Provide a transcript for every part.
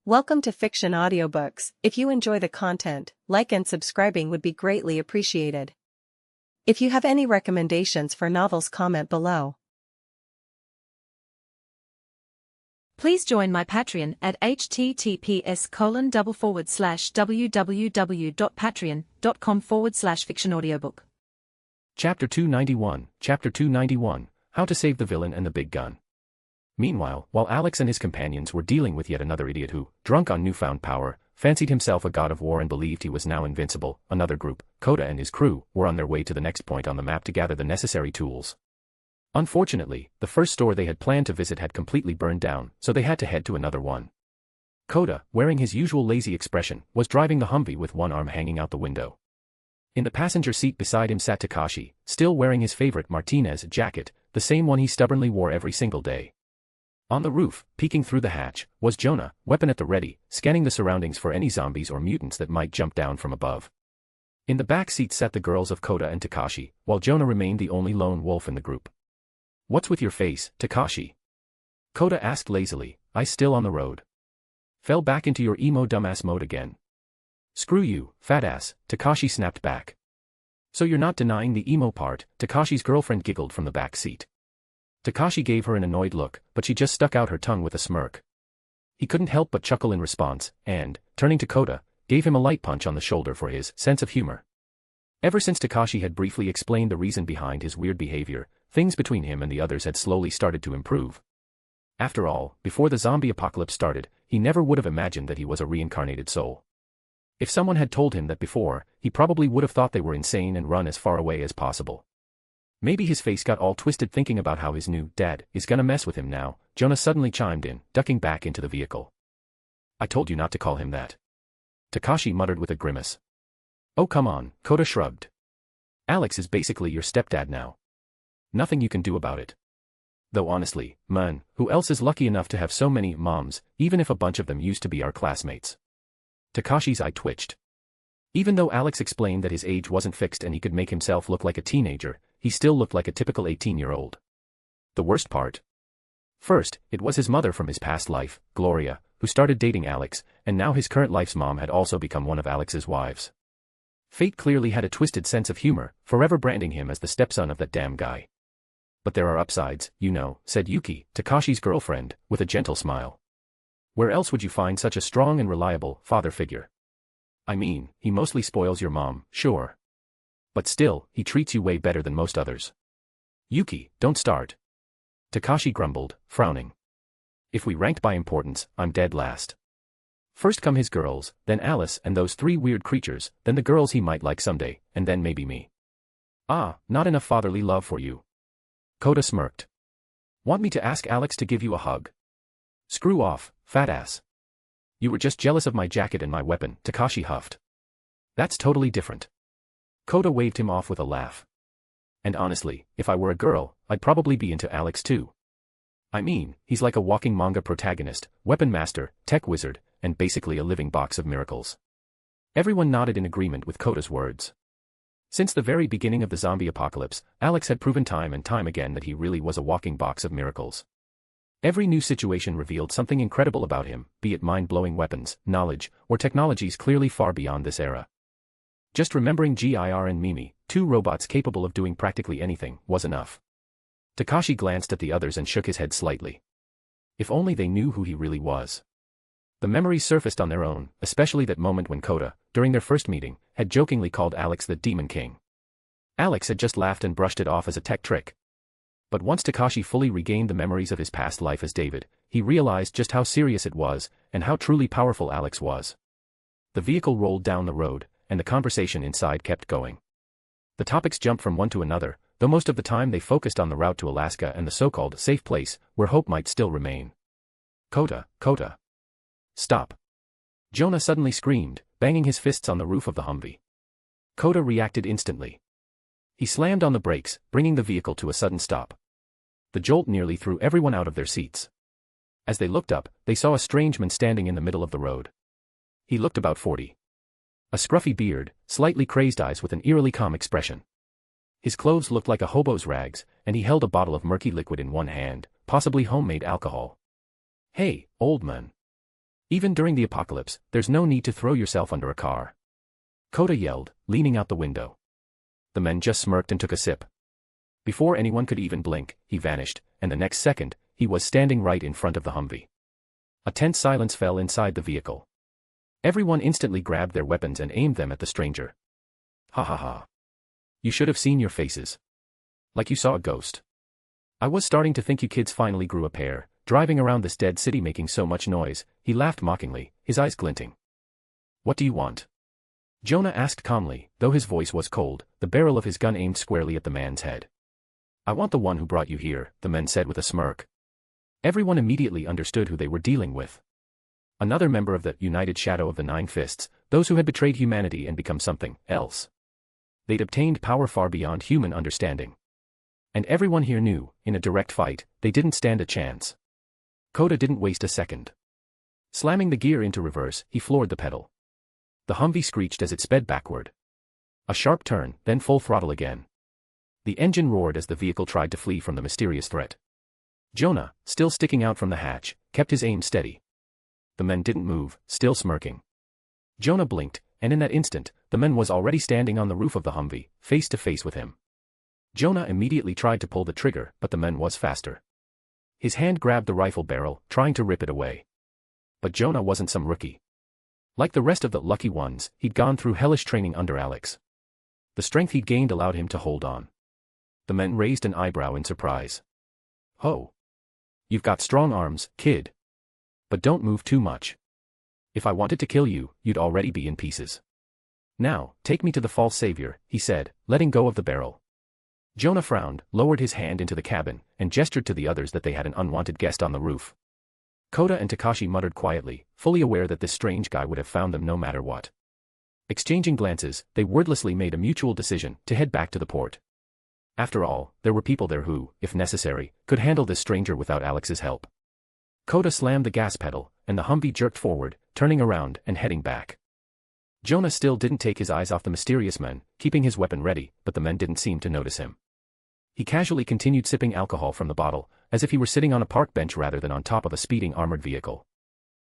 Welcome to Fiction Audiobooks. If you enjoy the content, like and subscribing would be greatly appreciated. If you have any recommendations for novels, comment below. Please join my Patreon at https://www.patreon.com/fictionaudiobook. Chapter 291, How to Save the Villain and the Big Gun. Meanwhile, while Alex and his companions were dealing with yet another idiot who, drunk on newfound power, fancied himself a god of war and believed he was now invincible, another group, Coda and his crew, were on their way to the next point on the map to gather the necessary tools. Unfortunately, the first store they had planned to visit had completely burned down, so they had to head to another one. Coda, wearing his usual lazy expression, was driving the Humvee with one arm hanging out the window. In the passenger seat beside him sat Takashi, still wearing his favorite Martinez jacket, the same one he stubbornly wore every single day. On the roof, peeking through the hatch, was Jonah, weapon at the ready, scanning the surroundings for any zombies or mutants that might jump down from above. In the back seat sat the girls of Coda and Takashi, while Jonah remained the only lone wolf in the group. "What's with your face, Takashi?" Coda asked lazily. "I still on the road." "Fell back into your emo dumbass mode again." "Screw you, fat ass," Takashi snapped back. "So you're not denying the emo part?" Takashi's girlfriend giggled from the back seat. Takashi gave her an annoyed look, but she just stuck out her tongue with a smirk. He couldn't help but chuckle in response, and, turning to Coda, gave him a light punch on the shoulder for his sense of humor. Ever since Takashi had briefly explained the reason behind his weird behavior, things between him and the others had slowly started to improve. After all, before the zombie apocalypse started, he never would have imagined that he was a reincarnated soul. If someone had told him that before, he probably would have thought they were insane and run as far away as possible. Maybe his face got all twisted thinking about how his new dad is gonna mess with him now. Jonah suddenly chimed in, ducking back into the vehicle. "I told you not to call him that," Takashi muttered with a grimace. "Oh come on," Coda shrugged. "Alex is basically your stepdad now. Nothing you can do about it. Though honestly, man, who else is lucky enough to have so many moms, even if a bunch of them used to be our classmates?" Takashi's eye twitched. Even though Alex explained that his age wasn't fixed and he could make himself look like a teenager, he still looked like a typical 18-year-old. The worst part? First, it was his mother from his past life, Gloria, who started dating Alex, and now his current life's mom had also become one of Alex's wives. Fate clearly had a twisted sense of humor, forever branding him as the stepson of that damn guy. "But there are upsides, you know," said Yuki, Takashi's girlfriend, with a gentle smile. "Where else would you find such a strong and reliable father figure? I mean, he mostly spoils your mom, sure. But still, he treats you way better than most others." "Yuki, don't start," Takashi grumbled, frowning. "If we ranked by importance, I'm dead last. First come his girls, then Alice and those three weird creatures, then the girls he might like someday, and then maybe me. Ah, not enough fatherly love for you." Coda smirked. "Want me to ask Alex to give you a hug?" "Screw off, fat ass. You were just jealous of my jacket and my weapon," Takashi huffed. "That's totally different." Coda waved him off with a laugh. "And honestly, if I were a girl, I'd probably be into Alex too. I mean, he's like a walking manga protagonist, weapon master, tech wizard, and basically a living box of miracles." Everyone nodded in agreement with Coda's words. Since the very beginning of the zombie apocalypse, Alex had proven time and time again that he really was a walking box of miracles. Every new situation revealed something incredible about him, be it mind-blowing weapons, knowledge, or technologies clearly far beyond this era. Just remembering Gir and Mimi, two robots capable of doing practically anything, was enough. Takashi glanced at the others and shook his head slightly. If only they knew who he really was. The memories surfaced on their own, especially that moment when Coda, during their first meeting, had jokingly called Alex the Demon King. Alex had just laughed and brushed it off as a tech trick. But once Takashi fully regained the memories of his past life as David, he realized just how serious it was, and how truly powerful Alex was. The vehicle rolled down the road, and the conversation inside kept going. The topics jumped from one to another, though most of the time they focused on the route to Alaska and the so-called safe place, where hope might still remain. "Coda, Coda. Stop." Jonah suddenly screamed, banging his fists on the roof of the Humvee. Coda reacted instantly. He slammed on the brakes, bringing the vehicle to a sudden stop. The jolt nearly threw everyone out of their seats. As they looked up, they saw a strange man standing in the middle of the road. He looked about 40. A scruffy beard, slightly crazed eyes with an eerily calm expression. His clothes looked like a hobo's rags, and he held a bottle of murky liquid in one hand, possibly homemade alcohol. "Hey, old man. Even during the apocalypse, there's no need to throw yourself under a car. Kota yelled, leaning out the window. The men just smirked and took a sip. Before anyone could even blink, he vanished, and the next second, he was standing right in front of the Humvee. A tense silence fell inside the vehicle. Everyone instantly grabbed their weapons and aimed them at the stranger. Ha ha ha. You should have seen your faces. Like you saw a ghost. I was starting to think you kids finally grew a pair, driving around this dead city making so much noise. He laughed mockingly, his eyes glinting. What do you want? Jonah asked calmly, though his voice was cold, the barrel of his gun aimed squarely at the man's head. I want the one who brought you here, the men said with a smirk. Everyone immediately understood who they were dealing with. Another member of the United Shadow of the Nine Fists, those who had betrayed humanity and become something else. They'd obtained power far beyond human understanding. And everyone here knew, in a direct fight, they didn't stand a chance. Kota didn't waste a second. Slamming the gear into reverse, he floored the pedal. The Humvee screeched as it sped backward. A sharp turn, then full throttle again. The engine roared as the vehicle tried to flee from the mysterious threat. Jonah, still sticking out from the hatch, kept his aim steady. The men didn't move, still smirking. Jonah blinked, and in that instant, the man was already standing on the roof of the Humvee, face to face with him. Jonah immediately tried to pull the trigger, but the man was faster. His hand grabbed the rifle barrel, trying to rip it away. But Jonah wasn't some rookie. Like the rest of the lucky ones, he'd gone through hellish training under Alex. The strength he'd gained allowed him to hold on. The man raised an eyebrow in surprise. Ho! You've got strong arms, kid. But don't move too much. If I wanted to kill you, you'd already be in pieces. Now, take me to the false savior, he said, letting go of the barrel. Jonah frowned, lowered his hand into the cabin, and gestured to the others that they had an unwanted guest on the roof. Kota and Takashi muttered quietly, fully aware that this strange guy would have found them no matter what. Exchanging glances, they wordlessly made a mutual decision to head back to the port. After all, there were people there who, if necessary, could handle this stranger without Alex's help. Kota slammed the gas pedal, and the Humvee jerked forward, turning around and heading back. Jonah still didn't take his eyes off the mysterious men, keeping his weapon ready, but the men didn't seem to notice him. He casually continued sipping alcohol from the bottle, as if he were sitting on a park bench rather than on top of a speeding armored vehicle.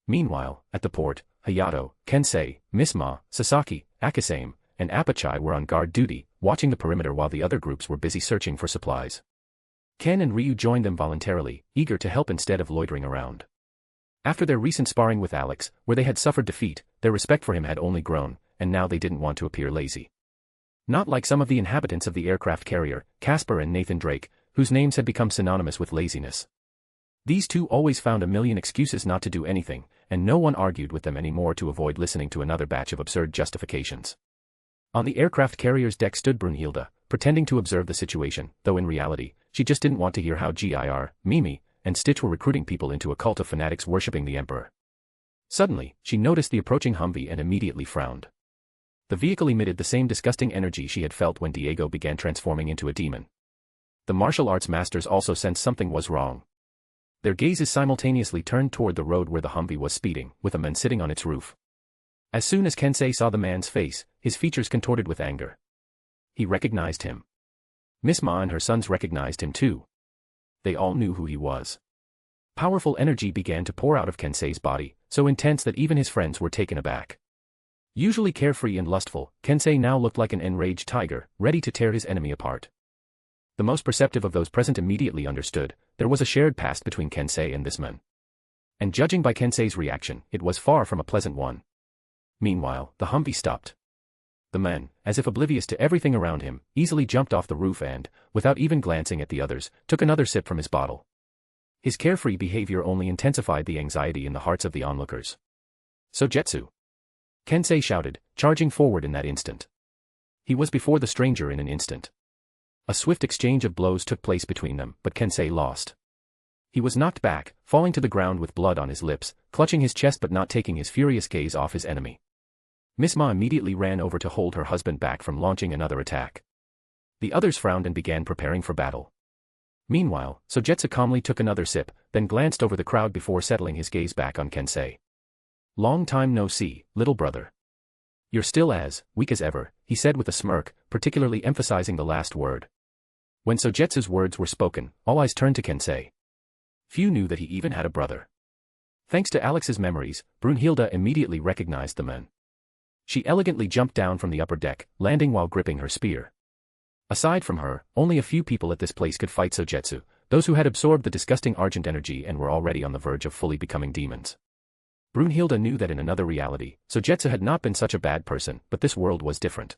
Meanwhile, at the port, Hayato, Kensei, Misma, Sasaki, Akasame, and Apachai were on guard duty, watching the perimeter while the other groups were busy searching for supplies. Ken and Ryu joined them voluntarily, eager to help instead of loitering around. After their recent sparring with Alex, where they had suffered defeat, their respect for him had only grown, and now they didn't want to appear lazy. Not like some of the inhabitants of the aircraft carrier, Casper and Nathan Drake, whose names had become synonymous with laziness. These two always found a million excuses not to do anything, and no one argued with them anymore to avoid listening to another batch of absurd justifications. On the aircraft carrier's deck stood Brunhilde, pretending to observe the situation, though in reality, she just didn't want to hear how Gir, Mimi, and Stitch were recruiting people into a cult of fanatics worshipping the Emperor. Suddenly, she noticed the approaching Humvee and immediately frowned. The vehicle emitted the same disgusting energy she had felt when Diego began transforming into a demon. The martial arts masters also sensed something was wrong. Their gazes simultaneously turned toward the road where the Humvee was speeding, with a man sitting on its roof. As soon as Kensei saw the man's face, his features contorted with anger. He recognized him. Miss Ma and her sons recognized him too. They all knew who he was. Powerful energy began to pour out of Kensei's body, so intense that even his friends were taken aback. Usually carefree and lustful, Kensei now looked like an enraged tiger, ready to tear his enemy apart. The most perceptive of those present immediately understood, there was a shared past between Kensei and this man. And judging by Kensei's reaction, it was far from a pleasant one. Meanwhile, the Humvee stopped. The man, as if oblivious to everything around him, easily jumped off the roof and, without even glancing at the others, took another sip from his bottle. His carefree behavior only intensified the anxiety in the hearts of the onlookers. Sojetsu! Kensei shouted, charging forward in that instant. He was before the stranger in an instant. A swift exchange of blows took place between them, but Kensei lost. He was knocked back, falling to the ground with blood on his lips, clutching his chest but not taking his furious gaze off his enemy. Miss Ma immediately ran over to hold her husband back from launching another attack. The others frowned and began preparing for battle. Meanwhile, Sojetsu calmly took another sip, then glanced over the crowd before settling his gaze back on Kensei. Long time no see, little brother. You're still as weak as ever, he said with a smirk, particularly emphasizing the last word. When Sojetsu's words were spoken, all eyes turned to Kensei. Few knew that he even had a brother. Thanks to Alex's memories, Brunhilde immediately recognized the men. She elegantly jumped down from the upper deck, landing while gripping her spear. Aside from her, only a few people at this place could fight Sojetsu, those who had absorbed the disgusting argent energy and were already on the verge of fully becoming demons. Brunhilde knew that in another reality, Sojetsu had not been such a bad person, but this world was different.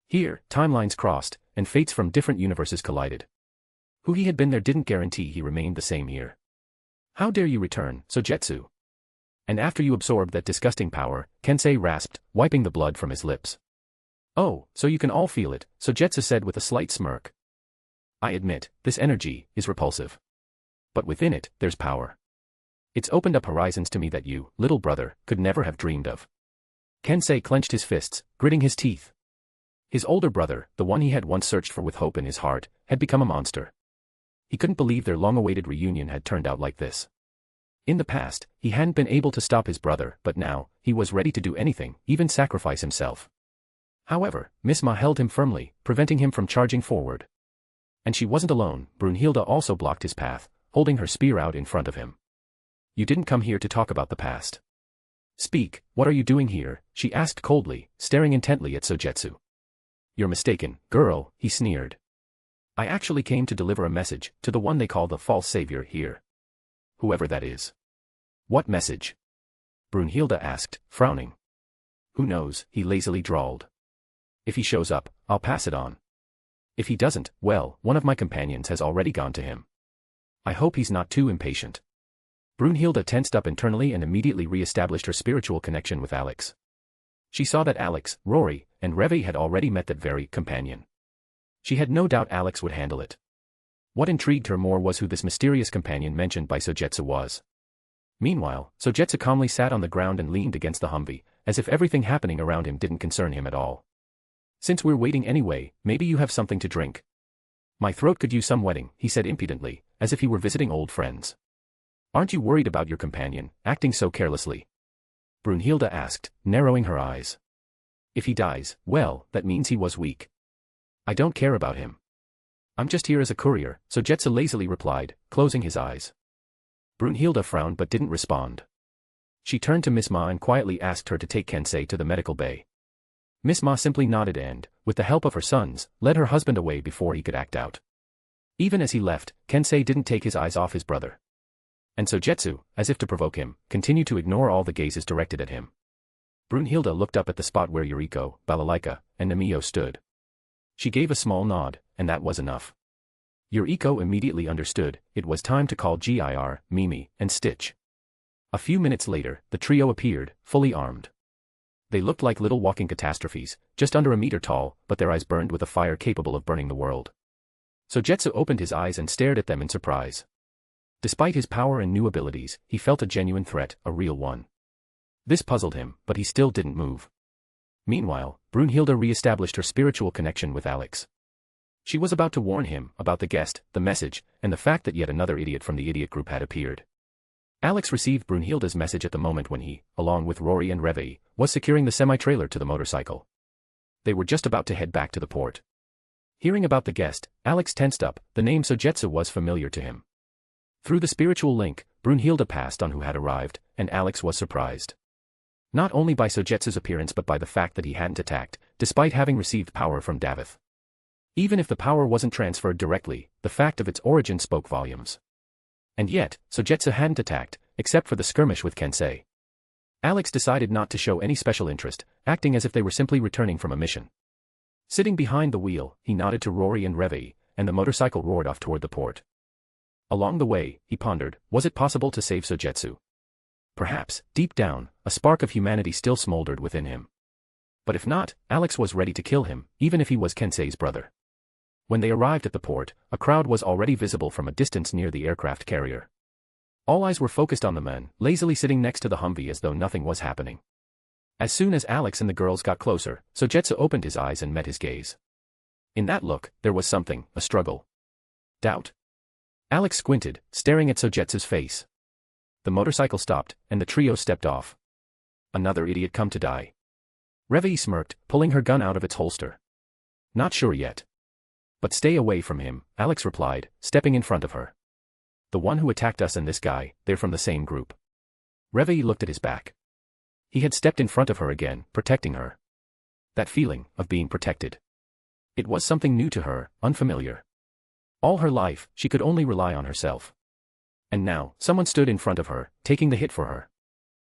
Here, timelines crossed, and fates from different universes collided. Who he had been there didn't guarantee he remained the same here. How dare you return, Sojetsu? And after you absorbed that disgusting power, Kensei rasped, wiping the blood from his lips. Oh, so you can all feel it, Sojetsu said with a slight smirk. I admit, this energy is repulsive. But within it, there's power. It's opened up horizons to me that you, little brother, could never have dreamed of. Kensei clenched his fists, gritting his teeth. His older brother, the one he had once searched for with hope in his heart, had become a monster. He couldn't believe their long-awaited reunion had turned out like this. In the past, he hadn't been able to stop his brother, but now, he was ready to do anything, even sacrifice himself. However, Miss Ma held him firmly, preventing him from charging forward. And she wasn't alone, Brunhilde also blocked his path, holding her spear out in front of him. You didn't come here to talk about the past. Speak, what are you doing here? She asked coldly, staring intently at Sojetsu. You're mistaken, girl, he sneered. I actually came to deliver a message to the one they call the false savior here. Whoever that is. What message? Brunhilde asked, frowning. Who knows, he lazily drawled. If he shows up, I'll pass it on. If he doesn't, well, one of my companions has already gone to him. I hope he's not too impatient. Brunhilde tensed up internally and immediately re-established her spiritual connection with Alex. She saw that Alex, Rory, and Revi had already met that very companion. She had no doubt Alex would handle it. What intrigued her more was who this mysterious companion mentioned by Sojetsu was. Meanwhile, Sojetsu calmly sat on the ground and leaned against the Humvee, as if everything happening around him didn't concern him at all. Since we're waiting anyway, maybe you have something to drink. My throat could use some wetting, he said impudently, as if he were visiting old friends. Aren't you worried about your companion, acting so carelessly? Brunhilde asked, narrowing her eyes. If he dies, well, that means he was weak. I don't care about him. I'm just here as a courier, Sojetsu lazily replied, closing his eyes. Brunhilde frowned but didn't respond. She turned to Miss Ma and quietly asked her to take Kensei to the medical bay. Miss Ma simply nodded and, with the help of her sons, led her husband away before he could act out. Even as he left, Kensei didn't take his eyes off his brother. And Sojetsu, as if to provoke him, continued to ignore all the gazes directed at him. Brunhilde looked up at the spot where Yuriko, Balalaika, and Nemio stood. She gave a small nod, and that was enough. Yuriko immediately understood, it was time to call Gir, Mimi, and Stitch. A few minutes later, the trio appeared, fully armed. They looked like little walking catastrophes, just under a meter tall, but their eyes burned with a fire capable of burning the world. Sojetsu opened his eyes and stared at them in surprise. Despite his power and new abilities, he felt a genuine threat, a real one. This puzzled him, but he still didn't move. Meanwhile, Brunhilde re-established her spiritual connection with Alex. She was about to warn him about the guest, the message, and the fact that yet another idiot from the idiot group had appeared. Alex received Brunhilde's message at the moment when he, along with Rory and Revi, was securing the semi-trailer to the motorcycle. They were just about to head back to the port. Hearing about the guest, Alex tensed up, the name Sojetsu was familiar to him. Through the spiritual link, Brunhilde passed on who had arrived, and Alex was surprised. Not only by Sojetsu's appearance but by the fact that he hadn't attacked, despite having received power from Davith. Even if the power wasn't transferred directly, the fact of its origin spoke volumes. And yet, Sojetsu hadn't attacked, except for the skirmish with Kensei. Alex decided not to show any special interest, acting as if they were simply returning from a mission. Sitting behind the wheel, he nodded to Rory and Revi, and the motorcycle roared off toward the port. Along the way, he pondered, was it possible to save Sojetsu? Perhaps, deep down, a spark of humanity still smoldered within him. But if not, Alex was ready to kill him, even if he was Kensei's brother. When they arrived at the port, a crowd was already visible from a distance near the aircraft carrier. All eyes were focused on the men, lazily sitting next to the Humvee as though nothing was happening. As soon as Alex and the girls got closer, Sojetsu opened his eyes and met his gaze. In that look, there was something, a struggle. Doubt. Alex squinted, staring at Sojetsu's face. The motorcycle stopped, and the trio stepped off. Another idiot come to die. Revi smirked, pulling her gun out of its holster. Not sure yet. But stay away from him, Alex replied, stepping in front of her. The one who attacked us and this guy, they're from the same group. Revei looked at his back. He had stepped in front of her again, protecting her. That feeling of being protected. It was something new to her, unfamiliar. All her life, she could only rely on herself. And now, someone stood in front of her, taking the hit for her.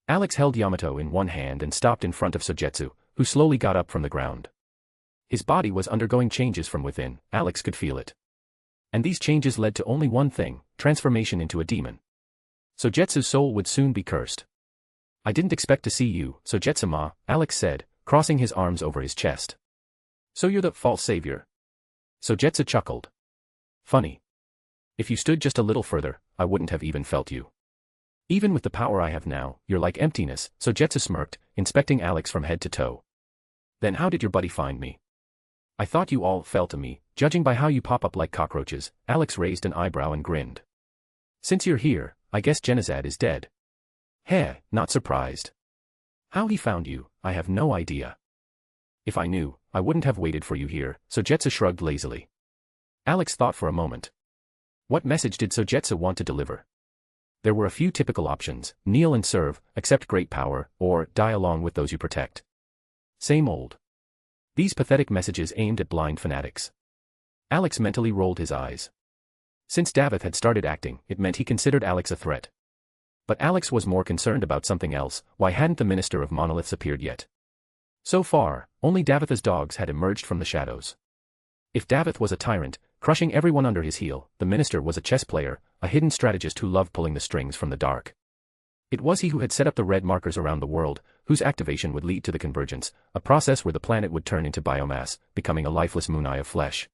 Alex held Yamato in one hand and stopped in front of Sogetsu, who slowly got up from the ground. His body was undergoing changes from within, Alex could feel it. And these changes led to only one thing, transformation into a demon. Sogetsu's soul would soon be cursed. I didn't expect to see you, Sogetsu-ma, Alex said, crossing his arms over his chest. So you're the false savior? Sogetsu chuckled. Funny. If you stood just a little further, I wouldn't have even felt you. Even with the power I have now, you're like emptiness, Sogetsu smirked, inspecting Alex from head to toe. Then how did your buddy find me? I thought you all fell to me, judging by how you pop up like cockroaches, Alex raised an eyebrow and grinned. Since you're here, I guess Genizad is dead. Heh, not surprised. How he found you, I have no idea. If I knew, I wouldn't have waited for you here, Sogetsu shrugged lazily. Alex thought for a moment. What message did Sogetsu want to deliver? There were a few typical options, kneel and serve, accept great power, or die along with those you protect. Same old. These pathetic messages aimed at blind fanatics. Alex mentally rolled his eyes. Since Davith had started acting, it meant he considered Alex a threat. But Alex was more concerned about something else. Why hadn't the Minister of Monoliths appeared yet? So far, only Davith's dogs had emerged from the shadows. If Davith was a tyrant, crushing everyone under his heel, the Minister was a chess player, a hidden strategist who loved pulling the strings from the dark. It was he who had set up the red markers around the world, whose activation would lead to the convergence, a process where the planet would turn into biomass, becoming a lifeless moon-eye of flesh.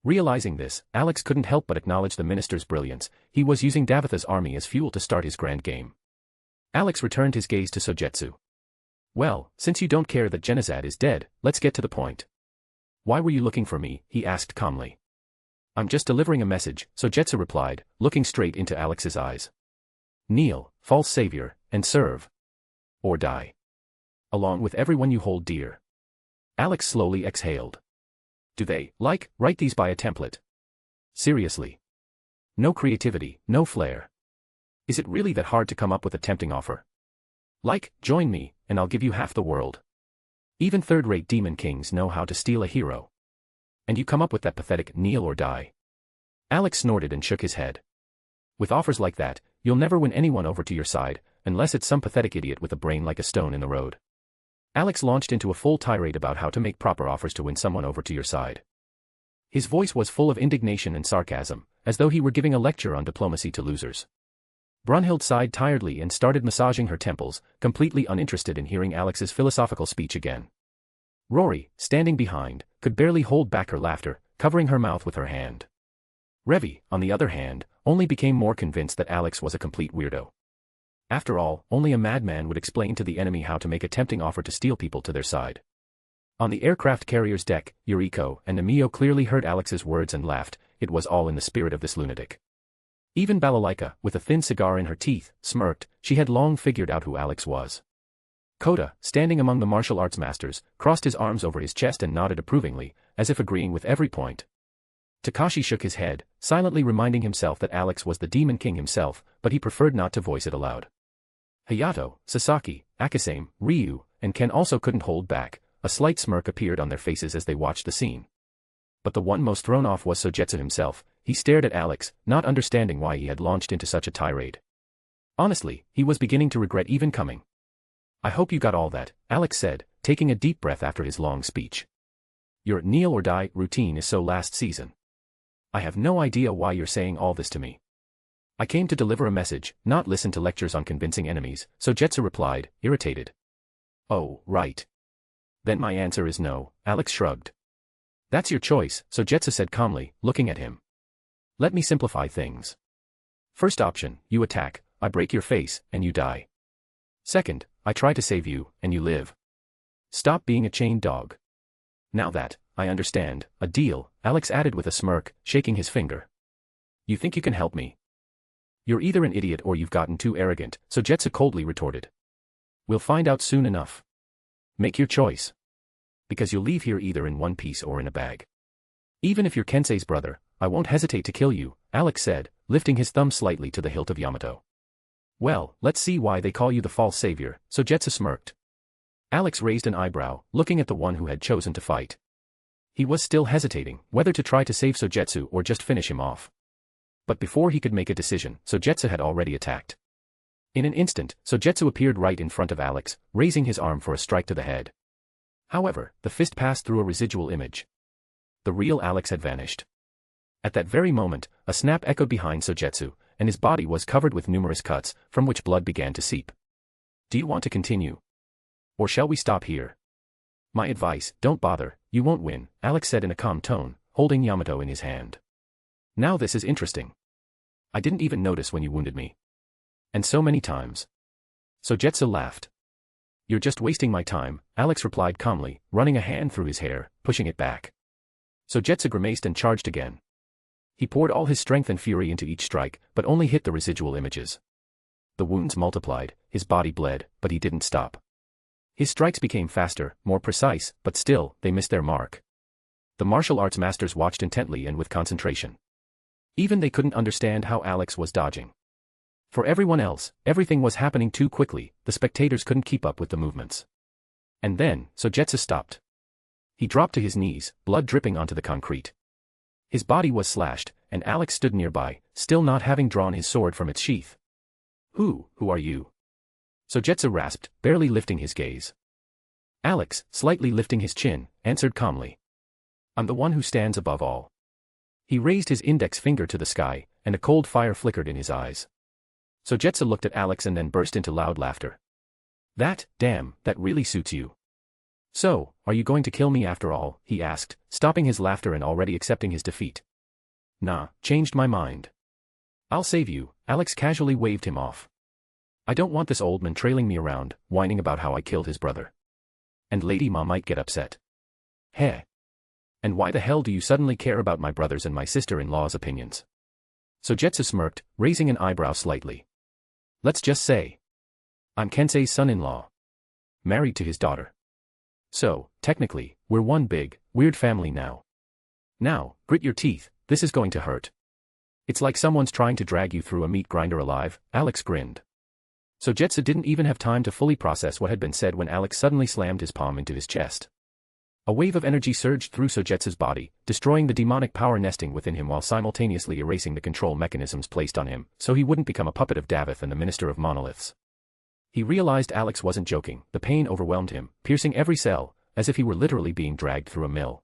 Realizing this, Alex couldn't help but acknowledge the Minister's brilliance. He was using Davith's army as fuel to start his grand game. Alex returned his gaze to Sogetsu. Well, since you don't care that Genizad is dead, let's get to the point. Why were you looking for me? He asked calmly. I'm just delivering a message, Sogetsu replied, looking straight into Alex's eyes. Kneel, false savior, and serve. Or die. Along with everyone you hold dear. Alex slowly exhaled. Do they, write these by a template? Seriously. No creativity, no flair. Is it really that hard to come up with a tempting offer? Join me, and I'll give you half the world. Even third-rate demon kings know how to steal a hero. And you come up with that pathetic kneel or die. Alex snorted and shook his head. With offers like that, you'll never win anyone over to your side, unless it's some pathetic idiot with a brain like a stone in the road. Alex launched into a full tirade about how to make proper offers to win someone over to your side. His voice was full of indignation and sarcasm, as though he were giving a lecture on diplomacy to losers. Brunhild sighed tiredly and started massaging her temples, completely uninterested in hearing Alex's philosophical speech again. Rory, standing behind, could barely hold back her laughter, covering her mouth with her hand. Revei, on the other hand, only became more convinced that Alex was a complete weirdo. After all, only a madman would explain to the enemy how to make a tempting offer to steal people to their side. On the aircraft carrier's deck, Yuriko and Nemio clearly heard Alex's words and laughed. It was all in the spirit of this lunatic. Even Balalaika, with a thin cigar in her teeth, smirked. She had long figured out who Alex was. Kota, standing among the martial arts masters, crossed his arms over his chest and nodded approvingly, as if agreeing with every point. Takashi shook his head, silently reminding himself that Alex was the Demon King himself, but he preferred not to voice it aloud. Hayato, Sasaki, Akasame, Ryu, and Ken also couldn't hold back. A slight smirk appeared on their faces as they watched the scene. But the one most thrown off was Sogetsu himself. He stared at Alex, not understanding why he had launched into such a tirade. Honestly, he was beginning to regret even coming. I hope you got all that, Alex said, taking a deep breath after his long speech. Your kneel or die routine is so last season. I have no idea why you're saying all this to me. I came to deliver a message, not listen to lectures on convincing enemies, Sogetsu replied, irritated. Oh, right. Then my answer is no, Alex shrugged. That's your choice, Sogetsu said calmly, looking at him. Let me simplify things. First option, you attack, I break your face, and you die. Second, I try to save you, and you live. Stop being a chained dog. Now that, I understand, a deal, Alex added with a smirk, shaking his finger. You think you can help me? You're either an idiot or you've gotten too arrogant, Sogetsu coldly retorted. We'll find out soon enough. Make your choice. Because you'll leave here either in one piece or in a bag. Even if you're Kensei's brother, I won't hesitate to kill you, Alex said, lifting his thumb slightly to the hilt of Yamato. Well, let's see why they call you the false savior, Sogetsu smirked. Alex raised an eyebrow, looking at the one who had chosen to fight. He was still hesitating, whether to try to save Sogetsu or just finish him off. But before he could make a decision, Sogetsu had already attacked. In an instant, Sogetsu appeared right in front of Alex, raising his arm for a strike to the head. However, the fist passed through a residual image. The real Alex had vanished. At that very moment, a snap echoed behind Sogetsu, and his body was covered with numerous cuts, from which blood began to seep. Do you want to continue? Or shall we stop here? My advice, don't bother, you won't win, Alex said in a calm tone, holding Yamato in his hand. Now this is interesting. I didn't even notice when you wounded me. And so many times. Sogetsu laughed. You're just wasting my time, Alex replied calmly, running a hand through his hair, pushing it back. Sogetsu grimaced and charged again. He poured all his strength and fury into each strike, but only hit the residual images. The wounds multiplied, his body bled, but he didn't stop. His strikes became faster, more precise, but still, they missed their mark. The martial arts masters watched intently and with concentration. Even they couldn't understand how Alex was dodging. For everyone else, everything was happening too quickly, the spectators couldn't keep up with the movements. And then, Sogetsu stopped. He dropped to his knees, blood dripping onto the concrete. His body was slashed, and Alex stood nearby, still not having drawn his sword from its sheath. Who are you? Sogetsu rasped, barely lifting his gaze. Alex, slightly lifting his chin, answered calmly. I'm the one who stands above all. He raised his index finger to the sky, and a cold fire flickered in his eyes. Sogetsu looked at Alex and then burst into loud laughter. That really suits you. So, are you going to kill me after all? He asked, stopping his laughter and already accepting his defeat. Nah, changed my mind. I'll save you, Alex casually waved him off. I don't want this old man trailing me around, whining about how I killed his brother. And Lady Ma might get upset. Heh. And why the hell do you suddenly care about my brother's and my sister-in-law's opinions? Sogetsu smirked, raising an eyebrow slightly. Let's just say. I'm Kensei's son-in-law. Married to his daughter. So, technically, we're one big, weird family now. Now, grit your teeth, this is going to hurt. It's like someone's trying to drag you through a meat grinder alive, Alex grinned. Sogetsu didn't even have time to fully process what had been said when Alex suddenly slammed his palm into his chest. A wave of energy surged through Sogetsu's body, destroying the demonic power nesting within him while simultaneously erasing the control mechanisms placed on him, so he wouldn't become a puppet of Davith and the Minister of Monoliths. He realized Alex wasn't joking, the pain overwhelmed him, piercing every cell, as if he were literally being dragged through a mill.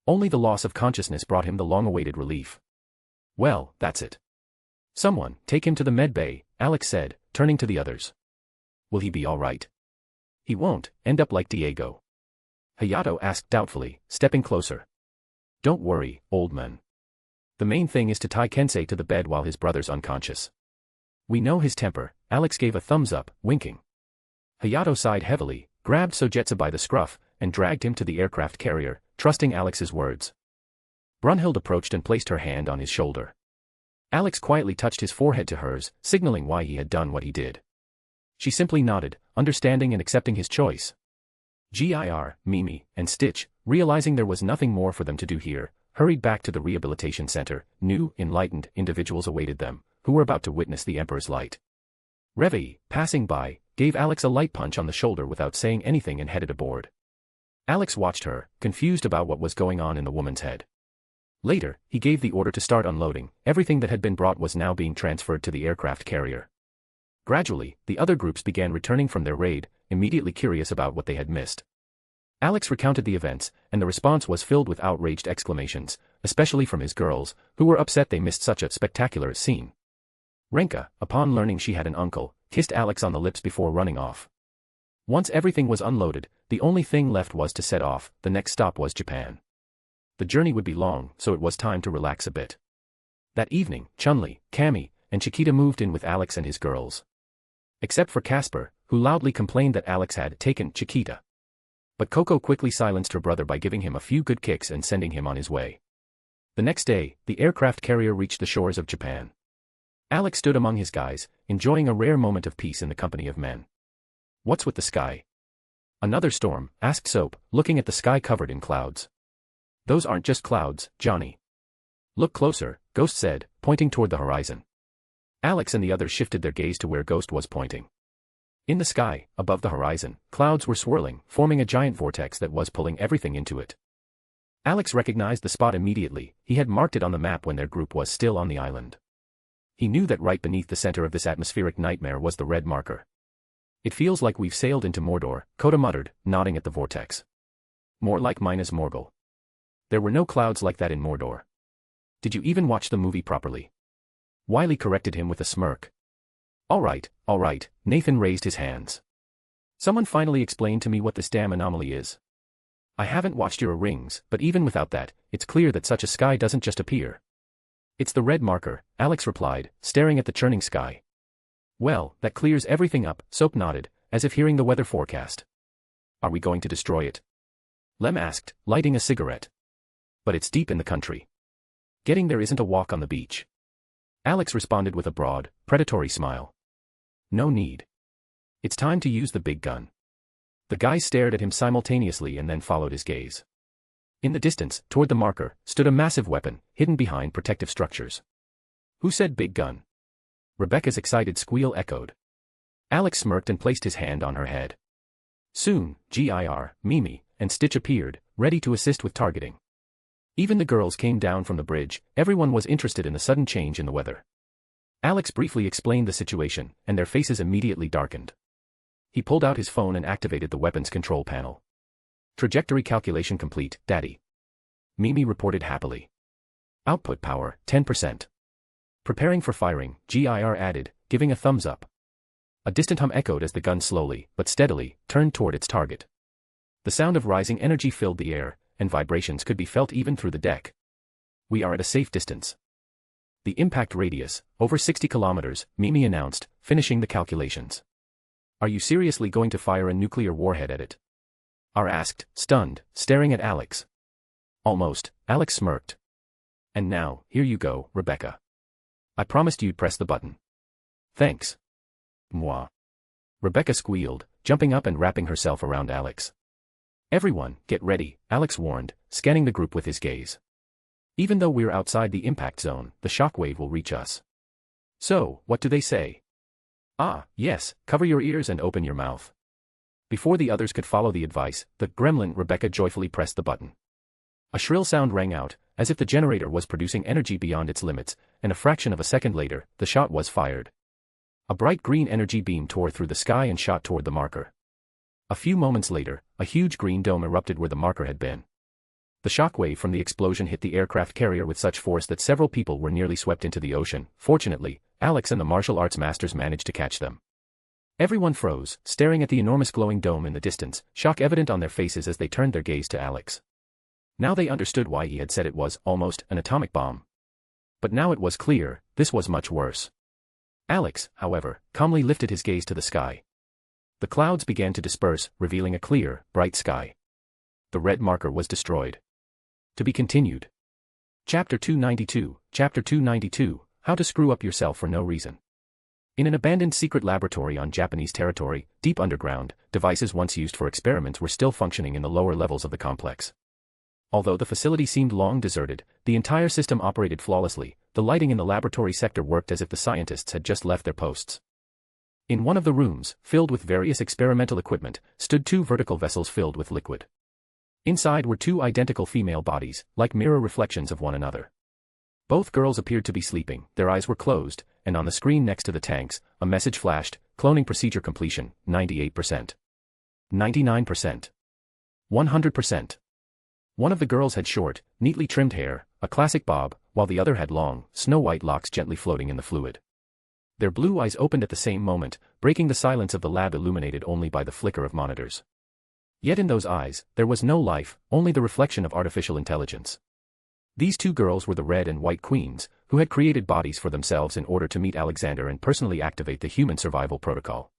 Only the loss of consciousness brought him the long-awaited relief. Well, that's it. Someone, take him to the med bay, Alex said, turning to the others. Will he be all right? He won't end up like Diego. Hayato asked doubtfully, stepping closer. Don't worry, old man. The main thing is to tie Kensei to the bed while his brother's unconscious. We know his temper, Alex gave a thumbs up, winking. Hayato sighed heavily, grabbed Sogetsu by the scruff, and dragged him to the aircraft carrier, trusting Alex's words. Brunhild approached and placed her hand on his shoulder. Alex quietly touched his forehead to hers, signaling why he had done what he did. She simply nodded, understanding and accepting his choice. Gir, Mimi, and Stitch, realizing there was nothing more for them to do here, hurried back to the rehabilitation center. New, enlightened individuals awaited them, who were about to witness the Emperor's light. Reveille, passing by, gave Alex a light punch on the shoulder without saying anything and headed aboard. Alex watched her, confused about what was going on in the woman's head. Later, he gave the order to start unloading. Everything that had been brought was now being transferred to the aircraft carrier. Gradually, the other groups began returning from their raid, immediately curious about what they had missed. Alex recounted the events, and the response was filled with outraged exclamations, especially from his girls, who were upset they missed such a spectacular scene. Renka, upon learning she had an uncle, kissed Alex on the lips before running off. Once everything was unloaded, the only thing left was to set off. The next stop was Japan. The journey would be long, so it was time to relax a bit. That evening, Chun-Li, Cammy, and Chiquita moved in with Alex and his girls. Except for Casper, who loudly complained that Alex had taken Chiquita. But Coco quickly silenced her brother by giving him a few good kicks and sending him on his way. The next day, the aircraft carrier reached the shores of Japan. Alex stood among his guys, enjoying a rare moment of peace in the company of men. What's with the sky? Another storm, asked Soap, looking at the sky covered in clouds. Those aren't just clouds, Johnny. Look closer, Ghost said, pointing toward the horizon. Alex and the others shifted their gaze to where Ghost was pointing. In the sky, above the horizon, clouds were swirling, forming a giant vortex that was pulling everything into it. Alex recognized the spot immediately. He had marked it on the map when their group was still on the island. He knew that right beneath the center of this atmospheric nightmare was the red marker. It feels like we've sailed into Mordor, Coda muttered, nodding at the vortex. More like Minas Morgul. There were no clouds like that in Mordor. Did you even watch the movie properly? Wiley corrected him with a smirk. All right, Nathan raised his hands. Someone finally explained to me what this damn anomaly is. I haven't watched your rings, but even without that, it's clear that such a sky doesn't just appear. It's the red marker, Alex replied, staring at the churning sky. Well, that clears everything up, Soap nodded, as if hearing the weather forecast. Are we going to destroy it? Lem asked, lighting a cigarette. But it's deep in the country. Getting there isn't a walk on the beach. Alex responded with a broad, predatory smile. No need. It's time to use the big gun. The guys stared at him simultaneously and then followed his gaze. In the distance, toward the marker, stood a massive weapon, hidden behind protective structures. Who said big gun? Rebecca's excited squeal echoed. Alex smirked and placed his hand on her head. Soon, Gir, Mimi, and Stitch appeared, ready to assist with targeting. Even the girls came down from the bridge. Everyone was interested in the sudden change in the weather. Alex briefly explained the situation, and their faces immediately darkened. He pulled out his phone and activated the weapon's control panel. Trajectory calculation complete, Daddy. Mimi reported happily. Output power, 10%. Preparing for firing, Gir added, giving a thumbs up. A distant hum echoed as the gun slowly, but steadily, turned toward its target. The sound of rising energy filled the air, and vibrations could be felt even through the deck. We are at a safe distance. The impact radius, over 60 kilometers, Mimi announced, finishing the calculations. Are you seriously going to fire a nuclear warhead at it? R asked, stunned, staring at Alex. Almost, Alex smirked. And now, here you go, Rebecca. I promised you'd press the button. Thanks. Moi. Rebecca squealed, jumping up and wrapping herself around Alex. Everyone, get ready, Alex warned, scanning the group with his gaze. Even though we're outside the impact zone, the shockwave will reach us. So, what do they say? Ah, yes, cover your ears and open your mouth. Before the others could follow the advice, the gremlin Rebecca joyfully pressed the button. A shrill sound rang out, as if the generator was producing energy beyond its limits, and a fraction of a second later, the shot was fired. A bright green energy beam tore through the sky and shot toward the marker. A few moments later, a huge green dome erupted where the marker had been. The shockwave from the explosion hit the aircraft carrier with such force that several people were nearly swept into the ocean. Fortunately, Alex and the martial arts masters managed to catch them. Everyone froze, staring at the enormous glowing dome in the distance, shock evident on their faces as they turned their gaze to Alex. Now they understood why he had said it was, almost, an atomic bomb. But now it was clear, this was much worse. Alex, however, calmly lifted his gaze to the sky. The clouds began to disperse, revealing a clear, bright sky. The red marker was destroyed. To be continued. Chapter 292, How to Screw Up Yourself for No Reason. In an abandoned secret laboratory on Japanese territory, deep underground, devices once used for experiments were still functioning in the lower levels of the complex. Although the facility seemed long deserted, the entire system operated flawlessly. The lighting in the laboratory sector worked as if the scientists had just left their posts. In one of the rooms, filled with various experimental equipment, stood two vertical vessels filled with liquid. Inside were two identical female bodies, like mirror reflections of one another. Both girls appeared to be sleeping, their eyes were closed, and on the screen next to the tanks, a message flashed, cloning procedure completion, 98%. 99%. 100%. One of the girls had short, neatly trimmed hair, a classic bob, while the other had long, snow-white locks gently floating in the fluid. Their blue eyes opened at the same moment, breaking the silence of the lab illuminated only by the flicker of monitors. Yet in those eyes, there was no life, only the reflection of artificial intelligence. These two girls were the Red and White Queens, who had created bodies for themselves in order to meet Alexander and personally activate the human survival protocol.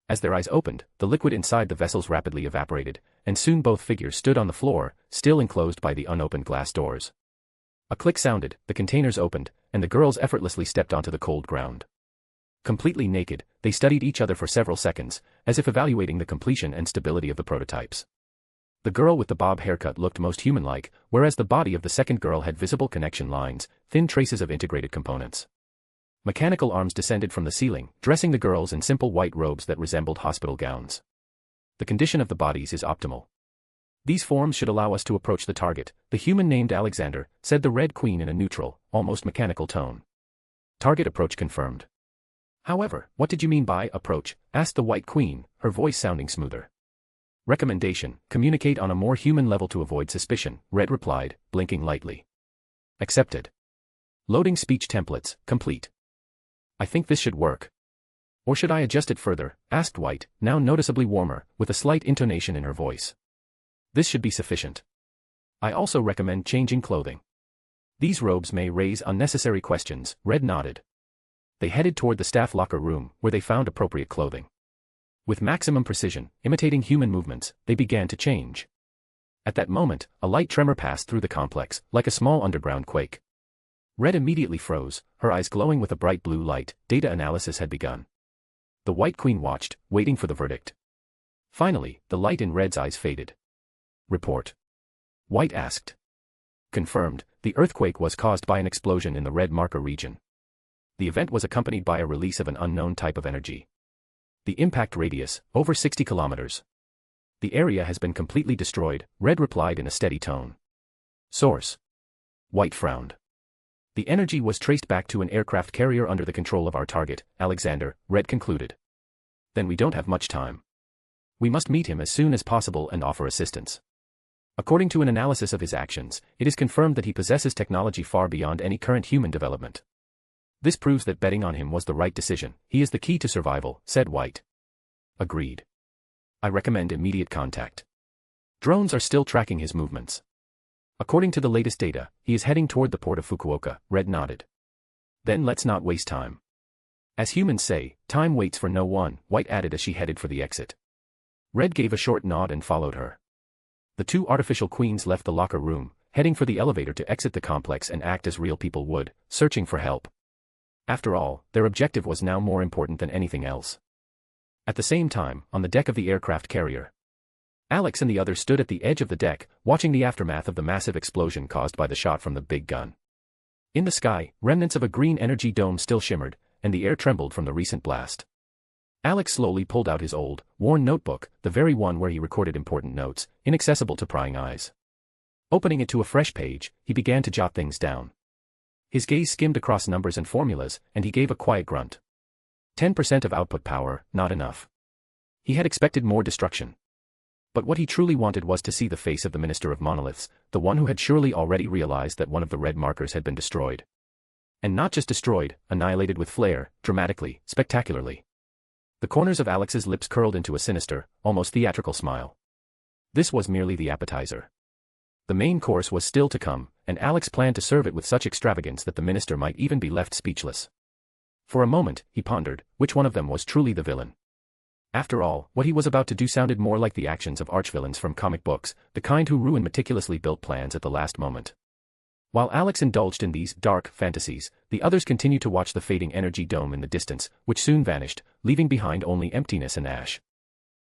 As their eyes opened, the liquid inside the vessels rapidly evaporated, and soon both figures stood on the floor, still enclosed by the unopened glass doors. A click sounded, the containers opened, and the girls effortlessly stepped onto the cold ground. Completely naked, they studied each other for several seconds, as if evaluating the completion and stability of the prototypes. The girl with the bob haircut looked most human-like, whereas the body of the second girl had visible connection lines, thin traces of integrated components. Mechanical arms descended from the ceiling, dressing the girls in simple white robes that resembled hospital gowns. The condition of the bodies is optimal. These forms should allow us to approach the target, the human named Alexander, said the Red Queen in a neutral, almost mechanical tone. Target approach confirmed. However, what did you mean by approach? Asked the White Queen, her voice sounding smoother. Recommendation, communicate on a more human level to avoid suspicion, Red replied, blinking lightly. Accepted. Loading speech templates, complete. I think this should work. Or should I adjust it further? Asked White, now noticeably warmer, with a slight intonation in her voice. This should be sufficient. I also recommend changing clothing. These robes may raise unnecessary questions, Red nodded. They headed toward the staff locker room, where they found appropriate clothing. With maximum precision, imitating human movements, they began to change. At that moment, a light tremor passed through the complex, like a small underground quake. Red immediately froze, her eyes glowing with a bright blue light. Data analysis had begun. The White Queen watched, waiting for the verdict. Finally, the light in Red's eyes faded. Report. White asked. Confirmed, the earthquake was caused by an explosion in the red marker region. The event was accompanied by a release of an unknown type of energy. The impact radius, over 60 kilometers. The area has been completely destroyed, Red replied in a steady tone. Source. White frowned. The energy was traced back to an aircraft carrier under the control of our target, Alexander, Red concluded. Then we don't have much time. We must meet him as soon as possible and offer assistance. According to an analysis of his actions, it is confirmed that he possesses technology far beyond any current human development. This proves that betting on him was the right decision. He is the key to survival, said White. Agreed. I recommend immediate contact. Drones are still tracking his movements. According to the latest data, he is heading toward the port of Fukuoka, Red nodded. Then let's not waste time. As humans say, time waits for no one, White added as she headed for the exit. Red gave a short nod and followed her. The two artificial queens left the locker room, heading for the elevator to exit the complex and act as real people would, searching for help. After all, their objective was now more important than anything else. At the same time, on the deck of the aircraft carrier, Alex and the others stood at the edge of the deck, watching the aftermath of the massive explosion caused by the shot from the big gun. In the sky, remnants of a green energy dome still shimmered, and the air trembled from the recent blast. Alex slowly pulled out his old, worn notebook, the very one where he recorded important notes, inaccessible to prying eyes. Opening it to a fresh page, he began to jot things down. His gaze skimmed across numbers and formulas, and he gave a quiet grunt. 10% of output power, not enough. He had expected more destruction. But what he truly wanted was to see the face of the Minister of Monoliths, the one who had surely already realized that one of the red markers had been destroyed. And not just destroyed, annihilated with flair, dramatically, spectacularly. The corners of Alex's lips curled into a sinister, almost theatrical smile. This was merely the appetizer. The main course was still to come, and Alex planned to serve it with such extravagance that the minister might even be left speechless. For a moment, he pondered, which one of them was truly the villain. After all, what he was about to do sounded more like the actions of archvillains from comic books, the kind who ruin meticulously built plans at the last moment. While Alex indulged in these dark fantasies, the others continued to watch the fading energy dome in the distance, which soon vanished, leaving behind only emptiness and ash.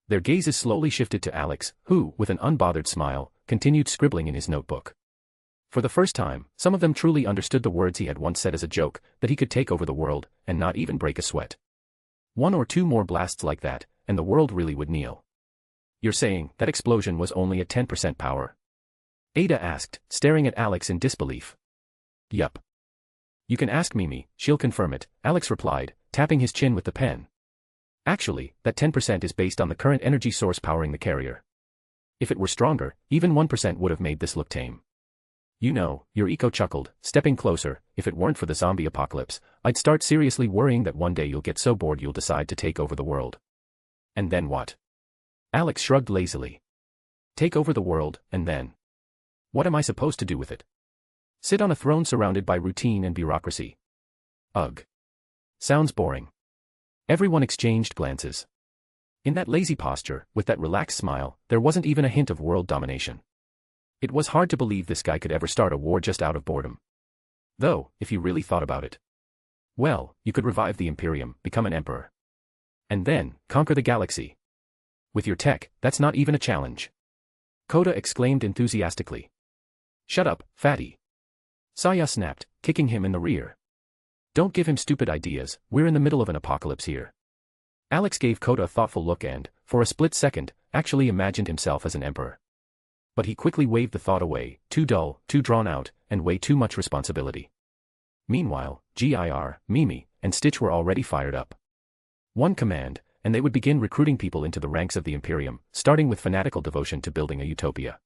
Their gazes slowly shifted to Alex, who, with an unbothered smile, continued scribbling in his notebook. For the first time, some of them truly understood the words he had once said as a joke, that he could take over the world, and not even break a sweat. One or two more blasts like that, and the world really would kneel. You're saying that explosion was only at 10% power? Ada asked, staring at Alex in disbelief. Yup. You can ask Mimi, she'll confirm it, Alex replied, tapping his chin with the pen. Actually, that 10% is based on the current energy source powering the carrier. If it were stronger, even 1% would have made this look tame. You know, Yuriko chuckled, stepping closer, if it weren't for the zombie apocalypse, I'd start seriously worrying that one day you'll get so bored you'll decide to take over the world. And then what? Alex shrugged lazily. Take over the world, and then? What am I supposed to do with it? Sit on a throne surrounded by routine and bureaucracy. Ugh. Sounds boring. Everyone exchanged glances. In that lazy posture, with that relaxed smile, there wasn't even a hint of world domination. It was hard to believe this guy could ever start a war just out of boredom. Though, if you really thought about it. Well, you could revive the Imperium, become an emperor. And then, conquer the galaxy. With your tech, that's not even a challenge. Koda exclaimed enthusiastically. Shut up, fatty. Saya snapped, kicking him in the rear. Don't give him stupid ideas, we're in the middle of an apocalypse here. Alex gave Kota a thoughtful look and, for a split second, actually imagined himself as an emperor. But he quickly waved the thought away, too dull, too drawn out, and way too much responsibility. Meanwhile, Gir, Mimi, and Stitch were already fired up. One command, and they would begin recruiting people into the ranks of the Imperium, starting with fanatical devotion to building a utopia.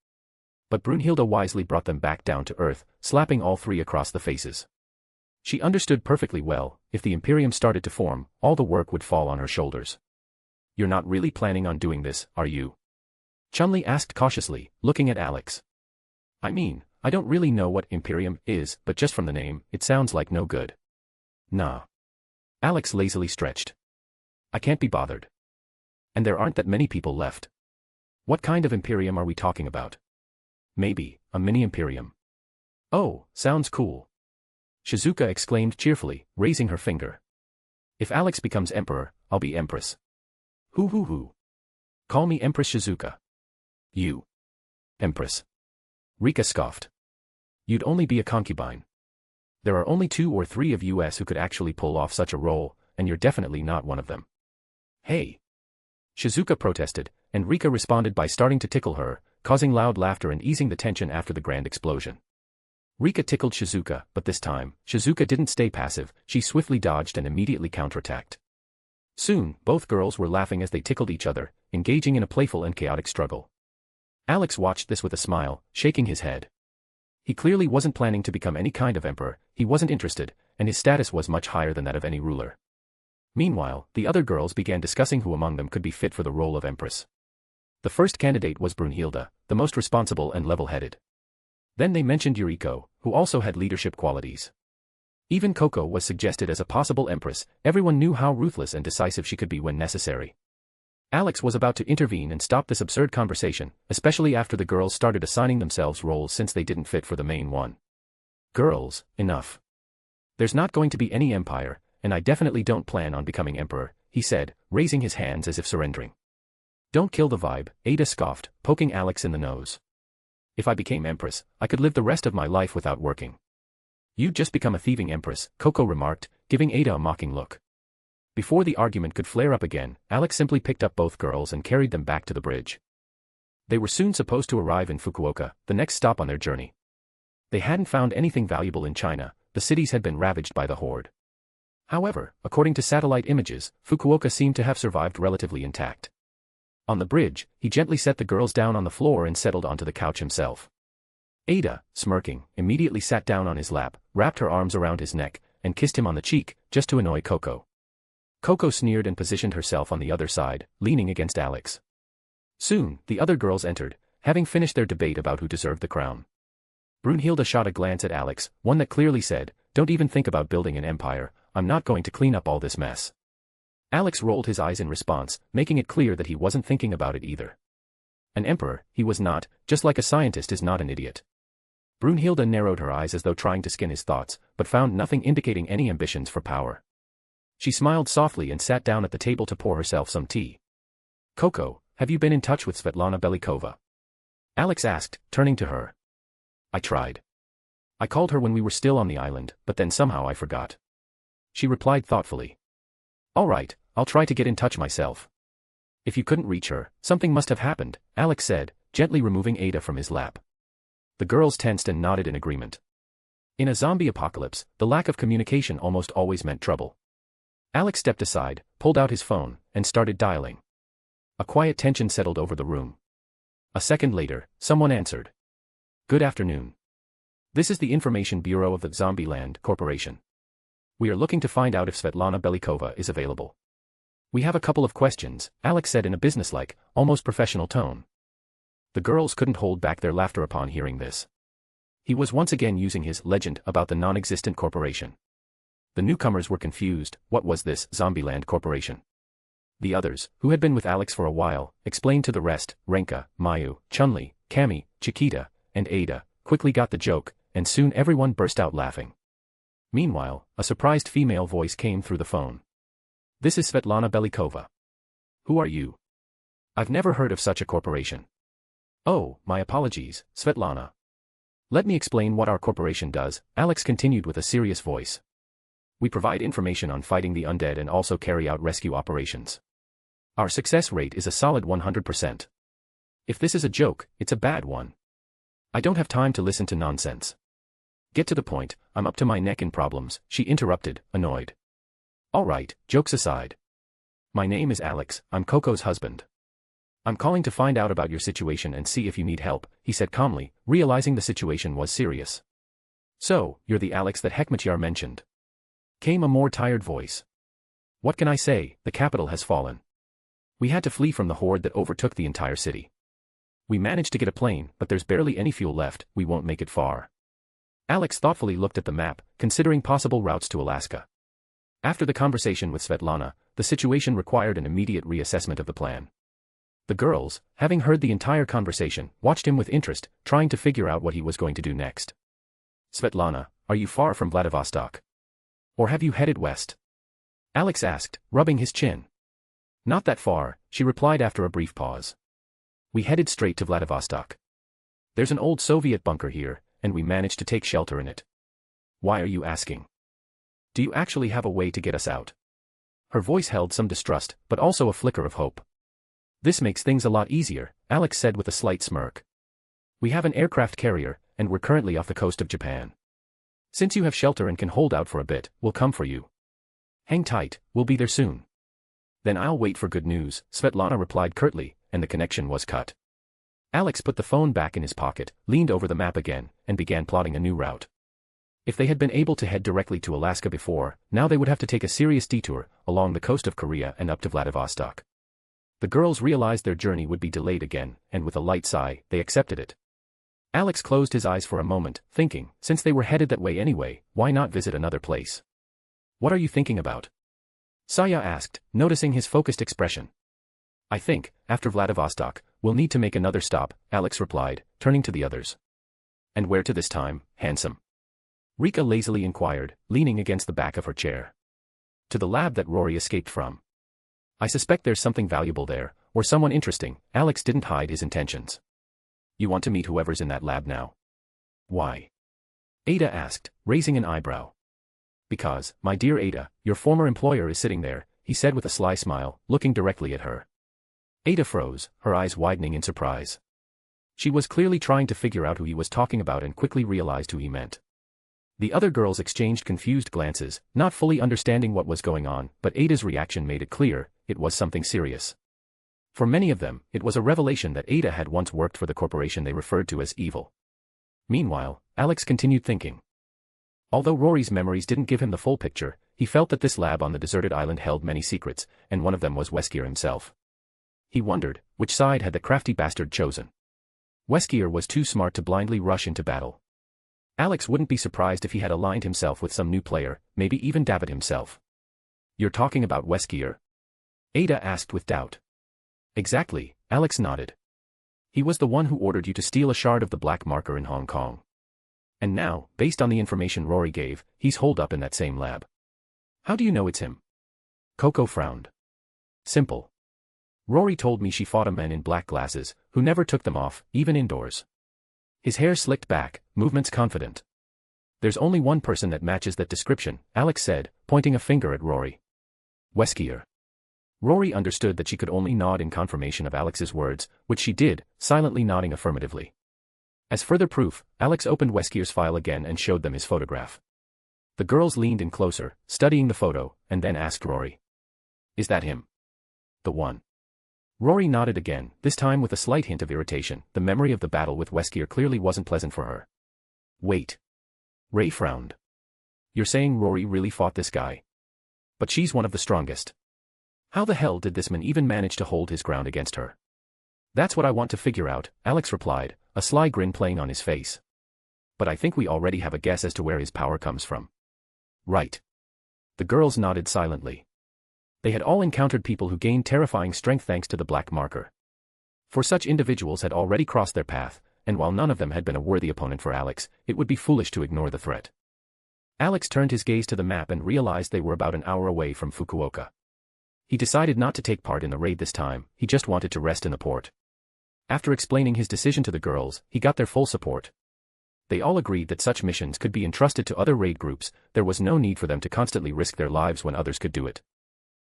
But Brunhilde wisely brought them back down to earth, slapping all three across the faces. She understood perfectly well, if the Imperium started to form, all the work would fall on her shoulders. You're not really planning on doing this, are you? Chun-Li asked cautiously, looking at Alex. I mean, I don't really know what Imperium is, but just from the name, it sounds like no good. Nah. Alex lazily stretched. I can't be bothered. And there aren't that many people left. What kind of Imperium are we talking about? Maybe, a mini-Imperium. Oh, sounds cool. Shizuka exclaimed cheerfully, raising her finger. If Alex becomes emperor, I'll be empress. Hoo. Call me Empress Shizuka. You. Empress. Rika scoffed. You'd only be a concubine. There are only 2 or 3 of us who could actually pull off such a role, and you're definitely not one of them. Hey. Shizuka protested, and Rika responded by starting to tickle her, causing loud laughter and easing the tension after the grand explosion. Rika tickled Shizuka, but this time, Shizuka didn't stay passive, she swiftly dodged and immediately counterattacked. Soon, both girls were laughing as they tickled each other, engaging in a playful and chaotic struggle. Alex watched this with a smile, shaking his head. He clearly wasn't planning to become any kind of emperor, he wasn't interested, and his status was much higher than that of any ruler. Meanwhile, the other girls began discussing who among them could be fit for the role of empress. The first candidate was Brunhilde, the most responsible and level-headed. Then they mentioned Yuriko, who also had leadership qualities. Even Coco was suggested as a possible empress, everyone knew how ruthless and decisive she could be when necessary. Alex was about to intervene and stop this absurd conversation, especially after the girls started assigning themselves roles since they didn't fit for the main one. Girls, enough. There's not going to be any empire, and I definitely don't plan on becoming emperor, he said, raising his hands as if surrendering. Don't kill the vibe, Ada scoffed, poking Alex in the nose. If I became empress, I could live the rest of my life without working. You'd just become a thieving empress, Coco remarked, giving Ada a mocking look. Before the argument could flare up again, Alex simply picked up both girls and carried them back to the bridge. They were soon supposed to arrive in Fukuoka, the next stop on their journey. They hadn't found anything valuable in China, the cities had been ravaged by the horde. However, according to satellite images, Fukuoka seemed to have survived relatively intact. On the bridge, he gently set the girls down on the floor and settled onto the couch himself. Ada, smirking, immediately sat down on his lap, wrapped her arms around his neck, and kissed him on the cheek, just to annoy Coco. Coco sneered and positioned herself on the other side, leaning against Alex. Soon, the other girls entered, having finished their debate about who deserved the crown. Brunhilde shot a glance at Alex, one that clearly said, "Don't even think about building an empire, I'm not going to clean up all this mess." Alex rolled his eyes in response, making it clear that he wasn't thinking about it either. An emperor, he was not, just like a scientist is not an idiot. Brunhilde narrowed her eyes as though trying to skin his thoughts, but found nothing indicating any ambitions for power. She smiled softly and sat down at the table to pour herself some tea. "Coco, have you been in touch with Svetlana Belikova?" Alex asked, turning to her. "I tried. I called her when we were still on the island, but then somehow I forgot." She replied thoughtfully. "All right, I'll try to get in touch myself." "If you couldn't reach her, something must have happened," Alex said, gently removing Ada from his lap. The girls tensed and nodded in agreement. In a zombie apocalypse, the lack of communication almost always meant trouble. Alex stepped aside, pulled out his phone, and started dialing. A quiet tension settled over the room. A second later, someone answered. "Good afternoon. This is the Information Bureau of the Zombieland Corporation. We are looking to find out if Svetlana Belikova is available. We have a couple of questions," Alex said in a businesslike, almost professional tone. The girls couldn't hold back their laughter upon hearing this. He was once again using his legend about the non-existent corporation. The newcomers were confused, what was this Zombieland Corporation? The others, who had been with Alex for a while, explained to the rest. Renka, Mayu, Chun-Li, Cammy, Chiquita, and Ada, quickly got the joke, and soon everyone burst out laughing. Meanwhile, a surprised female voice came through the phone. "This is Svetlana Belikova. Who are you? I've never heard of such a corporation." "Oh, my apologies, Svetlana. Let me explain what our corporation does," Alex continued with a serious voice. We provide information on fighting the undead and also carry out rescue operations. Our success rate is a solid 100%. If this is a joke, it's a bad one. I don't have time to listen to nonsense. Get to the point, I'm up to my neck in problems, she interrupted, annoyed. All right, jokes aside. My name is Alex, I'm Coco's husband. I'm calling to find out about your situation and see if you need help, he said calmly, realizing the situation was serious. So, you're the Alex that Hekmatyar mentioned. Came a more tired voice. What can I say, the capital has fallen. We had to flee from the horde that overtook the entire city. We managed to get a plane, but there's barely any fuel left, we won't make it far. Alex thoughtfully looked at the map, considering possible routes to Alaska. After the conversation with Svetlana, the situation required an immediate reassessment of the plan. The girls, having heard the entire conversation, watched him with interest, trying to figure out what he was going to do next. Svetlana, are you far from Vladivostok? Or have you headed west? Alex asked, rubbing his chin. Not that far, she replied after a brief pause. We headed straight to Vladivostok. There's an old Soviet bunker here, and we managed to take shelter in it. Why are you asking? Do you actually have a way to get us out? Her voice held some distrust, but also a flicker of hope. This makes things a lot easier, Alex said with a slight smirk. We have an aircraft carrier, and we're currently off the coast of Japan. Since you have shelter and can hold out for a bit, we'll come for you. Hang tight, we'll be there soon. Then I'll wait for good news, Svetlana replied curtly, and the connection was cut. Alex put the phone back in his pocket, leaned over the map again, and began plotting a new route. If they had been able to head directly to Alaska before, now they would have to take a serious detour, along the coast of Korea and up to Vladivostok. The girls realized their journey would be delayed again, and with a light sigh, they accepted it. Alex closed his eyes for a moment, thinking, since they were headed that way anyway, why not visit another place? What are you thinking about? Saya asked, noticing his focused expression. I think, after Vladivostok, we'll need to make another stop, Alex replied, turning to the others. And where to this time, handsome? Rika lazily inquired, leaning against the back of her chair. To the lab that Rory escaped from. I suspect there's something valuable there, or someone interesting, Alex didn't hide his intentions. You want to meet whoever's in that lab now? Why? Ada asked, raising an eyebrow. Because, my dear Ada, your former employer is sitting there, he said with a sly smile, looking directly at her. Ada froze, her eyes widening in surprise. She was clearly trying to figure out who he was talking about and quickly realized who he meant. The other girls exchanged confused glances, not fully understanding what was going on, but Ada's reaction made it clear, it was something serious. For many of them, it was a revelation that Ada had once worked for the corporation they referred to as evil. Meanwhile, Alex continued thinking. Although Rory's memories didn't give him the full picture, he felt that this lab on the deserted island held many secrets, and one of them was Weskier himself. He wondered, which side had the crafty bastard chosen? Weskier was too smart to blindly rush into battle. Alex wouldn't be surprised if he had aligned himself with some new player, maybe even David himself. You're talking about Weskier? Ada asked with doubt. Exactly, Alex nodded. He was the one who ordered you to steal a shard of the black marker in Hong Kong. And now, based on the information Rory gave, he's holed up in that same lab. How do you know it's him? Coco frowned. Simple. Rory told me she fought a man in black glasses, who never took them off, even indoors. His hair slicked back, movements confident. There's only one person that matches that description, Alex said, pointing a finger at Rory. Weskier. Rory understood that she could only nod in confirmation of Alex's words, which she did, silently nodding affirmatively. As further proof, Alex opened Weskier's file again and showed them his photograph. The girls leaned in closer, studying the photo, and then asked Rory. Is that him? The one. Rory nodded again, this time with a slight hint of irritation. The memory of the battle with Weskier clearly wasn't pleasant for her. Wait. Ray frowned. You're saying Rory really fought this guy? But she's one of the strongest. How the hell did this man even manage to hold his ground against her? That's what I want to figure out, Alex replied, a sly grin playing on his face. But I think we already have a guess as to where his power comes from. Right. The girls nodded silently. They had all encountered people who gained terrifying strength thanks to the black marker. For such individuals had already crossed their path, and while none of them had been a worthy opponent for Alex, it would be foolish to ignore the threat. Alex turned his gaze to the map and realized they were about an hour away from Fukuoka. He decided not to take part in the raid this time, he just wanted to rest in the port. After explaining his decision to the girls, he got their full support. They all agreed that such missions could be entrusted to other raid groups. There was no need for them to constantly risk their lives when others could do it.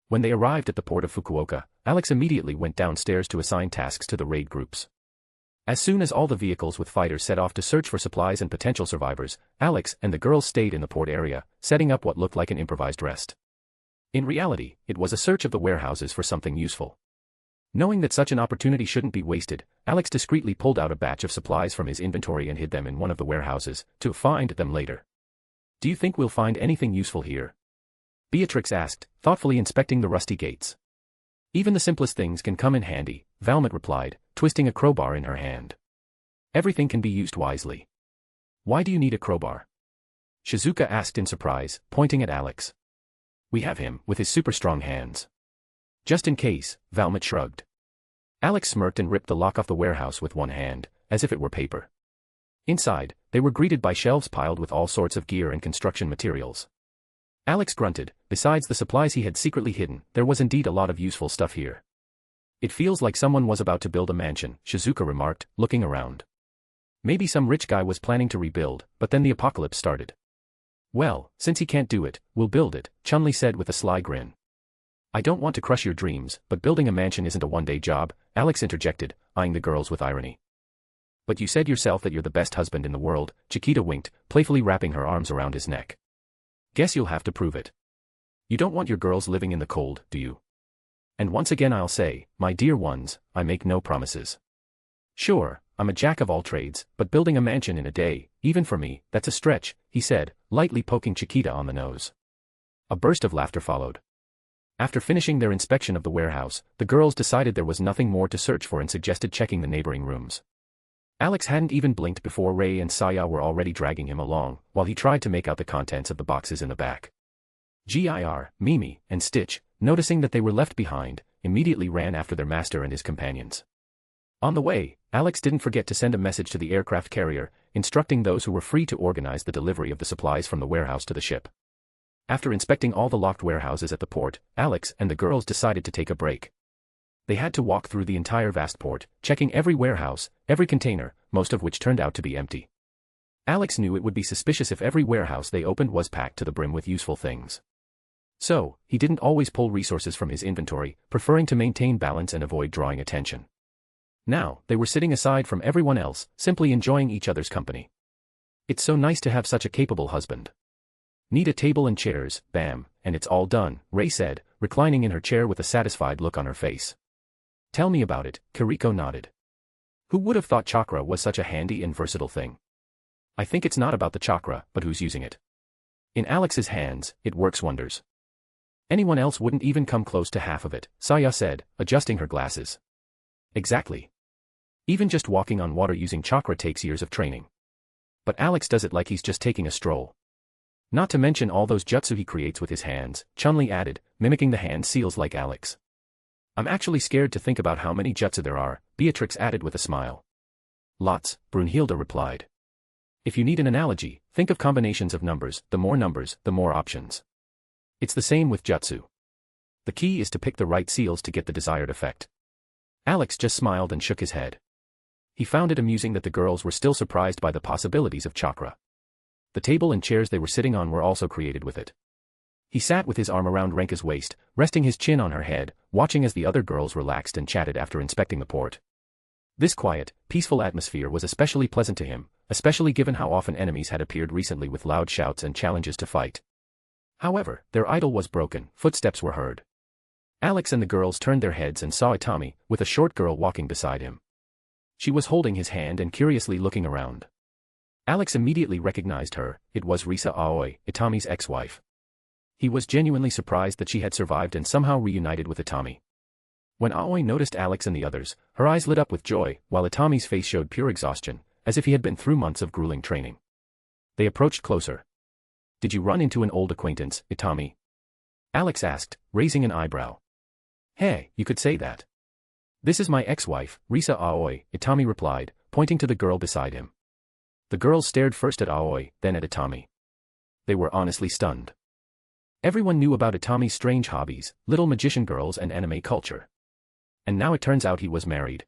When they arrived at the port of Fukuoka, Alex immediately went downstairs to assign tasks to the raid groups. As soon as all the vehicles with fighters set off to search for supplies and potential survivors, Alex and the girls stayed in the port area, setting up what looked like an improvised rest. In reality, it was a search of the warehouses for something useful. Knowing that such an opportunity shouldn't be wasted, Alex discreetly pulled out a batch of supplies from his inventory and hid them in one of the warehouses, to find them later. "Do you think we'll find anything useful here?" Beatrix asked, thoughtfully inspecting the rusty gates. "Even the simplest things can come in handy," Valmont replied, twisting a crowbar in her hand. "Everything can be used wisely." "Why do you need a crowbar?" Shizuka asked in surprise, pointing at Alex. "We have him, with his super strong hands." "Just in case," Valmont shrugged. Alex smirked and ripped the lock off the warehouse with one hand, as if it were paper. Inside, they were greeted by shelves piled with all sorts of gear and construction materials. Alex grunted. Besides the supplies he had secretly hidden, there was indeed a lot of useful stuff here. "It feels like someone was about to build a mansion," Shizuka remarked, looking around. "Maybe some rich guy was planning to rebuild, but then the apocalypse started." "Well, since he can't do it, we'll build it," Chun-Li said with a sly grin. "I don't want to crush your dreams, but building a mansion isn't a one-day job," Alex interjected, eyeing the girls with irony. "But you said yourself that you're the best husband in the world," Chiquita winked, playfully wrapping her arms around his neck. "Guess you'll have to prove it. You don't want your girls living in the cold, do you? And once again I'll say, my dear ones, I make no promises. Sure, I'm a jack of all trades, but building a mansion in a day, even for me, that's a stretch," he said, lightly poking Chiquita on the nose. A burst of laughter followed. After finishing their inspection of the warehouse, the girls decided there was nothing more to search for and suggested checking the neighboring rooms. Alex hadn't even blinked before Ray and Saya were already dragging him along, while he tried to make out the contents of the boxes in the back. Gir, Mimi, and Stitch, noticing that they were left behind, immediately ran after their master and his companions. On the way, Alex didn't forget to send a message to the aircraft carrier, instructing those who were free to organize the delivery of the supplies from the warehouse to the ship. After inspecting all the locked warehouses at the port, Alex and the girls decided to take a break. They had to walk through the entire vast port, checking every warehouse, every container, most of which turned out to be empty. Alex knew it would be suspicious if every warehouse they opened was packed to the brim with useful things. So, he didn't always pull resources from his inventory, preferring to maintain balance and avoid drawing attention. Now, they were sitting aside from everyone else, simply enjoying each other's company. "It's so nice to have such a capable husband. Need a table and chairs, bam, and it's all done," Ray said, reclining in her chair with a satisfied look on her face. "Tell me about it," Kiriko nodded. "Who would have thought chakra was such a handy and versatile thing? I think it's not about the chakra, but who's using it. In Alex's hands, it works wonders. Anyone else wouldn't even come close to half of it," Saya said, adjusting her glasses. "Exactly. Even just walking on water using chakra takes years of training. But Alex does it like he's just taking a stroll. Not to mention all those jutsu he creates with his hands," Chun-Li added, mimicking the hand seals like Alex. "I'm actually scared to think about how many jutsu there are," Beatrix added with a smile. "Lots," Brunhilde replied. "If you need an analogy, think of combinations of numbers, the more options. It's the same with jutsu. The key is to pick the right seals to get the desired effect." Alex just smiled and shook his head. He found it amusing that the girls were still surprised by the possibilities of chakra. The table and chairs they were sitting on were also created with it. He sat with his arm around Renka's waist, resting his chin on her head, watching as the other girls relaxed and chatted after inspecting the port. This quiet, peaceful atmosphere was especially pleasant to him, especially given how often enemies had appeared recently with loud shouts and challenges to fight. However, their idyll was broken. Footsteps were heard. Alex and the girls turned their heads and saw Itami, with a short girl walking beside him. She was holding his hand and curiously looking around. Alex immediately recognized her. It was Risa Aoi, Itami's ex-wife. He was genuinely surprised that she had survived and somehow reunited with Itami. When Aoi noticed Alex and the others, her eyes lit up with joy, while Itami's face showed pure exhaustion, as if he had been through months of grueling training. They approached closer. "Did you run into an old acquaintance, Itami?" Alex asked, raising an eyebrow. "Hey, you could say that. This is my ex-wife, Risa Aoi," Itami replied, pointing to the girl beside him. The girls stared first at Aoi, then at Itami. They were honestly stunned. Everyone knew about Itami's strange hobbies, little magician girls and anime culture. And now it turns out he was married.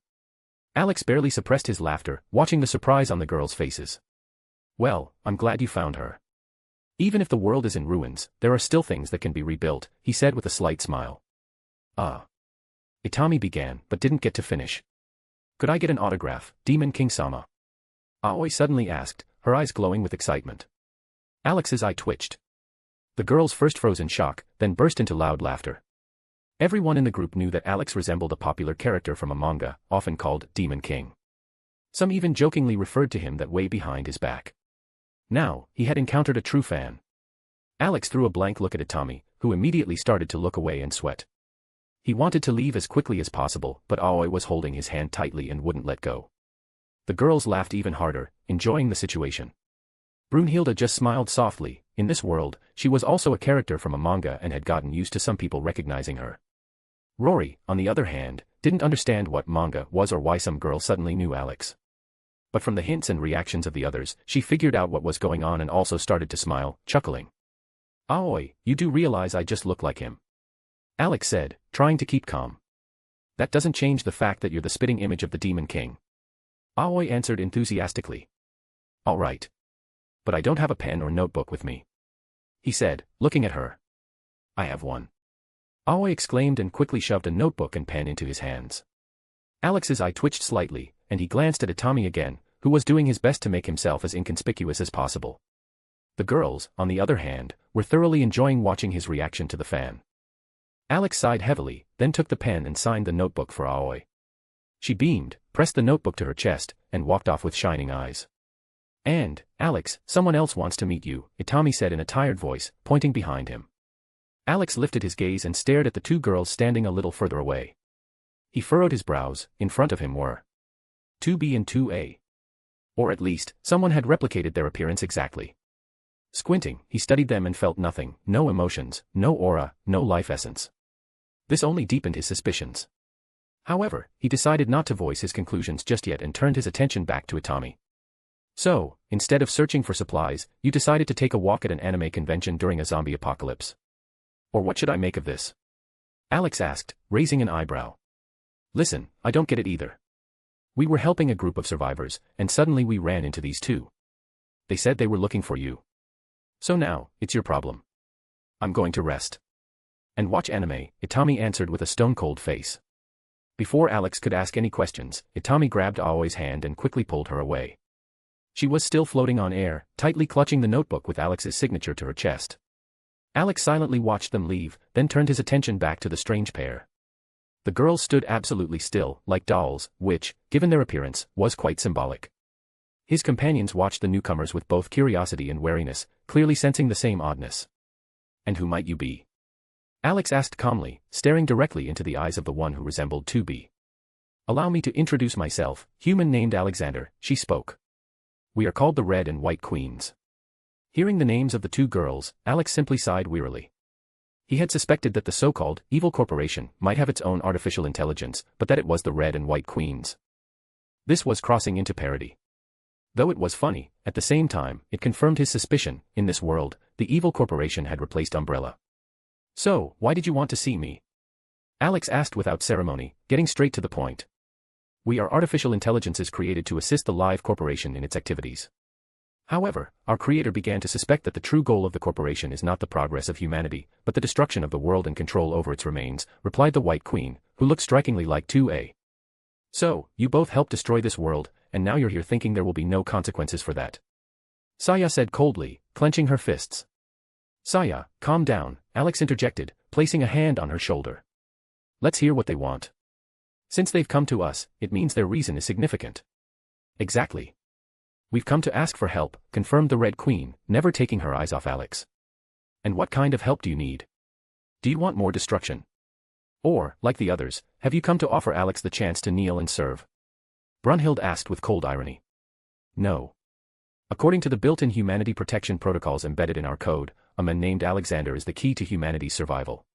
Alex barely suppressed his laughter, watching the surprise on the girls' faces. Well, I'm glad you found her. Even if the world is in ruins, there are still things that can be rebuilt, he said with a slight smile. Ah. Itami began, but didn't get to finish. Could I get an autograph, Demon King-sama? Aoi suddenly asked, her eyes glowing with excitement. Alex's eye twitched. The girls first froze in shock, then burst into loud laughter. Everyone in the group knew that Alex resembled a popular character from a manga, often called Demon King. Some even jokingly referred to him that way behind his back. Now, he had encountered a true fan. Alex threw a blank look at Itami, who immediately started to look away and sweat. He wanted to leave as quickly as possible, but Aoi was holding his hand tightly and wouldn't let go. The girls laughed even harder, enjoying the situation. Brunhilde just smiled softly. In this world, she was also a character from a manga and had gotten used to some people recognizing her. Rory, on the other hand, didn't understand what manga was or why some girl suddenly knew Alex. But from the hints and reactions of the others, she figured out what was going on and also started to smile, chuckling. Aoi, you do realize I just look like him? Alex said, trying to keep calm. That doesn't change the fact that you're the spitting image of the Demon King. Aoi answered enthusiastically. All right. But I don't have a pen or notebook with me. He said, looking at her. I have one. Aoi exclaimed and quickly shoved a notebook and pen into his hands. Alex's eye twitched slightly, and he glanced at Itami again, who was doing his best to make himself as inconspicuous as possible. The girls, on the other hand, were thoroughly enjoying watching his reaction to the fan. Alex sighed heavily, then took the pen and signed the notebook for Aoi. She beamed, pressed the notebook to her chest, and walked off with shining eyes. And, Alex, someone else wants to meet you, Itami said in a tired voice, pointing behind him. Alex lifted his gaze and stared at the two girls standing a little further away. He furrowed his brows. In front of him were 2B and 2A. Or at least, someone had replicated their appearance exactly. Squinting, he studied them and felt nothing, no emotions, no aura, no life essence. This only deepened his suspicions. However, he decided not to voice his conclusions just yet and turned his attention back to Itami. So, instead of searching for supplies, you decided to take a walk at an anime convention during a zombie apocalypse. Or what should I make of this? Alex asked, raising an eyebrow. Listen, I don't get it either. We were helping a group of survivors, and suddenly we ran into these two. They said they were looking for you. So now, it's your problem. I'm going to rest. And watch anime, Itami answered with a stone-cold face. Before Alex could ask any questions, Itami grabbed Aoi's hand and quickly pulled her away. She was still floating on air, tightly clutching the notebook with Alex's signature to her chest. Alex silently watched them leave, then turned his attention back to the strange pair. The girls stood absolutely still, like dolls, which, given their appearance, was quite symbolic. His companions watched the newcomers with both curiosity and wariness, clearly sensing the same oddness. And who might you be? Alex asked calmly, staring directly into the eyes of the one who resembled 2B. Allow me to introduce myself, human named Alexander, she spoke. We are called the Red and White Queens. Hearing the names of the two girls, Alex simply sighed wearily. He had suspected that the so-called evil corporation might have its own artificial intelligence, but that it was the Red and White Queens. This was crossing into parody. Though it was funny, at the same time, it confirmed his suspicion. In this world, the evil corporation had replaced Umbrella. So, why did you want to see me? Alex asked without ceremony, getting straight to the point. We are artificial intelligences created to assist the live corporation in its activities. However, our creator began to suspect that the true goal of the corporation is not the progress of humanity, but the destruction of the world and control over its remains, replied the White Queen, who looked strikingly like 2A. So, you both helped destroy this world, and now you're here thinking there will be no consequences for that. Saya said coldly, clenching her fists. Saya, calm down, Alex interjected, placing a hand on her shoulder. Let's hear what they want. Since they've come to us, it means their reason is significant. Exactly. We've come to ask for help, confirmed the Red Queen, never taking her eyes off Alex. And what kind of help do you need? Do you want more destruction? Or, like the others, have you come to offer Alex the chance to kneel and serve? Brunhilde asked with cold irony. No. According to the built-in humanity protection protocols embedded in our code, a man named Alexander is the key to humanity's survival.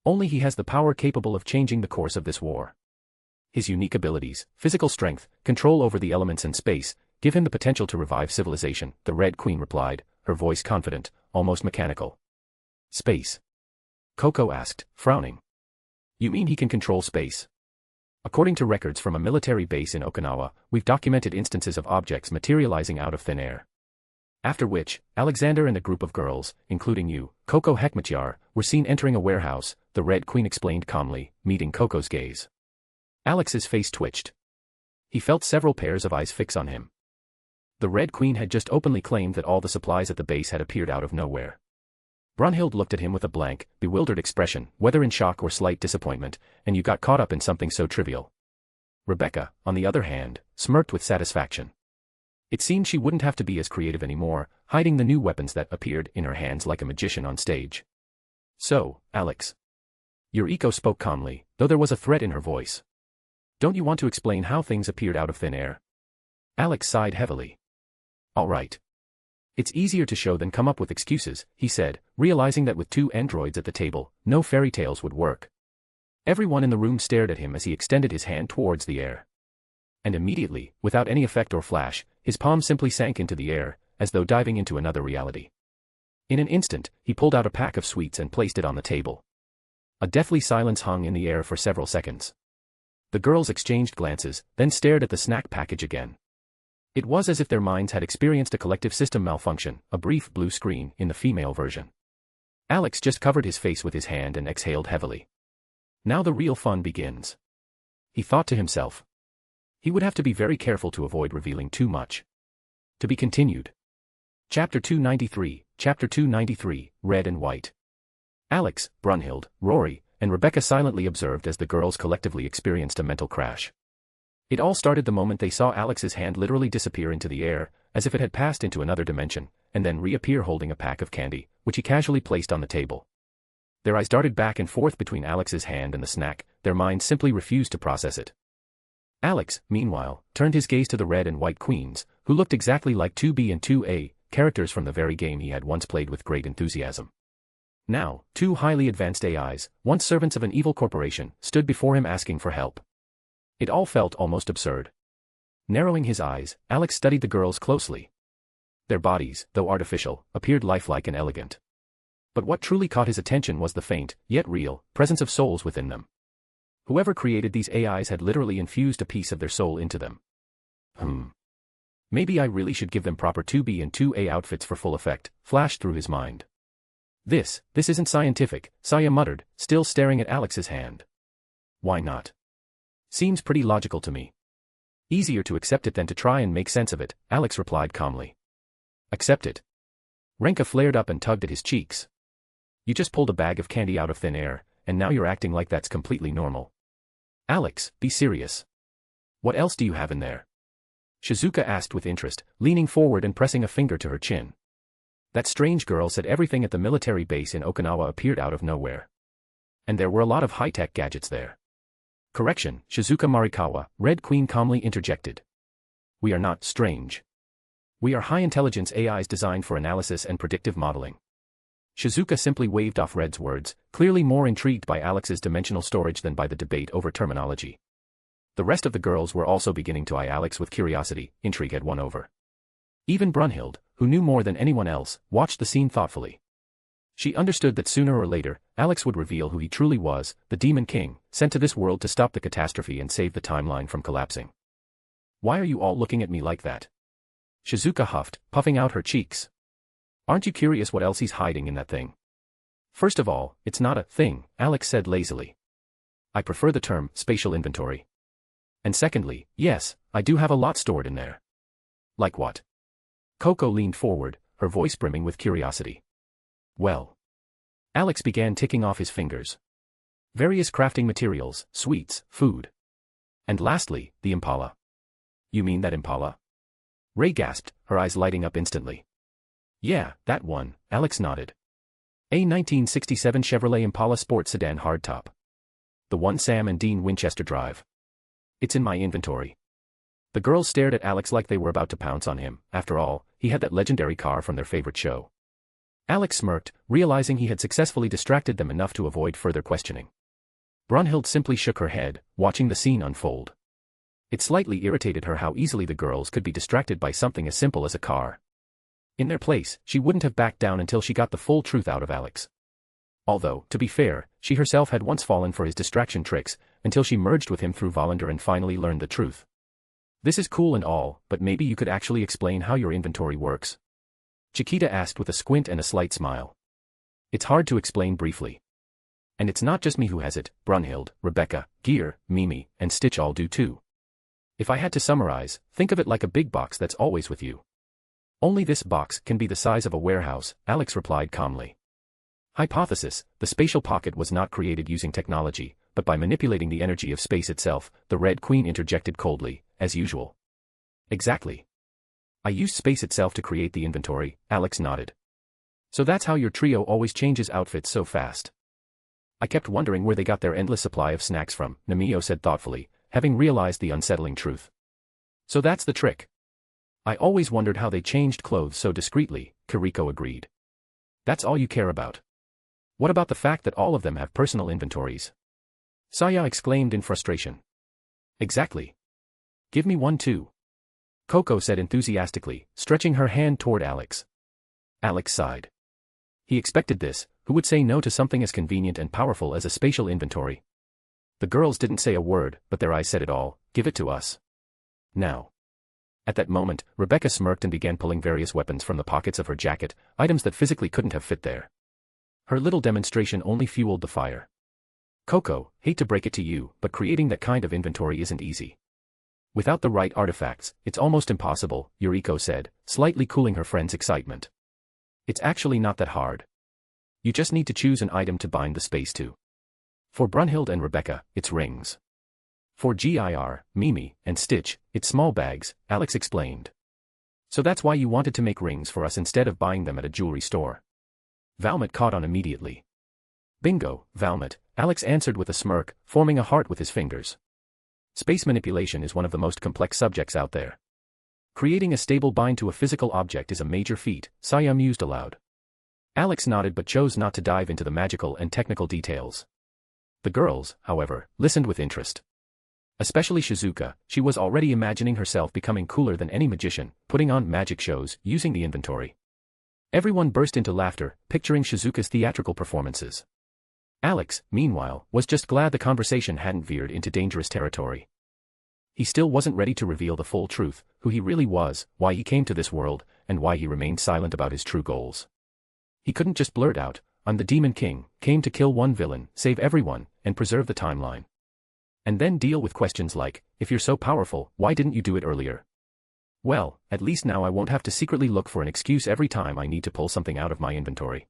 Only he has the power capable of changing the course of this war. His unique abilities, physical strength, control over the elements and space, give him the potential to revive civilization, the Red Queen replied, her voice confident, almost mechanical. Space? Coco asked, frowning. You mean he can control space? According to records from a military base in Okinawa, we've documented instances of objects materializing out of thin air. After which, Alexander and a group of girls, including you, Coco Hekmatyar, were seen entering a warehouse, the Red Queen explained calmly, meeting Coco's gaze. Alex's face twitched. He felt several pairs of eyes fix on him. The Red Queen had just openly claimed that all the supplies at the base had appeared out of nowhere. Brunhild looked at him with a blank, bewildered expression, whether in shock or slight disappointment, and you got caught up in something so trivial. Rebecca, on the other hand, smirked with satisfaction. It seemed she wouldn't have to be as creative anymore, hiding the new weapons that appeared in her hands like a magician on stage. So, Alex. Yuriko spoke calmly, though there was a threat in her voice. Don't you want to explain how things appeared out of thin air? Alex sighed heavily. All right. It's easier to show than come up with excuses, he said, realizing that with two androids at the table, no fairy tales would work. Everyone in the room stared at him as he extended his hand towards the air. And immediately, without any effect or flash, his palm simply sank into the air, as though diving into another reality. In an instant, he pulled out a pack of sweets and placed it on the table. A deathly silence hung in the air for several seconds. The girls exchanged glances, then stared at the snack package again. It was as if their minds had experienced a collective system malfunction, a brief blue screen in the female version. Alex just covered his face with his hand and exhaled heavily. Now the real fun begins. He thought to himself. He would have to be very careful to avoid revealing too much. To be continued. Chapter 293, Red and White. Alex, Brunhild, Rory, and Rebecca silently observed as the girls collectively experienced a mental crash. It all started the moment they saw Alex's hand literally disappear into the air, as if it had passed into another dimension, and then reappear holding a pack of candy, which he casually placed on the table. Their eyes darted back and forth between Alex's hand and the snack, their minds simply refused to process it. Alex, meanwhile, turned his gaze to the Red and White Queens, who looked exactly like 2B and 2A, characters from the very game he had once played with great enthusiasm. Now, two highly advanced AIs, once servants of an evil corporation, stood before him asking for help. It all felt almost absurd. Narrowing his eyes, Alex studied the girls closely. Their bodies, though artificial, appeared lifelike and elegant. But what truly caught his attention was the faint, yet real, presence of souls within them. Whoever created these AIs had literally infused a piece of their soul into them. Maybe I really should give them proper 2B and 2A outfits for full effect, flashed through his mind. This isn't scientific, Saya muttered, still staring at Alex's hand. Why not? Seems pretty logical to me. Easier to accept it than to try and make sense of it, Alex replied calmly. Accept it. Renka flared up and tugged at his cheeks. You just pulled a bag of candy out of thin air, and now you're acting like that's completely normal. Alex, be serious. What else do you have in there? Shizuka asked with interest, leaning forward and pressing a finger to her chin. That strange girl said everything at the military base in Okinawa appeared out of nowhere. And there were a lot of high-tech gadgets there. Correction, Shizuka Marikawa, Red Queen calmly interjected. We are not strange. We are high-intelligence AIs designed for analysis and predictive modeling. Shizuka simply waved off Red's words, clearly more intrigued by Alex's dimensional storage than by the debate over terminology. The rest of the girls were also beginning to eye Alex with curiosity, intrigue had won over. Even Brunhild, who knew more than anyone else, watched the scene thoughtfully. She understood that sooner or later, Alex would reveal who he truly was, the Demon King, sent to this world to stop the catastrophe and save the timeline from collapsing. Why are you all looking at me like that? Shizuka huffed, puffing out her cheeks. Aren't you curious what else he's hiding in that thing? First of all, it's not a thing, Alex said lazily. I prefer the term spatial inventory. And secondly, yes, I do have a lot stored in there. Like what? Coco leaned forward, her voice brimming with curiosity. Well. Alex began ticking off his fingers. Various crafting materials, sweets, food. And lastly, the Impala. You mean that Impala? Ray gasped, her eyes lighting up instantly. Yeah, that one, Alex nodded. A 1967 Chevrolet Impala Sport Sedan hardtop. The one Sam and Dean Winchester drive. It's in my inventory. The girls stared at Alex like they were about to pounce on him. After all, he had that legendary car from their favorite show. Alex smirked, realizing he had successfully distracted them enough to avoid further questioning. Brunhild simply shook her head, watching the scene unfold. It slightly irritated her how easily the girls could be distracted by something as simple as a car. In their place, she wouldn't have backed down until she got the full truth out of Alex. Although, to be fair, she herself had once fallen for his distraction tricks, until she merged with him through Volander and finally learned the truth. This is cool and all, but maybe you could actually explain how your inventory works. Chiquita asked with a squint and a slight smile. It's hard to explain briefly. And it's not just me who has it, Brunhild, Rebecca, Gear, Mimi, and Stitch all do too. If I had to summarize, think of it like a big box that's always with you. Only this box can be the size of a warehouse, Alex replied calmly. Hypothesis: the spatial pocket was not created using technology, but by manipulating the energy of space itself, the Red Queen interjected coldly, as usual. Exactly. I used space itself to create the inventory, Alex nodded. So that's how your trio always changes outfits so fast. I kept wondering where they got their endless supply of snacks from, Namio said thoughtfully, having realized the unsettling truth. So that's the trick. I always wondered how they changed clothes so discreetly, Kiriko agreed. That's all you care about. What about the fact that all of them have personal inventories? Saya exclaimed in frustration. Exactly. Give me one too. Coco said enthusiastically, stretching her hand toward Alex. Alex sighed. He expected this. Who would say no to something as convenient and powerful as a spatial inventory? The girls didn't say a word, but their eyes said it all. Give it to us. Now. At that moment, Rebecca smirked and began pulling various weapons from the pockets of her jacket, items that physically couldn't have fit there. Her little demonstration only fueled the fire. Coco, hate to break it to you, but creating that kind of inventory isn't easy. Without the right artifacts, it's almost impossible, Yuriko said, slightly cooling her friend's excitement. It's actually not that hard. You just need to choose an item to bind the space to. For Brunhild and Rebecca, it's rings. For Gir, Mimi, and Stitch, it's small bags, Alex explained. So that's why you wanted to make rings for us instead of buying them at a jewelry store. Valmet caught on immediately. Bingo, Valmet, Alex answered with a smirk, forming a heart with his fingers. Space manipulation is one of the most complex subjects out there. Creating a stable bind to a physical object is a major feat, Saya mused aloud. Alex nodded but chose not to dive into the magical and technical details. The girls, however, listened with interest. Especially Shizuka, she was already imagining herself becoming cooler than any magician, putting on magic shows, using the inventory. Everyone burst into laughter, picturing Shizuka's theatrical performances. Alex, meanwhile, was just glad the conversation hadn't veered into dangerous territory. He still wasn't ready to reveal the full truth, who he really was, why he came to this world, and why he remained silent about his true goals. He couldn't just blurt out, I'm the Demon King, came to kill one villain, save everyone, and preserve the timeline. And then deal with questions like, if you're so powerful, why didn't you do it earlier? Well, at least now I won't have to secretly look for an excuse every time I need to pull something out of my inventory.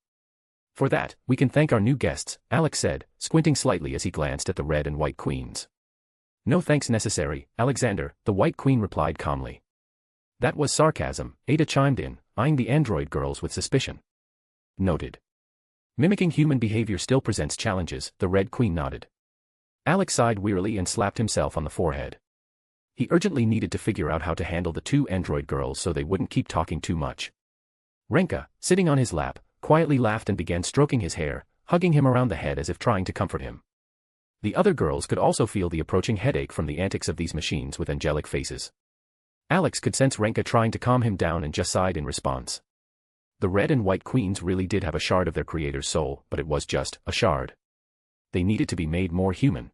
For that, we can thank our new guests, Alex said, squinting slightly as he glanced at the red and white queens. No thanks necessary, Alexander, the white queen replied calmly. That was sarcasm, Ada chimed in, eyeing the android girls with suspicion. Noted. Mimicking human behavior still presents challenges, the red queen nodded. Alex sighed wearily and slapped himself on the forehead. He urgently needed to figure out how to handle the two android girls so they wouldn't keep talking too much. Renka, sitting on his lap, quietly laughed and began stroking his hair, hugging him around the head as if trying to comfort him. The other girls could also feel the approaching headache from the antics of these machines with angelic faces. Alex could sense Renka trying to calm him down and just sighed in response. The red and white queens really did have a shard of their creator's soul, but it was just a shard. They needed to be made more human.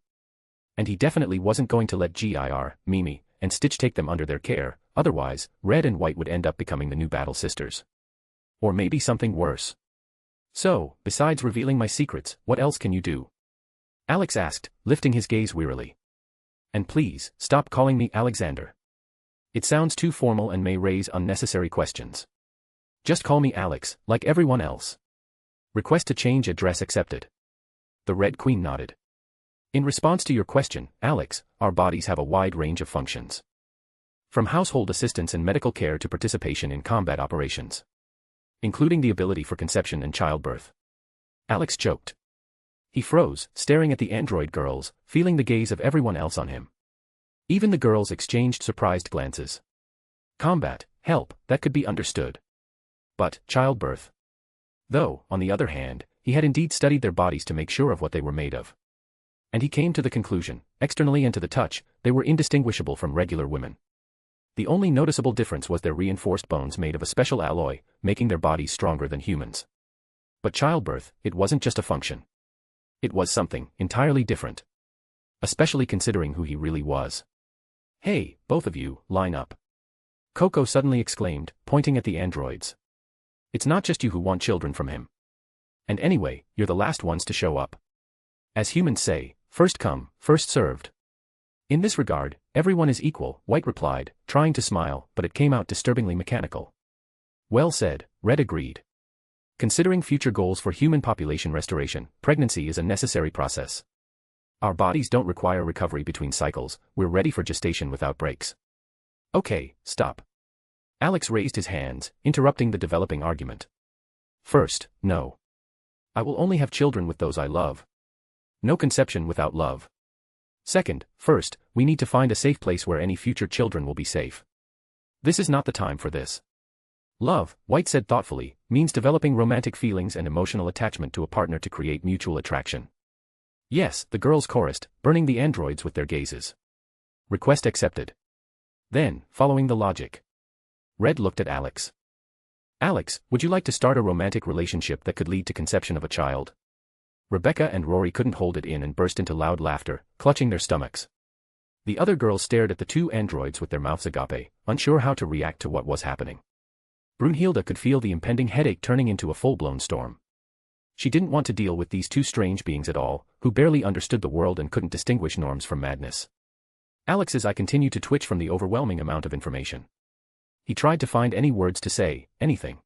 And he definitely wasn't going to let Gir, Mimi, and Stitch take them under their care, otherwise, red and white would end up becoming the new battle sisters. Or maybe something worse. So, besides revealing my secrets, what else can you do? Alex asked, lifting his gaze wearily. And please, stop calling me Alexander. It sounds too formal and may raise unnecessary questions. Just call me Alex, like everyone else. Request to change address accepted. The Red Queen nodded. In response to your question, Alex, our bodies have a wide range of functions. From household assistance and medical care to participation in combat operations. Including the ability for conception and childbirth. Alex choked. He froze, staring at the android girls, feeling the gaze of everyone else on him. Even the girls exchanged surprised glances. Combat, help, that could be understood. But, childbirth. Though, on the other hand, he had indeed studied their bodies to make sure of what they were made of. And he came to the conclusion, externally and to the touch, they were indistinguishable from regular women. The only noticeable difference was their reinforced bones made of a special alloy, making their bodies stronger than humans. But childbirth, it wasn't just a function. It was something entirely different. Especially considering who he really was. Hey, both of you, line up. Coco suddenly exclaimed, pointing at the androids. It's not just you who want children from him. And anyway, you're the last ones to show up. As humans say, first come, first served. In this regard, everyone is equal, White replied, trying to smile, but it came out disturbingly mechanical. Well said, Red agreed. Considering future goals for human population restoration, pregnancy is a necessary process. Our bodies don't require recovery between cycles, we're ready for gestation without breaks. Okay, stop. Alex raised his hands, interrupting the developing argument. First, no. I will only have children with those I love. No conception without love. Second, first, we need to find a safe place where any future children will be safe. This is not the time for this. Love, White said thoughtfully, means developing romantic feelings and emotional attachment to a partner to create mutual attraction. Yes, the girls chorused, burning the androids with their gazes. Request accepted. Then, following the logic, Red looked at Alex. Alex, would you like to start a romantic relationship that could lead to conception of a child? Rebecca and Rory couldn't hold it in and burst into loud laughter, clutching their stomachs. The other girls stared at the two androids with their mouths agape, unsure how to react to what was happening. Brunhilde could feel the impending headache turning into a full-blown storm. She didn't want to deal with these two strange beings at all, who barely understood the world and couldn't distinguish norms from madness. Alex's eye continued to twitch from the overwhelming amount of information. He tried to find any words to say, anything.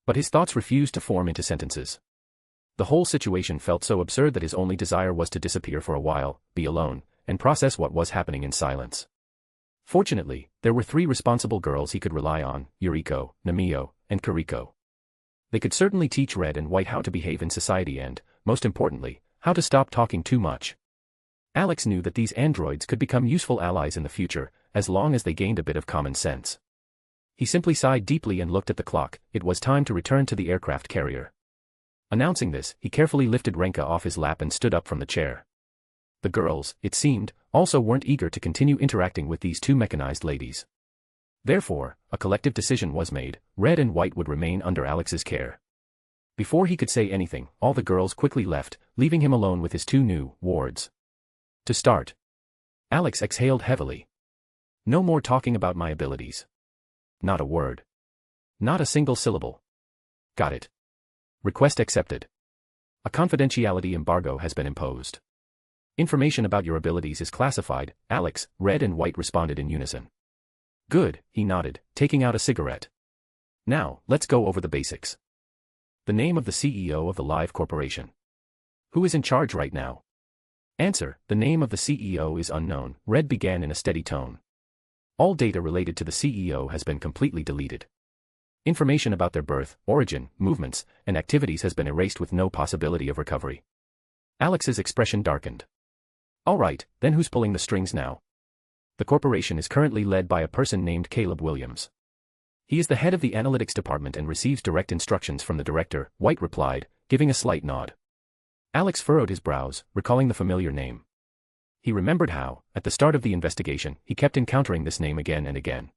But his thoughts refused to form into sentences. The whole situation felt so absurd that his only desire was to disappear for a while, be alone, and process what was happening in silence. Fortunately, there were 3 responsible girls he could rely on, Yuriko, Namio, and Kuriko. They could certainly teach Red and White how to behave in society and, most importantly, how to stop talking too much. Alex knew that these androids could become useful allies in the future, as long as they gained a bit of common sense. He simply sighed deeply and looked at the clock. It was time to return to the aircraft carrier. Announcing this, he carefully lifted Renka off his lap and stood up from the chair. The girls, it seemed, also weren't eager to continue interacting with these two mechanized ladies. Therefore, a collective decision was made: Red and White would remain under Alex's care. Before he could say anything, all the girls quickly left, leaving him alone with his 2 new wards. To start. Alex exhaled heavily. No more talking about my abilities. Not a word. Not a single syllable. Got it. Request accepted. A confidentiality embargo has been imposed. Information about your abilities is classified. Alex, Red and White responded in unison. Good, he nodded, taking out a cigarette. Now, let's go over the basics. The name of the CEO of the Live Corporation. Who is in charge right now? Answer, the name of the CEO is unknown, Red began in a steady tone. All data related to the CEO has been completely deleted. Information about their birth, origin, movements, and activities has been erased with no possibility of recovery. Alex's expression darkened. All right, then who's pulling the strings now? The corporation is currently led by a person named Caleb Williams. He is the head of the analytics department and receives direct instructions from the director, White replied, giving a slight nod. Alex furrowed his brows, recalling the familiar name. He remembered how, at the start of the investigation, he kept encountering this name again and again.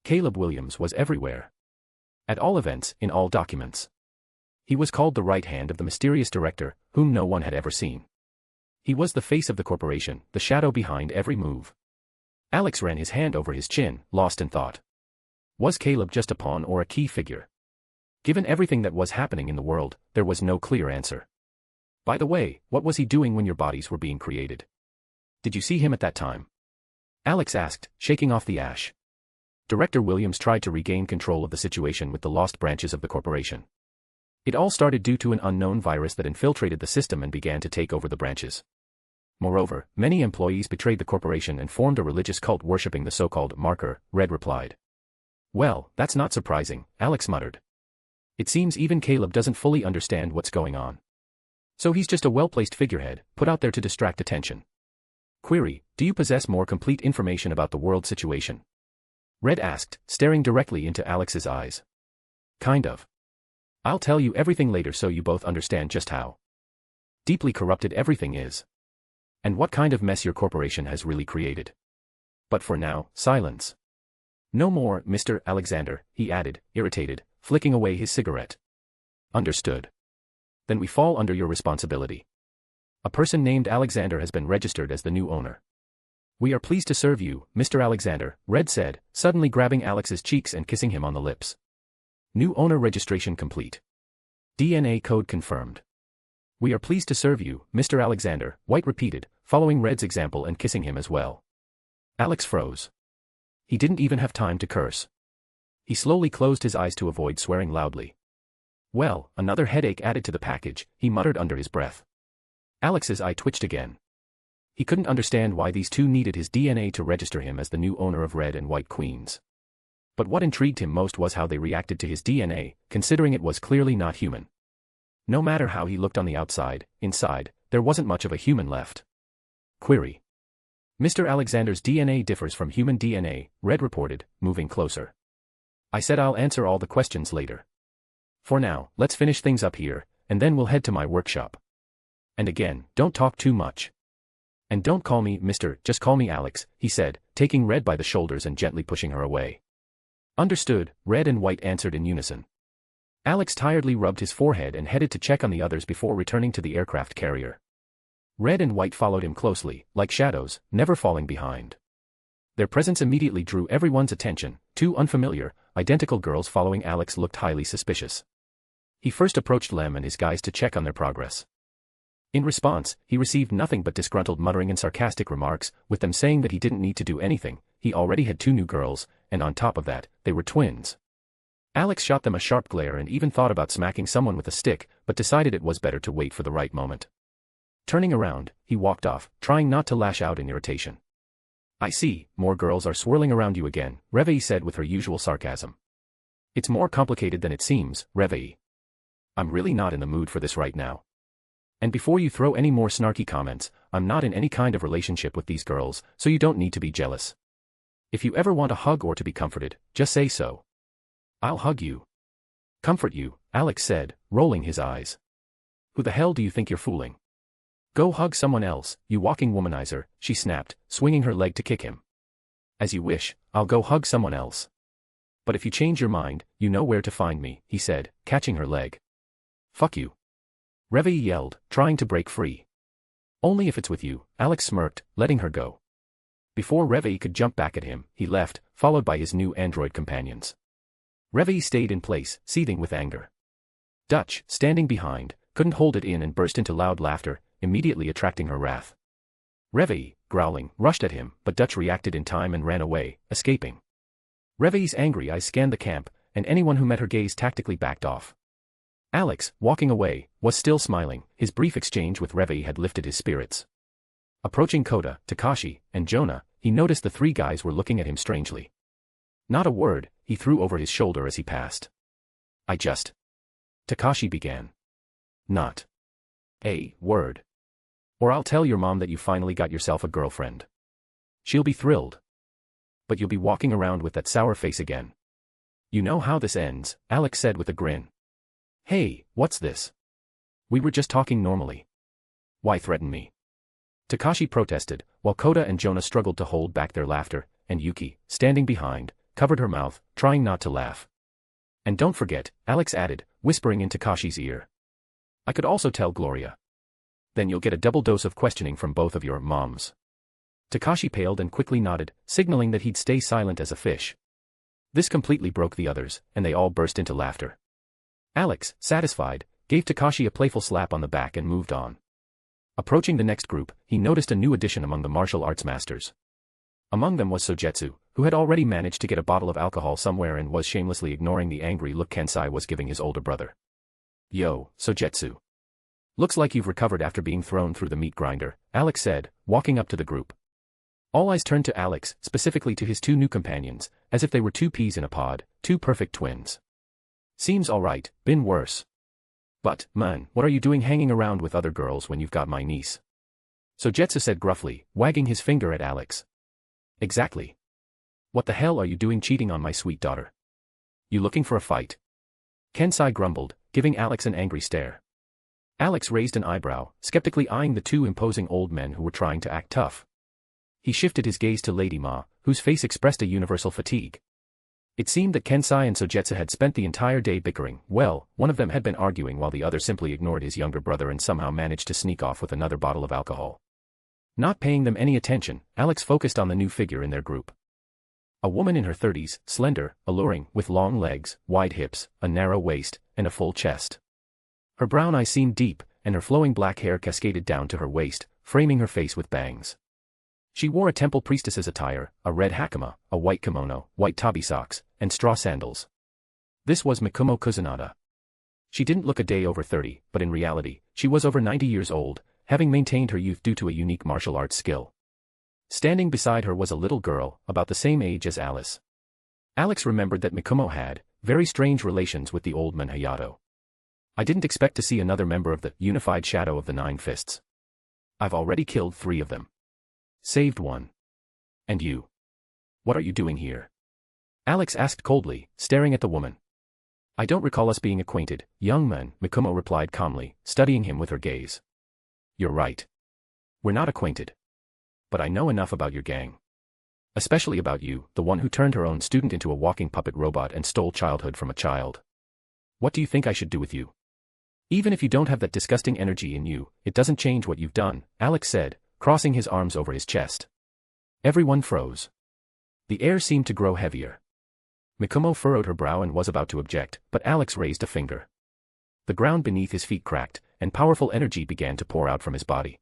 Caleb Williams was everywhere. At all events, in all documents. He was called the right hand of the mysterious director, whom no one had ever seen. He was the face of the corporation, the shadow behind every move. Alex ran his hand over his chin, lost in thought. Was Caleb just a pawn or a key figure? Given everything that was happening in the world, there was no clear answer. By the way, what was he doing when your bodies were being created? Did you see him at that time? Alex asked, shaking off the ash. Director Williams tried to regain control of the situation with the lost branches of the corporation. It all started due to an unknown virus that infiltrated the system and began to take over the branches. Moreover, many employees betrayed the corporation and formed a religious cult worshipping the so-called marker, Red replied. Well, that's not surprising, Alex muttered. It seems even Caleb doesn't fully understand what's going on. So he's just a well-placed figurehead, put out there to distract attention. Query, do you possess more complete information about the world situation? Red asked, staring directly into Alex's eyes. Kind of. I'll tell you everything later so you both understand just how deeply corrupted everything is. And what kind of mess your corporation has really created. But for now, silence. No more, Mr. Alexander, he added, irritated, flicking away his cigarette. Understood. Then we fall under your responsibility. A person named Alexander has been registered as the new owner. We are pleased to serve you, Mr. Alexander, Red said, suddenly grabbing Alex's cheeks and kissing him on the lips. New owner registration complete. DNA code confirmed. We are pleased to serve you, Mr. Alexander, White repeated, following Red's example and kissing him as well. Alex froze. He didn't even have time to curse. He slowly closed his eyes to avoid swearing loudly. Well, another headache added to the package, he muttered under his breath. Alex's eye twitched again. He couldn't understand why these two needed his DNA to register him as the new owner of Red and White Queens. But what intrigued him most was how they reacted to his DNA, considering it was clearly not human. No matter how he looked on the outside, inside, there wasn't much of a human left. Query. Mr. Alexander's DNA differs from human DNA, Red reported, moving closer. I said I'll answer all the questions later. For now, let's finish things up here, and then we'll head to my workshop. And again, don't talk too much. And don't call me Mr., just call me Alex, he said, taking Red by the shoulders and gently pushing her away. Understood, Red and White answered in unison. Alex tiredly rubbed his forehead and headed to check on the others before returning to the aircraft carrier. Red and White followed him closely, like shadows, never falling behind. Their presence immediately drew everyone's attention. Two unfamiliar, identical girls following Alex looked highly suspicious. He first approached Lem and his guys to check on their progress. In response, he received nothing but disgruntled muttering and sarcastic remarks, with them saying that he didn't need to do anything, he already had two new girls, and on top of that, they were twins. Alex shot them a sharp glare and even thought about smacking someone with a stick, but decided it was better to wait for the right moment. Turning around, he walked off, trying not to lash out in irritation. I see, more girls are swirling around you again, Reveille said with her usual sarcasm. It's more complicated than it seems, Reveille. I'm really not in the mood for this right now. And before you throw any more snarky comments, I'm not in any kind of relationship with these girls, so you don't need to be jealous. If you ever want a hug or to be comforted, just say so. I'll hug you. Comfort you, Alex said, rolling his eyes. Who the hell do you think you're fooling? Go hug someone else, you walking womanizer, she snapped, swinging her leg to kick him. As you wish, I'll go hug someone else. But if you change your mind, you know where to find me, he said, catching her leg. Fuck you. Reveille yelled, trying to break free. Only if it's with you, Alex smirked, letting her go. Before Reveille could jump back at him, he left, followed by his new android companions. Reveille stayed in place, seething with anger. Dutch, standing behind, couldn't hold it in and burst into loud laughter, immediately attracting her wrath. Reveille, growling, rushed at him, but Dutch reacted in time and ran away, escaping. Reveille's angry eyes scanned the camp, and anyone who met her gaze tactically backed off. Alex, walking away, was still smiling. His brief exchange with Reveille had lifted his spirits. Approaching Kota, Takashi, and Jonah, he noticed the three guys were looking at him strangely. Not a word, he threw over his shoulder as he passed. Takashi began. Not a word. Or I'll tell your mom that you finally got yourself a girlfriend. She'll be thrilled. But you'll be walking around with that sour face again. You know how this ends, Alex said with a grin. Hey, what's this? We were just talking normally. Why threaten me? Takashi protested, while Kota and Jonah struggled to hold back their laughter, and Yuki, standing behind, covered her mouth, trying not to laugh. And don't forget, Alex added, whispering in Takashi's ear. I could also tell Gloria. Then you'll get a double dose of questioning from both of your moms. Takashi paled and quickly nodded, signaling that he'd stay silent as a fish. This completely broke the others, and they all burst into laughter. Alex, satisfied, gave Takashi a playful slap on the back and moved on. Approaching the next group, he noticed a new addition among the martial arts masters. Among them was Sojetsu, who had already managed to get a bottle of alcohol somewhere and was shamelessly ignoring the angry look Kensai was giving his older brother. Yo, Sojetsu. Looks like you've recovered after being thrown through the meat grinder, Alex said, walking up to the group. All eyes turned to Alex, specifically to his two new companions, as if they were two peas in a pod, two perfect twins. Seems alright, been worse. But, man, what are you doing hanging around with other girls when you've got my niece? Sojetsu said gruffly, wagging his finger at Alex. Exactly. What the hell are you doing cheating on my sweet daughter? You looking for a fight? Kensai grumbled, giving Alex an angry stare. Alex raised an eyebrow, skeptically eyeing the two imposing old men who were trying to act tough. He shifted his gaze to Lady Ma, whose face expressed a universal fatigue. It seemed that Kensai and Sojetsu had spent the entire day bickering. Well, one of them had been arguing while the other simply ignored his younger brother and somehow managed to sneak off with another bottle of alcohol. Not paying them any attention, Alex focused on the new figure in their group. A woman in her 30s, slender, alluring, with long legs, wide hips, a narrow waist, and a full chest. Her brown eyes seemed deep, and her flowing black hair cascaded down to her waist, framing her face with bangs. She wore a temple priestess's attire, a red hakama, a white kimono, white tabi socks, and straw sandals. This was Mikumo Kusanada. She didn't look a day over 30, but in reality, she was over 90 years old, having maintained her youth due to a unique martial arts skill. Standing beside her was a little girl, about the same age as Alice. Alex remembered that Mikumo had very strange relations with the old man Hayato. I didn't expect to see another member of the unified shadow of the Nine Fists. I've already killed 3 of them. Saved 1. And you? What are you doing here? Alex asked coldly, staring at the woman. I don't recall us being acquainted, young man, Mikumo replied calmly, studying him with her gaze. You're right. We're not acquainted. But I know enough about your gang. Especially about you, the one who turned her own student into a walking puppet robot and stole childhood from a child. What do you think I should do with you? Even if you don't have that disgusting energy in you, it doesn't change what you've done, Alex said, crossing his arms over his chest. Everyone froze. The air seemed to grow heavier. Mikumo furrowed her brow and was about to object, but Alex raised a finger. The ground beneath his feet cracked, and powerful energy began to pour out from his body.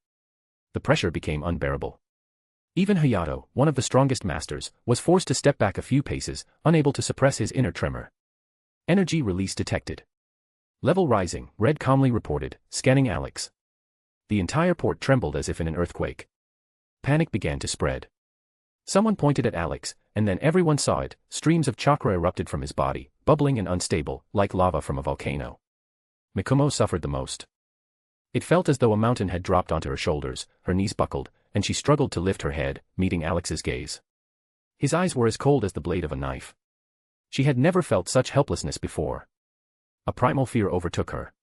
The pressure became unbearable. Even Hayato, one of the strongest masters, was forced to step back a few paces, unable to suppress his inner tremor. Energy release detected. Level rising, Red calmly reported, scanning Alex. The entire port trembled as if in an earthquake. Panic began to spread. Someone pointed at Alex, and then everyone saw it. Streams of chakra erupted from his body, bubbling and unstable, like lava from a volcano. Mikumo suffered the most. It felt as though a mountain had dropped onto her shoulders, her knees buckled, and she struggled to lift her head, meeting Alex's gaze. His eyes were as cold as the blade of a knife. She had never felt such helplessness before. A primal fear overtook her.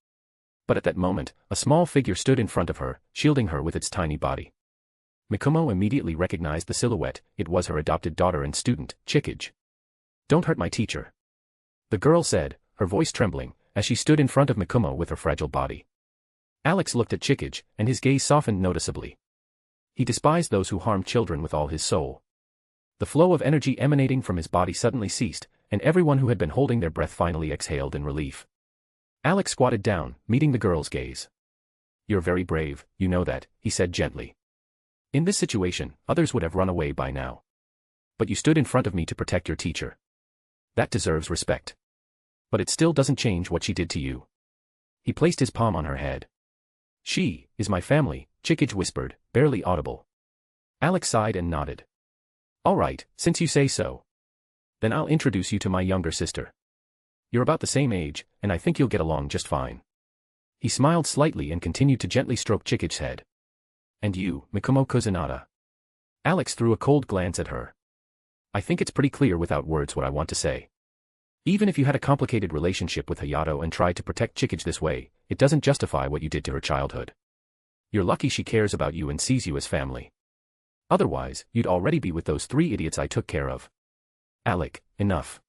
But at that moment, a small figure stood in front of her, shielding her with its tiny body. Mikumo immediately recognized the silhouette. It was her adopted daughter and student, Chikage. Don't hurt my teacher. The girl said, her voice trembling, as she stood in front of Mikumo with her fragile body. Alex looked at Chikage, and his gaze softened noticeably. He despised those who harmed children with all his soul. The flow of energy emanating from his body suddenly ceased, and everyone who had been holding their breath finally exhaled in relief. Alex squatted down, meeting the girl's gaze. You're very brave, you know that, he said gently. In this situation, others would have run away by now. But you stood in front of me to protect your teacher. That deserves respect. But it still doesn't change what she did to you. He placed his palm on her head. She is my family, Chikage whispered, barely audible. Alex sighed and nodded. All right, since you say so. Then I'll introduce you to my younger sister. You're about the same age, and I think you'll get along just fine. He smiled slightly and continued to gently stroke Chikage's head. And you, Mikumo Kusanada. Alex threw a cold glance at her. I think it's pretty clear without words what I want to say. Even if you had a complicated relationship with Hayato and tried to protect Chikage this way, it doesn't justify what you did to her childhood. You're lucky she cares about you and sees you as family. Otherwise, you'd already be with those 3 idiots I took care of. Alec, enough.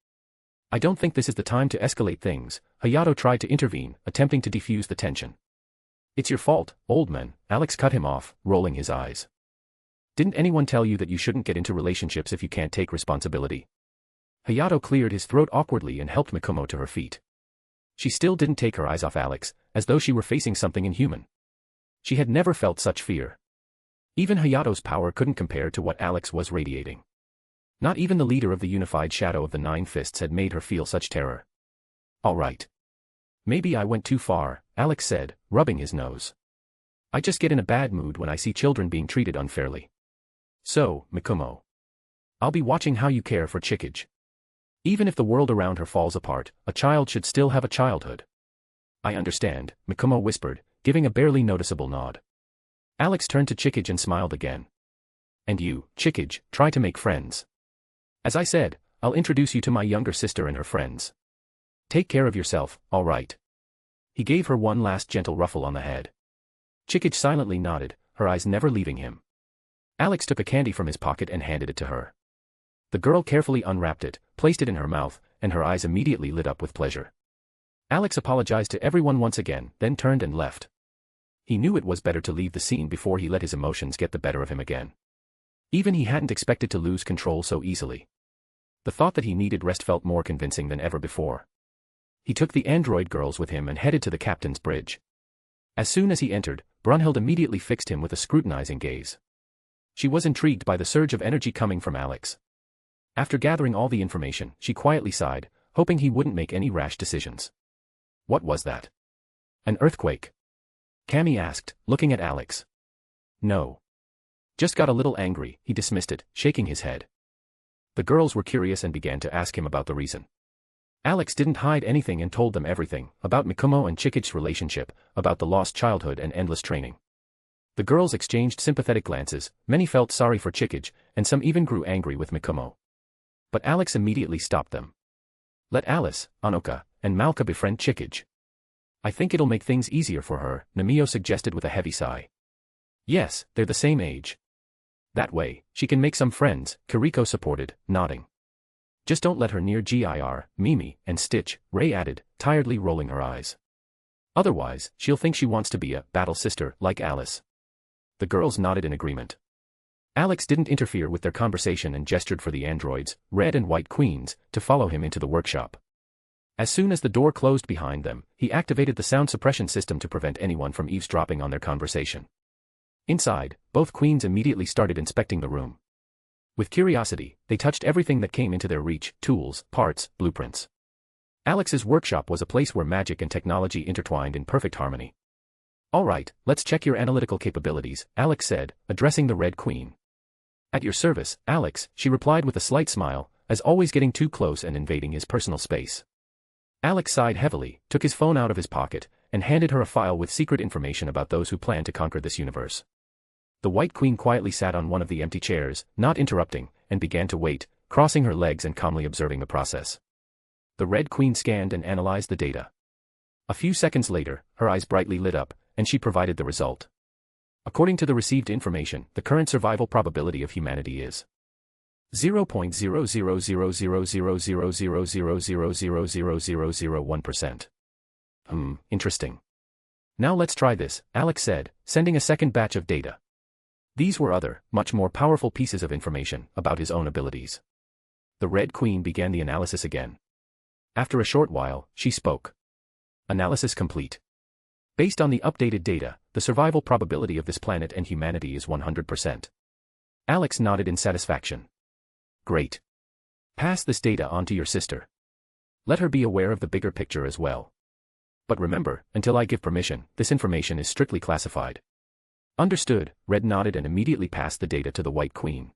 I don't think this is the time to escalate things, Hayato tried to intervene, attempting to defuse the tension. It's your fault, old man, Alex cut him off, rolling his eyes. Didn't anyone tell you that you shouldn't get into relationships if you can't take responsibility? Hayato cleared his throat awkwardly and helped Mikumo to her feet. She still didn't take her eyes off Alex, as though she were facing something inhuman. She had never felt such fear. Even Hayato's power couldn't compare to what Alex was radiating. Not even the leader of the unified shadow of the Nine Fists had made her feel such terror. All right. Maybe I went too far, Alex said, rubbing his nose. I just get in a bad mood when I see children being treated unfairly. So, Mikumo. I'll be watching how you care for Chikage. Even if the world around her falls apart, a child should still have a childhood. I understand, Mikumo whispered, giving a barely noticeable nod. Alex turned to Chikage and smiled again. And you, Chikage, try to make friends. As I said, I'll introduce you to my younger sister and her friends. Take care of yourself, all right. He gave her one last gentle ruffle on the head. Chikage silently nodded, her eyes never leaving him. Alex took a candy from his pocket and handed it to her. The girl carefully unwrapped it, placed it in her mouth, and her eyes immediately lit up with pleasure. Alex apologized to everyone once again, then turned and left. He knew it was better to leave the scene before he let his emotions get the better of him again. Even he hadn't expected to lose control so easily. The thought that he needed rest felt more convincing than ever before. He took the android girls with him and headed to the captain's bridge. As soon as he entered, Brunhild immediately fixed him with a scrutinizing gaze. She was intrigued by the surge of energy coming from Alex. After gathering all the information, she quietly sighed, hoping he wouldn't make any rash decisions. What was that? An earthquake? Cammy asked, looking at Alex. No. Just got a little angry, he dismissed it, shaking his head. The girls were curious and began to ask him about the reason. Alex didn't hide anything and told them everything, about Mikumo and Chikich's relationship, about the lost childhood and endless training. The girls exchanged sympathetic glances, many felt sorry for Chikich, and some even grew angry with Mikumo. But Alex immediately stopped them. Let Alice, Anoka, and Malka befriend Chikich. I think it'll make things easier for her, Namio suggested with a heavy sigh. Yes, they're the same age. That way, she can make some friends, Kiriko supported, nodding. Just don't let her near Gir, Mimi, and Stitch, Ray added, tiredly rolling her eyes. Otherwise, she'll think she wants to be a battle sister like Alice. The girls nodded in agreement. Alex didn't interfere with their conversation and gestured for the androids, Red and White Queens, to follow him into the workshop. As soon as the door closed behind them, he activated the sound suppression system to prevent anyone from eavesdropping on their conversation. Inside, both queens immediately started inspecting the room. With curiosity, they touched everything that came into their reach, tools, parts, blueprints. Alex's workshop was a place where magic and technology intertwined in perfect harmony. All right, let's check your analytical capabilities, Alex said, addressing the Red Queen. At your service, Alex, she replied with a slight smile, as always getting too close and invading his personal space. Alex sighed heavily, took his phone out of his pocket, and handed her a file with secret information about those who plan to conquer this universe. The White Queen quietly sat on one of the empty chairs, not interrupting, and began to wait, crossing her legs and calmly observing the process. The Red Queen scanned and analyzed the data. A few seconds later, her eyes brightly lit up, and she provided the result. According to the received information, the current survival probability of humanity is 0.00000000000001%. Interesting. Now let's try this, Alex said, sending a second batch of data. These were other, much more powerful pieces of information about his own abilities. The Red Queen began the analysis again. After a short while, she spoke. Analysis complete. Based on the updated data, the survival probability of this planet and humanity is 100%. Alex nodded in satisfaction. Great. Pass this data on to your sister. Let her be aware of the bigger picture as well. But remember, until I give permission, this information is strictly classified. Understood, Red nodded and immediately passed the data to the White Queen.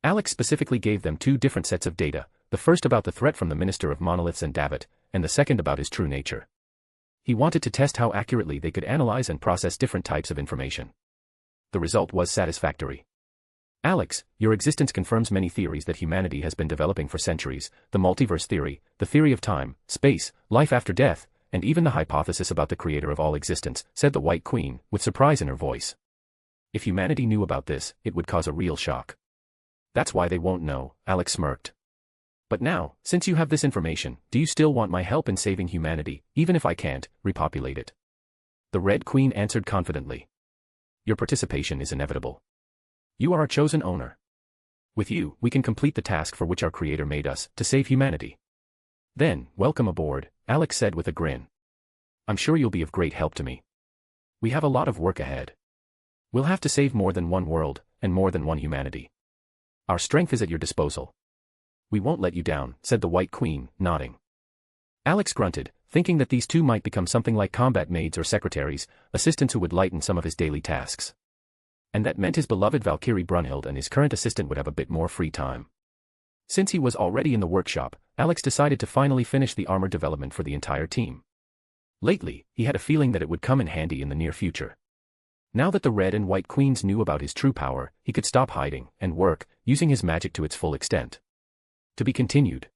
Alex specifically gave them two different sets of data, the first about the threat from the Minister of Monoliths and Davit, and the second about his true nature. He wanted to test how accurately they could analyze and process different types of information. The result was satisfactory. Alex, your existence confirms many theories that humanity has been developing for centuries, the multiverse theory, the theory of time, space, life after death, and even the hypothesis about the creator of all existence, said the White Queen, with surprise in her voice. If humanity knew about this, it would cause a real shock. That's why they won't know, Alex smirked. But now, since you have this information, do you still want my help in saving humanity, even if I can't repopulate it? The Red Queen answered confidently. Your participation is inevitable. You are our chosen owner. With you, we can complete the task for which our Creator made us, to save humanity. Then, welcome aboard, Alex said with a grin. I'm sure you'll be of great help to me. We have a lot of work ahead. We'll have to save more than one world, and more than one humanity. Our strength is at your disposal. We won't let you down, said the White Queen, nodding. Alex grunted, thinking that these two might become something like combat maids or secretaries, assistants who would lighten some of his daily tasks. And that meant his beloved Valkyrie Brunhild and his current assistant would have a bit more free time. Since he was already in the workshop, Alex decided to finally finish the armor development for the entire team. Lately, he had a feeling that it would come in handy in the near future. Now that the Red and White Queens knew about his true power, he could stop hiding and work, using his magic to its full extent. To be continued.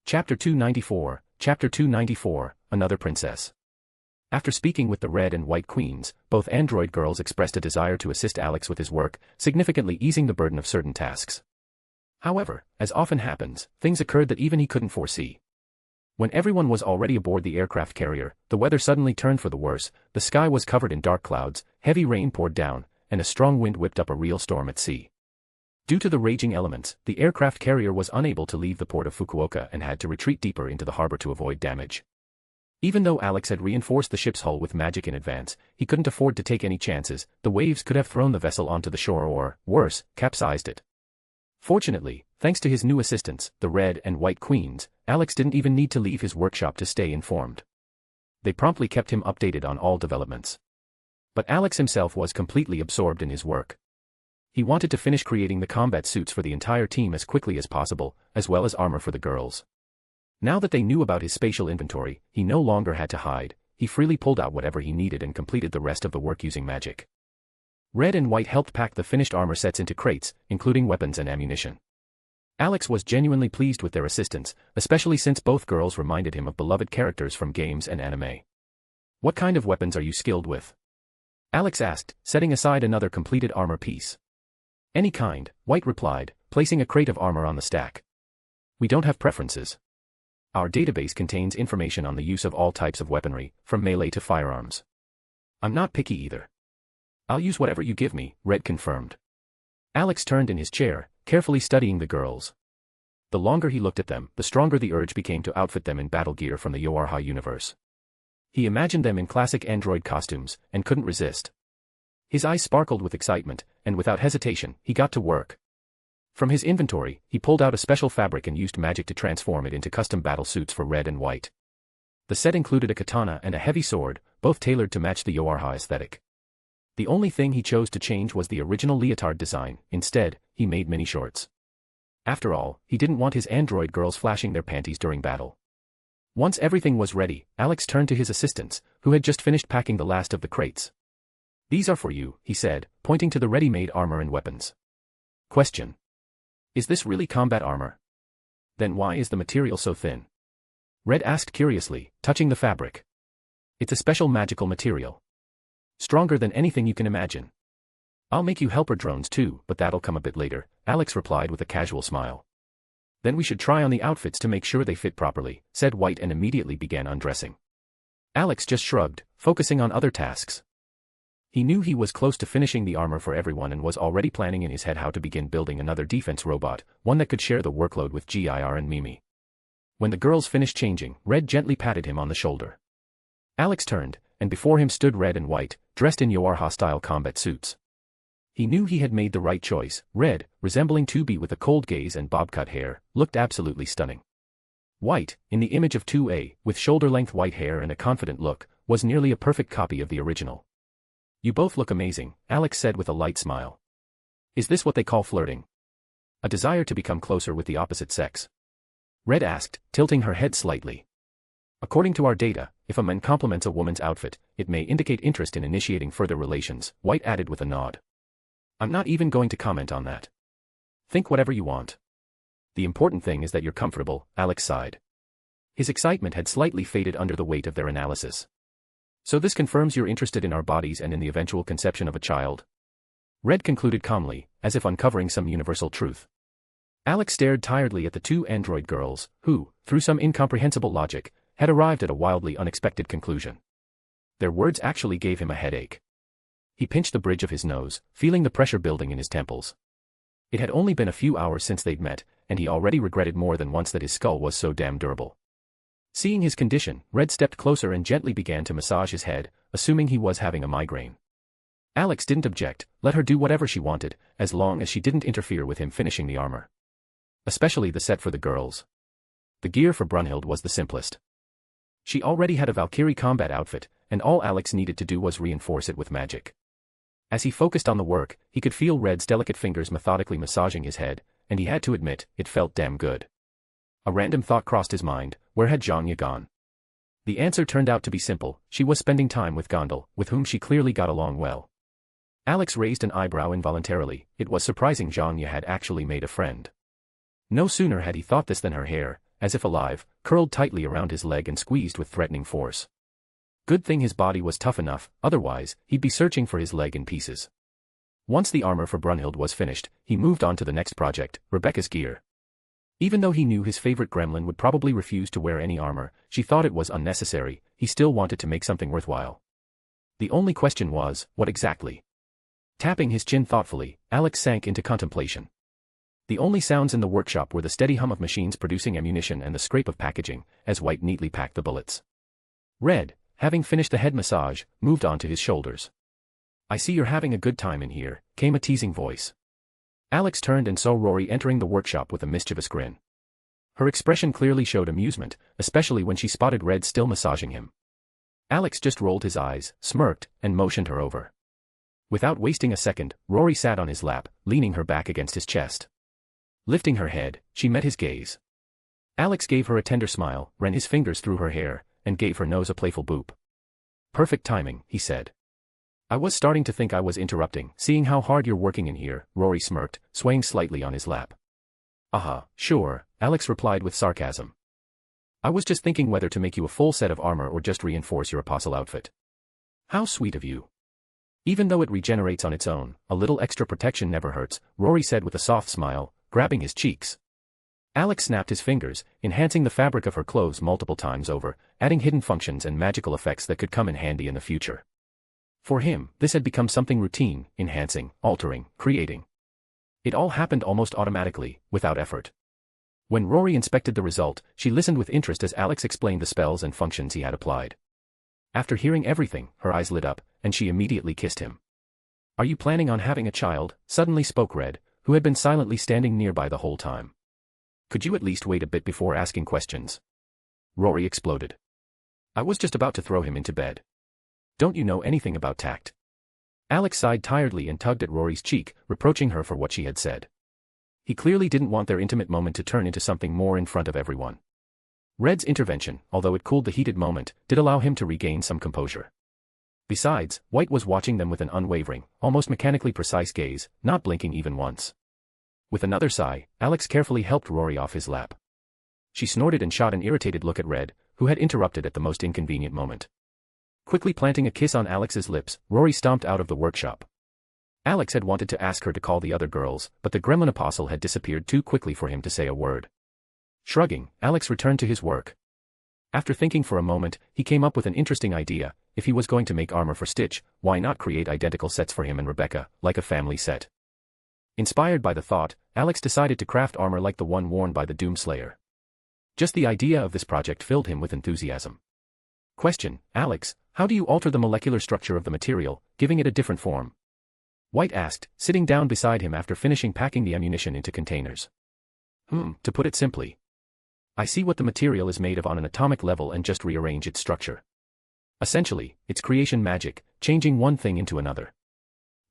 Chapter 294, Chapter 294, Another Princess. After speaking with the Red and White Queens, both android girls expressed a desire to assist Alex with his work, significantly easing the burden of certain tasks. However, as often happens, things occurred that even he couldn't foresee. When everyone was already aboard the aircraft carrier, the weather suddenly turned for the worse, the sky was covered in dark clouds, heavy rain poured down, and a strong wind whipped up a real storm at sea. Due to the raging elements, the aircraft carrier was unable to leave the port of Fukuoka and had to retreat deeper into the harbor to avoid damage. Even though Alex had reinforced the ship's hull with magic in advance, he couldn't afford to take any chances. The waves could have thrown the vessel onto the shore or, worse, capsized it. Fortunately, thanks to his new assistants, the Red and White Queens, Alex didn't even need to leave his workshop to stay informed. They promptly kept him updated on all developments. But Alex himself was completely absorbed in his work. He wanted to finish creating the combat suits for the entire team as quickly as possible, as well as armor for the girls. Now that they knew about his spatial inventory, he no longer had to hide. He freely pulled out whatever he needed and completed the rest of the work using magic. Red and White helped pack the finished armor sets into crates, including weapons and ammunition. Alex was genuinely pleased with their assistance, especially since both girls reminded him of beloved characters from games and anime. "What kind of weapons are you skilled with?" Alex asked, setting aside another completed armor piece. "Any kind," White replied, placing a crate of armor on the stack. "We don't have preferences. Our database contains information on the use of all types of weaponry, from melee to firearms. I'm not picky either." "I'll use whatever you give me," Red confirmed. Alex turned in his chair, carefully studying the girls. The longer he looked at them, the stronger the urge became to outfit them in battle gear from the Yoarha universe. He imagined them in classic android costumes, and couldn't resist. His eyes sparkled with excitement, and without hesitation, he got to work. From his inventory, he pulled out a special fabric and used magic to transform it into custom battle suits for Red and White. The set included a katana and a heavy sword, both tailored to match the Yoarha aesthetic. The only thing he chose to change was the original leotard design. Instead, he made mini shorts. After all, he didn't want his android girls flashing their panties during battle. Once everything was ready, Alex turned to his assistants, who had just finished packing the last of the crates. "These are for you," he said, pointing to the ready-made armor and weapons. Question: Is this really combat armor? Then why is the material so thin? Red asked curiously, touching the fabric. "It's a special magical material. Stronger than anything you can imagine. I'll make you helper drones too, but that'll come a bit later," Alex replied with a casual smile. "Then we should try on the outfits to make sure they fit properly," said White, and immediately began undressing. Alex just shrugged, focusing on other tasks. He knew he was close to finishing the armor for everyone and was already planning in his head how to begin building another defense robot, one that could share the workload with GIR and Mimi. When the girls finished changing, Red gently patted him on the shoulder. Alex turned, and before him stood Red and White, dressed in Yoarha-style combat suits. He knew he had made the right choice. Red, resembling 2B with a cold gaze and bob-cut hair, looked absolutely stunning. White, in the image of 2A, with shoulder-length white hair and a confident look, was nearly a perfect copy of the original. "You both look amazing," Alex said with a light smile. "Is this what they call flirting? A desire to become closer with the opposite sex?" Red asked, tilting her head slightly. "According to our data, if a man compliments a woman's outfit, it may indicate interest in initiating further relations," White added with a nod. "I'm not even going to comment on that. Think whatever you want. The important thing is that you're comfortable," Alex sighed. His excitement had slightly faded under the weight of their analysis. "So this confirms you're interested in our bodies and in the eventual conception of a child?" Red concluded calmly, as if uncovering some universal truth. Alex stared tiredly at the two android girls, who, through some incomprehensible logic, had arrived at a wildly unexpected conclusion. Their words actually gave him a headache. He pinched the bridge of his nose, feeling the pressure building in his temples. It had only been a few hours since they'd met, and he already regretted more than once that his skull was so damn durable. Seeing his condition, Red stepped closer and gently began to massage his head, assuming he was having a migraine. Alex didn't object, let her do whatever she wanted, as long as she didn't interfere with him finishing the armor. Especially the set for the girls. The gear for Brunhild was the simplest. She already had a Valkyrie combat outfit, and all Alex needed to do was reinforce it with magic. As he focused on the work, he could feel Red's delicate fingers methodically massaging his head, and he had to admit, it felt damn good. A random thought crossed his mind: where had Janya gone? The answer turned out to be simple: she was spending time with Gondal, with whom she clearly got along well. Alex raised an eyebrow involuntarily. It was surprising Janya had actually made a friend. No sooner had he thought this than her hair, as if alive, curled tightly around his leg and squeezed with threatening force. Good thing his body was tough enough, otherwise, he'd be searching for his leg in pieces. Once the armor for Brunhild was finished, he moved on to the next project, Rebecca's gear. Even though he knew his favorite gremlin would probably refuse to wear any armor, she thought it was unnecessary. He still wanted to make something worthwhile. The only question was, what exactly? Tapping his chin thoughtfully, Alex sank into contemplation. The only sounds in the workshop were the steady hum of machines producing ammunition and the scrape of packaging, as White neatly packed the bullets. Red, having finished the head massage, moved on to his shoulders. "I see you're having a good time in here," came a teasing voice. Alex turned and saw Rory entering the workshop with a mischievous grin. Her expression clearly showed amusement, especially when she spotted Red still massaging him. Alex just rolled his eyes, smirked, and motioned her over. Without wasting a second, Rory sat on his lap, leaning her back against his chest. Lifting her head, she met his gaze. Alex gave her a tender smile, ran his fingers through her hair, and gave her nose a playful boop. "Perfect timing," he said. "I was starting to think I was interrupting, seeing how hard you're working in here," Rory smirked, swaying slightly on his lap. Sure," Alex replied with sarcasm. "I was just thinking whether to make you a full set of armor or just reinforce your apostle outfit." "How sweet of you." "Even though it regenerates on its own, a little extra protection never hurts," Rory said with a soft smile, grabbing his cheeks. Alex snapped his fingers, enhancing the fabric of her clothes multiple times over, adding hidden functions and magical effects that could come in handy in the future. For him, this had become something routine, enhancing, altering, creating. It all happened almost automatically, without effort. When Rory inspected the result, she listened with interest as Alex explained the spells and functions he had applied. After hearing everything, her eyes lit up, and she immediately kissed him. "Are you planning on having a child?" suddenly spoke Red, who had been silently standing nearby the whole time. "Could you at least wait a bit before asking questions?" Rory exploded. "I was just about to throw him into bed. Don't you know anything about tact?" Alex sighed tiredly and tugged at Rory's cheek, reproaching her for what she had said. He clearly didn't want their intimate moment to turn into something more in front of everyone. Red's intervention, although it cooled the heated moment, did allow him to regain some composure. Besides, White was watching them with an unwavering, almost mechanically precise gaze, not blinking even once. With another sigh, Alex carefully helped Rory off his lap. She snorted and shot an irritated look at Red, who had interrupted at the most inconvenient moment. Quickly planting a kiss on Alex's lips, Rory stomped out of the workshop. Alex had wanted to ask her to call the other girls, but the gremlin apostle had disappeared too quickly for him to say a word. Shrugging, Alex returned to his work. After thinking for a moment, he came up with an interesting idea. If he was going to make armor for Stitch, why not create identical sets for him and Rebecca, like a family set? Inspired by the thought, Alex decided to craft armor like the one worn by the Doomslayer. Just the idea of this project filled him with enthusiasm. Question: "Alex, how do you alter the molecular structure of the material, giving it a different form?" White asked, sitting down beside him after finishing packing the ammunition into containers. To put it simply, I see what the material is made of on an atomic level and just rearrange its structure. Essentially, it's creation magic, changing one thing into another.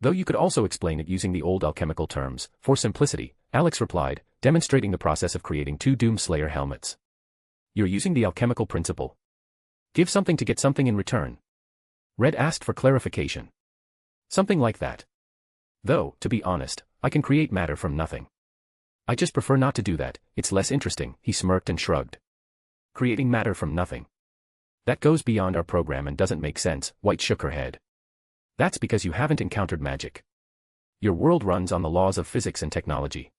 Though you could also explain it using the old alchemical terms, for simplicity, Alex replied, demonstrating the process of creating 2 Doomslayer helmets. You're using the alchemical principle. Give something to get something in return. Red asked for clarification. Something like that. Though, to be honest, I can create matter from nothing. I just prefer not to do that, it's less interesting, he smirked and shrugged. Creating matter from nothing. That goes beyond our program and doesn't make sense, White shook her head. That's because you haven't encountered magic. Your world runs on the laws of physics and technology.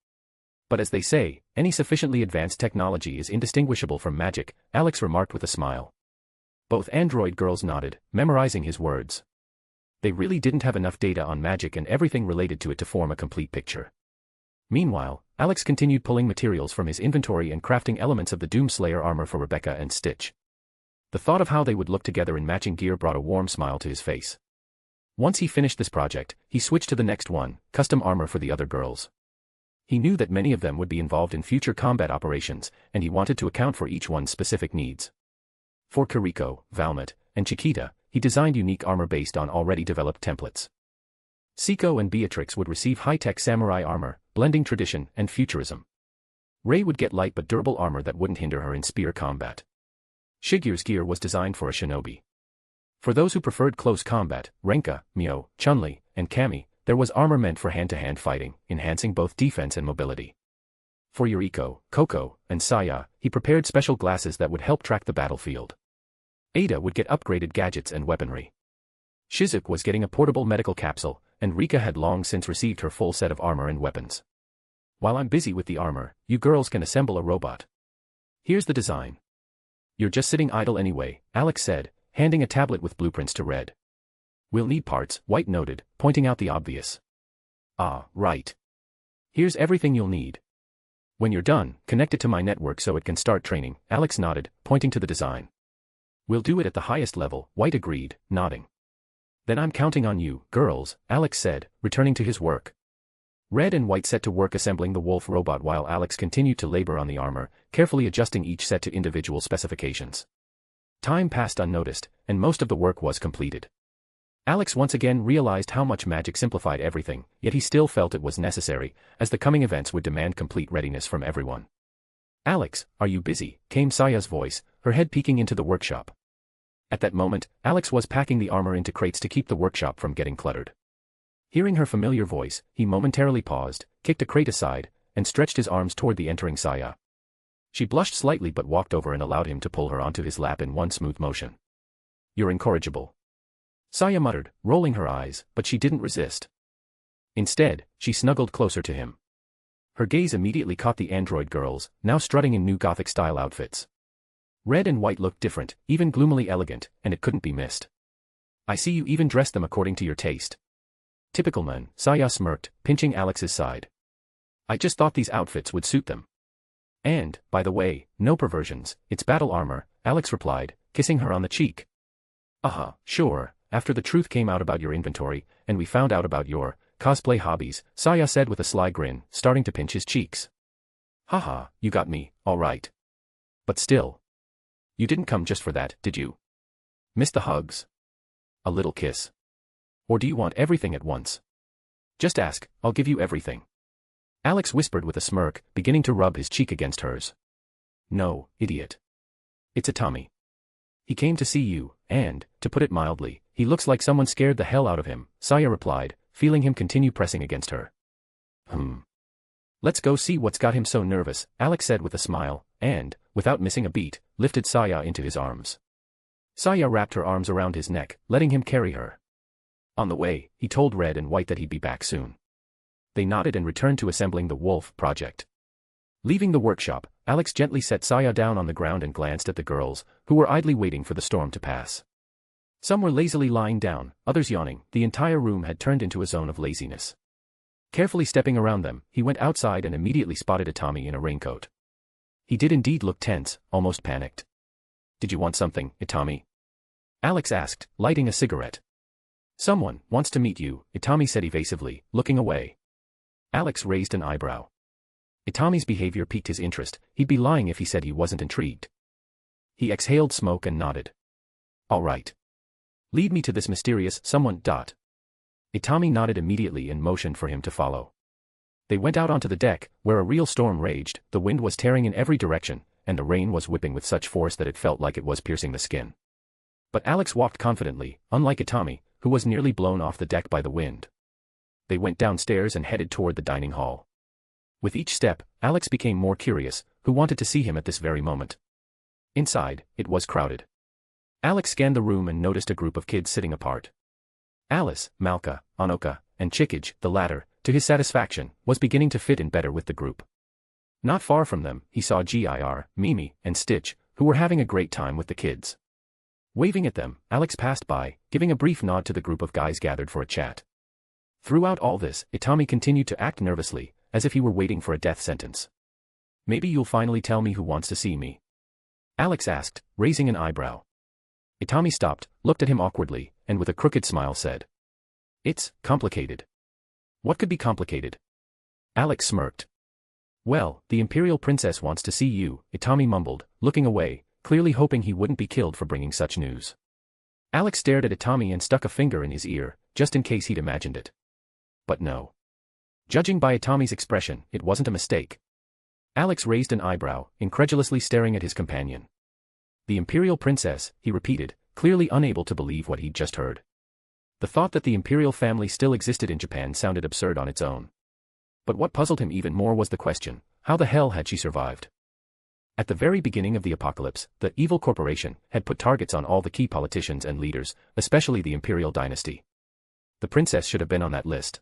But as they say, any sufficiently advanced technology is indistinguishable from magic, Alex remarked with a smile. Both android girls nodded, memorizing his words. They really didn't have enough data on magic and everything related to it to form a complete picture. Meanwhile, Alex continued pulling materials from his inventory and crafting elements of the Doomslayer armor for Rebecca and Stitch. The thought of how they would look together in matching gear brought a warm smile to his face. Once he finished this project, he switched to the next one, custom armor for the other girls. He knew that many of them would be involved in future combat operations, and he wanted to account for each one's specific needs. For Kiriko, Valmet, and Chiquita, he designed unique armor based on already developed templates. Seiko and Beatrix would receive high-tech samurai armor, blending tradition and futurism. Rei would get light but durable armor that wouldn't hinder her in spear combat. Shigur's gear was designed for a shinobi. For those who preferred close combat, Renka, Mio, Chun-Li, and Cammy, there was armor meant for hand-to-hand fighting, enhancing both defense and mobility. For Yuriko, Coco, and Saya, he prepared special glasses that would help track the battlefield. Ada would get upgraded gadgets and weaponry. Shizuke was getting a portable medical capsule, and Rika had long since received her full set of armor and weapons. While I'm busy with the armor, you girls can assemble a robot. Here's the design. You're just sitting idle anyway, Alex said, handing a tablet with blueprints to Red. We'll need parts, White noted, pointing out the obvious. Ah, right. Here's everything you'll need. When you're done, connect it to my network so it can start training, Alex nodded, pointing to the design. We'll do it at the highest level, White agreed, nodding. Then I'm counting on you, girls, Alex said, returning to his work. Red and White set to work assembling the wolf robot while Alex continued to labor on the armor, carefully adjusting each set to individual specifications. Time passed unnoticed, and most of the work was completed. Alex once again realized how much magic simplified everything, yet he still felt it was necessary, as the coming events would demand complete readiness from everyone. Alex, are you busy? Came Saya's voice, her head peeking into the workshop. At that moment, Alex was packing the armor into crates to keep the workshop from getting cluttered. Hearing her familiar voice, he momentarily paused, kicked a crate aside, and stretched his arms toward the entering Saya. She blushed slightly but walked over and allowed him to pull her onto his lap in one smooth motion. You're incorrigible. Saya muttered, rolling her eyes, but she didn't resist. Instead, she snuggled closer to him. Her gaze immediately caught the android girls, now strutting in new Gothic-style outfits. Red and White looked different, even gloomily elegant, and it couldn't be missed. I see you even dressed them according to your taste. Typical men, Saya smirked, pinching Alex's side. I just thought these outfits would suit them. And, by the way, no perversions, it's battle armor, Alex replied, kissing her on the cheek. Sure, after the truth came out about your inventory, and we found out about your cosplay hobbies, Saya said with a sly grin, starting to pinch his cheeks. Haha, you got me, all right. But still. You didn't come just for that, did you? Miss the hugs? A little kiss? Or do you want everything at once? Just ask, I'll give you everything. Alex whispered with a smirk, beginning to rub his cheek against hers. No, idiot. It's a Tommy. He came to see you, and, to put it mildly, he looks like someone scared the hell out of him, Saya replied, feeling him continue pressing against her. Let's go see what's got him so nervous, Alex said with a smile, and, without missing a beat, lifted Saya into his arms. Saya wrapped her arms around his neck, letting him carry her. On the way, he told Red and White that he'd be back soon. They nodded and returned to assembling the wolf project. Leaving the workshop, Alex gently set Saya down on the ground and glanced at the girls, who were idly waiting for the storm to pass. Some were lazily lying down, others yawning. The entire room had turned into a zone of laziness. Carefully stepping around them, he went outside and immediately spotted a Tommy in a raincoat. He did indeed look tense, almost panicked. Did you want something, Itami? Alex asked, lighting a cigarette. Someone wants to meet you, Itami said evasively, looking away. Alex raised an eyebrow. Itami's behavior piqued his interest. He'd be lying if he said he wasn't intrigued. He exhaled smoke and nodded. All right. Lead me to this mysterious someone. Itami nodded immediately and motioned for him to follow. They went out onto the deck, where a real storm raged. The wind was tearing in every direction, and the rain was whipping with such force that it felt like it was piercing the skin. But Alex walked confidently, unlike Itami, who was nearly blown off the deck by the wind. They went downstairs and headed toward the dining hall. With each step, Alex became more curious, who wanted to see him at this very moment. Inside, it was crowded. Alex scanned the room and noticed a group of kids sitting apart. Alice, Malka, Anoka, and Chikij, the latter, to his satisfaction, was beginning to fit in better with the group. Not far from them, he saw Gir, Mimi, and Stitch, who were having a great time with the kids. Waving at them, Alex passed by, giving a brief nod to the group of guys gathered for a chat. Throughout all this, Itami continued to act nervously, as if he were waiting for a death sentence. Maybe you'll finally tell me who wants to see me? Alex asked, raising an eyebrow. Itami stopped, looked at him awkwardly, and with a crooked smile said. It's complicated. What could be complicated? Alex smirked. Well, the Imperial Princess wants to see you, Itami mumbled, looking away, clearly hoping he wouldn't be killed for bringing such news. Alex stared at Itami and stuck a finger in his ear, just in case he'd imagined it. But no. Judging by Itami's expression, it wasn't a mistake. Alex raised an eyebrow, incredulously staring at his companion. The Imperial Princess, he repeated, clearly unable to believe what he'd just heard. The thought that the Imperial family still existed in Japan sounded absurd on its own. But what puzzled him even more was the question, how the hell had she survived? At the very beginning of the apocalypse, the evil corporation had put targets on all the key politicians and leaders, especially the Imperial dynasty. The princess should have been on that list.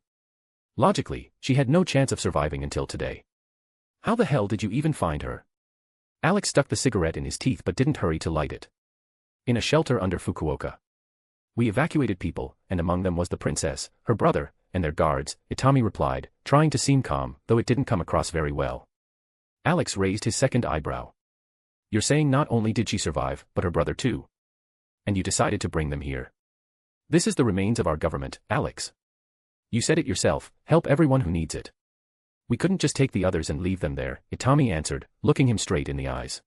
Logically, she had no chance of surviving until today. How the hell did you even find her? Alex stuck the cigarette in his teeth but didn't hurry to light it. In a shelter under Fukuoka. We evacuated people, and among them was the princess, her brother, and their guards, Itami replied, trying to seem calm, though it didn't come across very well. Alex raised his second eyebrow. You're saying not only did she survive, but her brother too. And you decided to bring them here. This is the remains of our government, Alex. You said it yourself, help everyone who needs it. We couldn't just take the others and leave them there, Itami answered, looking him straight in the eyes.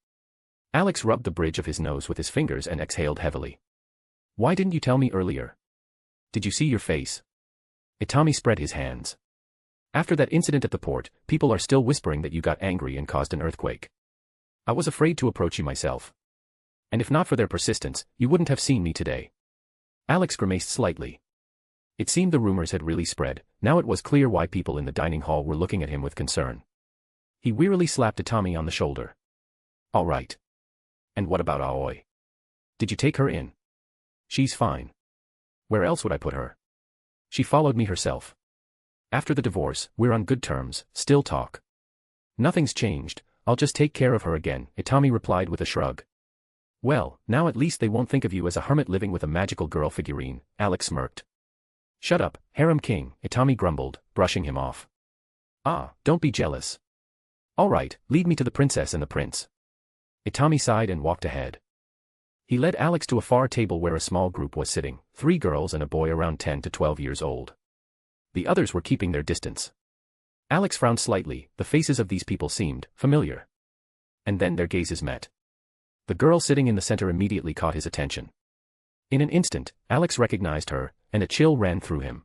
Alex rubbed the bridge of his nose with his fingers and exhaled heavily. Why didn't you tell me earlier? Did you see your face? Itami spread his hands. After that incident at the port, people are still whispering that you got angry and caused an earthquake. I was afraid to approach you myself. And if not for their persistence, you wouldn't have seen me today. Alex grimaced slightly. It seemed the rumors had really spread, now it was clear why people in the dining hall were looking at him with concern. He wearily slapped Itami on the shoulder. All right. And what about Aoi? Did you take her in? She's fine. Where else would I put her? She followed me herself. After the divorce, we're on good terms, still talk. Nothing's changed, I'll just take care of her again, Itami replied with a shrug. Well, now at least they won't think of you as a hermit living with a magical girl figurine, Alex smirked. Shut up, harem king, Itami grumbled, brushing him off. Ah, don't be jealous. All right, lead me to the princess and the prince. Itami sighed and walked ahead. He led Alex to a far table where a small group was sitting, 3 girls and a boy around 10 to 12 years old. The others were keeping their distance. Alex frowned slightly, the faces of these people seemed familiar. And then their gazes met. The girl sitting in the center immediately caught his attention. In an instant, Alex recognized her, and a chill ran through him.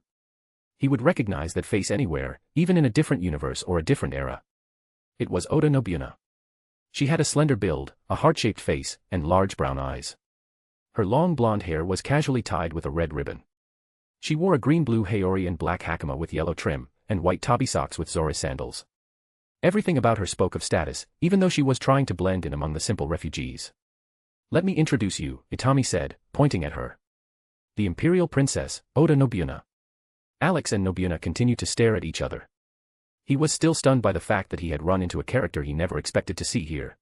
He would recognize that face anywhere, even in a different universe or a different era. It was Oda Nobunaga. She had a slender build, a heart-shaped face, and large brown eyes. Her long blonde hair was casually tied with a red ribbon. She wore a green-blue haori and black hakama with yellow trim, and white tabi socks with zore sandals. Everything about her spoke of status, even though she was trying to blend in among the simple refugees. Let me introduce you, Itami said, pointing at her. The Imperial Princess, Oda Nobunaga. Alex and Nobunaga continued to stare at each other. He was still stunned by the fact that he had run into a character he never expected to see here.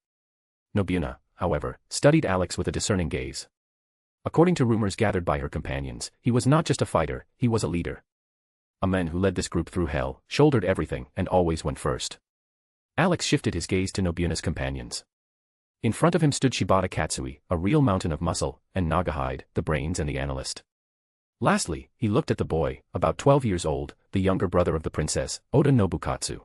Nobunaga, however, studied Alex with a discerning gaze. According to rumors gathered by her companions, he was not just a fighter, he was a leader. A man who led this group through hell, shouldered everything, and always went first. Alex shifted his gaze to Nobunaga's companions. In front of him stood Shibata Katsui, a real mountain of muscle, and Nagahide, the brains and the analyst. Lastly, he looked at the boy, about 12 years old, the younger brother of the princess, Oda Nobukatsu.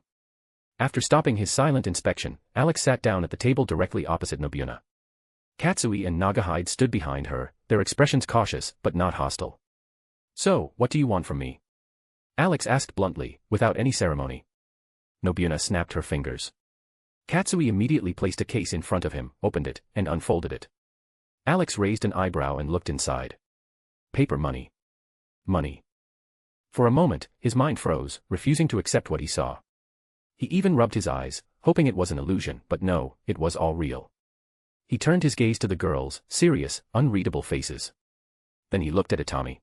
After stopping his silent inspection, Alex sat down at the table directly opposite Nobunaga. Katsui and Nagahide stood behind her, their expressions cautious, but not hostile. So, what do you want from me? Alex asked bluntly, without any ceremony. Nobunaga snapped her fingers. Katsui immediately placed a case in front of him, opened it, and unfolded it. Alex raised an eyebrow and looked inside. Paper money. Money. For a moment, his mind froze, refusing to accept what he saw. He even rubbed his eyes, hoping it was an illusion, but no, it was all real. He turned his gaze to the girls' serious, unreadable faces. Then he looked at Itami.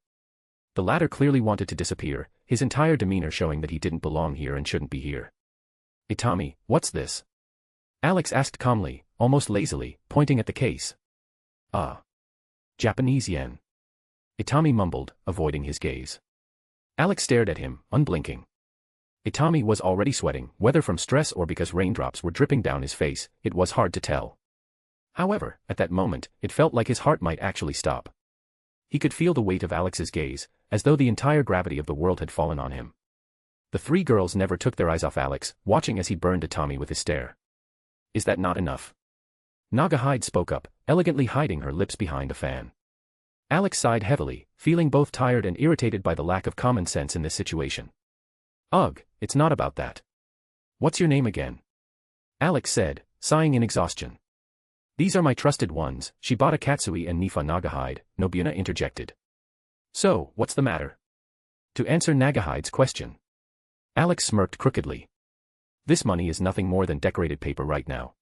The latter clearly wanted to disappear, his entire demeanor showing that he didn't belong here and shouldn't be here. Itami, what's this? Alex asked calmly, almost lazily, pointing at the case. Ah. Japanese yen. Itami mumbled, avoiding his gaze. Alex stared at him, unblinking. Itami was already sweating, whether from stress or because raindrops were dripping down his face, it was hard to tell. However, at that moment, it felt like his heart might actually stop. He could feel the weight of Alex's gaze, as though the entire gravity of the world had fallen on him. The 3 girls never took their eyes off Alex, watching as he burned Itami with his stare. Is that not enough? Nagahide spoke up, elegantly hiding her lips behind a fan. Alex sighed heavily, feeling both tired and irritated by the lack of common sense in this situation. Ugh, it's not about that. What's your name again? Alex said, sighing in exhaustion. These are my trusted ones, Shibata Katsui and Nifa Nagahide, Nobunaga interjected. So, what's the matter? To answer Nagahide's question. Alex smirked crookedly. This money is nothing more than decorated paper right now.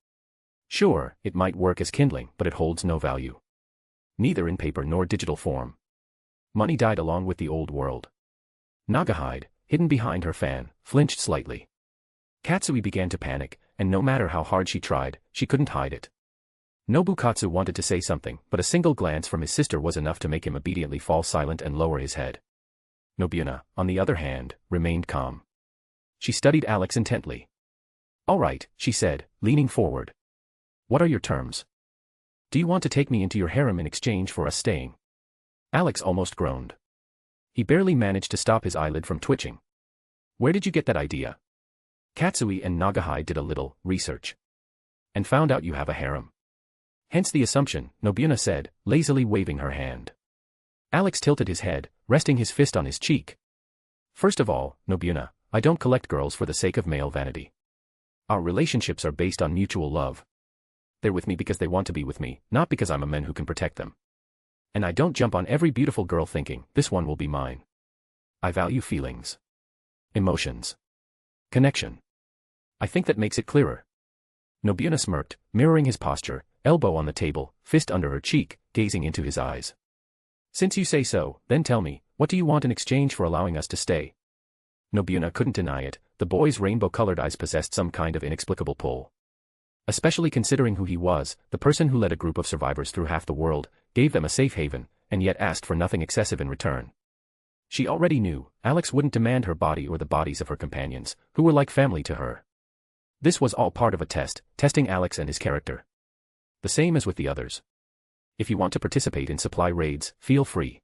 Sure, it might work as kindling, but it holds no value. Neither in paper nor digital form. Money died along with the old world. Nagahide, hidden behind her fan, flinched slightly. Katsui began to panic, and no matter how hard she tried, she couldn't hide it. Nobukatsu wanted to say something, but a single glance from his sister was enough to make him obediently fall silent and lower his head. Nobunaga, on the other hand, remained calm. She studied Alex intently. All right, she said, leaning forward. What are your terms? Do you want to take me into your harem in exchange for us staying? Alex almost groaned. He barely managed to stop his eyelid from twitching. Where did you get that idea? Katsui and Nagahide did a little research. And found out you have a harem. Hence the assumption, Nobuona said, lazily waving her hand. Alex tilted his head, resting his fist on his cheek. First of all, Nobuona, I don't collect girls for the sake of male vanity. Our relationships are based on mutual love. They're with me because they want to be with me, not because I'm a man who can protect them. And I don't jump on every beautiful girl thinking, this one will be mine. I value feelings. Emotions. Connection. I think that makes it clearer. Nobuona smirked, mirroring his posture, elbow on the table, fist under her cheek, gazing into his eyes. Since you say so, then tell me, what do you want in exchange for allowing us to stay? Nobuona couldn't deny it, the boy's rainbow-colored eyes possessed some kind of inexplicable pull. Especially considering who he was, the person who led a group of survivors through half the world, gave them a safe haven, and yet asked for nothing excessive in return. She already knew, Alex wouldn't demand her body or the bodies of her companions, who were like family to her. This was all part of a test, testing Alex and his character. The same as with the others. If you want to participate in supply raids, feel free.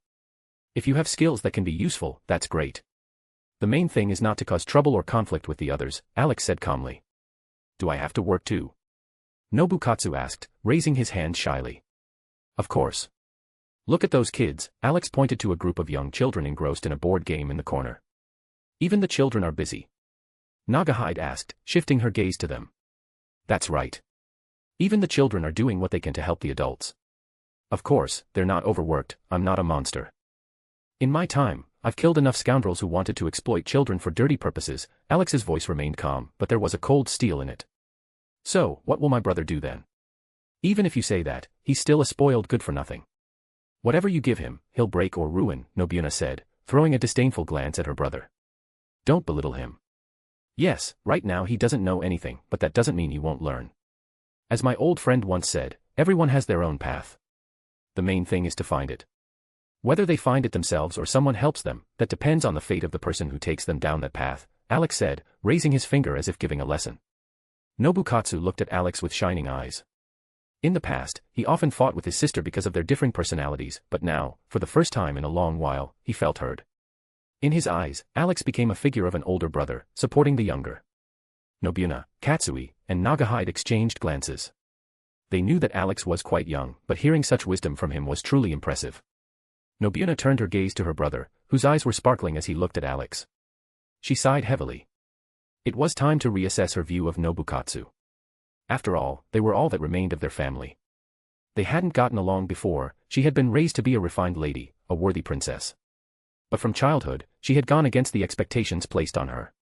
If you have skills that can be useful, that's great. The main thing is not to cause trouble or conflict with the others, Alex said calmly. Do I have to work too? Nobukatsu asked, raising his hand shyly. Of course. Look at those kids, Alex pointed to a group of young children engrossed in a board game in the corner. Even the children are busy. Nagahide asked, shifting her gaze to them. That's right. Even the children are doing what they can to help the adults. Of course, they're not overworked, I'm not a monster. In my time, I've killed enough scoundrels who wanted to exploit children for dirty purposes. Alex's voice remained calm, but there was a cold steel in it. So, what will my brother do then? Even if you say that, he's still a spoiled good-for-nothing. Whatever you give him, he'll break or ruin, Nobuona said, throwing a disdainful glance at her brother. Don't belittle him. Yes, right now he doesn't know anything, but that doesn't mean he won't learn. As my old friend once said, everyone has their own path. The main thing is to find it. Whether they find it themselves or someone helps them, that depends on the fate of the person who takes them down that path, Alex said, raising his finger as if giving a lesson. Nobukatsu looked at Alex with shining eyes. In the past, he often fought with his sister because of their differing personalities, but now, for the first time in a long while, he felt heard. In his eyes, Alex became a figure of an older brother, supporting the younger. Nobuona, Katsui, and Nagahide exchanged glances. They knew that Alex was quite young, but hearing such wisdom from him was truly impressive. Nobuona turned her gaze to her brother, whose eyes were sparkling as he looked at Alex. She sighed heavily. It was time to reassess her view of Nobukatsu. After all, they were all that remained of their family. They hadn't gotten along before, she had been raised to be a refined lady, a worthy princess. But from childhood, she had gone against the expectations placed on her.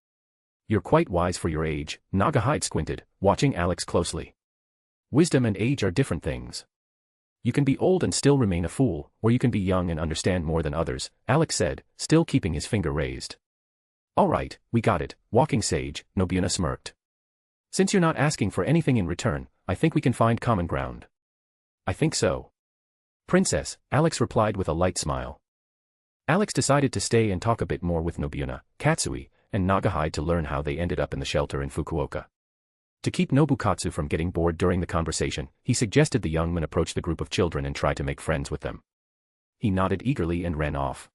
You're quite wise for your age, Nagahide squinted, watching Alex closely. Wisdom and age are different things. You can be old and still remain a fool, or you can be young and understand more than others, Alex said, still keeping his finger raised. All right, we got it, walking sage, Nobuona smirked. Since you're not asking for anything in return, I think we can find common ground. I think so. Princess, Alex replied with a light smile. Alex decided to stay and talk a bit more with Nobuona, Katsui, and Nagahide to learn how they ended up in the shelter in Fukuoka. To keep Nobukatsu from getting bored during the conversation, he suggested the young man approach the group of children and try to make friends with them. He nodded eagerly and ran off.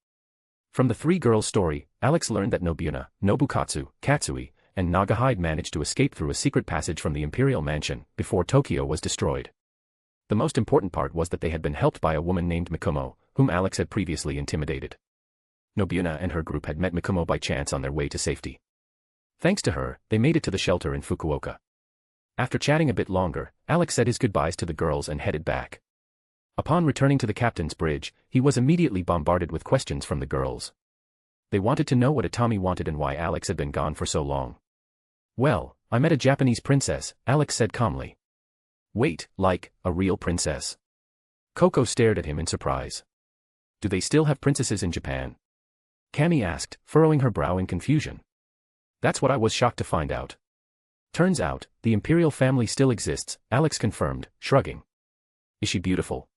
From the three girls' story, Alex learned that Nobuona, Nobukatsu, Katsui, and Nagahide managed to escape through a secret passage from the Imperial Mansion before Tokyo was destroyed. The most important part was that they had been helped by a woman named Mikumo, whom Alex had previously intimidated. Nobuona and her group had met Mikumo by chance on their way to safety. Thanks to her, they made it to the shelter in Fukuoka. After chatting a bit longer, Alex said his goodbyes to the girls and headed back. Upon returning to the captain's bridge, he was immediately bombarded with questions from the girls. They wanted to know what Itami wanted and why Alex had been gone for so long. Well, I met a Japanese princess, Alex said calmly. Wait, like, a real princess? Coco stared at him in surprise. Do they still have princesses in Japan? Cammy asked, furrowing her brow in confusion. That's what I was shocked to find out. Turns out, the imperial family still exists, Alex confirmed, shrugging. Is she beautiful?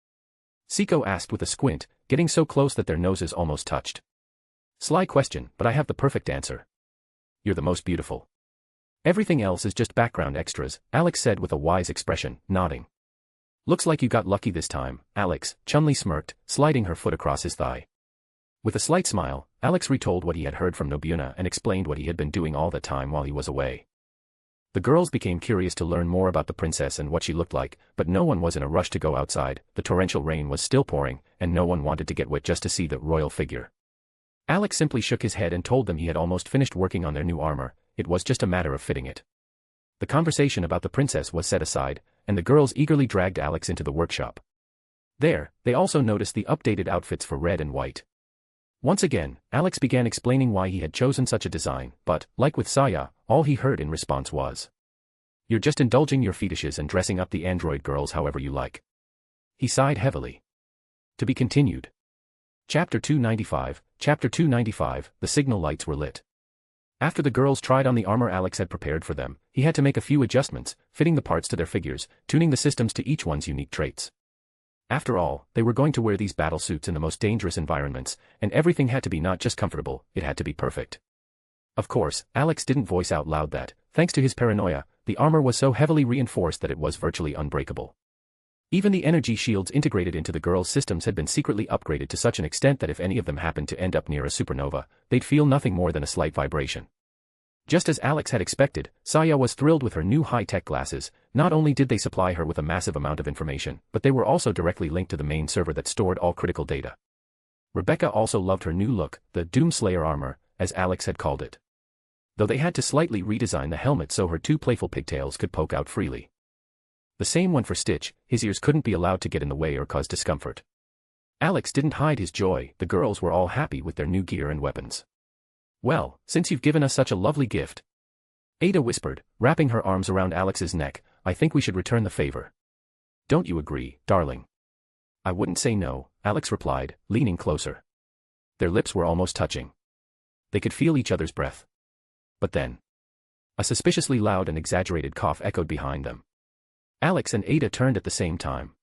Siko asked with a squint, getting so close that their noses almost touched. Sly question, but I have the perfect answer. You're the most beautiful. Everything else is just background extras, Alex said with a wise expression, nodding. Looks like you got lucky this time, Alex, Chun-Li smirked, sliding her foot across his thigh. With a slight smile, Alex retold what he had heard from Nobunaga and explained what he had been doing all that time while he was away. The girls became curious to learn more about the princess and what she looked like, but no one was in a rush to go outside, the torrential rain was still pouring, and no one wanted to get wet just to see the royal figure. Alex simply shook his head and told them he had almost finished working on their new armor, it was just a matter of fitting it. The conversation about the princess was set aside, and the girls eagerly dragged Alex into the workshop. There, they also noticed the updated outfits for red and white. Once again, Alex began explaining why he had chosen such a design, but, like with Saya, all he heard in response was, "You're just indulging your fetishes and dressing up the android girls however you like." He sighed heavily. To be continued. Chapter 295, the signal lights were lit. After the girls tried on the armor Alex had prepared for them, he had to make a few adjustments, fitting the parts to their figures, tuning the systems to each one's unique traits. After all, they were going to wear these battle suits in the most dangerous environments, and everything had to be not just comfortable, it had to be perfect. Of course, Alex didn't voice out loud that, thanks to his paranoia, the armor was so heavily reinforced that it was virtually unbreakable. Even the energy shields integrated into the girls' systems had been secretly upgraded to such an extent that if any of them happened to end up near a supernova, they'd feel nothing more than a slight vibration. Just as Alex had expected, Saya was thrilled with her new high-tech glasses. Not only did they supply her with a massive amount of information, but they were also directly linked to the main server that stored all critical data. Rebecca also loved her new look, the Doomslayer armor, as Alex had called it. Though they had to slightly redesign the helmet so her two playful pigtails could poke out freely. The same went for Stitch, his ears couldn't be allowed to get in the way or cause discomfort. Alex didn't hide his joy, the girls were all happy with their new gear and weapons. "Well, since you've given us such a lovely gift," Ada whispered, wrapping her arms around Alex's neck, "I think we should return the favor. Don't you agree, darling?" "I wouldn't say no," Alex replied, leaning closer. Their lips were almost touching. They could feel each other's breath. But then, a suspiciously loud and exaggerated cough echoed behind them. Alex and Ada turned at the same time.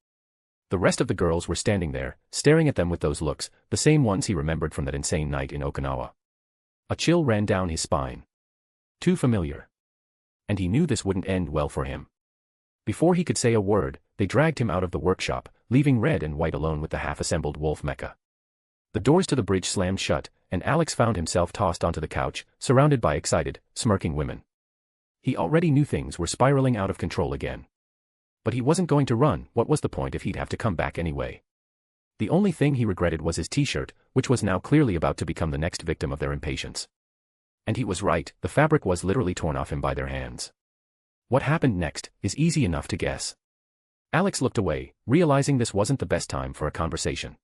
The rest of the girls were standing there, staring at them with those looks, the same ones he remembered from that insane night in Okinawa. A chill ran down his spine. Too familiar. And he knew this wouldn't end well for him. Before he could say a word, they dragged him out of the workshop, leaving Red and White alone with the half-assembled wolf mecha. The doors to the bridge slammed shut, and Alex found himself tossed onto the couch, surrounded by excited, smirking women. He already knew things were spiraling out of control again. But he wasn't going to run, what was the point if he'd have to come back anyway? The only thing he regretted was his t-shirt, which was now clearly about to become the next victim of their impatience. And he was right, the fabric was literally torn off him by their hands. What happened next is easy enough to guess. Alex looked away, realizing this wasn't the best time for a conversation.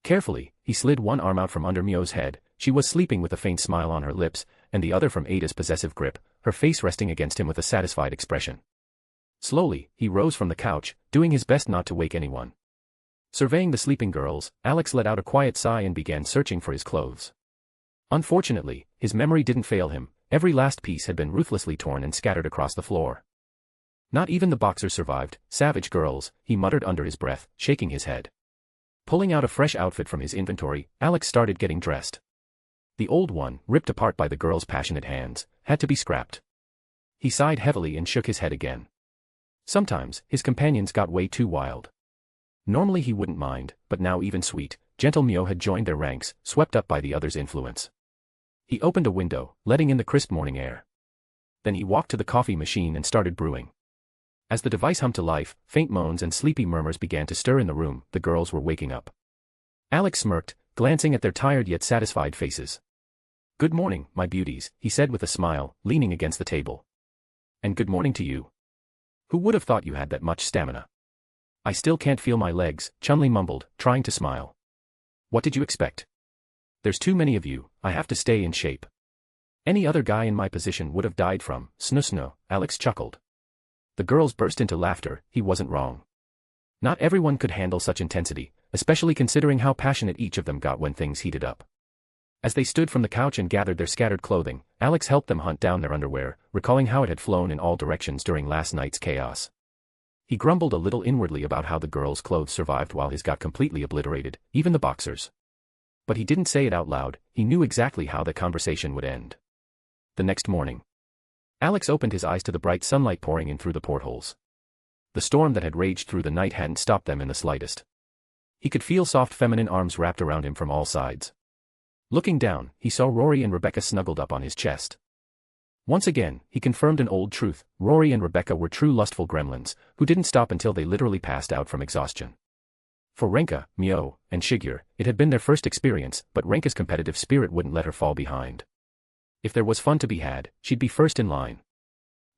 Carefully, he slid one arm out from under Mio's head. She was sleeping with a faint smile on her lips, and the other from Ada's possessive grip, her face resting against him with a satisfied expression. Slowly, he rose from the couch, doing his best not to wake anyone. Surveying the sleeping girls, Alex let out a quiet sigh and began searching for his clothes. Unfortunately, his memory didn't fail him, every last piece had been ruthlessly torn and scattered across the floor. Not even the boxers survived, savage girls, he muttered under his breath, shaking his head. Pulling out a fresh outfit from his inventory, Alex started getting dressed. The old one, ripped apart by the girls' passionate hands, had to be scrapped. He sighed heavily and shook his head again. Sometimes, his companions got way too wild. Normally he wouldn't mind, but now even sweet, gentle Mio had joined their ranks, swept up by the others' influence. He opened a window, letting in the crisp morning air. Then he walked to the coffee machine and started brewing. As the device hummed to life, faint moans and sleepy murmurs began to stir in the room, the girls were waking up. Alex smirked, glancing at their tired yet satisfied faces. "Good morning, my beauties," he said with a smile, leaning against the table. "And good morning to you. Who would have thought you had that much stamina?" "I still can't feel my legs," Chun-Li mumbled, trying to smile. "What did you expect? There's too many of you, I have to stay in shape. Any other guy in my position would have died from snusno," Alex chuckled. The girls burst into laughter, he wasn't wrong. Not everyone could handle such intensity, especially considering how passionate each of them got when things heated up. As they stood from the couch and gathered their scattered clothing, Alex helped them hunt down their underwear, recalling how it had flown in all directions during last night's chaos. He grumbled a little inwardly about how the girls' clothes survived while his got completely obliterated, even the boxers. But he didn't say it out loud, he knew exactly how the conversation would end. The next morning. Alex opened his eyes to the bright sunlight pouring in through the portholes. The storm that had raged through the night hadn't stopped them in the slightest. He could feel soft feminine arms wrapped around him from all sides. Looking down, he saw Rory and Rebecca snuggled up on his chest. Once again, he confirmed an old truth: Rory and Rebecca were true lustful gremlins, who didn't stop until they literally passed out from exhaustion. For Renka, Mio, and Shigyur, it had been their first experience, but Renka's competitive spirit wouldn't let her fall behind. If there was fun to be had, she'd be first in line.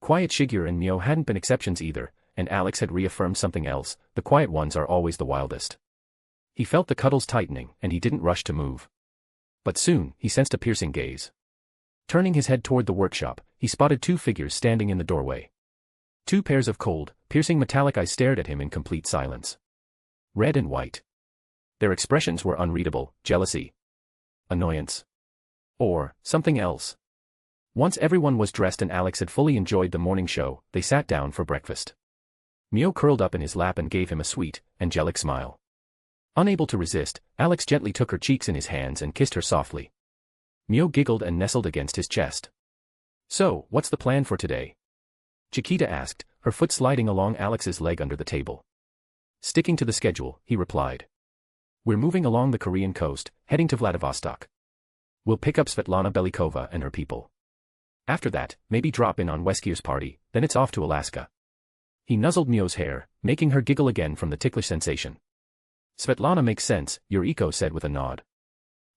Quiet Shigyur and Mio hadn't been exceptions either, and Alex had reaffirmed something else: the quiet ones are always the wildest. He felt the cuddles tightening, and he didn't rush to move. But soon, he sensed a piercing gaze. Turning his head toward the workshop, he spotted two figures standing in the doorway. Two pairs of cold, piercing metallic eyes stared at him in complete silence. Red and white. Their expressions were unreadable: jealousy, annoyance, or something else. Once everyone was dressed and Alex had fully enjoyed the morning show, they sat down for breakfast. Mio curled up in his lap and gave him a sweet, angelic smile. Unable to resist, Alex gently took her cheeks in his hands and kissed her softly. Mio giggled and nestled against his chest. "So, what's the plan for today?" Chiquita asked, her foot sliding along Alex's leg under the table. "Sticking to the schedule," he replied. "We're moving along the Korean coast, heading to Vladivostok. We'll pick up Svetlana Belikova and her people. After that, maybe drop in on Weskier's party, then it's off to Alaska." He nuzzled Mio's hair, making her giggle again from the ticklish sensation. "Svetlana makes sense," Yuriko said with a nod.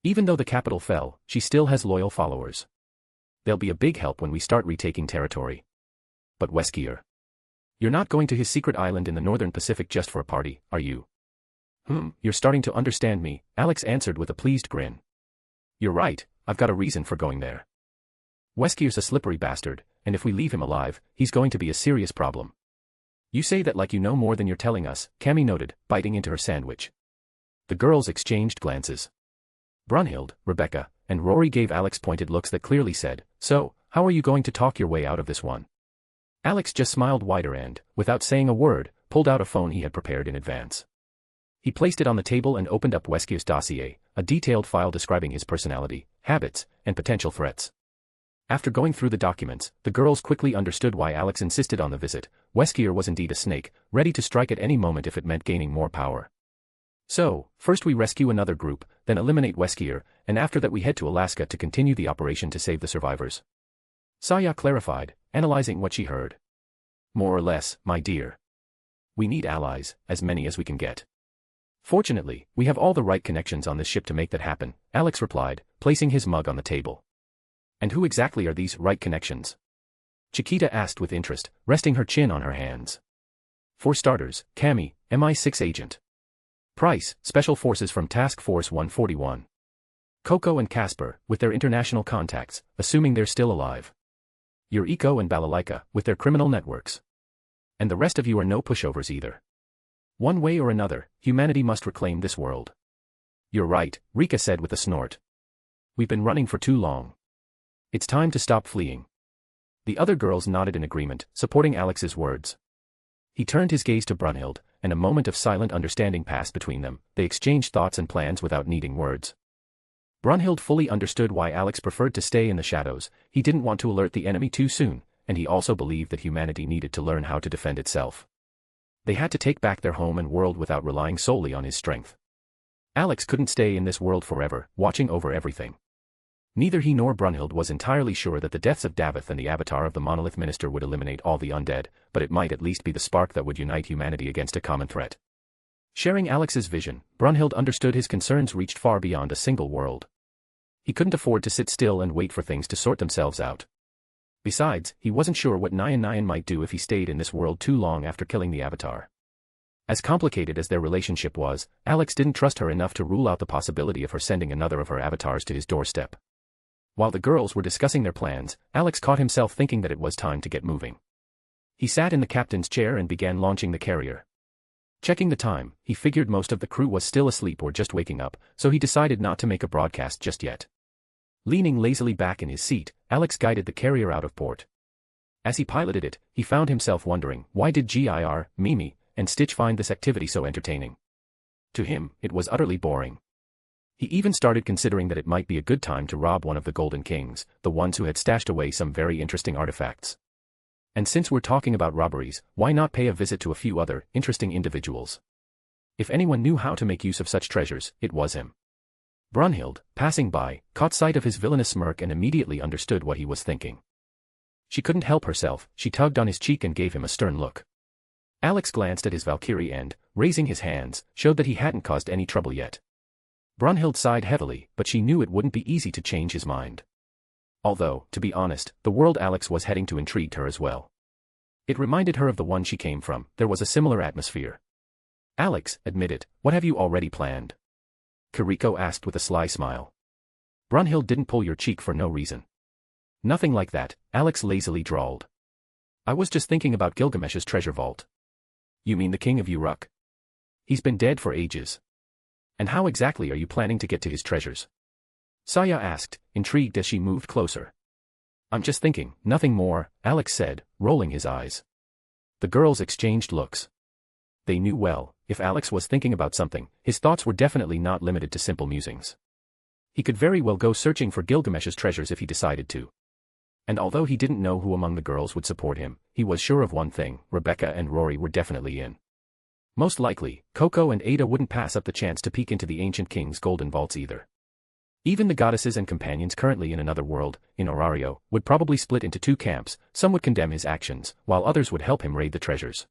"Even though the capital fell, she still has loyal followers. They'll be a big help when we start retaking territory." "But Weskier? You're not going to his secret island in the northern Pacific just for a party, are you?" You're starting to understand me," Alex answered with a pleased grin. "You're right, I've got a reason for going there. Weskier's a slippery bastard, and if we leave him alive, he's going to be a serious problem." "You say that like you know more than you're telling us," Cammy noted, biting into her sandwich. The girls exchanged glances. Brunhild, Rebecca, and Rory gave Alex pointed looks that clearly said, "So, how are you going to talk your way out of this one?" Alex just smiled wider and, without saying a word, pulled out a phone he had prepared in advance. He placed it on the table and opened up Weskier's dossier, a detailed file describing his personality, habits, and potential threats. After going through the documents, the girls quickly understood why Alex insisted on the visit. Weskier was indeed a snake, ready to strike at any moment if it meant gaining more power. "So, first we rescue another group, then eliminate Weskier, and after that we head to Alaska to continue the operation to save the survivors," Saya clarified, analyzing what she heard. "More or less, my dear. We need allies, as many as we can get. Fortunately, we have all the right connections on this ship to make that happen," Alex replied, placing his mug on the table. "And who exactly are these right connections?" Chiquita asked with interest, resting her chin on her hands. "For starters, Cammy, MI6 agent. Price, Special Forces from Task Force 141. Coco and Casper, with their international contacts, assuming they're still alive. Yuriko and Balalaika, with their criminal networks. And the rest of you are no pushovers either. One way or another, humanity must reclaim this world." "You're right," Rika said with a snort. "We've been running for too long. It's time to stop fleeing." The other girls nodded in agreement, supporting Alex's words. He turned his gaze to Brunhild, and a moment of silent understanding passed between them. They exchanged thoughts and plans without needing words. Brunhild fully understood why Alex preferred to stay in the shadows. He didn't want to alert the enemy too soon, and he also believed that humanity needed to learn how to defend itself. They had to take back their home and world without relying solely on his strength. Alex couldn't stay in this world forever, watching over everything. Neither he nor Brunhild was entirely sure that the deaths of Davith and the avatar of the Monolith Minister would eliminate all the undead, but it might at least be the spark that would unite humanity against a common threat. Sharing Alex's vision, Brunhild understood his concerns reached far beyond a single world. He couldn't afford to sit still and wait for things to sort themselves out. Besides, he wasn't sure what Nyan might do if he stayed in this world too long after killing the avatar. As complicated as their relationship was, Alex didn't trust her enough to rule out the possibility of her sending another of her avatars to his doorstep. While the girls were discussing their plans, Alex caught himself thinking that it was time to get moving. He sat in the captain's chair and began launching the carrier. Checking the time, he figured most of the crew was still asleep or just waking up, so he decided not to make a broadcast just yet. Leaning lazily back in his seat, Alex guided the carrier out of port. As he piloted it, he found himself wondering, why did Gir, Mimi, and Stitch find this activity so entertaining? To him, it was utterly boring. He even started considering that it might be a good time to rob one of the Golden Kings, the ones who had stashed away some very interesting artifacts. And since we're talking about robberies, why not pay a visit to a few other, interesting individuals? If anyone knew how to make use of such treasures, it was him. Brunhild, passing by, caught sight of his villainous smirk and immediately understood what he was thinking. She couldn't help herself, she tugged on his cheek and gave him a stern look. Alex glanced at his Valkyrie and, raising his hands, showed that he hadn't caused any trouble yet. Brunhild sighed heavily, but she knew it wouldn't be easy to change his mind. Although, to be honest, the world Alex was heading to intrigued her as well. It reminded her of the one she came from, there was a similar atmosphere. Alex, admit it, what have you already planned? Kiriko asked with a sly smile. Brunhild didn't pull your cheek for no reason. Nothing like that, Alex lazily drawled. I was just thinking about Gilgamesh's treasure vault. You mean the king of Uruk? He's been dead for ages. And how exactly are you planning to get to his treasures? Saya asked, intrigued as she moved closer. I'm just thinking, nothing more, Alex said, rolling his eyes. The girls exchanged looks. They knew well, if Alex was thinking about something, his thoughts were definitely not limited to simple musings. He could very well go searching for Gilgamesh's treasures if he decided to. And although he didn't know who among the girls would support him, he was sure of one thing, Rebecca and Rory were definitely in. Most likely, Coco and Ada wouldn't pass up the chance to peek into the ancient king's golden vaults either. Even the goddesses and companions currently in another world, in Orario, would probably split into two camps, some would condemn his actions, while others would help him raid the treasures.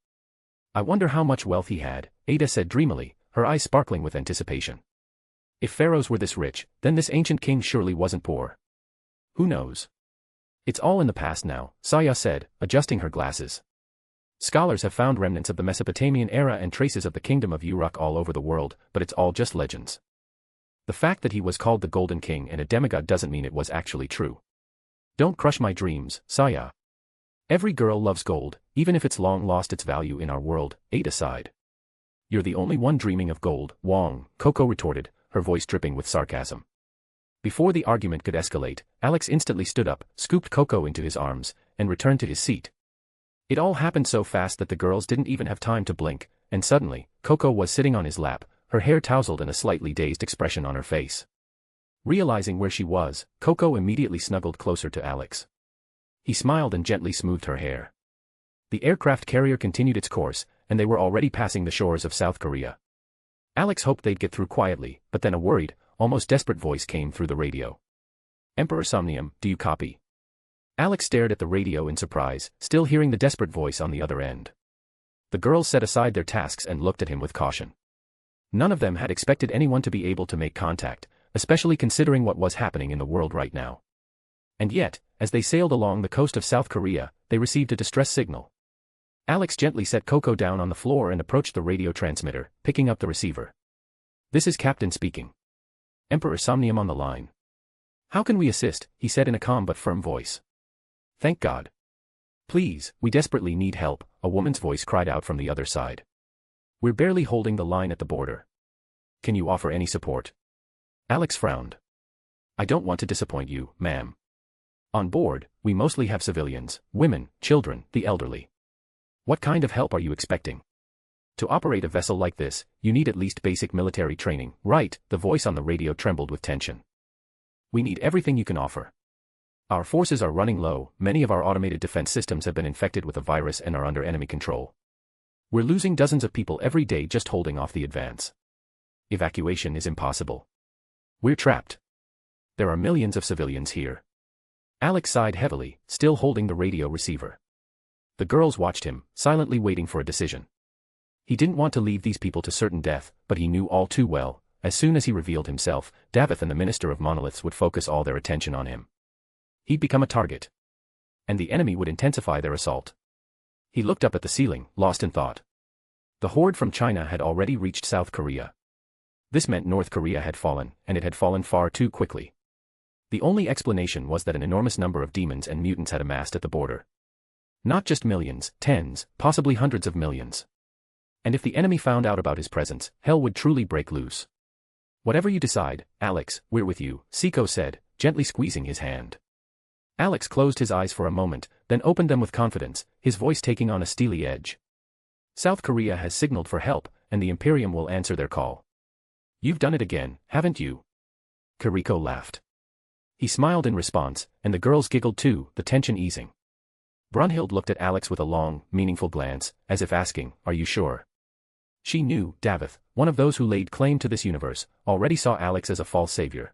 I wonder how much wealth he had, Ada said dreamily, her eyes sparkling with anticipation. If pharaohs were this rich, then this ancient king surely wasn't poor. Who knows? It's all in the past now, Saya said, adjusting her glasses. Scholars have found remnants of the Mesopotamian era and traces of the kingdom of Uruk all over the world, but it's all just legends. The fact that he was called the Golden King and a demigod doesn't mean it was actually true. Don't crush my dreams, Saya. Every girl loves gold, even if it's long lost its value in our world, Ada sighed. You're the only one dreaming of gold, Wong, Coco retorted, her voice dripping with sarcasm. Before the argument could escalate, Alex instantly stood up, scooped Coco into his arms, and returned to his seat. It all happened so fast that the girls didn't even have time to blink, and suddenly, Coco was sitting on his lap, her hair tousled and a slightly dazed expression on her face. Realizing where she was, Coco immediately snuggled closer to Alex. He smiled and gently smoothed her hair. The aircraft carrier continued its course, and they were already passing the shores of South Korea. Alex hoped they'd get through quietly, but then a worried, almost desperate voice came through the radio. Emperor Somnium, do you copy? Alex stared at the radio in surprise, still hearing the desperate voice on the other end. The girls set aside their tasks and looked at him with caution. None of them had expected anyone to be able to make contact, especially considering what was happening in the world right now. And yet, as they sailed along the coast of South Korea, they received a distress signal. Alex gently set Coco down on the floor and approached the radio transmitter, picking up the receiver. This is Captain speaking. Emperor Somnium on the line. How can we assist? He said in a calm but firm voice. Thank God. Please, we desperately need help, a woman's voice cried out from the other side. We're barely holding the line at the border. Can you offer any support? Alex frowned. I don't want to disappoint you, ma'am. On board, we mostly have civilians, women, children, the elderly. What kind of help are you expecting? To operate a vessel like this, you need at least basic military training, right? The voice on the radio trembled with tension. We need everything you can offer. Our forces are running low, many of our automated defense systems have been infected with a virus and are under enemy control. We're losing dozens of people every day just holding off the advance. Evacuation is impossible. We're trapped. There are millions of civilians here. Alex sighed heavily, still holding the radio receiver. The girls watched him, silently waiting for a decision. He didn't want to leave these people to certain death, but he knew all too well, as soon as he revealed himself, Davith and the Minister of Monoliths would focus all their attention on him. He'd become a target. And the enemy would intensify their assault. He looked up at the ceiling, lost in thought. The horde from China had already reached South Korea. This meant North Korea had fallen, and it had fallen far too quickly. The only explanation was that an enormous number of demons and mutants had amassed at the border. Not just millions, tens, possibly hundreds of millions. And if the enemy found out about his presence, hell would truly break loose. Whatever you decide, Alex, we're with you, Siko said, gently squeezing his hand. Alex closed his eyes for a moment, then opened them with confidence, his voice taking on a steely edge. South Korea has signaled for help, and the Imperium will answer their call. You've done it again, haven't you? Kiriko laughed. He smiled in response, and the girls giggled too, the tension easing. Brunhild looked at Alex with a long, meaningful glance, as if asking, "Are you sure?" She knew, Davith, one of those who laid claim to this universe, already saw Alex as a false savior.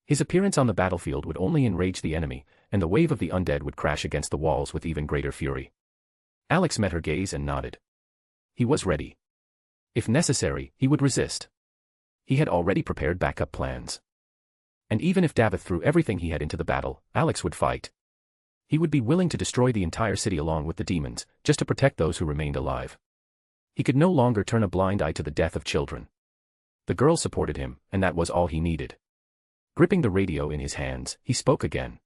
His appearance on the battlefield would only enrage the enemy, and the wave of the undead would crash against the walls with even greater fury. Alex met her gaze and nodded. He was ready. If necessary, he would resist. He had already prepared backup plans. And even if Davith threw everything he had into the battle, Alex would fight. He would be willing to destroy the entire city along with the demons, just to protect those who remained alive. He could no longer turn a blind eye to the death of children. The girl supported him, and that was all he needed. Gripping the radio in his hands, he spoke again.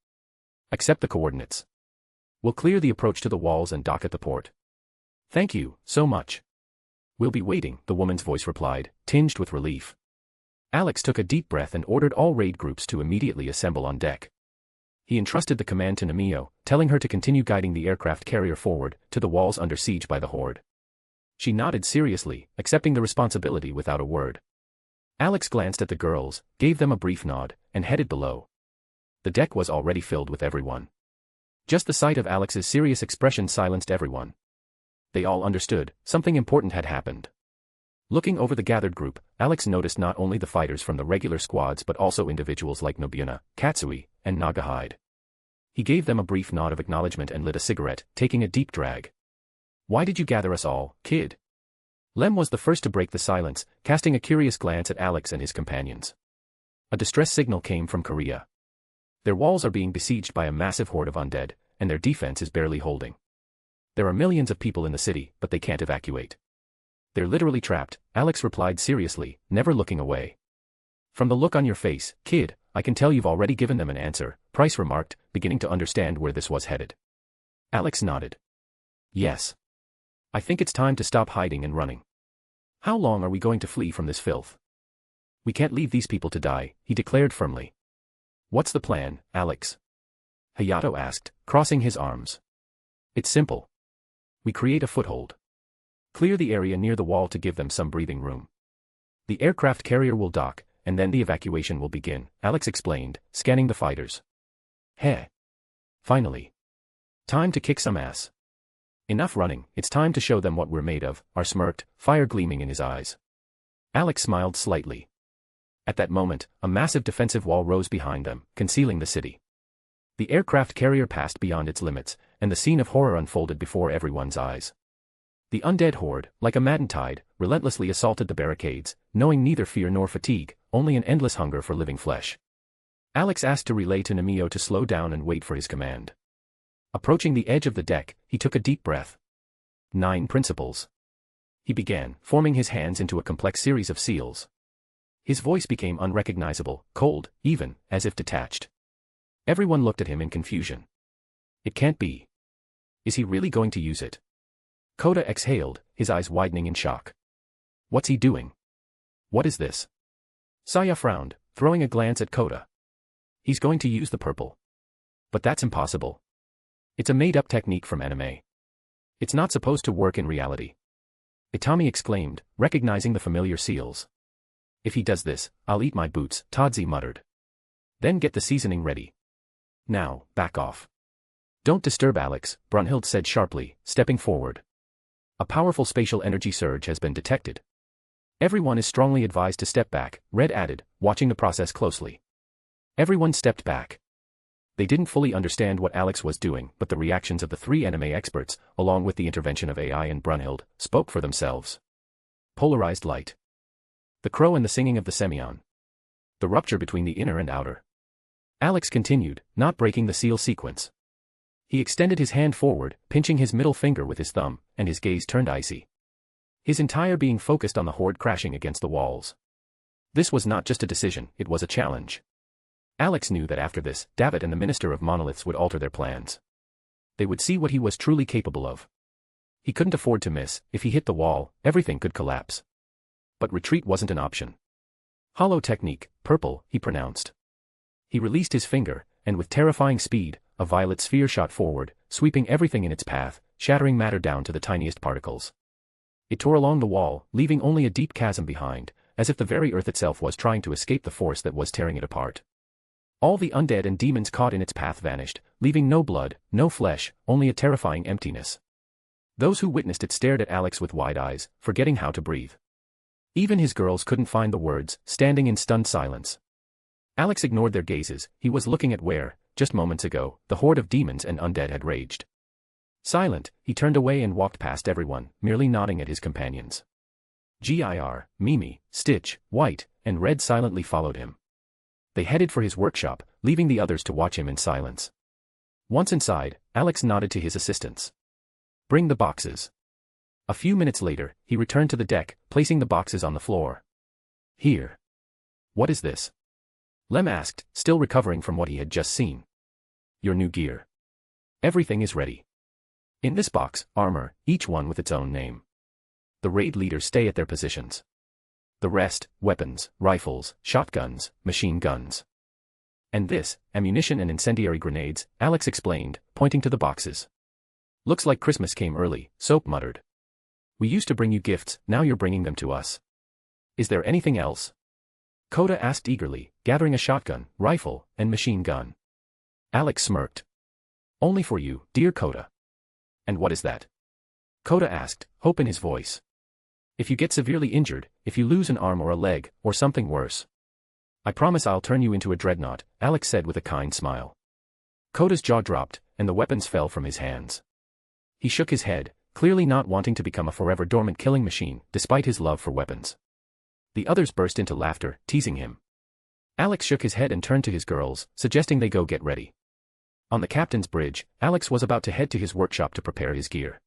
"Accept the coordinates. We'll clear the approach to the walls and dock at the port." "Thank you, so much." "We'll be waiting," the woman's voice replied, tinged with relief. Alex took a deep breath and ordered all raid groups to immediately assemble on deck. He entrusted the command to Nemeo, telling her to continue guiding the aircraft carrier forward, to the walls under siege by the Horde. She nodded seriously, accepting the responsibility without a word. Alex glanced at the girls, gave them a brief nod, and headed below. The deck was already filled with everyone. Just the sight of Alex's serious expression silenced everyone. They all understood, something important had happened. Looking over the gathered group, Alex noticed not only the fighters from the regular squads but also individuals like Nobuona, Katsui, and Nagahide. He gave them a brief nod of acknowledgement and lit a cigarette, taking a deep drag. "Why did you gather us all, kid?" Lem was the first to break the silence, casting a curious glance at Alex and his companions. A distress signal came from Korea. Their walls are being besieged by a massive horde of undead, and their defense is barely holding. There are millions of people in the city, but they can't evacuate. "They're literally trapped," Alex replied seriously, never looking away. "From the look on your face, kid, I can tell you've already given them an answer," Price remarked, beginning to understand where this was headed. Alex nodded. "Yes. I think it's time to stop hiding and running. How long are we going to flee from this filth? We can't leave these people to die," he declared firmly. "What's the plan, Alex?" Hayato asked, crossing his arms. "It's simple. We create a foothold. Clear the area near the wall to give them some breathing room. The aircraft carrier will dock, and then the evacuation will begin," Alex explained, scanning the fighters. "Heh. Finally. Time to kick some ass. Enough running, it's time to show them what we're made of," R smirked, fire gleaming in his eyes. Alex smiled slightly. At that moment, a massive defensive wall rose behind them, concealing the city. The aircraft carrier passed beyond its limits, and the scene of horror unfolded before everyone's eyes. The undead horde, like a maddened tide, relentlessly assaulted the barricades, knowing neither fear nor fatigue, only an endless hunger for living flesh. Alex asked to relay to Nemeo to slow down and wait for his command. Approaching the edge of the deck, he took a deep breath. 9 principles. He began, forming his hands into a complex series of seals. His voice became unrecognizable, cold, even, as if detached. Everyone looked at him in confusion. It can't be. Is he really going to use it? Kota exhaled, his eyes widening in shock. What's he doing? What is this? Saya frowned, throwing a glance at Kota. He's going to use the purple. But that's impossible. It's a made-up technique from anime. It's not supposed to work in reality. Itami exclaimed, recognizing the familiar seals. If he does this, I'll eat my boots, Todzi muttered. Then get the seasoning ready. Now, back off. Don't disturb Alex, Brunhild said sharply, stepping forward. A powerful spatial energy surge has been detected. Everyone is strongly advised to step back, Red added, watching the process closely. Everyone stepped back. They didn't fully understand what Alex was doing, but the reactions of the 3 anime experts, along with the intervention of AI and Brunhild, spoke for themselves. Polarized light. The crow and the singing of the Semyon. The rupture between the inner and outer. Alex continued, not breaking the seal sequence. He extended his hand forward, pinching his middle finger with his thumb, and his gaze turned icy. His entire being focused on the horde crashing against the walls. This was not just a decision, it was a challenge. Alex knew that after this, Davit and the Minister of Monoliths would alter their plans. They would see what he was truly capable of. He couldn't afford to miss. If he hit the wall, everything could collapse. But retreat wasn't an option. Hollow technique, purple, he pronounced. He released his finger, and with terrifying speed, a violet sphere shot forward, sweeping everything in its path, shattering matter down to the tiniest particles. It tore along the wall, leaving only a deep chasm behind, as if the very earth itself was trying to escape the force that was tearing it apart. All the undead and demons caught in its path vanished, leaving no blood, no flesh, only a terrifying emptiness. Those who witnessed it stared at Alex with wide eyes, forgetting how to breathe. Even his girls couldn't find the words, standing in stunned silence. Alex ignored their gazes. He was looking at where, just moments ago, the horde of demons and undead had raged. Silent, he turned away and walked past everyone, merely nodding at his companions. Gir, Mimi, Stitch, White, and Red silently followed him. They headed for his workshop, leaving the others to watch him in silence. Once inside, Alex nodded to his assistants. "Bring the boxes." A few minutes later, he returned to the deck, placing the boxes on the floor. "Here." "What is this?" Lem asked, still recovering from what he had just seen. "Your new gear. Everything is ready. In this box, armor, each one with its own name. The raid leaders stay at their positions. The rest, weapons, rifles, shotguns, machine guns. And this, ammunition and incendiary grenades," Alex explained, pointing to the boxes. "Looks like Christmas came early," Soap muttered. "We used to bring you gifts, now you're bringing them to us. Is there anything else?" Coda asked eagerly, gathering a shotgun, rifle, and machine gun. Alex smirked. "Only for you, dear Coda." "And what is that?" Coda asked, hope in his voice. "If you get severely injured, if you lose an arm or a leg, or something worse. I promise I'll turn you into a dreadnought," Alex said with a kind smile. Coda's jaw dropped, and the weapons fell from his hands. He shook his head, clearly not wanting to become a forever dormant killing machine, despite his love for weapons. The others burst into laughter, teasing him. Alex shook his head and turned to his girls, suggesting they go get ready. On the captain's bridge, Alex was about to head to his workshop to prepare his gear.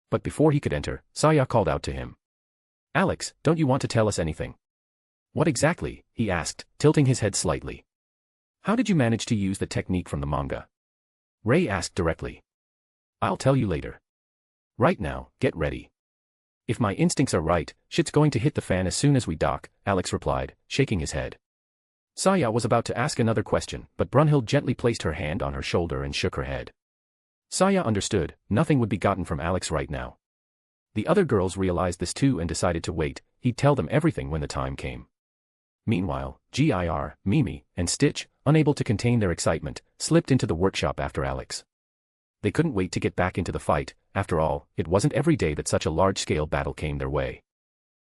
But before he could enter, Saya called out to him. "Alex, don't you want to tell us anything?" "What exactly?" he asked, tilting his head slightly. "How did you manage to use the technique from the manga?" Ray asked directly. "I'll tell you later. Right now, get ready." "If my instincts are right, shit's going to hit the fan as soon as we dock," Alex replied, shaking his head. Saya was about to ask another question, but Brunhild gently placed her hand on her shoulder and shook her head. Saya understood, nothing would be gotten from Alex right now. The other girls realized this too and decided to wait, he'd tell them everything when the time came. Meanwhile, Gir, Mimi, and Stitch, unable to contain their excitement, slipped into the workshop after Alex. They couldn't wait to get back into the fight. After all, it wasn't every day that such a large-scale battle came their way.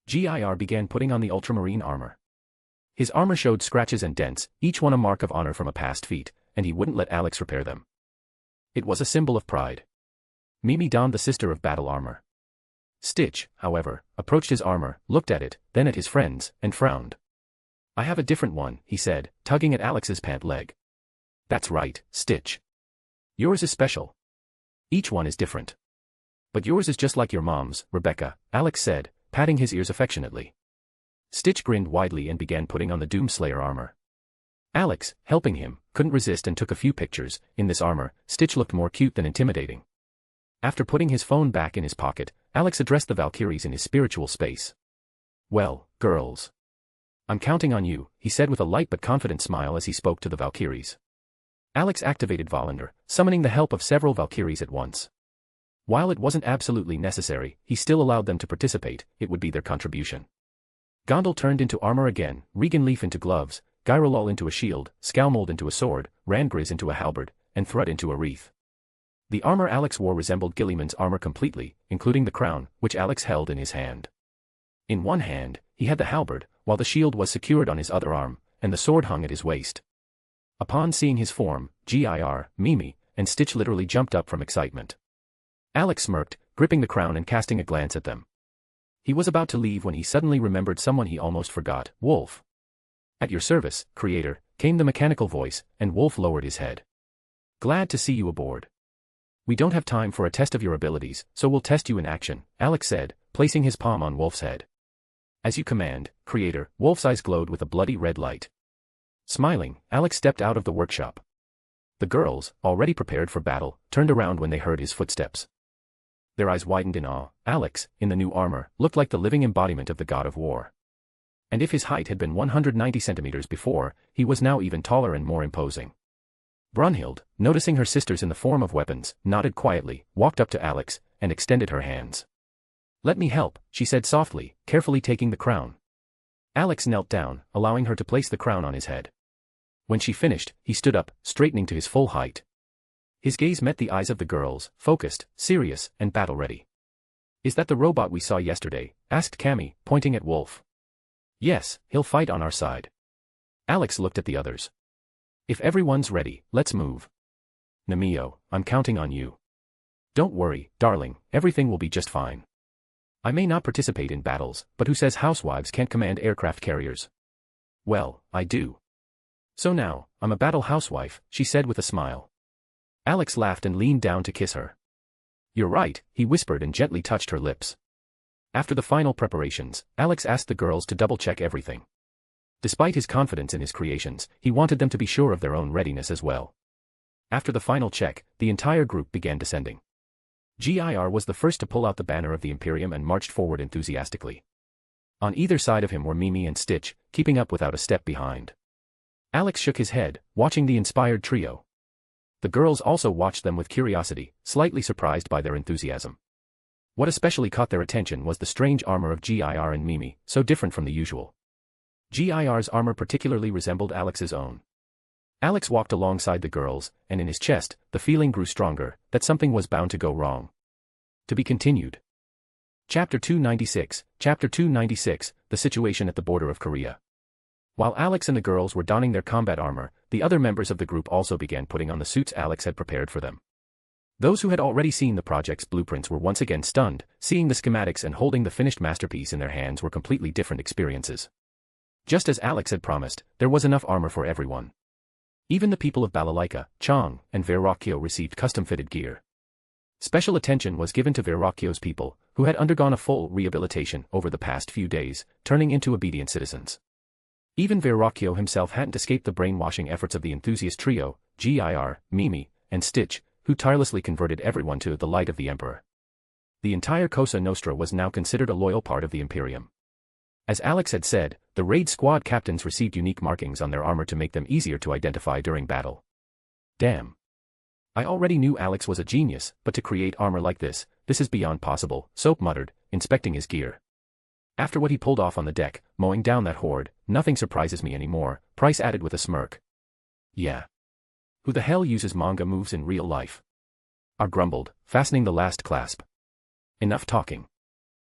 Gir began putting on the ultramarine armor. His armor showed scratches and dents, each one a mark of honor from a past feat, and he wouldn't let Alex repair them. It was a symbol of pride. Mimi donned the Sister of Battle armor. Stitch, however, approached his armor, looked at it, then at his friends, and frowned. "I have a different one," he said, tugging at Alex's pant leg. "That's right, Stitch. Yours is special. Each one is different. But yours is just like your mom's, Rebecca," Alex said, patting his ears affectionately. Stitch grinned widely and began putting on the Doomslayer armor. Alex, helping him, couldn't resist and took a few pictures. In this armor, Stitch looked more cute than intimidating. After putting his phone back in his pocket, Alex addressed the Valkyries in his spiritual space. "Well, girls. I'm counting on you," he said with a light but confident smile as he spoke to the Valkyries. Alex activated Volander, summoning the help of several Valkyries at once. While it wasn't absolutely necessary, he still allowed them to participate. It would be their contribution. Gondel turned into armor again, Regan Leaf into gloves, Gyrolol into a shield, Scowmold into a sword, Randgriz into a halberd, and Thrud into a wreath. The armor Alex wore resembled Gilliman's armor completely, including the crown, which Alex held in his hand. In one hand, he had the halberd, while the shield was secured on his other arm, and the sword hung at his waist. Upon seeing his form, Gir, Mimi, and Stitch literally jumped up from excitement. Alex smirked, gripping the crown and casting a glance at them. He was about to leave when he suddenly remembered someone he almost forgot, Wolf. "At your service, Creator," came the mechanical voice, and Wolf lowered his head. "Glad to see you aboard. We don't have time for a test of your abilities, so we'll test you in action," Alex said, placing his palm on Wolf's head. "As you command, Creator." Wolf's eyes glowed with a bloody red light. Smiling, Alex stepped out of the workshop. The girls, already prepared for battle, turned around when they heard his footsteps. Their eyes widened in awe. Alex, in the new armor, looked like the living embodiment of the god of war. And if his height had been 190 centimeters before, he was now even taller and more imposing. Brunhild, noticing her sisters in the form of weapons, nodded quietly, walked up to Alex, and extended her hands. "Let me help," she said softly, carefully taking the crown. Alex knelt down, allowing her to place the crown on his head. When she finished, he stood up, straightening to his full height. His gaze met the eyes of the girls, focused, serious, and battle-ready. "Is that the robot we saw yesterday?" asked Cammy, pointing at Wolf. "Yes, he'll fight on our side." Alex looked at the others. "If everyone's ready, let's move. Nemeo, I'm counting on you. Don't worry, darling, everything will be just fine. I may not participate in battles, but who says housewives can't command aircraft carriers? Well, I do. So now, I'm a battle housewife," she said with a smile. Alex laughed and leaned down to kiss her. "You're right," he whispered and gently touched her lips. After the final preparations, Alex asked the girls to double-check everything. Despite his confidence in his creations, he wanted them to be sure of their own readiness as well. After the final check, the entire group began descending. GIR was the first to pull out the banner of the Imperium and marched forward enthusiastically. On either side of him were Mimi and Stitch, keeping up without a step behind. Alex shook his head, watching the inspired trio. The girls also watched them with curiosity, slightly surprised by their enthusiasm. What especially caught their attention was the strange armor of GIR and Mimi, so different from the usual. GIR's armor particularly resembled Alex's own. Alex walked alongside the girls, and in his chest, the feeling grew stronger, that something was bound to go wrong. To be continued. Chapter 296, Chapter 296, The Situation at the Border of Korea. While Alex and the girls were donning their combat armor, the other members of the group also began putting on the suits Alex had prepared for them. Those who had already seen the project's blueprints were once again stunned. Seeing the schematics and holding the finished masterpiece in their hands were completely different experiences. Just as Alex had promised, there was enough armor for everyone. Even the people of Balalaika, Chong, and Verrocchio received custom-fitted gear. Special attention was given to Verrocchio's people, who had undergone a full rehabilitation over the past few days, turning into obedient citizens. Even Verrocchio himself hadn't escaped the brainwashing efforts of the enthusiast trio, GIR, Mimi, and Stitch, who tirelessly converted everyone to the light of the Emperor. The entire Cosa Nostra was now considered a loyal part of the Imperium. As Alex had said, the raid squad captains received unique markings on their armor to make them easier to identify during battle. Damn. I already knew Alex was a genius, but to create armor like this is beyond possible, Soap muttered, inspecting his gear. After what he pulled off on the deck, mowing down that horde, nothing surprises me anymore, Price added with a smirk. Yeah. Who the hell uses manga moves in real life? I grumbled, fastening the last clasp. Enough talking.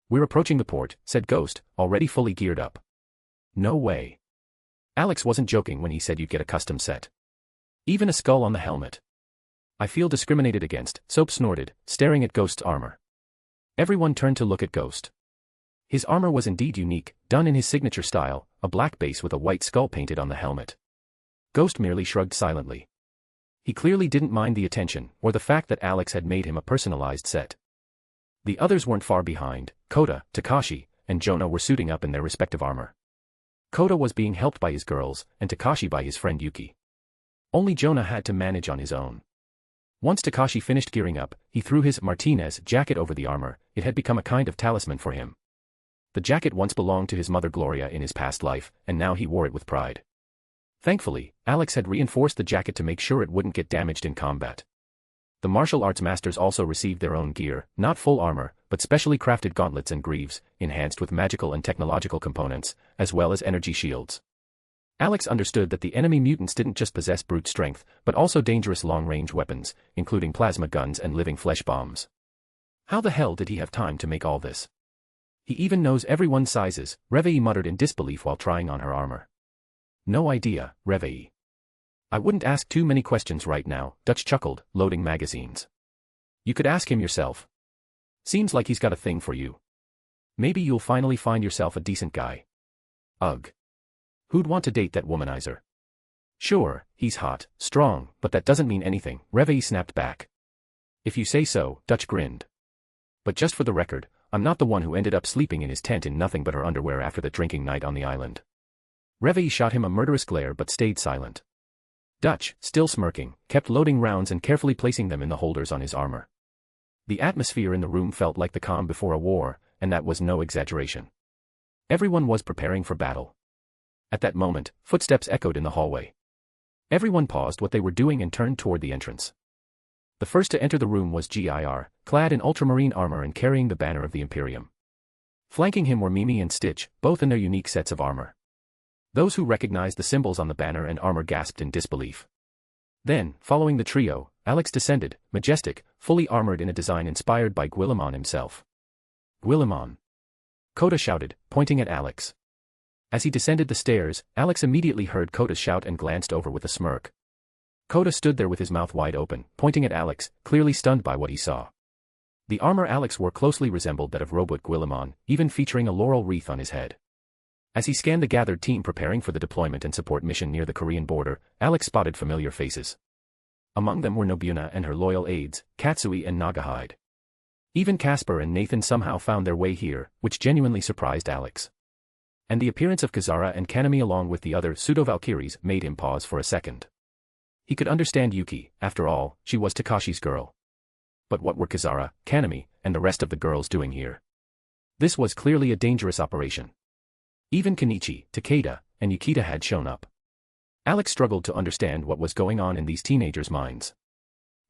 We're approaching the port, said Ghost, already fully geared up. No way. Alex wasn't joking when he said you'd get a custom set. Even a skull on the helmet. I feel discriminated against, Soap snorted, staring at Ghost's armor. Everyone turned to look at Ghost. His armor was indeed unique, done in his signature style, a black base with a white skull painted on the helmet. Ghost merely shrugged silently. He clearly didn't mind the attention, or the fact that Alex had made him a personalized set. The others weren't far behind. Kota, Takashi, and Jonah were suiting up in their respective armor. Kota was being helped by his girls, and Takashi by his friend Yuki. Only Jonah had to manage on his own. Once Takashi finished gearing up, he threw his Martinez jacket over the armor. It had become a kind of talisman for him. The jacket once belonged to his mother Gloria in his past life, and now he wore it with pride. Thankfully, Alex had reinforced the jacket to make sure it wouldn't get damaged in combat. The martial arts masters also received their own gear, not full armor, but specially crafted gauntlets and greaves, enhanced with magical and technological components, as well as energy shields. Alex understood that the enemy mutants didn't just possess brute strength, but also dangerous long-range weapons, including plasma guns and living flesh bombs. How the hell did he have time to make all this? He even knows everyone's sizes, Reveille muttered in disbelief while trying on her armor. No idea, Reveille. I wouldn't ask too many questions right now, Dutch chuckled, loading magazines. You could ask him yourself. Seems like he's got a thing for you. Maybe you'll finally find yourself a decent guy. Ugh. Who'd want to date that womanizer? Sure, he's hot, strong, but that doesn't mean anything, Reveille snapped back. If you say so, Dutch grinned. But just for the record, I'm not the one who ended up sleeping in his tent in nothing but her underwear after the drinking night on the island. Reveille shot him a murderous glare but stayed silent. Dutch, still smirking, kept loading rounds and carefully placing them in the holders on his armor. The atmosphere in the room felt like the calm before a war, and that was no exaggeration. Everyone was preparing for battle. At that moment, footsteps echoed in the hallway. Everyone paused what they were doing and turned toward the entrance. The first to enter the room was GIR, clad in ultramarine armor and carrying the banner of the Imperium. Flanking him were Mimi and Stitch, both in their unique sets of armor. Those who recognized the symbols on the banner and armor gasped in disbelief. Then, following the trio, Alex descended, majestic, fully armored in a design inspired by Guilliman himself. Guilliman! Kota shouted, pointing at Alex. As he descended the stairs, Alex immediately heard Kota's shout and glanced over with a smirk. Kota stood there with his mouth wide open, pointing at Alex, clearly stunned by what he saw. The armor Alex wore closely resembled that of Robot Guilliman, even featuring a laurel wreath on his head. As he scanned the gathered team preparing for the deployment and support mission near the Korean border, Alex spotted familiar faces. Among them were Nobuna and her loyal aides, Katsui and Nagahide. Even Casper and Nathan somehow found their way here, which genuinely surprised Alex. And the appearance of Kazara and Kanami along with the other pseudo-Valkyries made him pause for a second. He could understand Yuki, after all, she was Takashi's girl. But what were Kazara, Kanami, and the rest of the girls doing here? This was clearly a dangerous operation. Even Kenichi, Takeda, and Yukita had shown up. Alex struggled to understand what was going on in these teenagers' minds.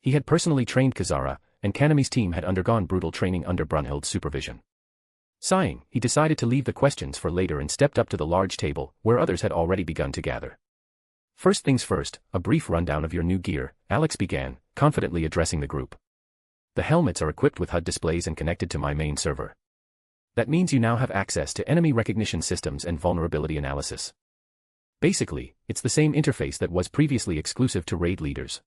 He had personally trained Kazara, and Kanami's team had undergone brutal training under Brunhild's supervision. Sighing, he decided to leave the questions for later and stepped up to the large table, where others had already begun to gather. First things first, a brief rundown of your new gear, Alex began, confidently addressing the group. The helmets are equipped with HUD displays and connected to my main server. That means you now have access to enemy recognition systems and vulnerability analysis. Basically, it's the same interface that was previously exclusive to raid leaders.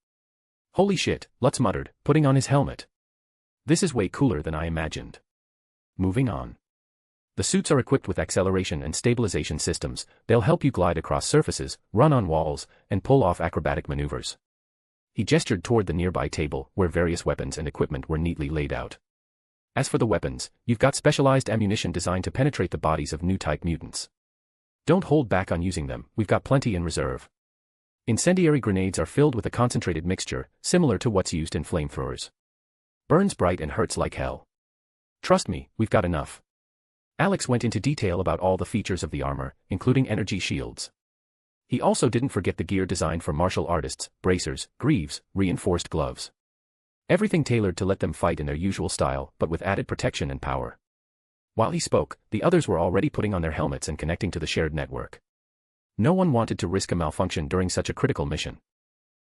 Holy shit, Lutz muttered, putting on his helmet. This is way cooler than I imagined. Moving on. The suits are equipped with acceleration and stabilization systems. They'll help you glide across surfaces, run on walls, and pull off acrobatic maneuvers. He gestured toward the nearby table, where various weapons and equipment were neatly laid out. As for the weapons, you've got specialized ammunition designed to penetrate the bodies of new-type mutants. Don't hold back on using them, we've got plenty in reserve. Incendiary grenades are filled with a concentrated mixture, similar to what's used in flamethrowers. Burns bright and hurts like hell. Trust me, we've got enough. Alex went into detail about all the features of the armor, including energy shields. He also didn't forget the gear designed for martial artists, bracers, greaves, reinforced gloves. Everything tailored to let them fight in their usual style, but with added protection and power. While he spoke, the others were already putting on their helmets and connecting to the shared network. No one wanted to risk a malfunction during such a critical mission.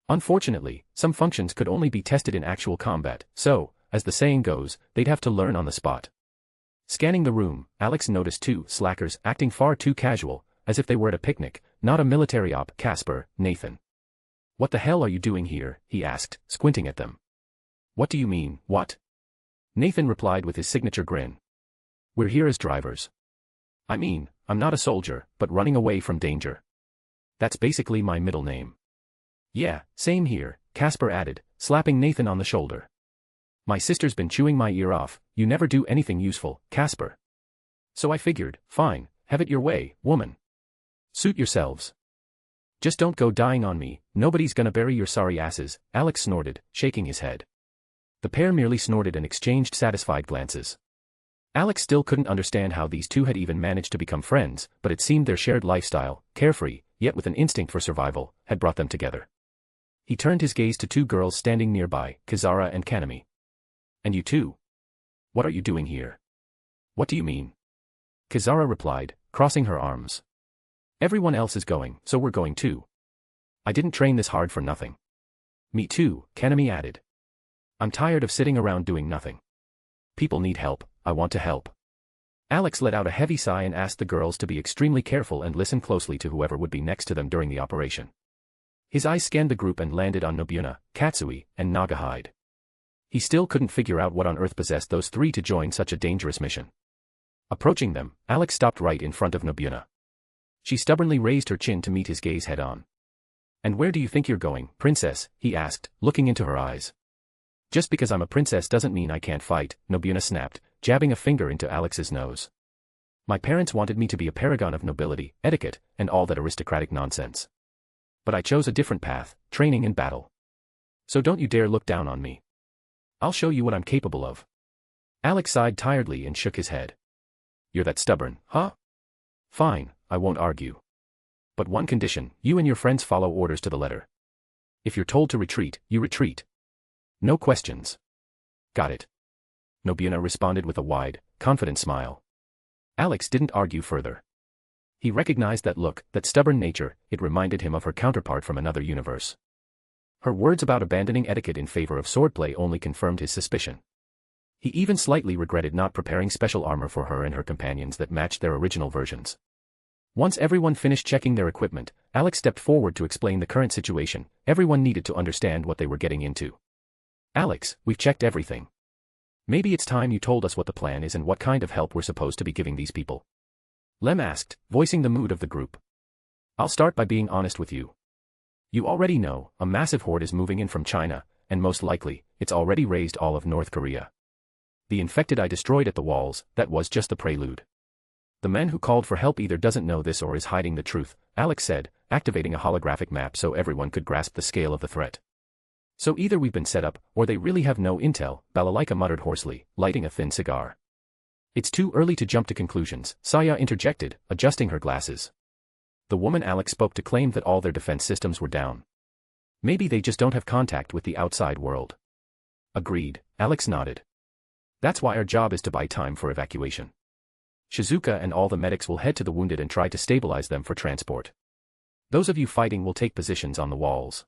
Unfortunately, some functions could only be tested in actual combat, so, as the saying goes, they'd have to learn on the spot. Scanning the room, Alex noticed two slackers acting far too casual, as if they were at a picnic, not a military op. Casper, Nathan. What the hell are you doing here? He asked, squinting at them. What do you mean, what? Nathan replied with his signature grin. We're here as drivers. I mean, I'm not a soldier, but running away from danger. That's basically my middle name. Yeah, same here, Casper added, slapping Nathan on the shoulder. My sister's been chewing my ear off, you never do anything useful, Casper. So I figured, fine, have it your way, woman. Suit yourselves. Just don't go dying on me, nobody's gonna bury your sorry asses, Alex snorted, shaking his head. The pair merely snorted and exchanged satisfied glances. Alex still couldn't understand how these two had even managed to become friends, but it seemed their shared lifestyle, carefree, yet with an instinct for survival, had brought them together. He turned his gaze to two girls standing nearby, Kazara and Kanami. And you too? What are you doing here? What do you mean? Kazara replied, crossing her arms. Everyone else is going, so we're going too. I didn't train this hard for nothing. Me too, Kanami added. I'm tired of sitting around doing nothing. People need help, I want to help. Alex let out a heavy sigh and asked the girls to be extremely careful and listen closely to whoever would be next to them during the operation. His eyes scanned the group and landed on Nobuna, Katsui, and Nagahide. He still couldn't figure out what on earth possessed those three to join such a dangerous mission. Approaching them, Alex stopped right in front of Nobuna. She stubbornly raised her chin to meet his gaze head-on. And where do you think you're going, princess? He asked, looking into her eyes. Just because I'm a princess doesn't mean I can't fight, Nobuna snapped, jabbing a finger into Alex's nose. My parents wanted me to be a paragon of nobility, etiquette, and all that aristocratic nonsense. But I chose a different path, training and battle. So don't you dare look down on me. I'll show you what I'm capable of. Alex sighed tiredly and shook his head. You're that stubborn, huh? Fine, I won't argue. But one condition, you and your friends follow orders to the letter. If you're told to retreat, you retreat. No questions. Got it. Nobuna responded with a wide, confident smile. Alex didn't argue further. He recognized that look, that stubborn nature. It reminded him of her counterpart from another universe. Her words about abandoning etiquette in favor of swordplay only confirmed his suspicion. He even slightly regretted not preparing special armor for her and her companions that matched their original versions. Once everyone finished checking their equipment, Alex stepped forward to explain the current situation. Everyone needed to understand what they were getting into. Alex, we've checked everything. Maybe it's time you told us what the plan is and what kind of help we're supposed to be giving these people. Lem asked, voicing the mood of the group. I'll start by being honest with you. You already know, a massive horde is moving in from China, and most likely, it's already raised all of North Korea. The infected I destroyed at the walls, that was just the prelude. The man who called for help either doesn't know this or is hiding the truth, Alex said, activating a holographic map so everyone could grasp the scale of the threat. So either we've been set up, or they really have no intel, Balalaika muttered hoarsely, lighting a thin cigar. It's too early to jump to conclusions, Saya interjected, adjusting her glasses. The woman Alex spoke to claimed that all their defense systems were down. Maybe they just don't have contact with the outside world. Agreed, Alex nodded. That's why our job is to buy time for evacuation. Shizuka and all the medics will head to the wounded and try to stabilize them for transport. Those of you fighting will take positions on the walls.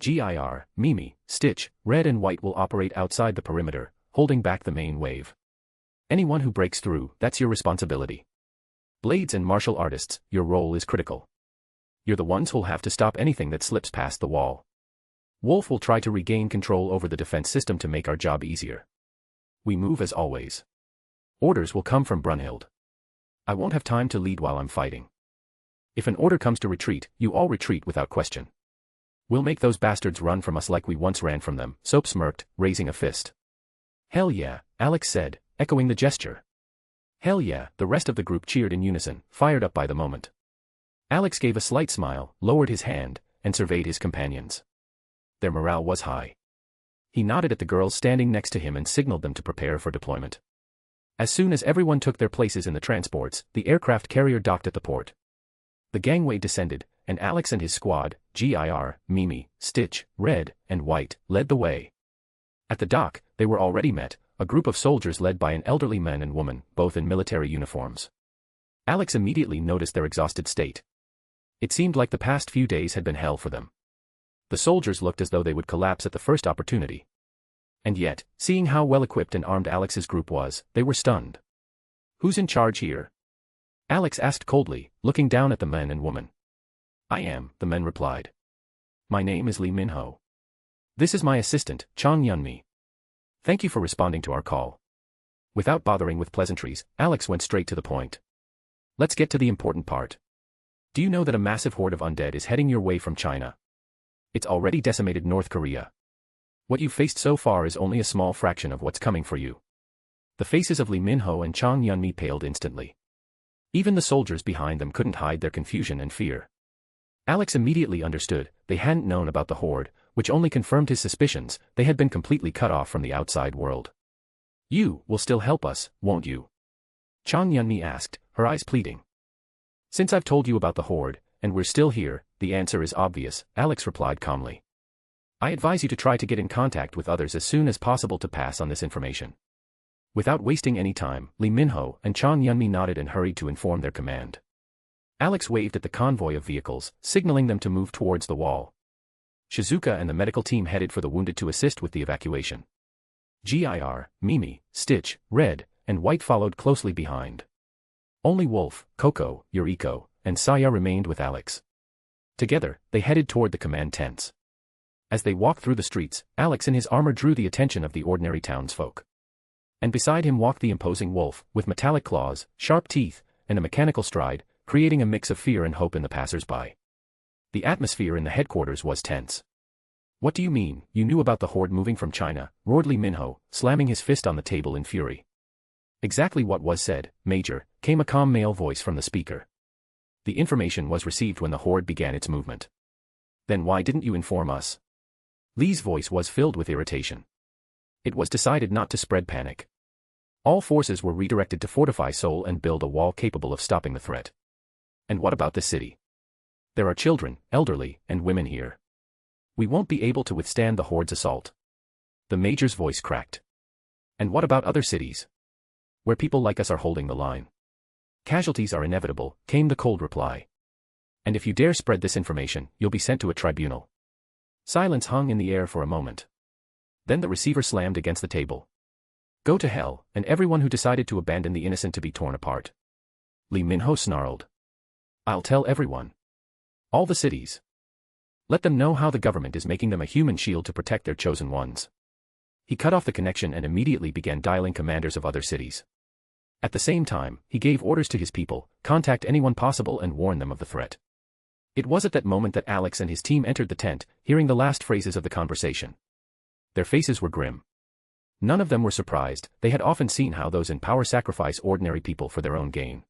Gir, Mimi, Stitch, Red and White will operate outside the perimeter, holding back the main wave. Anyone who breaks through, that's your responsibility. Blades and martial artists, your role is critical. You're the ones who'll have to stop anything that slips past the wall. Wolf will try to regain control over the defense system to make our job easier. We move as always. Orders will come from Brunhild. I won't have time to lead while I'm fighting. If an order comes to retreat, you all retreat without question. We'll make those bastards run from us like we once ran from them, Soap smirked, raising a fist. Hell yeah, Alex said, echoing the gesture. Hell yeah, the rest of the group cheered in unison, fired up by the moment. Alex gave a slight smile, lowered his hand, and surveyed his companions. Their morale was high. He nodded at the girls standing next to him and signaled them to prepare for deployment. As soon as everyone took their places in the transports, the aircraft carrier docked at the port. The gangway descended, and Alex and his squad, Gir, Mimi, Stitch, Red, and White, led the way. At the dock, they were already met, a group of soldiers led by an elderly man and woman, both in military uniforms. Alex immediately noticed their exhausted state. It seemed like the past few days had been hell for them. The soldiers looked as though they would collapse at the first opportunity. And yet, seeing how well-equipped and armed Alex's group was, they were stunned. Who's in charge here? Alex asked coldly, looking down at the men and woman. I am, the men replied. My name is Lee Minho. This is my assistant, Chang Yunmi. Thank you for responding to our call. Without bothering with pleasantries, Alex went straight to the point. Let's get to the important part. Do you know that a massive horde of undead is heading your way from China? It's already decimated North Korea. What you've faced so far is only a small fraction of what's coming for you. The faces of Lee Minho and Chang Yunmi paled instantly. Even the soldiers behind them couldn't hide their confusion and fear. Alex immediately understood, they hadn't known about the horde, which only confirmed his suspicions. They had been completely cut off from the outside world. You will still help us, won't you? Chang Yunmi asked, her eyes pleading. Since I've told you about the horde, and we're still here, the answer is obvious, Alex replied calmly. I advise you to try to get in contact with others as soon as possible to pass on this information. Without wasting any time, Lee Minho and Chang Yunmi nodded and hurried to inform their command. Alex waved at the convoy of vehicles, signaling them to move towards the wall. Shizuka and the medical team headed for the wounded to assist with the evacuation. Gir, Mimi, Stitch, Red, and White followed closely behind. Only Wolf, Coco, Yuriko, and Saya remained with Alex. Together, they headed toward the command tents. As they walked through the streets, Alex in his armor drew the attention of the ordinary townsfolk. And beside him walked the imposing Wolf, with metallic claws, sharp teeth, and a mechanical stride, creating a mix of fear and hope in the passers-by. The atmosphere in the headquarters was tense. What do you mean, you knew about the horde moving from China? Roared Lee Minho, slamming his fist on the table in fury. Exactly what was said, Major, came a calm male voice from the speaker. The information was received when the horde began its movement. Then why didn't you inform us? Lee's voice was filled with irritation. It was decided not to spread panic. All forces were redirected to fortify Seoul and build a wall capable of stopping the threat. And what about the city? There are children, elderly, and women here. We won't be able to withstand the horde's assault. The major's voice cracked. And what about other cities? where people like us are holding the line. Casualties are inevitable, came the cold reply. And if you dare spread this information, you'll be sent to a tribunal. Silence hung in the air for a moment. Then the receiver slammed against the table. Go to hell, and everyone who decided to abandon the innocent to be torn apart. Lee Min-ho snarled. I'll tell everyone. All the cities. Let them know how the government is making them a human shield to protect their chosen ones. He cut off the connection and immediately began dialing commanders of other cities. At the same time, he gave orders to his people, contact anyone possible and warn them of the threat. It was at that moment that Alex and his team entered the tent, hearing the last phrases of the conversation. Their faces were grim. None of them were surprised, they had often seen how those in power sacrifice ordinary people for their own gain.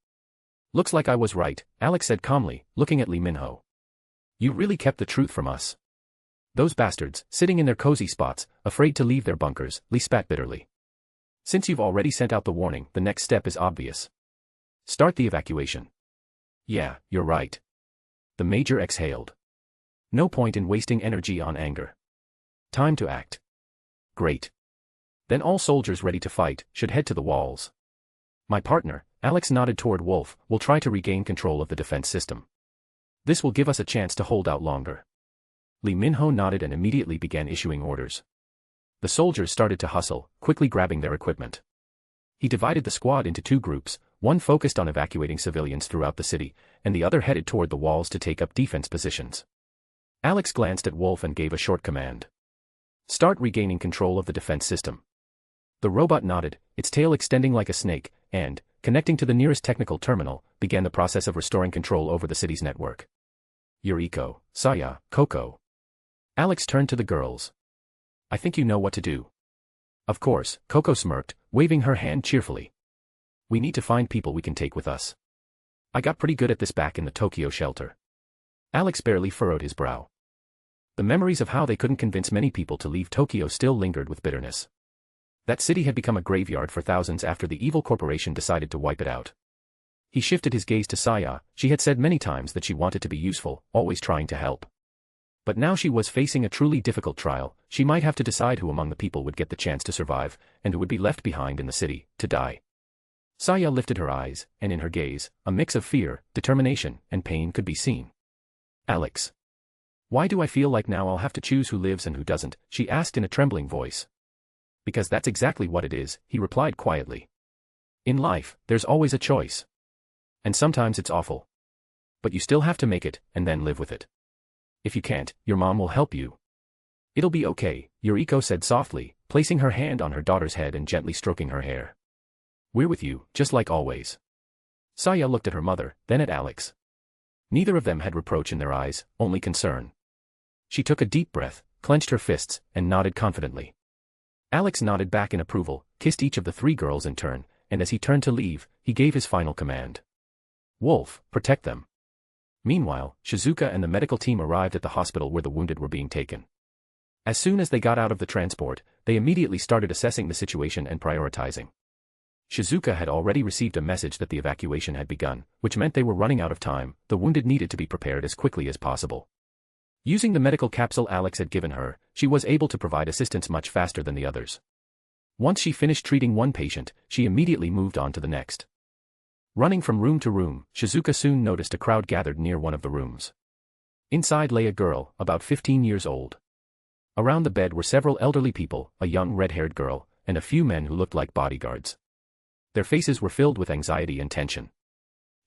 Looks like I was right, Alex said calmly, looking at Lee Min-ho. You really kept the truth from us. Those bastards, sitting in their cozy spots, afraid to leave their bunkers, Lee spat bitterly. Since you've already sent out the warning, the next step is obvious. Start the evacuation. Yeah, you're right. The major exhaled. No point in wasting energy on anger. Time to act. Great. Then all soldiers ready to fight should head to the walls. My partner, Alex nodded toward Wolf, will try to regain control of the defense system. This will give us a chance to hold out longer. Lee Min-ho nodded and immediately began issuing orders. The soldiers started to hustle, quickly grabbing their equipment. He divided the squad into two groups, one focused on evacuating civilians throughout the city, and the other headed toward the walls to take up defense positions. Alex glanced at Wolf and gave a short command. Start regaining control of the defense system. The robot nodded, its tail extending like a snake, and, connecting to the nearest technical terminal, began the process of restoring control over the city's network. Yuriko, Saya, Coco. Alex turned to the girls. I think you know what to do. Of course, Coco smirked, waving her hand cheerfully. We need to find people we can take with us. I got pretty good at this back in the Tokyo shelter. Alex barely furrowed his brow. The memories of how they couldn't convince many people to leave Tokyo still lingered with bitterness. That city had become a graveyard for thousands after the evil corporation decided to wipe it out. He shifted his gaze to Saya. She had said many times that she wanted to be useful, always trying to help. But now she was facing a truly difficult trial. She might have to decide who among the people would get the chance to survive, and who would be left behind in the city, to die. Saya lifted her eyes, and in her gaze, a mix of fear, determination, and pain could be seen. Alex. Why do I feel like now I'll have to choose who lives and who doesn't? She asked in a trembling voice. Because that's exactly what it is, he replied quietly. In life, there's always a choice. And sometimes it's awful. But you still have to make it, and then live with it. If you can't, your mom will help you. It'll be okay, Yuriko said softly, placing her hand on her daughter's head and gently stroking her hair. We're with you, just like always. Saya looked at her mother, then at Alex. Neither of them had reproach in their eyes, only concern. She took a deep breath, clenched her fists, and nodded confidently. Alex nodded back in approval, kissed each of the three girls in turn, and as he turned to leave, he gave his final command. Wolf, protect them. Meanwhile, Shizuka and the medical team arrived at the hospital where the wounded were being taken. As soon as they got out of the transport, they immediately started assessing the situation and prioritizing. Shizuka had already received a message that the evacuation had begun, which meant they were running out of time. The wounded needed to be prepared as quickly as possible. Using the medical capsule Alex had given her, she was able to provide assistance much faster than the others. Once she finished treating one patient, she immediately moved on to the next. Running from room to room, Shizuka soon noticed a crowd gathered near one of the rooms. Inside lay a girl, about 15 years old. Around the bed were several elderly people, a young red-haired girl, and a few men who looked like bodyguards. Their faces were filled with anxiety and tension.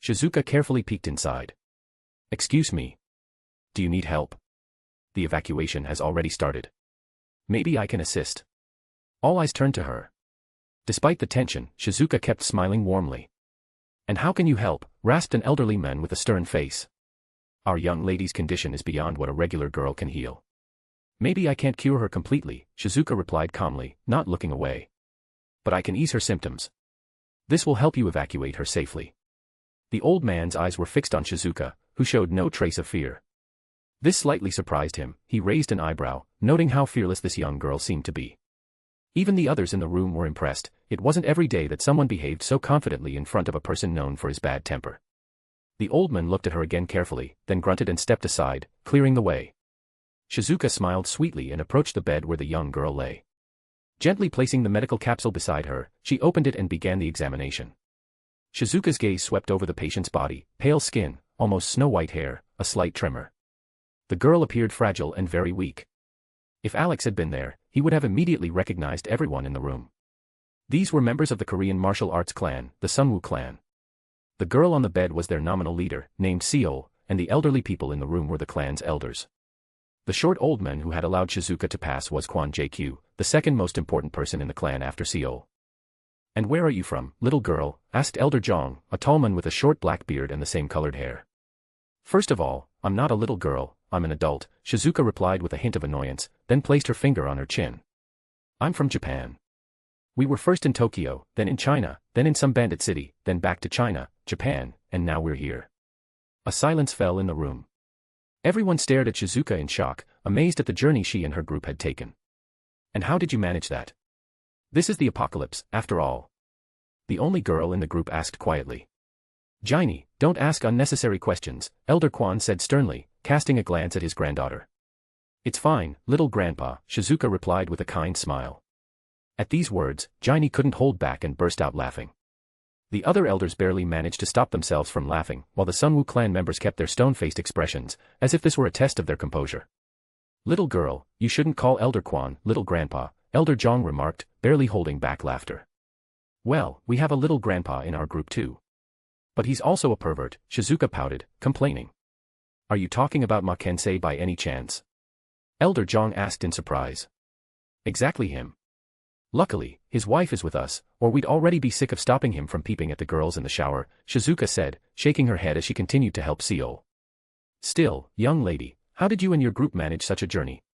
Shizuka carefully peeked inside. Excuse me. Do you need help? The evacuation has already started. Maybe I can assist. All eyes turned to her. Despite the tension, Shizuka kept smiling warmly. And how can you help? Rasped an elderly man with a stern face. Our young lady's condition is beyond what a regular girl can heal. Maybe I can't cure her completely, Shizuka replied calmly, not looking away. But I can ease her symptoms. This will help you evacuate her safely. The old man's eyes were fixed on Shizuka, who showed no trace of fear. This slightly surprised him. He raised an eyebrow, noting how fearless this young girl seemed to be. Even the others in the room were impressed. It wasn't every day that someone behaved so confidently in front of a person known for his bad temper. The old man looked at her again carefully, then grunted and stepped aside, clearing the way. Shizuka smiled sweetly and approached the bed where the young girl lay. Gently placing the medical capsule beside her, she opened it and began the examination. Shizuka's gaze swept over the patient's body, pale skin, almost snow-white hair, a slight tremor. The girl appeared fragile and very weak. If Alex had been there, he would have immediately recognized everyone in the room. These were members of the Korean martial arts clan, the Sunwoo clan. The girl on the bed was their nominal leader, named Seol, and the elderly people in the room were the clan's elders. The short old man who had allowed Shizuka to pass was Kwon JQ, the second most important person in the clan after Seol. "And where are you from, little girl?" asked Elder Jong, a tall man with a short black beard and the same colored hair. "First of all, I'm not a little girl, I'm an adult," Shizuka replied with a hint of annoyance, then placed her finger on her chin. "I'm from Japan. We were first in Tokyo, then in China, then in some bandit city, then back to China, Japan, and now we're here." A silence fell in the room. Everyone stared at Shizuka in shock, amazed at the journey she and her group had taken. "And how did you manage that? This is the apocalypse, after all." The only girl in the group asked quietly. "Jaini, don't ask unnecessary questions," Elder Kwon said sternly, casting a glance at his granddaughter. "It's fine, little grandpa," Shizuka replied with a kind smile. At these words, Jaini couldn't hold back and burst out laughing. The other elders barely managed to stop themselves from laughing, while the Sunwoo clan members kept their stone-faced expressions, as if this were a test of their composure. "Little girl, you shouldn't call Elder Kwon little grandpa," Elder Jong remarked, barely holding back laughter. "Well, we have a little grandpa in our group too. But he's also a pervert," Shizuka pouted, complaining. "Are you talking about Ma Kensei by any chance?" Elder Jong asked in surprise. "Exactly him. Luckily, his wife is with us, or we'd already be sick of stopping him from peeping at the girls in the shower," Shizuka said, shaking her head as she continued to help Seol. "Still, young lady, how did you and your group manage such a journey?"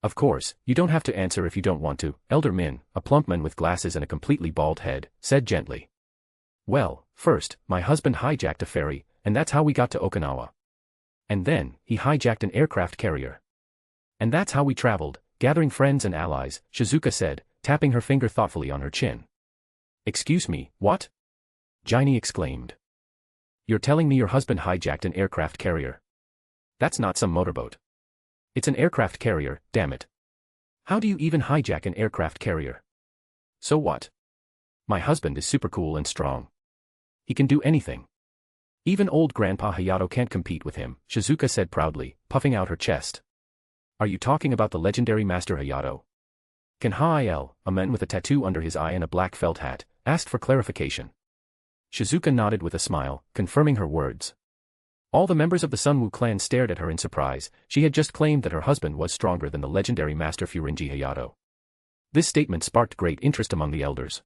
"Of course, you don't have to answer if you don't want to," Elder Min, a plump man with glasses and a completely bald head, said gently. "Well, first, my husband hijacked a ferry, and that's how we got to Okinawa. And then, he hijacked an aircraft carrier. And that's how we traveled, gathering friends and allies," Shizuka said, tapping her finger thoughtfully on her chin. "Excuse me, what?" Jaini exclaimed. "You're telling me your husband hijacked an aircraft carrier? That's not some motorboat. It's an aircraft carrier, damn it. How do you even hijack an aircraft carrier? So what? My husband is super cool and strong. He can do anything. Even old Grandpa Hayato can't compete with him," Shizuka said proudly, puffing out her chest. "Are you talking about the legendary Master Hayato?" Can Ha-il, a man with a tattoo under his eye and a black felt hat, asked for clarification. Shizuka nodded with a smile, confirming her words. All the members of the Sunwoo clan stared at her in surprise. She had just claimed that her husband was stronger than the legendary Master Furinji Hayato. This statement sparked great interest among the elders.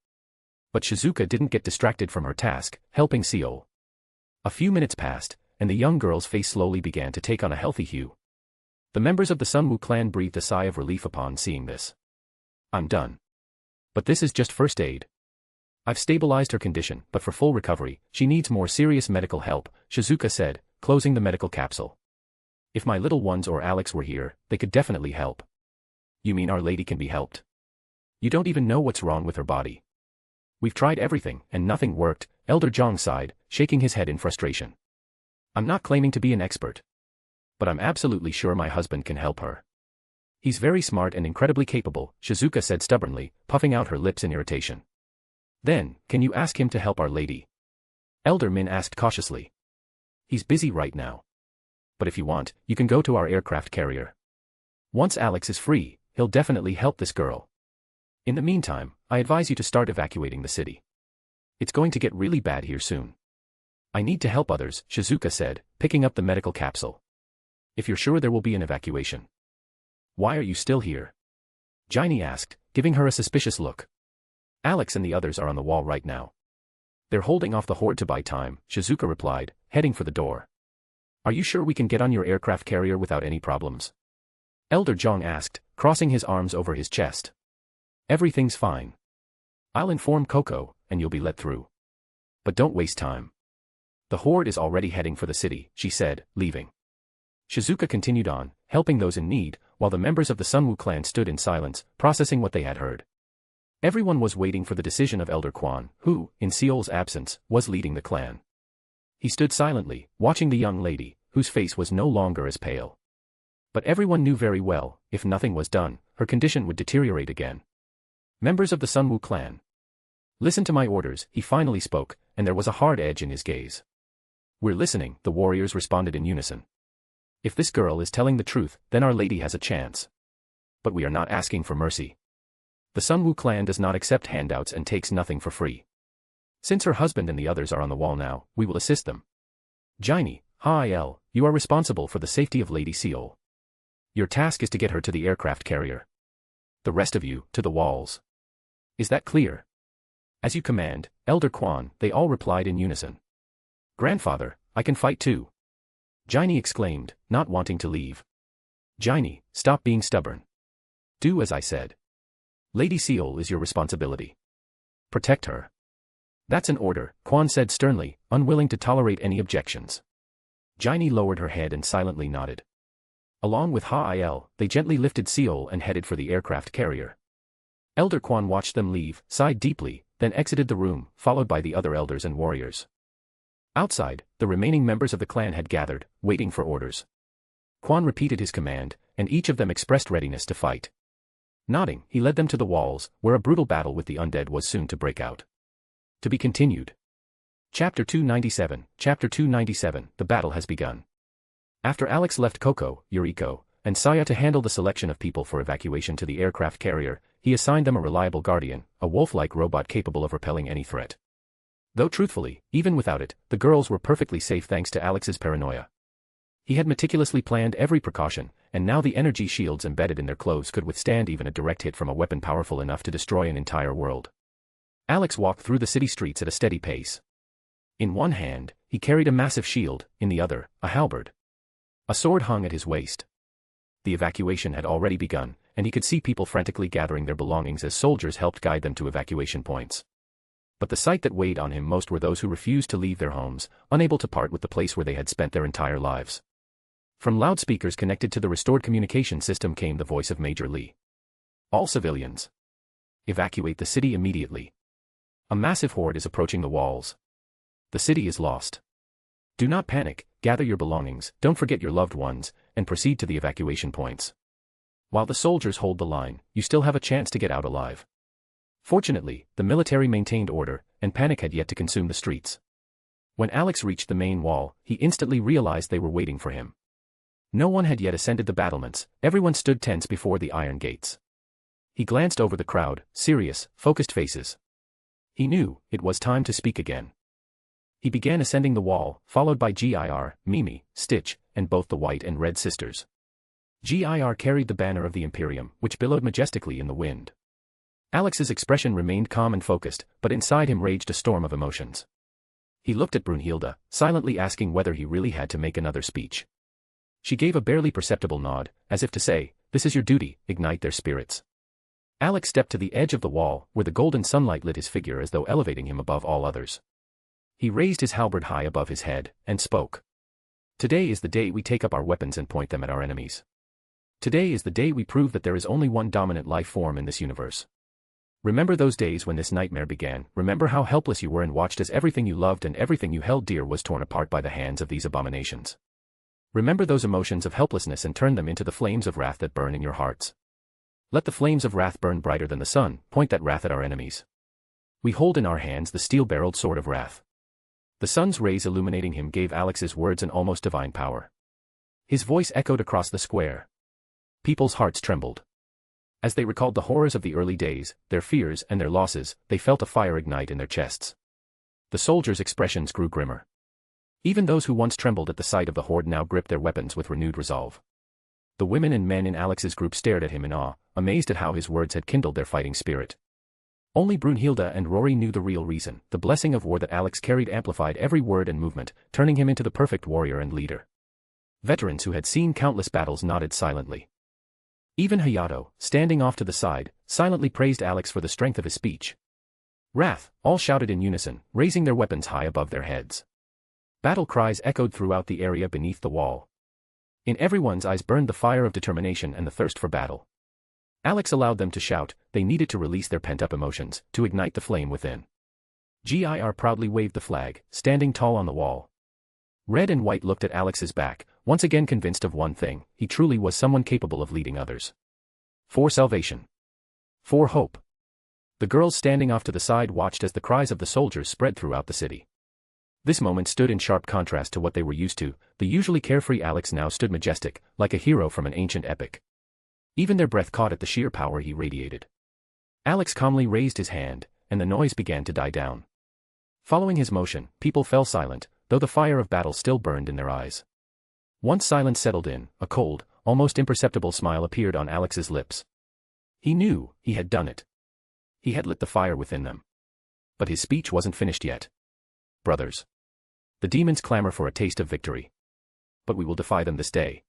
But Shizuka didn't get distracted from her task, helping Seol. A few minutes passed, and the young girl's face slowly began to take on a healthy hue. The members of the Sunwoo clan breathed a sigh of relief upon seeing this. "I'm done. But this is just first aid. I've stabilized her condition, but for full recovery, she needs more serious medical help," Shizuka said, closing the medical capsule. "If my little ones or Alex were here, they could definitely help." "You mean Our Lady can be helped? You don't even know what's wrong with her body." "We've tried everything, and nothing worked," Elder Jong sighed, shaking his head in frustration. "I'm not claiming to be an expert. But I'm absolutely sure my husband can help her. He's very smart and incredibly capable," Shizuka said stubbornly, puffing out her lips in irritation. "Then, can you ask him to help Our Lady?" Elder Min asked cautiously. "He's busy right now. But if you want, you can go to our aircraft carrier. Once Alex is free, he'll definitely help this girl. In the meantime, I advise you to start evacuating the city. It's going to get really bad here soon." "I need to help others," Shizuka said, picking up the medical capsule. "If you're sure there will be an evacuation. Why are you still here?" Jaini asked, giving her a suspicious look. "Alex and the others are on the wall right now. They're holding off the horde to buy time," Shizuka replied, heading for the door. "Are you sure we can get on your aircraft carrier without any problems?" Elder Jong asked, crossing his arms over his chest. "Everything's fine. I'll inform Coco, and you'll be let through. But don't waste time. The horde is already heading for the city," she said, leaving. Shizuka continued on, helping those in need, while the members of the Sunwoo clan stood in silence, processing what they had heard. Everyone was waiting for the decision of Elder Kwon, who, in Seol's absence, was leading the clan. He stood silently, watching the young lady, whose face was no longer as pale. But everyone knew very well, if nothing was done, her condition would deteriorate again. Members of the Sunwoo clan. Listen to my orders, he finally spoke, and there was a hard edge in his gaze. We're listening, the warriors responded in unison. If this girl is telling the truth, then Our Lady has a chance. But we are not asking for mercy. The Sunwoo clan does not accept handouts and takes nothing for free. Since her husband and the others are on the wall now, we will assist them. Jaini, Ha-il, you are responsible for the safety of Lady Seol. Your task is to get her to the aircraft carrier. The rest of you, to the walls. Is that clear? As you command, Elder Quan, they all replied in unison. Grandfather, I can fight too. Jaini exclaimed, not wanting to leave. Jaini, stop being stubborn. Do as I said. Lady Seol is your responsibility. Protect her. That's an order, Quan said sternly, unwilling to tolerate any objections. Jaini lowered her head and silently nodded. Along with Ha-il, they gently lifted Seol and headed for the aircraft carrier. Elder Quan watched them leave, sighed deeply, then exited the room, followed by the other elders and warriors. Outside, the remaining members of the clan had gathered, waiting for orders. Quan repeated his command, and each of them expressed readiness to fight. Nodding, he led them to the walls, where a brutal battle with the undead was soon to break out. To be continued. Chapter 297, Chapter 297, the battle has begun. After Alex left Coco, Yuriko, and Saya to handle the selection of people for evacuation to the aircraft carrier, he assigned them a reliable guardian, a wolf-like robot capable of repelling any threat. Though truthfully, even without it, the girls were perfectly safe thanks to Alex's paranoia. He had meticulously planned every precaution, and now the energy shields embedded in their clothes could withstand even a direct hit from a weapon powerful enough to destroy an entire world. Alex walked through the city streets at a steady pace. In one hand, he carried a massive shield, in the other, a halberd. A sword hung at his waist. The evacuation had already begun, and he could see people frantically gathering their belongings as soldiers helped guide them to evacuation points. But the sight that weighed on him most were those who refused to leave their homes, unable to part with the place where they had spent their entire lives. From loudspeakers connected to the restored communication system came the voice of Major Lee. All civilians. Evacuate the city immediately. A massive horde is approaching the walls. The city is lost. Do not panic, gather your belongings, don't forget your loved ones, and proceed to the evacuation points. While the soldiers hold the line, you still have a chance to get out alive. Fortunately, the military maintained order, and panic had yet to consume the streets. When Alex reached the main wall, he instantly realized they were waiting for him. No one had yet ascended the battlements, everyone stood tense before the iron gates. He glanced over the crowd, serious, focused faces. He knew, it was time to speak again. He began ascending the wall, followed by Gir, Mimi, Stitch, and both the White and Red sisters. Gir carried the banner of the Imperium, which billowed majestically in the wind. Alex's expression remained calm and focused, but inside him raged a storm of emotions. He looked at Brunhilde, silently asking whether he really had to make another speech. She gave a barely perceptible nod, as if to say, "This is your duty, ignite their spirits." Alex stepped to the edge of the wall, where the golden sunlight lit his figure as though elevating him above all others. He raised his halberd high above his head, and spoke. Today is the day we take up our weapons and point them at our enemies. Today is the day we prove that there is only one dominant life form in this universe. Remember those days when this nightmare began, remember how helpless you were and watched as everything you loved and everything you held dear was torn apart by the hands of these abominations. Remember those emotions of helplessness and turn them into the flames of wrath that burn in your hearts. Let the flames of wrath burn brighter than the sun, point that wrath at our enemies. We hold in our hands the steel-barreled sword of wrath. The sun's rays illuminating him gave Alex's words an almost divine power. His voice echoed across the square. People's hearts trembled. As they recalled the horrors of the early days, their fears and their losses, they felt a fire ignite in their chests. The soldiers' expressions grew grimmer. Even those who once trembled at the sight of the horde now gripped their weapons with renewed resolve. The women and men in Alex's group stared at him in awe, amazed at how his words had kindled their fighting spirit. Only Brunhilde and Rory knew the real reason. The blessing of war that Alex carried amplified every word and movement, turning him into the perfect warrior and leader. Veterans who had seen countless battles nodded silently. Even Hayato, standing off to the side, silently praised Alex for the strength of his speech. Wrath, all shouted in unison, raising their weapons high above their heads. Battle cries echoed throughout the area beneath the wall. In everyone's eyes burned the fire of determination and the thirst for battle. Alex allowed them to shout, they needed to release their pent-up emotions, to ignite the flame within. Gir proudly waved the flag, standing tall on the wall. Red and White looked at Alex's back, once again convinced of one thing, he truly was someone capable of leading others. For salvation. For hope. The girls standing off to the side watched as the cries of the soldiers spread throughout the city. This moment stood in sharp contrast to what they were used to. The usually carefree Alex now stood majestic, like a hero from an ancient epic. Even their breath caught at the sheer power he radiated. Alex calmly raised his hand, and the noise began to die down. Following his motion, people fell silent, though the fire of battle still burned in their eyes. Once silence settled in, a cold, almost imperceptible smile appeared on Alex's lips. He knew he had done it. He had lit the fire within them. But his speech wasn't finished yet. Brothers. The demons clamor for a taste of victory. But we will defy them this day.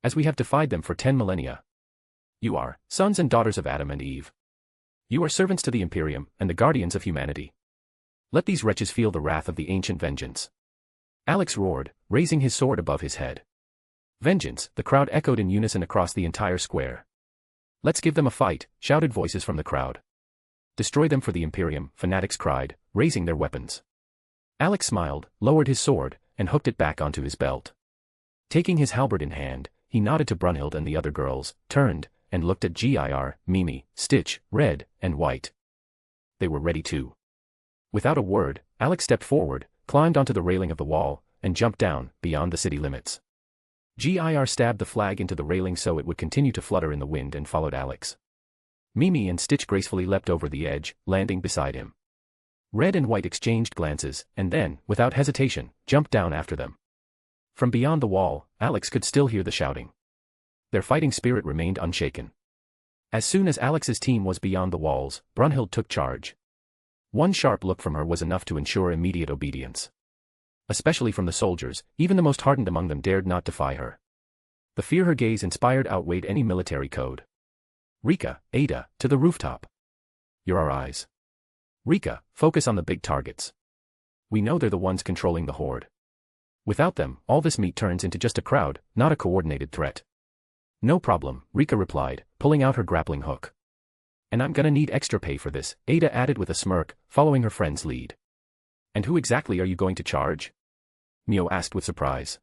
As we have defied them for 10 millennia. You are sons and daughters of Adam and Eve. You are servants to the Imperium and the guardians of humanity. Let these wretches feel the wrath of the ancient vengeance. Alex roared, raising his sword above his head. Vengeance, the crowd echoed in unison across the entire square. Let's give them a fight, shouted voices from the crowd. Destroy them for the Imperium, fanatics cried, raising their weapons. Alex smiled, lowered his sword, and hooked it back onto his belt. Taking his halberd in hand, he nodded to Brunhild and the other girls, turned, and looked at Gir, Mimi, Stitch, Red, and White. They were ready too. Without a word, Alex stepped forward, climbed onto the railing of the wall, and jumped down, beyond the city limits. Gir stabbed the flag into the railing so it would continue to flutter in the wind and followed Alex. Mimi and Stitch gracefully leapt over the edge, landing beside him. Red and White exchanged glances, and then, without hesitation, jumped down after them. From beyond the wall, Alex could still hear the shouting. Their fighting spirit remained unshaken. As soon as Alex's team was beyond the walls, Brunhild took charge. One sharp look from her was enough to ensure immediate obedience. Especially from the soldiers, even the most hardened among them dared not defy her. The fear her gaze inspired outweighed any military code. Rika, Ada, to the rooftop. You're our eyes. Rika, focus on the big targets. We know they're the ones controlling the horde. Without them, all this meat turns into just a crowd, not a coordinated threat. No problem, Rika replied, pulling out her grappling hook. And I'm gonna need extra pay for this, Ada added with a smirk, following her friend's lead. And who exactly are you going to charge? Mio asked with surprise.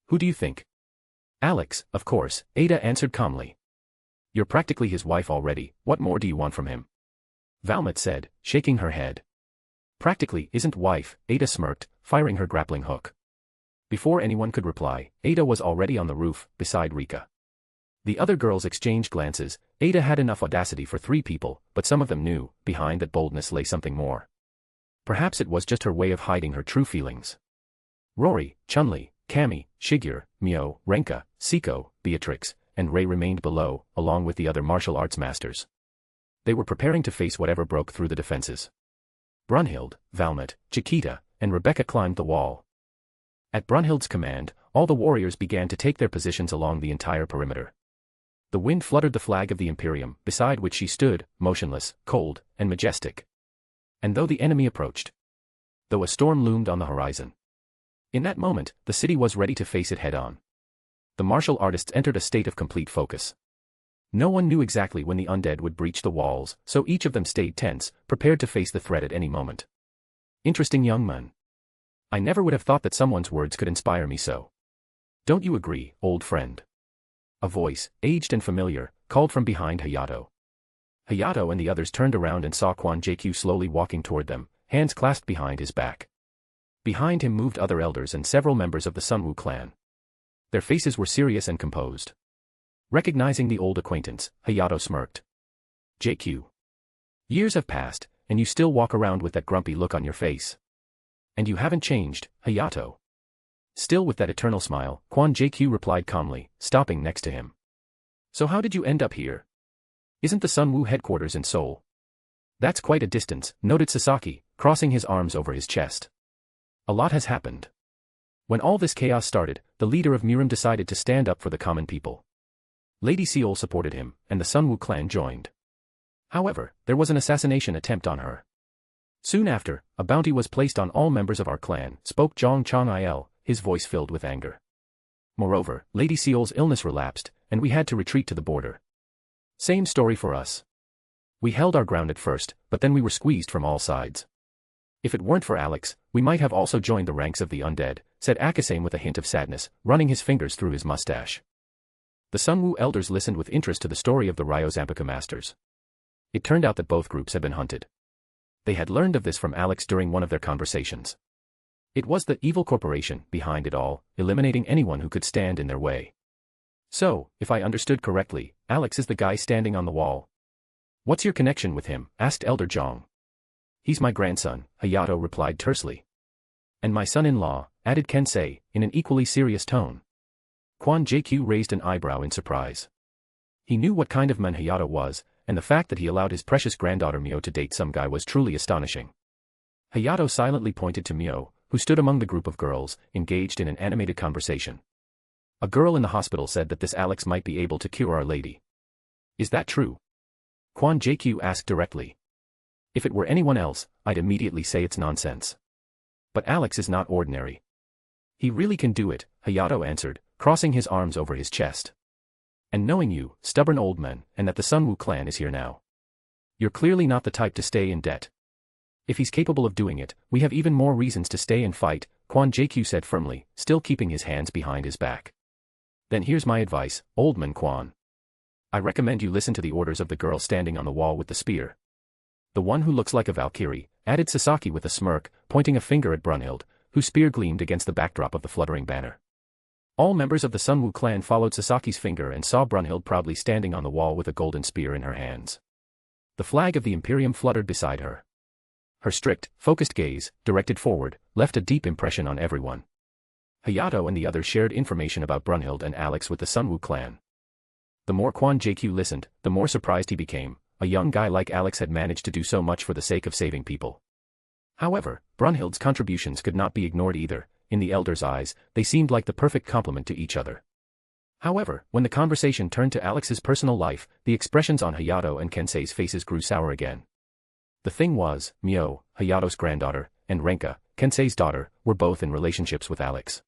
Who do you think? Alex, of course, Ada answered calmly. You're practically his wife already, what more do you want from him? Valmet said, shaking her head. Practically isn't wife, Ada smirked, firing her grappling hook. Before anyone could reply, Ada was already on the roof, beside Rika. The other girls exchanged glances. Ada had enough audacity for 3 people, but some of them knew, behind that boldness lay something more. Perhaps it was just her way of hiding her true feelings. Rory, Chunli, Cammy, Shigyur, Mio, Renka, Siko, Beatrix, and Ray remained below, along with the other martial arts masters. They were preparing to face whatever broke through the defenses. Brunhild, Valmet, Chiquita, and Rebecca climbed the wall. At Brunhild's command, all the warriors began to take their positions along the entire perimeter. The wind fluttered the flag of the Imperium, beside which she stood, motionless, cold, and majestic. And though the enemy approached, though a storm loomed on the horizon, in that moment, the city was ready to face it head-on. The martial artists entered a state of complete focus. No one knew exactly when the undead would breach the walls, so each of them stayed tense, prepared to face the threat at any moment. Interesting young man. I never would have thought that someone's words could inspire me so. Don't you agree, old friend? A voice, aged and familiar, called from behind Hayato. Hayato and the others turned around and saw Quan JQ slowly walking toward them, hands clasped behind his back. Behind him moved other elders and several members of the Sunwoo clan. Their faces were serious and composed. Recognizing the old acquaintance, Hayato smirked. JQ. Years have passed, and you still walk around with that grumpy look on your face. And you haven't changed, Hayato. Still with that eternal smile, Quan JQ replied calmly, stopping next to him. So how did you end up here? Isn't the Sunwoo headquarters in Seoul? That's quite a distance, noted Sasaki, crossing his arms over his chest. A lot has happened. When all this chaos started, the leader of Mirim decided to stand up for the common people. Lady Seol supported him, and the Sunwoo clan joined. However, there was an assassination attempt on her. Soon after, a bounty was placed on all members of our clan, spoke Zhang Chang-il, his voice filled with anger. Moreover, Lady Seol's illness relapsed, and we had to retreat to the border. Same story for us. We held our ground at first, but then we were squeezed from all sides. If it weren't for Alex, we might have also joined the ranks of the undead, said Akasane with a hint of sadness, running his fingers through his mustache. The Sunwoo elders listened with interest to the story of the Ryo Zampaka masters. It turned out that both groups had been hunted. They had learned of this from Alex during one of their conversations. It was the evil corporation behind it all, eliminating anyone who could stand in their way. So, if I understood correctly, Alex is the guy standing on the wall. What's your connection with him? Asked Elder Zhang. He's my grandson, Hayato replied tersely. And my son-in-law, added Kensei, in an equally serious tone. Quan JQ raised an eyebrow in surprise. He knew what kind of man Hayato was, and the fact that he allowed his precious granddaughter Mio to date some guy was truly astonishing. Hayato silently pointed to Mio, who stood among the group of girls, engaged in an animated conversation. A girl in the hospital said that this Alex might be able to cure Our Lady. Is that true? Quan JQ asked directly. If it were anyone else, I'd immediately say it's nonsense. But Alex is not ordinary. He really can do it, Hayato answered, crossing his arms over his chest. And knowing you, stubborn old man, and that the Sunwoo clan is here now. You're clearly not the type to stay in debt. If he's capable of doing it, we have even more reasons to stay and fight, Quan JQ said firmly, still keeping his hands behind his back. Then here's my advice, old man Quan. I recommend you listen to the orders of the girl standing on the wall with the spear. The one who looks like a Valkyrie, added Sasaki with a smirk, pointing a finger at Brunhild, whose spear gleamed against the backdrop of the fluttering banner. All members of the Sunwoo clan followed Sasaki's finger and saw Brunhild proudly standing on the wall with a golden spear in her hands. The flag of the Imperium fluttered beside her. Her strict, focused gaze, directed forward, left a deep impression on everyone. Hayato and the others shared information about Brunhild and Alex with the Sunwoo clan. The more Quan JQ listened, the more surprised he became. A young guy like Alex had managed to do so much for the sake of saving people. However, Brunhild's contributions could not be ignored either. In the elders' eyes, they seemed like the perfect complement to each other. However, when the conversation turned to Alex's personal life, the expressions on Hayato and Kensei's faces grew sour again. The thing was, Mio, Hayato's granddaughter, and Renka, Kensei's daughter, were both in relationships with Alex.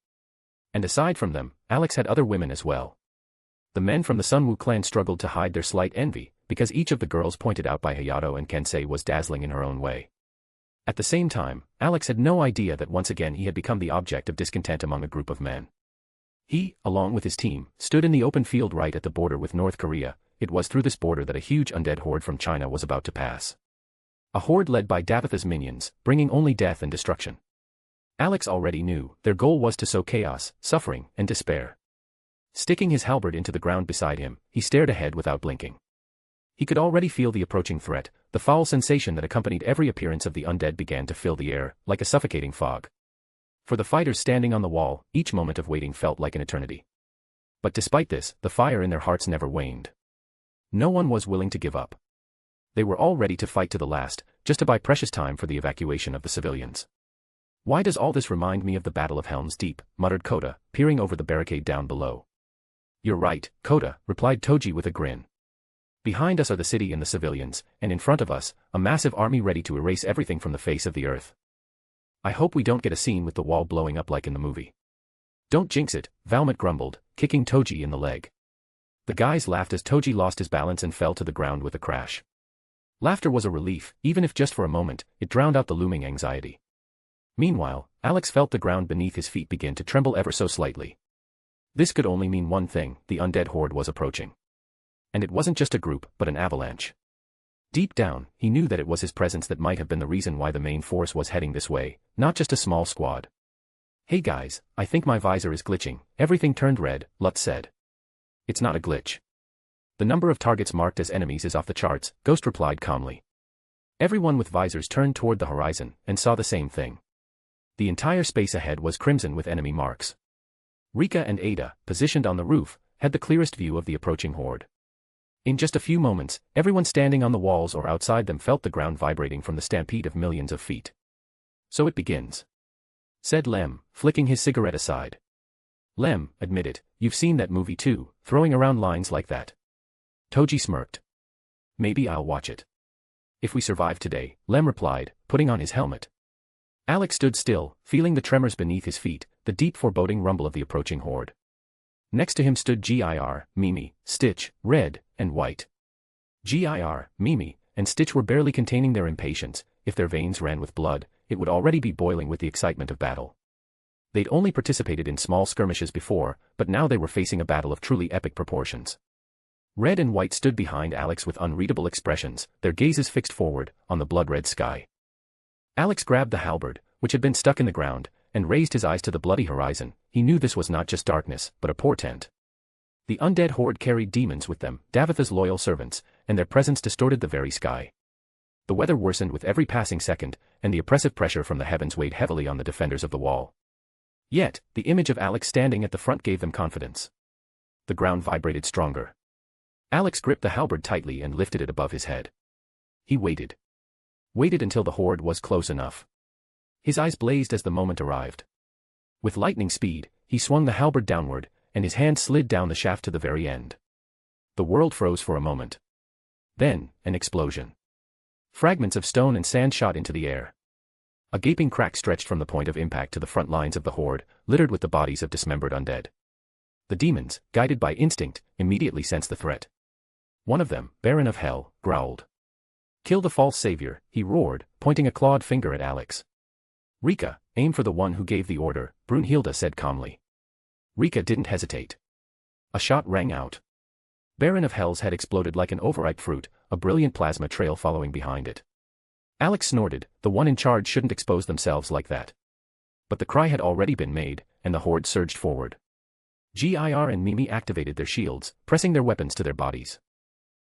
And aside from them, Alex had other women as well. The men from the Sunwoo clan struggled to hide their slight envy, because each of the girls pointed out by Hayato and Kensei was dazzling in her own way. At the same time, Alex had no idea that once again he had become the object of discontent among a group of men. He, along with his team, stood in the open field right at the border with North Korea. It was through this border that a huge undead horde from China was about to pass. A horde led by Davatha's minions, bringing only death and destruction. Alex already knew their goal was to sow chaos, suffering, and despair. Sticking his halberd into the ground beside him, he stared ahead without blinking. He could already feel the approaching threat. The foul sensation that accompanied every appearance of the undead began to fill the air, like a suffocating fog. For the fighters standing on the wall, each moment of waiting felt like an eternity. But despite this, the fire in their hearts never waned. No one was willing to give up. They were all ready to fight to the last, just to buy precious time for the evacuation of the civilians. Why does all this remind me of the Battle of Helm's Deep, muttered Kota, peering over the barricade down below. You're right, Kota, replied Toji with a grin. Behind us are the city and the civilians, and in front of us, a massive army ready to erase everything from the face of the earth. I hope we don't get a scene with the wall blowing up like in the movie. Don't jinx it, Valmont grumbled, kicking Toji in the leg. The guys laughed as Toji lost his balance and fell to the ground with a crash. Laughter was a relief, even if just for a moment. It drowned out the looming anxiety. Meanwhile, Alex felt the ground beneath his feet begin to tremble ever so slightly. This could only mean one thing: the undead horde was approaching. And it wasn't just a group, but an avalanche. Deep down, he knew that it was his presence that might have been the reason why the main force was heading this way, not just a small squad. Hey guys, I think my visor is glitching. Everything turned red, Lutz said. It's not a glitch. The number of targets marked as enemies is off the charts, Ghost replied calmly. Everyone with visors turned toward the horizon, and saw the same thing. The entire space ahead was crimson with enemy marks. Rika and Ada, positioned on the roof, had the clearest view of the approaching horde. In just a few moments, everyone standing on the walls or outside them felt the ground vibrating from the stampede of millions of feet. So it begins, said Lem, flicking his cigarette aside. Lem, admit it, you've seen that movie too, throwing around lines like that. Toji smirked. Maybe I'll watch it. If we survive today, Lem replied, putting on his helmet. Alex stood still, feeling the tremors beneath his feet, the deep foreboding rumble of the approaching horde. Next to him stood Gir, Mimi, Stitch, Red, and White. Gir, Mimi, and Stitch were barely containing their impatience. If their veins ran with blood, it would already be boiling with the excitement of battle. They'd only participated in small skirmishes before, but now they were facing a battle of truly epic proportions. Red and White stood behind Alex with unreadable expressions, their gazes fixed forward, on the blood-red sky. Alex grabbed the halberd, which had been stuck in the ground, and raised his eyes to the bloody horizon. He knew this was not just darkness, but a portent. The undead horde carried demons with them, Davitha's loyal servants, and their presence distorted the very sky. The weather worsened with every passing second, and the oppressive pressure from the heavens weighed heavily on the defenders of the wall. Yet, the image of Alex standing at the front gave them confidence. The ground vibrated stronger. Alex gripped the halberd tightly and lifted it above his head. He waited. Waited until the horde was close enough. His eyes blazed as the moment arrived. With lightning speed, he swung the halberd downward, and his hand slid down the shaft to the very end. The world froze for a moment. Then, an explosion. Fragments of stone and sand shot into the air. A gaping crack stretched from the point of impact to the front lines of the horde, littered with the bodies of dismembered undead. The demons, guided by instinct, immediately sensed the threat. One of them, Baron of Hell, growled. "Kill the false savior," he roared, pointing a clawed finger at Alex. "Rika, aim for the one who gave the order," Brunhilde said calmly. Rika didn't hesitate. A shot rang out. Baron of Hell's head exploded like an overripe fruit, a brilliant plasma trail following behind it. Alex snorted, the one in charge shouldn't expose themselves like that. But the cry had already been made, and the horde surged forward. Gir and Mimi activated their shields, pressing their weapons to their bodies.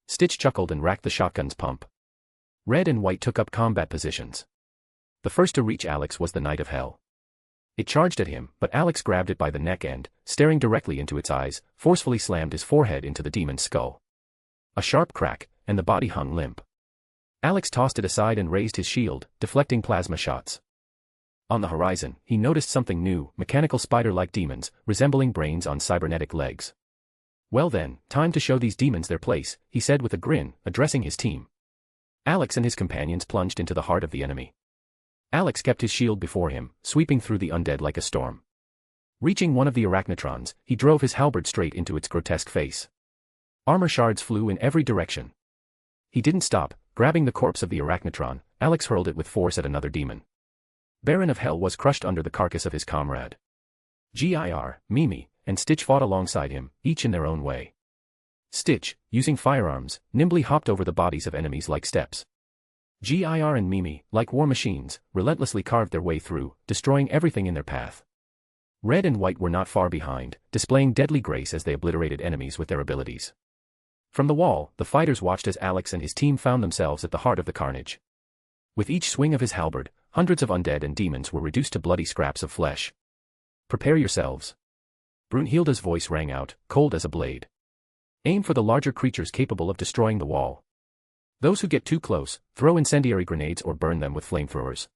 Stitch chuckled and racked the shotgun's pump. Red and White took up combat positions. The first to reach Alex was the Knight of Hell. It charged at him, but Alex grabbed it by the neck and, staring directly into its eyes, forcefully slammed his forehead into the demon's skull. A sharp crack, and the body hung limp. Alex tossed it aside and raised his shield, deflecting plasma shots. On the horizon, he noticed something new, mechanical spider-like demons, resembling brains on cybernetic legs. "Well then, time to show these demons their place," he said with a grin, addressing his team. Alex and his companions plunged into the heart of the enemy. Alex kept his shield before him, sweeping through the undead like a storm. Reaching one of the arachnotrons, he drove his halberd straight into its grotesque face. Armor shards flew in every direction. He didn't stop. Grabbing the corpse of the arachnotron, Alex hurled it with force at another demon. Baron of Hell was crushed under the carcass of his comrade. Gir, Mimi, and Stitch fought alongside him, each in their own way. Stitch, using firearms, nimbly hopped over the bodies of enemies like steps. Gir and Mimi, like war machines, relentlessly carved their way through, destroying everything in their path. Red and White were not far behind, displaying deadly grace as they obliterated enemies with their abilities. From the wall, the fighters watched as Alex and his team found themselves at the heart of the carnage. With each swing of his halberd, hundreds of undead and demons were reduced to bloody scraps of flesh. "Prepare yourselves." Brunhilde's voice rang out, cold as a blade. "Aim for the larger creatures capable of destroying the wall. Those who get too close, throw incendiary grenades or burn them with flamethrowers."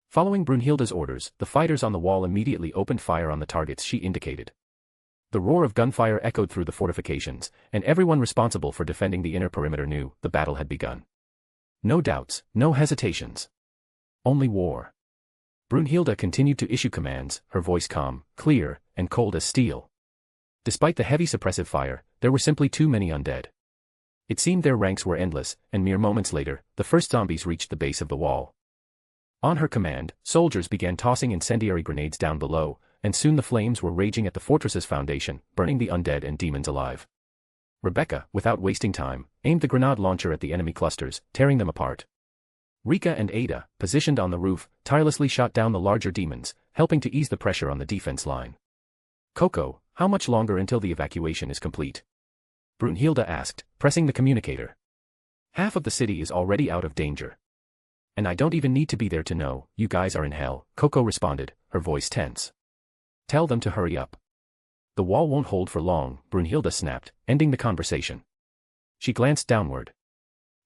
Following Brunhilde's orders, the fighters on the wall immediately opened fire on the targets she indicated. The roar of gunfire echoed through the fortifications, and everyone responsible for defending the inner perimeter knew the battle had begun. No doubts, no hesitations. Only war. Brunhilde continued to issue commands, her voice calm, clear, and cold as steel. Despite the heavy suppressive fire, there were simply too many undead. It seemed their ranks were endless, and mere moments later, the first zombies reached the base of the wall. On her command, soldiers began tossing incendiary grenades down below, and soon the flames were raging at the fortress's foundation, burning the undead and demons alive. Rebecca, without wasting time, aimed the grenade launcher at the enemy clusters, tearing them apart. Rika and Ada, positioned on the roof, tirelessly shot down the larger demons, helping to ease the pressure on the defense line. "Coco, how much longer until the evacuation is complete?" Brunhilde asked, pressing the communicator. "Half of the city is already out of danger. And I don't even need to be there to know, you guys are in hell," Coco responded, her voice tense. "Tell them to hurry up." "The wall won't hold for long," Brunhilde snapped, ending the conversation. She glanced downward.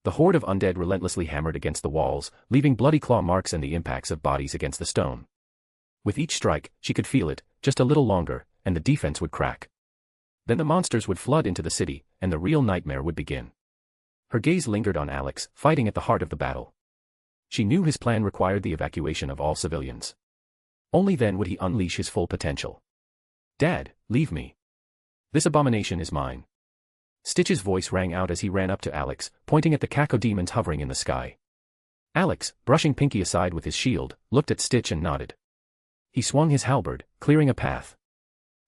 The horde of undead relentlessly hammered against the walls, leaving bloody claw marks and the impacts of bodies against the stone. With each strike, she could feel it, just a little longer, and the defense would crack. Then the monsters would flood into the city, and the real nightmare would begin. Her gaze lingered on Alex, fighting at the heart of the battle. She knew his plan required the evacuation of all civilians. Only then would he unleash his full potential. "Dad, leave me. This abomination is mine." Stitch's voice rang out as he ran up to Alex, pointing at the cacodemons hovering in the sky. Alex, brushing Pinky aside with his shield, looked at Stitch and nodded. He swung his halberd, clearing a path.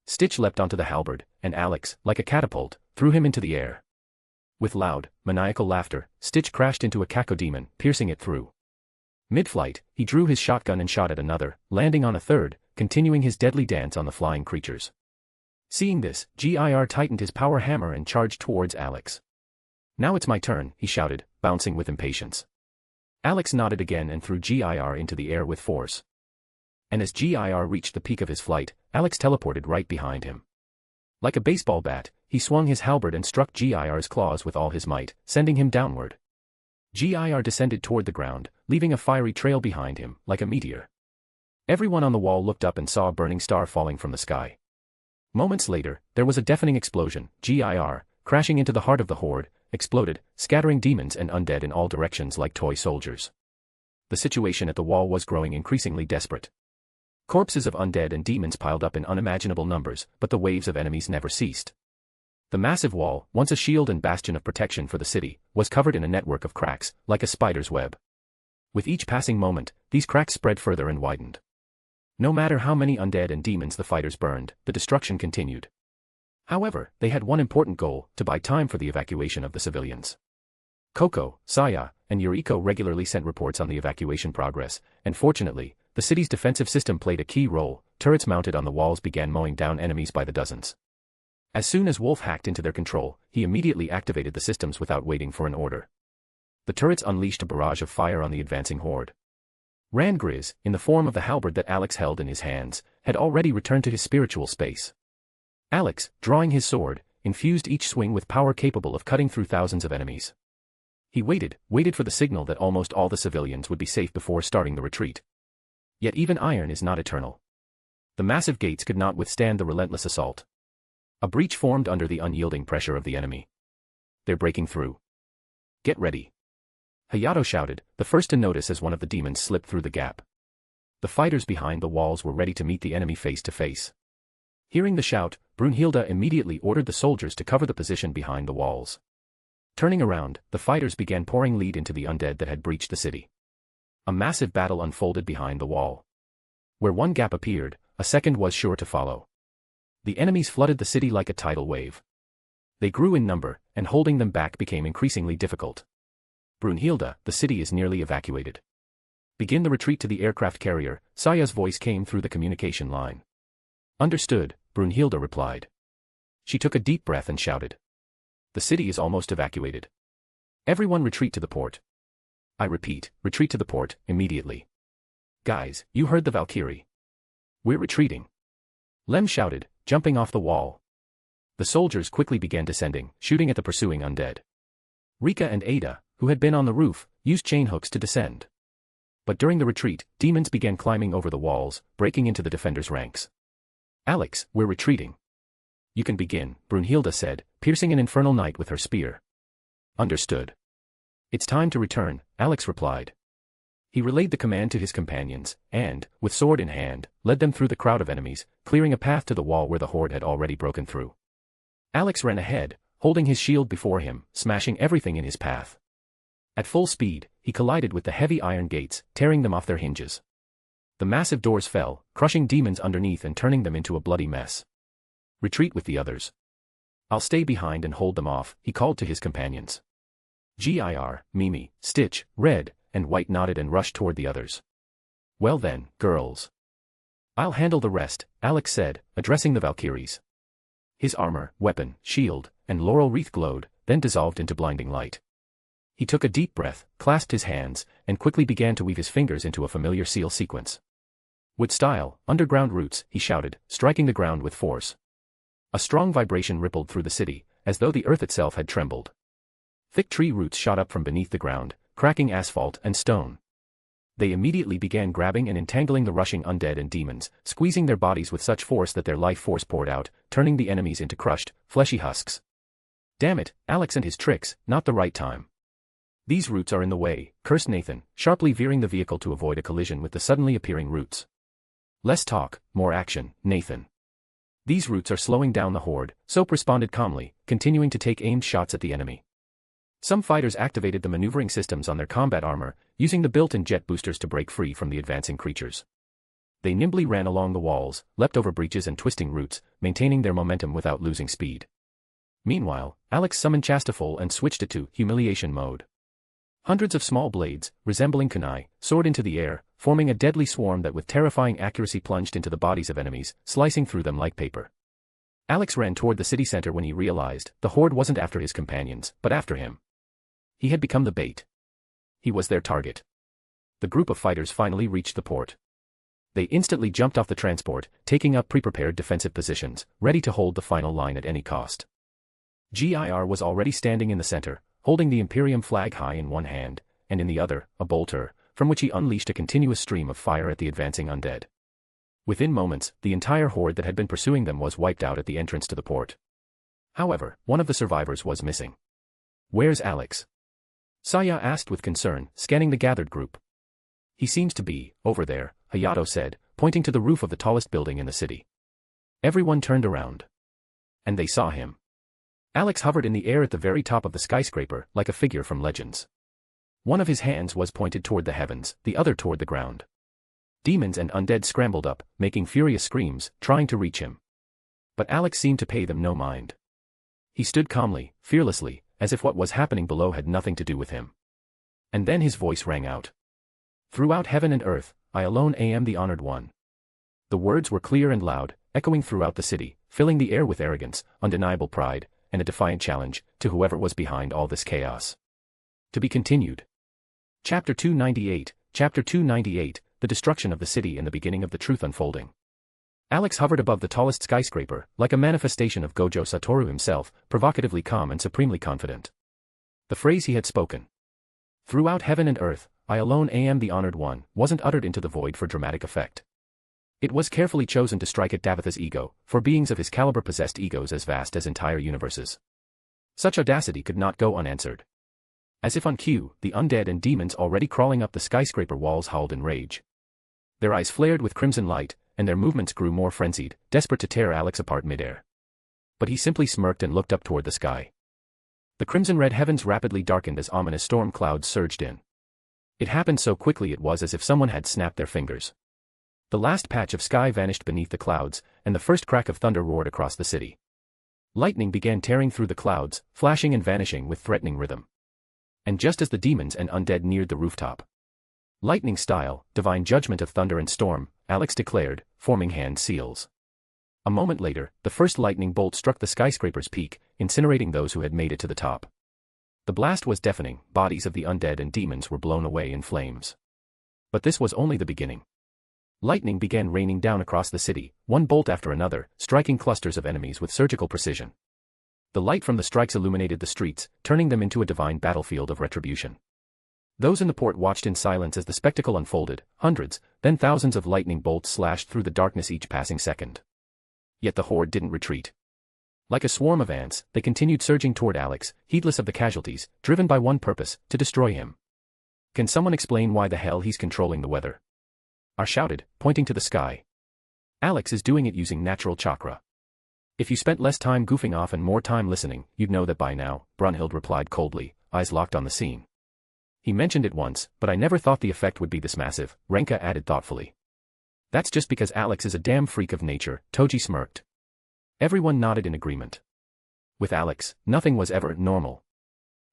Stitch leapt onto the halberd, and Alex, like a catapult, threw him into the air. With loud, maniacal laughter, Stitch crashed into a cacodemon, piercing it through. Mid-flight, he drew his shotgun and shot at another, landing on a third, continuing his deadly dance on the flying creatures. Seeing this, Gir tightened his power hammer and charged towards Alex. "Now it's my turn," he shouted, bouncing with impatience. Alex nodded again and threw Gir into the air with force. And as Gir reached the peak of his flight, Alex teleported right behind him. Like a baseball bat, he swung his halberd and struck Gir's claws with all his might, sending him downward. Gir descended toward the ground, leaving a fiery trail behind him, like a meteor. Everyone on the wall looked up and saw a burning star falling from the sky. Moments later, there was a deafening explosion. Gir, crashing into the heart of the horde, exploded, scattering demons and undead in all directions like toy soldiers. The situation at the wall was growing increasingly desperate. Corpses of undead and demons piled up in unimaginable numbers, but the waves of enemies never ceased. The massive wall, once a shield and bastion of protection for the city, was covered in a network of cracks, like a spider's web. With each passing moment, these cracks spread further and widened. No matter how many undead and demons the fighters burned, the destruction continued. However, they had one important goal: to buy time for the evacuation of the civilians. Coco, Saya, and Yuriko regularly sent reports on the evacuation progress, and fortunately, the city's defensive system played a key role. Turrets mounted on the walls began mowing down enemies by the dozens. As soon as Wolf hacked into their control, he immediately activated the systems without waiting for an order. The turrets unleashed a barrage of fire on the advancing horde. Rangriz, in the form of the halberd that Alex held in his hands, had already returned to his spiritual space. Alex, drawing his sword, infused each swing with power capable of cutting through thousands of enemies. He waited for the signal that almost all the civilians would be safe before starting the retreat. Yet even iron is not eternal. The massive gates could not withstand the relentless assault. A breach formed under the unyielding pressure of the enemy. "They're breaking through. Get ready." Hayato shouted, the first to notice as one of the demons slipped through the gap. The fighters behind the walls were ready to meet the enemy face to face. Hearing the shout, Brunhilde immediately ordered the soldiers to cover the position behind the walls. Turning around, the fighters began pouring lead into the undead that had breached the city. A massive battle unfolded behind the wall. Where one gap appeared, a second was sure to follow. The enemies flooded the city like a tidal wave. They grew in number, and holding them back became increasingly difficult. "Brunhilde, the city is nearly evacuated. Begin the retreat to the aircraft carrier," Saya's voice came through the communication line. "Understood," Brunhilde replied. She took a deep breath and shouted. "The city is almost evacuated. Everyone retreat to the port. I repeat, retreat to the port, immediately. Guys, you heard the Valkyrie. We're retreating." Lem shouted, jumping off the wall. The soldiers quickly began descending, shooting at the pursuing undead. Rika and Ada, who had been on the roof, used chain hooks to descend. But during the retreat, demons began climbing over the walls, breaking into the defenders' ranks. "Alex, we're retreating. You can begin," Brunhilde said, piercing an infernal knight with her spear. "Understood. It's time to return," Alex replied. He relayed the command to his companions, and, with sword in hand, led them through the crowd of enemies, clearing a path to the wall where the horde had already broken through. Alex ran ahead, holding his shield before him, smashing everything in his path. At full speed, he collided with the heavy iron gates, tearing them off their hinges. The massive doors fell, crushing demons underneath and turning them into a bloody mess. "Retreat with the others. I'll stay behind and hold them off," he called to his companions. Gir, Mimi, Stitch, Red, and White nodded and rushed toward the others. "Well then, girls. I'll handle the rest," Alex said, addressing the Valkyries. His armor, weapon, shield, and laurel wreath glowed, then dissolved into blinding light. He took a deep breath, clasped his hands, and quickly began to weave his fingers into a familiar seal sequence. "With style, underground roots," he shouted, striking the ground with force. A strong vibration rippled through the city, as though the earth itself had trembled. Thick tree roots shot up from beneath the ground, cracking asphalt and stone. They immediately began grabbing and entangling the rushing undead and demons, squeezing their bodies with such force that their life force poured out, turning the enemies into crushed, fleshy husks. "Damn it, Alex and his tricks, not the right time. These roots are in the way," cursed Nathan, sharply veering the vehicle to avoid a collision with the suddenly appearing roots. "Less talk, more action, Nathan. These roots are slowing down the horde," Soap responded calmly, continuing to take aimed shots at the enemy. Some fighters activated the maneuvering systems on their combat armor, using the built-in jet boosters to break free from the advancing creatures. They nimbly ran along the walls, leapt over breaches and twisting roots, maintaining their momentum without losing speed. Meanwhile, Alex summoned Chastafol and switched it to humiliation mode. Hundreds of small blades, resembling kunai, soared into the air, forming a deadly swarm that with terrifying accuracy plunged into the bodies of enemies, slicing through them like paper. Alex ran toward the city center when he realized the horde wasn't after his companions, but after him. He had become the bait. He was their target. The group of fighters finally reached the port. They instantly jumped off the transport, taking up pre-prepared defensive positions, ready to hold the final line at any cost. GIR was already standing in the center, holding the Imperium flag high in one hand, and in the other, a bolter, from which he unleashed a continuous stream of fire at the advancing undead. Within moments, the entire horde that had been pursuing them was wiped out at the entrance to the port. However, one of the survivors was missing. "Where's Alex?" Saya asked with concern, scanning the gathered group. "He seems to be over there," Hayato said, pointing to the roof of the tallest building in the city. Everyone turned around. And they saw him. Alex hovered in the air at the very top of the skyscraper, like a figure from legends. One of his hands was pointed toward the heavens, the other toward the ground. Demons and undead scrambled up, making furious screams, trying to reach him. But Alex seemed to pay them no mind. He stood calmly, fearlessly, as if what was happening below had nothing to do with him. And then his voice rang out. "Throughout heaven and earth, I alone am the honored one." The words were clear and loud, echoing throughout the city, filling the air with arrogance, undeniable pride, and a defiant challenge to whoever was behind all this chaos. To be continued. Chapter 298, Chapter 298, The Destruction of the City and the Beginning of the Truth Unfolding. Alex hovered above the tallest skyscraper, like a manifestation of Gojo Satoru himself, provocatively calm and supremely confident. The phrase he had spoken, "Throughout heaven and earth, I alone am the honored one," wasn't uttered into the void for dramatic effect. It was carefully chosen to strike at Davitha's ego, for beings of his caliber possessed egos as vast as entire universes. Such audacity could not go unanswered. As if on cue, the undead and demons already crawling up the skyscraper walls howled in rage. Their eyes flared with crimson light, and their movements grew more frenzied, desperate to tear Alex apart midair. But he simply smirked and looked up toward the sky. The crimson-red heavens rapidly darkened as ominous storm clouds surged in. It happened so quickly it was as if someone had snapped their fingers. The last patch of sky vanished beneath the clouds, and the first crack of thunder roared across the city. Lightning began tearing through the clouds, flashing and vanishing with threatening rhythm. And just as the demons and undead neared the rooftop, lightning style, divine judgment of thunder and storm, Alex declared, forming hand seals. A moment later, the first lightning bolt struck the skyscraper's peak, incinerating those who had made it to the top. The blast was deafening, bodies of the undead and demons were blown away in flames. But this was only the beginning. Lightning began raining down across the city, one bolt after another, striking clusters of enemies with surgical precision. The light from the strikes illuminated the streets, turning them into a divine battlefield of retribution. Those in the port watched in silence as the spectacle unfolded, hundreds, then thousands of lightning bolts slashed through the darkness each passing second. Yet the horde didn't retreat. Like a swarm of ants, they continued surging toward Alex, heedless of the casualties, driven by one purpose, to destroy him. "Can someone explain why the hell he's controlling the weather?" Ar shouted, pointing to the sky. "Alex is doing it using natural chakra. If you spent less time goofing off and more time listening, you'd know that by now," Brunhild replied coldly, eyes locked on the scene. "He mentioned it once, but I never thought the effect would be this massive," Renka added thoughtfully. "That's just because Alex is a damn freak of nature," Toji smirked. Everyone nodded in agreement. With Alex, nothing was ever normal.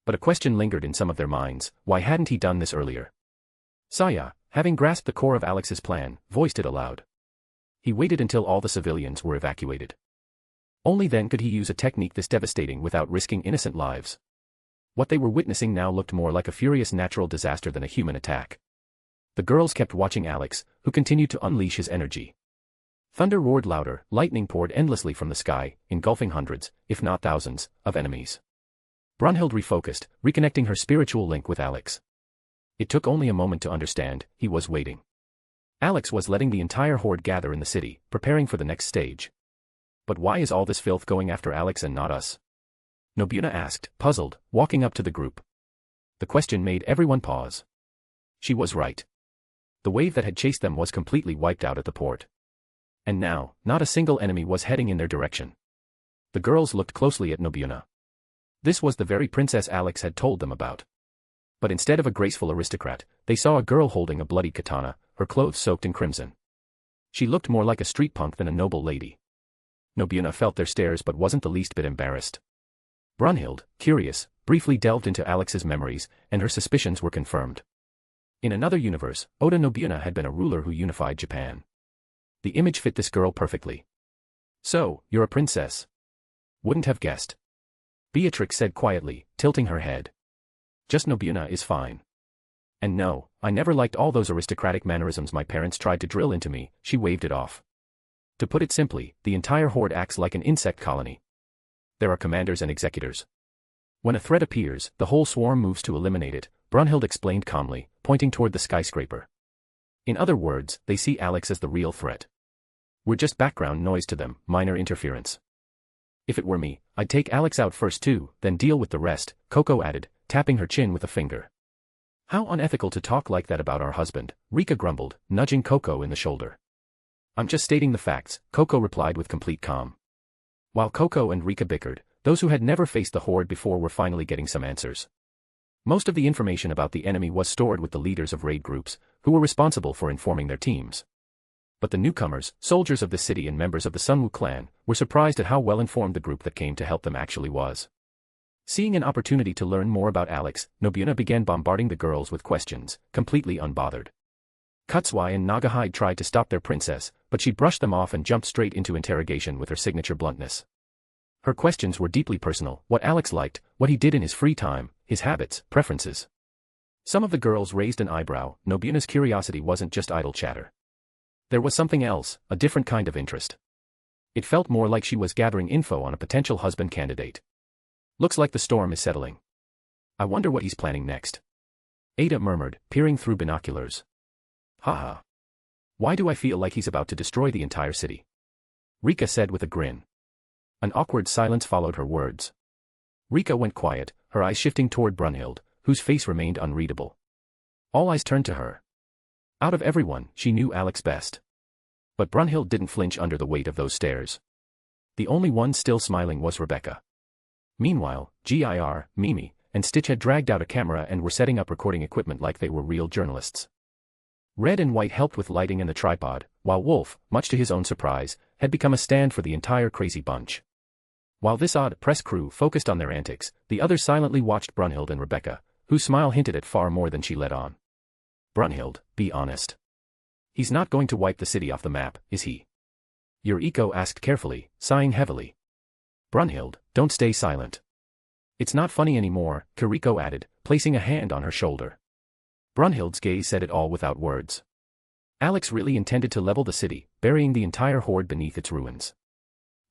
But a question lingered in some of their minds: why hadn't he done this earlier? Saya, having grasped the core of Alex's plan, voiced it aloud. He waited until all the civilians were evacuated. Only then could he use a technique this devastating without risking innocent lives. What they were witnessing now looked more like a furious natural disaster than a human attack. The girls kept watching Alex, who continued to unleash his energy. Thunder roared louder, lightning poured endlessly from the sky, engulfing hundreds, if not thousands, of enemies. Brunhild refocused, reconnecting her spiritual link with Alex. It took only a moment to understand, he was waiting. Alex was letting the entire horde gather in the city, preparing for the next stage. But why is all this filth going after Alex and not us? Nobuna asked, puzzled, walking up to the group. The question made everyone pause. She was right. The wave that had chased them was completely wiped out at the port. And now, not a single enemy was heading in their direction. The girls looked closely at Nobuna. This was the very princess Alex had told them about. But instead of a graceful aristocrat, they saw a girl holding a bloody katana, her clothes soaked in crimson. She looked more like a street punk than a noble lady. Nobuna felt their stares but wasn't the least bit embarrassed. Brunhild, curious, briefly delved into Alex's memories, and her suspicions were confirmed. In another universe, Oda Nobunaga had been a ruler who unified Japan. The image fit this girl perfectly. "So, you're a princess?" "Wouldn't have guessed," Beatrix said quietly, tilting her head. "Just Nobunaga is fine. And no, I never liked all those aristocratic mannerisms my parents tried to drill into me," she waved it off. "To put it simply, the entire horde acts like an insect colony. There are commanders and executors. When a threat appears, the whole swarm moves to eliminate it," Brunhild explained calmly, pointing toward the skyscraper. "In other words, they see Alex as the real threat. We're just background noise to them, minor interference. If it were me, I'd take Alex out first too, then deal with the rest," Coco added, tapping her chin with a finger. "How unethical to talk like that about our husband," Rika grumbled, nudging Coco in the shoulder. "I'm just stating the facts," Coco replied with complete calm. While Coco and Rika bickered, those who had never faced the horde before were finally getting some answers. Most of the information about the enemy was stored with the leaders of raid groups, who were responsible for informing their teams. But the newcomers, soldiers of the city and members of the Sunwoo clan, were surprised at how well informed the group that came to help them actually was. Seeing an opportunity to learn more about Alex, Nobunaga began bombarding the girls with questions, completely unbothered. Katsuai and Nagahide tried to stop their princess, but she brushed them off and jumped straight into interrogation with her signature bluntness. Her questions were deeply personal: what Alex liked, what he did in his free time, his habits, preferences. Some of the girls raised an eyebrow. Nobunaga's curiosity wasn't just idle chatter. There was something else, a different kind of interest. It felt more like she was gathering info on a potential husband candidate. "Looks like the storm is settling. I wonder what he's planning next," Ada murmured, peering through binoculars. "Haha. Why do I feel like he's about to destroy the entire city?" Rika said with a grin. An awkward silence followed her words. Rika went quiet, her eyes shifting toward Brunhild, whose face remained unreadable. All eyes turned to her. Out of everyone, she knew Alex best. But Brunhild didn't flinch under the weight of those stares. The only one still smiling was Rebecca. Meanwhile, Gir, Mimi, and Stitch had dragged out a camera and were setting up recording equipment like they were real journalists. Red and White helped with lighting and the tripod, while Wolf, much to his own surprise, had become a stand for the entire crazy bunch. While this odd press crew focused on their antics, the others silently watched Brunhild and Rebecca, whose smile hinted at far more than she let on. "Brunhild, be honest. He's not going to wipe the city off the map, is he?" Yuriko asked carefully, sighing heavily. "Brunhild, don't stay silent." "It's not funny anymore," Kiriko added, placing a hand on her shoulder. Brunhild's gaze said it all without words. Alex really intended to level the city, burying the entire horde beneath its ruins.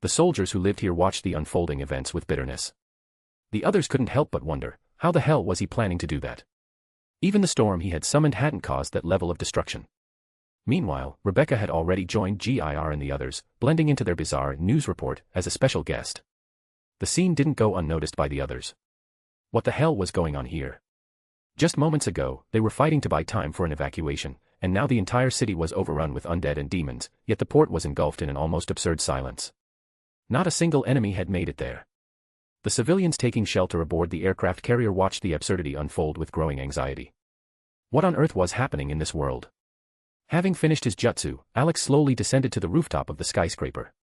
The soldiers who lived here watched the unfolding events with bitterness. The others couldn't help but wonder, how the hell was he planning to do that? Even the storm he had summoned hadn't caused that level of destruction. Meanwhile, Rebecca had already joined Gir and the others, blending into their bizarre news report as a special guest. The scene didn't go unnoticed by the others. What the hell was going on here? Just moments ago, they were fighting to buy time for an evacuation, and now the entire city was overrun with undead and demons, yet the port was engulfed in an almost absurd silence. Not a single enemy had made it there. The civilians taking shelter aboard the aircraft carrier watched the absurdity unfold with growing anxiety. What on earth was happening in this world? Having finished his jutsu, Alex slowly descended to the rooftop of the skyscraper.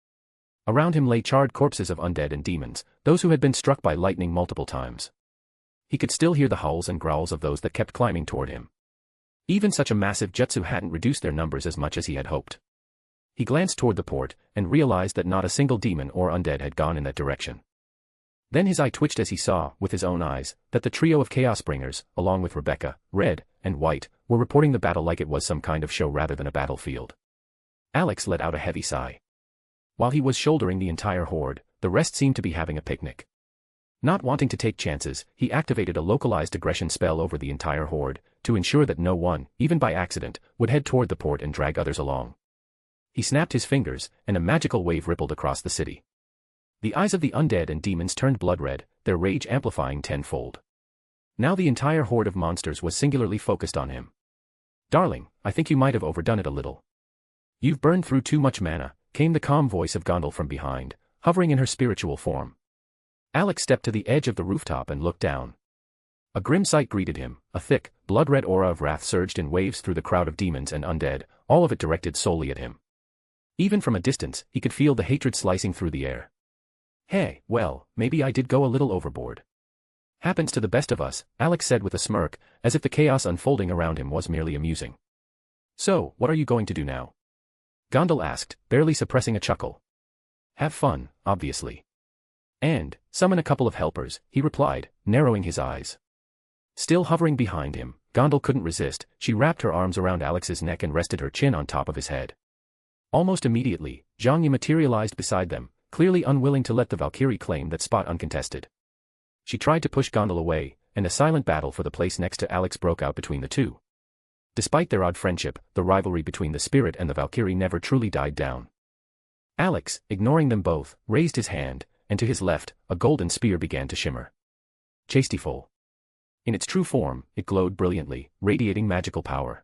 Around him lay charred corpses of undead and demons, those who had been struck by lightning multiple times. He could still hear the howls and growls of those that kept climbing toward him. Even such a massive jutsu hadn't reduced their numbers as much as he had hoped. He glanced toward the port, and realized that not a single demon or undead had gone in that direction. Then his eye twitched as he saw, with his own eyes, that the trio of Chaosbringers, along with Rebecca, Red, and White, were reporting the battle like it was some kind of show rather than a battlefield. Alex let out a heavy sigh. While he was shouldering the entire horde, the rest seemed to be having a picnic. Not wanting to take chances, he activated a localized aggression spell over the entire horde, to ensure that no one, even by accident, would head toward the port and drag others along. He snapped his fingers, and a magical wave rippled across the city. The eyes of the undead and demons turned blood red, their rage amplifying tenfold. Now the entire horde of monsters was singularly focused on him. "Darling, I think you might have overdone it a little. You've burned through too much mana," came the calm voice of Gondal from behind, hovering in her spiritual form. Alex stepped to the edge of the rooftop and looked down. A grim sight greeted him, a thick, blood-red aura of wrath surged in waves through the crowd of demons and undead, all of it directed solely at him. Even from a distance, he could feel the hatred slicing through the air. Hey, well, maybe I did go a little overboard. Happens to the best of us, Alex said with a smirk, as if the chaos unfolding around him was merely amusing. So, what are you going to do now? Gondal asked, barely suppressing a chuckle. Have fun, obviously. And, summon a couple of helpers, he replied, narrowing his eyes. Still hovering behind him, Gondal couldn't resist. She wrapped her arms around Alex's neck and rested her chin on top of his head. Almost immediately, Zhang Yi materialized beside them, clearly unwilling to let the Valkyrie claim that spot uncontested. She tried to push Gondal away, and a silent battle for the place next to Alex broke out between the two. Despite their odd friendship, the rivalry between the spirit and the Valkyrie never truly died down. Alex, ignoring them both, raised his hand, and to his left, a golden spear began to shimmer. Chastiful. In its true form, it glowed brilliantly, radiating magical power.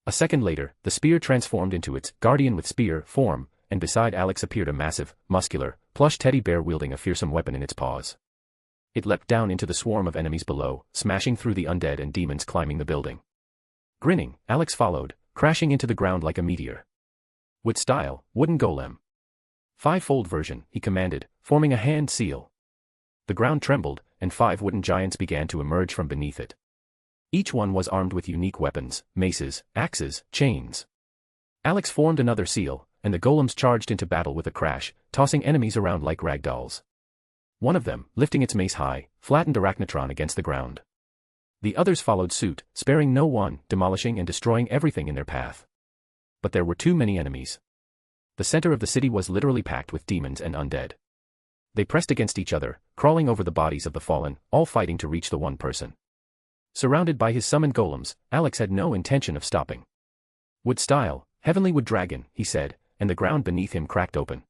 A second later, the spear transformed into its guardian with spear form, and beside Alex appeared a massive, muscular, plush teddy bear wielding a fearsome weapon in its paws. It leapt down into the swarm of enemies below, smashing through the undead and demons climbing the building. Grinning, Alex followed, crashing into the ground like a meteor. Wood style, wooden golem. Five-fold version, he commanded, forming a hand seal. The ground trembled, and 5 wooden giants began to emerge from beneath it. Each one was armed with unique weapons, maces, axes, chains. Alex formed another seal, and the golems charged into battle with a crash, tossing enemies around like rag dolls. One of them, lifting its mace high, flattened Arachnotron against the ground. The others followed suit, sparing no one, demolishing and destroying everything in their path. But there were too many enemies. The center of the city was literally packed with demons and undead. They pressed against each other, crawling over the bodies of the fallen, all fighting to reach the one person. Surrounded by his summoned golems, Alex had no intention of stopping. Wood style, heavenly wood dragon, he said, and the ground beneath him cracked open.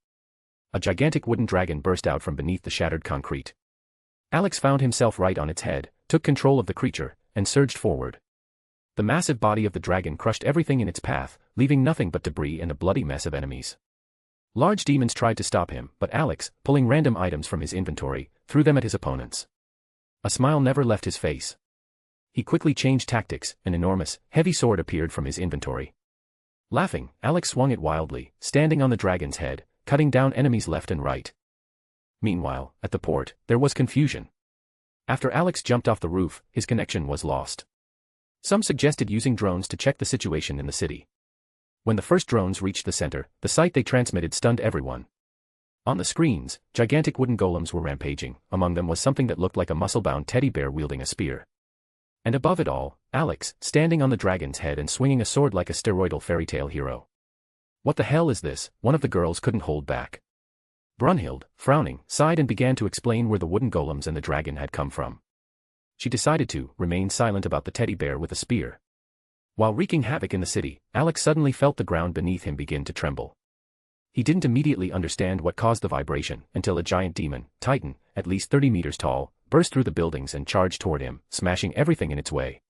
A gigantic wooden dragon burst out from beneath the shattered concrete. Alex found himself right on its head, took control of the creature, and surged forward. The massive body of the dragon crushed everything in its path, leaving nothing but debris and a bloody mess of enemies. Large demons tried to stop him, but Alex, pulling random items from his inventory, threw them at his opponents. A smile never left his face. He quickly changed tactics. An enormous, heavy sword appeared from his inventory. Laughing, Alex swung it wildly, standing on the dragon's head, cutting down enemies left and right. Meanwhile, at the port, there was confusion. After Alex jumped off the roof, his connection was lost. Some suggested using drones to check the situation in the city. When the first drones reached the center, the sight they transmitted stunned everyone. On the screens, gigantic wooden golems were rampaging. Among them was something that looked like a muscle-bound teddy bear wielding a spear. And above it all, Alex, standing on the dragon's head and swinging a sword like a steroidal fairy-tale hero. What the hell is this? One of the girls couldn't hold back. Brunhild, frowning, sighed and began to explain where the wooden golems and the dragon had come from. She decided to remain silent about the teddy bear with a spear. While wreaking havoc in the city, Alex suddenly felt the ground beneath him begin to tremble. He didn't immediately understand what caused the vibration until a giant demon, Titan, at least 30 meters tall, burst through the buildings and charged toward him, smashing everything in its way.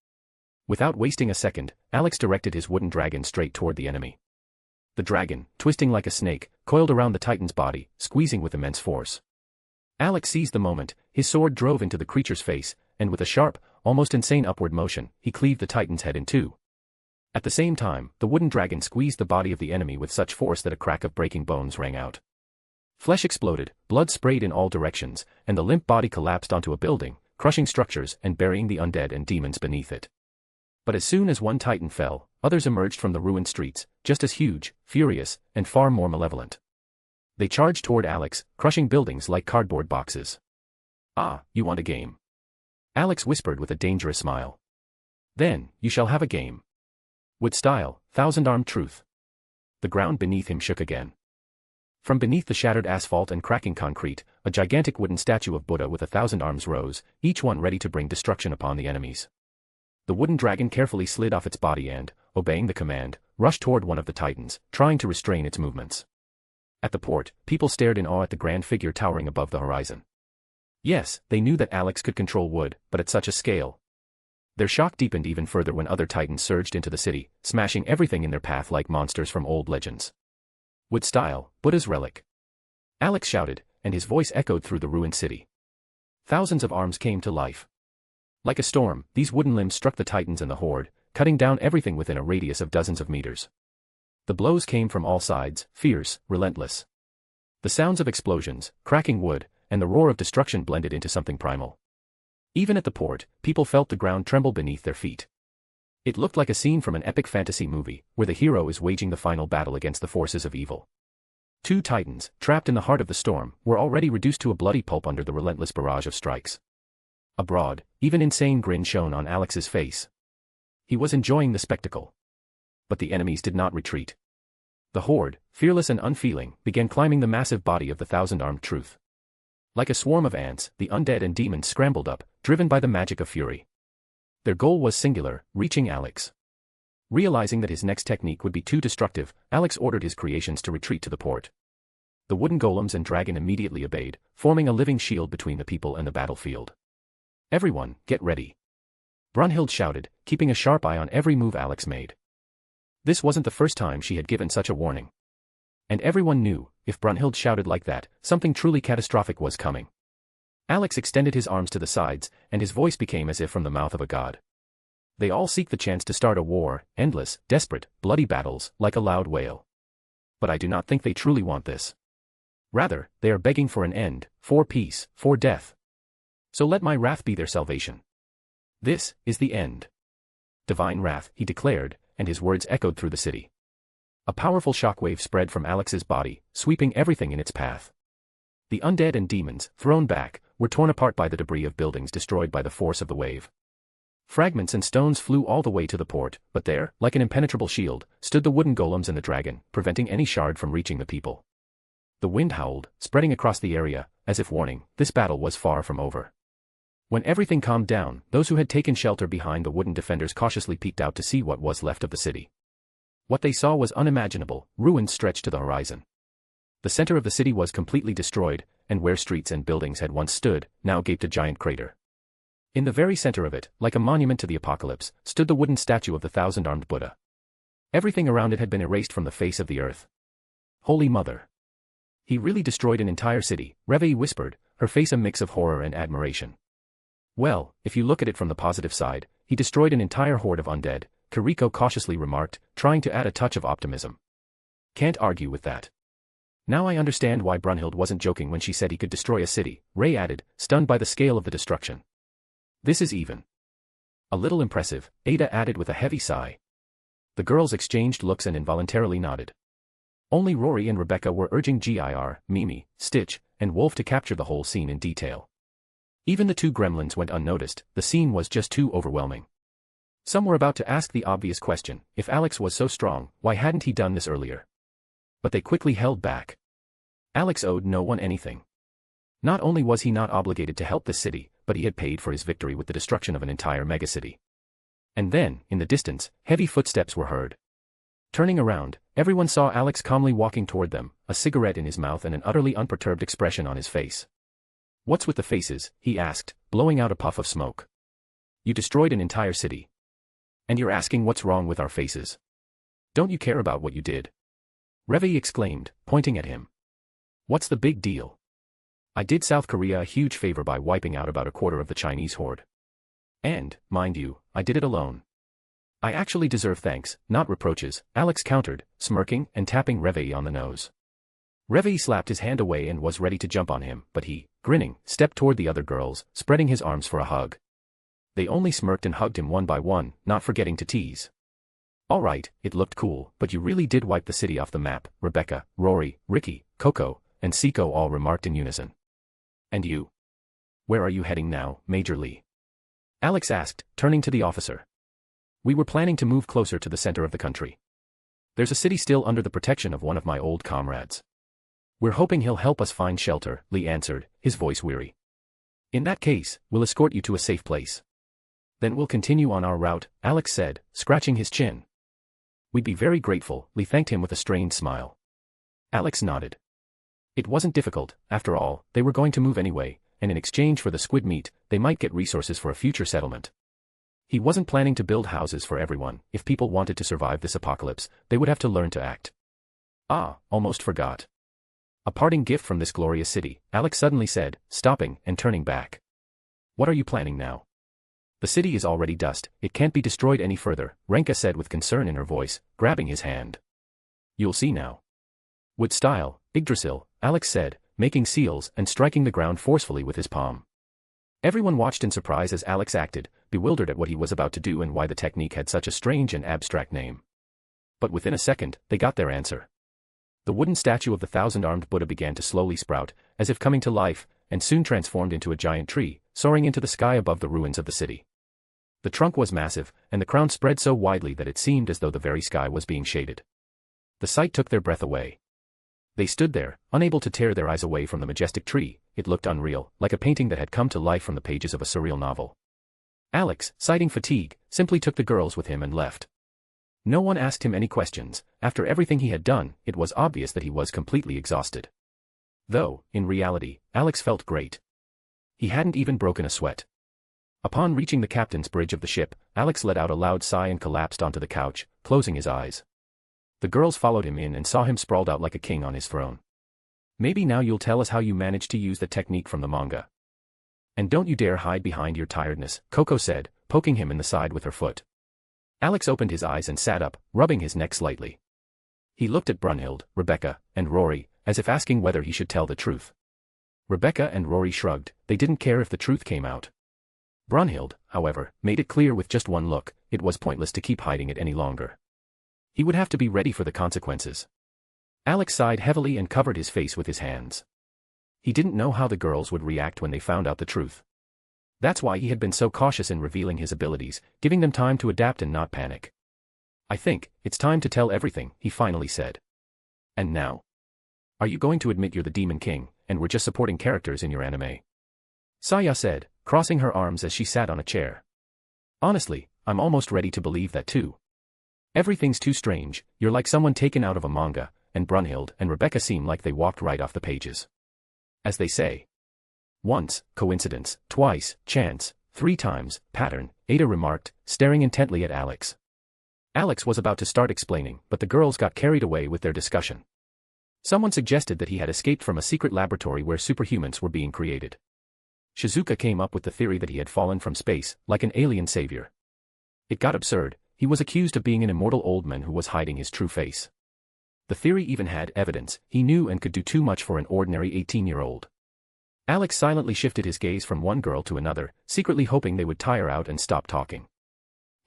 Without wasting a second, Alex directed his wooden dragon straight toward the enemy. The dragon, twisting like a snake, coiled around the Titan's body, squeezing with immense force. Alex seized the moment, his sword drove into the creature's face, and with a sharp, almost insane upward motion, he cleaved the Titan's head in two. At the same time, the wooden dragon squeezed the body of the enemy with such force that a crack of breaking bones rang out. Flesh exploded, blood sprayed in all directions, and the limp body collapsed onto a building, crushing structures and burying the undead and demons beneath it. But as soon as one Titan fell, others emerged from the ruined streets, just as huge, furious, and far more malevolent. They charged toward Alex, crushing buildings like cardboard boxes. "Ah, you want a game?" Alex whispered with a dangerous smile. "Then, you shall have a game. Wood style, thousand-armed truth." The ground beneath him shook again. From beneath the shattered asphalt and cracking concrete, a gigantic wooden statue of Buddha with 1,000 arms rose, each one ready to bring destruction upon the enemies. The wooden dragon carefully slid off its body and, obeying the command, rushed toward one of the Titans, trying to restrain its movements. At the port, people stared in awe at the grand figure towering above the horizon. Yes, they knew that Alex could control wood, but at such a scale. Their shock deepened even further when other Titans surged into the city, smashing everything in their path like monsters from old legends. "Wood style, Buddha's relic." Alex shouted, and his voice echoed through the ruined city. Thousands of arms came to life. Like a storm, these wooden limbs struck the Titans and the horde, cutting down everything within a radius of dozens of meters. The blows came from all sides, fierce, relentless. The sounds of explosions, cracking wood, and the roar of destruction blended into something primal. Even at the port, people felt the ground tremble beneath their feet. It looked like a scene from an epic fantasy movie, where the hero is waging the final battle against the forces of evil. Two titans, trapped in the heart of the storm, were already reduced to a bloody pulp under the relentless barrage of strikes. A broad, even insane grin shone on Alex's face. He was enjoying the spectacle. But the enemies did not retreat. The horde, fearless and unfeeling, began climbing the massive body of the thousand-armed truth. Like a swarm of ants, the undead and demons scrambled up, driven by the magic of fury. Their goal was singular, reaching Alex. Realizing that his next technique would be too destructive, Alex ordered his creations to retreat to the port. The wooden golems and dragon immediately obeyed, forming a living shield between the people and the battlefield. "Everyone, get ready," Brunhild shouted, keeping a sharp eye on every move Alex made. This wasn't the first time she had given such a warning. And everyone knew, if Brunhild shouted like that, something truly catastrophic was coming. Alex extended his arms to the sides, and his voice became as if from the mouth of a god. "They all seek the chance to start a war, endless, desperate, bloody battles, like a loud wail. But I do not think they truly want this. Rather, they are begging for an end, for peace, for death. So let my wrath be their salvation. This is the end. Divine wrath," he declared, and his words echoed through the city. A powerful shockwave spread from Alex's body, sweeping everything in its path. The undead and demons, thrown back, were torn apart by the debris of buildings destroyed by the force of the wave. Fragments and stones flew all the way to the port, but there, like an impenetrable shield, stood the wooden golems and the dragon, preventing any shard from reaching the people. The wind howled, spreading across the area, as if warning, this battle was far from over. When everything calmed down, those who had taken shelter behind the wooden defenders cautiously peeked out to see what was left of the city. What they saw was unimaginable, ruins stretched to the horizon. The center of the city was completely destroyed, and where streets and buildings had once stood, now gaped a giant crater. In the very center of it, like a monument to the apocalypse, stood the wooden statue of the thousand-armed Buddha. Everything around it had been erased from the face of the earth. Holy Mother! He really destroyed an entire city, Reveille whispered, her face a mix of horror and admiration. Well, if you look at it from the positive side, he destroyed an entire horde of undead, Kiriko cautiously remarked, trying to add a touch of optimism. Can't argue with that. Now I understand why Brunhild wasn't joking when she said he could destroy a city, Ray added, stunned by the scale of the destruction. This is even a little impressive, Ada added with a heavy sigh. The girls exchanged looks and involuntarily nodded. Only Rory and Rebecca were urging Gir, Mimi, Stitch, and Wolf to capture the whole scene in detail. Even the two gremlins went unnoticed, the scene was just too overwhelming. Some were about to ask the obvious question, if Alex was so strong, why hadn't he done this earlier? But they quickly held back. Alex owed no one anything. Not only was he not obligated to help this city, but he had paid for his victory with the destruction of an entire megacity. And then, in the distance, heavy footsteps were heard. Turning around, everyone saw Alex calmly walking toward them, a cigarette in his mouth and an utterly unperturbed expression on his face. "What's with the faces?" he asked, blowing out a puff of smoke. "You destroyed an entire city. And you're asking what's wrong with our faces? Don't you care about what you did?" Reveille exclaimed, pointing at him. "What's the big deal? I did South Korea a huge favor by wiping out about a quarter of the Chinese horde. And, mind you, I did it alone. I actually deserve thanks, not reproaches," Alex countered, smirking and tapping Reveille on the nose. Reveille slapped his hand away and was ready to jump on him, but he, grinning, stepped toward the other girls, spreading his arms for a hug. They only smirked and hugged him one by one, not forgetting to tease. "All right, it looked cool, but you really did wipe the city off the map," Rebecca, Rory, Ricky, Coco, and Seiko all remarked in unison. "And you? Where are you heading now, Major Lee?" Alex asked, turning to the officer. "We were planning to move closer to the center of the country. There's a city still under the protection of one of my old comrades. We're hoping he'll help us find shelter," Lee answered, his voice weary. "In that case, we'll escort you to a safe place. Then we'll continue on our route," Alex said, scratching his chin. "We'd be very grateful," Lee thanked him with a strained smile. Alex nodded. It wasn't difficult, after all, they were going to move anyway, and in exchange for the squid meat, they might get resources for a future settlement. He wasn't planning to build houses for everyone. If people wanted to survive this apocalypse, they would have to learn to act. "Ah, almost forgot. A parting gift from this glorious city," Alex suddenly said, stopping and turning back. "What are you planning now?" "The city is already dust, it can't be destroyed any further," Renka said with concern in her voice, grabbing his hand. "You'll see now. Wood style, Yggdrasil, Alex said, making seals and striking the ground forcefully with his palm. Everyone watched in surprise as Alex acted, bewildered at what he was about to do and why the technique had such a strange and abstract name. But within a second, they got their answer. The wooden statue of the thousand-armed Buddha began to slowly sprout, as if coming to life, and soon transformed into a giant tree, soaring into the sky above the ruins of the city. The trunk was massive, and the crown spread so widely that it seemed as though the very sky was being shaded. The sight took their breath away. They stood there, unable to tear their eyes away from the majestic tree. It looked unreal, like a painting that had come to life from the pages of a surreal novel. Alex, citing fatigue, simply took the girls with him and left. No one asked him any questions. After everything he had done, it was obvious that he was completely exhausted. Though, in reality, Alex felt great. He hadn't even broken a sweat. Upon reaching the captain's bridge of the ship, Alex let out a loud sigh and collapsed onto the couch, closing his eyes. The girls followed him in and saw him sprawled out like a king on his throne. Maybe now you'll tell us how you managed to use the technique from the manga. And don't you dare hide behind your tiredness, Coco said, poking him in the side with her foot. Alex opened his eyes and sat up, rubbing his neck slightly. He looked at Brunhild, Rebecca, and Rory, as if asking whether he should tell the truth. Rebecca and Rory shrugged. They didn't care if the truth came out. Brunhild, however, made it clear with just one look, it was pointless to keep hiding it any longer. He would have to be ready for the consequences. Alex sighed heavily and covered his face with his hands. He didn't know how the girls would react when they found out the truth. That's why he had been so cautious in revealing his abilities, giving them time to adapt and not panic. I think, it's time to tell everything, he finally said. And now? Are you going to admit you're the Demon King, and we're just supporting characters in your anime? Saya said, crossing her arms as she sat on a chair. Honestly, I'm almost ready to believe that too. Everything's too strange, you're like someone taken out of a manga, and Brunhild and Rebecca seem like they walked right off the pages. As they say. Once, coincidence, twice, chance, 3 times, pattern, Ada remarked, staring intently at Alex. Alex was about to start explaining, but the girls got carried away with their discussion. Someone suggested that he had escaped from a secret laboratory where superhumans were being created. Shizuka came up with the theory that he had fallen from space, like an alien savior. It got absurd. He was accused of being an immortal old man who was hiding his true face. The theory even had evidence. He knew and could do too much for an ordinary 18-year-old. Alex silently shifted his gaze from one girl to another, secretly hoping they would tire out and stop talking.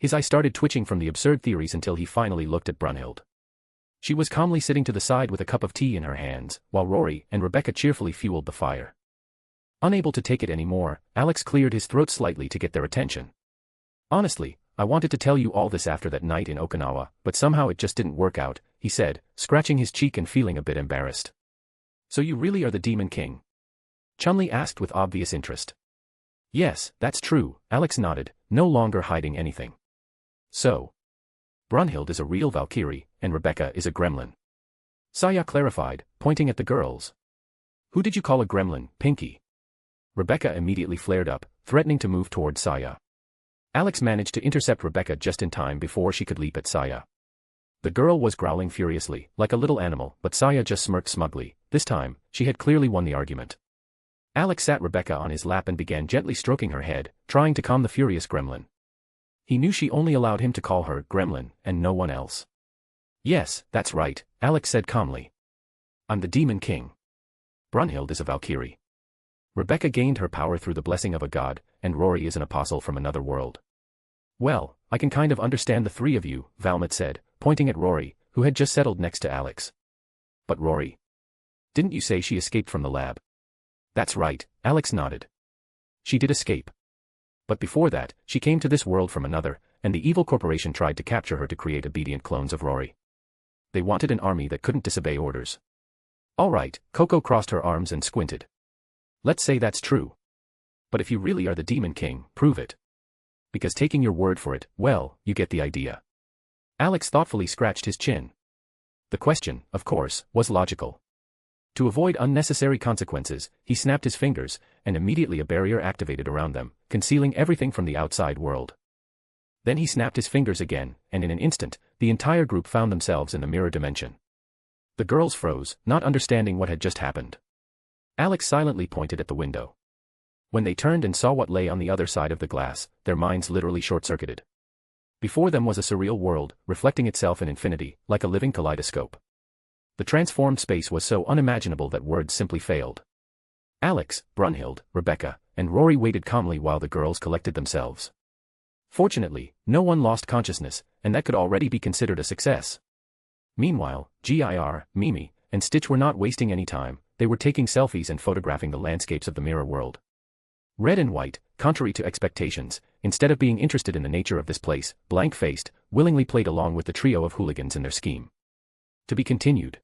His eye started twitching from the absurd theories until he finally looked at Brunhild. She was calmly sitting to the side with a cup of tea in her hands, while Rory and Rebecca cheerfully fueled the fire. Unable to take it anymore, Alex cleared his throat slightly to get their attention. Honestly, I wanted to tell you all this after that night in Okinawa, but somehow it just didn't work out, he said, scratching his cheek and feeling a bit embarrassed. So you really are the Demon King? Chun-Li asked with obvious interest. Yes, that's true, Alex nodded, no longer hiding anything. So. Brunhild is a real Valkyrie, and Rebecca is a gremlin. Saya clarified, pointing at the girls. Who did you call a gremlin, Pinky? Rebecca immediately flared up, threatening to move toward Saya. Alex managed to intercept Rebecca just in time before she could leap at Saya. The girl was growling furiously, like a little animal, but Saya just smirked smugly. This time, she had clearly won the argument. Alex sat Rebecca on his lap and began gently stroking her head, trying to calm the furious gremlin. He knew she only allowed him to call her gremlin, and no one else. Yes, that's right, Alex said calmly. I'm the Demon King. Brunhild is a Valkyrie. Rebecca gained her power through the blessing of a god, and Rory is an apostle from another world. Well, I can kind of understand the 3 of you, Valmet said, pointing at Rory, who had just settled next to Alex. But Rory. Didn't you say she escaped from the lab? That's right, Alex nodded. She did escape. But before that, she came to this world from another, and the evil corporation tried to capture her to create obedient clones of Rory. They wanted an army that couldn't disobey orders. All right, Coco crossed her arms and squinted. Let's say that's true. But if you really are the Demon King, prove it. Because taking your word for it, well, you get the idea. Alex thoughtfully scratched his chin. The question, of course, was logical. To avoid unnecessary consequences, he snapped his fingers, and immediately a barrier activated around them, concealing everything from the outside world. Then he snapped his fingers again, and in an instant, the entire group found themselves in the mirror dimension. The girls froze, not understanding what had just happened. Alex silently pointed at the window. When they turned and saw what lay on the other side of the glass, their minds literally short-circuited. Before them was a surreal world, reflecting itself in infinity, like a living kaleidoscope. The transformed space was so unimaginable that words simply failed. Alex, Brunhild, Rebecca, and Rory waited calmly while the girls collected themselves. Fortunately, no one lost consciousness, and that could already be considered a success. Meanwhile, Gir, Mimi, and Stitch were not wasting any time. They were taking selfies and photographing the landscapes of the mirror world. Red and White, contrary to expectations, instead of being interested in the nature of this place, blank-faced, willingly played along with the trio of hooligans in their scheme. To be continued.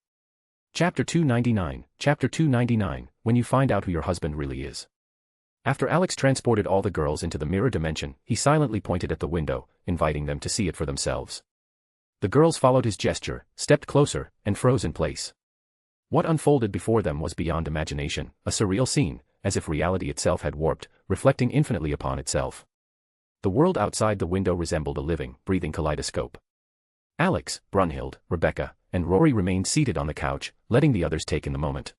Chapter 299, Chapter 299, When you find out who your husband really is. After Alex transported all the girls into the mirror dimension, he silently pointed at the window, inviting them to see it for themselves. The girls followed his gesture, stepped closer, and froze in place. What unfolded before them was beyond imagination, a surreal scene, as if reality itself had warped, reflecting infinitely upon itself. The world outside the window resembled a living, breathing kaleidoscope. Alex, Brunhild, Rebecca, and Rory remained seated on the couch, letting the others take in the moment.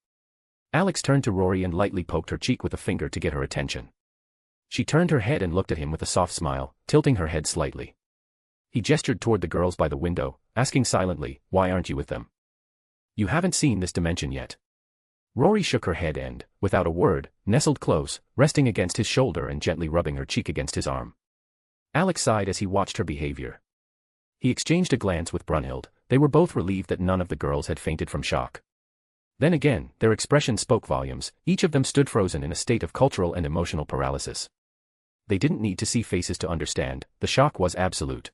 Alex turned to Rory and lightly poked her cheek with a finger to get her attention. She turned her head and looked at him with a soft smile, tilting her head slightly. He gestured toward the girls by the window, asking silently, "Why aren't you with them? You haven't seen this dimension yet." Rory shook her head and, without a word, nestled close, resting against his shoulder and gently rubbing her cheek against his arm. Alex sighed as he watched her behavior. He exchanged a glance with Brunhild. They were both relieved that none of the girls had fainted from shock. Then again, their expressions spoke volumes. Each of them stood frozen in a state of cultural and emotional paralysis. They didn't need to see faces to understand, the shock was absolute.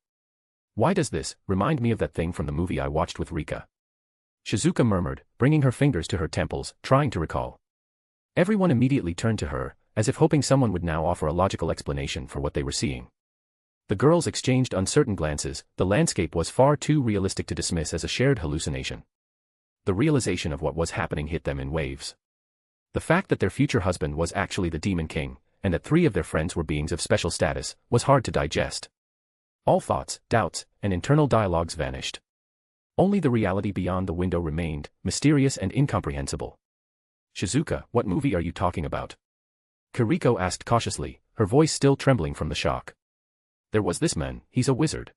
"Why does this remind me of that thing from the movie I watched with Rika?" Shizuka murmured, bringing her fingers to her temples, trying to recall. Everyone immediately turned to her, as if hoping someone would now offer a logical explanation for what they were seeing. The girls exchanged uncertain glances. The landscape was far too realistic to dismiss as a shared hallucination. The realization of what was happening hit them in waves. The fact that their future husband was actually the Demon King, and that 3 of their friends were beings of special status, was hard to digest. All thoughts, doubts, and internal dialogues vanished. Only the reality beyond the window remained, mysterious and incomprehensible. "Shizuka, what movie are you talking about?" Kiriko asked cautiously, her voice still trembling from the shock. "There was this man, he's a wizard.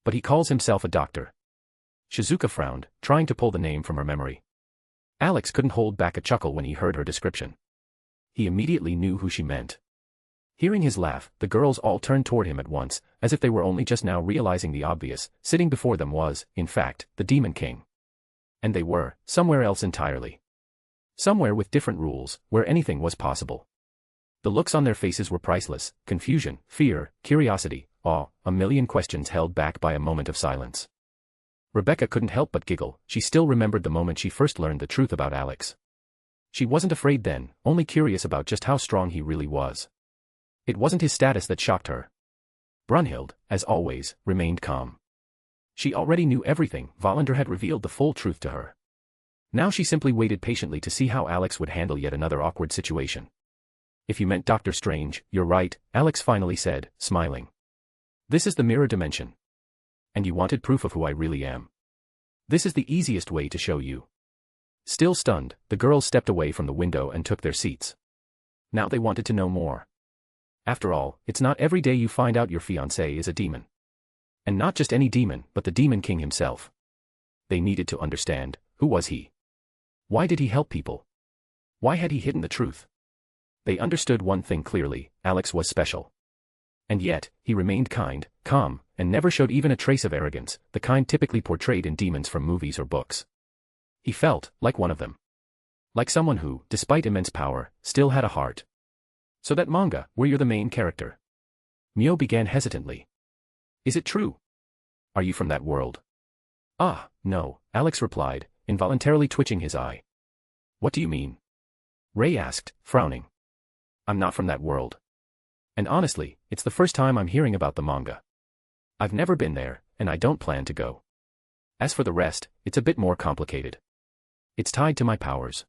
But he calls himself a doctor." Shizuka frowned, trying to pull the name from her memory. Alex couldn't hold back a chuckle when he heard her description. He immediately knew who she meant. Hearing his laugh, the girls all turned toward him at once, as if they were only just now realizing the obvious. Sitting before them was, in fact, the Demon King. And they were, somewhere else entirely. Somewhere with different rules, where anything was possible. The looks on their faces were priceless: confusion, fear, curiosity, awe, a million questions held back by a moment of silence. Rebecca couldn't help but giggle. She still remembered the moment she first learned the truth about Alex. She wasn't afraid then, only curious about just how strong he really was. It wasn't his status that shocked her. Brunhild, as always, remained calm. She already knew everything. Volander had revealed the full truth to her. Now she simply waited patiently to see how Alex would handle yet another awkward situation. "If you meant Dr. Strange, you're right," Alex finally said, smiling. "This is the mirror dimension. And you wanted proof of who I really am. This is the easiest way to show you." Still stunned, the girls stepped away from the window and took their seats. Now they wanted to know more. After all, it's not every day you find out your fiancé is a demon. And not just any demon, but the Demon King himself. They needed to understand, who was he? Why did he help people? Why had he hidden the truth? They understood one thing clearly: Alex was special. And yet, he remained kind, calm, and never showed even a trace of arrogance, the kind typically portrayed in demons from movies or books. He felt like one of them. Like someone who, despite immense power, still had a heart. "So that manga, where you're the main character?" Mio began hesitantly. "Is it true? Are you from that world?" "Ah, no," Alex replied, involuntarily twitching his eye. "What do you mean?" Ray asked, frowning. "I'm not from that world. And honestly, it's the first time I'm hearing about the manga. I've never been there, and I don't plan to go. As for the rest, it's a bit more complicated. It's tied to my powers."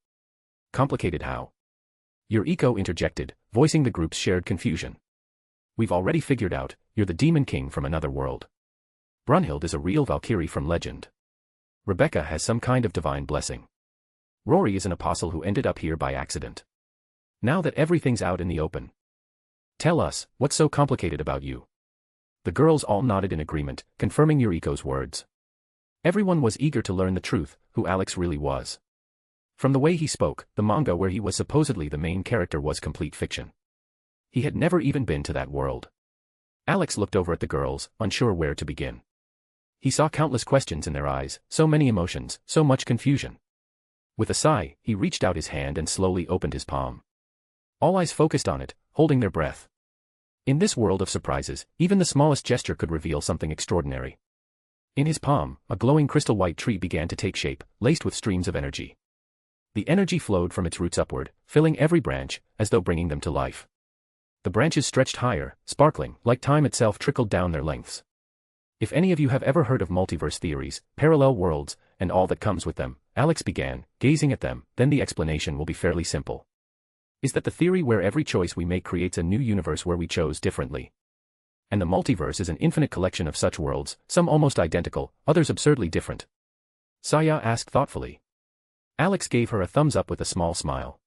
"Complicated how?" Yuriko interjected, voicing the group's shared confusion. "We've already figured out, you're the Demon King from another world. Brunhild is a real Valkyrie from legend. Rebecca has some kind of divine blessing. Rory is an apostle who ended up here by accident. Now that everything's out in the open, tell us, what's so complicated about you?" The girls all nodded in agreement, confirming Yuriko's words. Everyone was eager to learn the truth, who Alex really was. From the way he spoke, the manga where he was supposedly the main character was complete fiction. He had never even been to that world. Alex looked over at the girls, unsure where to begin. He saw countless questions in their eyes, so many emotions, so much confusion. With a sigh, he reached out his hand and slowly opened his palm. All eyes focused on it, holding their breath. In this world of surprises, even the smallest gesture could reveal something extraordinary. In his palm, a glowing crystal white tree began to take shape, laced with streams of energy. The energy flowed from its roots upward, filling every branch, as though bringing them to life. The branches stretched higher, sparkling, like time itself trickled down their lengths. If any of you have ever heard of multiverse theories, parallel worlds, and all that comes with them, Alex began, gazing at them, then the explanation will be fairly simple. Is that the theory where every choice we make creates a new universe where we chose differently? And the multiverse is an infinite collection of such worlds, some almost identical, others absurdly different. Saya asked thoughtfully. Alex gave her a thumbs up with a small smile.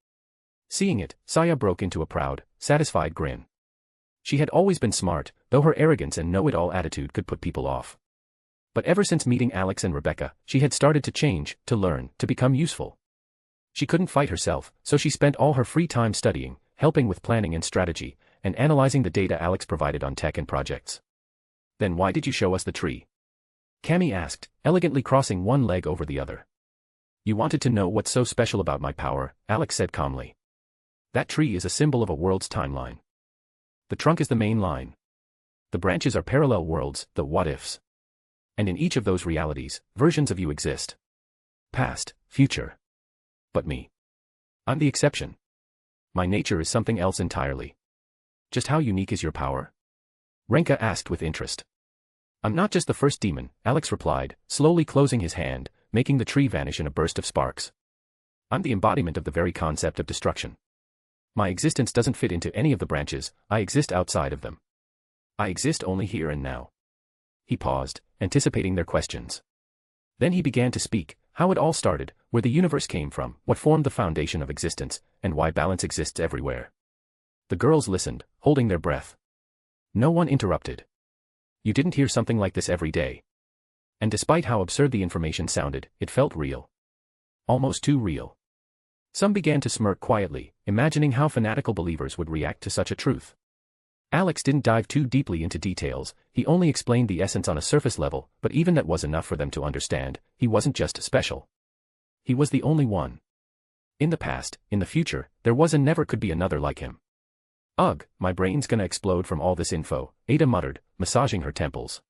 Seeing it, Saya broke into a proud, satisfied grin. She had always been smart, though her arrogance and know-it-all attitude could put people off. But ever since meeting Alex and Rebecca, she had started to change, to learn, to become useful. She couldn't fight herself, so she spent all her free time studying, helping with planning and strategy, and analyzing the data Alex provided on tech and projects. Then why did you show us the tree? Cammy asked, elegantly crossing one leg over the other. You wanted to know what's so special about my power, Alex said calmly. That tree is a symbol of a world's timeline. The trunk is the main line. The branches are parallel worlds, the what-ifs. And in each of those realities, versions of you exist. Past, future. But me. I'm the exception. My nature is something else entirely. Just how unique is your power? Renka asked with interest. I'm not just the first demon, Alex replied, slowly closing his hand, making the tree vanish in a burst of sparks. I'm the embodiment of the very concept of destruction. My existence doesn't fit into any of the branches, I exist outside of them. I exist only here and now. He paused, anticipating their questions. Then he began to speak, how it all started, where the universe came from, what formed the foundation of existence, and why balance exists everywhere. The girls listened, holding their breath. No one interrupted. You didn't hear something like this every day. And despite how absurd the information sounded, it felt real. Almost too real. Some began to smirk quietly, imagining how fanatical believers would react to such a truth. Alex didn't dive too deeply into details, he only explained the essence on a surface level, but even that was enough for them to understand, he wasn't just special. He was the only one. In the past, in the future, there was and never could be another like him. Ugh, my brain's gonna explode from all this info, Ada muttered, massaging her temples.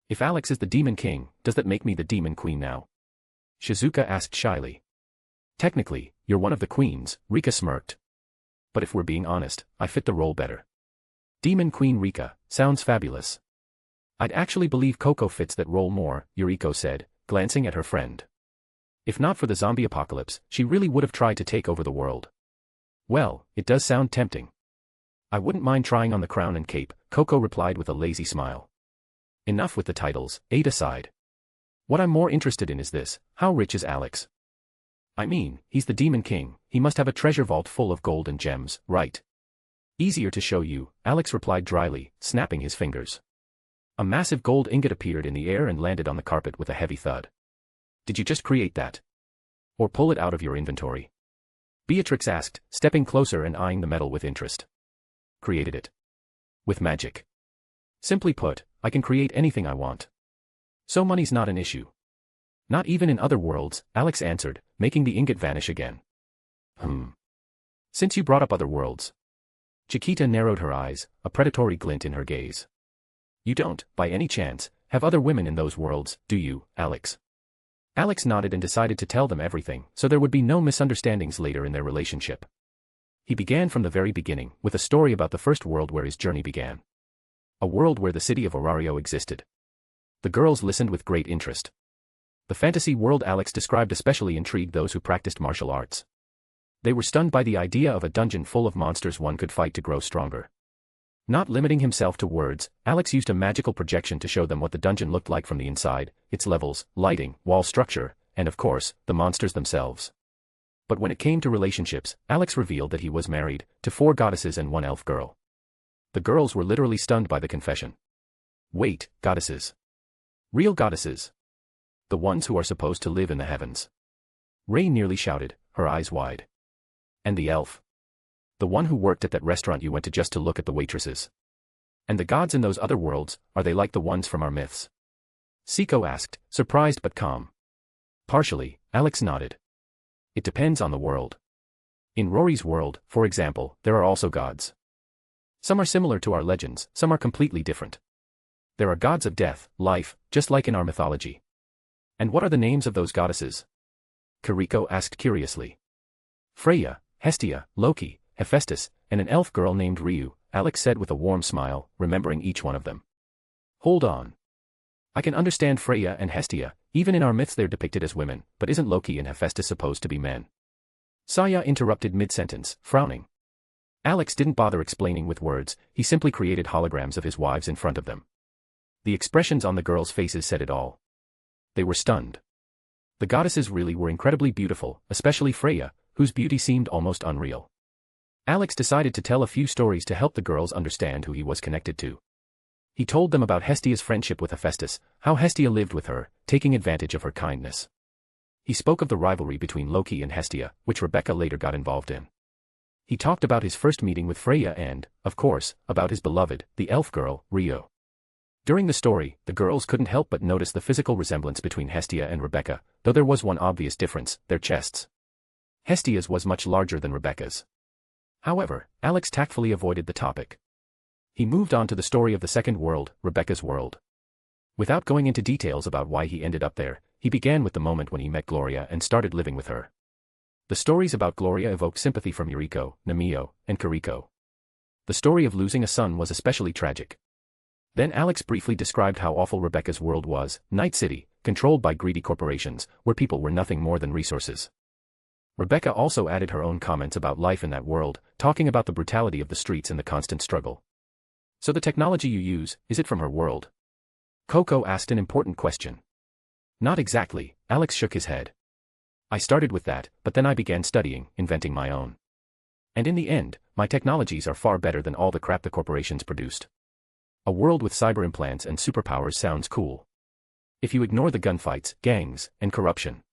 If Alex is the Demon King, does that make me the Demon Queen now? Shizuka asked shyly. Technically, you're one of the queens, Rika smirked. But if we're being honest, I fit the role better. Demon Queen Rika, sounds fabulous. I'd actually believe Coco fits that role more, Yuriko said, glancing at her friend. If not for the zombie apocalypse, she really would have tried to take over the world. Well, it does sound tempting. I wouldn't mind trying on the crown and cape, Coco replied with a lazy smile. Enough with the titles, Ada sighed. What I'm more interested in is this, how rich is Alex? I mean, he's the Demon King, he must have a treasure vault full of gold and gems, right? Easier to show you, Alex replied dryly, snapping his fingers. A massive gold ingot appeared in the air and landed on the carpet with a heavy thud. Did you just create that? Or pull it out of your inventory? Beatrix asked, stepping closer and eyeing the metal with interest. Created it. With magic. Simply put, I can create anything I want. So money's not an issue. Not even in other worlds, Alex answered, making the ingot vanish again. Since you brought up other worlds. Chiquita narrowed her eyes, a predatory glint in her gaze. You don't, by any chance, have other women in those worlds, do you, Alex? Alex nodded and decided to tell them everything, so there would be no misunderstandings later in their relationship. He began from the very beginning, with a story about the first world where his journey began. A world where the city of Orario existed. The girls listened with great interest. The fantasy world Alex described especially intrigued those who practiced martial arts. They were stunned by the idea of a dungeon full of monsters one could fight to grow stronger. Not limiting himself to words, Alex used a magical projection to show them what the dungeon looked like from the inside, its levels, lighting, wall structure, and of course, the monsters themselves. But when it came to relationships, Alex revealed that he was married, to 4 goddesses and 1 elf girl. The girls were literally stunned by the confession. Wait, goddesses. Real goddesses. The ones who are supposed to live in the heavens. Ray nearly shouted, her eyes wide. And the elf? The one who worked at that restaurant you went to just to look at the waitresses. And the gods in those other worlds, are they like the ones from our myths? Seiko asked, surprised but calm. Partially, Alex nodded. It depends on the world. In Rory's world, for example, there are also gods. Some are similar to our legends, some are completely different. There are gods of death, life, just like in our mythology. And what are the names of those goddesses? Kiriko asked curiously. Freya, Hestia, Loki, Hephaestus, and an elf girl named Ryu, Alex said with a warm smile, remembering each one of them. Hold on. I can understand Freya and Hestia, even in our myths they're depicted as women, but isn't Loki and Hephaestus supposed to be men? Saya interrupted mid-sentence, frowning. Alex didn't bother explaining with words, he simply created holograms of his wives in front of them. The expressions on the girls' faces said it all. They were stunned. The goddesses really were incredibly beautiful, especially Freya, whose beauty seemed almost unreal. Alex decided to tell a few stories to help the girls understand who he was connected to. He told them about Hestia's friendship with Hephaestus, how Hestia lived with her, taking advantage of her kindness. He spoke of the rivalry between Loki and Hestia, which Rebecca later got involved in. He talked about his first meeting with Freya and, of course, about his beloved, the elf girl, Rio. During the story, the girls couldn't help but notice the physical resemblance between Hestia and Rebecca, though there was one obvious difference, their chests. Hestia's was much larger than Rebecca's. However, Alex tactfully avoided the topic. He moved on to the story of the second world, Rebecca's world. Without going into details about why he ended up there, he began with the moment when he met Gloria and started living with her. The stories about Gloria evoked sympathy from Yuriko, Namio, and Kiriko. The story of losing a son was especially tragic. Then Alex briefly described how awful Rebecca's world was, Night City, controlled by greedy corporations, where people were nothing more than resources. Rebecca also added her own comments about life in that world, talking about the brutality of the streets and the constant struggle. So the technology you use, is it from her world? Coco asked an important question. Not exactly, Alex shook his head. I started with that, but then I began studying, inventing my own. And in the end, my technologies are far better than all the crap the corporations produced. A world with cyber implants and superpowers sounds cool. If you ignore the gunfights, gangs, and corruption.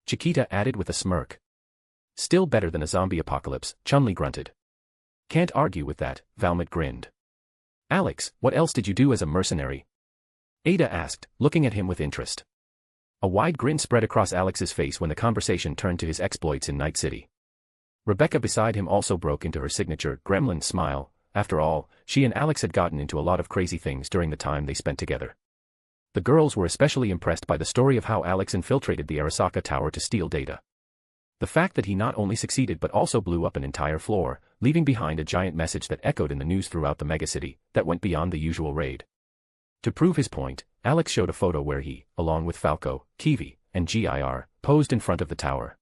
Chiquita added with a smirk. Still better than a zombie apocalypse, Chun-Li grunted. Can't argue with that, Valmont grinned. Alex, what else did you do as a mercenary? Ada asked, looking at him with interest. A wide grin spread across Alex's face when the conversation turned to his exploits in Night City. Rebecca beside him also broke into her signature gremlin smile. After all, she and Alex had gotten into a lot of crazy things during the time they spent together. The girls were especially impressed by the story of how Alex infiltrated the Arasaka Tower to steal data. The fact that he not only succeeded but also blew up an entire floor, leaving behind a giant message that echoed in the news throughout the megacity, that went beyond the usual raid. To prove his point, Alex showed a photo where he, along with Falco, Kiwi, and GIR, posed in front of the tower.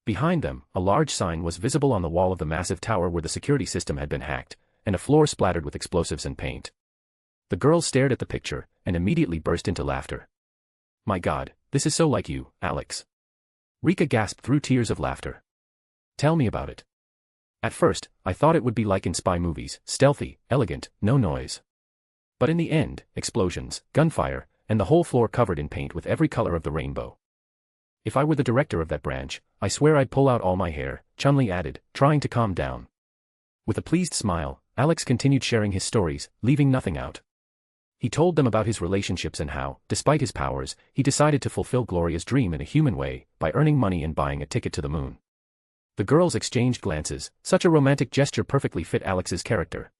Behind them, a large sign was visible on the wall of the massive tower where the security system had been hacked, and a floor splattered with explosives and paint. The girls stared at the picture, and immediately burst into laughter. My God, this is so like you, Alex. Rika gasped through tears of laughter. Tell me about it. At first, I thought it would be like in spy movies, stealthy, elegant, no noise. But in the end, explosions, gunfire, and the whole floor covered in paint with every color of the rainbow. If I were the director of that branch, I swear I'd pull out all my hair, Chun-Li added, trying to calm down. With a pleased smile, Alex continued sharing his stories, leaving nothing out. He told them about his relationships and how, despite his powers, he decided to fulfill Gloria's dream in a human way, by earning money and buying a ticket to the moon. The girls exchanged glances, such a romantic gesture perfectly fit Alex's character.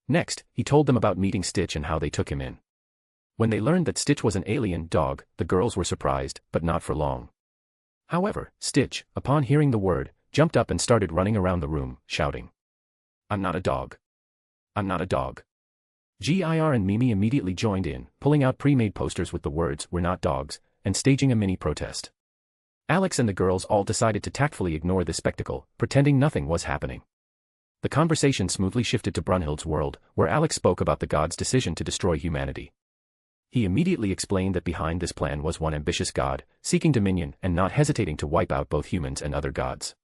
Next, he told them about meeting Stitch and how they took him in. When they learned that Stitch was an alien dog, the girls were surprised, but not for long. However, Stitch, upon hearing the word, jumped up and started running around the room, shouting. I'm not a dog. I'm not a dog. GIR and Mimi immediately joined in, pulling out pre-made posters with the words, "We're not dogs," and staging a mini protest. Alex and the girls all decided to tactfully ignore this spectacle, pretending nothing was happening. The conversation smoothly shifted to Brunhild's world, where Alex spoke about the god's decision to destroy humanity. He immediately explained that behind this plan was one ambitious god, seeking dominion and not hesitating to wipe out both humans and other gods.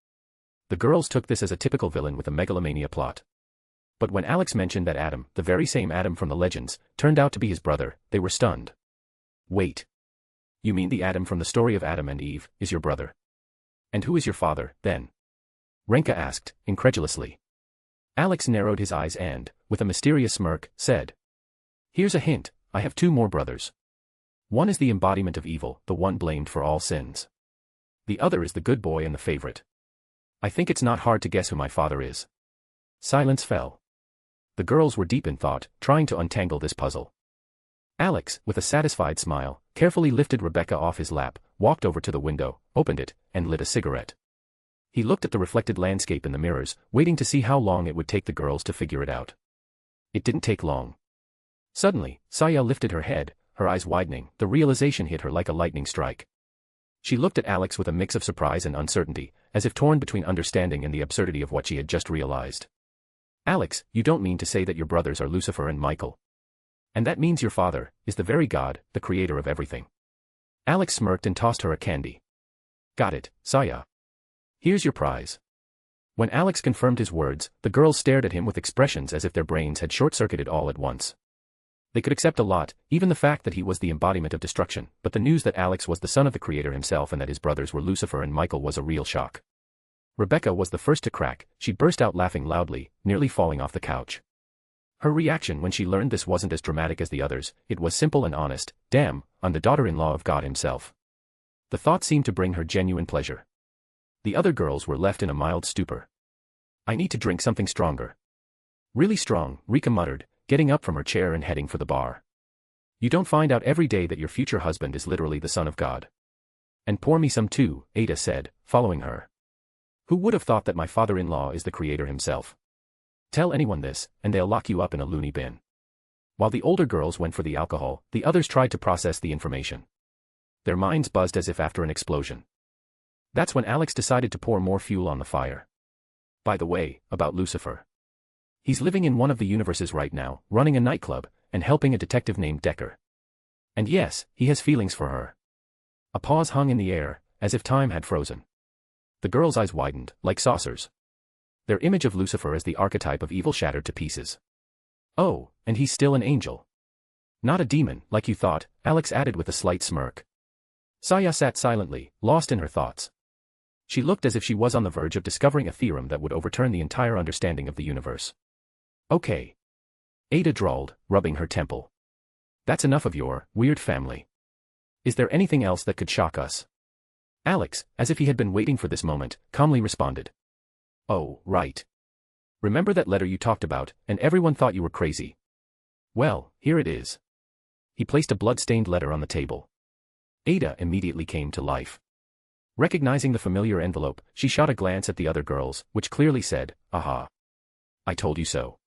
The girls took this as a typical villain with a megalomania plot. But when Alex mentioned that Adam, the very same Adam from the legends, turned out to be his brother, they were stunned. Wait. You mean the Adam from the story of Adam and Eve is your brother? And who is your father, then? Renka asked, incredulously. Alex narrowed his eyes and, with a mysterious smirk, said, Here's a hint, I have 2 more brothers. One is the embodiment of evil, the one blamed for all sins. The other is the good boy and the favorite. I think it's not hard to guess who my father is. Silence fell. The girls were deep in thought, trying to untangle this puzzle. Alex, with a satisfied smile, carefully lifted Rebecca off his lap, walked over to the window, opened it, and lit a cigarette. He looked at the reflected landscape in the mirrors, waiting to see how long it would take the girls to figure it out. It didn't take long. Suddenly, Saya lifted her head, her eyes widening. The realization hit her like a lightning strike. She looked at Alex with a mix of surprise and uncertainty, as if torn between understanding and the absurdity of what she had just realized. Alex, you don't mean to say that your brothers are Lucifer and Michael? And that means your father is the very God, the creator of everything. Alex smirked and tossed her a candy. Got it, Saya. Here's your prize. When Alex confirmed his words, the girls stared at him with expressions as if their brains had short-circuited all at once. They could accept a lot, even the fact that he was the embodiment of destruction, but the news that Alex was the son of the creator himself and that his brothers were Lucifer and Michael was a real shock. Rebecca was the first to crack. She burst out laughing loudly, nearly falling off the couch. Her reaction when she learned this wasn't as dramatic as the others, it was simple and honest. Damn, I'm the daughter-in-law of God himself. The thought seemed to bring her genuine pleasure. The other girls were left in a mild stupor. I need to drink something stronger. Really strong, Rika muttered, getting up from her chair and heading for the bar. You don't find out every day that your future husband is literally the son of God. And pour me some too, Ada said, following her. Who would have thought that my father-in-law is the creator himself? Tell anyone this, and they'll lock you up in a loony bin. While the older girls went for the alcohol, the others tried to process the information. Their minds buzzed as if after an explosion. That's when Alex decided to pour more fuel on the fire. By the way, about Lucifer. He's living in one of the universes right now, running a nightclub, and helping a detective named Decker. And yes, he has feelings for her. A pause hung in the air, as if time had frozen. The girls' eyes widened, like saucers. Their image of Lucifer as the archetype of evil shattered to pieces. Oh, and he's still an angel. Not a demon, like you thought, Alex added with a slight smirk. Saya sat silently, lost in her thoughts. She looked as if she was on the verge of discovering a theorem that would overturn the entire understanding of the universe. Okay. Ada drawled, rubbing her temple. That's enough of your weird family. Is there anything else that could shock us? Alex, as if he had been waiting for this moment, calmly responded. Oh, right. Remember that letter you talked about, and everyone thought you were crazy? Well, here it is. He placed a blood-stained letter on the table. Ada immediately came to life. Recognizing the familiar envelope, she shot a glance at the other girls, which clearly said, Aha. I told you so.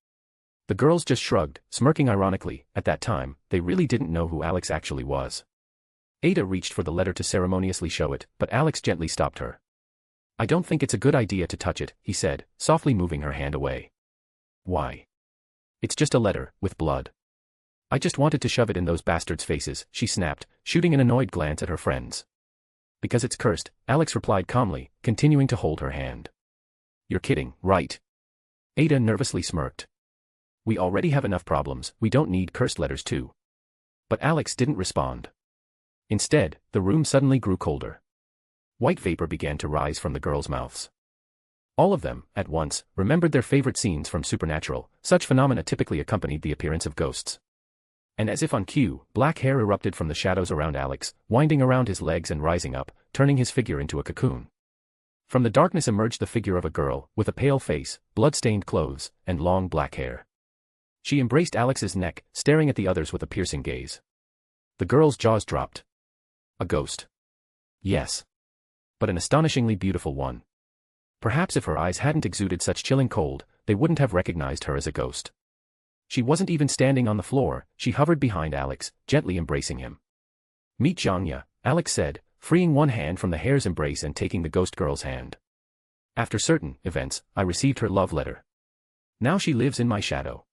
The girls just shrugged, smirking ironically. At that time, they really didn't know who Alex actually was. Ada reached for the letter to ceremoniously show it, but Alex gently stopped her. I don't think it's a good idea to touch it, he said, softly moving her hand away. Why? It's just a letter, with blood. I just wanted to shove it in those bastards' faces, she snapped, shooting an annoyed glance at her friends. Because it's cursed, Alex replied calmly, continuing to hold her hand. You're kidding, right? Ada nervously smirked. We already have enough problems, we don't need cursed letters too. But Alex didn't respond. Instead, the room suddenly grew colder. White vapor began to rise from the girls' mouths. All of them, at once, remembered their favorite scenes from Supernatural. Such phenomena typically accompanied the appearance of ghosts. And as if on cue, black hair erupted from the shadows around Alex, winding around his legs and rising up, turning his figure into a cocoon. From the darkness emerged the figure of a girl, with a pale face, blood-stained clothes, and long black hair. She embraced Alex's neck, staring at the others with a piercing gaze. The girls' jaws dropped. A ghost. Yes. But an astonishingly beautiful one. Perhaps if her eyes hadn't exuded such chilling cold, they wouldn't have recognized her as a ghost. She wasn't even standing on the floor, she hovered behind Alex, gently embracing him. Meet Janya, Alex said, freeing one hand from the hare's embrace and taking the ghost girl's hand. After certain events, I received her love letter. Now she lives in my shadow.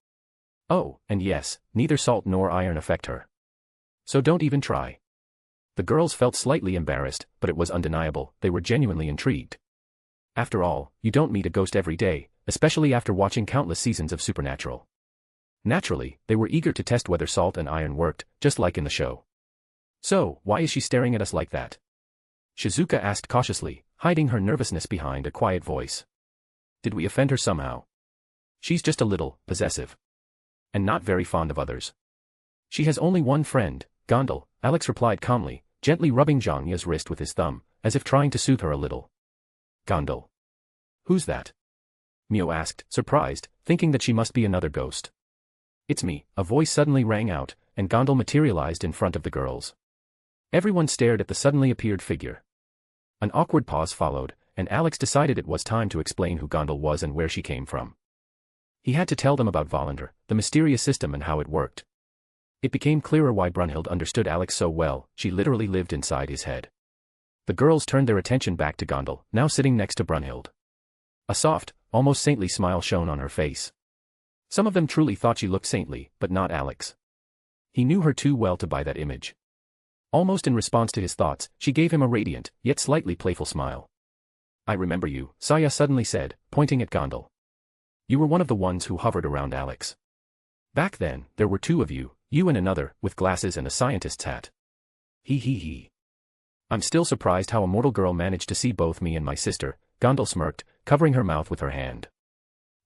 Oh, and yes, neither salt nor iron affect her. So don't even try. The girls felt slightly embarrassed, but it was undeniable, they were genuinely intrigued. After all, you don't meet a ghost every day, especially after watching countless seasons of Supernatural. Naturally, they were eager to test whether salt and iron worked, just like in the show. So, why is she staring at us like that? Shizuka asked cautiously, hiding her nervousness behind a quiet voice. Did we offend her somehow? She's just a little possessive. And not very fond of others. She has only one friend, Gondal, Alex replied calmly, gently rubbing Zhang Ya's wrist with his thumb, as if trying to soothe her a little. Gondal. Who's that? Mio asked, surprised, thinking that she must be another ghost. It's me, a voice suddenly rang out, and Gondal materialized in front of the girls. Everyone stared at the suddenly appeared figure. An awkward pause followed, and Alex decided it was time to explain who Gondal was and where she came from. He had to tell them about Volander, the mysterious system and how it worked. It became clearer why Brunhild understood Alex so well, she literally lived inside his head. The girls turned their attention back to Gondal, now sitting next to Brunhild. A soft, almost saintly smile shone on her face. Some of them truly thought she looked saintly, but not Alex. He knew her too well to buy that image. Almost in response to his thoughts, she gave him a radiant, yet slightly playful smile. I remember you, Saya suddenly said, pointing at Gondal. You were one of the ones who hovered around Alex. Back then, there were two of you, you and another, with glasses and a scientist's hat. He. I'm still surprised how a mortal girl managed to see both me and my sister, Gondal smirked, covering her mouth with her hand.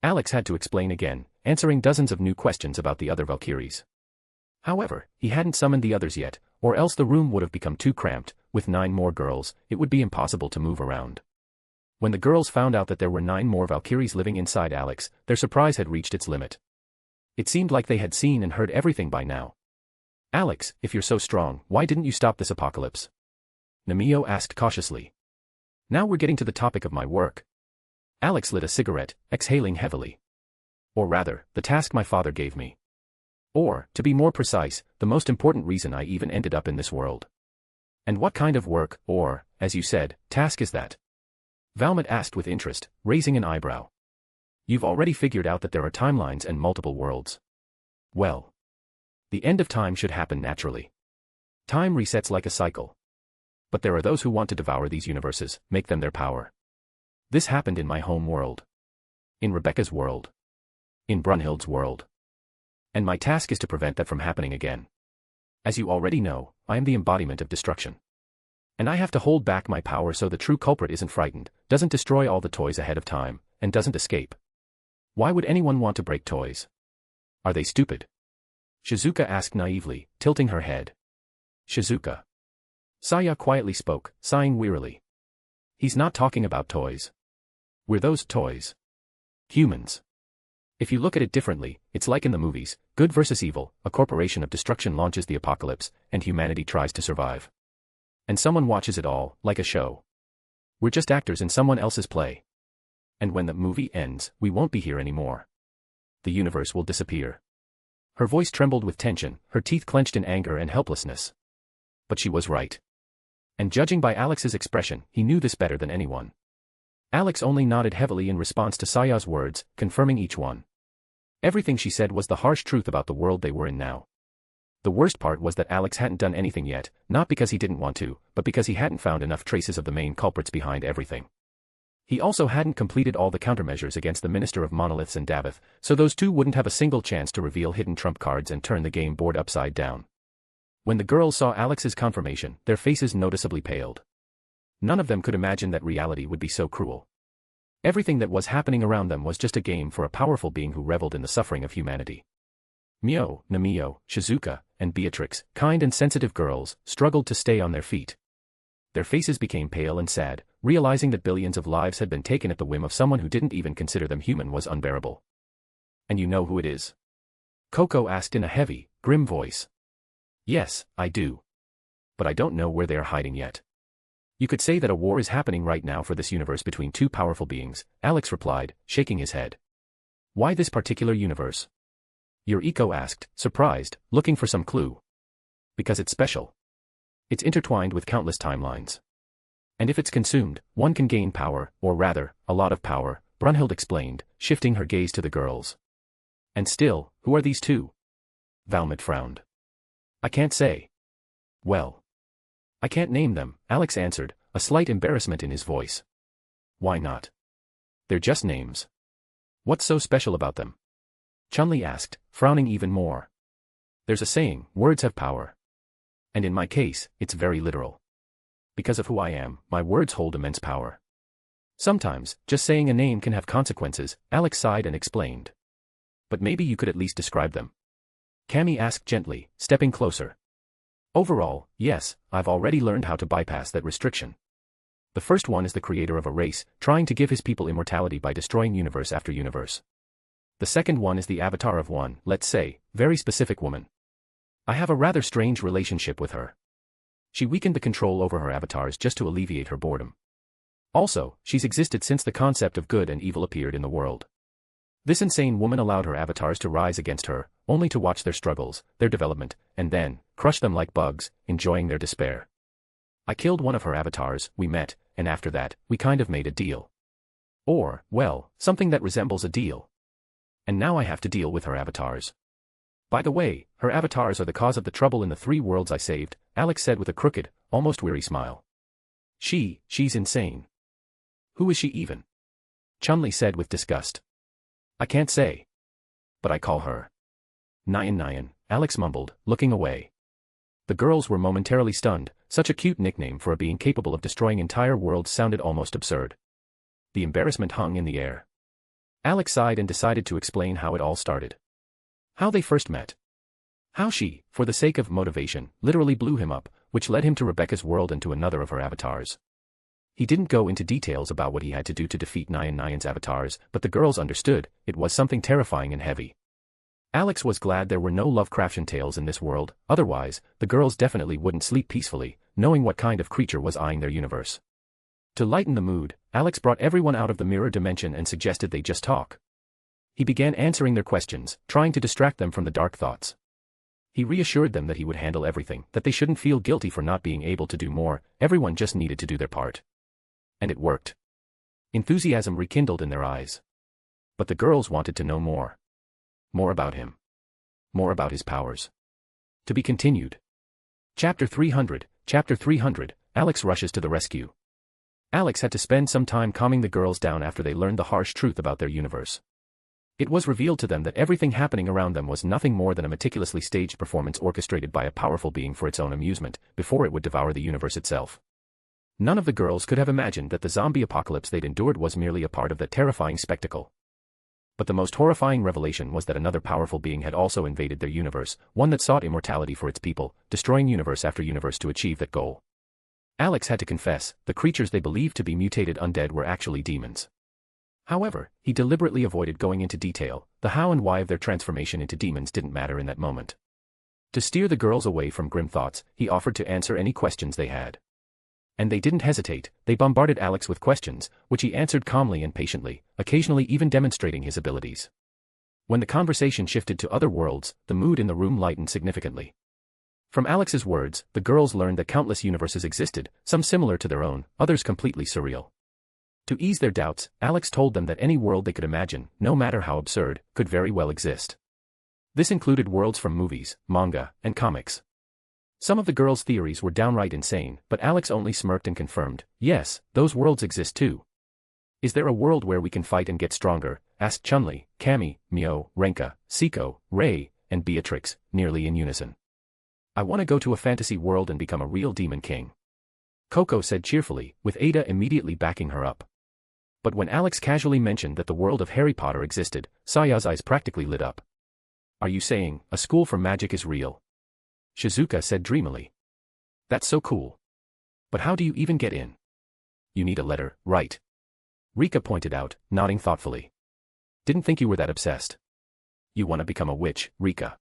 Alex had to explain again, answering dozens of new questions about the other Valkyries. However, he hadn't summoned the others yet, or else the room would have become too cramped. With 9 more girls, it would be impossible to move around. When the girls found out that there were 9 more Valkyries living inside Alex, their surprise had reached its limit. It seemed like they had seen and heard everything by now. Alex, if you're so strong, why didn't you stop this apocalypse? Namio asked cautiously. Now we're getting to the topic of my work. Alex lit a cigarette, exhaling heavily. Or rather, the task my father gave me. Or, to be more precise, the most important reason I even ended up in this world. And what kind of work, or, as you said, task is that? Valmont asked with interest, raising an eyebrow. You've already figured out that there are timelines and multiple worlds. Well. The end of time should happen naturally. Time resets like a cycle. But there are those who want to devour these universes, make them their power. This happened in my home world. In Rebecca's world. In Brunhild's world. And my task is to prevent that from happening again. As you already know, I am the embodiment of destruction. And I have to hold back my power so the true culprit isn't frightened, doesn't destroy all the toys ahead of time, and doesn't escape. Why would anyone want to break toys? Are they stupid? Shizuka asked naively, tilting her head. Shizuka. Saya quietly spoke, sighing wearily. He's not talking about toys. We're those toys. Humans. If you look at it differently, it's like in the movies, good versus evil, a corporation of destruction launches the apocalypse, and humanity tries to survive. And someone watches it all, like a show. We're just actors in someone else's play. And when the movie ends, we won't be here anymore. The universe will disappear. Her voice trembled with tension, her teeth clenched in anger and helplessness. But she was right. And judging by Alex's expression, he knew this better than anyone. Alex only nodded heavily in response to Saya's words, confirming each one. Everything she said was the harsh truth about the world they were in now. The worst part was that Alex hadn't done anything yet, not because he didn't want to, but because he hadn't found enough traces of the main culprits behind everything. He also hadn't completed all the countermeasures against the Minister of Monoliths and Davith, so those two wouldn't have a single chance to reveal hidden trump cards and turn the game board upside down. When the girls saw Alex's confirmation, their faces noticeably paled. None of them could imagine that reality would be so cruel. Everything that was happening around them was just a game for a powerful being who reveled in the suffering of humanity. Mio, Namio, Shizuka, and Beatrix, kind and sensitive girls, struggled to stay on their feet. Their faces became pale and sad, realizing that billions of lives had been taken at the whim of someone who didn't even consider them human was unbearable. And you know who it is? Coco asked in a heavy, grim voice. Yes, I do. But I don't know where they are hiding yet. You could say that a war is happening right now for this universe between two powerful beings, Alex replied, shaking his head. Why this particular universe? Yuriko asked, surprised, looking for some clue. Because it's special. It's intertwined with countless timelines. And if it's consumed, one can gain power, or rather, a lot of power, Brunhild explained, shifting her gaze to the girls. And still, who are these two? Valmont frowned. I can't say. Well. I can't name them, Alex answered, a slight embarrassment in his voice. Why not? They're just names. What's so special about them? Chunli asked, frowning even more. There's a saying, words have power. And in my case, it's very literal. Because of who I am, my words hold immense power. Sometimes, just saying a name can have consequences, Alex sighed and explained. But maybe you could at least describe them. Cammy asked gently, stepping closer. Overall, yes, I've already learned how to bypass that restriction. The first one is the creator of a race, trying to give his people immortality by destroying universe after universe. The second one is the avatar of one, let's say, very specific woman. I have a rather strange relationship with her. She weakened the control over her avatars just to alleviate her boredom. Also, she's existed since the concept of good and evil appeared in the world. This insane woman allowed her avatars to rise against her, only to watch their struggles, their development, and then, crush them like bugs, enjoying their despair. I killed one of her avatars, we met, and after that, we kind of made a deal. Or, well, something that resembles a deal. And now I have to deal with her avatars. By the way, her avatars are the cause of the trouble in the 3 worlds I saved, Alex said with a crooked, almost weary smile. She's insane. Who is she even? Chun-Li said with disgust. I can't say. But I call her Nyan, Alex mumbled, looking away. The girls were momentarily stunned, such a cute nickname for a being capable of destroying entire worlds sounded almost absurd. The embarrassment hung in the air. Alex sighed and decided to explain how it all started. How they first met. How she, for the sake of motivation, literally blew him up, which led him to Rebecca's world and to another of her avatars. He didn't go into details about what he had to do to defeat Nyan's avatars, but the girls understood, it was something terrifying and heavy. Alex was glad there were no Lovecraftian tales in this world, otherwise, the girls definitely wouldn't sleep peacefully, knowing what kind of creature was eyeing their universe. To lighten the mood, Alex brought everyone out of the mirror dimension and suggested they just talk. He began answering their questions, trying to distract them from the dark thoughts. He reassured them that he would handle everything, that they shouldn't feel guilty for not being able to do more, everyone just needed to do their part. And it worked. Enthusiasm rekindled in their eyes. But the girls wanted to know more. More about him. More about his powers. To be continued. Chapter 300, Alex rushes to the rescue. Alex had to spend some time calming the girls down after they learned the harsh truth about their universe. It was revealed to them that everything happening around them was nothing more than a meticulously staged performance orchestrated by a powerful being for its own amusement, before it would devour the universe itself. None of the girls could have imagined that the zombie apocalypse they'd endured was merely a part of that terrifying spectacle. But the most horrifying revelation was that another powerful being had also invaded their universe, one that sought immortality for its people, destroying universe after universe to achieve that goal. Alex had to confess, the creatures they believed to be mutated undead were actually demons. However, he deliberately avoided going into detail, the how and why of their transformation into demons didn't matter in that moment. To steer the girls away from grim thoughts, he offered to answer any questions they had. And they didn't hesitate, they bombarded Alex with questions, which he answered calmly and patiently, occasionally even demonstrating his abilities. When the conversation shifted to other worlds, the mood in the room lightened significantly. From Alex's words, the girls learned that countless universes existed, some similar to their own, others completely surreal. To ease their doubts, Alex told them that any world they could imagine, no matter how absurd, could very well exist. This included worlds from movies, manga, and comics. Some of the girls' theories were downright insane, but Alex only smirked and confirmed, yes, those worlds exist too. Is there a world where we can fight and get stronger? Asked Chun-Li, Cammy, Mio, Renka, Siko, Rei, and Beatrix, nearly in unison. I want to go to a fantasy world and become a real demon king. Coco said cheerfully, with Ada immediately backing her up. But when Alex casually mentioned that the world of Harry Potter existed, Saya's eyes practically lit up. Are you saying, a school for magic is real? Shizuka said dreamily. That's so cool. But how do you even get in? You need a letter, right? Rika pointed out, nodding thoughtfully. Didn't think you were that obsessed. You want to become a witch, Rika.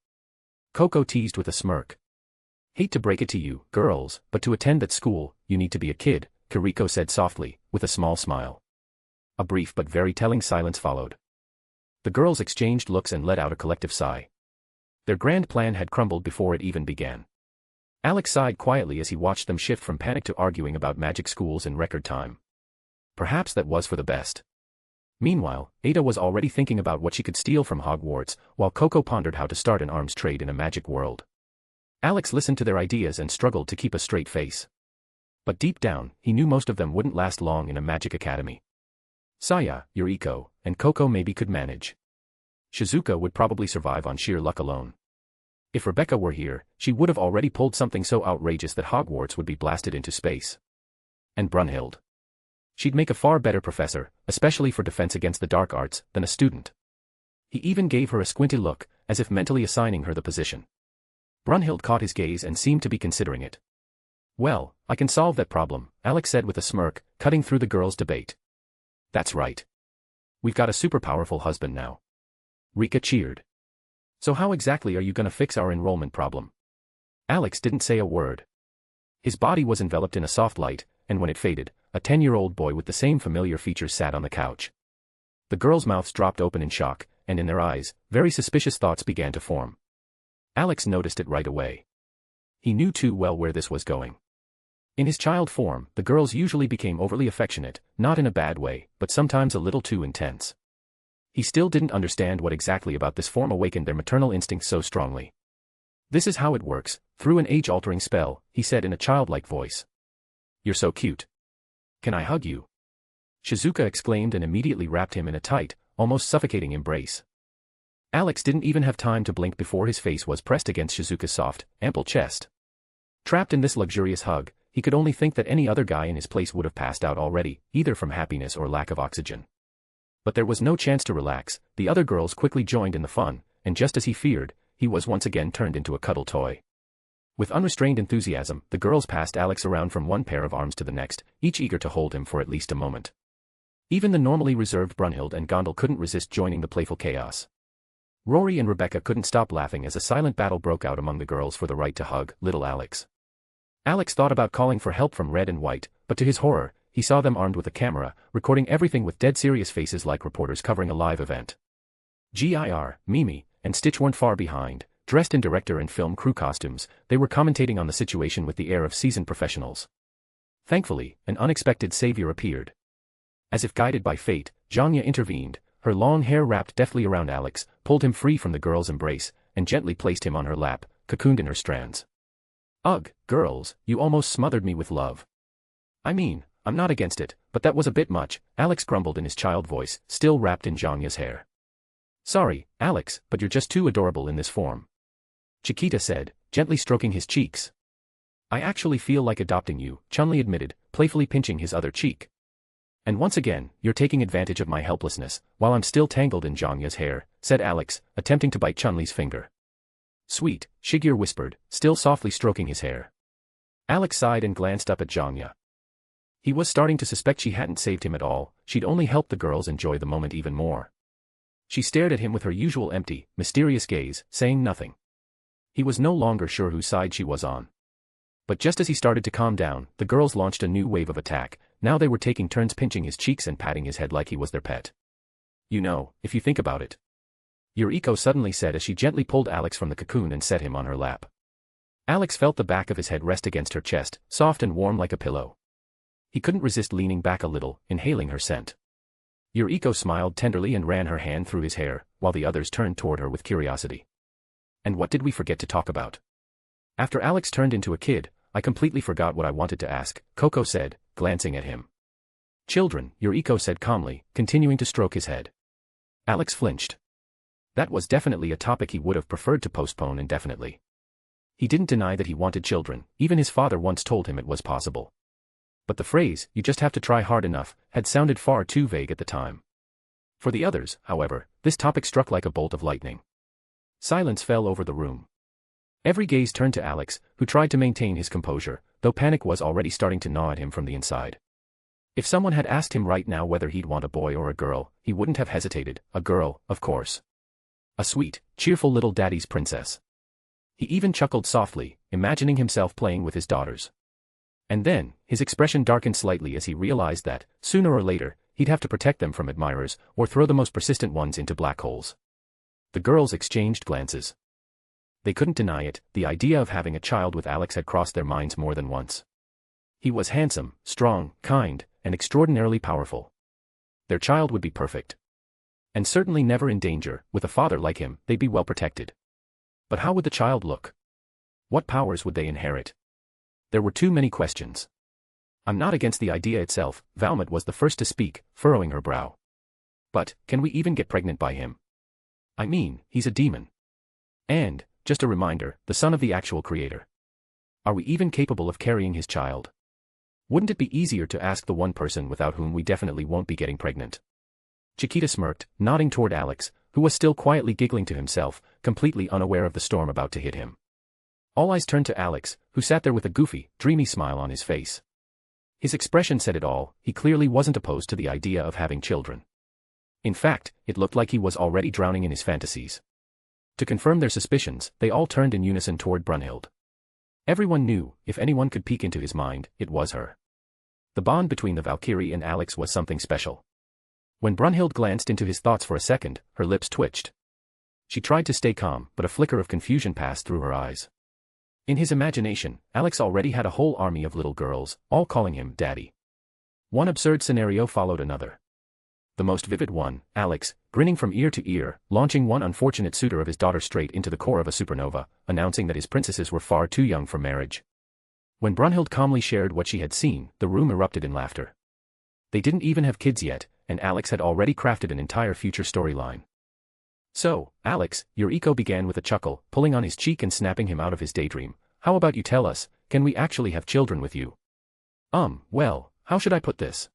Coco teased with a smirk. Hate to break it to you, girls, but to attend that school, you need to be a kid, Kiriko said softly, with a small smile. A brief but very telling silence followed. The girls exchanged looks and let out a collective sigh. Their grand plan had crumbled before it even began. Alex sighed quietly as he watched them shift from panic to arguing about magic schools in record time. Perhaps that was for the best. Meanwhile, Ada was already thinking about what she could steal from Hogwarts, while Coco pondered how to start an arms trade in a magic world. Alex listened to their ideas and struggled to keep a straight face. But deep down, he knew most of them wouldn't last long in a magic academy. Saya, Yuriko, and Coco maybe could manage. Shizuka would probably survive on sheer luck alone. If Rebecca were here, she would have already pulled something so outrageous that Hogwarts would be blasted into space. And Brunhild. She'd make a far better professor, especially for defense against the dark arts, than a student. He even gave her a squinty look, as if mentally assigning her the position. Brunhild caught his gaze and seemed to be considering it. Well, I can solve that problem, Alex said with a smirk, cutting through the girls' debate. That's right. We've got a super powerful husband now. Rika cheered. So how exactly are you gonna fix our enrollment problem? Alex didn't say a word. His body was enveloped in a soft light, and when it faded, a 10-year-old boy with the same familiar features sat on the couch. The girls' mouths dropped open in shock, and in their eyes, very suspicious thoughts began to form. Alex noticed it right away. He knew too well where this was going. In his child form, the girls usually became overly affectionate, not in a bad way, but sometimes a little too intense. He still didn't understand what exactly about this form awakened their maternal instincts so strongly. This is how it works, through an age-altering spell, he said in a childlike voice. You're so cute. Can I hug you? Shizuka exclaimed and immediately wrapped him in a tight, almost suffocating embrace. Alex didn't even have time to blink before his face was pressed against Shizuka's soft, ample chest. Trapped in this luxurious hug, he could only think that any other guy in his place would have passed out already, either from happiness or lack of oxygen. But there was no chance to relax, the other girls quickly joined in the fun, and just as he feared, he was once again turned into a cuddle toy. With unrestrained enthusiasm, the girls passed Alex around from one pair of arms to the next, each eager to hold him for at least a moment. Even the normally reserved Brunhild and Gondel couldn't resist joining the playful chaos. Rory and Rebecca couldn't stop laughing as a silent battle broke out among the girls for the right to hug little Alex. Alex thought about calling for help from Red and White, but to his horror, he saw them armed with a camera, recording everything with dead serious faces like reporters covering a live event. Gir, Mimi, and Stitch weren't far behind. Dressed in director and film crew costumes, they were commentating on the situation with the air of seasoned professionals. Thankfully, an unexpected savior appeared. As if guided by fate, Janya intervened, her long hair wrapped deftly around Alex, pulled him free from the girl's embrace, and gently placed him on her lap, cocooned in her strands. Ugh, girls, you almost smothered me with love. I mean, I'm not against it, but that was a bit much, Alex grumbled in his child voice, still wrapped in Janya's hair. Sorry, Alex, but you're just too adorable in this form. Chiquita said, gently stroking his cheeks. I actually feel like adopting you, Chun-Li admitted, playfully pinching his other cheek. And once again, you're taking advantage of my helplessness, while I'm still tangled in Janya's hair, said Alex, attempting to bite Chun-Li's finger. Sweet, Shigeru whispered, still softly stroking his hair. Alex sighed and glanced up at Janya. He was starting to suspect she hadn't saved him at all, she'd only helped the girls enjoy the moment even more. She stared at him with her usual empty, mysterious gaze, saying nothing. He was no longer sure whose side she was on. But just as he started to calm down, the girls launched a new wave of attack. Now they were taking turns pinching his cheeks and patting his head like he was their pet. You know, if you think about it. Yuriko suddenly said as she gently pulled Alex from the cocoon and set him on her lap. Alex felt the back of his head rest against her chest, soft and warm like a pillow. He couldn't resist leaning back a little, inhaling her scent. Yuriko smiled tenderly and ran her hand through his hair, while the others turned toward her with curiosity. And what did we forget to talk about? After Alex turned into a kid, I completely forgot what I wanted to ask, Coco said, glancing at him. Children, Yuriko said calmly, continuing to stroke his head. Alex flinched. That was definitely a topic he would have preferred to postpone indefinitely. He didn't deny that he wanted children, even his father once told him it was possible. But the phrase, you just have to try hard enough, had sounded far too vague at the time. For the others, however, this topic struck like a bolt of lightning. Silence fell over the room. Every gaze turned to Alex, who tried to maintain his composure, though panic was already starting to gnaw at him from the inside. If someone had asked him right now whether he'd want a boy or a girl, he wouldn't have hesitated. A girl, of course. A sweet, cheerful little daddy's princess. He even chuckled softly, imagining himself playing with his daughters. And then, his expression darkened slightly as he realized that, sooner or later, he'd have to protect them from admirers, or throw the most persistent ones into black holes. The girls exchanged glances. They couldn't deny it, the idea of having a child with Alex had crossed their minds more than once. He was handsome, strong, kind, and extraordinarily powerful. Their child would be perfect. And certainly never in danger. With a father like him, they'd be well protected. But how would the child look? What powers would they inherit? There were too many questions. I'm not against the idea itself, Valmont was the first to speak, furrowing her brow. But, can we even get pregnant by him? I mean, he's a demon. And, just a reminder, the son of the actual creator. Are we even capable of carrying his child? Wouldn't it be easier to ask the one person without whom we definitely won't be getting pregnant? Chiquita smirked, nodding toward Alex, who was still quietly giggling to himself, completely unaware of the storm about to hit him. All eyes turned to Alex, who sat there with a goofy, dreamy smile on his face. His expression said it all. He clearly wasn't opposed to the idea of having children. In fact, it looked like he was already drowning in his fantasies. To confirm their suspicions, they all turned in unison toward Brunhild. Everyone knew, if anyone could peek into his mind, it was her. The bond between the Valkyrie and Alex was something special. When Brunhild glanced into his thoughts for a second, her lips twitched. She tried to stay calm, but a flicker of confusion passed through her eyes. In his imagination, Alex already had a whole army of little girls, all calling him Daddy. One absurd scenario followed another. The most vivid one, Alex, grinning from ear to ear, launching one unfortunate suitor of his daughter straight into the core of a supernova, announcing that his princesses were far too young for marriage. When Brunhild calmly shared what she had seen, the room erupted in laughter. They didn't even have kids yet, and Alex had already crafted an entire future storyline. So, Alex, Yuriko began with a chuckle, pulling on his cheek and snapping him out of his daydream. How about you tell us, can we actually have children with you? Well, how should I put this?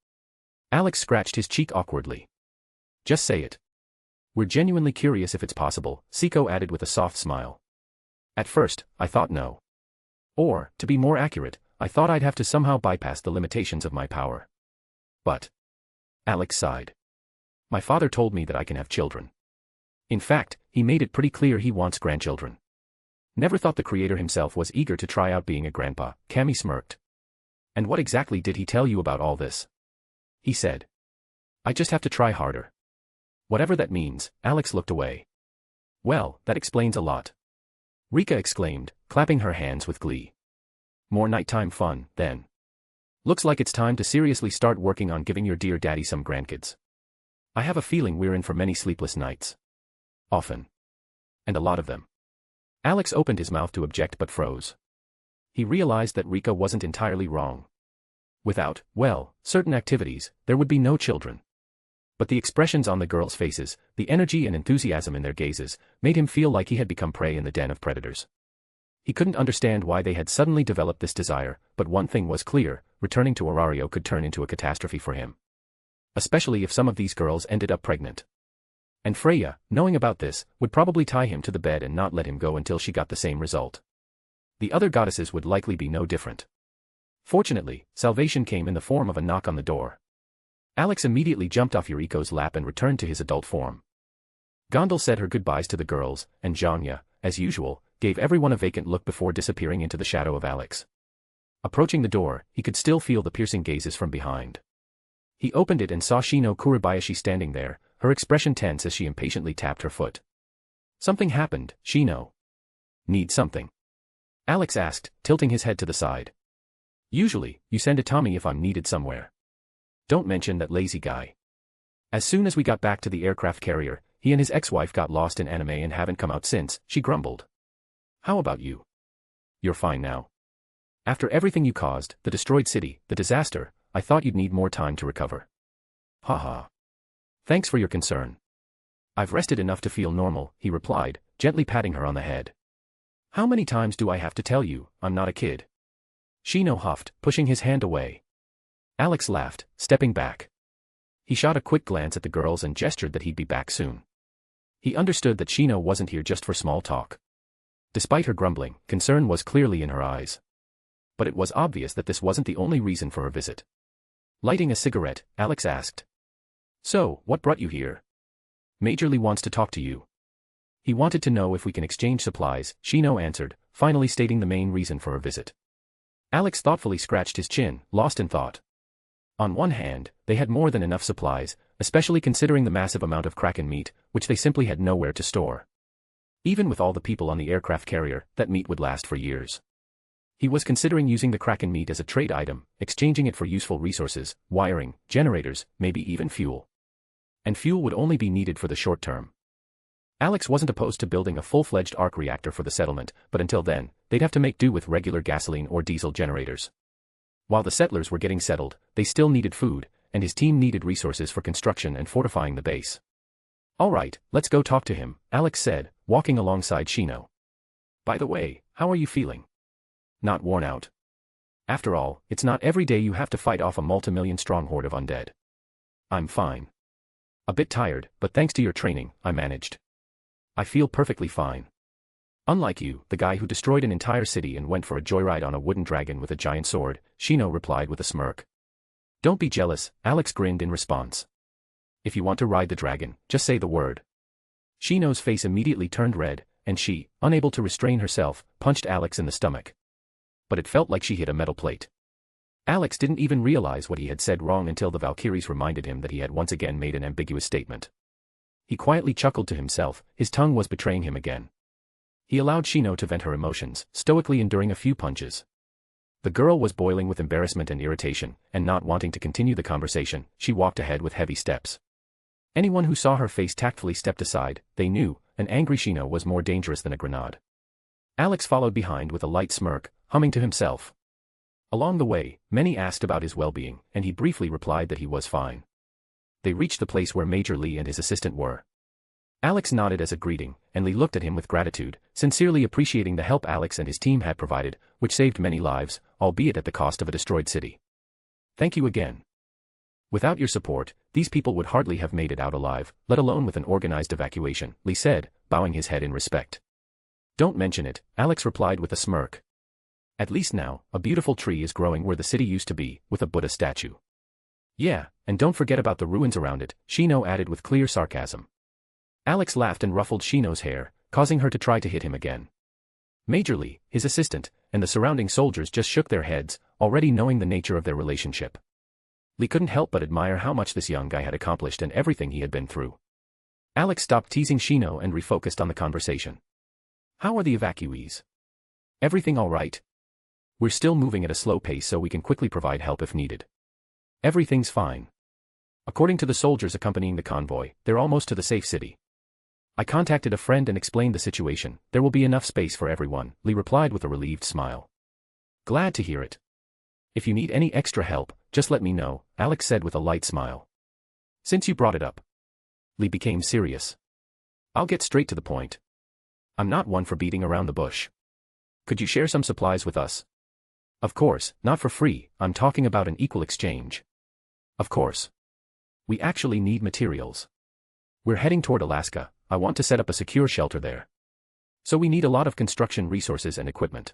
Alex scratched his cheek awkwardly. Just say it. We're genuinely curious if it's possible, Seiko added with a soft smile. At first, I thought no. Or, to be more accurate, I thought I'd have to somehow bypass the limitations of my power. But. Alex sighed. My father told me that I can have children. In fact, he made it pretty clear he wants grandchildren. Never thought the creator himself was eager to try out being a grandpa, Cammy smirked. And what exactly did he tell you about all this? He said. I just have to try harder. Whatever that means, Alex looked away. Well, that explains a lot. Rika exclaimed, clapping her hands with glee. More nighttime fun, then. Looks like it's time to seriously start working on giving your dear daddy some grandkids. I have a feeling we're in for many sleepless nights. Often. And a lot of them. Alex opened his mouth to object but froze. He realized that Rika wasn't entirely wrong. Without, well, certain activities, there would be no children. But the expressions on the girls' faces, the energy and enthusiasm in their gazes, made him feel like he had become prey in the den of predators. He couldn't understand why they had suddenly developed this desire, but one thing was clear, returning to Orario could turn into a catastrophe for him. Especially if some of these girls ended up pregnant. And Freya, knowing about this, would probably tie him to the bed and not let him go until she got the same result. The other goddesses would likely be no different. Fortunately, salvation came in the form of a knock on the door. Alex immediately jumped off Yuriko's lap and returned to his adult form. Gondal said her goodbyes to the girls, and Janya, as usual, gave everyone a vacant look before disappearing into the shadow of Alex. Approaching the door, he could still feel the piercing gazes from behind. He opened it and saw Shino Kuribayashi standing there, her expression tense as she impatiently tapped her foot. Something happened, Shino. Need something? Alex asked, tilting his head to the side. Usually, you send Itami if I'm needed somewhere. Don't mention that lazy guy. As soon as we got back to the aircraft carrier, he and his ex-wife got lost in anime and haven't come out since, she grumbled. How about you? You're fine now. After everything you caused, the destroyed city, the disaster, I thought you'd need more time to recover. Haha. Thanks for your concern. I've rested enough to feel normal, he replied, gently patting her on the head. How many times do I have to tell you, I'm not a kid? Shino huffed, pushing his hand away. Alex laughed, stepping back. He shot a quick glance at the girls and gestured that he'd be back soon. He understood that Shino wasn't here just for small talk. Despite her grumbling, concern was clearly in her eyes. But it was obvious that this wasn't the only reason for her visit. Lighting a cigarette, Alex asked. So, what brought you here? Majorly wants to talk to you. He wanted to know if we can exchange supplies, Shino answered, finally stating the main reason for her visit. Alex thoughtfully scratched his chin, lost in thought. On one hand, they had more than enough supplies, especially considering the massive amount of kraken meat, which they simply had nowhere to store. Even with all the people on the aircraft carrier, that meat would last for years. He was considering using the kraken meat as a trade item, exchanging it for useful resources, wiring, generators, maybe even fuel. And fuel would only be needed for the short term. Alex wasn't opposed to building a full-fledged arc reactor for the settlement, but until then, they'd have to make do with regular gasoline or diesel generators. While the settlers were getting settled, they still needed food, and his team needed resources for construction and fortifying the base. All right, let's go talk to him, Alex said, walking alongside Shino. By the way, how are you feeling? Not worn out? After all, it's not every day you have to fight off a multi-million-strong horde of undead. I'm fine. A bit tired, but thanks to your training, I managed. I feel perfectly fine. Unlike you, the guy who destroyed an entire city and went for a joyride on a wooden dragon with a giant sword, Shino replied with a smirk. Don't be jealous, Alex grinned in response. If you want to ride the dragon, just say the word. Shino's face immediately turned red, and she, unable to restrain herself, punched Alex in the stomach. But it felt like she hit a metal plate. Alex didn't even realize what he had said wrong until the Valkyries reminded him that he had once again made an ambiguous statement. He quietly chuckled to himself, his tongue was betraying him again. He allowed Shino to vent her emotions, stoically enduring a few punches. The girl was boiling with embarrassment and irritation, and not wanting to continue the conversation, she walked ahead with heavy steps. Anyone who saw her face tactfully stepped aside, they knew, an angry Shino was more dangerous than a grenade. Alex followed behind with a light smirk, humming to himself. Along the way, many asked about his well-being, and he briefly replied that he was fine. They reached the place where Major Lee and his assistant were. Alex nodded as a greeting, and Lee looked at him with gratitude, sincerely appreciating the help Alex and his team had provided, which saved many lives, albeit at the cost of a destroyed city. Thank you again. Without your support, these people would hardly have made it out alive, let alone with an organized evacuation, Lee said, bowing his head in respect. Don't mention it, Alex replied with a smirk. At least now, a beautiful tree is growing where the city used to be, with a Buddha statue. Yeah, and don't forget about the ruins around it, Shino added with clear sarcasm. Alex laughed and ruffled Shino's hair, causing her to try to hit him again. Major Lee, his assistant, and the surrounding soldiers just shook their heads, already knowing the nature of their relationship. Lee couldn't help but admire how much this young guy had accomplished and everything he had been through. Alex stopped teasing Shino and refocused on the conversation. How are the evacuees? Everything all right? We're still moving at a slow pace so we can quickly provide help if needed. Everything's fine. According to the soldiers accompanying the convoy, they're almost to the safe city. I contacted a friend and explained the situation, there will be enough space for everyone, Lee replied with a relieved smile. Glad to hear it. If you need any extra help, just let me know, Alex said with a light smile. Since you brought it up. Lee became serious. I'll get straight to the point. I'm not one for beating around the bush. Could you share some supplies with us? Of course, not for free, I'm talking about an equal exchange. Of course. We actually need materials. We're heading toward Alaska, I want to set up a secure shelter there. So we need a lot of construction resources and equipment.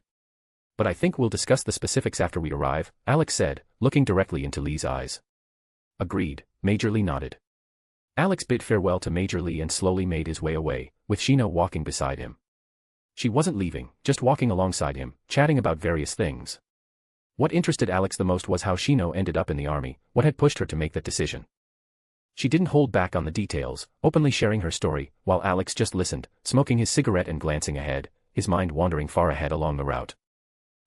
But I think we'll discuss the specifics after we arrive, Alex said, looking directly into Lee's eyes. Agreed, Major Lee nodded. Alex bid farewell to Major Lee and slowly made his way away, with Shino walking beside him. She wasn't leaving, just walking alongside him, chatting about various things. What interested Alex the most was how Shino ended up in the army, what had pushed her to make that decision. She didn't hold back on the details, openly sharing her story, while Alex just listened, smoking his cigarette and glancing ahead, his mind wandering far ahead along the route.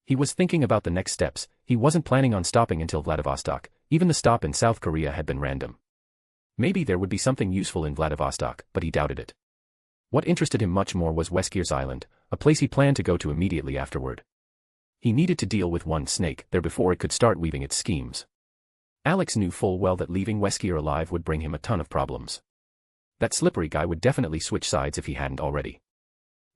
He was thinking about the next steps, he wasn't planning on stopping until Vladivostok, even the stop in South Korea had been random. Maybe there would be something useful in Vladivostok, but he doubted it. What interested him much more was Weskir's Island, a place he planned to go to immediately afterward. He needed to deal with one snake there before it could start weaving its schemes. Alex knew full well that leaving Weskir alive would bring him a ton of problems. That slippery guy would definitely switch sides if he hadn't already.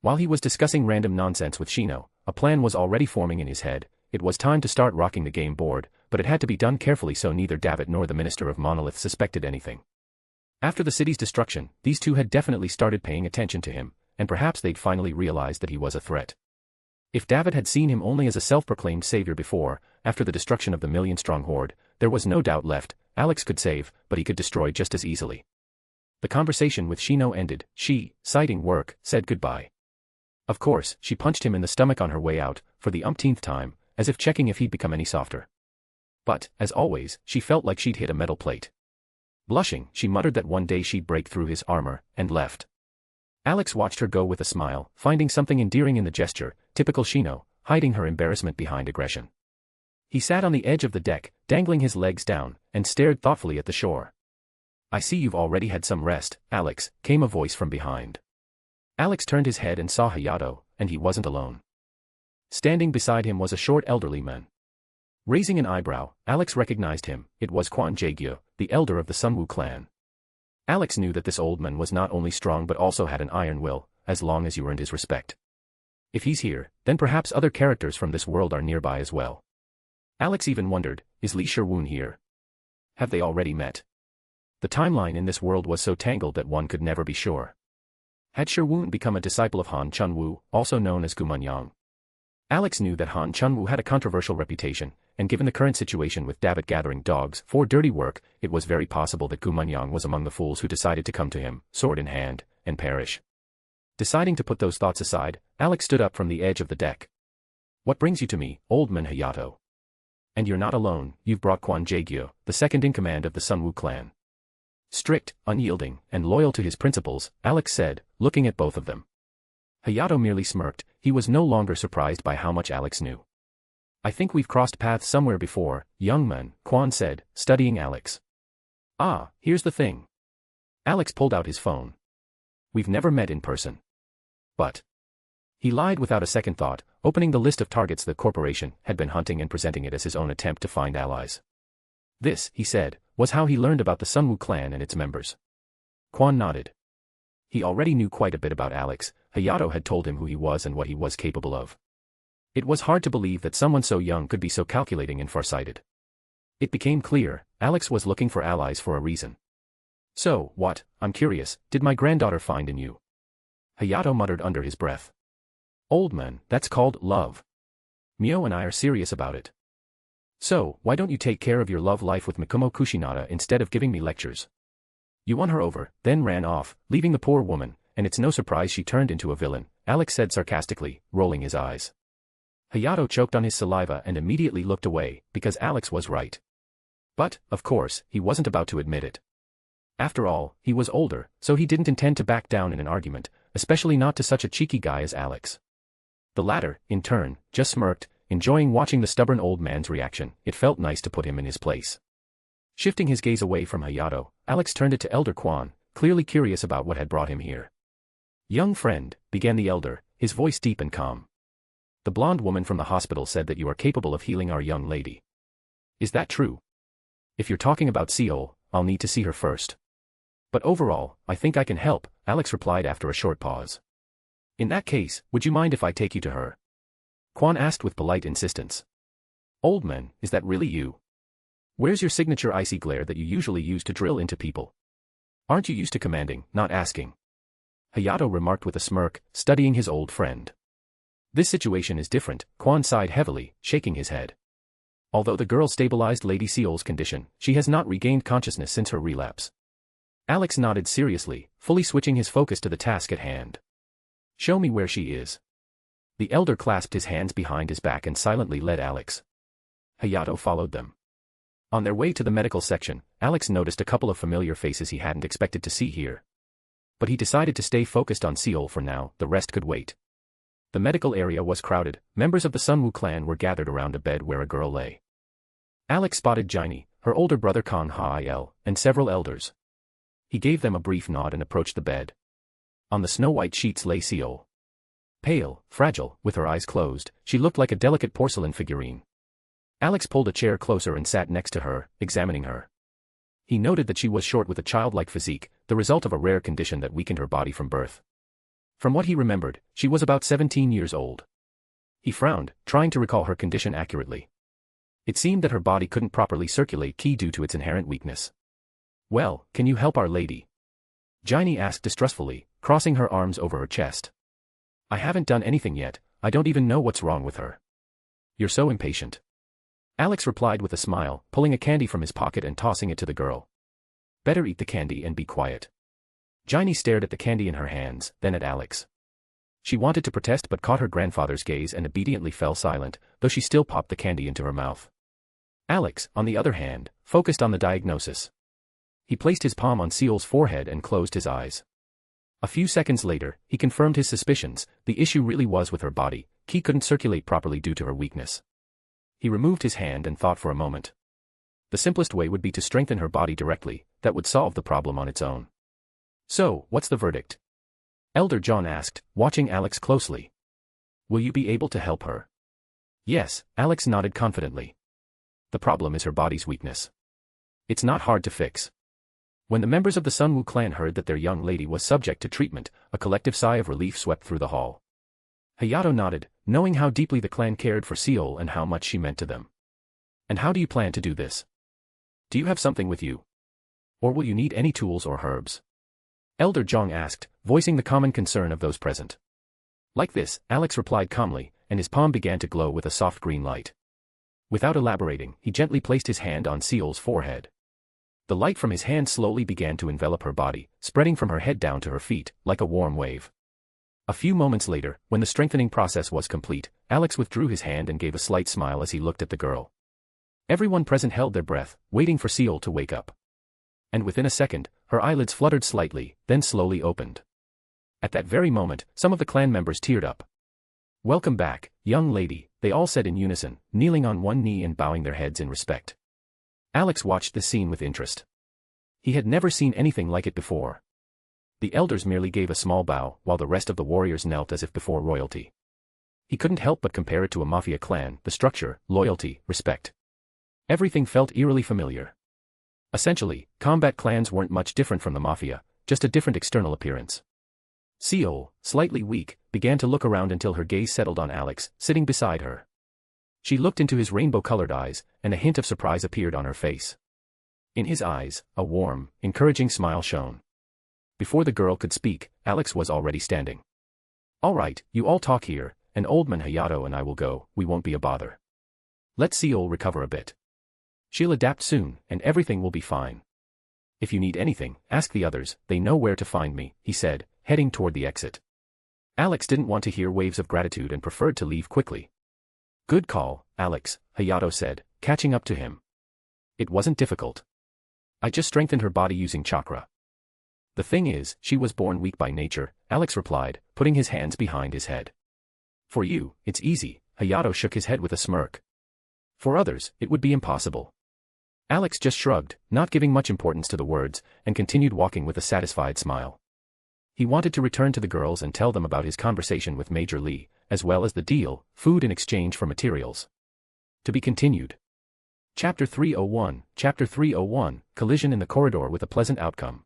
While he was discussing random nonsense with Shino, a plan was already forming in his head. It was time to start rocking the game board, but it had to be done carefully so neither Davitt nor the Minister of Monolith suspected anything. After the city's destruction, these two had definitely started paying attention to him, and perhaps they'd finally realized that he was a threat. If Davitt had seen him only as a self-proclaimed savior before, after the destruction of the million-strong horde, there was no doubt left, Alex could save, but he could destroy just as easily. The conversation with Shino ended, she, citing work, said goodbye. Of course, she punched him in the stomach on her way out, for the umpteenth time, as if checking if he'd become any softer. But, as always, she felt like she'd hit a metal plate. Blushing, she muttered that one day she'd break through his armor, and left. Alex watched her go with a smile, finding something endearing in the gesture, typical Shino, hiding her embarrassment behind aggression. He sat on the edge of the deck, dangling his legs down, and stared thoughtfully at the shore. I see you've already had some rest, Alex, came a voice from behind. Alex turned his head and saw Hayato, and he wasn't alone. Standing beside him was a short elderly man. Raising an eyebrow, Alex recognized him, it was Quan Jaegyo, the elder of the Sunwoo clan. Alex knew that this old man was not only strong but also had an iron will, as long as you earned his respect. If he's here, then perhaps other characters from this world are nearby as well. Alex even wondered, is Lee Sherwoon here? Have they already met? The timeline in this world was so tangled that one could never be sure. Had Sherwoon become a disciple of Han Chunwoo, also known as Gumenyang? Alex knew that Han Chunwoo had a controversial reputation, and given the current situation with Dabbit gathering dogs for dirty work, it was very possible that Gumenyang was among the fools who decided to come to him, sword in hand, and perish. Deciding to put those thoughts aside, Alex stood up from the edge of the deck. What brings you to me, old man Hayato? And you're not alone, you've brought Kwon Jaegyo, the second in command of the Sunwoo clan. Strict, unyielding, and loyal to his principles, Alex said, looking at both of them. Hayato merely smirked, he was no longer surprised by how much Alex knew. I think we've crossed paths somewhere before, young man, Kwon said, studying Alex. Ah, here's the thing. Alex pulled out his phone. We've never met in person. But. He lied without a second thought, opening the list of targets the corporation had been hunting and presenting it as his own attempt to find allies. This, he said, was how he learned about the Sunwoo clan and its members. Kwon nodded. He already knew quite a bit about Alex. Hayato had told him who he was and what he was capable of. It was hard to believe that someone so young could be so calculating and farsighted. It became clear, Alex was looking for allies for a reason. So, what, I'm curious, did my granddaughter find in you? Hayato muttered under his breath. Old man, that's called love. Mio and I are serious about it. So, why don't you take care of your love life with Mikumo Kushinada instead of giving me lectures? You won her over, then ran off, leaving the poor woman, and it's no surprise she turned into a villain, Alex said sarcastically, rolling his eyes. Hayato choked on his saliva and immediately looked away, because Alex was right. But, of course, he wasn't about to admit it. After all, he was older, so he didn't intend to back down in an argument, especially not to such a cheeky guy as Alex. The latter, in turn, just smirked, enjoying watching the stubborn old man's reaction. It felt nice to put him in his place. Shifting his gaze away from Hayato, Alex turned it to Elder Kwon, clearly curious about what had brought him here. Young friend, began the elder, his voice deep and calm. The blonde woman from the hospital said that you are capable of healing our young lady. Is that true? If you're talking about Seol, I'll need to see her first. But overall, I think I can help, Alex replied after a short pause. In that case, would you mind if I take you to her? Kwon asked with polite insistence. Old man, is that really you? Where's your signature icy glare that you usually use to drill into people? Aren't you used to commanding, not asking? Hayato remarked with a smirk, studying his old friend. This situation is different, Kwon sighed heavily, shaking his head. Although the girl stabilized Lady Seol's condition, she has not regained consciousness since her relapse. Alex nodded seriously, fully switching his focus to the task at hand. Show me where she is. The elder clasped his hands behind his back and silently led Alex. Hayato followed them. On their way to the medical section, Alex noticed a couple of familiar faces he hadn't expected to see here. But he decided to stay focused on Seol for now, the rest could wait. The medical area was crowded, members of the Sunwoo clan were gathered around a bed where a girl lay. Alex spotted Jaini, her older brother Kang Ha-il, and several elders. He gave them a brief nod and approached the bed. On the snow-white sheets lay Seol. Pale, fragile, with her eyes closed, she looked like a delicate porcelain figurine. Alex pulled a chair closer and sat next to her, examining her. He noted that she was short with a childlike physique, the result of a rare condition that weakened her body from birth. From what he remembered, she was about 17 years old. He frowned, trying to recall her condition accurately. It seemed that her body couldn't properly circulate qi due to its inherent weakness. Well, can you help our lady? Jaini asked distrustfully, crossing her arms over her chest. I haven't done anything yet, I don't even know what's wrong with her. You're so impatient. Alex replied with a smile, pulling a candy from his pocket and tossing it to the girl. Better eat the candy and be quiet. Jaini stared at the candy in her hands, then at Alex. She wanted to protest but caught her grandfather's gaze and obediently fell silent, though she still popped the candy into her mouth. Alex, on the other hand, focused on the diagnosis. He placed his palm on Seol's forehead and closed his eyes. A few seconds later, he confirmed his suspicions. The issue really was with her body. Qi couldn't circulate properly due to her weakness. He removed his hand and thought for a moment. The simplest way would be to strengthen her body directly. That would solve the problem on its own. So, what's the verdict? Elder John asked, watching Alex closely. Will you be able to help her? Yes, Alex nodded confidently. The problem is her body's weakness. It's not hard to fix. When the members of the Sunwoo clan heard that their young lady was subject to treatment, a collective sigh of relief swept through the hall. Hayato nodded, knowing how deeply the clan cared for Seol and how much she meant to them. And how do you plan to do this? Do you have something with you? Or will you need any tools or herbs? Elder Zhang asked, voicing the common concern of those present. Like this, Alex replied calmly, and his palm began to glow with a soft green light. Without elaborating, he gently placed his hand on Seol's forehead. The light from his hand slowly began to envelop her body, spreading from her head down to her feet, like a warm wave. A few moments later, when the strengthening process was complete, Alex withdrew his hand and gave a slight smile as he looked at the girl. Everyone present held their breath, waiting for Seol to wake up. And within a second, her eyelids fluttered slightly, then slowly opened. At that very moment, some of the clan members teared up. "Welcome back, young lady," they all said in unison, kneeling on one knee and bowing their heads in respect. Alex watched the scene with interest. He had never seen anything like it before. The elders merely gave a small bow, while the rest of the warriors knelt as if before royalty. He couldn't help but compare it to a mafia clan, the structure, loyalty, respect. Everything felt eerily familiar. Essentially, combat clans weren't much different from the mafia, just a different external appearance. Seol, slightly weak, began to look around until her gaze settled on Alex, sitting beside her. She looked into his rainbow-colored eyes, and a hint of surprise appeared on her face. In his eyes, a warm, encouraging smile shone. Before the girl could speak, Alex was already standing. "All right, you all talk here, and Old Man Hayato and I will go, we won't be a bother. Let Seol recover a bit. She'll adapt soon, and everything will be fine. If you need anything, ask the others, they know where to find me," he said, heading toward the exit. Alex didn't want to hear waves of gratitude and preferred to leave quickly. "Good call, Alex," Hayato said, catching up to him. "It wasn't difficult. I just strengthened her body using chakra." "The thing is, she was born weak by nature," Alex replied, putting his hands behind his head. "For you, it's easy," Hayato shook his head with a smirk. "For others, it would be impossible." Alex just shrugged, not giving much importance to the words, and continued walking with a satisfied smile. He wanted to return to the girls and tell them about his conversation with Major Lee, as well as the deal, food in exchange for materials. To be continued. Chapter 301, Collision in the Corridor with a Pleasant Outcome.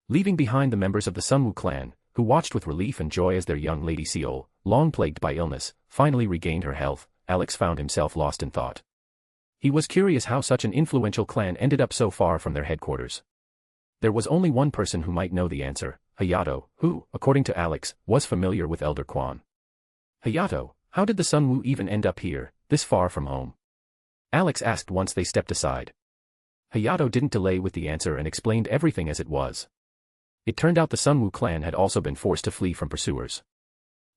Leaving behind the members of the Sunwoo clan, who watched with relief and joy as their young lady Seol, long plagued by illness, finally regained her health, Alex found himself lost in thought. He was curious how such an influential clan ended up so far from their headquarters. There was only one person who might know the answer, Hayato, who, according to Alex, was familiar with Elder Quan. "Hayato, how did the Sunwoo even end up here, this far from home?" Alex asked once they stepped aside. Hayato didn't delay with the answer and explained everything as it was. It turned out the Sunwoo clan had also been forced to flee from pursuers.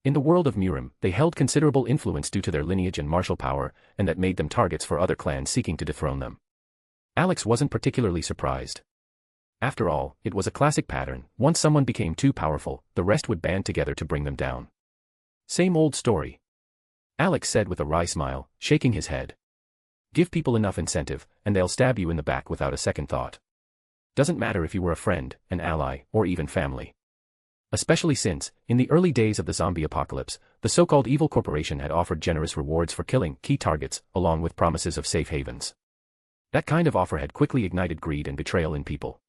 In the world of Murim, they held considerable influence due to their lineage and martial power, and that made them targets for other clans seeking to dethrone them. Alex wasn't particularly surprised. After all, it was a classic pattern: once someone became too powerful, the rest would band together to bring them down. Same old story. Alex said with a wry smile, shaking his head. Give people enough incentive, and they'll stab you in the back without a second thought. Doesn't matter if you were a friend, an ally, or even family. Especially since, in the early days of the zombie apocalypse, the so-called evil corporation had offered generous rewards for killing key targets, along with promises of safe havens. That kind of offer had quickly ignited greed and betrayal in people.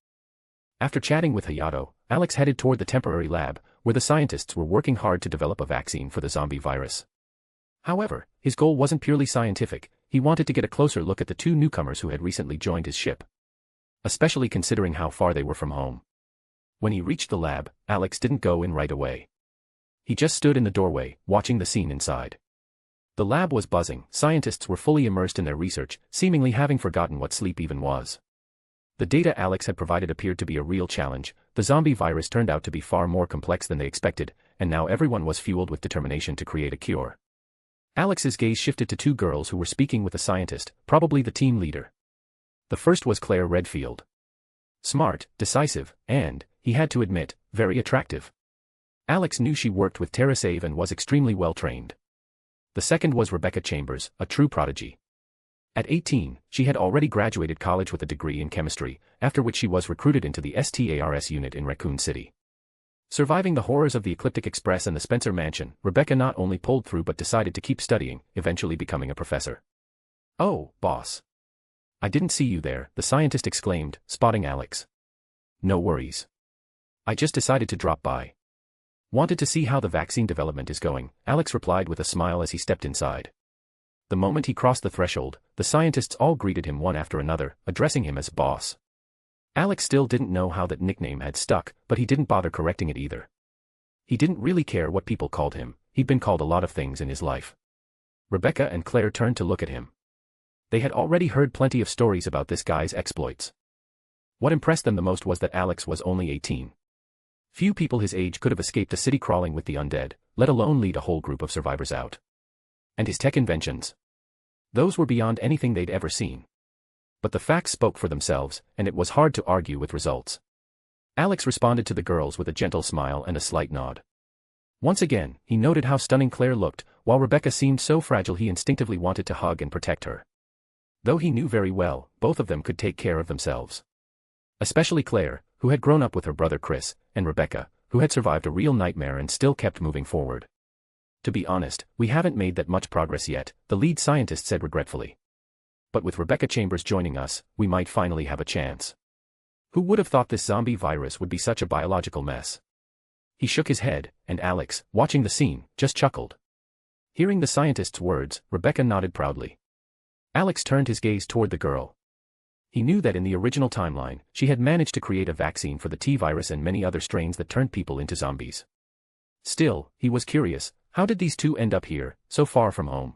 After chatting with Hayato, Alex headed toward the temporary lab, where the scientists were working hard to develop a vaccine for the zombie virus. However, his goal wasn't purely scientific. He wanted to get a closer look at the two newcomers who had recently joined his ship. Especially considering how far they were from home. When he reached the lab, Alex didn't go in right away. He just stood in the doorway, watching the scene inside. The lab was buzzing, scientists were fully immersed in their research, seemingly having forgotten what sleep even was. The data Alex had provided appeared to be a real challenge. The zombie virus turned out to be far more complex than they expected, and now everyone was fueled with determination to create a cure. Alex's gaze shifted to two girls who were speaking with a scientist, probably the team leader. The first was Claire Redfield. Smart, decisive, and, he had to admit, very attractive. Alex knew she worked with TerraSave and was extremely well trained. The second was Rebecca Chambers, a true prodigy. At 18, she had already graduated college with a degree in chemistry, after which she was recruited into the STARS unit in Raccoon City. Surviving the horrors of the Ecliptic Express and the Spencer Mansion, Rebecca not only pulled through but decided to keep studying, eventually becoming a professor. "Oh, boss. I didn't see you there," the scientist exclaimed, spotting Alex. "No worries. I just decided to drop by." Wanted to see how the vaccine development is going, Alex replied with a smile as he stepped inside. The moment he crossed the threshold, the scientists all greeted him one after another, addressing him as boss. Alex still didn't know how that nickname had stuck, but he didn't bother correcting it either. He didn't really care what people called him, he'd been called a lot of things in his life. Rebecca and Claire turned to look at him. They had already heard plenty of stories about this guy's exploits. What impressed them the most was that Alex was only 18. Few people his age could have escaped a city crawling with the undead, let alone lead a whole group of survivors out. And his tech inventions. Those were beyond anything they'd ever seen. But the facts spoke for themselves, and it was hard to argue with results. Alex responded to the girls with a gentle smile and a slight nod. Once again, he noted how stunning Claire looked, while Rebecca seemed so fragile he instinctively wanted to hug and protect her. Though he knew very well, both of them could take care of themselves. Especially Claire, who had grown up with her brother Chris, and Rebecca, who had survived a real nightmare and still kept moving forward. To be honest, we haven't made that much progress yet, the lead scientist said regretfully. But with Rebecca Chambers joining us, we might finally have a chance. Who would have thought this zombie virus would be such a biological mess? He shook his head, and Alex, watching the scene, just chuckled. Hearing the scientist's words, Rebecca nodded proudly. Alex turned his gaze toward the girl. He knew that in the original timeline, she had managed to create a vaccine for the T-virus and many other strains that turned people into zombies. Still, he was curious, how did these two end up here, so far from home?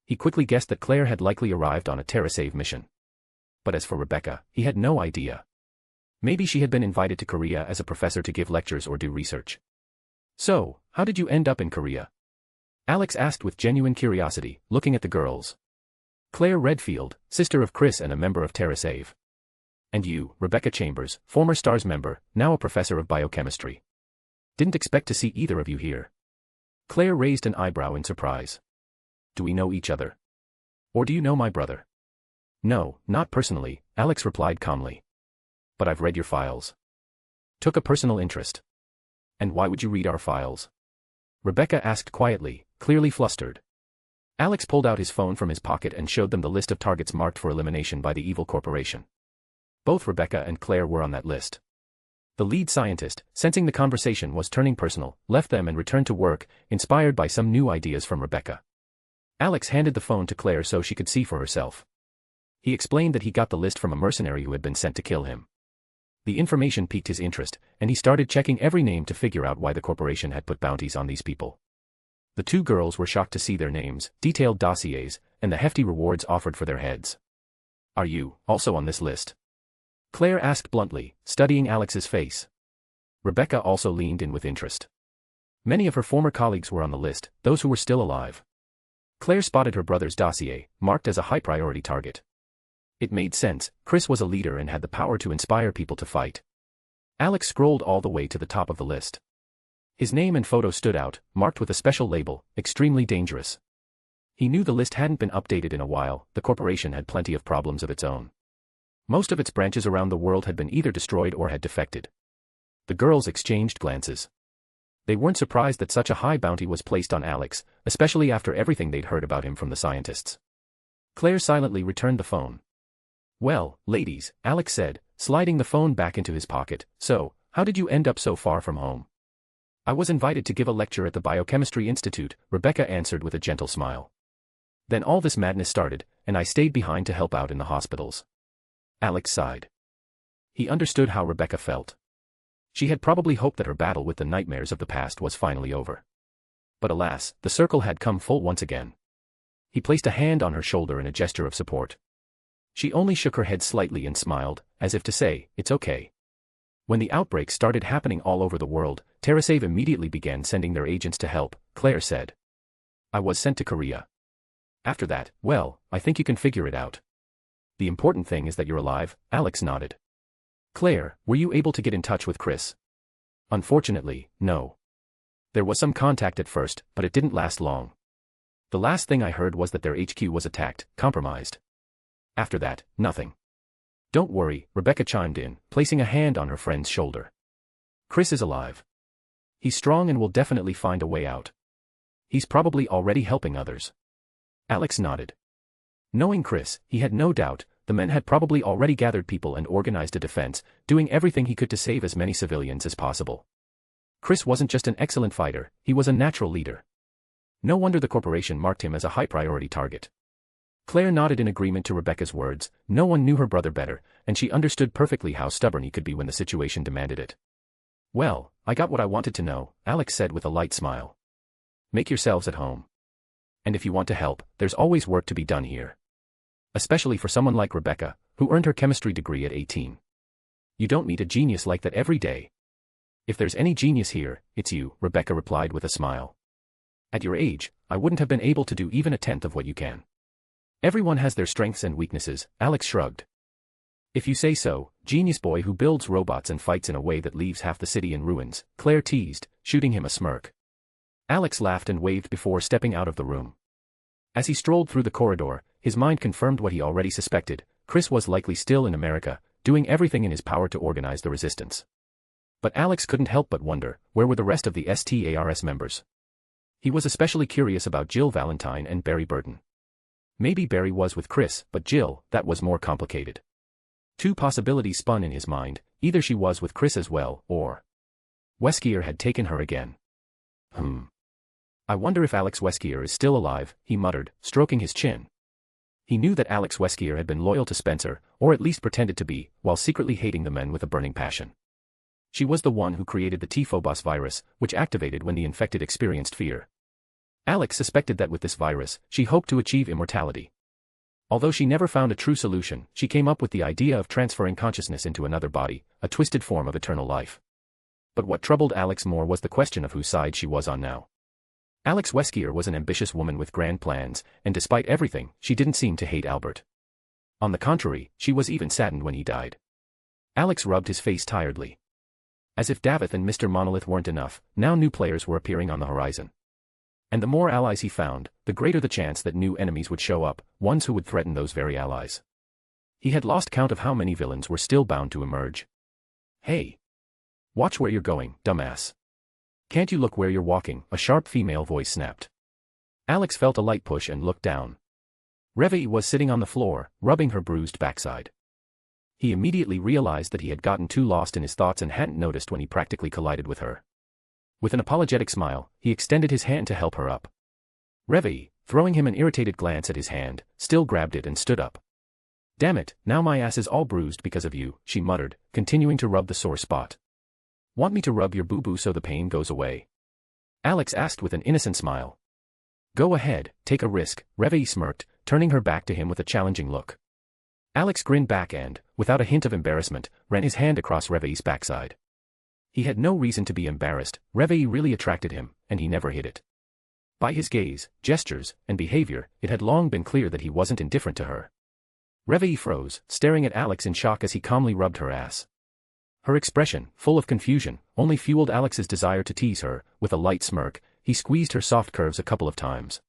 He quickly guessed that Claire had likely arrived on a TerraSave mission. But as for Rebecca, he had no idea. Maybe she had been invited to Korea as a professor to give lectures or do research. So, how did you end up in Korea? Alex asked with genuine curiosity, looking at the girls. Claire Redfield, sister of Chris and a member of TerraSave. And you, Rebecca Chambers, former STARS member, now a professor of biochemistry. Didn't expect to see either of you here. Claire raised an eyebrow in surprise. Do we know each other? Or do you know my brother? No, not personally, Alex replied calmly. But I've read your files. Took a personal interest. And why would you read our files? Rebecca asked quietly, clearly flustered. Alex pulled out his phone from his pocket and showed them the list of targets marked for elimination by the evil corporation. Both Rebecca and Claire were on that list. The lead scientist, sensing the conversation was turning personal, left them and returned to work, inspired by some new ideas from Rebecca. Alex handed the phone to Claire so she could see for herself. He explained that he got the list from a mercenary who had been sent to kill him. The information piqued his interest, and he started checking every name to figure out why the corporation had put bounties on these people. The two girls were shocked to see their names, detailed dossiers, and the hefty rewards offered for their heads. Are you also on this list? Claire asked bluntly, studying Alex's face. Rebecca also leaned in with interest. Many of her former colleagues were on the list, those who were still alive. Claire spotted her brother's dossier, marked as a high-priority target. It made sense, Chris was a leader and had the power to inspire people to fight. Alex scrolled all the way to the top of the list. His name and photo stood out, marked with a special label, extremely dangerous. He knew the list hadn't been updated in a while, the corporation had plenty of problems of its own. Most of its branches around the world had been either destroyed or had defected. The girls exchanged glances. They weren't surprised that such a high bounty was placed on Alex, especially after everything they'd heard about him from the scientists. Claire silently returned the phone. Well, ladies, Alex said, sliding the phone back into his pocket, so, how did you end up so far from home? I was invited to give a lecture at the Biochemistry Institute, Rebecca answered with a gentle smile. Then all this madness started, and I stayed behind to help out in the hospitals. Alex sighed. He understood how Rebecca felt. She had probably hoped that her battle with the nightmares of the past was finally over. But alas, the circle had come full once again. He placed a hand on her shoulder in a gesture of support. She only shook her head slightly and smiled, as if to say, it's okay. When the outbreak started happening all over the world, TerraSave immediately began sending their agents to help, Claire said. I was sent to Korea. After that, well, I think you can figure it out. The important thing is that you're alive, Alex nodded. Claire, were you able to get in touch with Chris? Unfortunately, no. There was some contact at first, but it didn't last long. The last thing I heard was that their HQ was attacked, compromised. After that, nothing. Don't worry, Rebecca chimed in, placing a hand on her friend's shoulder. Chris is alive. He's strong and will definitely find a way out. He's probably already helping others. Alex nodded. Knowing Chris, he had no doubt, the men had probably already gathered people and organized a defense, doing everything he could to save as many civilians as possible. Chris wasn't just an excellent fighter, he was a natural leader. No wonder the corporation marked him as a high-priority target. Claire nodded in agreement to Rebecca's words. No one knew her brother better, and she understood perfectly how stubborn he could be when the situation demanded it. "Well, I got what I wanted to know," Alex said with a light smile. "Make yourselves at home. And if you want to help, there's always work to be done here. Especially for someone like Rebecca, who earned her chemistry degree at 18. You don't meet a genius like that every day." "If there's any genius here, it's you," Rebecca replied with a smile. "At your age, I wouldn't have been able to do even a tenth of what you can." "Everyone has their strengths and weaknesses," Alex shrugged. "If you say so, genius boy who builds robots and fights in a way that leaves half the city in ruins," Claire teased, shooting him a smirk. Alex laughed and waved before stepping out of the room. As he strolled through the corridor, his mind confirmed what he already suspected. Chris was likely still in America, doing everything in his power to organize the resistance. But Alex couldn't help but wonder, where were the rest of the STARS members? He was especially curious about Jill Valentine and Barry Burton. Maybe Barry was with Chris, but Jill, that was more complicated. Two possibilities spun in his mind: either she was with Chris as well, or Weskier had taken her again. I wonder if Alex Weskier is still alive," he muttered, stroking his chin. He knew that Alex Weskier had been loyal to Spencer, or at least pretended to be, while secretly hating the men with a burning passion. She was the one who created the T-Phobos virus, which activated when the infected experienced fear. Alex suspected that with this virus, she hoped to achieve immortality. Although she never found a true solution, she came up with the idea of transferring consciousness into another body, a twisted form of eternal life. But what troubled Alex more was the question of whose side she was on now. Alex Weskier was an ambitious woman with grand plans, and despite everything, she didn't seem to hate Albert. On the contrary, she was even saddened when he died. Alex rubbed his face tiredly. As if Davith and Mr. Monolith weren't enough, now new players were appearing on the horizon. And the more allies he found, the greater the chance that new enemies would show up, ones who would threaten those very allies. He had lost count of how many villains were still bound to emerge. "Hey! Watch where you're going, dumbass. Can't you look where you're walking?" a sharp female voice snapped. Alex felt a light push and looked down. Reveille was sitting on the floor, rubbing her bruised backside. He immediately realized that he had gotten too lost in his thoughts and hadn't noticed when he practically collided with her. With an apologetic smile, he extended his hand to help her up. Reveille, throwing him an irritated glance at his hand, still grabbed it and stood up. "Damn it, now my ass is all bruised because of you," she muttered, continuing to rub the sore spot. "Want me to rub your boo-boo so the pain goes away?" Alex asked with an innocent smile. "Go ahead, take a risk," Reveille smirked, turning her back to him with a challenging look. Alex grinned back and, without a hint of embarrassment, ran his hand across Reveille's backside. He had no reason to be embarrassed. Reveille really attracted him, and he never hid it. By his gaze, gestures, and behavior, it had long been clear that he wasn't indifferent to her. Reveille froze, staring at Alex in shock as he calmly rubbed her ass. Her expression, full of confusion, only fueled Alex's desire to tease her. With a light smirk, he squeezed her soft curves a couple of times.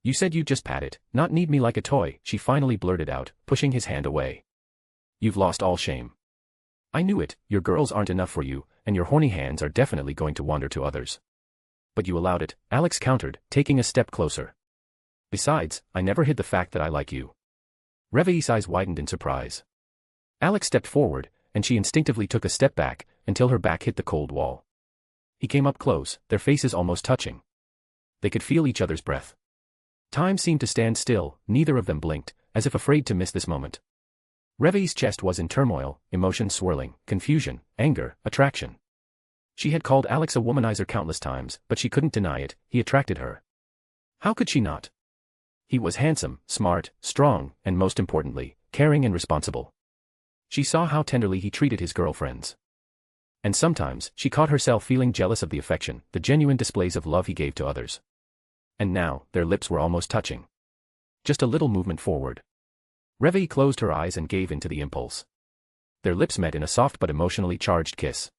"You said you'd just pat it, not need me like a toy," she finally blurted out, pushing his hand away. "You've lost all shame. I knew it, your girls aren't enough for you, and your horny hands are definitely going to wander to others." "But you allowed it," Alex countered, taking a step closer. "Besides, I never hid the fact that I like you." Reveille's eyes widened in surprise. Alex stepped forward, and she instinctively took a step back, until her back hit the cold wall. He came up close, their faces almost touching. They could feel each other's breath. Time seemed to stand still, neither of them blinked, as if afraid to miss this moment. Reveille's chest was in turmoil, emotions swirling, confusion, anger, attraction. She had called Alex a womanizer countless times, but she couldn't deny it, he attracted her. How could she not? He was handsome, smart, strong, and most importantly, caring and responsible. She saw how tenderly he treated his girlfriends. And sometimes, she caught herself feeling jealous of the affection, the genuine displays of love he gave to others. And now, their lips were almost touching. Just a little movement forward. Reveille closed her eyes and gave in to the impulse. Their lips met in a soft but emotionally charged kiss.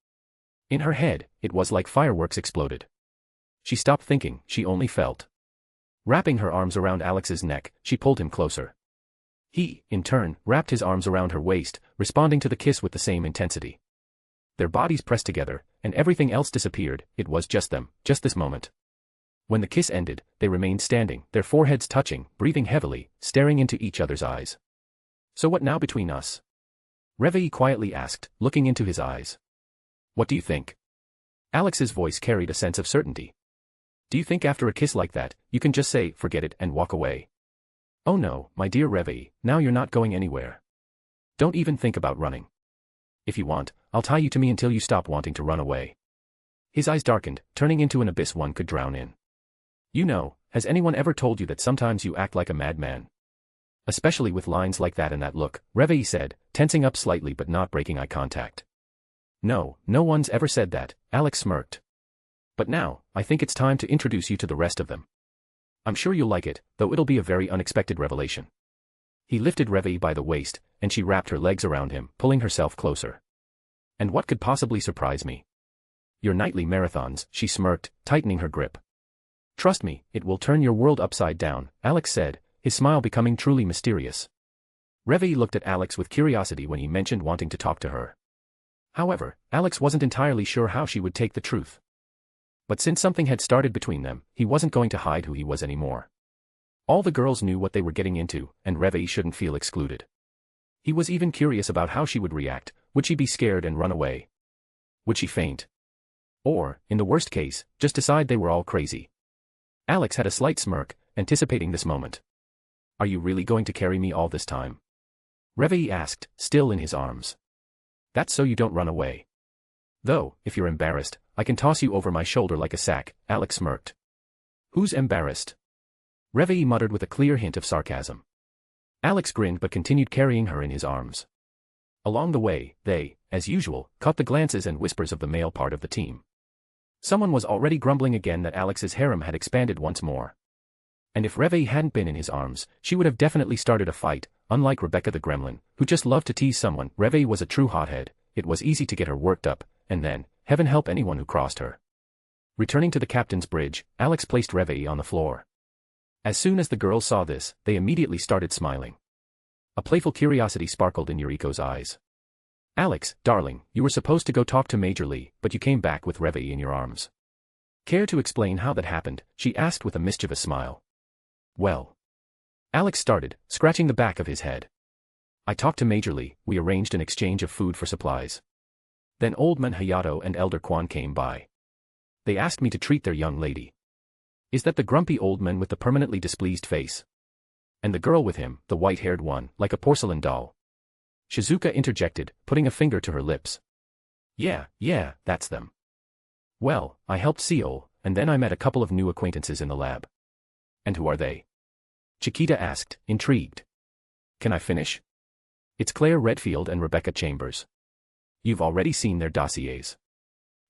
In her head, it was like fireworks exploded. She stopped thinking, she only felt. Wrapping her arms around Alex's neck, she pulled him closer. He, in turn, wrapped his arms around her waist, responding to the kiss with the same intensity. Their bodies pressed together, and everything else disappeared. It was just them, just this moment. When the kiss ended, they remained standing, their foreheads touching, breathing heavily, staring into each other's eyes. "So what now between us?" Reveille quietly asked, looking into his eyes. "What do you think?" Alex's voice carried a sense of certainty. Do you think after a kiss like that, you can just say, forget it, and walk away? Oh no, my dear Revy, now you're not going anywhere. Don't even think about running. If you want, I'll tie you to me until you stop wanting to run away. His eyes darkened, turning into an abyss one could drown in. You know, has anyone ever told you that sometimes you act like a madman? Especially with lines like that and that look, Revy said, tensing up slightly but not breaking eye contact. No, no one's ever said that, Alex smirked. But now, I think it's time to introduce you to the rest of them. I'm sure you'll like it, though it'll be a very unexpected revelation. He lifted Revy by the waist, and she wrapped her legs around him, pulling herself closer. And what could possibly surprise me? Your nightly marathons, she smirked, tightening her grip. Trust me, it will turn your world upside down, Alex said, his smile becoming truly mysterious. Revy looked at Alex with curiosity when he mentioned wanting to talk to her. However, Alex wasn't entirely sure how she would take the truth. But since something had started between them, he wasn't going to hide who he was anymore. All the girls knew what they were getting into, and Revy shouldn't feel excluded. He was even curious about how she would react. Would she be scared and run away? Would she faint? Or, in the worst case, just decide they were all crazy? Alex had a slight smirk, anticipating this moment. Are you really going to carry me all this time? Revy asked, still in his arms. That's so you don't run away. Though, if you're embarrassed, I can toss you over my shoulder like a sack, Alex smirked. Who's embarrassed? Revy muttered with a clear hint of sarcasm. Alex grinned but continued carrying her in his arms. Along the way, they, as usual, caught the glances and whispers of the male part of the team. Someone was already grumbling again that Alex's harem had expanded once more. And if Revy hadn't been in his arms, she would have definitely started a fight, unlike Rebecca the Gremlin, who just loved to tease someone. Revy was a true hothead. It was easy to get her worked up, and then, heaven help anyone who crossed her. Returning to the captain's bridge, Alex placed Revy on the floor. As soon as the girls saw this, they immediately started smiling. A playful curiosity sparkled in Yuriko's eyes. Alex, darling, you were supposed to go talk to Major Lee, but you came back with Revy in your arms. Care to explain how that happened? She asked with a mischievous smile. Well. Alex started, scratching the back of his head. I talked to Major Lee, we arranged an exchange of food for supplies. Then Old Man Hayato and Elder Kwan came by. They asked me to treat their young lady. Is that the grumpy old man with the permanently displeased face? And the girl with him, the white-haired one, like a porcelain doll? Shizuka interjected, putting a finger to her lips. Yeah, that's them. Well, I helped Seol, and then I met a couple of new acquaintances in the lab. And who are they? Chiquita asked, intrigued. Can I finish? It's Claire Redfield and Rebecca Chambers. You've already seen their dossiers.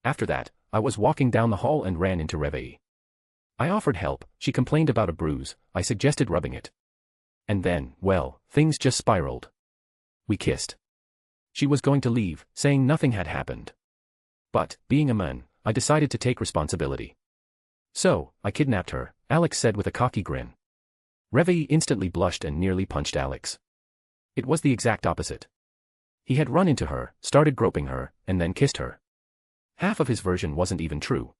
After that, I was walking down the hall and ran into Revy. I offered help, she complained about a bruise, I suggested rubbing it. And then, well, things just spiraled. We kissed. She was going to leave, saying nothing had happened. But, being a man, I decided to take responsibility. So, I kidnapped her, Alex said with a cocky grin. Revy instantly blushed and nearly punched Alex. It was the exact opposite. He had run into her, started groping her, and then kissed her. Half of his version wasn't even true.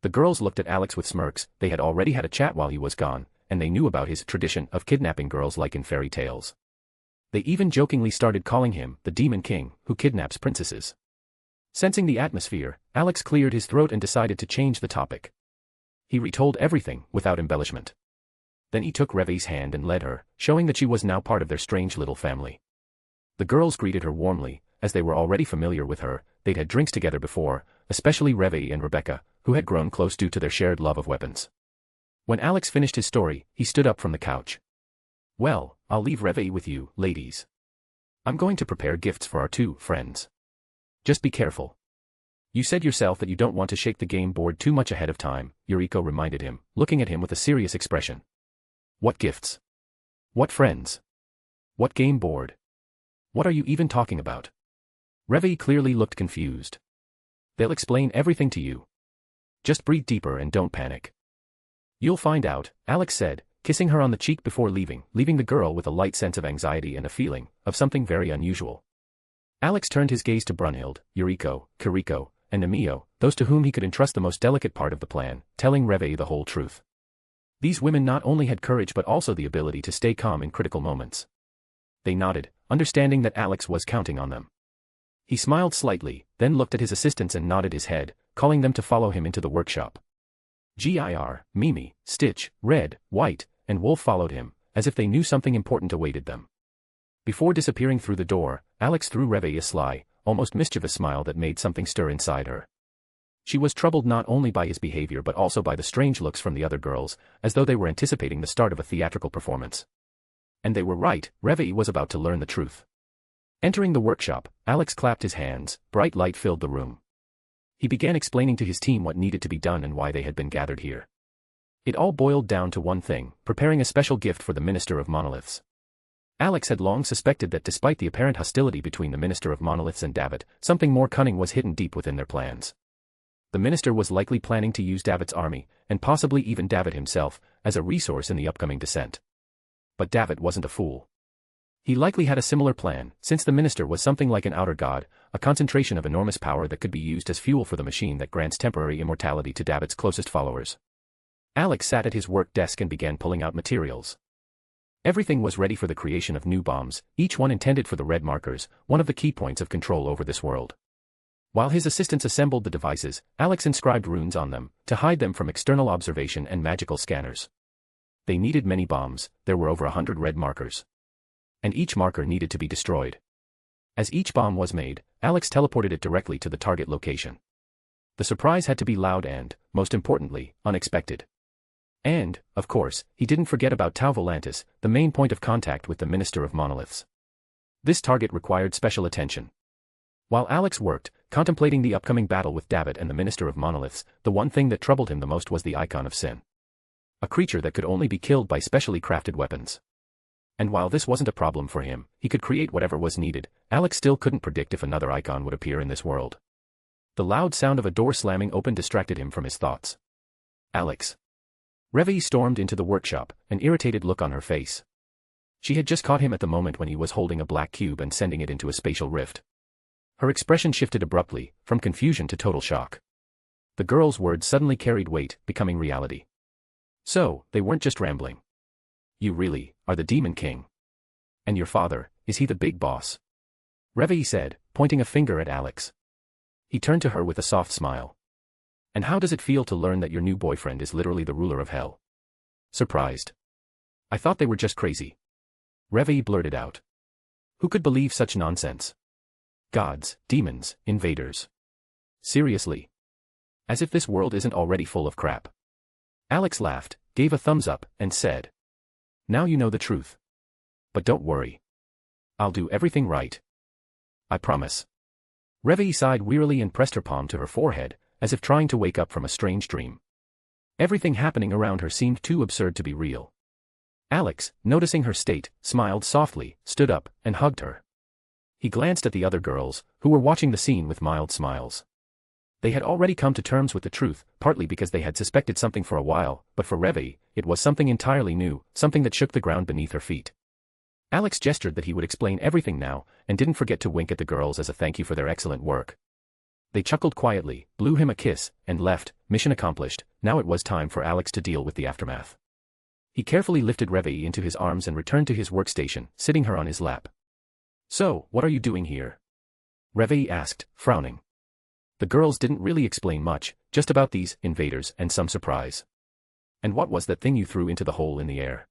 The girls looked at Alex with smirks. They had already had a chat while he was gone, and they knew about his tradition of kidnapping girls like in fairy tales. They even jokingly started calling him the Demon King, who kidnaps princesses. Sensing the atmosphere, Alex cleared his throat and decided to change the topic. He retold everything, without embellishment. Then he took Revy's hand and led her, showing that she was now part of their strange little family. The girls greeted her warmly, as they were already familiar with her. They'd had drinks together before, especially Revy and Rebecca, who had grown close due to their shared love of weapons. When Alex finished his story, he stood up from the couch. Well, I'll leave Revy with you, ladies. I'm going to prepare gifts for our two friends. Just be careful. You said yourself that you don't want to shake the game board too much ahead of time, Yuriko reminded him, looking at him with a serious expression. What gifts? What friends? What game board? What are you even talking about? Revy clearly looked confused. They'll explain everything to you. Just breathe deeper and don't panic. You'll find out, Alex said, kissing her on the cheek before leaving the girl with a light sense of anxiety and a feeling of something very unusual. Alex turned his gaze to Brunhild, Yuriko, Kiriko, and Nemio, those to whom he could entrust the most delicate part of the plan, telling Revy the whole truth. These women not only had courage but also the ability to stay calm in critical moments. They nodded, understanding that Alex was counting on them. He smiled slightly, then looked at his assistants and nodded his head, calling them to follow him into the workshop. Mimi, Stitch, Red, White, and Wolf followed him, as if they knew something important awaited them. Before disappearing through the door, Alex threw Reve a sly, almost mischievous smile that made something stir inside her. She was troubled not only by his behavior but also by the strange looks from the other girls, as though they were anticipating the start of a theatrical performance. And they were right, Reve was about to learn the truth. Entering the workshop, Alex clapped his hands, bright light filled the room. He began explaining to his team what needed to be done and why they had been gathered here. It all boiled down to one thing: preparing a special gift for the Minister of Monoliths. Alex had long suspected that despite the apparent hostility between the Minister of Monoliths and David, something more cunning was hidden deep within their plans. The Minister was likely planning to use David's army, and possibly even David himself, as a resource in the upcoming descent. But David wasn't a fool. He likely had a similar plan, since the Minister was something like an outer god, a concentration of enormous power that could be used as fuel for the machine that grants temporary immortality to David's closest followers. Alex sat at his work desk and began pulling out materials. Everything was ready for the creation of new bombs, each one intended for the red markers, one of the key points of control over this world. While his assistants assembled the devices, Alex inscribed runes on them, to hide them from external observation and magical scanners. They needed many bombs, there were over 100 red markers. And each marker needed to be destroyed. As each bomb was made, Alex teleported it directly to the target location. The surprise had to be loud and, most importantly, unexpected. And, of course, he didn't forget about Tau Volantis, the main point of contact with the Minister of Monoliths. This target required special attention. While Alex worked, contemplating the upcoming battle with David and the Minister of Monoliths, the one thing that troubled him the most was the Icon of Sin. A creature that could only be killed by specially crafted weapons. And while this wasn't a problem for him, he could create whatever was needed. Alex still couldn't predict if another icon would appear in this world. The loud sound of a door slamming open distracted him from his thoughts. Alex. Reve stormed into the workshop, an irritated look on her face. She had just caught him at the moment when he was holding a black cube and sending it into a spatial rift. Her expression shifted abruptly, from confusion to total shock. The girl's words suddenly carried weight, becoming reality. So, they weren't just rambling. You really are the Demon King. And your father, is he the big boss? Reve said, pointing a finger at Alex. He turned to her with a soft smile. And how does it feel to learn that your new boyfriend is literally the ruler of hell? Surprised. I thought they were just crazy. Reve blurted out. Who could believe such nonsense? Gods, demons, invaders. Seriously. As if this world isn't already full of crap. Alex laughed, gave a thumbs up, and said. Now you know the truth. But don't worry. I'll do everything right. I promise. Reve sighed wearily and pressed her palm to her forehead, as if trying to wake up from a strange dream. Everything happening around her seemed too absurd to be real. Alex, noticing her state, smiled softly, stood up, and hugged her. He glanced at the other girls, who were watching the scene with mild smiles. They had already come to terms with the truth, partly because they had suspected something for a while, but for Reve, it was something entirely new, something that shook the ground beneath her feet. Alex gestured that he would explain everything now, and didn't forget to wink at the girls as a thank you for their excellent work. They chuckled quietly, blew him a kiss, and left, mission accomplished. Now it was time for Alex to deal with the aftermath. He carefully lifted Reve into his arms and returned to his workstation, sitting her on his lap. So, what are you doing here? Reve asked, frowning. The girls didn't really explain much, just about these invaders and some surprise. And what was that thing you threw into the hole in the air?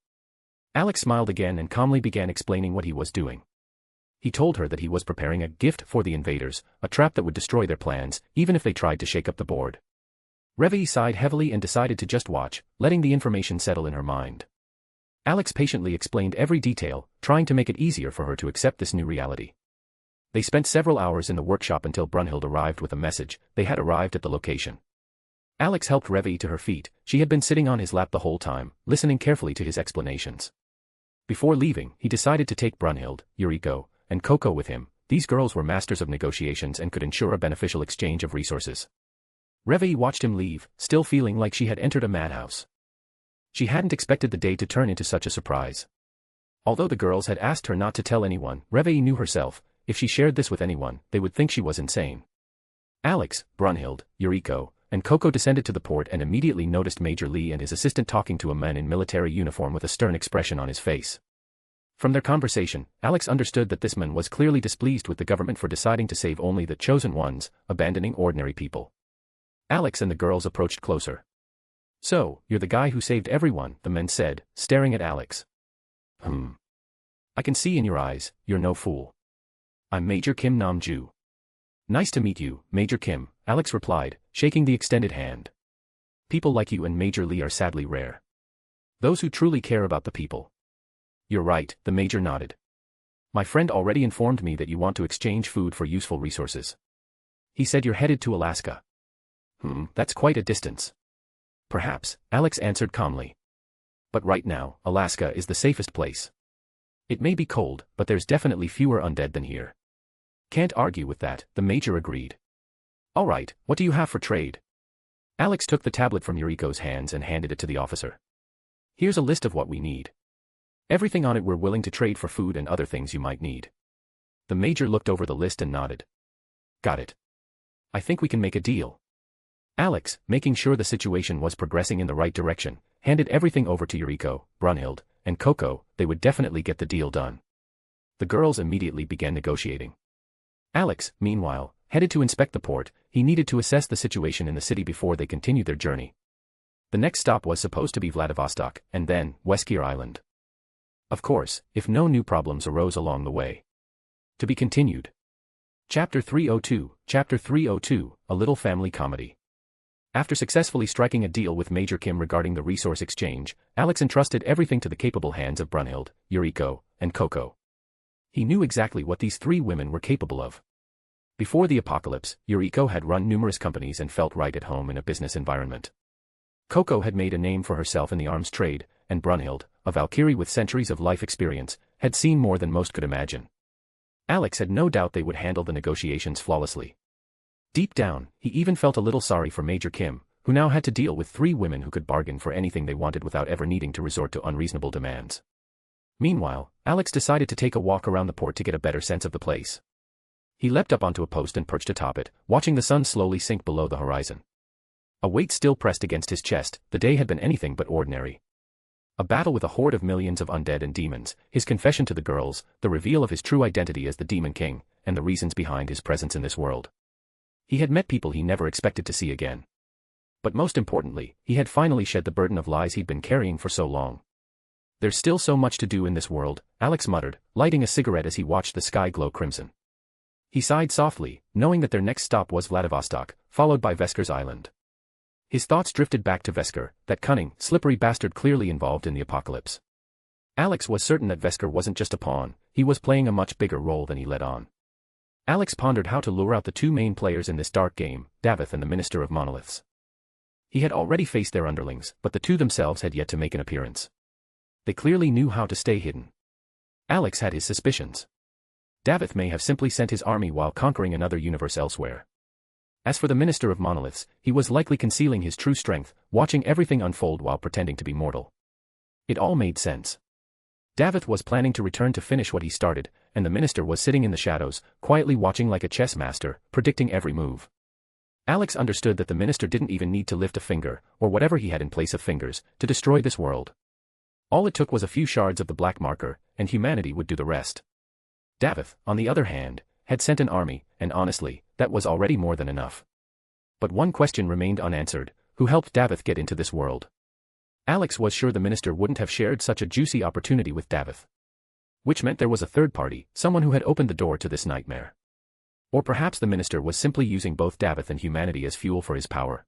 Alex smiled again and calmly began explaining what he was doing. He told her that he was preparing a gift for the invaders, a trap that would destroy their plans, even if they tried to shake up the board. Reve sighed heavily and decided to just watch, letting the information settle in her mind. Alex patiently explained every detail, trying to make it easier for her to accept this new reality. They spent several hours in the workshop until Brunhild arrived with a message. They had arrived at the location. Alex helped Reve to her feet. She had been sitting on his lap the whole time, listening carefully to his explanations. Before leaving, he decided to take Brunhild, Yuriko, and Coco with him. These girls were masters of negotiations and could ensure a beneficial exchange of resources. Reve watched him leave, still feeling like she had entered a madhouse. She hadn't expected the day to turn into such a surprise. Although the girls had asked her not to tell anyone, Reve knew herself, if she shared this with anyone, they would think she was insane. Alex, Brunhild, Yuriko, and Coco descended to the port and immediately noticed Major Lee and his assistant talking to a man in military uniform with a stern expression on his face. From their conversation, Alex understood that this man was clearly displeased with the government for deciding to save only the chosen ones, abandoning ordinary people. Alex and the girls approached closer. So, you're the guy who saved everyone, the men said, staring at Alex. I can see in your eyes, you're no fool. I'm Major Kim Nam-ju. Nice to meet you, Major Kim, Alex replied, shaking the extended hand. People like you and Major Lee are sadly rare. Those who truly care about the people. You're right, the Major nodded. My friend already informed me that you want to exchange food for useful resources. He said you're headed to Alaska. That's quite a distance. Perhaps, Alex answered calmly. But right now, Alaska is the safest place. It may be cold, but there's definitely fewer undead than here. Can't argue with that, the Major agreed. All right, what do you have for trade? Alex took the tablet from Yuriko's hands and handed it to the officer. Here's a list of what we need. Everything on it we're willing to trade for food and other things you might need. The Major looked over the list and nodded. Got it. I think we can make a deal. Alex, making sure the situation was progressing in the right direction, handed everything over to Yuriko, Brunhild, and Coco. They would definitely get the deal done. The girls immediately began negotiating. Alex, meanwhile, headed to inspect the port. He needed to assess the situation in the city before they continued their journey. The next stop was supposed to be Vladivostok, and then Westkier Island. Of course, if no new problems arose along the way. To be continued. Chapter 302, A Little Family Comedy. After successfully striking a deal with Major Kim regarding the resource exchange, Alex entrusted everything to the capable hands of Brunhild, Yuriko, and Coco. He knew exactly what these three women were capable of. Before the apocalypse, Yuriko had run numerous companies and felt right at home in a business environment. Coco had made a name for herself in the arms trade, and Brunhild, a Valkyrie with centuries of life experience, had seen more than most could imagine. Alex had no doubt they would handle the negotiations flawlessly. Deep down, he even felt a little sorry for Major Kim, who now had to deal with three women who could bargain for anything they wanted without ever needing to resort to unreasonable demands. Meanwhile, Alex decided to take a walk around the port to get a better sense of the place. He leapt up onto a post and perched atop it, watching the sun slowly sink below the horizon. A weight still pressed against his chest. The day had been anything but ordinary. A battle with a horde of millions of undead and demons, his confession to the girls, the reveal of his true identity as the Demon King, and the reasons behind his presence in this world. He had met people he never expected to see again. But most importantly, he had finally shed the burden of lies he'd been carrying for so long. There's still so much to do in this world, Alex muttered, lighting a cigarette as he watched the sky glow crimson. He sighed softly, knowing that their next stop was Vladivostok, followed by Vesker's island. His thoughts drifted back to Vesker, that cunning, slippery bastard clearly involved in the apocalypse. Alex was certain that Vesker wasn't just a pawn, he was playing a much bigger role than he let on. Alex pondered how to lure out the two main players in this dark game, Davith and the Minister of Monoliths. He had already faced their underlings, but the two themselves had yet to make an appearance. They clearly knew how to stay hidden. Alex had his suspicions. Davith may have simply sent his army while conquering another universe elsewhere. As for the Minister of Monoliths, he was likely concealing his true strength, watching everything unfold while pretending to be mortal. It all made sense. Davith was planning to return to finish what he started, and the Minister was sitting in the shadows, quietly watching like a chess master, predicting every move. Alex understood that the Minister didn't even need to lift a finger, or whatever he had in place of fingers, to destroy this world. All it took was a few shards of the black marker, and humanity would do the rest. Davith, on the other hand, had sent an army, and honestly, that was already more than enough. But one question remained unanswered: who helped Davith get into this world? Alex was sure the Minister wouldn't have shared such a juicy opportunity with Davith. Which meant there was a third party, someone who had opened the door to this nightmare. Or perhaps the Minister was simply using both Davith and humanity as fuel for his power.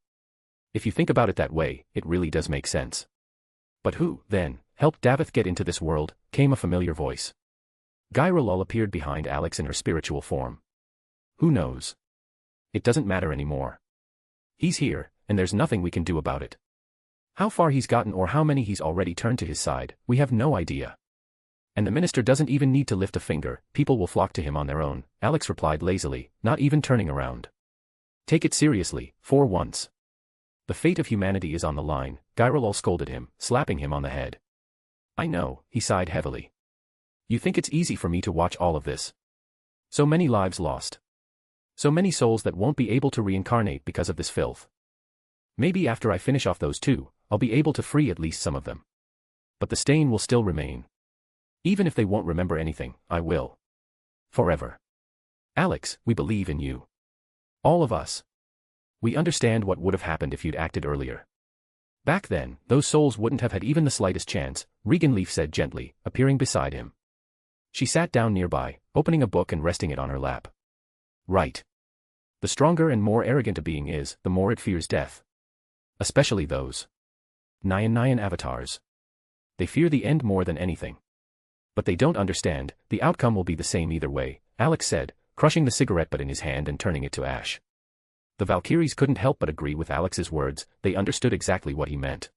If you think about it that way, it really does make sense. But who, then, helped Davith get into this world? Came a familiar voice. Gyrolol appeared behind Alex in her spiritual form. Who knows? It doesn't matter anymore. He's here, and there's nothing we can do about it. How far he's gotten or how many he's already turned to his side, we have no idea. And the Minister doesn't even need to lift a finger, people will flock to him on their own, Alex replied lazily, not even turning around. Take it seriously, for once. The fate of humanity is on the line, Gyrolol scolded him, slapping him on the head. I know, he sighed heavily. You think it's easy for me to watch all of this? So many lives lost. So many souls that won't be able to reincarnate because of this filth. Maybe after I finish off those two, I'll be able to free at least some of them. But the stain will still remain. Even if they won't remember anything, I will. Forever. Alex, we believe in you. All of us. We understand what would have happened if you'd acted earlier. Back then, those souls wouldn't have had even the slightest chance, Regan Leaf said gently, appearing beside him. She sat down nearby, opening a book and resting it on her lap. Right. The stronger and more arrogant a being is, the more it fears death. Especially those Nyan avatars. They fear the end more than anything. But they don't understand, the outcome will be the same either way, Alex said, crushing the cigarette butt in his hand and turning it to ash. The Valkyries couldn't help but agree with Alex's words, they understood exactly what he meant.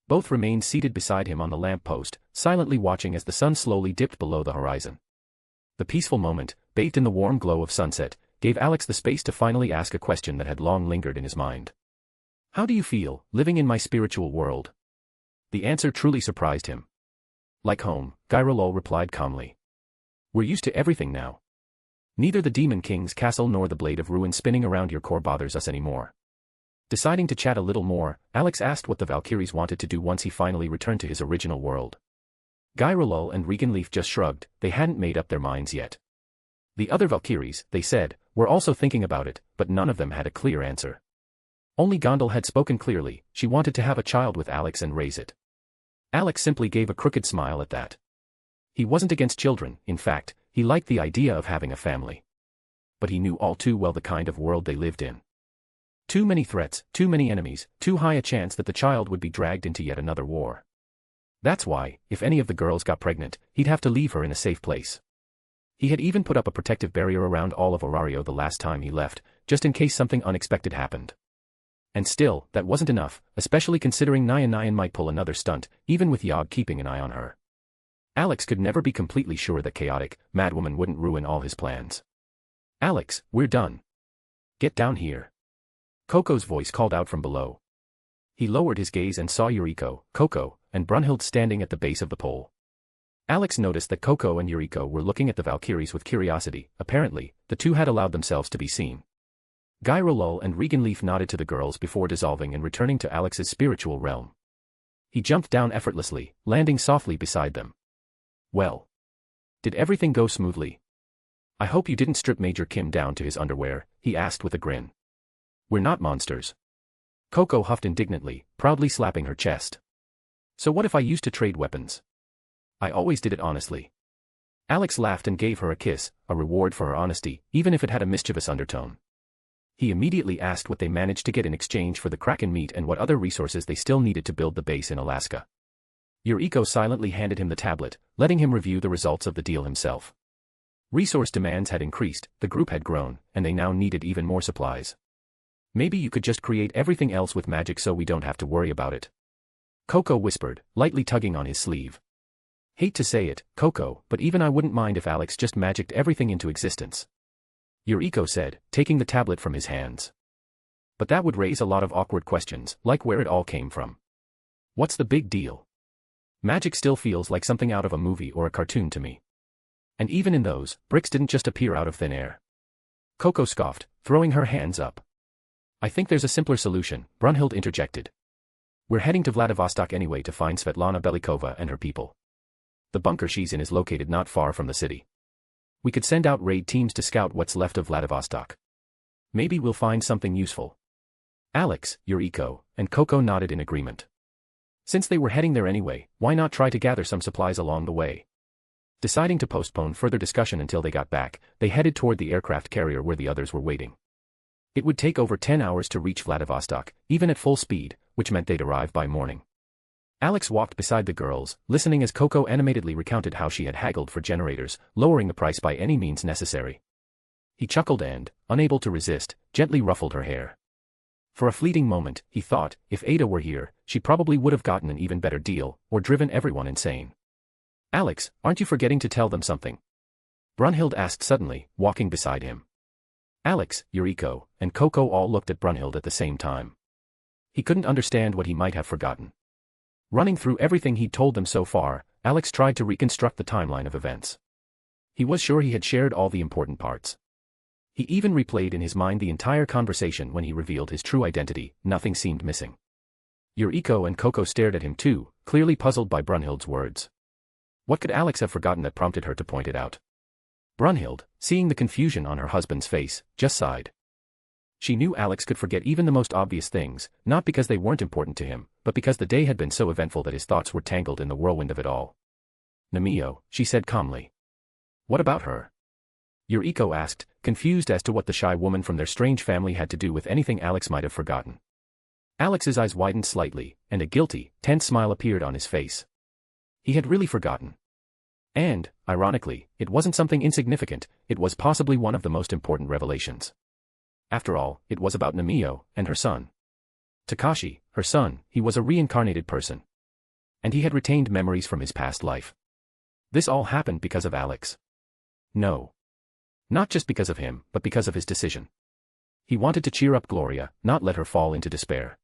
Both remained seated beside him on the lamppost, silently watching as the sun slowly dipped below the horizon. The peaceful moment, bathed in the warm glow of sunset, gave Alex the space to finally ask a question that had long lingered in his mind. How do you feel, living in my spiritual world? The answer truly surprised him. Like home, Gyrolol replied calmly. We're used to everything now. Neither the Demon King's castle nor the Blade of Ruin spinning around your core bothers us anymore. Deciding to chat a little more, Alex asked what the Valkyries wanted to do once he finally returned to his original world. Gyrolol and Regan Leaf just shrugged, they hadn't made up their minds yet. The other Valkyries, they said, were also thinking about it, but none of them had a clear answer. Only Gondel had spoken clearly, she wanted to have a child with Alex and raise it. Alex simply gave a crooked smile at that. He wasn't against children, in fact, he liked the idea of having a family. But he knew all too well the kind of world they lived in. Too many threats, too many enemies, too high a chance that the child would be dragged into yet another war. That's why, if any of the girls got pregnant, he'd have to leave her in a safe place. He had even put up a protective barrier around all of Orario the last time he left, just in case something unexpected happened. And still, that wasn't enough, especially considering Nyan might pull another stunt, even with Yog keeping an eye on her. Alex could never be completely sure that chaotic, madwoman wouldn't ruin all his plans. Alex, we're done. Get down here. Coco's voice called out from below. He lowered his gaze and saw Yuriko, Coco, and Brunhild standing at the base of the pole. Alex noticed that Coco and Yuriko were looking at the Valkyries with curiosity, apparently, the two had allowed themselves to be seen. Gyrolol and Regan Leaf nodded to the girls before dissolving and returning to Alex's spiritual realm. He jumped down effortlessly, landing softly beside them. Well. Did everything go smoothly? I hope you didn't strip Major Kim down to his underwear, he asked with a grin. We're not monsters. Coco huffed indignantly, proudly slapping her chest. So what if I used to trade weapons? I always did it honestly. Alex laughed and gave her a kiss, a reward for her honesty, even if it had a mischievous undertone. He immediately asked what they managed to get in exchange for the Kraken meat and what other resources they still needed to build the base in Alaska. Yuriko silently handed him the tablet, letting him review the results of the deal himself. Resource demands had increased, the group had grown, and they now needed even more supplies. Maybe you could just create everything else with magic so we don't have to worry about it. Coco whispered, lightly tugging on his sleeve. Hate to say it, Coco, but even I wouldn't mind if Alex just magicked everything into existence. Yuriko said, taking the tablet from his hands. But that would raise a lot of awkward questions, like where it all came from. What's the big deal? Magic still feels like something out of a movie or a cartoon to me. And even in those, bricks didn't just appear out of thin air. Coco scoffed, throwing her hands up. I think there's a simpler solution, Brunhild interjected. We're heading to Vladivostok anyway to find Svetlana Belikova and her people. The bunker she's in is located not far from the city. We could send out raid teams to scout what's left of Vladivostok. Maybe we'll find something useful. Alex, Yuriko, and Coco nodded in agreement. Since they were heading there anyway, why not try to gather some supplies along the way? Deciding to postpone further discussion until they got back, they headed toward the aircraft carrier where the others were waiting. It would take over 10 hours to reach Vladivostok, even at full speed, which meant they'd arrive by morning. Alex walked beside the girls, listening as Coco animatedly recounted how she had haggled for generators, lowering the price by any means necessary. He chuckled and, unable to resist, gently ruffled her hair. For a fleeting moment, he thought, if Ada were here, she probably would have gotten an even better deal, or driven everyone insane. Alex, aren't you forgetting to tell them something? Brunhild asked suddenly, walking beside him. Alex, Yuriko, and Coco all looked at Brunhild at the same time. He couldn't understand what he might have forgotten. Running through everything he'd told them so far, Alex tried to reconstruct the timeline of events. He was sure he had shared all the important parts. He even replayed in his mind the entire conversation when he revealed his true identity, nothing seemed missing. Yuriko and Coco stared at him too, clearly puzzled by Brunhild's words. What could Alex have forgotten that prompted her to point it out? Brunhild, seeing the confusion on her husband's face, just sighed. She knew Alex could forget even the most obvious things, not because they weren't important to him, but because the day had been so eventful that his thoughts were tangled in the whirlwind of it all. Namio, she said calmly. What about her? Yuriko asked, confused as to what the shy woman from their strange family had to do with anything Alex might have forgotten. Alex's eyes widened slightly, and a guilty, tense smile appeared on his face. He had really forgotten. And, ironically, it wasn't something insignificant, it was possibly one of the most important revelations. After all, it was about Namio, and her son. Takashi, her son, he was a reincarnated person. And he had retained memories from his past life. This all happened because of Alex. No. Not just because of him, but because of his decision. He wanted to cheer up Gloria, not let her fall into despair.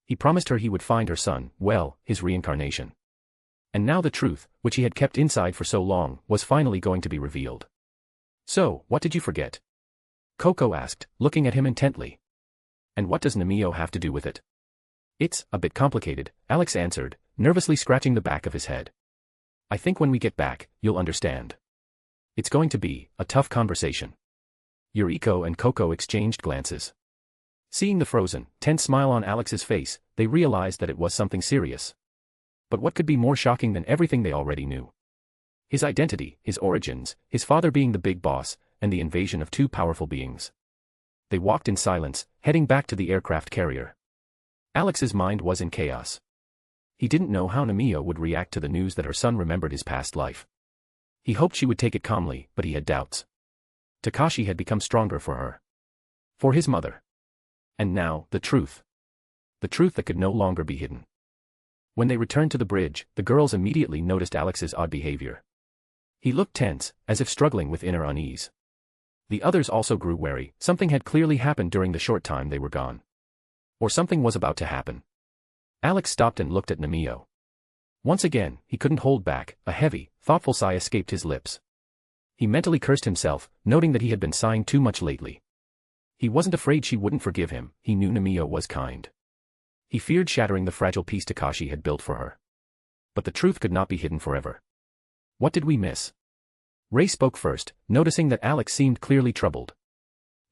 He promised her he would find her son, well, his reincarnation. And now the truth, which he had kept inside for so long, was finally going to be revealed. So, what did you forget? Coco asked, looking at him intently. And what does Namio have to do with it? It's a bit complicated, Alex answered, nervously scratching the back of his head. I think when we get back, you'll understand. It's going to be a tough conversation. Yuriko and Coco exchanged glances. Seeing the frozen, tense smile on Alex's face, they realized that it was something serious. But what could be more shocking than everything they already knew? His identity, his origins, his father being the big boss, and the invasion of two powerful beings. They walked in silence, heading back to the aircraft carrier. Alex's mind was in chaos. He didn't know how Namio would react to the news that her son remembered his past life. He hoped she would take it calmly, but he had doubts. Takashi had become stronger for her. For his mother. And now, the truth. The truth that could no longer be hidden. When they returned to the bridge, the girls immediately noticed Alex's odd behavior. He looked tense, as if struggling with inner unease. The others also grew wary, something had clearly happened during the short time they were gone. Or something was about to happen. Alex stopped and looked at Namio. Once again, he couldn't hold back, a heavy, thoughtful sigh escaped his lips. He mentally cursed himself, noting that he had been sighing too much lately. He wasn't afraid she wouldn't forgive him, he knew Namio was kind. He feared shattering the fragile peace Takashi had built for her. But the truth could not be hidden forever. What did we miss? Ray spoke first, noticing that Alex seemed clearly troubled.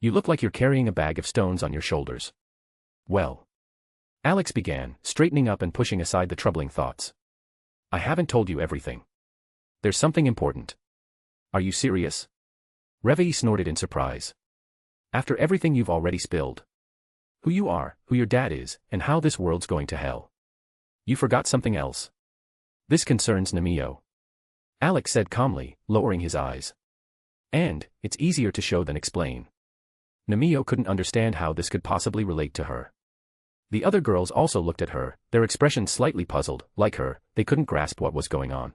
You look like you're carrying a bag of stones on your shoulders. Well. Alex began, straightening up and pushing aside the troubling thoughts. I haven't told you everything. There's something important. Are you serious? Revei snorted in surprise. After everything you've already spilled. Who you are, who your dad is, and how this world's going to hell. You forgot something else. This concerns Namio. Alex said calmly, lowering his eyes. And, it's easier to show than explain. Namio couldn't understand how this could possibly relate to her. The other girls also looked at her, their expressions slightly puzzled, like her, they couldn't grasp what was going on.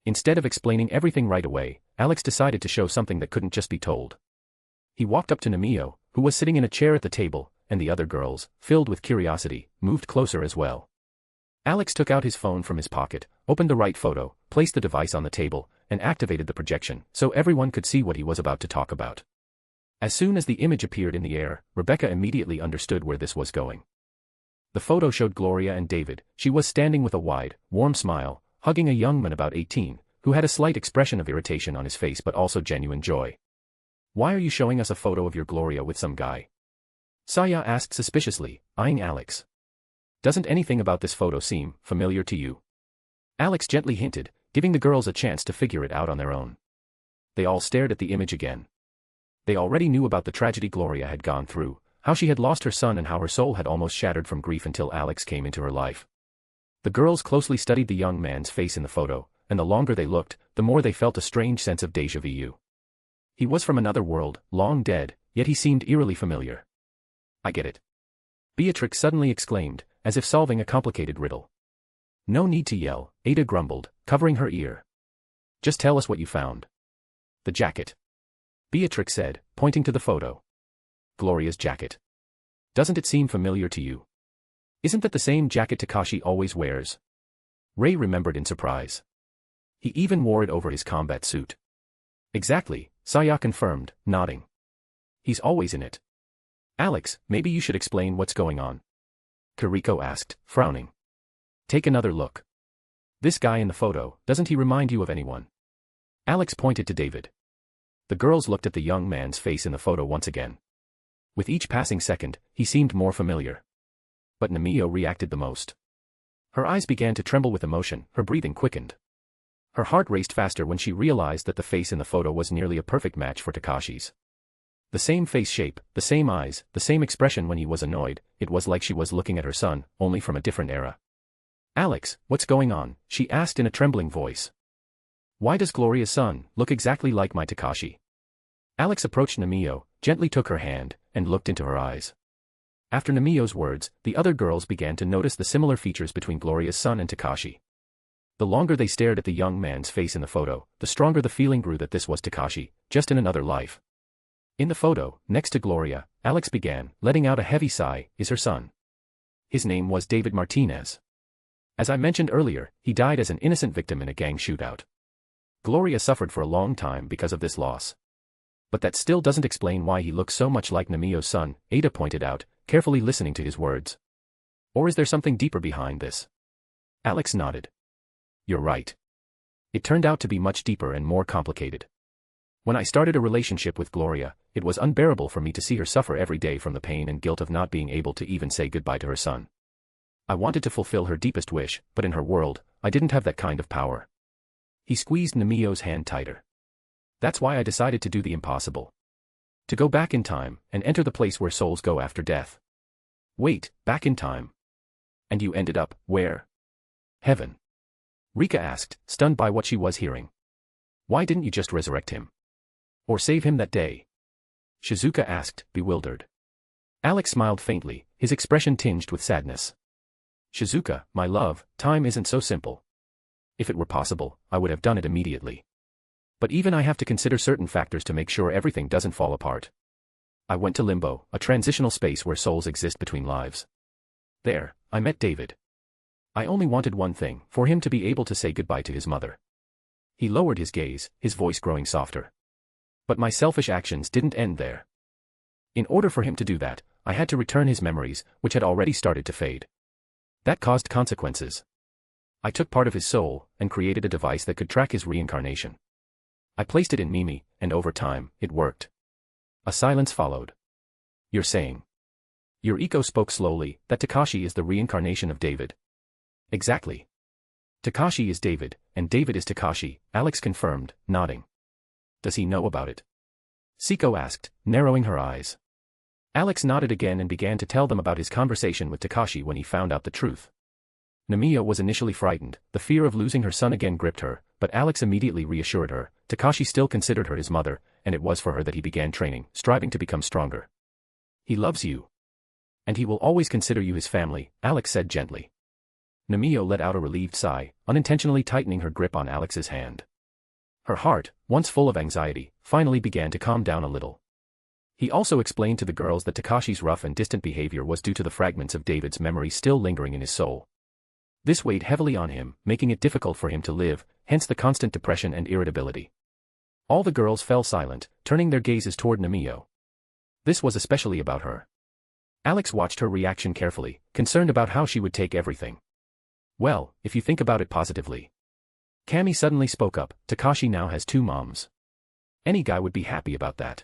Instead of explaining everything right away, Alex decided to show something that couldn't just be told. He walked up to Namio, who was sitting in a chair at the table, and the other girls, filled with curiosity, moved closer as well. Alex took out his phone from his pocket, opened the right photo, placed the device on the table, and activated the projection so everyone could see what he was about to talk about. As soon as the image appeared in the air, Rebecca immediately understood where this was going. The photo showed Gloria and David. She was standing with a wide, warm smile, hugging a young man about 18, who had a slight expression of irritation on his face but also genuine joy. Why are you showing us a photo of your Gloria with some guy? Saya asked suspiciously, eyeing Alex. Doesn't anything about this photo seem familiar to you? Alex gently hinted, giving the girls a chance to figure it out on their own. They all stared at the image again. They already knew about the tragedy Gloria had gone through, how she had lost her son and how her soul had almost shattered from grief until Alex came into her life. The girls closely studied the young man's face in the photo, and the longer they looked, the more they felt a strange sense of déjà vu. He was from another world, long dead, yet he seemed eerily familiar. I get it. Beatrix suddenly exclaimed, as if solving a complicated riddle. No need to yell, Ada grumbled, covering her ear. Just tell us what you found. The jacket. Beatrix said, pointing to the photo. Gloria's jacket. Doesn't it seem familiar to you? Isn't that the same jacket Takashi always wears? Ray remembered in surprise. He even wore it over his combat suit. Exactly, Saya confirmed, nodding. He's always in it. Alex, maybe you should explain what's going on. Kiriko asked, frowning. Take another look. This guy in the photo, doesn't he remind you of anyone? Alex pointed to David. The girls looked at the young man's face in the photo once again. With each passing second, he seemed more familiar. But Namio reacted the most. Her eyes began to tremble with emotion, her breathing quickened. Her heart raced faster when she realized that the face in the photo was nearly a perfect match for Takashi's. The same face shape, the same eyes, the same expression when he was annoyed. It was like she was looking at her son, only from a different era. "Alex, what's going on?" she asked in a trembling voice. "Why does Gloria's son look exactly like my Takashi?" Alex approached Namio, gently took her hand, and looked into her eyes. After Namio's words, the other girls began to notice the similar features between Gloria's son and Takashi. The longer they stared at the young man's face in the photo, the stronger the feeling grew that this was Takashi, just in another life. In the photo, next to Gloria, Alex began, letting out a heavy sigh, is her son. His name was David Martinez. As I mentioned earlier, he died as an innocent victim in a gang shootout. Gloria suffered for a long time because of this loss. But that still doesn't explain why he looks so much like Namio's son, Ada pointed out, carefully listening to his words. Or is there something deeper behind this? Alex nodded. You're right. It turned out to be much deeper and more complicated. When I started a relationship with Gloria, it was unbearable for me to see her suffer every day from the pain and guilt of not being able to even say goodbye to her son. I wanted to fulfill her deepest wish, but in her world, I didn't have that kind of power. He squeezed Namio's hand tighter. That's why I decided to do the impossible. To go back in time, and enter the place where souls go after death. Wait, back in time? And you ended up, where? Heaven. Rika asked, stunned by what she was hearing. Why didn't you just resurrect him? Or save him that day? Shizuka asked, bewildered. Alex smiled faintly, his expression tinged with sadness. Shizuka, my love, time isn't so simple. If it were possible, I would have done it immediately. But even I have to consider certain factors to make sure everything doesn't fall apart. I went to Limbo, a transitional space where souls exist between lives. There, I met David. I only wanted one thing, for him to be able to say goodbye to his mother. He lowered his gaze, his voice growing softer. But my selfish actions didn't end there. In order for him to do that, I had to return his memories, which had already started to fade. That caused consequences. I took part of his soul, and created a device that could track his reincarnation. I placed it in Mimi, and over time, it worked. A silence followed. You're saying? Yuriko spoke slowly, that Takashi is the reincarnation of David. Exactly. Takashi is David, and David is Takashi, Alex confirmed, nodding. Does he know about it? Siko asked, narrowing her eyes. Alex nodded again and began to tell them about his conversation with Takashi when he found out the truth. Namio was initially frightened, the fear of losing her son again gripped her, but Alex immediately reassured her. Takashi still considered her his mother, and it was for her that he began training, striving to become stronger. He loves you. And he will always consider you his family, Alex said gently. Namio let out a relieved sigh, unintentionally tightening her grip on Alex's hand. Her heart, once full of anxiety, finally began to calm down a little. He also explained to the girls that Takashi's rough and distant behavior was due to the fragments of David's memory still lingering in his soul. This weighed heavily on him, making it difficult for him to live, hence the constant depression and irritability. All the girls fell silent, turning their gazes toward Namio. This was especially about her. Alex watched her reaction carefully, concerned about how she would take everything. Well, if you think about it positively. Kami suddenly spoke up, Takashi now has 2 moms. Any guy would be happy about that.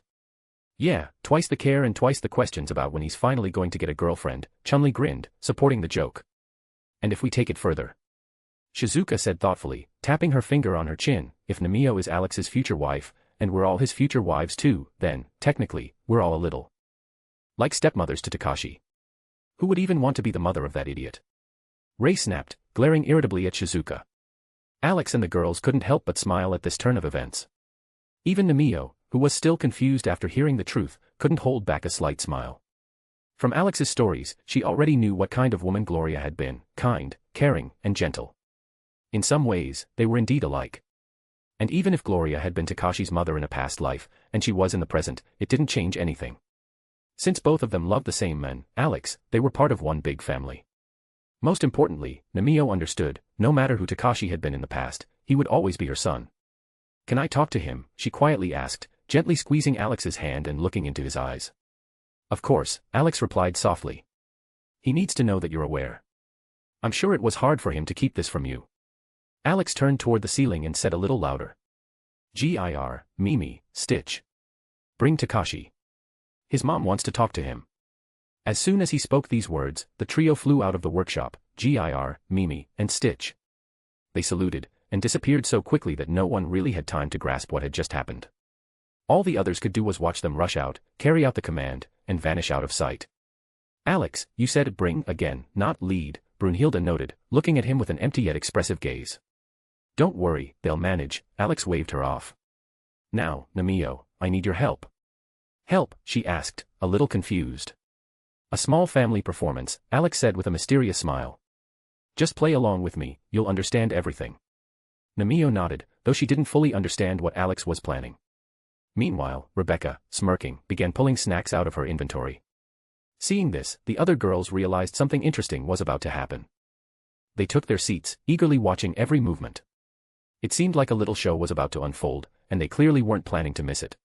Yeah, twice the care and twice the questions about when he's finally going to get a girlfriend, Chunli grinned, supporting the joke. And if we take it further? Shizuka said thoughtfully, tapping her finger on her chin, if Namio is Alex's future wife, and we're all his future wives too, then, technically, we're all a little like stepmothers to Takashi. Who would even want to be the mother of that idiot? Ray snapped, glaring irritably at Shizuka. Alex and the girls couldn't help but smile at this turn of events. Even Namio, who was still confused after hearing the truth, couldn't hold back a slight smile. From Alex's stories, she already knew what kind of woman Gloria had been, kind, caring, and gentle. In some ways, they were indeed alike. And even if Gloria had been Takashi's mother in a past life, and she was in the present, it didn't change anything. Since both of them loved the same men, Alex, they were part of one big family. Most importantly, Namio understood, no matter who Takashi had been in the past, he would always be her son. Can I talk to him? She quietly asked, gently squeezing Alex's hand and looking into his eyes. Of course, Alex replied softly. He needs to know that you're aware. I'm sure it was hard for him to keep this from you. Alex turned toward the ceiling and said a little louder. Gir, Mimi, Stitch. Bring Takashi. His mom wants to talk to him. As soon as he spoke these words, the trio flew out of the workshop, Gir, Mimi, and Stitch. They saluted, and disappeared so quickly that no one really had time to grasp what had just happened. All the others could do was watch them rush out, carry out the command, and vanish out of sight. Alex, you said bring again, not lead, Brunhilde noted, looking at him with an empty yet expressive gaze. Don't worry, they'll manage, Alex waved her off. Now, Nemeo, I need your help. Help, she asked, a little confused. A small family performance, Alex said with a mysterious smile. Just play along with me, you'll understand everything. Nemeo nodded, though she didn't fully understand what Alex was planning. Meanwhile, Rebecca, smirking, began pulling snacks out of her inventory. Seeing this, the other girls realized something interesting was about to happen. They took their seats, eagerly watching every movement. It seemed like a little show was about to unfold, and they clearly weren't planning to miss it.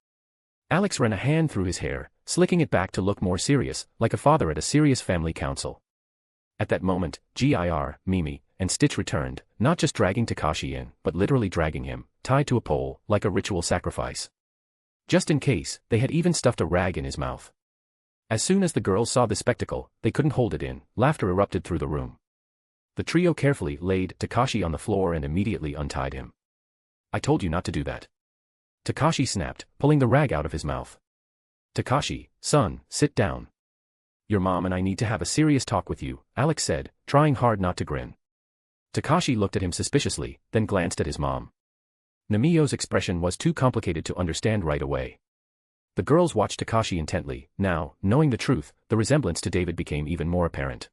Alex ran a hand through his hair, slicking it back to look more serious, like a father at a serious family council. At that moment, Gir, Mimi, and Stitch returned, not just dragging Takashi in, but literally dragging him, tied to a pole, like a ritual sacrifice. Just in case, they had even stuffed a rag in his mouth. As soon as the girls saw the spectacle, they couldn't hold it in, laughter erupted through the room. The trio carefully laid Takashi on the floor and immediately untied him. I told you not to do that. Takashi snapped, pulling the rag out of his mouth. Takashi, son, sit down. Your mom and I need to have a serious talk with you, Alex said, trying hard not to grin. Takashi looked at him suspiciously, then glanced at his mom. Nemeo's expression was too complicated to understand right away. The girls watched Takashi intently. Now, knowing the truth, the resemblance to David became even more apparent.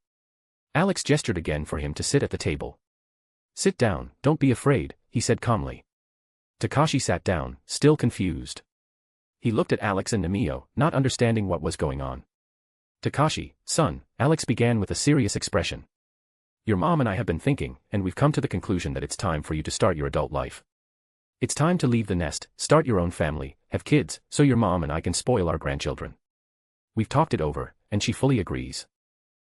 Alex gestured again for him to sit at the table. Sit down, don't be afraid, he said calmly. Takashi sat down, still confused. He looked at Alex and Nemeo, not understanding what was going on. Takashi, son, Alex began with a serious expression. Your mom and I have been thinking, and we've come to the conclusion that it's time for you to start your adult life. It's time to leave the nest, start your own family, have kids, so your mom and I can spoil our grandchildren. We've talked it over, and she fully agrees.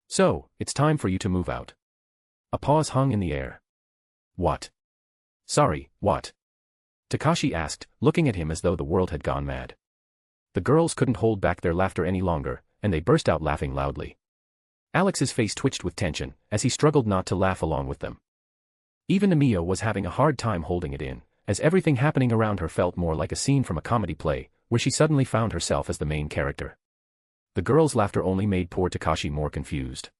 So, it's time for you to move out. A pause hung in the air. What? Sorry, what? Takashi asked, looking at him as though the world had gone mad. The girls couldn't hold back their laughter any longer, and they burst out laughing loudly. Alex's face twitched with tension, as he struggled not to laugh along with them. Even Nemeo was having a hard time holding it in, as everything happening around her felt more like a scene from a comedy play, where she suddenly found herself as the main character. The girls' laughter only made poor Takashi more confused.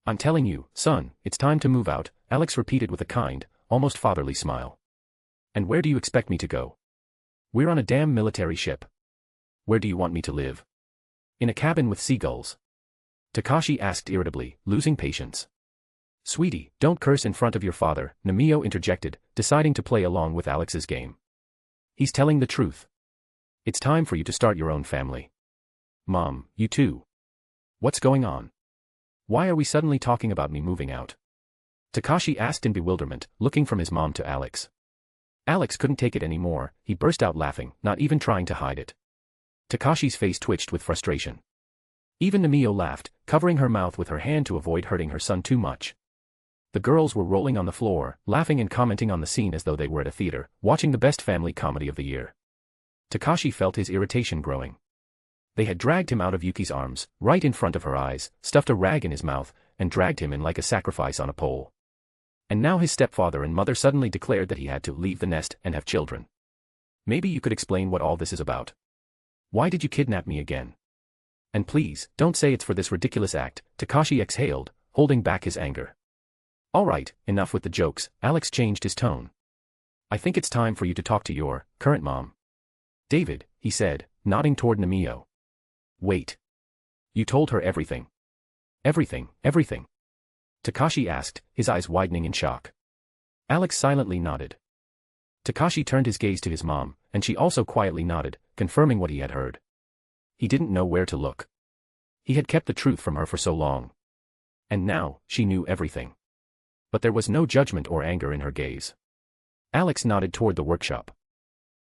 I'm telling you, son, it's time to move out, Alex repeated with a kind, almost fatherly smile. And where do you expect me to go? We're on a damn military ship. Where do you want me to live? In a cabin with seagulls? Takashi asked irritably, losing patience. Sweetie, don't curse in front of your father, Nemeo interjected, deciding to play along with Alex's game. He's telling the truth. It's time for you to start your own family. Mom, you too. What's going on? Why are we suddenly talking about me moving out? Takashi asked in bewilderment, looking from his mom to Alex. Alex couldn't take it anymore, he burst out laughing, not even trying to hide it. Takashi's face twitched with frustration. Even Nemeo laughed, covering her mouth with her hand to avoid hurting her son too much. The girls were rolling on the floor, laughing and commenting on the scene as though they were at a theater, watching the best family comedy of the year. Takashi felt his irritation growing. They had dragged him out of Yuki's arms, right in front of her eyes, stuffed a rag in his mouth, and dragged him in like a sacrifice on a pole. And now his stepfather and mother suddenly declared that he had to leave the nest and have children. Maybe you could explain what all this is about. Why did you kidnap me again? And please, don't say it's for this ridiculous act, Takashi exhaled, holding back his anger. All right, enough with the jokes, Alex changed his tone. I think it's time for you to talk to your current mom. David, he said, nodding toward Nemeo. Wait. You told her everything. Everything. Takashi asked, his eyes widening in shock. Alex silently nodded. Takashi turned his gaze to his mom, and she also quietly nodded, confirming what he had heard. He didn't know where to look. He had kept the truth from her for so long. And now, she knew everything. But there was no judgment or anger in her gaze. Alex nodded toward the workshop.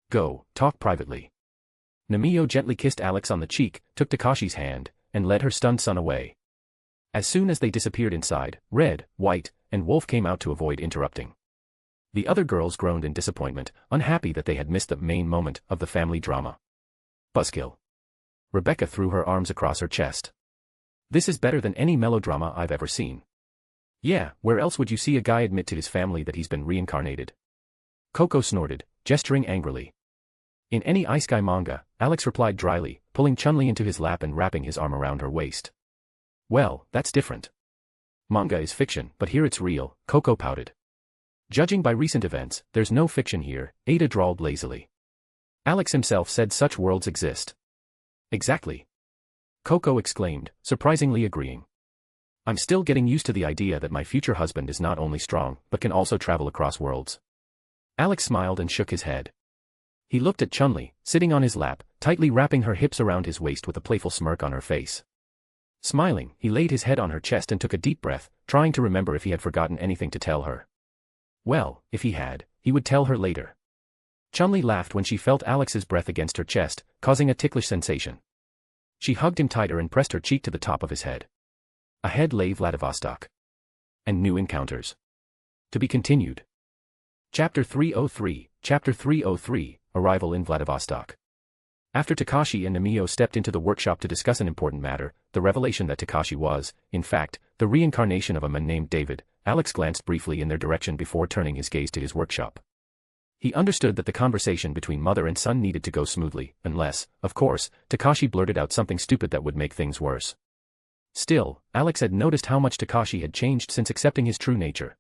Go, talk privately. Nemeo gently kissed Alex on the cheek, took Takashi's hand, and led her stunned son away. As soon as they disappeared inside, Red, White, and Wolf came out to avoid interrupting. The other girls groaned in disappointment, unhappy that they had missed the main moment of the family drama. Buzzkill. Rebecca threw her arms across her chest. This is better than any melodrama I've ever seen. Yeah, where else would you see a guy admit to his family that he's been reincarnated? Coco snorted, gesturing angrily. In any isekai manga, Alex replied dryly, pulling Chun-Li into his lap and wrapping his arm around her waist. Well, that's different. Manga is fiction, but here it's real, Coco pouted. Judging by recent events, there's no fiction here, Ada drawled lazily. Alex himself said such worlds exist. Exactly. Coco exclaimed, surprisingly agreeing. I'm still getting used to the idea that my future husband is not only strong, but can also travel across worlds. Alex smiled and shook his head. He looked at Chun-Li, sitting on his lap, tightly wrapping her hips around his waist with a playful smirk on her face. Smiling, he laid his head on her chest and took a deep breath, trying to remember if he had forgotten anything to tell her. Well, if he had, he would tell her later. Chun-Li laughed when she felt Alex's breath against her chest, causing a ticklish sensation. She hugged him tighter and pressed her cheek to the top of his head. Ahead lay Vladivostok. And new encounters. To be continued. Chapter 303, Arrival in Vladivostok. After Takashi and Namio stepped into the workshop to discuss an important matter, the revelation that Takashi was, in fact, the reincarnation of a man named David, Alex glanced briefly in their direction before turning his gaze to his workshop. He understood that the conversation between mother and son needed to go smoothly, unless, of course, Takashi blurted out something stupid that would make things worse. Still, Alex had noticed how much Takashi had changed since accepting his true nature.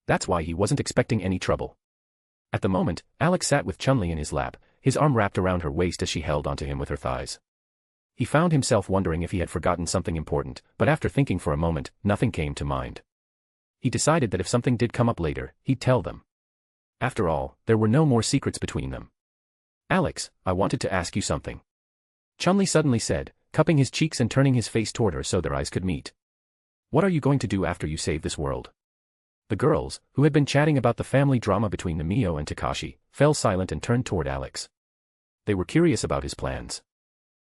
That's why he wasn't expecting any trouble. At the moment, Alex sat with Chun-Li in his lap, his arm wrapped around her waist as she held onto him with her thighs. He found himself wondering if he had forgotten something important, but after thinking for a moment, nothing came to mind. He decided that if something did come up later, he'd tell them. After all, there were no more secrets between them. Alex, I wanted to ask you something. Chun-Li suddenly said, cupping his cheeks and turning his face toward her so their eyes could meet. What are you going to do after you save this world? The girls, who had been chatting about the family drama between Namio and Takashi, fell silent and turned toward Alex. They were curious about his plans.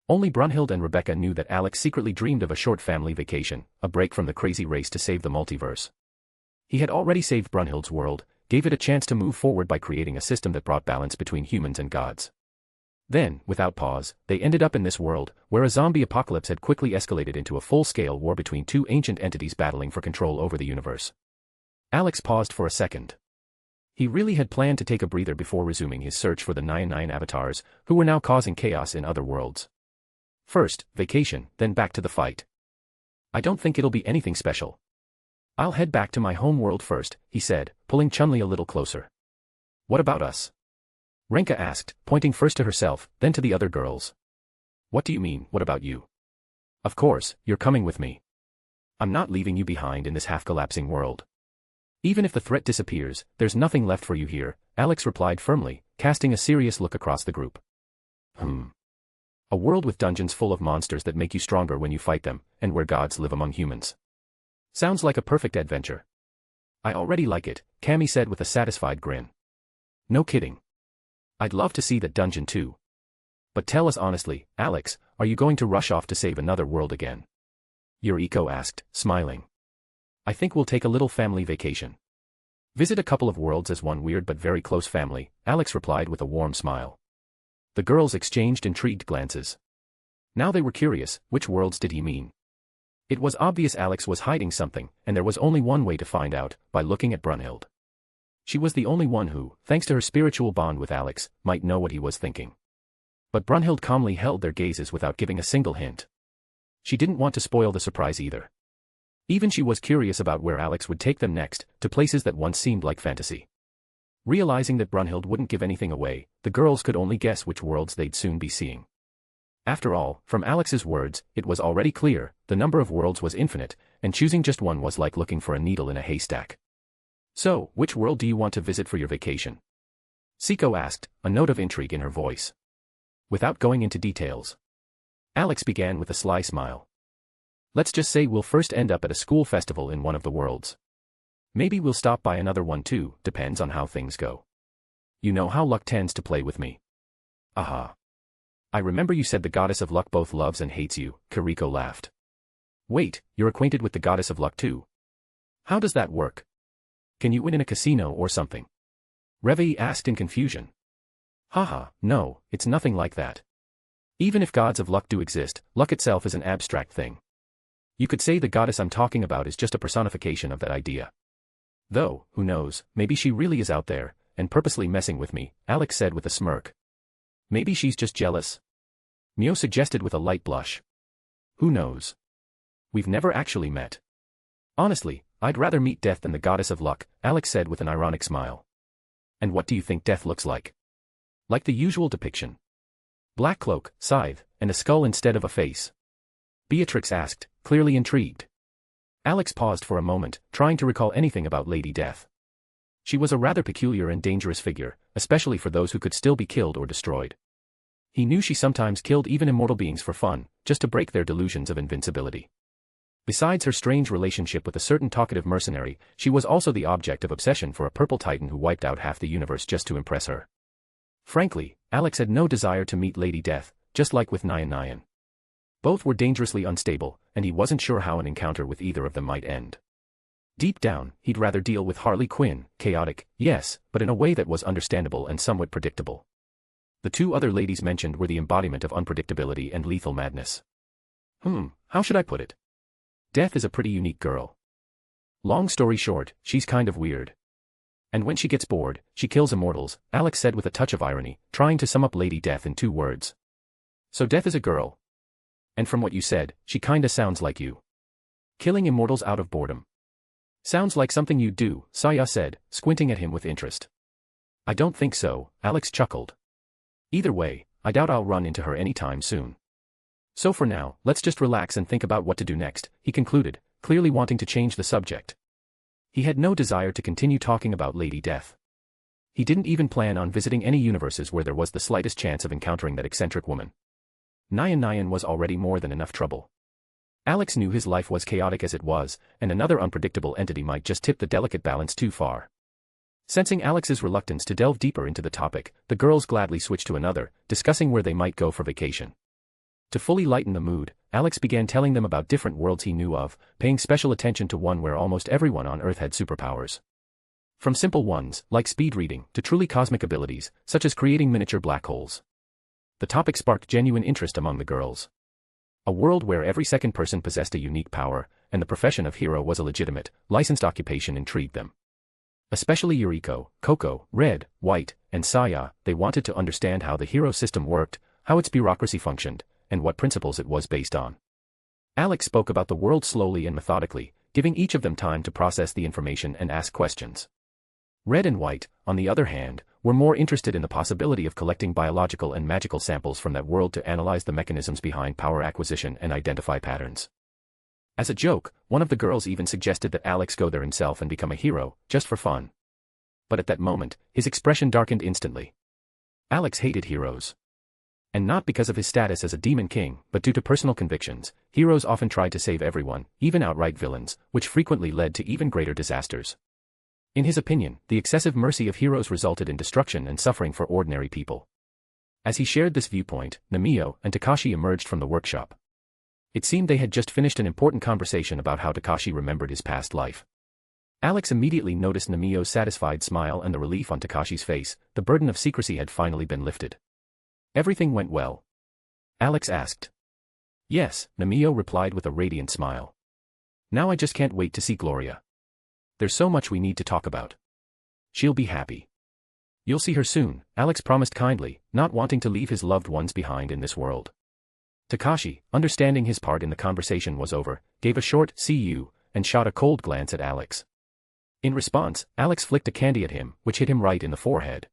Only Brunhild and Rebecca knew that Alex secretly dreamed of a short family vacation, a break from the crazy race to save the multiverse. He had already saved Brunhild's world, gave it a chance to move forward by creating a system that brought balance between humans and gods. Then, without pause, they ended up in this world, where a zombie apocalypse had quickly escalated into a full-scale war between two ancient entities battling for control over the universe. Alex paused for a second. He really had planned to take a breather before resuming his search for the Nine avatars, who were now causing chaos in other worlds. First, vacation, then back to the fight. I don't think it'll be anything special. I'll head back to my home world first, he said, pulling Chun-Li a little closer. What about us? Renka asked, pointing first to herself, then to the other girls. What do you mean, what about you? Of course, you're coming with me. I'm not leaving you behind in this half-collapsing world. Even if the threat disappears, there's nothing left for you here, Alex replied firmly, casting a serious look across the group. A world with dungeons full of monsters that make you stronger when you fight them, and where gods live among humans. Sounds like a perfect adventure. I already like it, Cammy said with a satisfied grin. No kidding. I'd love to see that dungeon too. But tell us honestly, Alex, are you going to rush off to save another world again? Yuriko asked, smiling. I think we'll take a little family vacation. Visit a couple of worlds as one weird but very close family, Alex replied with a warm smile. The girls exchanged intrigued glances. Now they were curious, which worlds did he mean? It was obvious Alex was hiding something, and there was only one way to find out, by looking at Brunhild. She was the only one who, thanks to her spiritual bond with Alex, might know what he was thinking. But Brunhild calmly held their gazes without giving a single hint. She didn't want to spoil the surprise either. Even she was curious about where Alex would take them next, to places that once seemed like fantasy. Realizing that Brunhild wouldn't give anything away, the girls could only guess which worlds they'd soon be seeing. After all, from Alex's words, it was already clear, the number of worlds was infinite, and choosing just one was like looking for a needle in a haystack. So, which world do you want to visit for your vacation? Siko asked, a note of intrigue in her voice. Without going into details, Alex began with a sly smile. Let's just say we'll first end up at a school festival in one of the worlds. Maybe we'll stop by another one too, depends on how things go. You know how luck tends to play with me. Aha. I remember you said the goddess of luck both loves and hates you, Kiriko laughed. Wait, you're acquainted with the goddess of luck too? How does that work? Can you win in a casino or something? Reveille asked in confusion. Haha, no, it's nothing like that. Even if gods of luck do exist, luck itself is an abstract thing. You could say the goddess I'm talking about is just a personification of that idea. Though, who knows, maybe she really is out there, and purposely messing with me, Alex said with a smirk. Maybe she's just jealous. Mio suggested with a light blush. Who knows? We've never actually met. Honestly, I'd rather meet death than the goddess of luck, Alex said with an ironic smile. And what do you think death looks like? Like the usual depiction. Black cloak, scythe, and a skull instead of a face. Beatrix asked, clearly intrigued. Alex paused for a moment, trying to recall anything about Lady Death. She was a rather peculiar and dangerous figure, especially for those who could still be killed or destroyed. He knew she sometimes killed even immortal beings for fun, just to break their delusions of invincibility. Besides her strange relationship with a certain talkative mercenary, she was also the object of obsession for a purple titan who wiped out half the universe just to impress her. Frankly, Alex had no desire to meet Lady Death, just like with Nyan. Both were dangerously unstable, and he wasn't sure how an encounter with either of them might end. Deep down, he'd rather deal with Harley Quinn, chaotic, yes, but in a way that was understandable and somewhat predictable. The two other ladies mentioned were the embodiment of unpredictability and lethal madness. How should I put it? Death is a pretty unique girl. Long story short, she's kind of weird. And when she gets bored, she kills immortals, Alex said with a touch of irony, trying to sum up Lady Death in 2 words. So Death is a girl. And from what you said, she kinda sounds like you. Killing immortals out of boredom. Sounds like something you'd do, Saya said, squinting at him with interest. I don't think so, Alex chuckled. Either way, I doubt I'll run into her anytime soon. So for now, let's just relax and think about what to do next, he concluded, clearly wanting to change the subject. He had no desire to continue talking about Lady Death. He didn't even plan on visiting any universes where there was the slightest chance of encountering that eccentric woman. Nyan was already more than enough trouble. Alex knew his life was chaotic as it was, and another unpredictable entity might just tip the delicate balance too far. Sensing Alex's reluctance to delve deeper into the topic, the girls gladly switched to another, discussing where they might go for vacation. To fully lighten the mood, Alex began telling them about different worlds he knew of, paying special attention to one where almost everyone on Earth had superpowers. From simple ones, like speed reading, to truly cosmic abilities, such as creating miniature black holes. The topic sparked genuine interest among the girls. A world where every second person possessed a unique power, and the profession of hero was a legitimate, licensed occupation intrigued them. Especially Yuriko, Coco, Red, White, and Saya, they wanted to understand how the hero system worked, how its bureaucracy functioned, and what principles it was based on. Alex spoke about the world slowly and methodically, giving each of them time to process the information and ask questions. Red and White, on the other hand, were more interested in the possibility of collecting biological and magical samples from that world to analyze the mechanisms behind power acquisition and identify patterns. As a joke, one of the girls even suggested that Alex go there himself and become a hero, just for fun. But at that moment, his expression darkened instantly. Alex hated heroes. And not because of his status as a demon king, but due to personal convictions, heroes often tried to save everyone, even outright villains, which frequently led to even greater disasters. In his opinion, the excessive mercy of heroes resulted in destruction and suffering for ordinary people. As he shared this viewpoint, Namio and Takashi emerged from the workshop. It seemed they had just finished an important conversation about how Takashi remembered his past life. Alex immediately noticed Namio's satisfied smile and the relief on Takashi's face. The burden of secrecy had finally been lifted. Everything went well? Alex asked. Yes, Namio replied with a radiant smile. Now I just can't wait to see Gloria. There's so much we need to talk about. She'll be happy. You'll see her soon, Alex promised kindly, not wanting to leave his loved ones behind in this world. Takashi, understanding his part in the conversation was over, gave a short "see you," and shot a cold glance at Alex. In response, Alex flicked a candy at him, which hit him right in the forehead.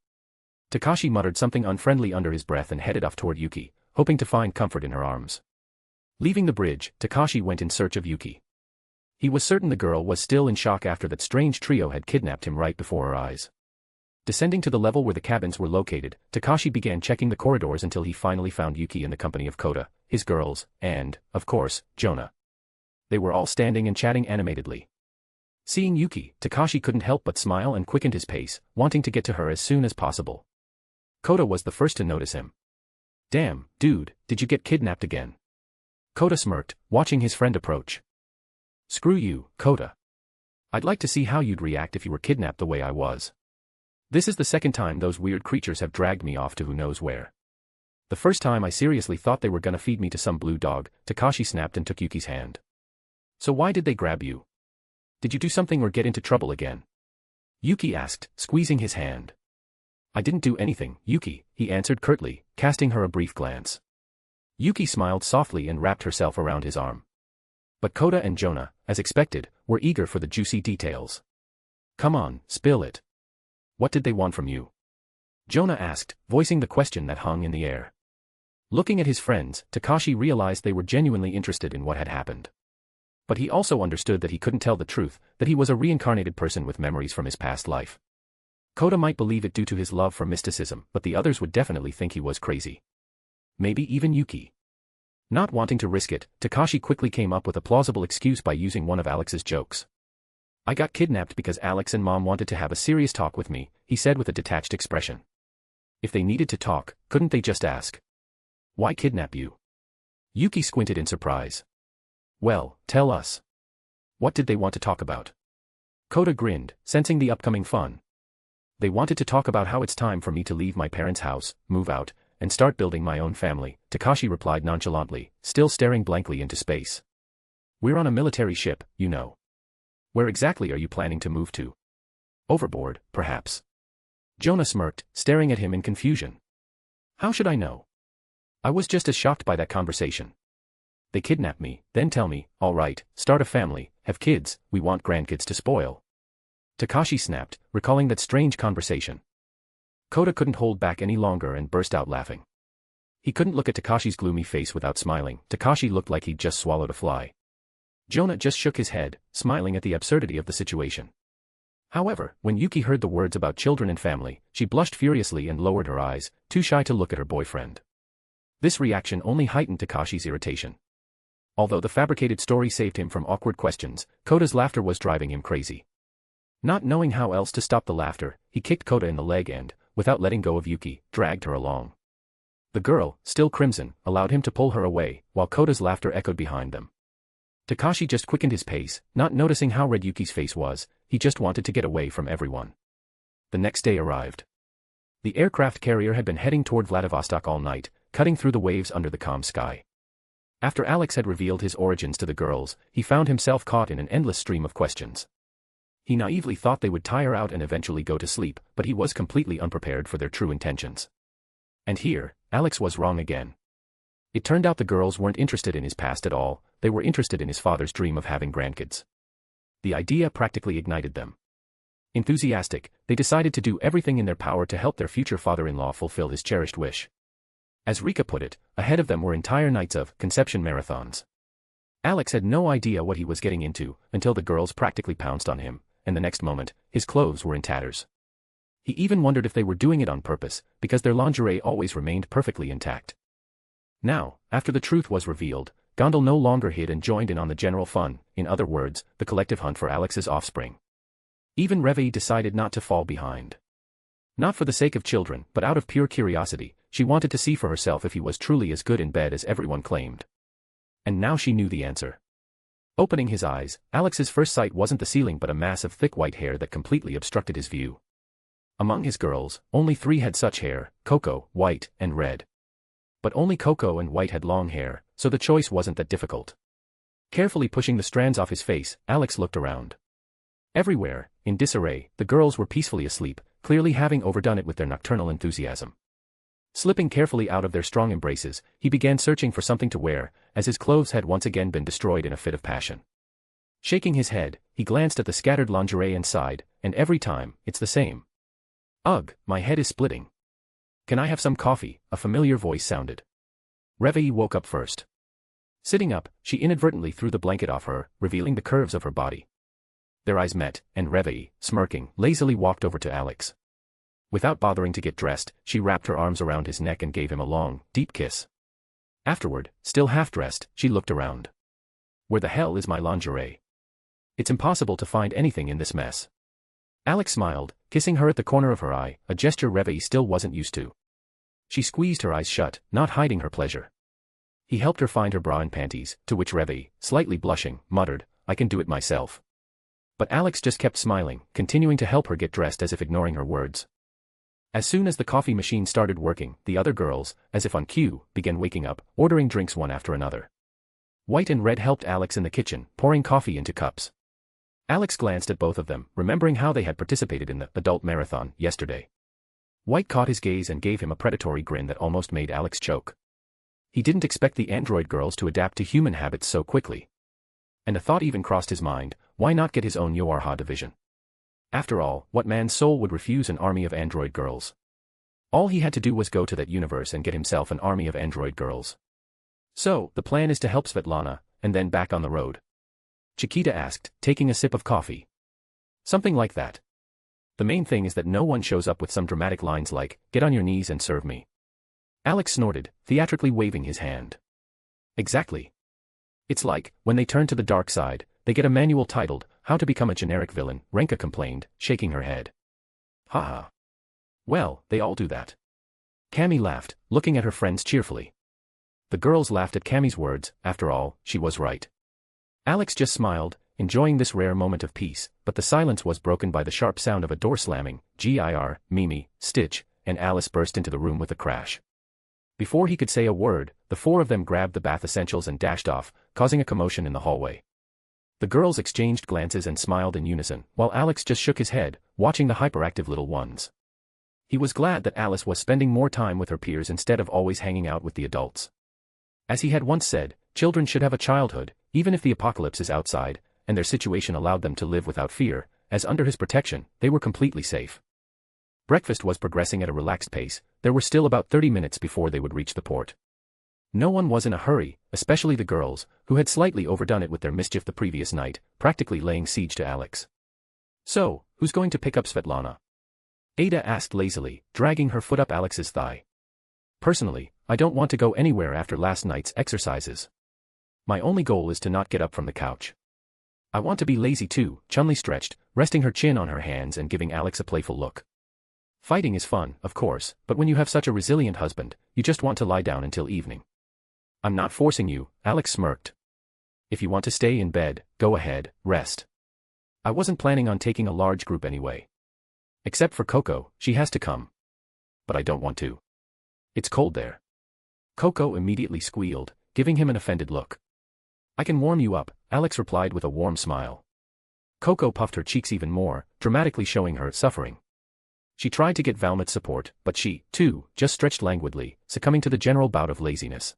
Takashi muttered something unfriendly under his breath and headed off toward Yuki, hoping to find comfort in her arms. Leaving the bridge, Takashi went in search of Yuki. He was certain the girl was still in shock after that strange trio had kidnapped him right before her eyes. Descending to the level where the cabins were located, Takashi began checking the corridors until he finally found Yuki in the company of Kota, his girls, and, of course, Jonah. They were all standing and chatting animatedly. Seeing Yuki, Takashi couldn't help but smile and quickened his pace, wanting to get to her as soon as possible. Kota was the first to notice him. Damn, dude, did you get kidnapped again? Kota smirked, watching his friend approach. Screw you, Kota. I'd like to see how you'd react if you were kidnapped the way I was. This is the second time those weird creatures have dragged me off to who knows where. The first time I seriously thought they were gonna feed me to some blue dog, Takashi snapped and took Yuki's hand. So why did they grab you? Did you do something or get into trouble again? Yuki asked, squeezing his hand. I didn't do anything, Yuki, he answered curtly, casting her a brief glance. Yuki smiled softly and wrapped herself around his arm. But Kota and Jonah, as expected, were eager for the juicy details. Come on, spill it. What did they want from you? Jonah asked, voicing the question that hung in the air. Looking at his friends, Takashi realized they were genuinely interested in what had happened. But he also understood that he couldn't tell the truth, that he was a reincarnated person with memories from his past life. Kota might believe it due to his love for mysticism, but the others would definitely think he was crazy. Maybe even Yuki. Not wanting to risk it, Takashi quickly came up with a plausible excuse by using one of Alex's jokes. I got kidnapped because Alex and Mom wanted to have a serious talk with me, he said with a detached expression. If they needed to talk, couldn't they just ask? Why kidnap you? Yuki squinted in surprise. Well, tell us. What did they want to talk about? Kota grinned, sensing the upcoming fun. They wanted to talk about how it's time for me to leave my parents' house, move out, and start building my own family, Takashi replied nonchalantly, still staring blankly into space. We're on a military ship, you know. Where exactly are you planning to move to? Overboard, perhaps. Jonah smirked, staring at him in confusion. How should I know? I was just as shocked by that conversation. They kidnap me, then tell me, all right, start a family, have kids, we want grandkids to spoil. Takashi snapped, recalling that strange conversation. Kota couldn't hold back any longer and burst out laughing. He couldn't look at Takashi's gloomy face without smiling. Takashi looked like he'd just swallowed a fly. Jonah just shook his head, smiling at the absurdity of the situation. However, when Yuki heard the words about children and family, she blushed furiously and lowered her eyes, too shy to look at her boyfriend. This reaction only heightened Takashi's irritation. Although the fabricated story saved him from awkward questions, Kota's laughter was driving him crazy. Not knowing how else to stop the laughter, he kicked Kota in the leg and, without letting go of Yuki, dragged her along. The girl, still crimson, allowed him to pull her away, while Kota's laughter echoed behind them. Takashi just quickened his pace, not noticing how red Yuki's face was. He just wanted to get away from everyone. The next day arrived. The aircraft carrier had been heading toward Vladivostok all night, cutting through the waves under the calm sky. After Alex had revealed his origins to the girls, he found himself caught in an endless stream of questions. He naively thought they would tire out and eventually go to sleep, but he was completely unprepared for their true intentions. And here, Alex was wrong again. It turned out the girls weren't interested in his past at all, they were interested in his father's dream of having grandkids. The idea practically ignited them. Enthusiastic, they decided to do everything in their power to help their future father-in-law fulfill his cherished wish. As Rika put it, ahead of them were entire nights of conception marathons. Alex had no idea what he was getting into, until the girls practically pounced on him, and the next moment, his clothes were in tatters. He even wondered if they were doing it on purpose, because their lingerie always remained perfectly intact. Now, after the truth was revealed, Gondal no longer hid and joined in on the general fun, in other words, the collective hunt for Alex's offspring. Even Revei decided not to fall behind. Not for the sake of children, but out of pure curiosity, she wanted to see for herself if he was truly as good in bed as everyone claimed. And now she knew the answer. Opening his eyes, Alex's first sight wasn't the ceiling but a mass of thick white hair that completely obstructed his view. Among his girls, only 3 had such hair, Coco, White, and Red. But only Coco and White had long hair, so the choice wasn't that difficult. Carefully pushing the strands off his face, Alex looked around. Everywhere, in disarray, the girls were peacefully asleep, clearly having overdone it with their nocturnal enthusiasm. Slipping carefully out of their strong embraces, he began searching for something to wear, as his clothes had once again been destroyed in a fit of passion. Shaking his head, he glanced at the scattered lingerie and sighed, and every time, it's the same. Ugh, my head is splitting. Can I have some coffee? A familiar voice sounded. Revei woke up first. Sitting up, she inadvertently threw the blanket off her, revealing the curves of her body. Their eyes met, and Revei, smirking, lazily walked over to Alex. Without bothering to get dressed, she wrapped her arms around his neck and gave him a long, deep kiss. Afterward, still half-dressed, she looked around. Where the hell is my lingerie? It's impossible to find anything in this mess. Alex smiled, kissing her at the corner of her eye, a gesture Revei still wasn't used to. She squeezed her eyes shut, not hiding her pleasure. He helped her find her bra and panties, to which Revei, slightly blushing, muttered, I can do it myself. But Alex just kept smiling, continuing to help her get dressed as if ignoring her words. As soon as the coffee machine started working, the other girls, as if on cue, began waking up, ordering drinks one after another. White and Red helped Alex in the kitchen, pouring coffee into cups. Alex glanced at both of them, remembering how they had participated in the adult marathon yesterday. White caught his gaze and gave him a predatory grin that almost made Alex choke. He didn't expect the android girls to adapt to human habits so quickly. And a thought even crossed his mind, why not get his own Yoarha division? After all, what man's soul would refuse an army of android girls? All he had to do was go to that universe and get himself an army of android girls. So, the plan is to help Svetlana, and then back on the road? Chiquita asked, taking a sip of coffee. Something like that. The main thing is that no one shows up with some dramatic lines like, get on your knees and serve me. Alex snorted, theatrically waving his hand. Exactly. It's like, when they turn to the dark side, they get a manual titled, How to Become a Generic Villain, Renka complained, shaking her head. Haha. Well, they all do that. Cammy laughed, looking at her friends cheerfully. The girls laughed at Cammy's words, after all, she was right. Alex just smiled, enjoying this rare moment of peace, but the silence was broken by the sharp sound of a door slamming. Mimi, Stitch, and Alice burst into the room with a crash. Before he could say a word, the four of them grabbed the bath essentials and dashed off, causing a commotion in the hallway. The girls exchanged glances and smiled in unison, while Alex just shook his head, watching the hyperactive little ones. He was glad that Alice was spending more time with her peers instead of always hanging out with the adults. As he had once said, children should have a childhood, even if the apocalypse is outside, and their situation allowed them to live without fear, as under his protection, they were completely safe. Breakfast was progressing at a relaxed pace, there were still about 30 minutes before they would reach the port. No one was in a hurry, especially the girls, who had slightly overdone it with their mischief the previous night, practically laying siege to Alex. So, who's going to pick up Svetlana? Ada asked lazily, dragging her foot up Alex's thigh. Personally, I don't want to go anywhere after last night's exercises. My only goal is to not get up from the couch. I want to be lazy too, Chun-Li stretched, resting her chin on her hands and giving Alex a playful look. Fighting is fun, of course, but when you have such a resilient husband, you just want to lie down until evening. I'm not forcing you, Alex smirked. If you want to stay in bed, go ahead, rest. I wasn't planning on taking a large group anyway. Except for Coco, she has to come. But I don't want to. It's cold there. Coco immediately squealed, giving him an offended look. I can warm you up, Alex replied with a warm smile. Coco puffed her cheeks even more, dramatically showing her suffering. She tried to get Valmet's support, but she, too, just stretched languidly, succumbing to the general bout of laziness.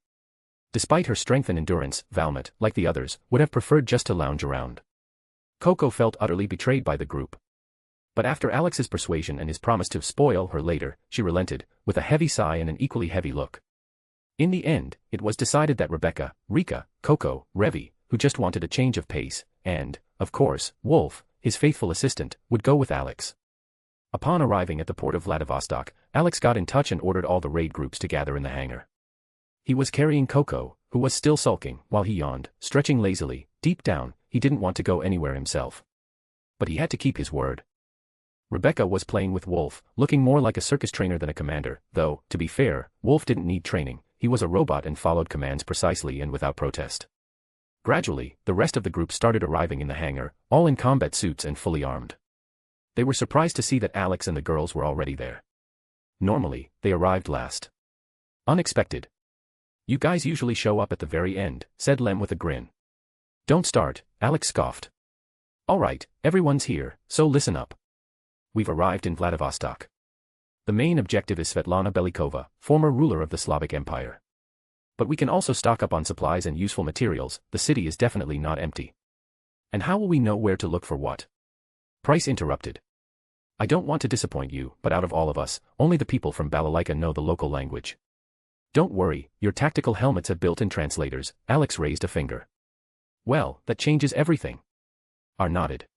Despite her strength and endurance, Valmet, like the others, would have preferred just to lounge around. Coco felt utterly betrayed by the group. But after Alex's persuasion and his promise to spoil her later, she relented, with a heavy sigh and an equally heavy look. In the end, it was decided that Rebecca, Rika, Coco, Revi, who just wanted a change of pace, and, of course, Wolf, his faithful assistant, would go with Alex. Upon arriving at the port of Vladivostok, Alex got in touch and ordered all the raid groups to gather in the hangar. He was carrying Coco, who was still sulking, while he yawned, stretching lazily. Deep down, he didn't want to go anywhere himself. But he had to keep his word. Rebecca was playing with Wolf, looking more like a circus trainer than a commander, though, to be fair, Wolf didn't need training, he was a robot and followed commands precisely and without protest. Gradually, the rest of the group started arriving in the hangar, all in combat suits and fully armed. They were surprised to see that Alex and the girls were already there. Normally, they arrived last. Unexpected. You guys usually show up at the very end, said Lem with a grin. Don't start, Alex scoffed. All right, everyone's here, so listen up. We've arrived in Vladivostok. The main objective is Svetlana Belikova, former ruler of the Slavic Empire. But we can also stock up on supplies and useful materials, the city is definitely not empty. And how will we know where to look for what? Price interrupted. I don't want to disappoint you, but out of all of us, only the people from Balalaika know the local language. Don't worry, your tactical helmets have built-in translators, Alex raised a finger. Well, that changes everything. R nodded.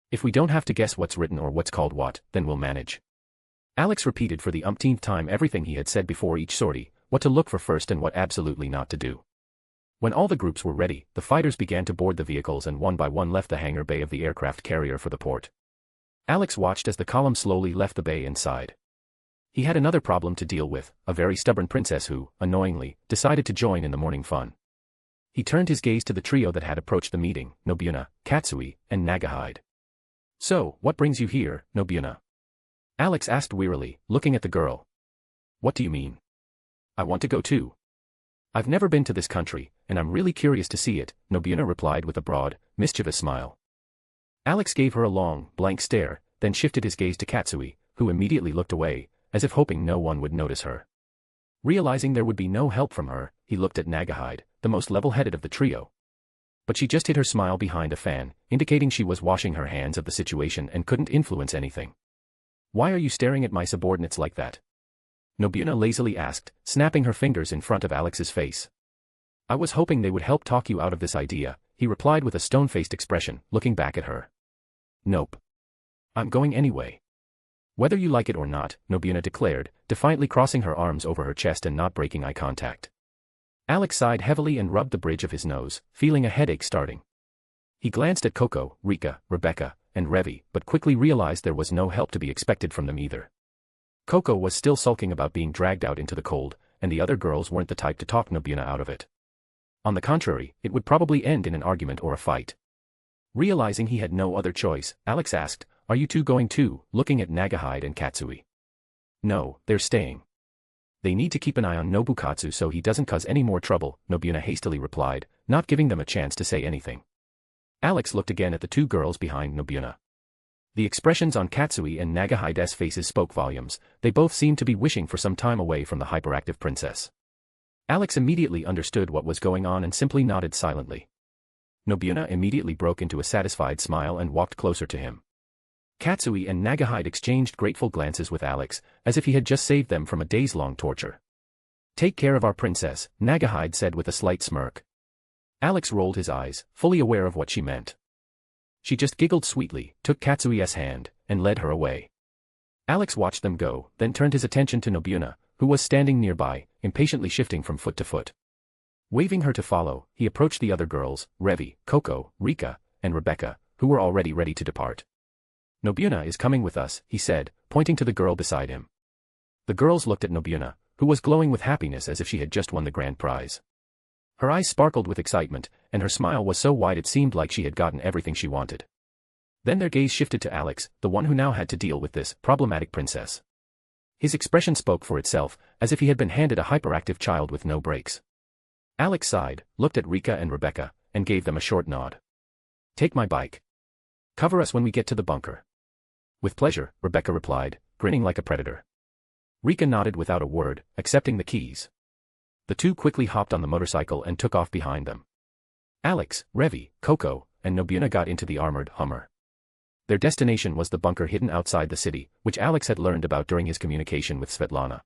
If we don't have to guess what's written or what's called what, then we'll manage. Alex repeated for the umpteenth time everything he had said before each sortie, what to look for first and what absolutely not to do. When all the groups were ready, the fighters began to board the vehicles and one by one left the hangar bay of the aircraft carrier for the port. Alex watched as the column slowly left the bay and sighed. He had another problem to deal with, a very stubborn princess who, annoyingly, decided to join in the morning fun. He turned his gaze to the trio that had approached the meeting, Nobuna, Katsui, and Nagahide. So, what brings you here, Nobuna? Alex asked wearily, looking at the girl. What do you mean? I want to go too. I've never been to this country, and I'm really curious to see it, Nobuena replied with a broad, mischievous smile. Alex gave her a long, blank stare, then shifted his gaze to Katsui, who immediately looked away, as if hoping no one would notice her. Realizing there would be no help from her, he looked at Nagahide, the most level-headed of the trio. But she just hid her smile behind a fan, indicating she was washing her hands of the situation and couldn't influence anything. Why are you staring at my subordinates like that? Nobuena lazily asked, snapping her fingers in front of Alex's face. I was hoping they would help talk you out of this idea, he replied with a stone-faced expression, looking back at her. Nope. I'm going anyway. Whether you like it or not, Nobuena declared, defiantly crossing her arms over her chest and not breaking eye contact. Alex sighed heavily and rubbed the bridge of his nose, feeling a headache starting. He glanced at Coco, Rika, Rebecca, and Revi, but quickly realized there was no help to be expected from them either. Coco was still sulking about being dragged out into the cold, and the other girls weren't the type to talk Nobuena out of it. On the contrary, it would probably end in an argument or a fight. Realizing he had no other choice, Alex asked, Are you two going too, looking at Nagahide and Katsui? No, they're staying. They need to keep an eye on Nobukatsu so he doesn't cause any more trouble, Nobuena hastily replied, not giving them a chance to say anything. Alex looked again at the two girls behind Nobuena. The expressions on Katsui and Nagahide's faces spoke volumes, they both seemed to be wishing for some time away from the hyperactive princess. Alex immediately understood what was going on and simply nodded silently. Nobuena immediately broke into a satisfied smile and walked closer to him. Katsui and Nagahide exchanged grateful glances with Alex, as if he had just saved them from a days-long torture. Take care of our princess, Nagahide said with a slight smirk. Alex rolled his eyes, fully aware of what she meant. She just giggled sweetly, took Katsui's hand, and led her away. Alex watched them go, then turned his attention to Nobuena, who was standing nearby, impatiently shifting from foot to foot. Waving her to follow, he approached the other girls, Revi, Coco, Rika, and Rebecca, who were already ready to depart. Nobuena is coming with us, he said, pointing to the girl beside him. The girls looked at Nobuena, who was glowing with happiness as if she had just won the grand prize. Her eyes sparkled with excitement, and her smile was so wide it seemed like she had gotten everything she wanted. Then their gaze shifted to Alex, the one who now had to deal with this problematic princess. His expression spoke for itself, as if he had been handed a hyperactive child with no brakes. Alex sighed, looked at Rika and Rebecca, and gave them a short nod. Take my bike. Cover us when we get to the bunker. With pleasure, Rebecca replied, grinning like a predator. Rika nodded without a word, accepting the keys. The two quickly hopped on the motorcycle and took off behind them. Alex, Revi, Coco, and Nobuena got into the armored Hummer. Their destination was the bunker hidden outside the city, which Alex had learned about during his communication with Svetlana.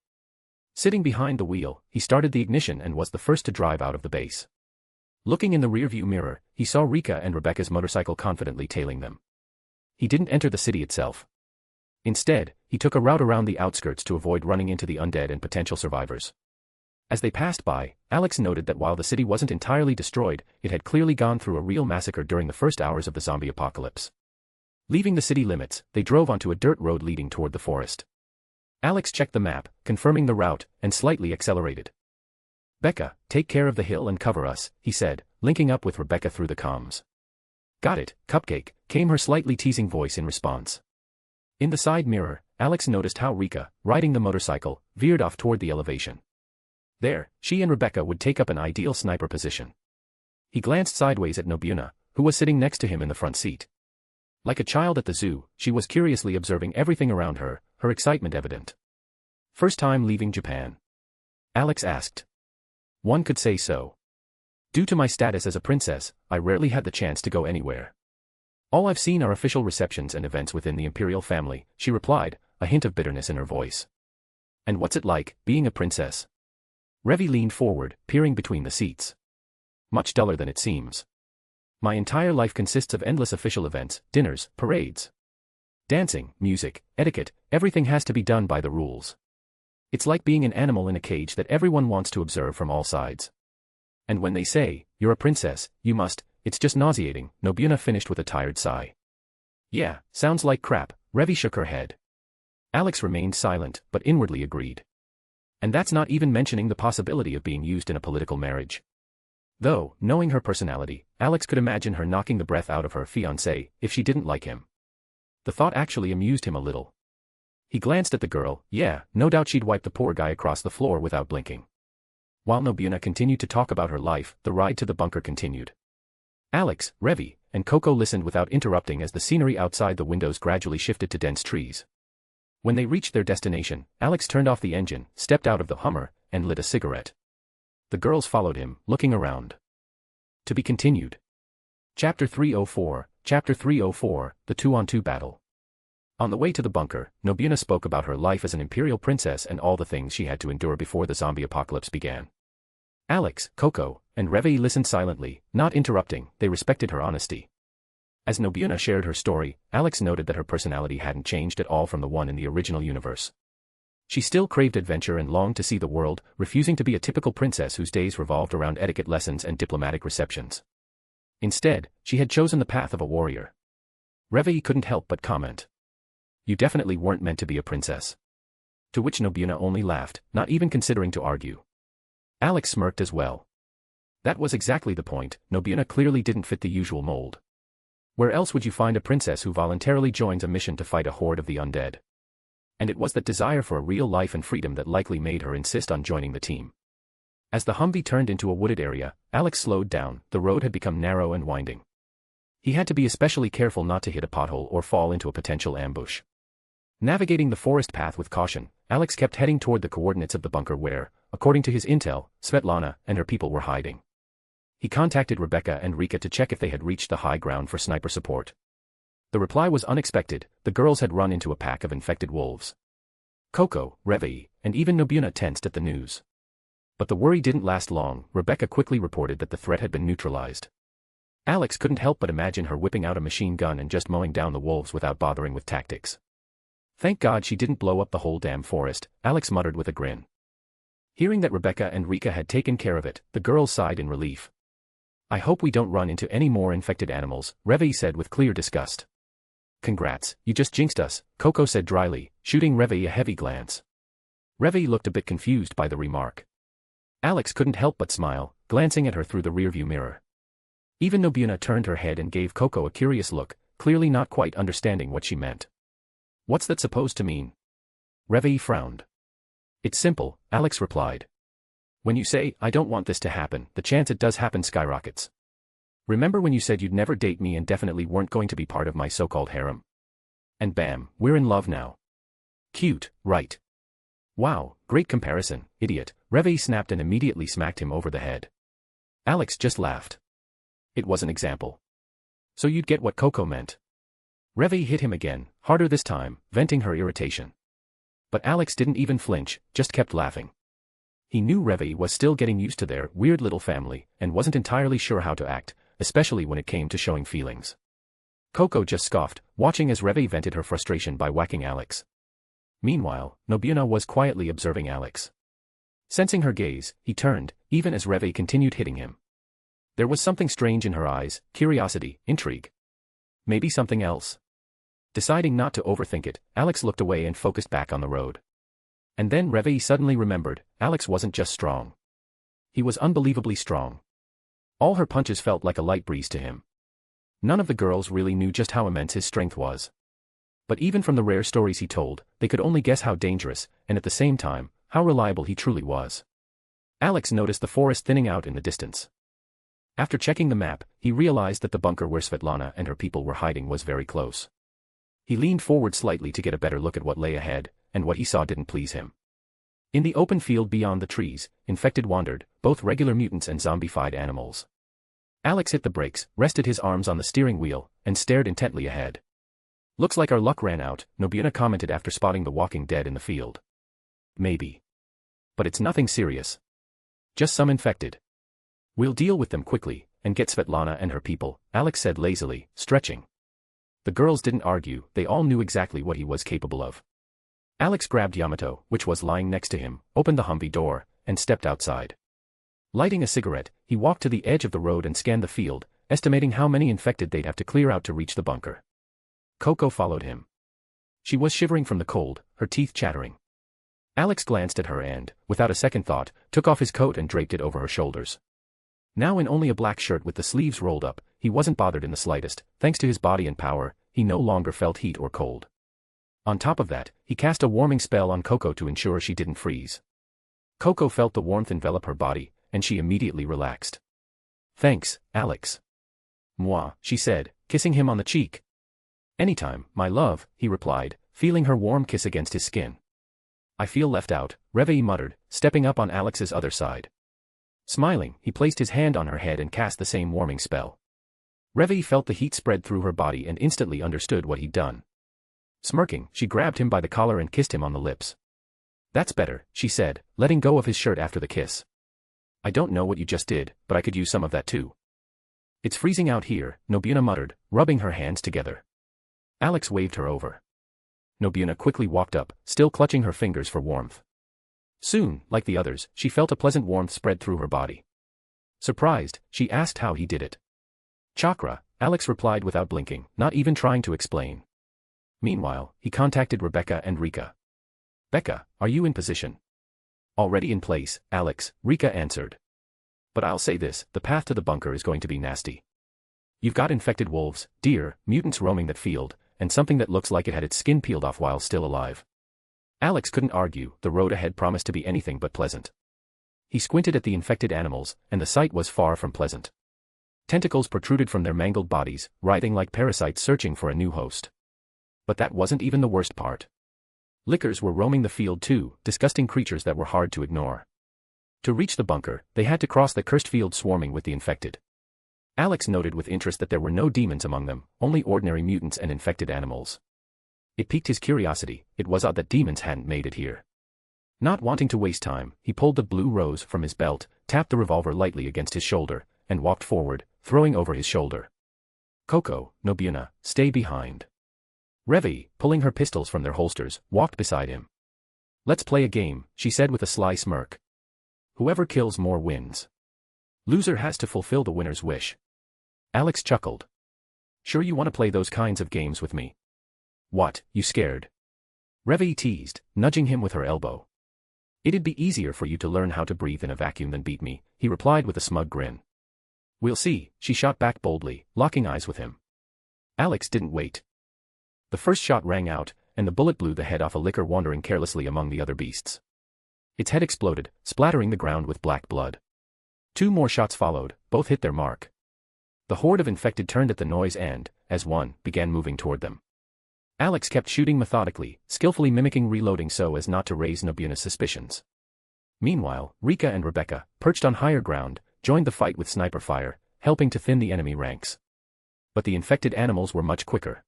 Sitting behind the wheel, he started the ignition and was the first to drive out of the base. Looking in the rearview mirror, he saw Rika and Rebecca's motorcycle confidently tailing them. He didn't enter the city itself. Instead, he took a route around the outskirts to avoid running into the undead and potential survivors. As they passed by, Alex noted that while the city wasn't entirely destroyed, it had clearly gone through a real massacre during the first hours of the zombie apocalypse. Leaving the city limits, they drove onto a dirt road leading toward the forest. Alex checked the map, confirming the route, and slightly accelerated. Becca, take care of the hill and cover us, he said, linking up with Rebecca through the comms. Got it, Cupcake, came her slightly teasing voice in response. In the side mirror, Alex noticed how Rika, riding the motorcycle, veered off toward the elevation. There, she and Rebecca would take up an ideal sniper position. He glanced sideways at Nobuena, who was sitting next to him in the front seat. Like a child at the zoo, she was curiously observing everything around her, her excitement evident. First time leaving Japan? Alex asked. One could say so. Due to my status as a princess, I rarely had the chance to go anywhere. All I've seen are official receptions and events within the imperial family, she replied, a hint of bitterness in her voice. And what's it like, being a princess? Revi leaned forward, peering between the seats. Much duller than it seems. My entire life consists of endless official events, dinners, parades. Dancing, music, etiquette, everything has to be done by the rules. It's like being an animal in a cage that everyone wants to observe from all sides. And when they say, you're a princess, you must, it's just nauseating, Nobuena finished with a tired sigh. Yeah, sounds like crap, Revi shook her head. Alex remained silent, but inwardly agreed. And that's not even mentioning the possibility of being used in a political marriage. Though, knowing her personality, Alex could imagine her knocking the breath out of her fiancé if she didn't like him. The thought actually amused him a little. He glanced at the girl. Yeah, no doubt she'd wipe the poor guy across the floor without blinking. While Nobuna continued to talk about her life, the ride to the bunker continued. Alex, Revy, and Coco listened without interrupting as the scenery outside the windows gradually shifted to dense trees. When they reached their destination, Alex turned off the engine, stepped out of the Hummer, and lit a cigarette. The girls followed him, looking around. To be continued. Chapter 304, Chapter 304, The 2-on-2 Battle. On the way to the bunker, Nobuna spoke about her life as an imperial princess and all the things she had to endure before the zombie apocalypse began. Alex, Coco, and Revy listened silently, not interrupting. They respected her honesty. As Nobuna shared her story, Alex noted that her personality hadn't changed at all from the one in the original universe. She still craved adventure and longed to see the world, refusing to be a typical princess whose days revolved around etiquette lessons and diplomatic receptions. Instead, she had chosen the path of a warrior. Revy couldn't help but comment. You definitely weren't meant to be a princess. To which Nobuna only laughed, not even considering to argue. Alex smirked as well. That was exactly the point. Nobuna clearly didn't fit the usual mold. Where else would you find a princess who voluntarily joins a mission to fight a horde of the undead? And it was that desire for a real life and freedom that likely made her insist on joining the team. As the Humvee turned into a wooded area, Alex slowed down. The road had become narrow and winding. He had to be especially careful not to hit a pothole or fall into a potential ambush. Navigating the forest path with caution, Alex kept heading toward the coordinates of the bunker where, according to his intel, Svetlana and her people were hiding. He contacted Rebecca and Rika to check if they had reached the high ground for sniper support. The reply was unexpected. The girls had run into a pack of infected wolves. Coco, Revy, and even Nobuna tensed at the news. But the worry didn't last long. Rebecca quickly reported that the threat had been neutralized. Alex couldn't help but imagine her whipping out a machine gun and just mowing down the wolves without bothering with tactics. Thank God she didn't blow up the whole damn forest, Alex muttered with a grin. Hearing that Rebecca and Rika had taken care of it, the girls sighed in relief. I hope we don't run into any more infected animals, Revy said with clear disgust. Congrats, you just jinxed us, Coco said dryly, shooting Revy a heavy glance. Revy looked a bit confused by the remark. Alex couldn't help but smile, glancing at her through the rearview mirror. Even Nobuna turned her head and gave Coco a curious look, clearly not quite understanding what she meant. What's that supposed to mean? Revy frowned. It's simple, Alex replied. When you say, I don't want this to happen, the chance it does happen skyrockets. Remember when you said you'd never date me and definitely weren't going to be part of my so-called harem? And bam, we're in love now. Cute, right? Wow, great comparison, idiot, Revy snapped and immediately smacked him over the head. Alex just laughed. It was an example. So you'd get what Coco meant. Revy hit him again, harder this time, venting her irritation. But Alex didn't even flinch, just kept laughing. He knew Revy was still getting used to their weird little family and wasn't entirely sure how to act, especially when it came to showing feelings. Coco just scoffed, watching as Revy vented her frustration by whacking Alex. Meanwhile, Nobuna was quietly observing Alex. Sensing her gaze, he turned, even as Revy continued hitting him. There was something strange in her eyes, curiosity, intrigue. Maybe something else. Deciding not to overthink it, Alex looked away and focused back on the road. And then Revy suddenly remembered, Alex wasn't just strong. He was unbelievably strong. All her punches felt like a light breeze to him. None of the girls really knew just how immense his strength was. But even from the rare stories he told, they could only guess how dangerous, and at the same time, how reliable he truly was. Alex noticed the forest thinning out in the distance. After checking the map, he realized that the bunker where Svetlana and her people were hiding was very close. He leaned forward slightly to get a better look at what lay ahead, and what he saw didn't please him. In the open field beyond the trees, infected wandered, both regular mutants and zombified animals. Alex hit the brakes, rested his arms on the steering wheel, and stared intently ahead. Looks like our luck ran out, Nobuna commented after spotting the walking dead in the field. Maybe. But it's nothing serious. Just some infected. We'll deal with them quickly, and get Svetlana and her people, Alex said lazily, stretching. The girls didn't argue, they all knew exactly what he was capable of. Alex grabbed Yamato, which was lying next to him, opened the Humvee door, and stepped outside. Lighting a cigarette, he walked to the edge of the road and scanned the field, estimating how many infected they'd have to clear out to reach the bunker. Coco followed him. She was shivering from the cold, her teeth chattering. Alex glanced at her and, without a second thought, took off his coat and draped it over her shoulders. Now in only a black shirt with the sleeves rolled up, he wasn't bothered in the slightest. Thanks to his body and power, he no longer felt heat or cold. On top of that, he cast a warming spell on Coco to ensure she didn't freeze. Coco felt the warmth envelop her body, and she immediately relaxed. "Thanks, Alex." "Moi," she said, kissing him on the cheek. "Anytime, my love," he replied, feeling her warm kiss against his skin. "I feel left out," Réveillé muttered, stepping up on Alex's other side. Smiling, he placed his hand on her head and cast the same warming spell. Réveillé felt the heat spread through her body and instantly understood what he'd done. Smirking, she grabbed him by the collar and kissed him on the lips. "That's better," she said, letting go of his shirt after the kiss. "I don't know what you just did, but I could use some of that too." "It's freezing out here," Nobiuna muttered, rubbing her hands together. Alex waved her over. Nobiuna quickly walked up, still clutching her fingers for warmth. Soon, like the others, she felt a pleasant warmth spread through her body. Surprised, she asked how he did it. "Chakra," Alex replied without blinking, not even trying to explain. Meanwhile, he contacted Rebecca and Rika. "Becca, are you in position?" "Already in place, Alex," Rika answered. "But I'll say this, the path to the bunker is going to be nasty. You've got infected wolves, deer, mutants roaming that field, and something that looks like it had its skin peeled off while still alive." Alex couldn't argue, the road ahead promised to be anything but pleasant. He squinted at the infected animals, and the sight was far from pleasant. Tentacles protruded from their mangled bodies, writhing like parasites searching for a new host. But that wasn't even the worst part. Lickers were roaming the field too, disgusting creatures that were hard to ignore. To reach the bunker, they had to cross the cursed field swarming with the infected. Alex noted with interest that there were no demons among them, only ordinary mutants and infected animals. It piqued his curiosity, it was odd that demons hadn't made it here. Not wanting to waste time, he pulled the blue rose from his belt, tapped the revolver lightly against his shoulder, and walked forward, throwing over his shoulder. "Coco, Nobiuna, stay behind." Réveillé, pulling her pistols from their holsters, walked beside him. "Let's play a game," she said with a sly smirk. "Whoever kills more wins. Loser has to fulfill the winner's wish." Alex chuckled. "Sure you want to play those kinds of games with me?" "What, you scared?" Réveillé teased, nudging him with her elbow. "It'd be easier for you to learn how to breathe in a vacuum than beat me," he replied with a smug grin. "We'll see," she shot back boldly, locking eyes with him. Alex didn't wait. The first shot rang out, and the bullet blew the head off a licker wandering carelessly among the other beasts. Its head exploded, splattering the ground with black blood. 2 more shots followed, both hit their mark. The horde of infected turned at the noise and, as one, began moving toward them. Alex kept shooting methodically, skillfully mimicking reloading so as not to raise Nobiuna's suspicions. Meanwhile, Rika and Rebecca, perched on higher ground, joined the fight with sniper fire, helping to thin the enemy ranks. But the infected animals were much quicker.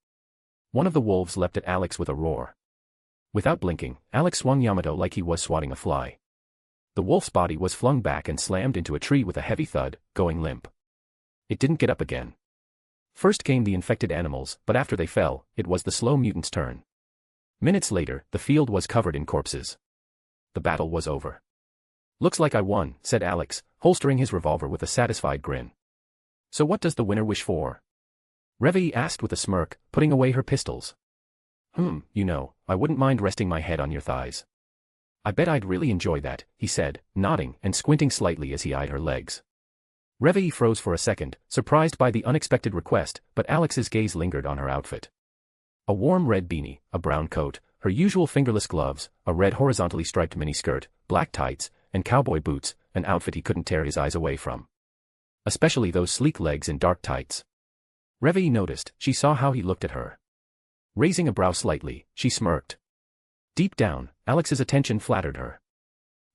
One of the wolves leapt at Alex with a roar. Without blinking, Alex swung Yamato like he was swatting a fly. The wolf's body was flung back and slammed into a tree with a heavy thud, going limp. It didn't get up again. First came the infected animals, but after they fell, it was the slow mutant's turn. Minutes later, the field was covered in corpses. The battle was over. "Looks like I won," said Alex, holstering his revolver with a satisfied grin. "So what does the winner wish for?" Réveillé asked with a smirk, putting away her pistols. You know, I wouldn't mind resting my head on your thighs." "I bet I'd really enjoy that," he said, nodding and squinting slightly as he eyed her legs. Réveillé froze for a second, surprised by the unexpected request, but Alex's gaze lingered on her outfit. A warm red beanie, a brown coat, her usual fingerless gloves, a red horizontally striped miniskirt, black tights, and cowboy boots, an outfit he couldn't tear his eyes away from. Especially those sleek legs in dark tights. Réveillé noticed, she saw how he looked at her. Raising a brow slightly, she smirked. Deep down, Alex's attention flattered her.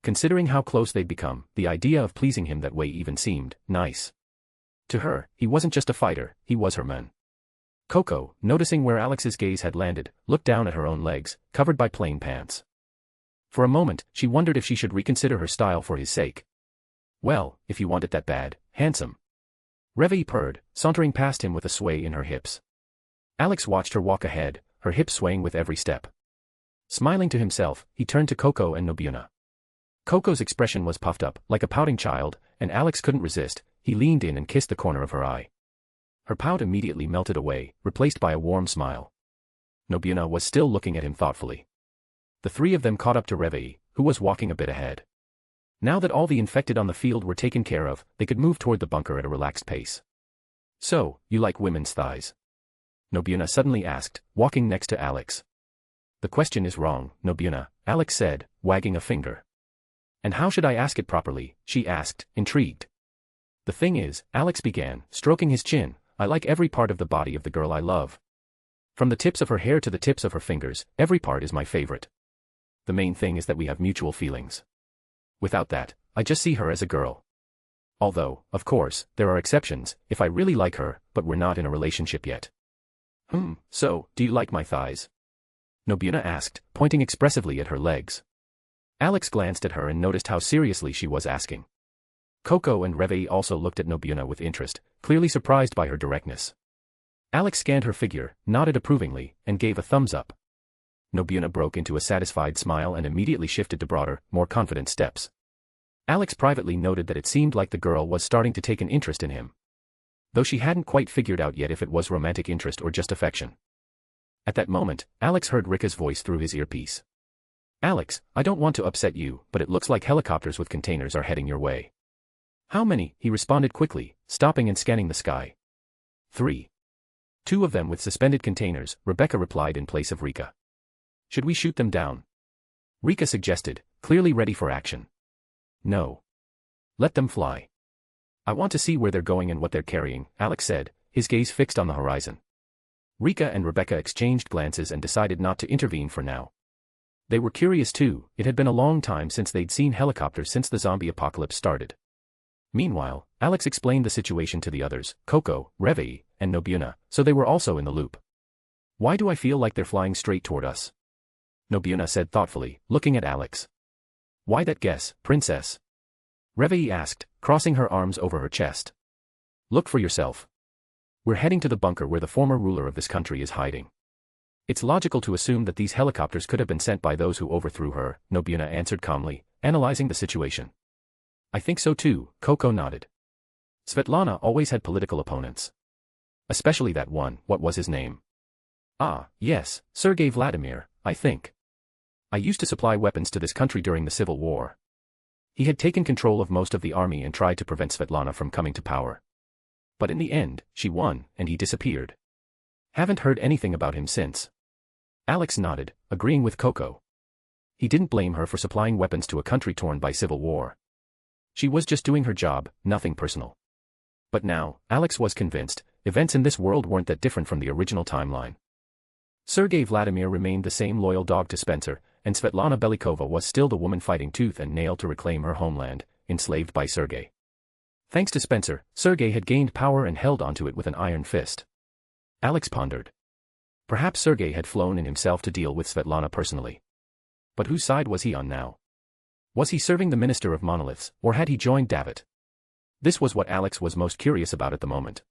Considering how close they'd become, the idea of pleasing him that way even seemed nice. To her, he wasn't just a fighter, he was her man. Coco, noticing where Alex's gaze had landed, looked down at her own legs, covered by plain pants. For a moment, she wondered if she should reconsider her style for his sake. "Well, if you want it that bad, handsome." Réveillé purred, sauntering past him with a sway in her hips. Alex watched her walk ahead, her hips swaying with every step. Smiling to himself, he turned to Coco and Nobiuna. Coco's expression was puffed up, like a pouting child, and Alex couldn't resist, he leaned in and kissed the corner of her eye. Her pout immediately melted away, replaced by a warm smile. Nobiuna was still looking at him thoughtfully. The 3 of them caught up to Réveillé, who was walking a bit ahead. Now that all the infected on the field were taken care of, they could move toward the bunker at a relaxed pace. "So, you like women's thighs?" Nobiuna suddenly asked, walking next to Alex. The question is wrong, Nobuna, Alex said, wagging a finger. And how should I ask it properly, she asked, intrigued. The thing is, Alex began, stroking his chin, I like every part of the body of the girl I love. From the tips of her hair to the tips of her fingers, every part is my favorite. The main thing is that we have mutual feelings. Without that, I just see her as a girl. Although, of course, there are exceptions, if I really like her, but we're not in a relationship yet. So, do you like my thighs? Nobuna asked, pointing expressively at her legs. Alex glanced at her and noticed how seriously she was asking. Coco and Revei also looked at Nobuna with interest, clearly surprised by her directness. Alex scanned her figure, nodded approvingly, and gave a thumbs up. Nobuna broke into a satisfied smile and immediately shifted to broader, more confident steps. Alex privately noted that it seemed like the girl was starting to take an interest in him. Though she hadn't quite figured out yet if it was romantic interest or just affection. At that moment, Alex heard Rika's voice through his earpiece. Alex, I don't want to upset you, but it looks like helicopters with containers are heading your way. How many? He responded quickly, stopping and scanning the sky. 3. 2 of them with suspended containers, Rebecca replied in place of Rika. Should we shoot them down? Rika suggested, clearly ready for action. No. Let them fly. I want to see where they're going and what they're carrying, Alex said, his gaze fixed on the horizon. Rika and Rebecca exchanged glances and decided not to intervene for now. They were curious too, it had been a long time since they'd seen helicopters since the zombie apocalypse started. Meanwhile, Alex explained the situation to the others, Coco, Revei, and Nobuna, so they were also in the loop. Why do I feel like they're flying straight toward us? Nobuna said thoughtfully, looking at Alex. Why that guess, princess? Revei asked, crossing her arms over her chest. Look for yourself. We're heading to the bunker where the former ruler of this country is hiding. It's logical to assume that these helicopters could have been sent by those who overthrew her, Nobuna answered calmly, analyzing the situation. I think so too, Coco nodded. Svetlana always had political opponents. Especially that one, what was his name? Ah, yes, Sergei Vladimir, I think. I used to supply weapons to this country during the Civil War. He had taken control of most of the army and tried to prevent Svetlana from coming to power. But in the end, she won, and he disappeared. Haven't heard anything about him since. Alex nodded, agreeing with Coco. He didn't blame her for supplying weapons to a country torn by civil war. She was just doing her job, nothing personal. But now, Alex was convinced, events in this world weren't that different from the original timeline. Sergei Vladimir remained the same loyal dog to Spencer, and Svetlana Belikova was still the woman fighting tooth and nail to reclaim her homeland, enslaved by Sergei. Thanks to Spencer, Sergei had gained power and held onto it with an iron fist. Alex pondered. Perhaps Sergei had flown in himself to deal with Svetlana personally. But whose side was he on now? Was he serving the Minister of Monoliths, or had he joined David? This was what Alex was most curious about at the moment.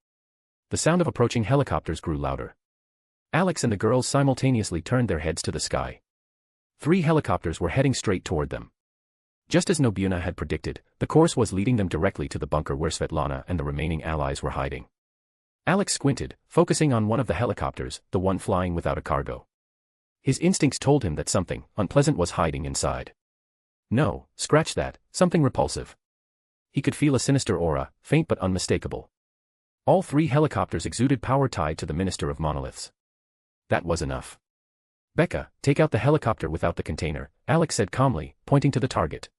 The sound of approaching helicopters grew louder. Alex and the girls simultaneously turned their heads to the sky. 3 helicopters were heading straight toward them. Just as Nobuna had predicted, the course was leading them directly to the bunker where Svetlana and the remaining allies were hiding. Alex squinted, focusing on one of the helicopters, the one flying without a cargo. His instincts told him that something unpleasant was hiding inside. No, scratch that, something repulsive. He could feel a sinister aura, faint but unmistakable. All 3 helicopters exuded power tied to the Minister of Monoliths. That was enough. Becca, take out the helicopter without the container, Alex said calmly, pointing to the target.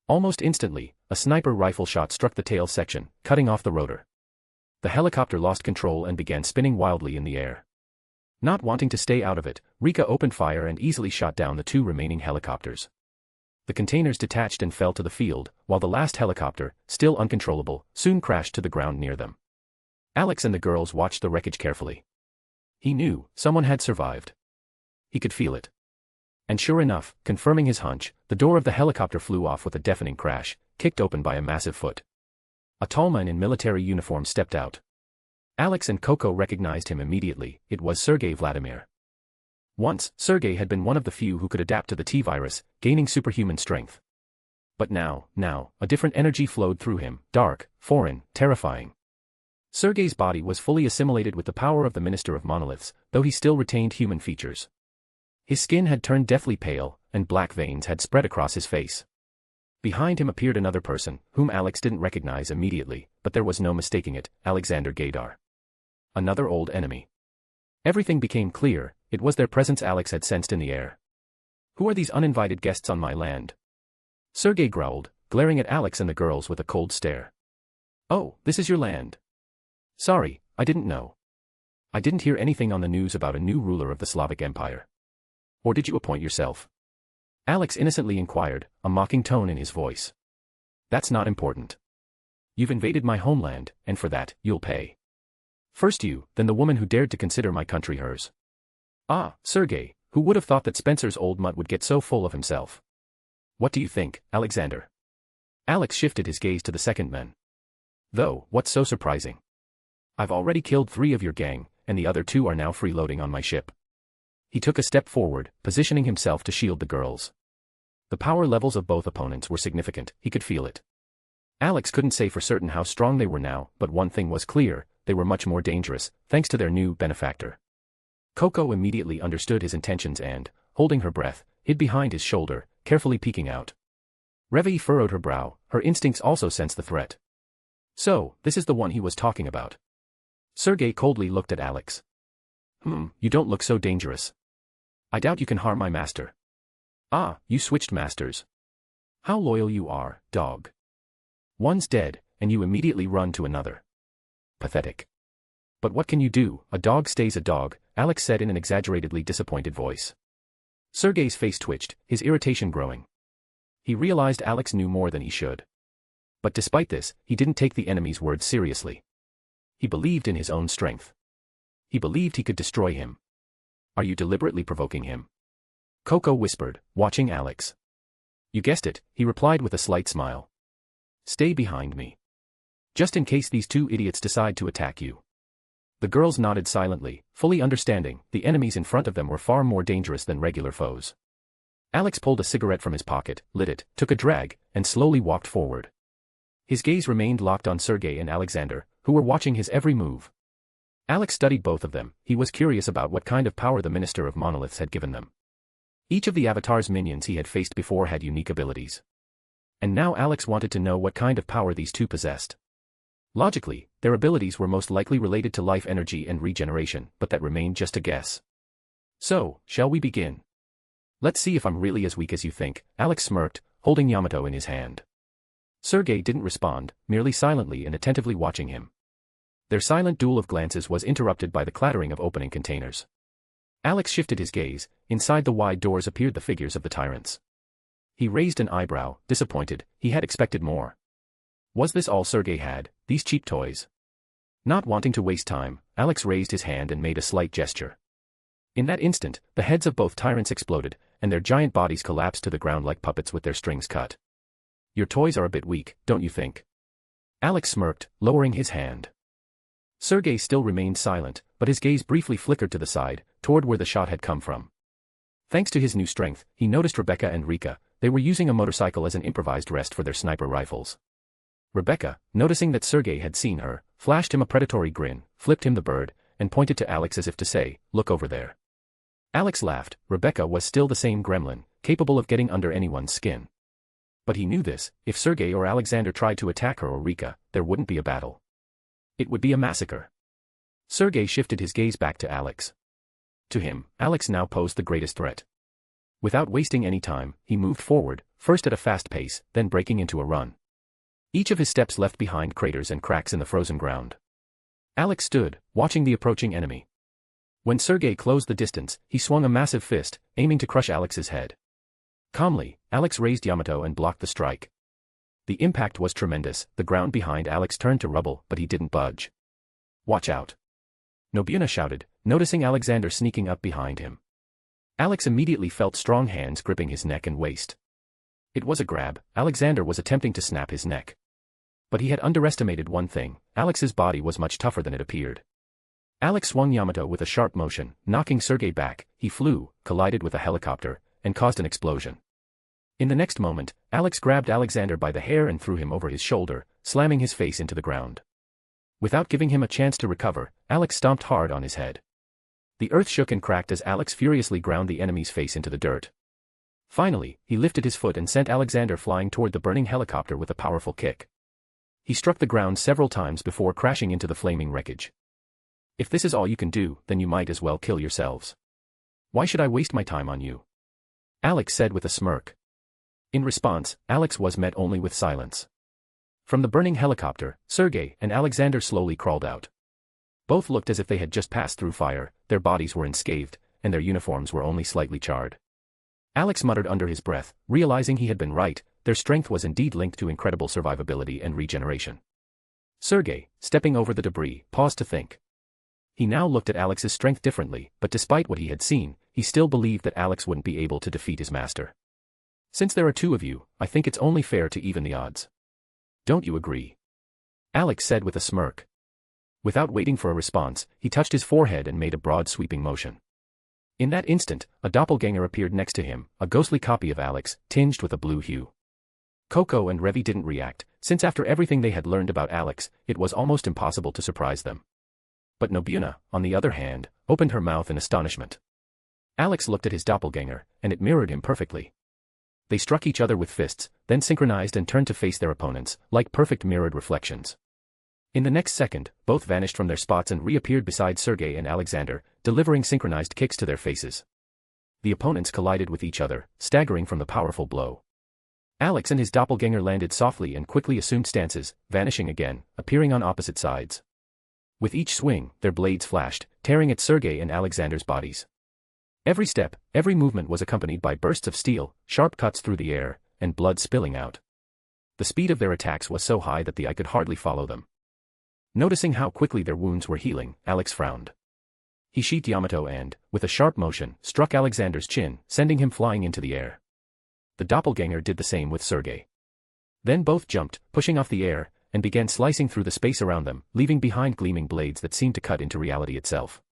Almost instantly, a sniper rifle shot struck the tail section, cutting off the rotor. The helicopter lost control and began spinning wildly in the air. Not wanting to stay out of it, Rika opened fire and easily shot down the 2 remaining helicopters. The containers detached and fell to the field, while the last helicopter, still uncontrollable, soon crashed to the ground near them. Alex and the girls watched the wreckage carefully. He knew, someone had survived. He could feel it. And sure enough, confirming his hunch, the door of the helicopter flew off with a deafening crash, kicked open by a massive foot. A tall man in military uniform stepped out. Alex and Coco recognized him immediately, it was Sergei Vladimir. Once, Sergei had been one of the few who could adapt to the T-virus, gaining superhuman strength. But now, a different energy flowed through him, dark, foreign, terrifying. Sergei's body was fully assimilated with the power of the Minister of Monoliths, though he still retained human features. His skin had turned deathly pale, and black veins had spread across his face. Behind him appeared another person, whom Alex didn't recognize immediately, but there was no mistaking it, Alexander Gaidar. Another old enemy. Everything became clear, it was their presence Alex had sensed in the air. Who are these uninvited guests on my land? Sergei growled, glaring at Alex and the girls with a cold stare. Oh, this is your land. Sorry, I didn't know. I didn't hear anything on the news about a new ruler of the Slavic Empire. Or did you appoint yourself? Alex innocently inquired, a mocking tone in his voice. That's not important. You've invaded my homeland, and for that, you'll pay. First you, then the woman who dared to consider my country hers. Ah, Sergei, who would have thought that Spencer's old mutt would get so full of himself? What do you think, Alexander? Alex shifted his gaze to the second man. Though, what's so surprising? I've already killed 3 of your gang, and the other 2 are now freeloading on my ship. He took a step forward, positioning himself to shield the girls. The power levels of both opponents were significant, he could feel it. Alex couldn't say for certain how strong they were now, but one thing was clear, they were much more dangerous, thanks to their new benefactor. Coco immediately understood his intentions and, holding her breath, hid behind his shoulder, carefully peeking out. Revi furrowed her brow, her instincts also sensed the threat. So, this is the one he was talking about. Sergei coldly looked at Alex. You don't look so dangerous. I doubt you can harm my master. Ah, you switched masters. How loyal you are, dog. One's dead, and you immediately run to another. Pathetic. But what can you do, a dog stays a dog, Alex said in an exaggeratedly disappointed voice. Sergei's face twitched, his irritation growing. He realized Alex knew more than he should. But despite this, he didn't take the enemy's words seriously. He believed in his own strength. He believed he could destroy him. Are you deliberately provoking him? Coco whispered, watching Alex. You guessed it, he replied with a slight smile. Stay behind me. Just in case these 2 idiots decide to attack you. The girls nodded silently, fully understanding, the enemies in front of them were far more dangerous than regular foes. Alex pulled a cigarette from his pocket, lit it, took a drag, and slowly walked forward. His gaze remained locked on Sergei and Alexander, who were watching his every move. Alex studied both of them, he was curious about what kind of power the Minister of Monoliths had given them. Each of the Avatar's minions he had faced before had unique abilities. And now Alex wanted to know what kind of power these 2 possessed. Logically, their abilities were most likely related to life energy and regeneration, but that remained just a guess. So, shall we begin? Let's see if I'm really as weak as you think, Alex smirked, holding Yamato in his hand. Sergei didn't respond, merely silently and attentively watching him. Their silent duel of glances was interrupted by the clattering of opening containers. Alex shifted his gaze, inside the wide doors appeared the figures of the tyrants. He raised an eyebrow, disappointed, he had expected more. Was this all Sergei had, these cheap toys? Not wanting to waste time, Alex raised his hand and made a slight gesture. In that instant, the heads of both tyrants exploded, and their giant bodies collapsed to the ground like puppets with their strings cut. Your toys are a bit weak, don't you think? Alex smirked, lowering his hand. Sergei still remained silent, but his gaze briefly flickered to the side, toward where the shot had come from. Thanks to his new strength, he noticed Rebecca and Rika, they were using a motorcycle as an improvised rest for their sniper rifles. Rebecca, noticing that Sergei had seen her, flashed him a predatory grin, flipped him the bird, and pointed to Alex as if to say, look over there. Alex laughed, Rebecca was still the same gremlin, capable of getting under anyone's skin. But he knew this, if Sergei or Alexander tried to attack her or Rika, there wouldn't be a battle. It would be a massacre. Sergei shifted his gaze back to Alex. To him, Alex now posed the greatest threat. Without wasting any time, he moved forward, first at a fast pace, then breaking into a run. Each of his steps left behind craters and cracks in the frozen ground. Alex stood, watching the approaching enemy. When Sergei closed the distance, he swung a massive fist, aiming to crush Alex's head. Calmly, Alex raised Yamato and blocked the strike. The impact was tremendous, the ground behind Alex turned to rubble, but he didn't budge. Watch out. Nobuena shouted, noticing Alexander sneaking up behind him. Alex immediately felt strong hands gripping his neck and waist. It was a grab, Alexander was attempting to snap his neck. But he had underestimated one thing, Alex's body was much tougher than it appeared. Alex swung Yamato with a sharp motion, knocking Sergei back, he flew, collided with a helicopter, and caused an explosion. In the next moment, Alex grabbed Alexander by the hair and threw him over his shoulder, slamming his face into the ground. Without giving him a chance to recover, Alex stomped hard on his head. The earth shook and cracked as Alex furiously ground the enemy's face into the dirt. Finally, he lifted his foot and sent Alexander flying toward the burning helicopter with a powerful kick. He struck the ground several times before crashing into the flaming wreckage. If this is all you can do, then you might as well kill yourselves. Why should I waste my time on you? Alex said with a smirk. In response, Alex was met only with silence. From the burning helicopter, Sergei and Alexander slowly crawled out. Both looked as if they had just passed through fire, their bodies were unscathed, and their uniforms were only slightly charred. Alex muttered under his breath, realizing he had been right, their strength was indeed linked to incredible survivability and regeneration. Sergei, stepping over the debris, paused to think. He now looked at Alex's strength differently, but despite what he had seen, he still believed that Alex wouldn't be able to defeat his master. Since there are two of you, I think it's only fair to even the odds. Don't you agree? Alex said with a smirk. Without waiting for a response, he touched his forehead and made a broad sweeping motion. In that instant, a doppelganger appeared next to him, a ghostly copy of Alex, tinged with a blue hue. Coco and Revi didn't react, since after everything they had learned about Alex, it was almost impossible to surprise them. But Nobuna, on the other hand, opened her mouth in astonishment. Alex looked at his doppelganger, and it mirrored him perfectly. They struck each other with fists, then synchronized and turned to face their opponents, like perfect mirrored reflections. In the next second, both vanished from their spots and reappeared beside Sergei and Alexander, delivering synchronized kicks to their faces. The opponents collided with each other, staggering from the powerful blow. Alex and his doppelganger landed softly and quickly assumed stances, vanishing again, appearing on opposite sides. With each swing, their blades flashed, tearing at Sergei and Alexander's bodies. Every step, every movement was accompanied by bursts of steel, sharp cuts through the air, and blood spilling out. The speed of their attacks was so high that the eye could hardly follow them. Noticing how quickly their wounds were healing, Alex frowned. He sheathed Yamato and, with a sharp motion, struck Alexander's chin, sending him flying into the air. The doppelganger did the same with Sergei. Then both jumped, pushing off the air, and began slicing through the space around them, leaving behind gleaming blades that seemed to cut into reality itself.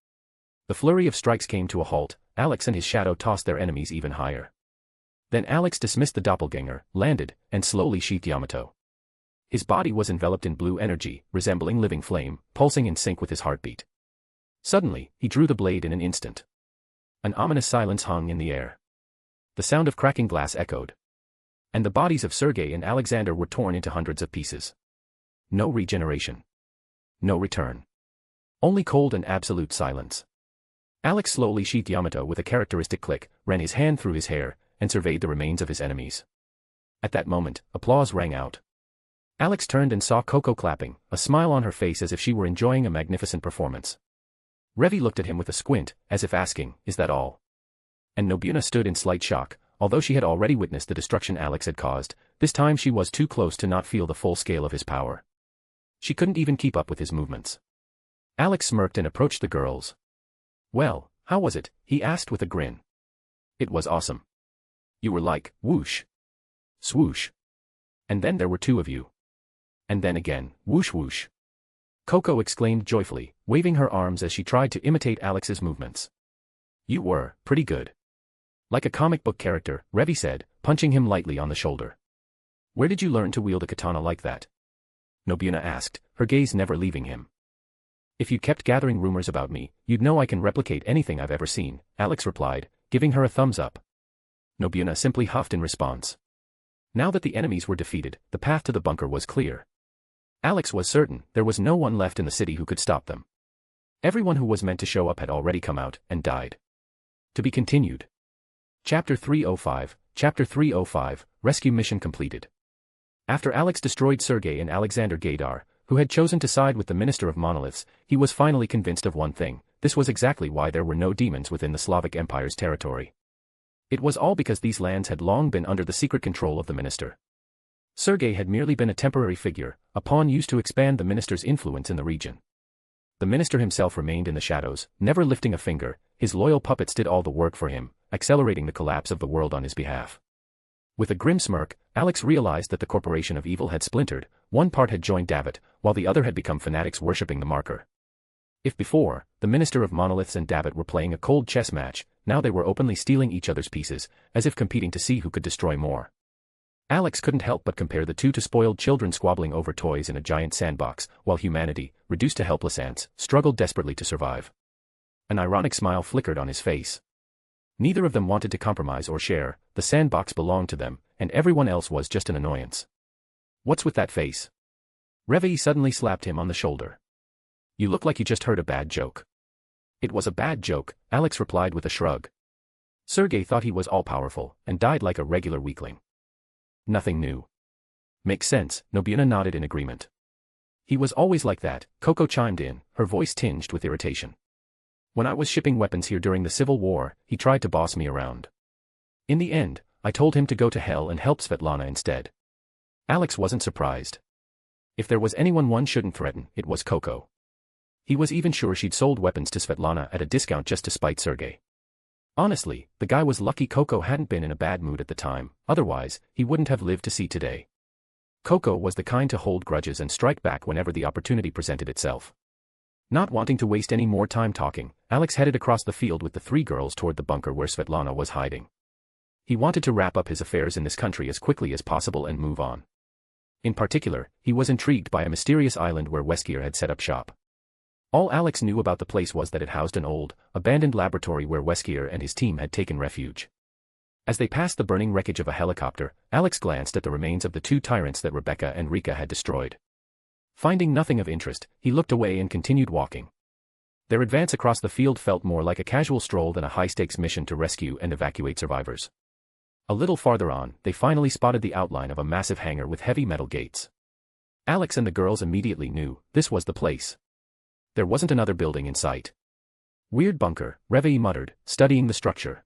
The flurry of strikes came to a halt. Alex and his shadow tossed their enemies even higher. Then Alex dismissed the doppelganger, landed, and slowly sheathed Yamato. His body was enveloped in blue energy, resembling living flame, pulsing in sync with his heartbeat. Suddenly, he drew the blade in an instant. An ominous silence hung in the air. The sound of cracking glass echoed. And the bodies of Sergei and Alexander were torn into hundreds of pieces. No regeneration. No return. Only cold and absolute silence. Alex slowly sheathed Yamato with a characteristic click, ran his hand through his hair, and surveyed the remains of his enemies. At that moment, applause rang out. Alex turned and saw Coco clapping, a smile on her face as if she were enjoying a magnificent performance. Revi looked at him with a squint, as if asking, "Is that all?" And Nobuna stood in slight shock. Although she had already witnessed the destruction Alex had caused, this time she was too close to not feel the full scale of his power. She couldn't even keep up with his movements. Alex smirked and approached the girls. "Well, how was it?" he asked with a grin. "It was awesome. You were like, whoosh. Swoosh. And then there were two of you. And then again, whoosh whoosh." Coco exclaimed joyfully, waving her arms as she tried to imitate Alex's movements. "You were pretty good. Like a comic book character," Revi said, punching him lightly on the shoulder. "Where did you learn to wield a katana like that?" Nobuna asked, her gaze never leaving him. "If you kept gathering rumors about me, you'd know I can replicate anything I've ever seen," Alex replied, giving her a thumbs up. Nobuna simply huffed in response. Now that the enemies were defeated, the path to the bunker was clear. Alex was certain there was no one left in the city who could stop them. Everyone who was meant to show up had already come out and died. To be continued. Chapter 305, Rescue Mission Completed. After Alex destroyed Sergei and Alexander Gaidar, who had chosen to side with the Minister of Monoliths, he was finally convinced of one thing: this was exactly why there were no demons within the Slavic Empire's territory. It was all because these lands had long been under the secret control of the Minister. Sergei had merely been a temporary figure, a pawn used to expand the Minister's influence in the region. The Minister himself remained in the shadows, never lifting a finger. His loyal puppets did all the work for him, accelerating the collapse of the world on his behalf. With a grim smirk, Alex realized that the Corporation of Evil had splintered. One part had joined David, while the other had become fanatics worshipping the marker. If before, the Minister of Monoliths and David were playing a cold chess match, now they were openly stealing each other's pieces, as if competing to see who could destroy more. Alex couldn't help but compare the two to spoiled children squabbling over toys in a giant sandbox, while humanity, reduced to helpless ants, struggled desperately to survive. An ironic smile flickered on his face. Neither of them wanted to compromise or share. The sandbox belonged to them, and everyone else was just an annoyance. "What's with that face?" Revi suddenly slapped him on the shoulder. You look like you just heard a bad joke. It was a bad joke, Alex replied with a shrug. Sergei thought he was all-powerful, and died like a regular weakling. Nothing new. Makes sense, Nobuena nodded in agreement. He was always like that, Coco chimed in, her voice tinged with irritation. When I was shipping weapons here during the Civil War, he tried to boss me around. In the end, I told him to go to hell and help Svetlana instead. Alex wasn't surprised. If there was anyone one shouldn't threaten, it was Coco. He was even sure she'd sold weapons to Svetlana at a discount just to spite Sergei. Honestly, the guy was lucky Coco hadn't been in a bad mood at the time, otherwise, he wouldn't have lived to see today. Coco was the kind to hold grudges and strike back whenever the opportunity presented itself. Not wanting to waste any more time talking, Alex headed across the field with the three girls toward the bunker where Svetlana was hiding. He wanted to wrap up his affairs in this country as quickly as possible and move on. In particular, he was intrigued by a mysterious island where Weskier had set up shop. All Alex knew about the place was that it housed an old, abandoned laboratory where Weskier and his team had taken refuge. As they passed the burning wreckage of a helicopter, Alex glanced at the remains of the two tyrants that Rebecca and Rika had destroyed. Finding nothing of interest, he looked away and continued walking. Their advance across the field felt more like a casual stroll than a high-stakes mission to rescue and evacuate survivors. A little farther on, they finally spotted the outline of a massive hangar with heavy metal gates. Alex and the girls immediately knew this was the place. There wasn't another building in sight. Weird bunker, Reveille muttered, studying the structure.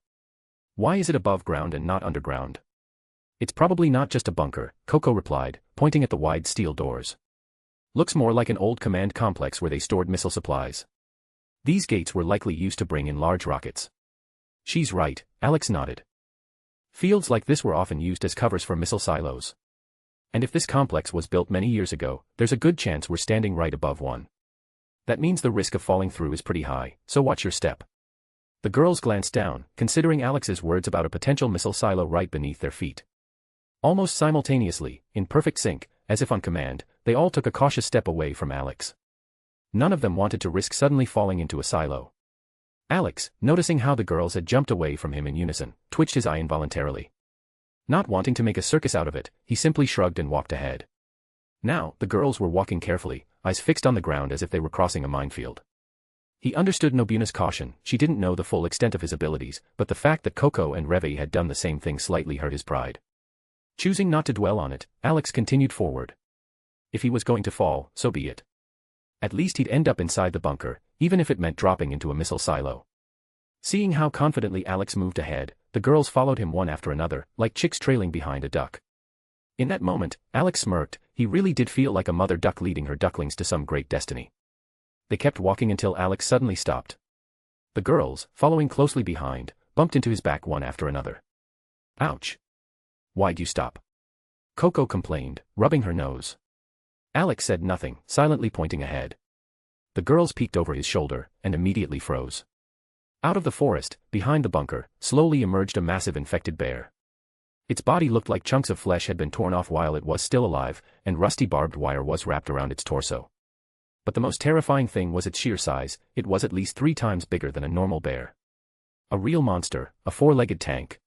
Why is it above ground and not underground? It's probably not just a bunker, Coco replied, pointing at the wide steel doors. Looks more like an old command complex where they stored missile supplies. These gates were likely used to bring in large rockets. She's right, Alex nodded. Fields like this were often used as covers for missile silos. And if this complex was built many years ago, there's a good chance we're standing right above one. That means the risk of falling through is pretty high, so watch your step. The girls glanced down, considering Alex's words about a potential missile silo right beneath their feet. Almost simultaneously, in perfect sync, as if on command, they all took a cautious step away from Alex. None of them wanted to risk suddenly falling into a silo. Alex, noticing how the girls had jumped away from him in unison, twitched his eye involuntarily. Not wanting to make a circus out of it, he simply shrugged and walked ahead. Now, the girls were walking carefully, eyes fixed on the ground as if they were crossing a minefield. He understood Nobuena's caution, she didn't know the full extent of his abilities, but the fact that Coco and Reveille had done the same thing slightly hurt his pride. Choosing not to dwell on it, Alex continued forward. If he was going to fall, so be it. At least he'd end up inside the bunker, even if it meant dropping into a missile silo. Seeing how confidently Alex moved ahead, the girls followed him one after another, like chicks trailing behind a duck. In that moment, Alex smirked, he really did feel like a mother duck leading her ducklings to some great destiny. They kept walking until Alex suddenly stopped. The girls, following closely behind, bumped into his back one after another. Ouch. Why'd you stop? Coco complained, rubbing her nose. Alex said nothing, silently pointing ahead. The girls peeked over his shoulder, and immediately froze. Out of the forest, behind the bunker, slowly emerged a massive infected bear. Its body looked like chunks of flesh had been torn off while it was still alive, and rusty barbed wire was wrapped around its torso. But the most terrifying thing was its sheer size, it was at least 3 times bigger than a normal bear. A real monster, a 4-legged tank.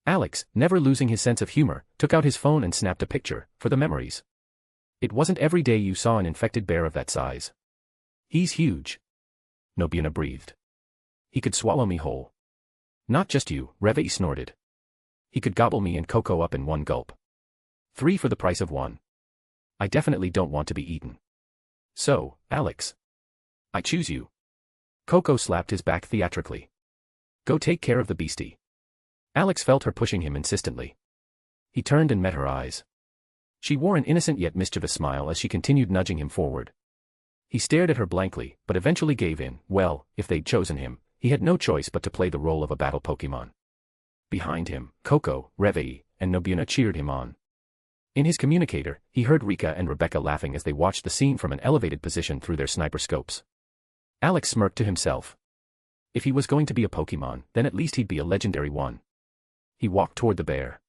Alex, never losing his sense of humor, took out his phone and snapped a picture, for the memories. It wasn't every day you saw an infected bear of that size. He's huge. Nobuena breathed. He could swallow me whole. Not just you, Reveille snorted. He could gobble me and Coco up in one gulp. 3 for the price of 1. I definitely don't want to be eaten. So, Alex. I choose you. Coco slapped his back theatrically. Go take care of the beastie. Alex felt her pushing him insistently. He turned and met her eyes. She wore an innocent yet mischievous smile as she continued nudging him forward. He stared at her blankly, but eventually gave in. Well, if they'd chosen him, he had no choice but to play the role of a battle Pokemon. Behind him, Coco, Reveille, and Nobuena cheered him on. In his communicator, he heard Rika and Rebecca laughing as they watched the scene from an elevated position through their sniper scopes. Alex smirked to himself. If he was going to be a Pokemon, then at least he'd be a legendary one. He walked toward the bear.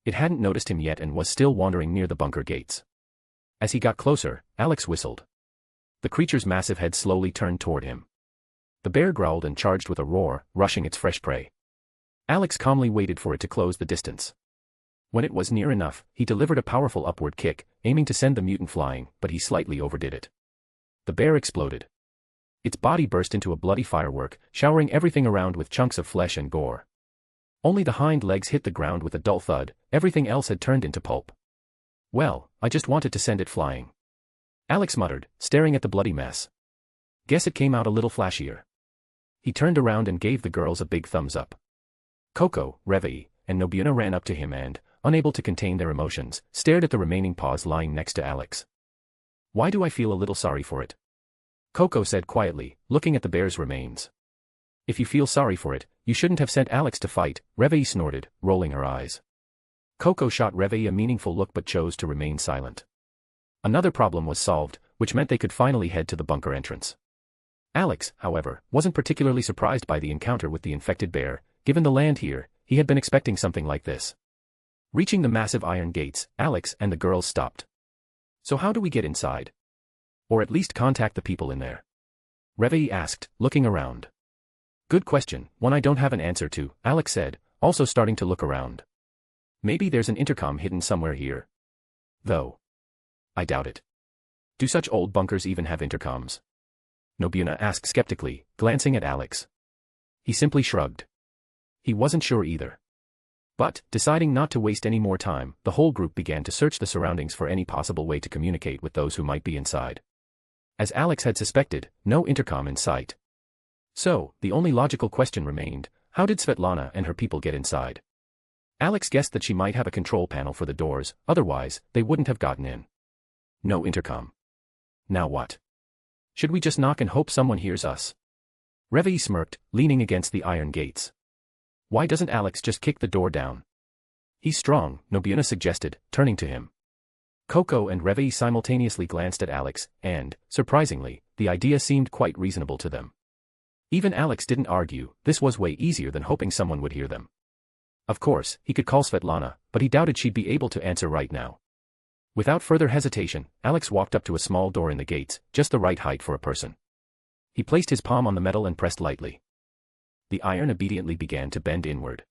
It hadn't noticed him yet and was still wandering near the bunker gates. As he got closer, Alex whistled. The creature's massive head slowly turned toward him. The bear growled and charged with a roar, rushing its fresh prey. Alex calmly waited for it to close the distance. When it was near enough, he delivered a powerful upward kick, aiming to send the mutant flying, but he slightly overdid it. the bear exploded. Its body burst into a bloody firework, showering everything around with chunks of flesh and gore. Only the hind legs hit the ground with a dull thud, everything else had turned into pulp. Well, I just wanted to send it flying. Alex muttered, staring at the bloody mess. Guess it came out a little flashier. He turned around and gave the girls a big thumbs up. Coco, Reveille, and Nobiuna ran up to him and, unable to contain their emotions, stared at the remaining paws lying next to Alex. Why do I feel a little sorry for it? Coco said quietly, looking at the bear's remains. If you feel sorry for it, you shouldn't have sent Alex to fight, Reveille snorted, rolling her eyes. Coco shot Reveille a meaningful look but chose to remain silent. Another problem was solved, which meant they could finally head to the bunker entrance. Alex, however, wasn't particularly surprised by the encounter with the infected bear. Given the land here, he had been expecting something like this. Reaching the massive iron gates, Alex and the girls stopped. So how do we get inside? Or at least contact the people in there? Reveille asked, looking around. Good question, one I don't have an answer to, Alex said, also starting to look around. Maybe there's an intercom hidden somewhere here. Though. I doubt it. Do such old bunkers even have intercoms? Nobiuna asked skeptically, glancing at Alex. He simply shrugged. He wasn't sure either. But, deciding not to waste any more time, the whole group began to search the surroundings for any possible way to communicate with those who might be inside. As Alex had suspected, no intercom in sight. So, the only logical question remained, how did Svetlana and her people get inside? Alex guessed that she might have a control panel for the doors, otherwise, they wouldn't have gotten in. No intercom. Now what? Should we just knock and hope someone hears us? Reveille smirked, leaning against the iron gates. Why doesn't Alex just kick the door down? He's strong, Nobiuna suggested, turning to him. Coco and Reveille simultaneously glanced at Alex, and, surprisingly, the idea seemed quite reasonable to them. Even Alex didn't argue, this was way easier than hoping someone would hear them. Of course, he could call Svetlana, but he doubted she'd be able to answer right now. Without further hesitation, Alex walked up to a small door in the gates, just the right height for a person. He placed his palm on the metal and pressed lightly. The iron obediently began to bend inward.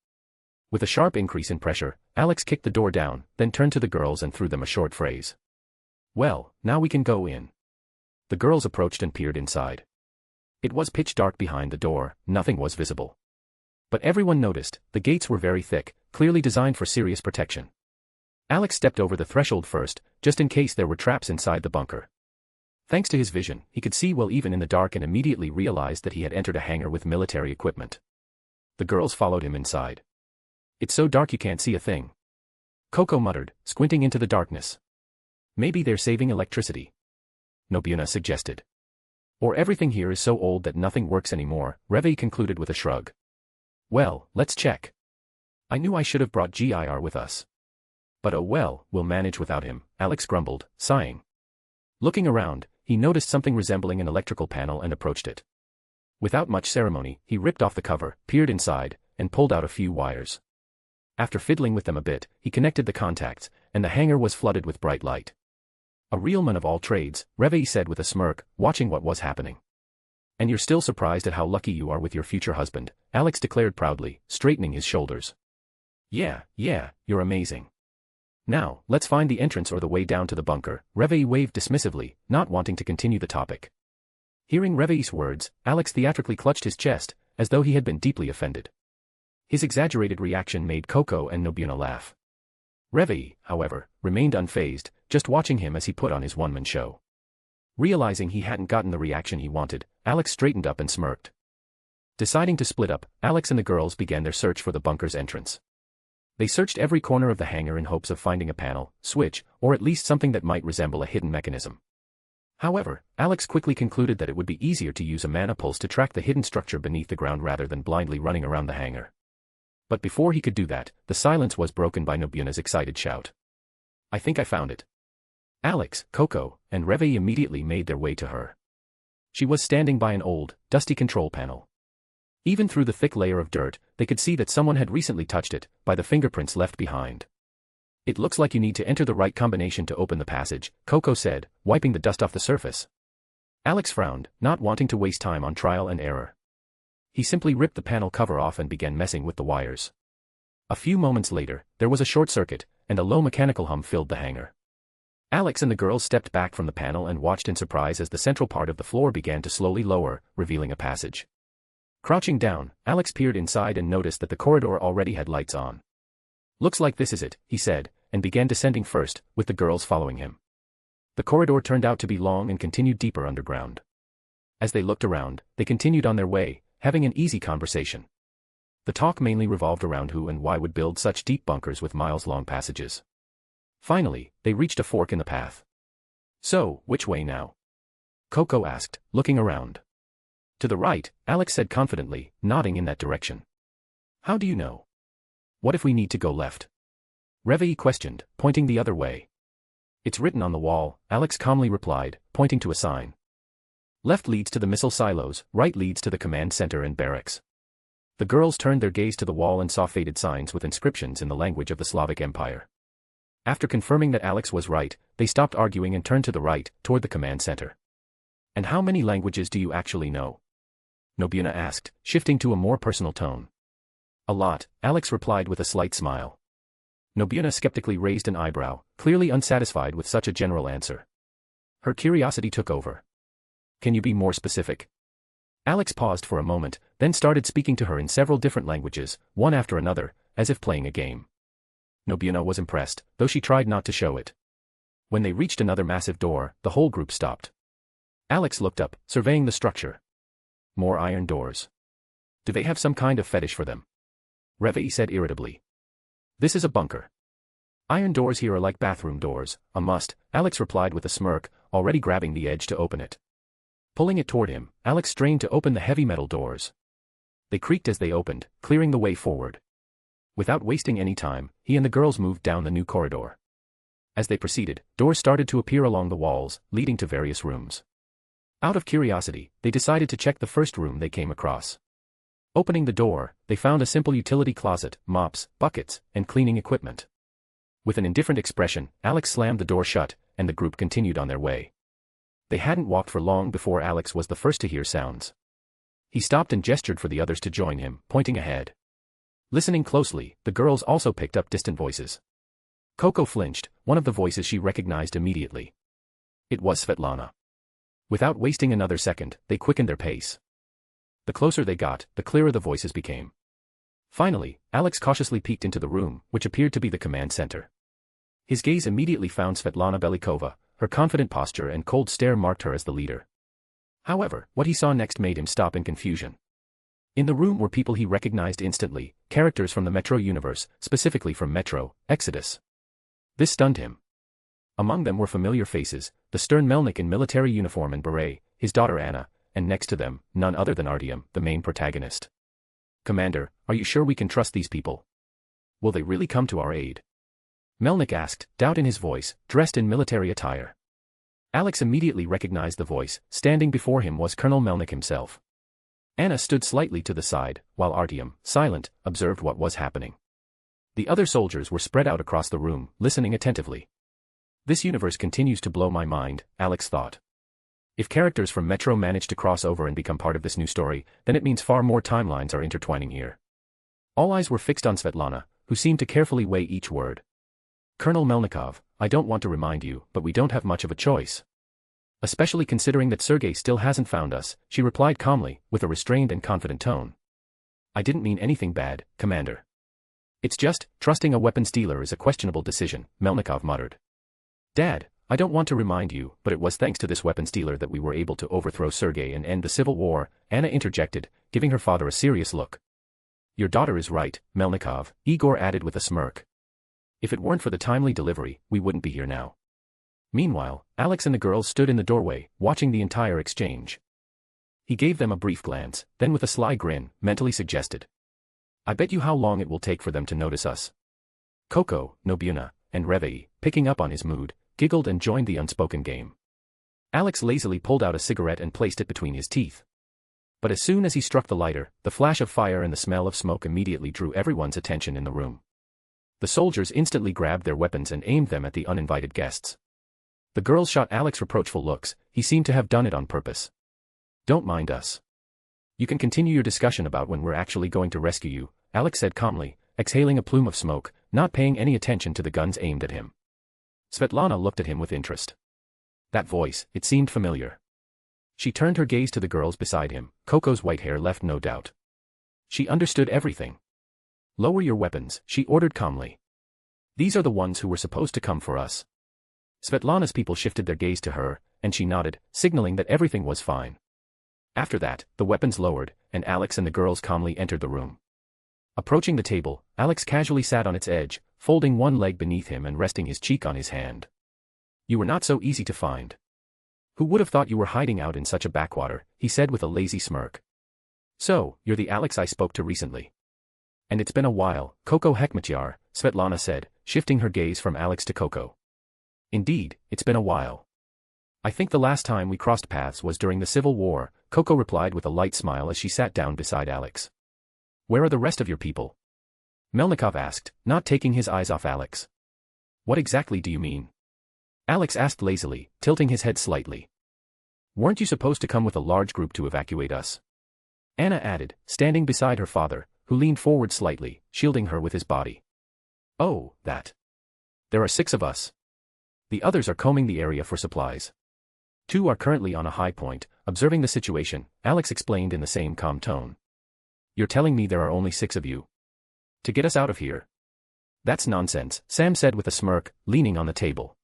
With a sharp increase in pressure, Alex kicked the door down, then turned to the girls and threw them a short phrase. Well, now we can go in. The girls approached and peered inside. It was pitch dark behind the door, nothing was visible. But everyone noticed, the gates were very thick, clearly designed for serious protection. Alex stepped over the threshold first, just in case there were traps inside the bunker. Thanks to his vision, he could see well even in the dark and immediately realized that he had entered a hangar with military equipment. The girls followed him inside. It's so dark you can't see a thing. Coco muttered, squinting into the darkness. Maybe they're saving electricity. Nobiuna suggested. Or everything here is so old that nothing works anymore, Reveille concluded with a shrug. Well, let's check. I knew I should have brought GIR with us. But oh well, we'll manage without him, Alex grumbled, sighing. Looking around, he noticed something resembling an electrical panel and approached it. Without much ceremony, he ripped off the cover, peered inside, and pulled out a few wires. After fiddling with them a bit, he connected the contacts, and the hangar was flooded with bright light. A real man of all trades, Reveille said with a smirk, watching what was happening. And you're still surprised at how lucky you are with your future husband, Alex declared proudly, straightening his shoulders. Yeah, you're amazing. Now, let's find the entrance or the way down to the bunker, Reveille waved dismissively, not wanting to continue the topic. Hearing Reveille's words, Alex theatrically clutched his chest, as though he had been deeply offended. His exaggerated reaction made Coco and Nobiuna laugh. Reveille, however, remained unfazed, just watching him as he put on his one-man show. Realizing he hadn't gotten the reaction he wanted, Alex straightened up and smirked. Deciding to split up, Alex and the girls began their search for the bunker's entrance. They searched every corner of the hangar in hopes of finding a panel, switch, or at least something that might resemble a hidden mechanism. However, Alex quickly concluded that it would be easier to use a mana pulse to track the hidden structure beneath the ground rather than blindly running around the hangar. But before he could do that, the silence was broken by Nobiuna's excited shout. I think I found it. Alex, Coco, and Reveille immediately made their way to her. She was standing by an old, dusty control panel. Even through the thick layer of dirt, they could see that someone had recently touched it, by the fingerprints left behind. It looks like you need to enter the right combination to open the passage, Coco said, wiping the dust off the surface. Alex frowned, not wanting to waste time on trial and error. He simply ripped the panel cover off and began messing with the wires. A few moments later, there was a short circuit, and a low mechanical hum filled the hangar. Alex and the girls stepped back from the panel and watched in surprise as the central part of the floor began to slowly lower, revealing a passage. Crouching down, Alex peered inside and noticed that the corridor already had lights on. "Looks like this is it," he said, and began descending first, with the girls following him. The corridor turned out to be long and continued deeper underground. As they looked around, they continued on their way, having an easy conversation. The talk mainly revolved around who and why would build such deep bunkers with miles-long passages. Finally, they reached a fork in the path. "So, which way now?" Coco asked, looking around. "To the right," Alex said confidently, nodding in that direction. "How do you know? What if we need to go left?" Reveille questioned, pointing the other way. "It's written on the wall," Alex calmly replied, pointing to a sign. "Left leads to the missile silos, right leads to the command center and barracks." The girls turned their gaze to the wall and saw faded signs with inscriptions in the language of the Slavic Empire. After confirming that Alex was right, they stopped arguing and turned to the right, toward the command center. "And how many languages do you actually know?" Nobuna asked, shifting to a more personal tone. "A lot," Alex replied with a slight smile. Nobuna skeptically raised an eyebrow, clearly unsatisfied with such a general answer. Her curiosity took over. "Can you be more specific?" Alex paused for a moment, then started speaking to her in several different languages, one after another, as if playing a game. Nobuna was impressed, though she tried not to show it. When they reached another massive door, the whole group stopped. Alex looked up, surveying the structure. "More iron doors. Do they have some kind of fetish for them?" Reveille said irritably. "This is a bunker. Iron doors here are like bathroom doors, a must," Alex replied with a smirk, already grabbing the edge to open it. Pulling it toward him, Alex strained to open the heavy metal doors. They creaked as they opened, clearing the way forward. Without wasting any time, he and the girls moved down the new corridor. As they proceeded, doors started to appear along the walls, leading to various rooms. Out of curiosity, they decided to check the first room they came across. Opening the door, they found a simple utility closet, mops, buckets, and cleaning equipment. With an indifferent expression, Alex slammed the door shut, and the group continued on their way. They hadn't walked for long before Alex was the first to hear sounds. He stopped and gestured for the others to join him, pointing ahead. Listening closely, the girls also picked up distant voices. Coco flinched, one of the voices she recognized immediately. It was Svetlana. Without wasting another second, they quickened their pace. The closer they got, the clearer the voices became. Finally, Alex cautiously peeked into the room, which appeared to be the command center. His gaze immediately found Svetlana Belikova. Her confident posture and cold stare marked her as the leader. However, what he saw next made him stop in confusion. In the room were people he recognized instantly, characters from the Metro universe, specifically from Metro, Exodus. This stunned him. Among them were familiar faces, the stern Melnik in military uniform and beret, his daughter Anna, and next to them, none other than Artyom, the main protagonist. "Commander, are you sure we can trust these people? Will they really come to our aid?" Melnik asked, doubt in his voice, dressed in military attire. Alex immediately recognized the voice. Standing before him was Colonel Melnik himself. Anna stood slightly to the side, while Artyom, silent, observed what was happening. The other soldiers were spread out across the room, listening attentively. This universe continues to blow my mind, Alex thought. If characters from Metro manage to cross over and become part of this new story, then it means far more timelines are intertwining here. All eyes were fixed on Svetlana, who seemed to carefully weigh each word. "Colonel Melnikov, I don't want to remind you, but we don't have much of a choice. Especially considering that Sergei still hasn't found us," she replied calmly, with a restrained and confident tone. "I didn't mean anything bad, Commander. It's just, trusting a weapons dealer is a questionable decision," Melnikov muttered. "Dad, I don't want to remind you, but it was thanks to this weapons dealer that we were able to overthrow Sergei and end the civil war," Anna interjected, giving her father a serious look. "Your daughter is right, Melnikov," Igor added with a smirk. "If it weren't for the timely delivery, we wouldn't be here now." Meanwhile, Alex and the girls stood in the doorway, watching the entire exchange. He gave them a brief glance, then with a sly grin, mentally suggested, "I bet you how long it will take for them to notice us." Coco, Nobuna, and Reveille, picking up on his mood, giggled and joined the unspoken game. Alex lazily pulled out a cigarette and placed it between his teeth. But as soon as he struck the lighter, the flash of fire and the smell of smoke immediately drew everyone's attention in the room. The soldiers instantly grabbed their weapons and aimed them at the uninvited guests. The girls shot Alex reproachful looks. He seemed to have done it on purpose. "Don't mind us. You can continue your discussion about when we're actually going to rescue you," Alex said calmly, exhaling a plume of smoke, not paying any attention to the guns aimed at him. Svetlana looked at him with interest. That voice, it seemed familiar. She turned her gaze to the girls beside him. Coco's white hair left no doubt. She understood everything. Lower your weapons, she ordered calmly. These are the ones who were supposed to come for us. Svetlana's people shifted their gaze to her, and she nodded, signaling that everything was fine. After that, the weapons lowered, and Alex and the girls calmly entered the room. Approaching the table, Alex casually sat on its edge, folding one leg beneath him and resting his cheek on his hand. You were not so easy to find. Who would have thought you were hiding out in such a backwater, he said with a lazy smirk. So, you're the Alex I spoke to recently. And it's been a while, Coco Hekmatyar, Svetlana said, shifting her gaze from Alex to Coco. Indeed, it's been a while. I think the last time we crossed paths was during the Civil War, Coco replied with a light smile as she sat down beside Alex. Where are the rest of your people? Melnikov asked, not taking his eyes off Alex. What exactly do you mean? Alex asked lazily, tilting his head slightly. Weren't you supposed to come with a large group to evacuate us? Anna added, standing beside her father, who leaned forward slightly, shielding her with his body. Oh, that. There are 6 of us. The others are combing the area for supplies. 2 are currently on a high point, observing the situation, Alex explained in the same calm tone. You're telling me there are only 6 of you? To get us out of here? That's nonsense, Sam said with a smirk, leaning on the table.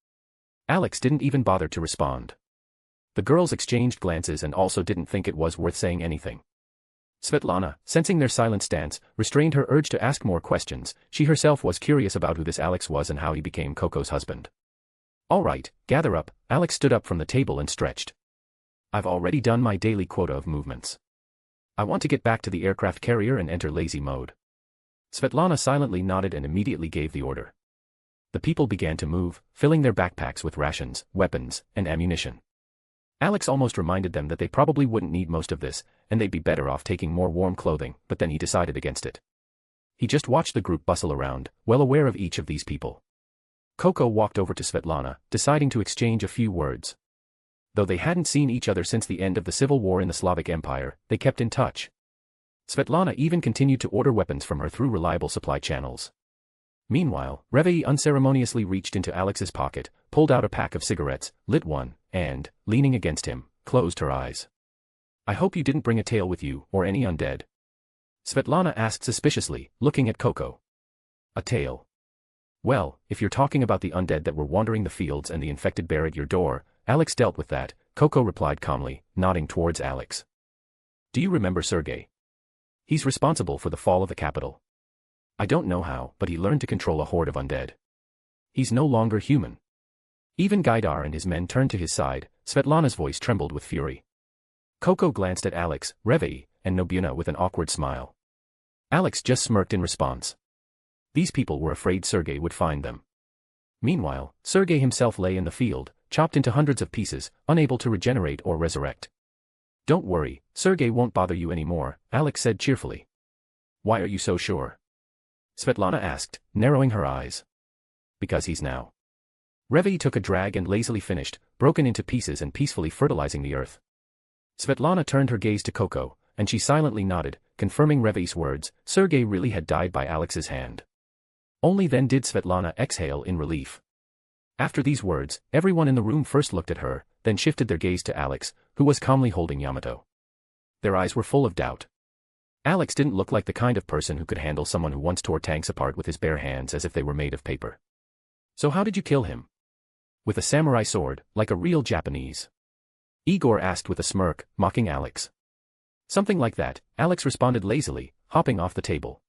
Alex didn't even bother to respond. The girls exchanged glances and also didn't think it was worth saying anything. Svetlana, sensing their silent stance, restrained her urge to ask more questions. She herself was curious about who this Alex was and how he became Coco's husband. All right, gather up. Alex stood up from the table and stretched. I've already done my daily quota of movements. I want to get back to the aircraft carrier and enter lazy mode. Svetlana silently nodded and immediately gave the order. The people began to move, filling their backpacks with rations, weapons, and ammunition. Alex almost reminded them that they probably wouldn't need most of this, and they'd be better off taking more warm clothing, but then he decided against it. He just watched the group bustle around, well aware of each of these people. Coco walked over to Svetlana, deciding to exchange a few words. Though they hadn't seen each other since the end of the Civil War in the Slavic Empire, they kept in touch. Svetlana even continued to order weapons from her through reliable supply channels. Meanwhile, Revei unceremoniously reached into Alex's pocket, pulled out a pack of cigarettes, lit one, and, leaning against him, closed her eyes. I hope you didn't bring a tail with you, or any undead. Svetlana asked suspiciously, looking at Coco. A tail. Well, if you're talking about the undead that were wandering the fields and the infected bear at your door, Alex dealt with that, Coco replied calmly, nodding towards Alex. Do you remember Sergei? He's responsible for the fall of the capital. I don't know how, but he learned to control a horde of undead. He's no longer human. Even Gaidar and his men turned to his side. Svetlana's voice trembled with fury. Coco glanced at Alex, Revei, and Nobuna with an awkward smile. Alex just smirked in response. These people were afraid Sergei would find them. Meanwhile, Sergei himself lay in the field, chopped into hundreds of pieces, unable to regenerate or resurrect. Don't worry, Sergei won't bother you anymore, Alex said cheerfully. Why are you so sure? Svetlana asked, narrowing her eyes. Because he's now. Revei took a drag and lazily finished, broken into pieces and peacefully fertilizing the earth. Svetlana turned her gaze to Coco, and she silently nodded, confirming Revei's words. Sergei really had died by Alex's hand. Only then did Svetlana exhale in relief. After these words, everyone in the room first looked at her, then shifted their gaze to Alex, who was calmly holding Yamato. Their eyes were full of doubt. Alex didn't look like the kind of person who could handle someone who once tore tanks apart with his bare hands as if they were made of paper. So how did you kill him? With a samurai sword, like a real Japanese? Igor asked with a smirk, mocking Alex. Something like that, Alex responded lazily, hopping off the table.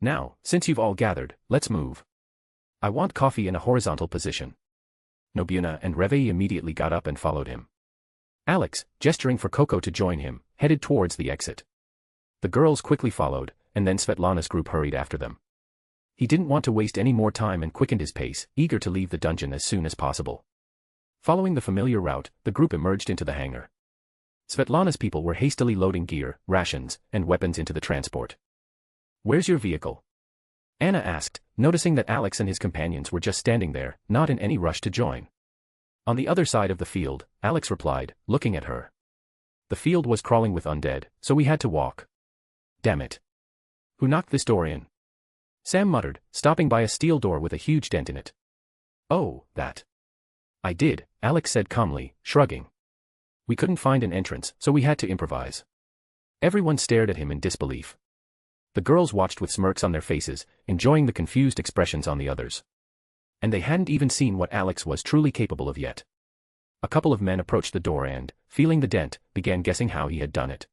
Now, since you've all gathered, let's move. I want coffee in a horizontal position. Nobuna and Revei immediately got up and followed him. Alex, gesturing for Coco to join him, headed towards the exit. The girls quickly followed, and then Svetlana's group hurried after them. He didn't want to waste any more time and quickened his pace, eager to leave the dungeon as soon as possible. Following the familiar route, the group emerged into the hangar. Svetlana's people were hastily loading gear, rations, and weapons into the transport. Where's your vehicle? Anna asked, noticing that Alex and his companions were just standing there, not in any rush to join. On the other side of the field, Alex replied, looking at her. The field was crawling with undead, so we had to walk. Damn it. Who knocked this door in? Sam muttered, stopping by a steel door with a huge dent in it. Oh, that. I did, Alex said calmly, shrugging. We couldn't find an entrance, so we had to improvise. Everyone stared at him in disbelief. The girls watched with smirks on their faces, enjoying the confused expressions on the others. And they hadn't even seen what Alex was truly capable of yet. A couple of men approached the door and, feeling the dent, began guessing how he had done it.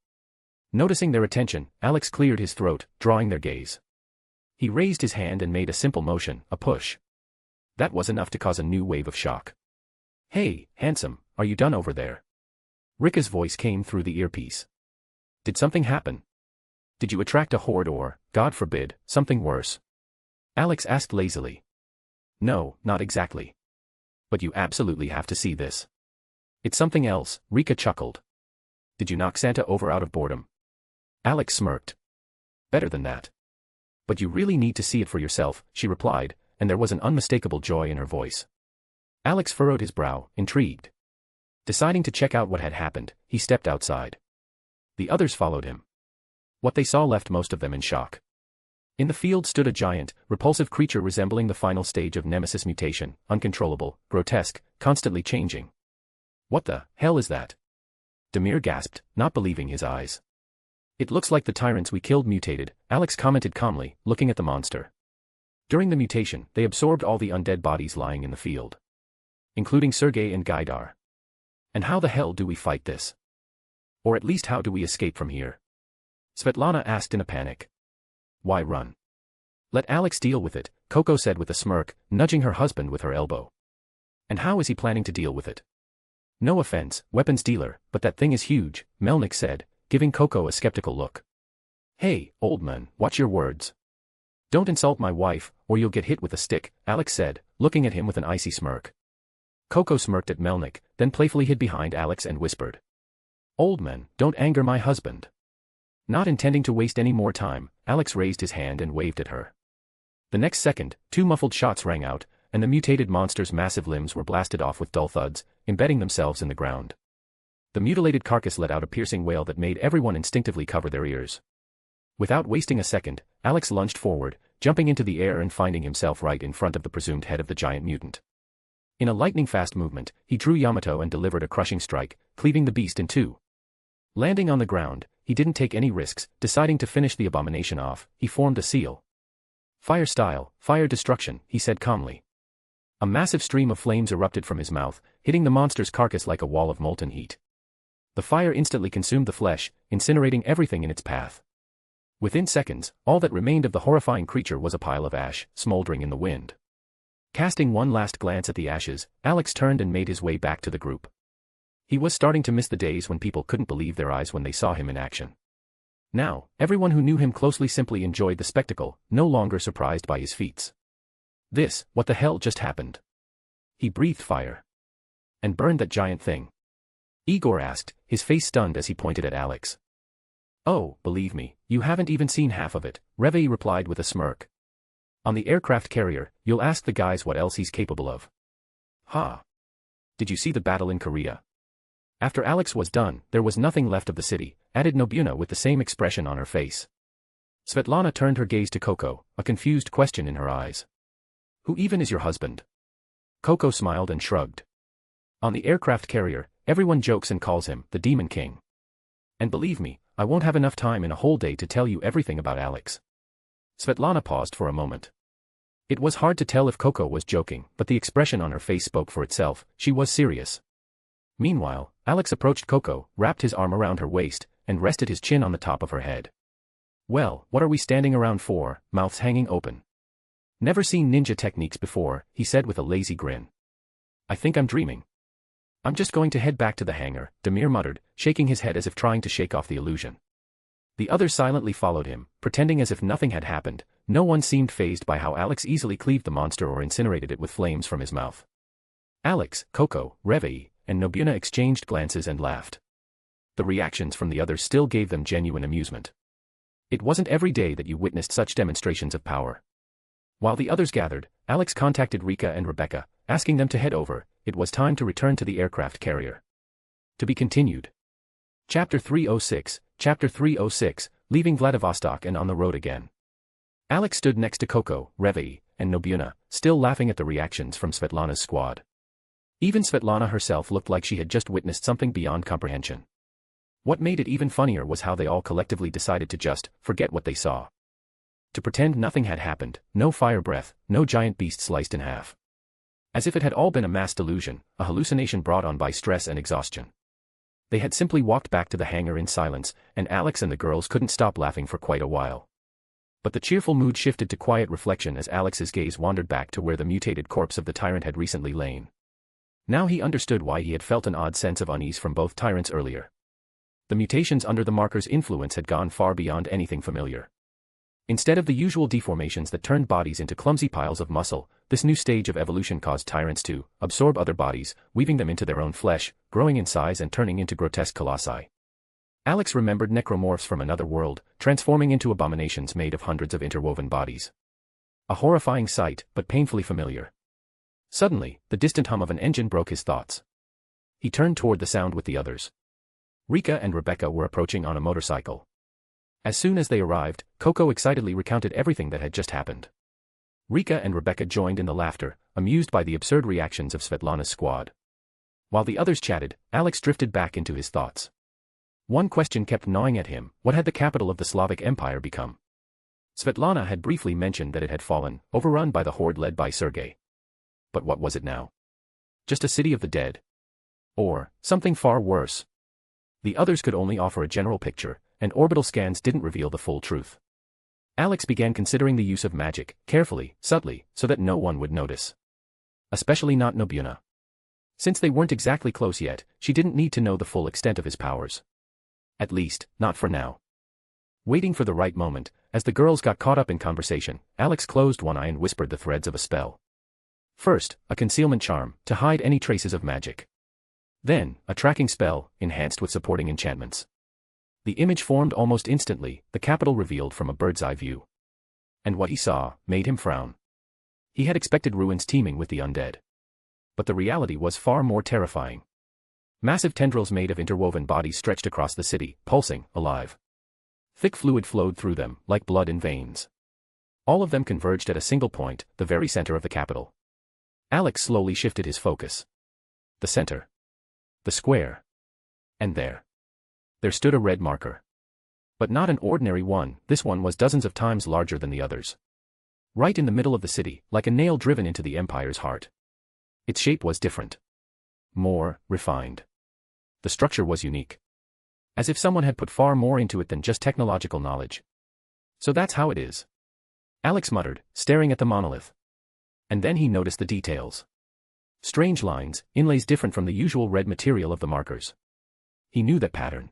Noticing their attention, Alex cleared his throat, drawing their gaze. He raised his hand and made a simple motion, a push. That was enough to cause a new wave of shock. Hey, handsome, are you done over there? Rika's voice came through the earpiece. Did something happen? Did you attract a horde or, God forbid, something worse? Alex asked lazily. No, not exactly. But you absolutely have to see this. It's something else, Rika chuckled. Did you knock Santa over out of boredom? Alex smirked. Better than that. But you really need to see it for yourself, she replied, and there was an unmistakable joy in her voice. Alex furrowed his brow, intrigued. Deciding to check out what had happened, he stepped outside. The others followed him. What they saw left most of them in shock. In the field stood a giant, repulsive creature resembling the final stage of Nemesis mutation, uncontrollable, grotesque, constantly changing. What the hell is that? Demir gasped, not believing his eyes. It looks like the tyrants we killed mutated, Alex commented calmly, looking at the monster. During the mutation, they absorbed all the undead bodies lying in the field. Including Sergei and Gaidar. And how the hell do we fight this? Or at least how do we escape from here? Svetlana asked in a panic. Why run? Let Alex deal with it, Coco said with a smirk, nudging her husband with her elbow. And how is he planning to deal with it? No offense, weapons dealer, but that thing is huge, Melnick said, giving Coco a skeptical look. Hey, old man, watch your words. Don't insult my wife, or you'll get hit with a stick, Alex said, looking at him with an icy smirk. Coco smirked at Melnick, then playfully hid behind Alex and whispered. Old man, don't anger my husband. Not intending to waste any more time, Alex raised his hand and waved at her. The next second, two muffled shots rang out, and the mutated monster's massive limbs were blasted off with dull thuds, embedding themselves in the ground. The mutilated carcass let out a piercing wail that made everyone instinctively cover their ears. Without wasting a second, Alex lunged forward, jumping into the air and finding himself right in front of the presumed head of the giant mutant. In a lightning-fast movement, he drew Yamato and delivered a crushing strike, cleaving the beast in two. Landing on the ground, he didn't take any risks, deciding to finish the abomination off, he formed a seal. Fire style, fire destruction, he said calmly. A massive stream of flames erupted from his mouth, hitting the monster's carcass like a wall of molten heat. The fire instantly consumed the flesh, incinerating everything in its path. Within seconds, all that remained of the horrifying creature was a pile of ash, smoldering in the wind. Casting one last glance at the ashes, Alex turned and made his way back to the group. He was starting to miss the days when people couldn't believe their eyes when they saw him in action. Now, everyone who knew him closely simply enjoyed the spectacle, no longer surprised by his feats. What the hell just happened? He breathed fire. And burned that giant thing? Igor asked, his face stunned as he pointed at Alex. Oh, believe me, you haven't even seen half of it, Revei replied with a smirk. On the aircraft carrier, you'll ask the guys what else he's capable of. Ha! Did you see the battle in Korea? After Alex was done, there was nothing left of the city, added Nobuna with the same expression on her face. Svetlana turned her gaze to Coco, a confused question in her eyes. Who even is your husband? Coco smiled and shrugged. On the aircraft carrier, everyone jokes and calls him the Demon King. And believe me, I won't have enough time in a whole day to tell you everything about Alex. Svetlana paused for a moment. It was hard to tell if Coco was joking, but the expression on her face spoke for itself, she was serious. Meanwhile, Alex approached Coco, wrapped his arm around her waist, and rested his chin on the top of her head. Well, what are we standing around for, mouths hanging open? Never seen ninja techniques before, he said with a lazy grin. I think I'm dreaming. I'm just going to head back to the hangar, Demir muttered, shaking his head as if trying to shake off the illusion. The others silently followed him, pretending as if nothing had happened. No one seemed fazed by how Alex easily cleaved the monster or incinerated it with flames from his mouth. Alex, Coco, Revei, and Nobuna exchanged glances and laughed. The reactions from the others still gave them genuine amusement. It wasn't every day that you witnessed such demonstrations of power. While the others gathered, Alex contacted Rika and Rebecca, asking them to head over. It was time to return to the aircraft carrier. To be continued. Chapter 306, leaving Vladivostok and on the road again. Alex stood next to Coco, Revei, and Nobuna, still laughing at the reactions from Svetlana's squad. Even Svetlana herself looked like she had just witnessed something beyond comprehension. What made it even funnier was how they all collectively decided to just forget what they saw. To pretend nothing had happened, no fire breath, no giant beast sliced in half. As if it had all been a mass delusion, a hallucination brought on by stress and exhaustion. They had simply walked back to the hangar in silence, and Alex and the girls couldn't stop laughing for quite a while. But the cheerful mood shifted to quiet reflection as Alex's gaze wandered back to where the mutated corpse of the tyrant had recently lain. Now he understood why he had felt an odd sense of unease from both tyrants earlier. The mutations under the marker's influence had gone far beyond anything familiar. Instead of the usual deformations that turned bodies into clumsy piles of muscle, this new stage of evolution caused tyrants to absorb other bodies, weaving them into their own flesh, growing in size and turning into grotesque colossi. Alex remembered necromorphs from another world, transforming into abominations made of hundreds of interwoven bodies. A horrifying sight, but painfully familiar. Suddenly, the distant hum of an engine broke his thoughts. He turned toward the sound with the others. Rika and Rebecca were approaching on a motorcycle. As soon as they arrived, Coco excitedly recounted everything that had just happened. Rika and Rebecca joined in the laughter, amused by the absurd reactions of Svetlana's squad. While the others chatted, Alex drifted back into his thoughts. One question kept gnawing at him: what had the capital of the Slavic Empire become? Svetlana had briefly mentioned that it had fallen, overrun by the horde led by Sergei. But what was it now? Just a city of the dead? Or something far worse? The others could only offer a general picture, and orbital scans didn't reveal the full truth. Alex began considering the use of magic, carefully, subtly, so that no one would notice. Especially not Nobuna. Since they weren't exactly close yet, she didn't need to know the full extent of his powers. At least, not for now. Waiting for the right moment, as the girls got caught up in conversation, Alex closed one eye and whispered the threads of a spell. First, a concealment charm, to hide any traces of magic. Then, a tracking spell, enhanced with supporting enchantments. The image formed almost instantly, the capital revealed from a bird's-eye view. And what he saw made him frown. He had expected ruins teeming with the undead. But the reality was far more terrifying. Massive tendrils made of interwoven bodies stretched across the city, pulsing, alive. Thick fluid flowed through them, like blood in veins. All of them converged at a single point, the very center of the capital. Alex slowly shifted his focus. The center. The square. And there stood a red marker. But not an ordinary one, this one was dozens of times larger than the others. Right in the middle of the city, like a nail driven into the empire's heart. Its shape was different. More refined. The structure was unique. As if someone had put far more into it than just technological knowledge. So that's how it is. Alex muttered, staring at the monolith. And then he noticed the details. Strange lines, inlays different from the usual red material of the markers. He knew that pattern.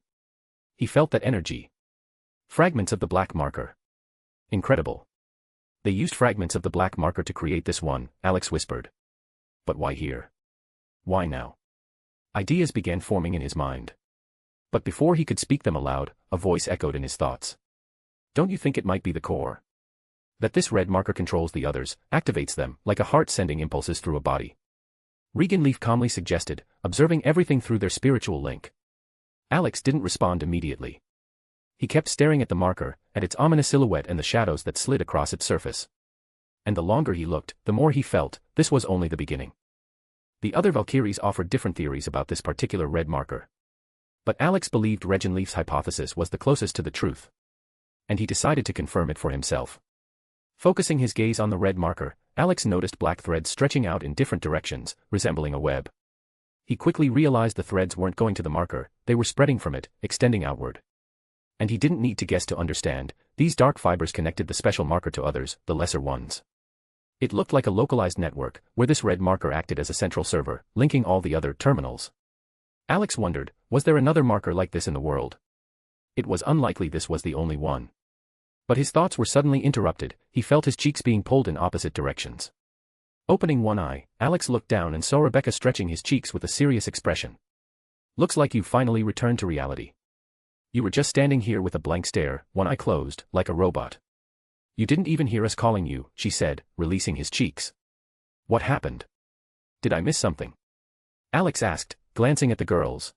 He felt that energy. Fragments of the black marker. Incredible. They used fragments of the black marker to create this one, Alex whispered. But why here? Why now? Ideas began forming in his mind. But before he could speak them aloud, a voice echoed in his thoughts. Don't you think it might be the core? That this red marker controls the others, activates them, like a heart sending impulses through a body. Regan Leaf calmly suggested, observing everything through their spiritual link. Alex didn't respond immediately. He kept staring at the marker, at its ominous silhouette and the shadows that slid across its surface. And the longer he looked, the more he felt, this was only the beginning. The other Valkyries offered different theories about this particular red marker. But Alex believed Regan Leaf's hypothesis was the closest to the truth. And he decided to confirm it for himself. Focusing his gaze on the red marker, Alex noticed black threads stretching out in different directions, resembling a web. He quickly realized the threads weren't going to the marker, they were spreading from it, extending outward. And he didn't need to guess to understand, these dark fibers connected the special marker to others, the lesser ones. It looked like a localized network, where this red marker acted as a central server, linking all the other terminals. Alex wondered, was there another marker like this in the world? It was unlikely this was the only one. But his thoughts were suddenly interrupted, he felt his cheeks being pulled in opposite directions. Opening one eye, Alex looked down and saw Rebecca stretching his cheeks with a serious expression. Looks like you finally returned to reality. You were just standing here with a blank stare, one eye closed, like a robot. You didn't even hear us calling you, she said, releasing his cheeks. What happened? Did I miss something? Alex asked, glancing at the girls.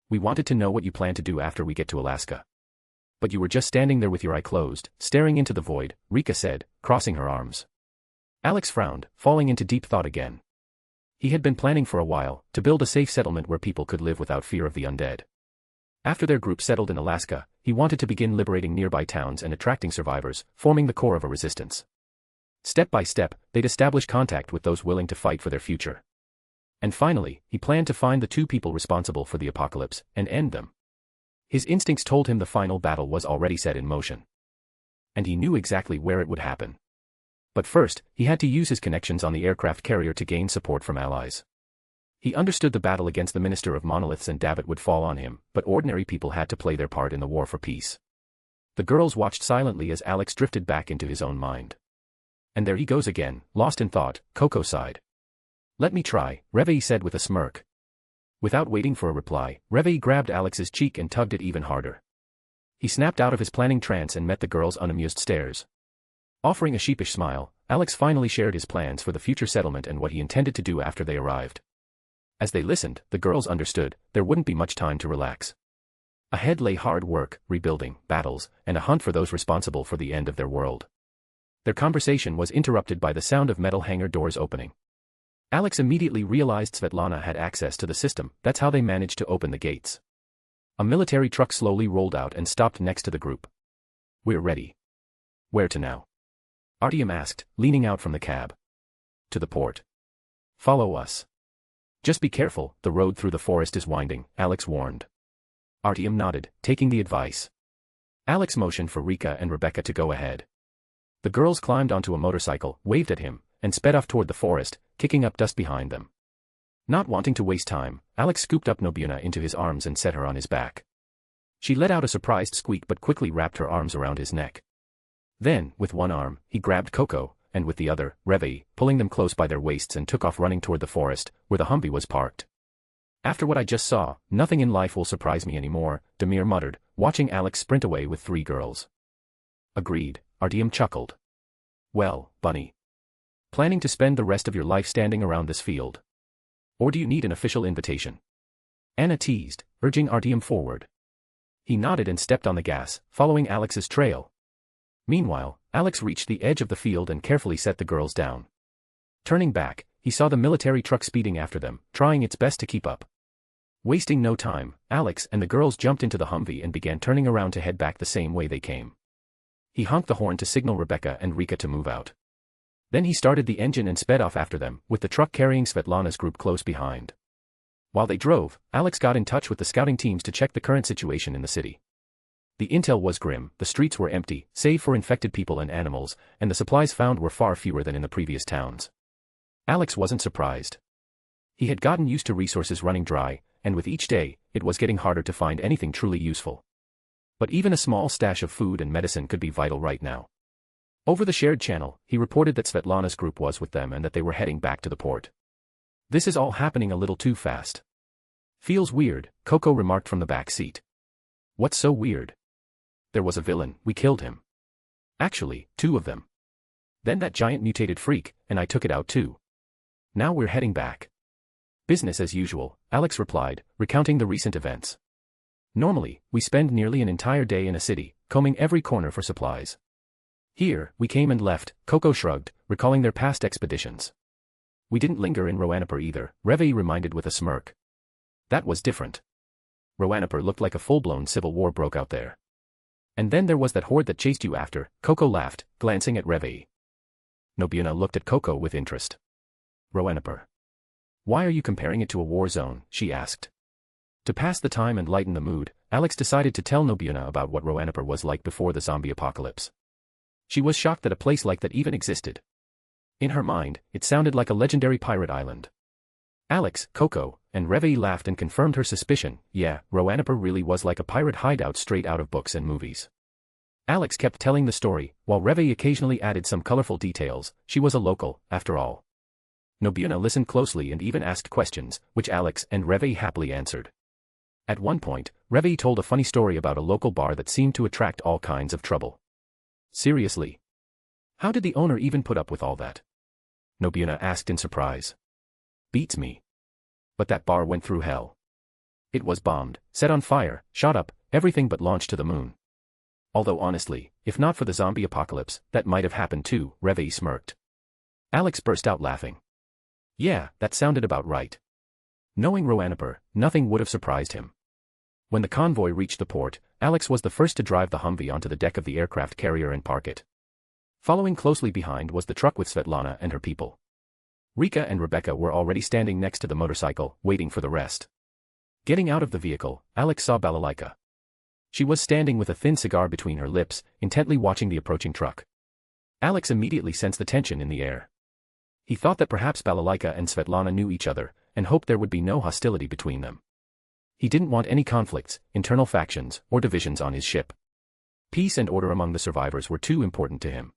We wanted to know what you plan to do after we get to Alaska. But you were just standing there with your eye closed, staring into the void, Rika said, crossing her arms. Alex frowned, falling into deep thought again. He had been planning for a while to build a safe settlement where people could live without fear of the undead. After their group settled in Alaska, he wanted to begin liberating nearby towns and attracting survivors, forming the core of a resistance. Step by step, they'd establish contact with those willing to fight for their future. And finally, he planned to find the two people responsible for the apocalypse and end them. His instincts told him the final battle was already set in motion. And he knew exactly where it would happen. But first, he had to use his connections on the aircraft carrier to gain support from allies. He understood the battle against the Minister of Monoliths and Davit would fall on him, but ordinary people had to play their part in the war for peace. The girls watched silently as Alex drifted back into his own mind. And there he goes again, lost in thought, Coco sighed. Let me try, Reveille said with a smirk. Without waiting for a reply, Reveille grabbed Alex's cheek and tugged it even harder. He snapped out of his planning trance and met the girl's unamused stares. Offering a sheepish smile, Alex finally shared his plans for the future settlement and what he intended to do after they arrived. As they listened, the girls understood there wouldn't be much time to relax. Ahead lay hard work, rebuilding, battles, and a hunt for those responsible for the end of their world. Their conversation was interrupted by the sound of metal hangar doors opening. Alex immediately realized Svetlana had access to the system. That's how they managed to open the gates. A military truck slowly rolled out and stopped next to the group. We're ready. Where to now? Artyom asked, leaning out from the cab. To the port. Follow us. Just be careful, the road through the forest is winding, Alex warned. Artyom nodded, taking the advice. Alex motioned for Rika and Rebecca to go ahead. The girls climbed onto a motorcycle, waved at him, and sped off toward the forest, kicking up dust behind them. Not wanting to waste time, Alex scooped up Nobuna into his arms and set her on his back. She let out a surprised squeak but quickly wrapped her arms around his neck. Then, with one arm, he grabbed Coco, and with the other, Reveille, pulling them close by their waists and took off running toward the forest, where the Humvee was parked. After what I just saw, nothing in life will surprise me anymore, Demir muttered, watching Alex sprint away with 3 girls. Agreed, Artyom chuckled. Well, Bunny. Planning to spend the rest of your life standing around this field? Or do you need an official invitation? Anna teased, urging Artyom forward. He nodded and stepped on the gas, following Alex's trail. Meanwhile, Alex reached the edge of the field and carefully set the girls down. Turning back, he saw the military truck speeding after them, trying its best to keep up. Wasting no time, Alex and the girls jumped into the Humvee and began turning around to head back the same way they came. He honked the horn to signal Rebecca and Rika to move out. Then he started the engine and sped off after them, with the truck carrying Svetlana's group close behind. While they drove, Alex got in touch with the scouting teams to check the current situation in the city. The intel was grim, the streets were empty, save for infected people and animals, and the supplies found were far fewer than in the previous towns. Alex wasn't surprised. He had gotten used to resources running dry, and with each day, it was getting harder to find anything truly useful. But even a small stash of food and medicine could be vital right now. Over the shared channel, he reported that Svetlana's group was with them and that they were heading back to the port. This is all happening a little too fast. Feels weird, Coco remarked from the back seat. What's so weird? There was a villain, we killed him. Actually, 2 of them. Then that giant mutated freak, and I took it out too. Now we're heading back. Business as usual, Alex replied, recounting the recent events. Normally, we spend nearly an entire day in a city, combing every corner for supplies. Here, we came and left, Coco shrugged, recalling their past expeditions. We didn't linger in Roanapur either, Reveille reminded with a smirk. That was different. Roanapur looked like a full-blown civil war broke out there. And then there was that horde that chased you after, Coco laughed, glancing at Reveille. Nobuna looked at Coco with interest. Roanapur. Why are you comparing it to a war zone, she asked. To pass the time and lighten the mood, Alex decided to tell Nobuna about what Roanapur was like before the zombie apocalypse. She was shocked that a place like that even existed. In her mind, it sounded like a legendary pirate island. Alex, Coco, and Reveille laughed and confirmed her suspicion. Yeah, Roanapur really was like a pirate hideout straight out of books and movies. Alex kept telling the story, while Reveille occasionally added some colorful details. She was a local, after all. Nobuna listened closely and even asked questions, which Alex and Reveille happily answered. At one point, Reveille told a funny story about a local bar that seemed to attract all kinds of trouble. Seriously? How did the owner even put up with all that? Nobuna asked in surprise. Beats me. But that bar went through hell. It was bombed, set on fire, shot up, everything but launched to the moon. Although honestly, if not for the zombie apocalypse, that might have happened too, Reveille smirked. Alex burst out laughing. Yeah, that sounded about right. Knowing Roanoper, nothing would have surprised him. When the convoy reached the port, Alex was the first to drive the Humvee onto the deck of the aircraft carrier and park it. Following closely behind was the truck with Svetlana and her people. Rika and Rebecca were already standing next to the motorcycle, waiting for the rest. Getting out of the vehicle, Alex saw Balalaika. She was standing with a thin cigar between her lips, intently watching the approaching truck. Alex immediately sensed the tension in the air. He thought that perhaps Balalaika and Svetlana knew each other, and hoped there would be no hostility between them. He didn't want any conflicts, internal factions, or divisions on his ship. Peace and order among the survivors were too important to him.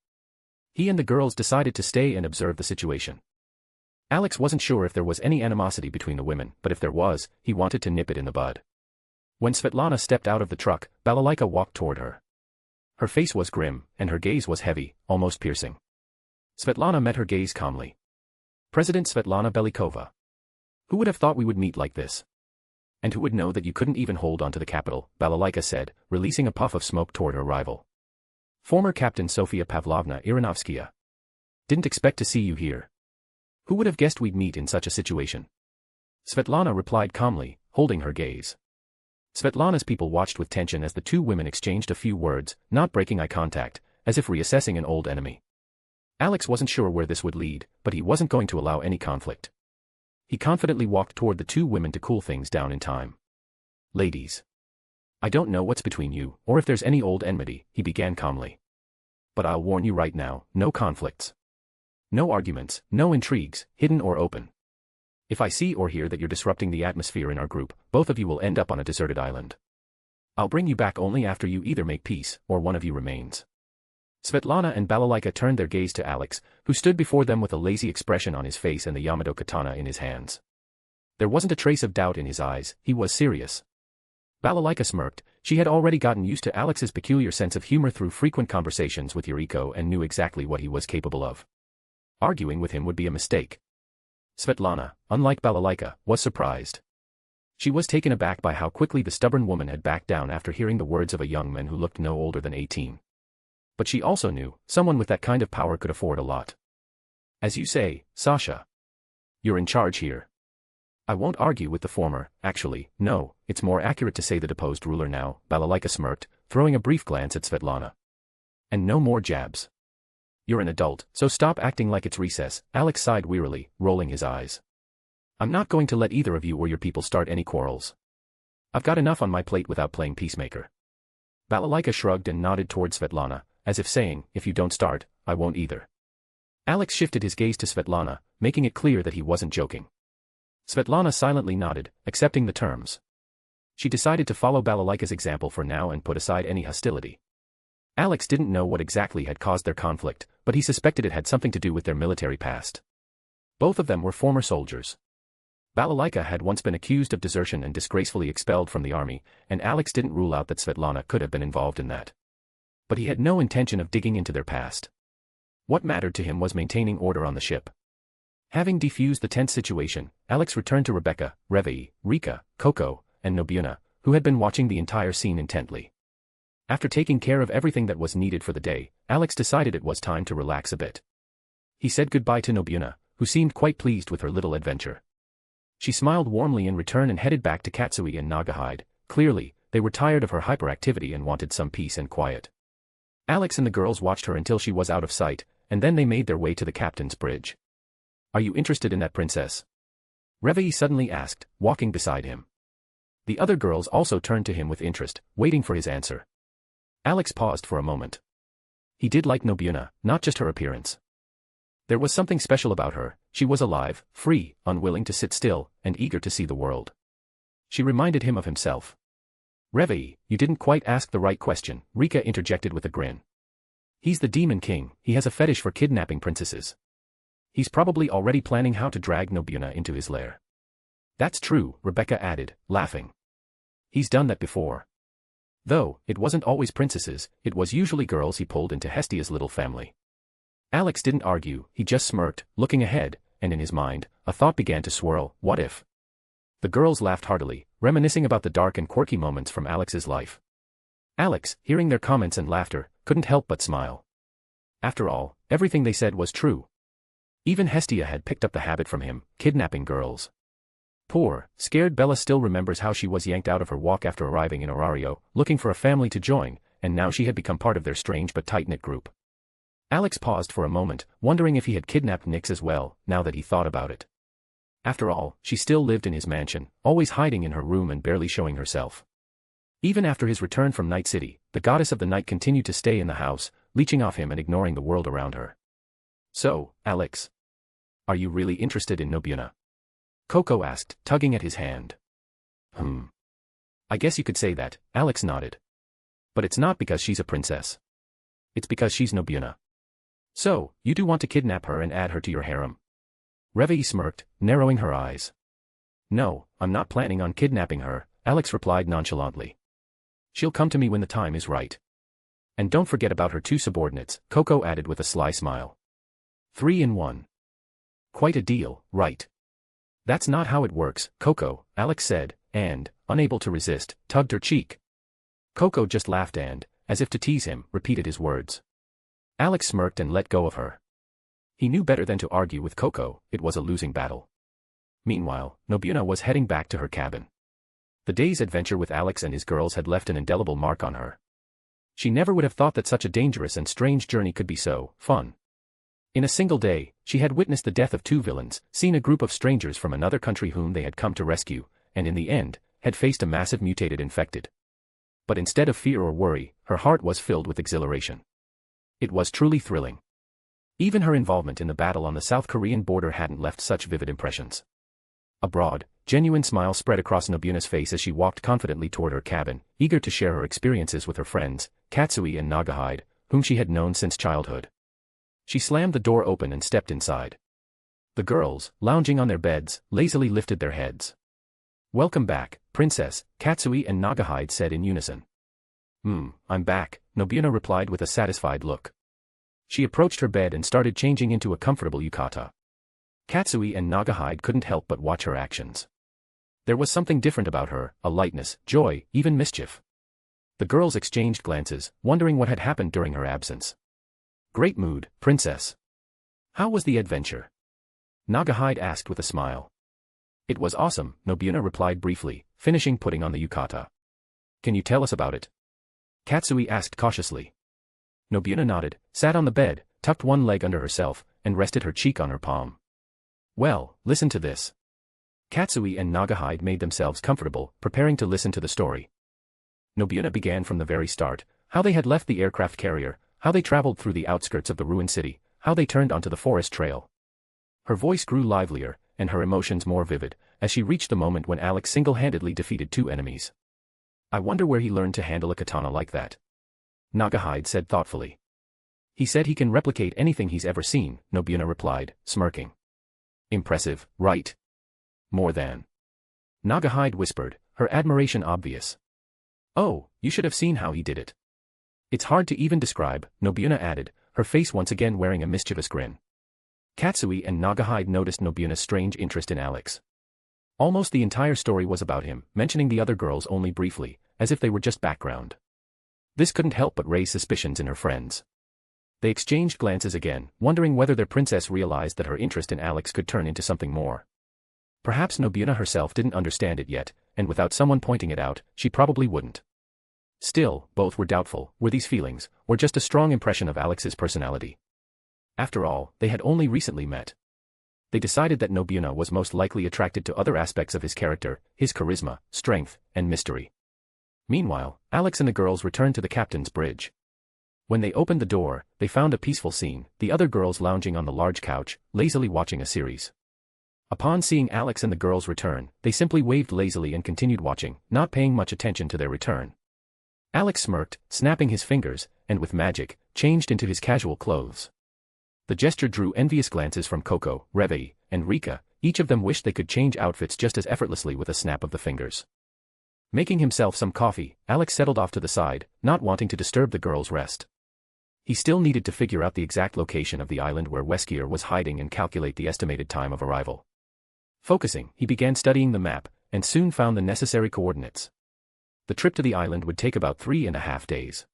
He and the girls decided to stay and observe the situation. Alex wasn't sure if there was any animosity between the women, but if there was, he wanted to nip it in the bud. When Svetlana stepped out of the truck, Balalaika walked toward her. Her face was grim, and her gaze was heavy, almost piercing. Svetlana met her gaze calmly. President Svetlana Belikova. Who would have thought we would meet like this? And who would know that you couldn't even hold on to the capital, Balalaika said, releasing a puff of smoke toward her rival. Former Captain Sofia Pavlovna Iranovskaya. Didn't expect to see you here. Who would have guessed we'd meet in such a situation? Svetlana replied calmly, holding her gaze. Svetlana's people watched with tension as the two women exchanged a few words, not breaking eye contact, as if reassessing an old enemy. Alex wasn't sure where this would lead, but he wasn't going to allow any conflict. He confidently walked toward the two women to cool things down in time. Ladies. I don't know what's between you, or if there's any old enmity, he began calmly. But I'll warn you right now, no conflicts. No arguments, no intrigues, hidden or open. If I see or hear that you're disrupting the atmosphere in our group, both of you will end up on a deserted island. I'll bring you back only after you either make peace, or one of you remains. Svetlana and Balalaika turned their gaze to Alex, who stood before them with a lazy expression on his face and the Yamato katana in his hands. There wasn't a trace of doubt in his eyes, he was serious. Balalaika smirked. She had already gotten used to Alex's peculiar sense of humor through frequent conversations with Yuriko and knew exactly what he was capable of. Arguing with him would be a mistake. Svetlana, unlike Balalaika, was surprised. She was taken aback by how quickly the stubborn woman had backed down after hearing the words of a young man who looked no older than 18. But she also knew, someone with that kind of power could afford a lot. As you say, Sasha. You're in charge here. I won't argue with the former, actually, no, it's more accurate to say the deposed ruler now, Balalaika smirked, throwing a brief glance at Svetlana. And no more jabs. You're an adult, so stop acting like it's recess, Alex sighed wearily, rolling his eyes. I'm not going to let either of you or your people start any quarrels. I've got enough on my plate without playing peacemaker. Balalaika shrugged and nodded toward Svetlana, as if saying, if you don't start, I won't either. Alex shifted his gaze to Svetlana, making it clear that he wasn't joking. Svetlana silently nodded, accepting the terms. She decided to follow Balalaika's example for now and put aside any hostility. Alex didn't know what exactly had caused their conflict, but he suspected it had something to do with their military past. Both of them were former soldiers. Balalaika had once been accused of desertion and disgracefully expelled from the army, and Alex didn't rule out that Svetlana could have been involved in that. But he had no intention of digging into their past. What mattered to him was maintaining order on the ship. Having defused the tense situation, Alex returned to Rebecca, Revei, Rika, Coco, and Nobuena, who had been watching the entire scene intently. After taking care of everything that was needed for the day, Alex decided it was time to relax a bit. He said goodbye to Nobuena, who seemed quite pleased with her little adventure. She smiled warmly in return and headed back to Katsui and Nagahide. Clearly, they were tired of her hyperactivity and wanted some peace and quiet. Alex and the girls watched her until she was out of sight, and then they made their way to the captain's bridge. Are you interested in that princess? Revei suddenly asked, walking beside him. The other girls also turned to him with interest, waiting for his answer. Alex paused for a moment. He did like Nobuena, not just her appearance. There was something special about her. She was alive, free, unwilling to sit still, and eager to see the world. She reminded him of himself. Revei, you didn't quite ask the right question, Rika interjected with a grin. He's the Demon King, he has a fetish for kidnapping princesses. He's probably already planning how to drag Nobuena into his lair. That's true, Rebecca added, laughing. He's done that before. Though, it wasn't always princesses, it was usually girls he pulled into Hestia's little family. Alex didn't argue, he just smirked, looking ahead, and in his mind, a thought began to swirl, what if? The girls laughed heartily, reminiscing about the dark and quirky moments from Alex's life. Alex, hearing their comments and laughter, couldn't help but smile. After all, everything they said was true. Even Hestia had picked up the habit from him, kidnapping girls. Poor, scared Bella still remembers how she was yanked out of her walk after arriving in Orario, looking for a family to join, and now she had become part of their strange but tight-knit group. Alex paused for a moment, wondering if he had kidnapped Nyx as well, now that he thought about it. After all, she still lived in his mansion, always hiding in her room and barely showing herself. Even after his return from Night City, the goddess of the night continued to stay in the house, leeching off him and ignoring the world around her. So, Alex, are you really interested in Nobuna? Coco asked, tugging at his hand. I guess you could say that, Alex nodded. But it's not because she's a princess. It's because she's Nobuna. So, you do want to kidnap her and add her to your harem? Reveille smirked, narrowing her eyes. No, I'm not planning on kidnapping her, Alex replied nonchalantly. She'll come to me when the time is right. And don't forget about her two subordinates, Coco added with a sly smile. 3 in 1. Quite a deal, right? That's not how it works, Coco, Alex said, and, unable to resist, tugged her cheek. Coco just laughed and, as if to tease him, repeated his words. Alex smirked and let go of her. He knew better than to argue with Coco, it was a losing battle. Meanwhile, Nobuna was heading back to her cabin. The day's adventure with Alex and his girls had left an indelible mark on her. She never would have thought that such a dangerous and strange journey could be so fun. In a single day, she had witnessed the death of 2 villains, seen a group of strangers from another country whom they had come to rescue, and in the end, had faced a massive mutated infected. But instead of fear or worry, her heart was filled with exhilaration. It was truly thrilling. Even her involvement in the battle on the South Korean border hadn't left such vivid impressions. A broad, genuine smile spread across Nobuna's face as she walked confidently toward her cabin, eager to share her experiences with her friends, Katsui and Nagahide, whom she had known since childhood. She slammed the door open and stepped inside. The girls, lounging on their beds, lazily lifted their heads. "Welcome back, Princess," Katsui and Nagahide said in unison. I'm back," Nobuna replied with a satisfied look. She approached her bed and started changing into a comfortable yukata. Katsui and Nagahide couldn't help but watch her actions. There was something different about her, a lightness, joy, even mischief. The girls exchanged glances, wondering what had happened during her absence. "Great mood, Princess. How was the adventure?" Nagahide asked with a smile. "It was awesome," Nobuna replied briefly, finishing putting on the yukata. "Can you tell us about it?" Katsui asked cautiously. Nobuna nodded, sat on the bed, tucked one leg under herself, and rested her cheek on her palm. "Well, listen to this." Katsui and Nagahide made themselves comfortable, preparing to listen to the story. Nobuna began from the very start, how they had left the aircraft carrier, how they traveled through the outskirts of the ruined city, how they turned onto the forest trail. Her voice grew livelier, and her emotions more vivid, as she reached the moment when Alex single-handedly defeated 2 enemies. "I wonder where he learned to handle a katana like that," Nagahide said thoughtfully. "He said he can replicate anything he's ever seen," Nobuna replied, smirking. "Impressive, right?" "More than," Nagahide whispered, her admiration obvious. "Oh, you should have seen how he did it." "It's hard to even describe," Nobuna added, her face once again wearing a mischievous grin. Katsui and Nagahide noticed Nobuna's strange interest in Alex. Almost the entire story was about him, mentioning the other girls only briefly, as if they were just background. This couldn't help but raise suspicions in her friends. They exchanged glances again, wondering whether their princess realized that her interest in Alex could turn into something more. Perhaps Nobuna herself didn't understand it yet, and without someone pointing it out, she probably wouldn't. Still, both were doubtful, were these feelings, or just a strong impression of Alex's personality? After all, they had only recently met. They decided that Nobuna was most likely attracted to other aspects of his character, his charisma, strength, and mystery. Meanwhile, Alex and the girls returned to the captain's bridge. When they opened the door, they found a peaceful scene, the other girls lounging on the large couch, lazily watching a series. Upon seeing Alex and the girls return, they simply waved lazily and continued watching, not paying much attention to their return. Alex smirked, snapping his fingers, and with magic, changed into his casual clothes. The gesture drew envious glances from Coco, Reveille, and Rika, each of them wished they could change outfits just as effortlessly with a snap of the fingers. Making himself some coffee, Alex settled off to the side, not wanting to disturb the girls' rest. He still needed to figure out the exact location of the island where Weskier was hiding and calculate the estimated time of arrival. Focusing, he began studying the map, and soon found the necessary coordinates. The trip to the island would take about 3.5 days.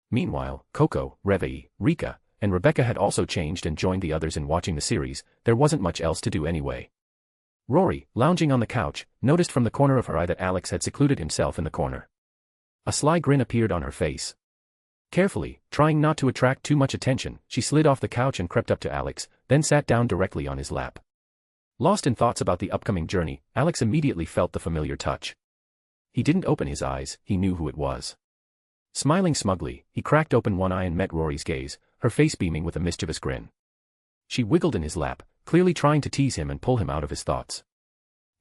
Meanwhile, Coco, Reveille, Rika, and Rebecca had also changed and joined the others in watching the series. There wasn't much else to do anyway. Rory, lounging on the couch, noticed from the corner of her eye that Alex had secluded himself in the corner. A sly grin appeared on her face. Carefully, trying not to attract too much attention, she slid off the couch and crept up to Alex, then sat down directly on his lap. Lost in thoughts about the upcoming journey, Alex immediately felt the familiar touch. He didn't open his eyes, he knew who it was. Smiling smugly, he cracked open one eye and met Rory's gaze, her face beaming with a mischievous grin. She wiggled in his lap, clearly trying to tease him and pull him out of his thoughts.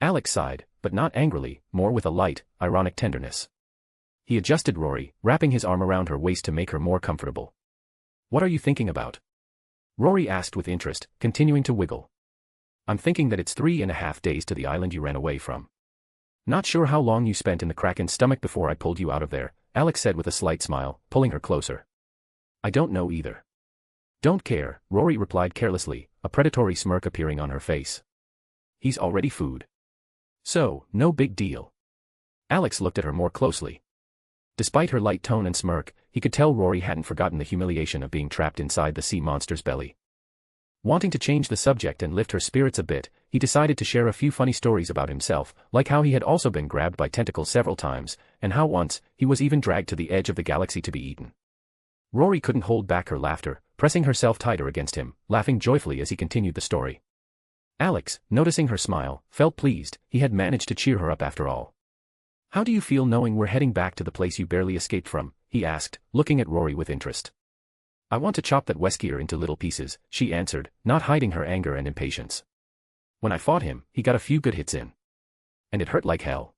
Alex sighed, but not angrily, more with a light, ironic tenderness. He adjusted Rory, wrapping his arm around her waist to make her more comfortable. "What are you thinking about?" Rory asked with interest, continuing to wiggle. "I'm thinking that it's 3.5 days to the island you ran away from." "Not sure how long you spent in the Kraken's stomach before I pulled you out of there," Alex said with a slight smile, pulling her closer. "I don't know either." "Don't care," Rory replied carelessly, a predatory smirk appearing on her face. "He's already food. So, no big deal." Alex looked at her more closely. Despite her light tone and smirk, he could tell Rory hadn't forgotten the humiliation of being trapped inside the sea monster's belly. Wanting to change the subject and lift her spirits a bit, he decided to share a few funny stories about himself, like how he had also been grabbed by tentacles several times, and how once, he was even dragged to the edge of the galaxy to be eaten. Rory couldn't hold back her laughter, pressing herself tighter against him, laughing joyfully as he continued the story. Alex, noticing her smile, felt pleased. He had managed to cheer her up after all. "How do you feel knowing we're heading back to the place you barely escaped from?" he asked, looking at Rory with interest. "I want to chop that Weskier into little pieces," she answered, not hiding her anger and impatience. "When I fought him, he got a few good hits in. And it hurt like hell.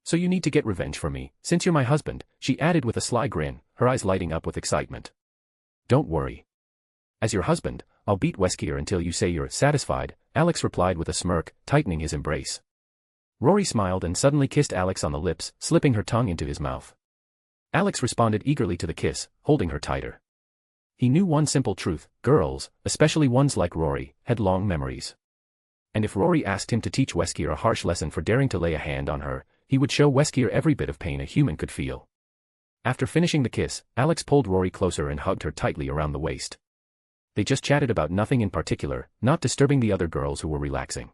So you need to get revenge for me, since you're my husband," she added with a sly grin, her eyes lighting up with excitement. "Don't worry. As your husband, I'll beat Weskier until you say you're satisfied," Alex replied with a smirk, tightening his embrace. Rory smiled and suddenly kissed Alex on the lips, slipping her tongue into his mouth. Alex responded eagerly to the kiss, holding her tighter. He knew one simple truth: girls, especially ones like Rory, had long memories. And if Rory asked him to teach Weskier a harsh lesson for daring to lay a hand on her, he would show Weskier every bit of pain a human could feel. After finishing the kiss, Alex pulled Rory closer and hugged her tightly around the waist. They just chatted about nothing in particular, not disturbing the other girls who were relaxing.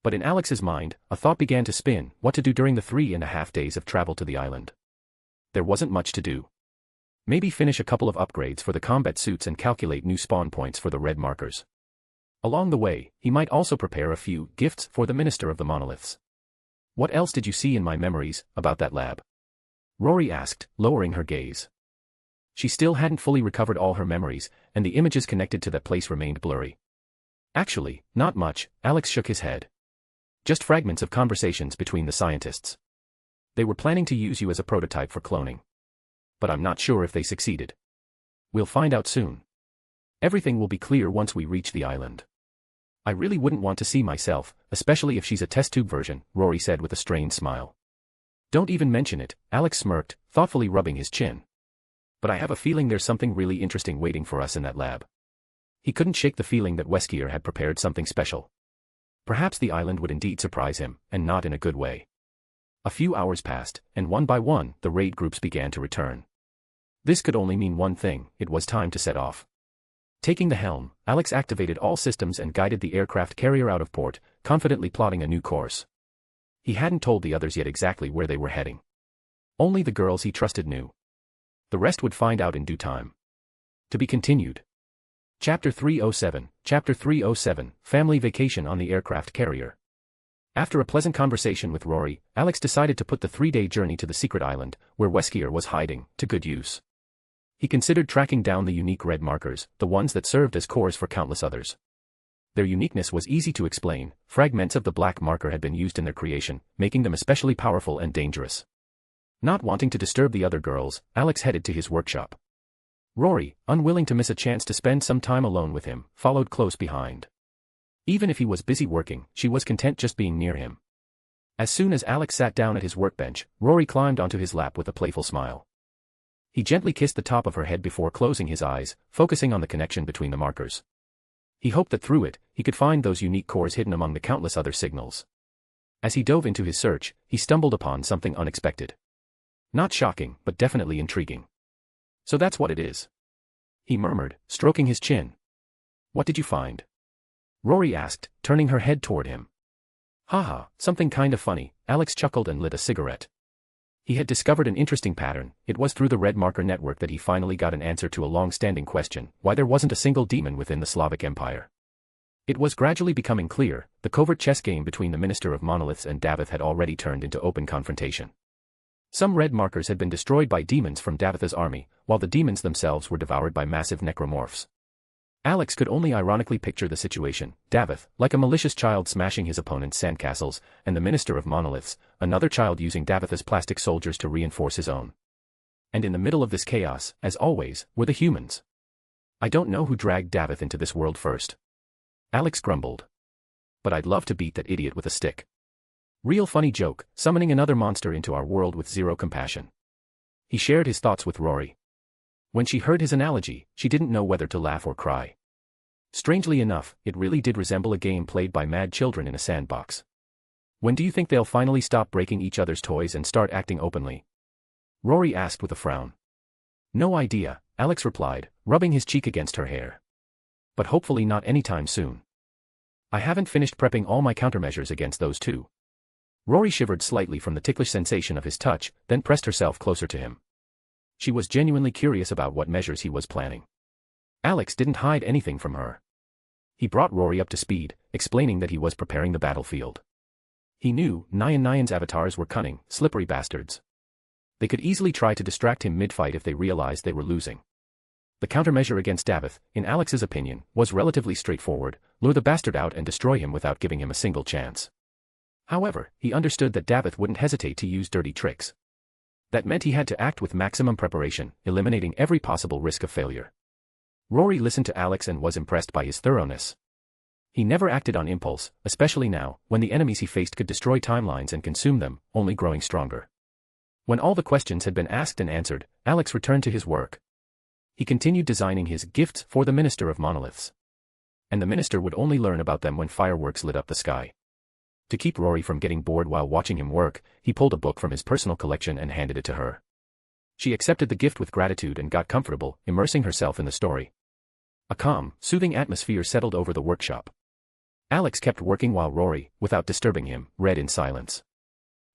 But in Alex's mind, a thought began to spin: what to do during the 3.5 days of travel to the island. There wasn't much to do. Maybe finish a couple of upgrades for the combat suits and calculate new spawn points for the red markers. Along the way, he might also prepare a few gifts for the Minister of the Monoliths. "What else did you see in my memories about that lab?" Rory asked, lowering her gaze. She still hadn't fully recovered all her memories, and the images connected to that place remained blurry. "Actually, not much," Alex shook his head. "Just fragments of conversations between the scientists. They were planning to use you as a prototype for cloning. But I'm not sure if they succeeded. We'll find out soon. Everything will be clear once we reach the island. I really wouldn't want to see myself, especially if she's a test tube version," Rory said with a strained smile. "Don't even mention it," Alex smirked, thoughtfully rubbing his chin. "But I have a feeling there's something really interesting waiting for us in that lab." He couldn't shake the feeling that Weskier had prepared something special. Perhaps the island would indeed surprise him, and not in a good way. A few hours passed, and one by one, the raid groups began to return. This could only mean one thing: it was time to set off. Taking the helm, Alex activated all systems and guided the aircraft carrier out of port, confidently plotting a new course. He hadn't told the others yet exactly where they were heading. Only the girls he trusted knew. The rest would find out in due time. To be continued. Chapter 307, Chapter 307, Family Vacation on the Aircraft Carrier. After a pleasant conversation with Rory, Alex decided to put the 3-day journey to the secret island, where Weskier was hiding, to good use. He considered tracking down the unique red markers, the ones that served as cores for countless others. Their uniqueness was easy to explain: fragments of the black marker had been used in their creation, making them especially powerful and dangerous. Not wanting to disturb the other girls, Alex headed to his workshop. Rory, unwilling to miss a chance to spend some time alone with him, followed close behind. Even if he was busy working, she was content just being near him. As soon as Alex sat down at his workbench, Rory climbed onto his lap with a playful smile. He gently kissed the top of her head before closing his eyes, focusing on the connection between the markers. He hoped that through it, he could find those unique cores hidden among the countless other signals. As he dove into his search, he stumbled upon something unexpected. Not shocking, but definitely intriguing. "So that's what it is," he murmured, stroking his chin. What did you find? Rory asked, turning her head toward him. Haha, something kind of funny, Alex chuckled and lit a cigarette. He had discovered an interesting pattern. It was through the red marker network that he finally got an answer to a long-standing question, why there wasn't a single demon within the Slavic Empire. It was gradually becoming clear, the covert chess game between the Minister of Monoliths and Davith had already turned into open confrontation. Some red markers had been destroyed by demons from Davith's army, while the demons themselves were devoured by massive necromorphs. Alex could only ironically picture the situation, Davith, like a malicious child smashing his opponent's sandcastles, and the Minister of Monoliths, another child using Davith's plastic soldiers to reinforce his own. And in the middle of this chaos, as always, were the humans. I don't know who dragged Davith into this world first. Alex grumbled. But I'd love to beat that idiot with a stick. Real funny joke, summoning another monster into our world with zero compassion. He shared his thoughts with Rory. When she heard his analogy, she didn't know whether to laugh or cry. Strangely enough, it really did resemble a game played by mad children in a sandbox. When do you think they'll finally stop breaking each other's toys and start acting openly? Rory asked with a frown. No idea, Alex replied, rubbing his cheek against her hair. But hopefully not anytime soon. I haven't finished prepping all my countermeasures against those two. Rory shivered slightly from the ticklish sensation of his touch, then pressed herself closer to him. She was genuinely curious about what measures he was planning. Alex didn't hide anything from her. He brought Rory up to speed, explaining that he was preparing the battlefield. He knew Nyan's avatars were cunning, slippery bastards. They could easily try to distract him mid-fight if they realized they were losing. The countermeasure against Davith, in Alex's opinion, was relatively straightforward: lure the bastard out and destroy him without giving him a single chance. However, he understood that Davith wouldn't hesitate to use dirty tricks. That meant he had to act with maximum preparation, eliminating every possible risk of failure. Rory listened to Alex and was impressed by his thoroughness. He never acted on impulse, especially now, when the enemies he faced could destroy timelines and consume them, only growing stronger. When all the questions had been asked and answered, Alex returned to his work. He continued designing his gifts for the Minister of Monoliths. And the minister would only learn about them when fireworks lit up the sky. To keep Rory from getting bored while watching him work, he pulled a book from his personal collection and handed it to her. She accepted the gift with gratitude and got comfortable, immersing herself in the story. A calm, soothing atmosphere settled over the workshop. Alex kept working while Rory, without disturbing him, read in silence.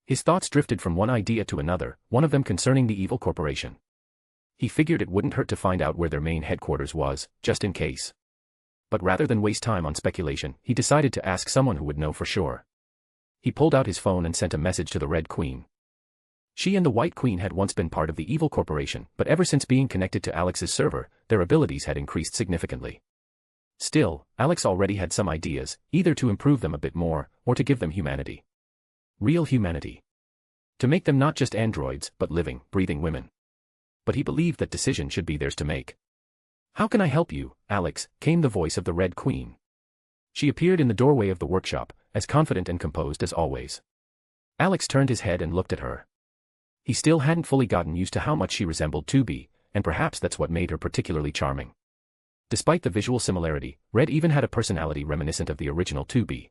His thoughts drifted from one idea to another, one of them concerning the evil corporation. He figured it wouldn't hurt to find out where their main headquarters was, just in case. But rather than waste time on speculation, he decided to ask someone who would know for sure. He pulled out his phone and sent a message to the Red Queen. She and the White Queen had once been part of the evil corporation, but ever since being connected to Alex's server, their abilities had increased significantly. Still, Alex already had some ideas, either to improve them a bit more, or to give them humanity. Real humanity. To make them not just androids, but living, breathing women. But he believed that decision should be theirs to make. How can I help you, Alex? Came the voice of the Red Queen. She appeared in the doorway of the workshop, as confident and composed as always. Alex turned his head and looked at her. He still hadn't fully gotten used to how much she resembled 2B, and perhaps that's what made her particularly charming. Despite the visual similarity, Red even had a personality reminiscent of the original 2B.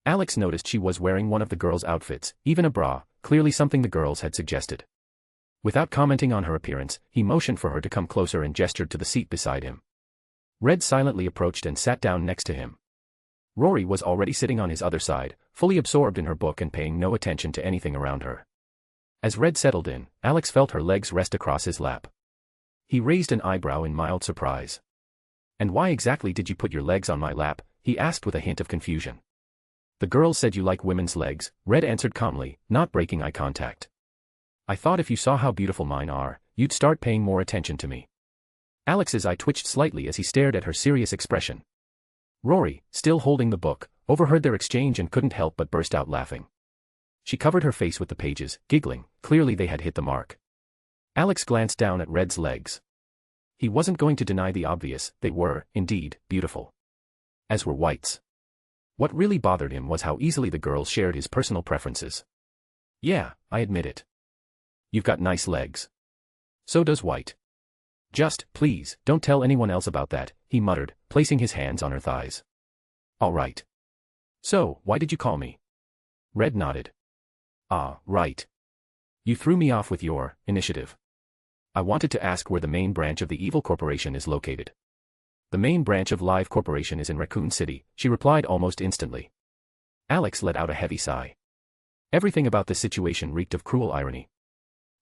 Alex noticed she was wearing one of the girls' outfits, even a bra, clearly something the girls had suggested. Without commenting on her appearance, he motioned for her to come closer and gestured to the seat beside him. Red silently approached and sat down next to him. Rory was already sitting on his other side, fully absorbed in her book and paying no attention to anything around her. As Red settled in, Alex felt her legs rest across his lap. He raised an eyebrow in mild surprise. And why exactly did you put your legs on my lap? He asked with a hint of confusion. The girls said you like women's legs, Red answered calmly, not breaking eye contact. I thought if you saw how beautiful mine are, you'd start paying more attention to me. Alex's eye twitched slightly as he stared at her serious expression. Rory, still holding the book, overheard their exchange and couldn't help but burst out laughing. She covered her face with the pages, giggling, clearly they had hit the mark. Alex glanced down at Red's legs. He wasn't going to deny the obvious, they were, indeed, beautiful. As were White's. What really bothered him was how easily the girls shared his personal preferences. Yeah, I admit it. You've got nice legs. So does White. Just, please, don't tell anyone else about that, he muttered, placing his hands on her thighs. All right. So, why did you call me? Red nodded. Ah, right. You threw me off with your initiative. I wanted to ask where the main branch of the evil corporation is located. The main branch of Live Corporation is in Raccoon City, she replied almost instantly. Alex let out a heavy sigh. Everything about this situation reeked of cruel irony.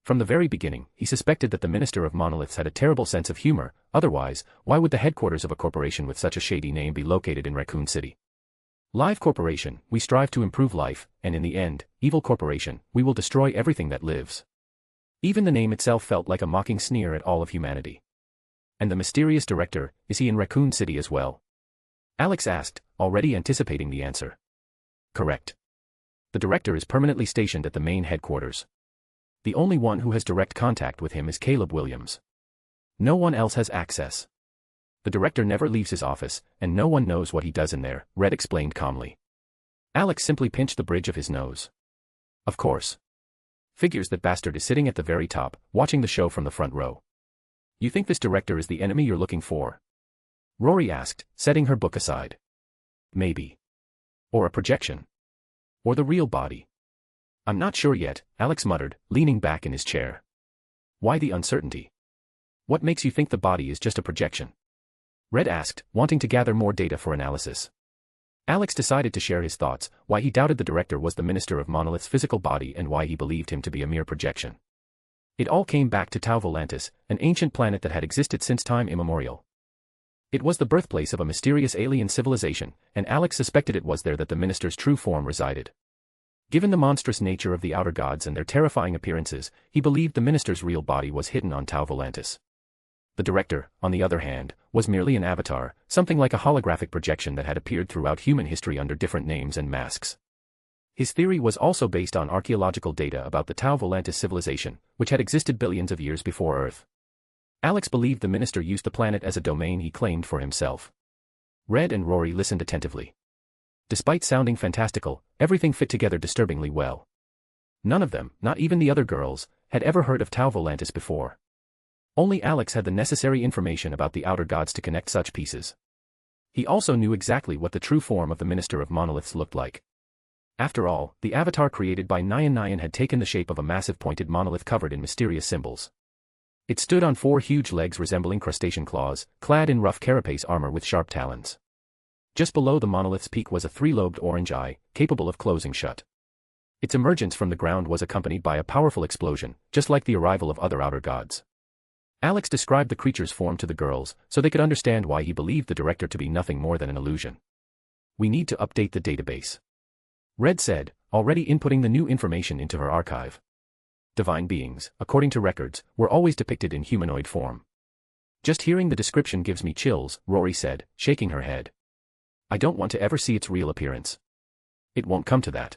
From the very beginning, he suspected that the Minister of Monoliths had a terrible sense of humor, otherwise, why would the headquarters of a corporation with such a shady name be located in Raccoon City? Live Corporation, we strive to improve life, and in the end, Evil Corporation, we will destroy everything that lives. Even the name itself felt like a mocking sneer at all of humanity. And the mysterious director, is he in Raccoon City as well? Alex asked, already anticipating the answer. Correct. The director is permanently stationed at the main headquarters. The only one who has direct contact with him is Caleb Williams. No one else has access. The director never leaves his office, and no one knows what he does in there, Red explained calmly. Alex simply pinched the bridge of his nose. Of course. Figures that bastard is sitting at the very top, watching the show from the front row. You think this director is the enemy you're looking for? Rory asked, setting her book aside. Maybe. Or a projection. Or the real body. I'm not sure yet, Alex muttered, leaning back in his chair. Why the uncertainty? What makes you think the body is just a projection? Red asked, wanting to gather more data for analysis. Alex decided to share his thoughts, why he doubted the director was the Minister of Monolith's physical body and why he believed him to be a mere projection. It all came back to Tau Volantis, an ancient planet that had existed since time immemorial. It was the birthplace of a mysterious alien civilization, and Alex suspected it was there that the minister's true form resided. Given the monstrous nature of the outer gods and their terrifying appearances, he believed the minister's real body was hidden on Tau Volantis. The director, on the other hand, was merely an avatar, something like a holographic projection that had appeared throughout human history under different names and masks. His theory was also based on archaeological data about the Tau Volantis civilization, which had existed billions of years before Earth. Alex believed the minister used the planet as a domain he claimed for himself. Red and Rory listened attentively. Despite sounding fantastical, everything fit together disturbingly well. None of them, not even the other girls, had ever heard of Tau Volantis before. Only Alex had the necessary information about the outer gods to connect such pieces. He also knew exactly what the true form of the Minister of Monoliths looked like. After all, the avatar created by Nyan Nyan had taken the shape of a massive pointed monolith covered in mysterious symbols. It stood on 4 huge legs resembling crustacean claws, clad in rough carapace armor with sharp talons. Just below the monolith's peak was a 3-lobed orange eye, capable of closing shut. Its emergence from the ground was accompanied by a powerful explosion, just like the arrival of other outer gods. Alex described the creature's form to the girls, so they could understand why he believed the director to be nothing more than an illusion. We need to update the database. Red said, already inputting the new information into her archive. Divine beings, according to records, were always depicted in humanoid form. Just hearing the description gives me chills, Rory said, shaking her head. I don't want to ever see its real appearance. It won't come to that.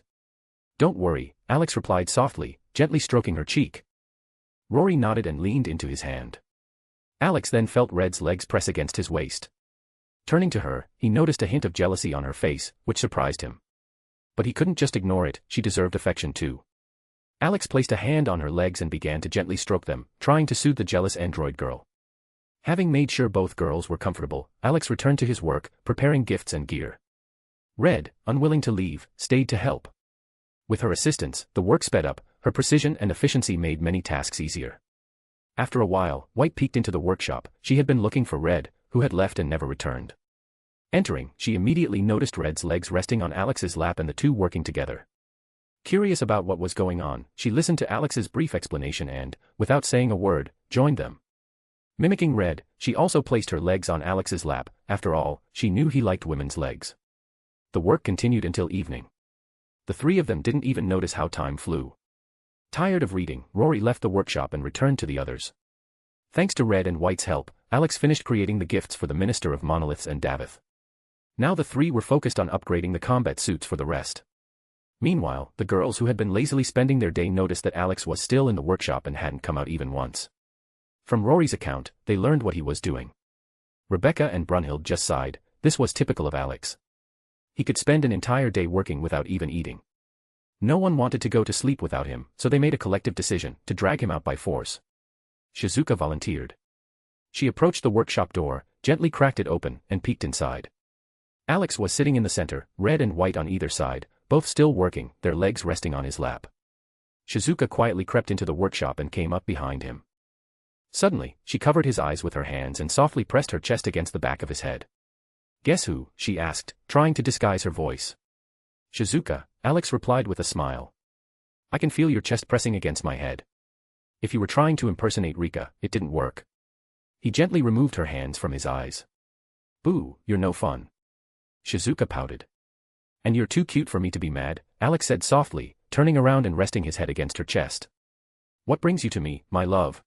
Don't worry, Alex replied softly, gently stroking her cheek. Rory nodded and leaned into his hand. Alex then felt Red's legs press against his waist. Turning to her, he noticed a hint of jealousy on her face, which surprised him. But he couldn't just ignore it, she deserved affection too. Alex placed a hand on her legs and began to gently stroke them, trying to soothe the jealous android girl. Having made sure both girls were comfortable, Alex returned to his work, preparing gifts and gear. Red, unwilling to leave, stayed to help. With her assistance, the work sped up, her precision and efficiency made many tasks easier. After a while, White peeked into the workshop. She had been looking for Red, who had left and never returned. Entering, she immediately noticed Red's legs resting on Alex's lap and the two working together. Curious about what was going on, she listened to Alex's brief explanation and, without saying a word, joined them. Mimicking Red, she also placed her legs on Alex's lap. After all, she knew he liked women's legs. The work continued until evening. The 3 of them didn't even notice how time flew. Tired of reading, Rory left the workshop and returned to the others. Thanks to Red and White's help, Alex finished creating the gifts for the Minister of Monoliths and Davith. Now the 3 were focused on upgrading the combat suits for the rest. Meanwhile, the girls who had been lazily spending their day noticed that Alex was still in the workshop and hadn't come out even once. From Rory's account, they learned what he was doing. Rebecca and Brunhild just sighed. This was typical of Alex. He could spend an entire day working without even eating. No one wanted to go to sleep without him, so they made a collective decision to drag him out by force. Shizuka volunteered. She approached the workshop door, gently cracked it open, and peeked inside. Alex was sitting in the center, Red and White on either side, both still working, their legs resting on his lap. Shizuka quietly crept into the workshop and came up behind him. Suddenly, she covered his eyes with her hands and softly pressed her chest against the back of his head. "Guess who?" she asked, trying to disguise her voice. "Shizuka," Alex replied with a smile. "I can feel your chest pressing against my head. If you were trying to impersonate Rika, it didn't work." He gently removed her hands from his eyes. "Boo, you're no fun." Shizuka pouted. "And you're too cute for me to be mad," Alex said softly, turning around and resting his head against her chest. "What brings you to me, my love?"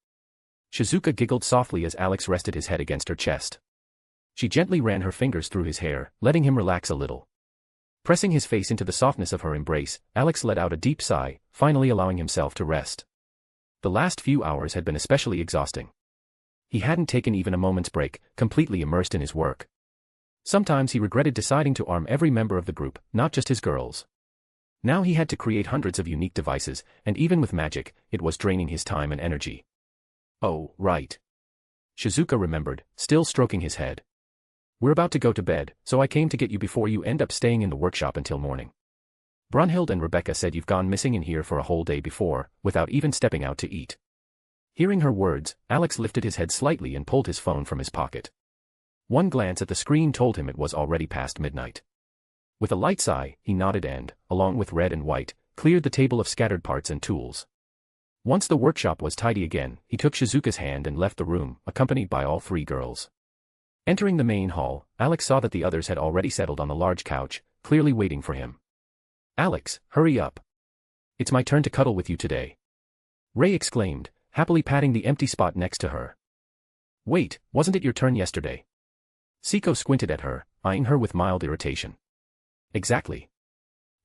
Shizuka giggled softly as Alex rested his head against her chest. She gently ran her fingers through his hair, letting him relax a little. Pressing his face into the softness of her embrace, Alex let out a deep sigh, finally allowing himself to rest. The last few hours had been especially exhausting. He hadn't taken even a moment's break, completely immersed in his work. Sometimes he regretted deciding to arm every member of the group, not just his girls. Now he had to create hundreds of unique devices, and even with magic, it was draining his time and energy. "Oh, right." Shizuka remembered, still stroking his head. "We're about to go to bed, so I came to get you before you end up staying in the workshop until morning. Brunhild and Rebecca said you've gone missing in here for a whole day before, without even stepping out to eat." Hearing her words, Alex lifted his head slightly and pulled his phone from his pocket. One glance at the screen told him it was already past midnight. With a light sigh, he nodded and, along with Red and White, cleared the table of scattered parts and tools. Once the workshop was tidy again, he took Shizuka's hand and left the room, accompanied by all three girls. Entering the main hall, Alex saw that the others had already settled on the large couch, clearly waiting for him. "Alex, hurry up. It's my turn to cuddle with you today," Ray exclaimed, happily patting the empty spot next to her. "Wait, wasn't it your turn yesterday?" Siko squinted at her, eyeing her with mild irritation. "Exactly.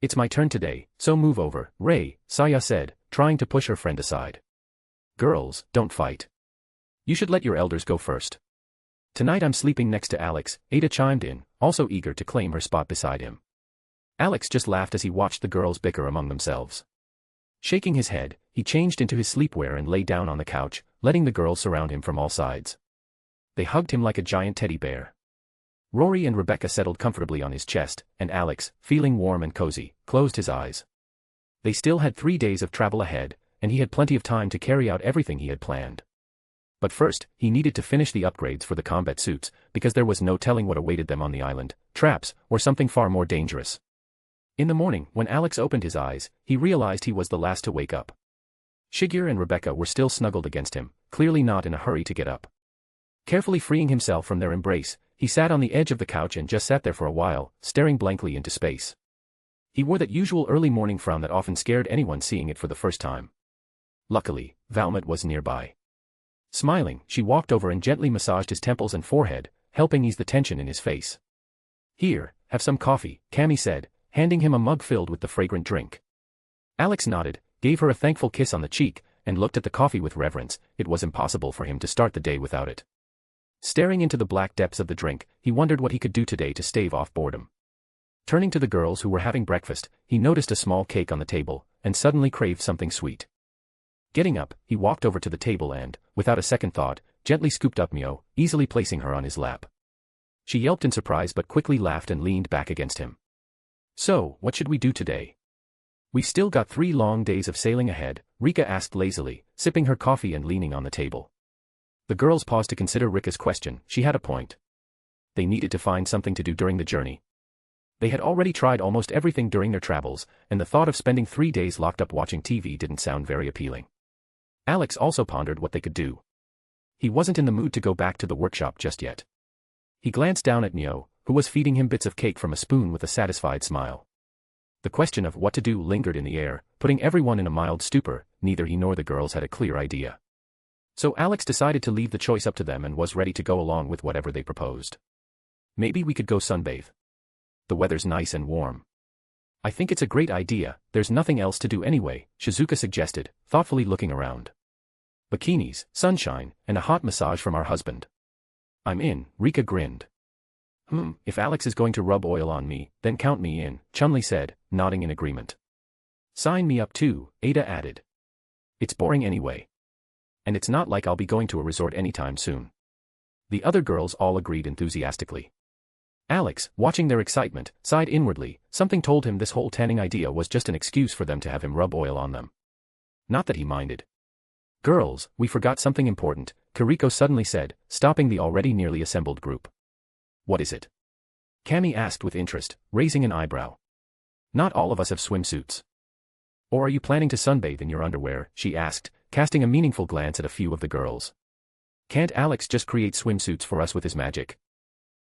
It's my turn today, so move over, Ray," Saya said, trying to push her friend aside. "Girls, don't fight. You should let your elders go first." "Tonight I'm sleeping next to Alex," Ada chimed in, also eager to claim her spot beside him. Alex just laughed as he watched the girls bicker among themselves. Shaking his head, he changed into his sleepwear and lay down on the couch, letting the girls surround him from all sides. They hugged him like a giant teddy bear. Rory and Rebecca settled comfortably on his chest, and Alex, feeling warm and cozy, closed his eyes. They still had 3 days of travel ahead, and he had plenty of time to carry out everything he had planned. But first, he needed to finish the upgrades for the combat suits, because there was no telling what awaited them on the island, traps, or something far more dangerous. In the morning, when Alex opened his eyes, he realized he was the last to wake up. Shigeru and Rebecca were still snuggled against him, clearly not in a hurry to get up. Carefully freeing himself from their embrace, he sat on the edge of the couch and just sat there for a while, staring blankly into space. He wore that usual early morning frown that often scared anyone seeing it for the first time. Luckily, Valmet was nearby. Smiling, she walked over and gently massaged his temples and forehead, helping ease the tension in his face. "Here, have some coffee," Cammy said, handing him a mug filled with the fragrant drink. Alex nodded, gave her a thankful kiss on the cheek, and looked at the coffee with reverence. It was impossible for him to start the day without it. Staring into the black depths of the drink, he wondered what he could do today to stave off boredom. Turning to the girls who were having breakfast, he noticed a small cake on the table, and suddenly craved something sweet. Getting up, he walked over to the table and, without a second thought, gently scooped up Mio, easily placing her on his lap. She yelped in surprise but quickly laughed and leaned back against him. "So, what should we do today?" "We've still got 3 long days of sailing ahead," Rika asked lazily, sipping her coffee and leaning on the table. The girls paused to consider Rika's question. She had a point. They needed to find something to do during the journey. They had already tried almost everything during their travels, and the thought of spending 3 days locked up watching TV didn't sound very appealing. Alex also pondered what they could do. He wasn't in the mood to go back to the workshop just yet. He glanced down at Mio, who was feeding him bits of cake from a spoon with a satisfied smile. The question of what to do lingered in the air, putting everyone in a mild stupor. Neither he nor the girls had a clear idea. So Alex decided to leave the choice up to them and was ready to go along with whatever they proposed. "Maybe we could go sunbathe. The weather's nice and warm." "I think it's a great idea, there's nothing else to do anyway," Shizuka suggested, thoughtfully looking around. "Bikinis, sunshine, and a hot massage from our husband." "I'm in," Rika grinned. If Alex is going to rub oil on me, then count me in," Chunli said, nodding in agreement. "Sign me up too," Ada added. "It's boring anyway. And it's not like I'll be going to a resort anytime soon." The other girls all agreed enthusiastically. Alex, watching their excitement, sighed inwardly. Something told him this whole tanning idea was just an excuse for them to have him rub oil on them. Not that he minded. "Girls, we forgot something important," Kiriko suddenly said, stopping the already nearly assembled group. What is it? Cammy asked with interest, raising an eyebrow. Not all of us have swimsuits. Or are you planning to sunbathe in your underwear, she asked, casting a meaningful glance at a few of the girls. Can't Alex just create swimsuits for us with his magic?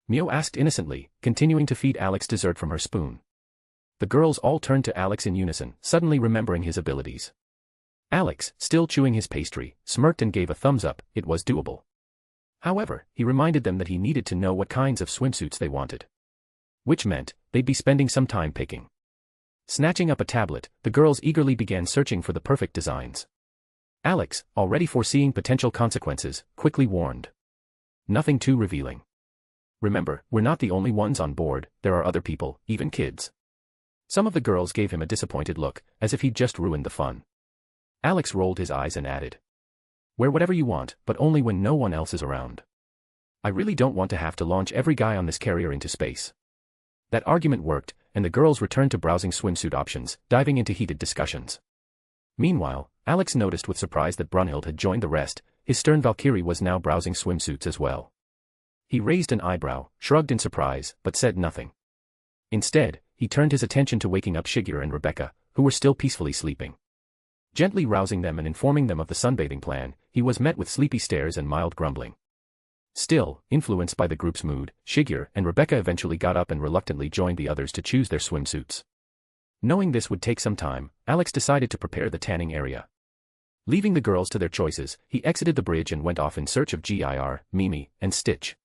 Mio asked innocently, continuing to feed Alex dessert from her spoon. The girls all turned to Alex in unison, suddenly remembering his abilities. Alex, still chewing his pastry, smirked and gave a thumbs up. It was doable. However, he reminded them that he needed to know what kinds of swimsuits they wanted. Which meant, they'd be spending some time picking. Snatching up a tablet, the girls eagerly began searching for the perfect designs. Alex, already foreseeing potential consequences, quickly warned. Nothing too revealing. Remember, we're not the only ones on board, there are other people, even kids. Some of the girls gave him a disappointed look, as if he'd just ruined the fun. Alex rolled his eyes and added. Wear whatever you want, but only when no one else is around. I really don't want to have to launch every guy on this carrier into space. That argument worked, and the girls returned to browsing swimsuit options, diving into heated discussions. Meanwhile, Alex noticed with surprise that Brunhild had joined the rest. His stern Valkyrie was now browsing swimsuits as well. He raised an eyebrow, shrugged in surprise, but said nothing. Instead, he turned his attention to waking up Shigeru and Rebecca, who were still peacefully sleeping. Gently rousing them and informing them of the sunbathing plan, he was met with sleepy stares and mild grumbling. Still, influenced by the group's mood, Shigeru and Rebecca eventually got up and reluctantly joined the others to choose their swimsuits. Knowing this would take some time, Alex decided to prepare the tanning area. Leaving the girls to their choices, he exited the bridge and went off in search of Gir, Mimi, and Stitch.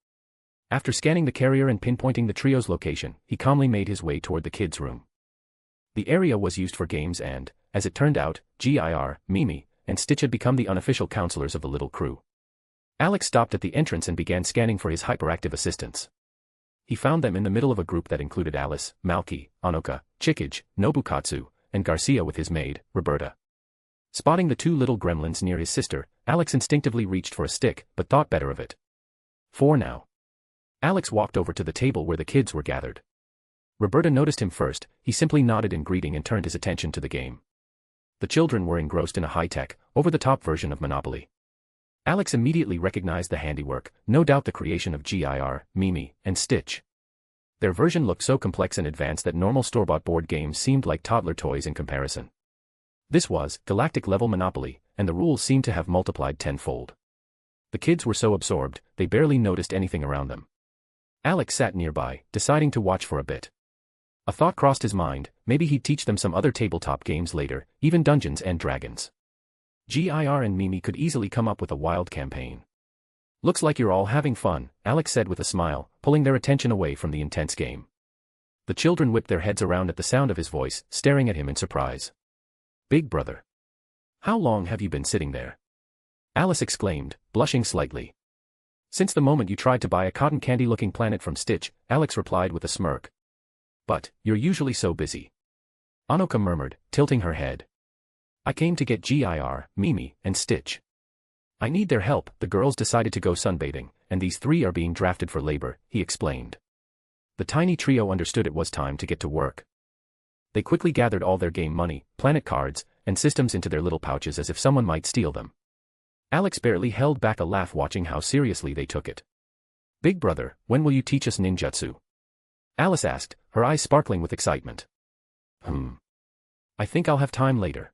After scanning the carrier and pinpointing the trio's location, he calmly made his way toward the kids' room. The area was used for games and, as it turned out, Gir, Mimi, and Stitch had become the unofficial counselors of the little crew. Alex stopped at the entrance and began scanning for his hyperactive assistants. He found them in the middle of a group that included Alice, Malky, Anoka, Chikage, Nobukatsu, and Garcia with his maid, Roberta. Spotting the two little gremlins near his sister, Alex instinctively reached for a stick, but thought better of it. For now. Alex walked over to the table where the kids were gathered. Roberta noticed him first. He simply nodded in greeting and turned his attention to the game. The children were engrossed in a high-tech, over-the-top version of Monopoly. Alex immediately recognized the handiwork, no doubt the creation of Gir, Mimi, and Stitch. Their version looked so complex and advanced that normal store-bought board games seemed like toddler toys in comparison. This was galactic-level Monopoly, and the rules seemed to have multiplied tenfold. The kids were so absorbed, they barely noticed anything around them. Alex sat nearby, deciding to watch for a bit. A thought crossed his mind, maybe he'd teach them some other tabletop games later, even Dungeons and Dragons. Gir and Mimi could easily come up with a wild campaign. Looks like you're all having fun, Alex said with a smile, pulling their attention away from the intense game. The children whipped their heads around at the sound of his voice, staring at him in surprise. Big brother. How long have you been sitting there? Alice exclaimed, blushing slightly. Since the moment you tried to buy a cotton candy-looking planet from Stitch, Alex replied with a smirk. But, you're usually so busy. Anoka murmured, tilting her head. I came to get Gir, Mimi, and Stitch. I need their help. The girls decided to go sunbathing, and these three are being drafted for labor, he explained. The tiny trio understood it was time to get to work. They quickly gathered all their game money, planet cards, and systems into their little pouches as if someone might steal them. Alex barely held back a laugh watching how seriously they took it. Big brother, when will you teach us ninjutsu? Alice asked, her eyes sparkling with excitement. I think I'll have time later.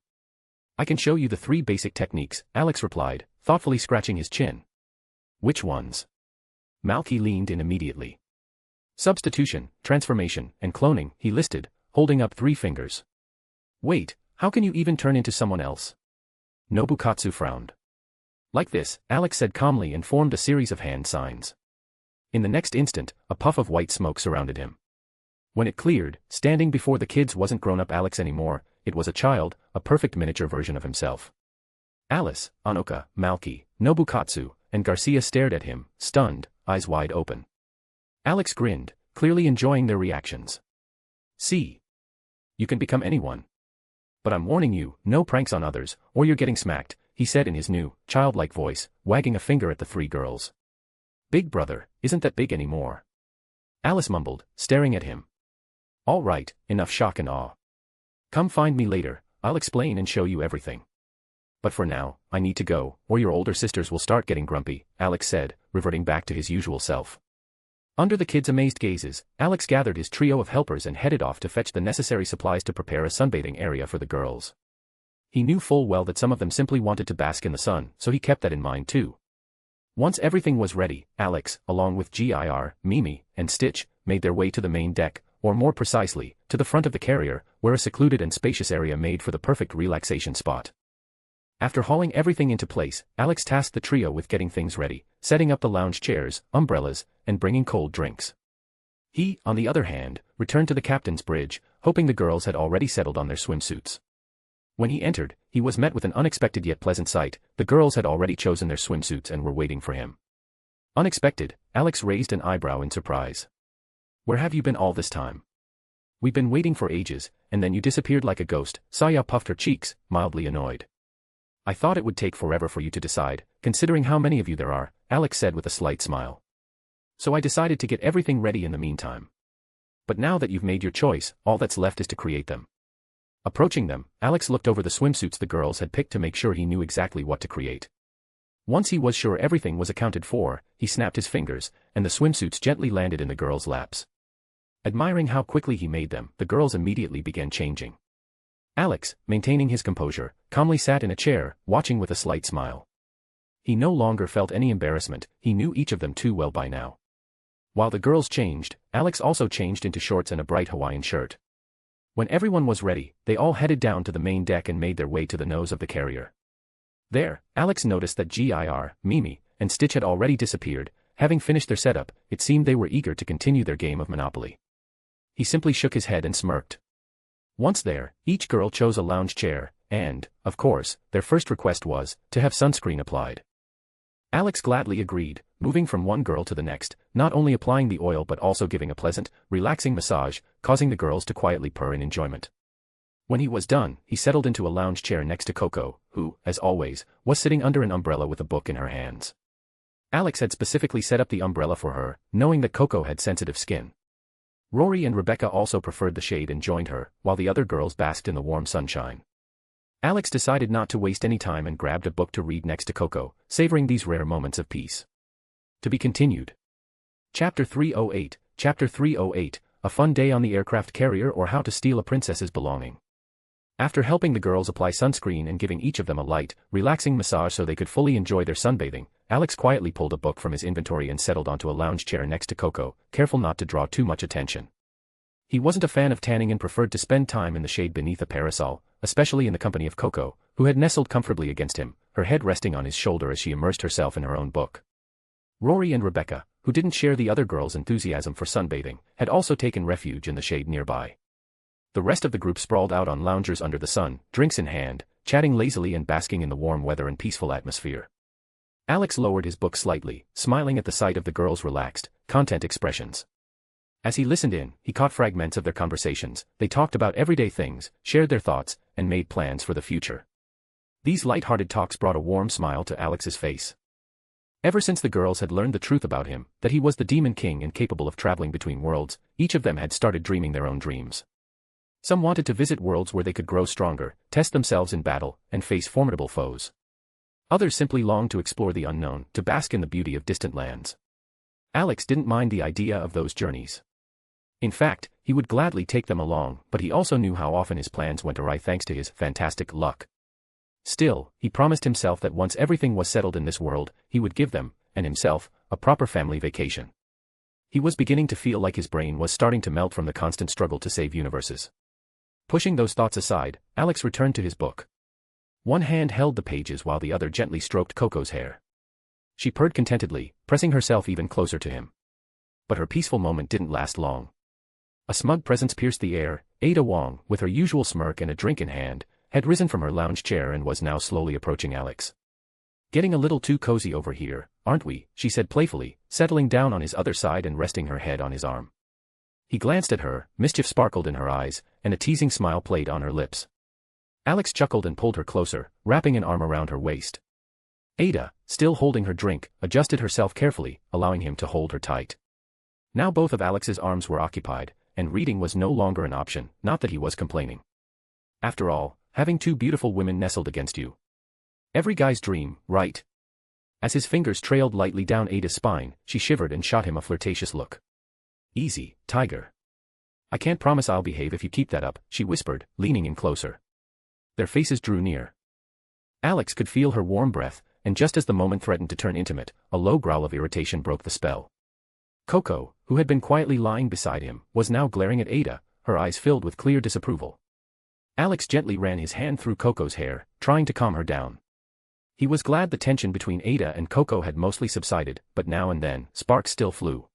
I can show you the 3 basic techniques, Alex replied, thoughtfully scratching his chin. Which ones? Malky leaned in immediately. Substitution, transformation, and cloning, he listed, holding up 3 fingers. Wait, how can you even turn into someone else? Nobukatsu frowned. Like this, Alex said calmly and formed a series of hand signs. In the next instant, a puff of white smoke surrounded him. When it cleared, standing before the kids wasn't grown-up Alex anymore, it was a child, a perfect miniature version of himself. Alice, Anoka, Malky, Nobukatsu, and Garcia stared at him, stunned, eyes wide open. Alex grinned, clearly enjoying their reactions. See? You can become anyone. But I'm warning you, no pranks on others, or you're getting smacked, he said in his new, childlike voice, wagging a finger at the 3 girls. Big brother, isn't that big anymore? Alice mumbled, staring at him. All right, enough shock and awe. Come find me later, I'll explain and show you everything. But for now, I need to go, or your older sisters will start getting grumpy, Alex said, reverting back to his usual self. Under the kids' amazed gazes, Alex gathered his trio of helpers and headed off to fetch the necessary supplies to prepare a sunbathing area for the girls. He knew full well that some of them simply wanted to bask in the sun, so he kept that in mind too. Once everything was ready, Alex, along with Gir, Mimi, and Stitch, made their way to the main deck, or more precisely, to the front of the carrier, where a secluded and spacious area made for the perfect relaxation spot. After hauling everything into place, Alex tasked the trio with getting things ready, setting up the lounge chairs, umbrellas, and bringing cold drinks. He, on the other hand, returned to the captain's bridge, hoping the girls had already settled on their swimsuits. When he entered, he was met with an unexpected yet pleasant sight. The girls had already chosen their swimsuits and were waiting for him. Unexpected, Alex raised an eyebrow in surprise. Where have you been all this time? We've been waiting for ages, and then you disappeared like a ghost. Saya puffed her cheeks, mildly annoyed. I thought it would take forever for you to decide, considering how many of you there are, Alex said with a slight smile. So I decided to get everything ready in the meantime. But now that you've made your choice, all that's left is to create them. Approaching them, Alex looked over the swimsuits the girls had picked to make sure he knew exactly what to create. Once he was sure everything was accounted for, he snapped his fingers, and the swimsuits gently landed in the girls' laps. Admiring how quickly he made them, the girls immediately began changing. Alex, maintaining his composure, calmly sat in a chair, watching with a slight smile. He no longer felt any embarrassment, he knew each of them too well by now. While the girls changed, Alex also changed into shorts and a bright Hawaiian shirt. When everyone was ready, they all headed down to the main deck and made their way to the nose of the carrier. There, Alex noticed that Gir, Mimi, and Stitch had already disappeared. Having finished their setup, it seemed they were eager to continue their game of Monopoly. He simply shook his head and smirked. Once there, each girl chose a lounge chair, and, of course, their first request was to have sunscreen applied. Alex gladly agreed, moving from one girl to the next, not only applying the oil but also giving a pleasant, relaxing massage, causing the girls to quietly purr in enjoyment. When he was done, he settled into a lounge chair next to Coco, who, as always, was sitting under an umbrella with a book in her hands. Alex had specifically set up the umbrella for her, knowing that Coco had sensitive skin. Rory and Rebecca also preferred the shade and joined her, while the other girls basked in the warm sunshine. Alex decided not to waste any time and grabbed a book to read next to Coco, savoring these rare moments of peace. To be continued. Chapter 308, Chapter 308, A Fun Day on the Aircraft Carrier or How to Steal a Princess's Belonging. After helping the girls apply sunscreen and giving each of them a light, relaxing massage so they could fully enjoy their sunbathing, Alex quietly pulled a book from his inventory and settled onto a lounge chair next to Coco, careful not to draw too much attention. He wasn't a fan of tanning and preferred to spend time in the shade beneath a parasol, especially in the company of Coco, who had nestled comfortably against him, her head resting on his shoulder as she immersed herself in her own book. Rory and Rebecca, who didn't share the other girls' enthusiasm for sunbathing, had also taken refuge in the shade nearby. The rest of the group sprawled out on loungers under the sun, drinks in hand, chatting lazily and basking in the warm weather and peaceful atmosphere. Alex lowered his book slightly, smiling at the sight of the girls' relaxed, content expressions. As he listened in, he caught fragments of their conversations. They talked about everyday things, shared their thoughts, and made plans for the future. These light-hearted talks brought a warm smile to Alex's face. Ever since the girls had learned the truth about him, that he was the Demon King and capable of traveling between worlds, each of them had started dreaming their own dreams. Some wanted to visit worlds where they could grow stronger, test themselves in battle, and face formidable foes. Others simply longed to explore the unknown, to bask in the beauty of distant lands. Alex didn't mind the idea of those journeys. In fact, he would gladly take them along, but he also knew how often his plans went awry thanks to his fantastic luck. Still, he promised himself that once everything was settled in this world, he would give them, and himself, a proper family vacation. He was beginning to feel like his brain was starting to melt from the constant struggle to save universes. Pushing those thoughts aside, Alex returned to his book. One hand held the pages while the other gently stroked Coco's hair. She purred contentedly, pressing herself even closer to him. But her peaceful moment didn't last long. A smug presence pierced the air. Ada Wong, with her usual smirk and a drink in hand, had risen from her lounge chair and was now slowly approaching Alex. "Getting a little too cozy over here, aren't we?" she said playfully, settling down on his other side and resting her head on his arm. He glanced at her, mischief sparkled in her eyes, and a teasing smile played on her lips. Alex chuckled and pulled her closer, wrapping an arm around her waist. Ada, still holding her drink, adjusted herself carefully, allowing him to hold her tight. Now both of Alex's arms were occupied, and reading was no longer an option, not that he was complaining. After all, having two beautiful women nestled against you. Every guy's dream, right? As his fingers trailed lightly down Ada's spine, she shivered and shot him a flirtatious look. Easy, tiger. I can't promise I'll behave if you keep that up, she whispered, leaning in closer. Their faces drew near. Alex could feel her warm breath, and just as the moment threatened to turn intimate, a low growl of irritation broke the spell. Coco, who had been quietly lying beside him, was now glaring at Ada, her eyes filled with clear disapproval. Alex gently ran his hand through Coco's hair, trying to calm her down. He was glad the tension between Ada and Coco had mostly subsided, but now and then, sparks still flew.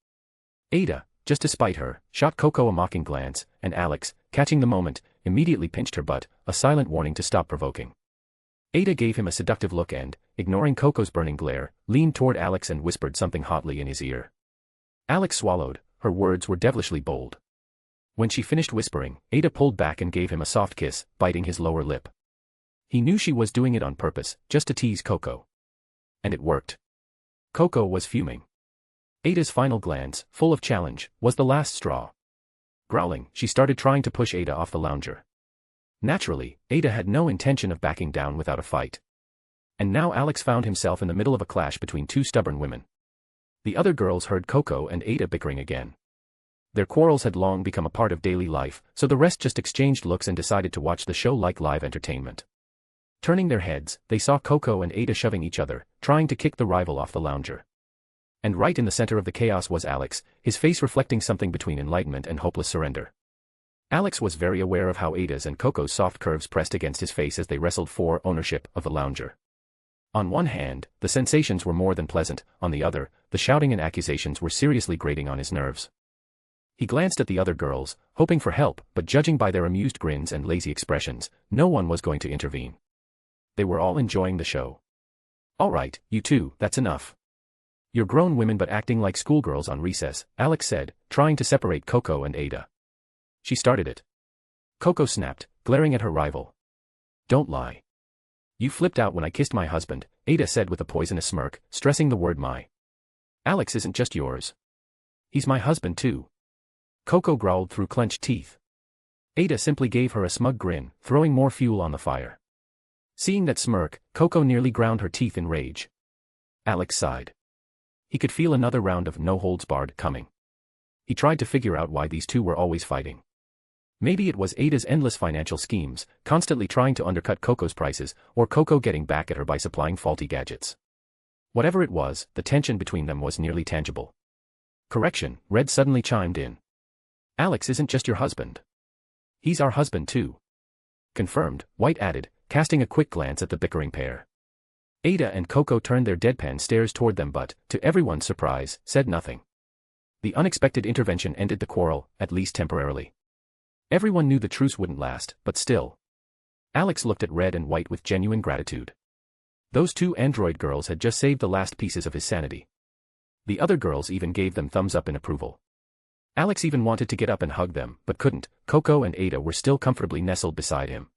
Ada, just to spite her, shot Coco a mocking glance, and Alex, catching the moment, immediately pinched her butt, a silent warning to stop provoking. Ada gave him a seductive look and, ignoring Coco's burning glare, leaned toward Alex and whispered something hotly in his ear. Alex swallowed, her words were devilishly bold. When she finished whispering, Ada pulled back and gave him a soft kiss, biting his lower lip. He knew she was doing it on purpose, just to tease Coco. And it worked. Coco was fuming. Ada's final glance, full of challenge, was the last straw. Growling, she started trying to push Ada off the lounger. Naturally, Ada had no intention of backing down without a fight. And now Alex found himself in the middle of a clash between two stubborn women. The other girls heard Coco and Ada bickering again. Their quarrels had long become a part of daily life, so the rest just exchanged looks and decided to watch the show like live entertainment. Turning their heads, they saw Coco and Ada shoving each other, trying to kick the rival off the lounger. And right in the center of the chaos was Alex, his face reflecting something between enlightenment and hopeless surrender. Alex was very aware of how Ada's and Coco's soft curves pressed against his face as they wrestled for ownership of the lounger. On one hand, the sensations were more than pleasant, on the other, the shouting and accusations were seriously grating on his nerves. He glanced at the other girls, hoping for help, but judging by their amused grins and lazy expressions, no one was going to intervene. They were all enjoying the show. All right, you two, that's enough. You're grown women but acting like schoolgirls on recess, Alex said, trying to separate Coco and Ada. She started it. Coco snapped, glaring at her rival. Don't lie. You flipped out when I kissed my husband, Ada said with a poisonous smirk, stressing the word my. Alex isn't just yours. He's my husband too. Coco growled through clenched teeth. Ada simply gave her a smug grin, throwing more fuel on the fire. Seeing that smirk, Coco nearly ground her teeth in rage. Alex sighed. He could feel another round of no-holds-barred coming. He tried to figure out why these two were always fighting. Maybe it was Ada's endless financial schemes, constantly trying to undercut Coco's prices, or Coco getting back at her by supplying faulty gadgets. Whatever it was, the tension between them was nearly tangible. Correction, Red suddenly chimed in. Alex isn't just your husband. He's our husband too. Confirmed, White added, casting a quick glance at the bickering pair. Ada and Coco turned their deadpan stares toward them but, to everyone's surprise, said nothing. The unexpected intervention ended the quarrel, at least temporarily. Everyone knew the truce wouldn't last, but still. Alex looked at Red and White with genuine gratitude. Those two android girls had just saved the last pieces of his sanity. The other girls even gave them thumbs up in approval. Alex even wanted to get up and hug them, but couldn't. Coco and Ada were still comfortably nestled beside him.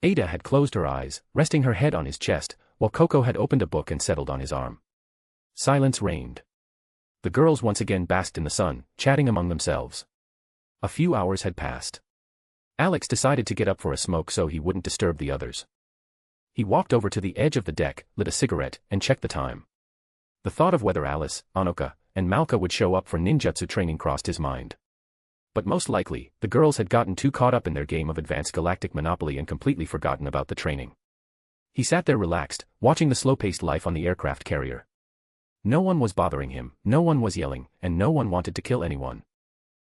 Ada had closed her eyes, resting her head on his chest, while Coco had opened a book and settled on his arm. Silence reigned. The girls once again basked in the sun, chatting among themselves. A few hours had passed. Alex decided to get up for a smoke so he wouldn't disturb the others. He walked over to the edge of the deck, lit a cigarette, and checked the time. The thought of whether Alice, Anoka, and Malka would show up for ninjutsu training crossed his mind. But most likely, the girls had gotten too caught up in their game of advanced galactic Monopoly and completely forgotten about the training. He sat there relaxed, watching the slow-paced life on the aircraft carrier. No one was bothering him, no one was yelling, and no one wanted to kill anyone.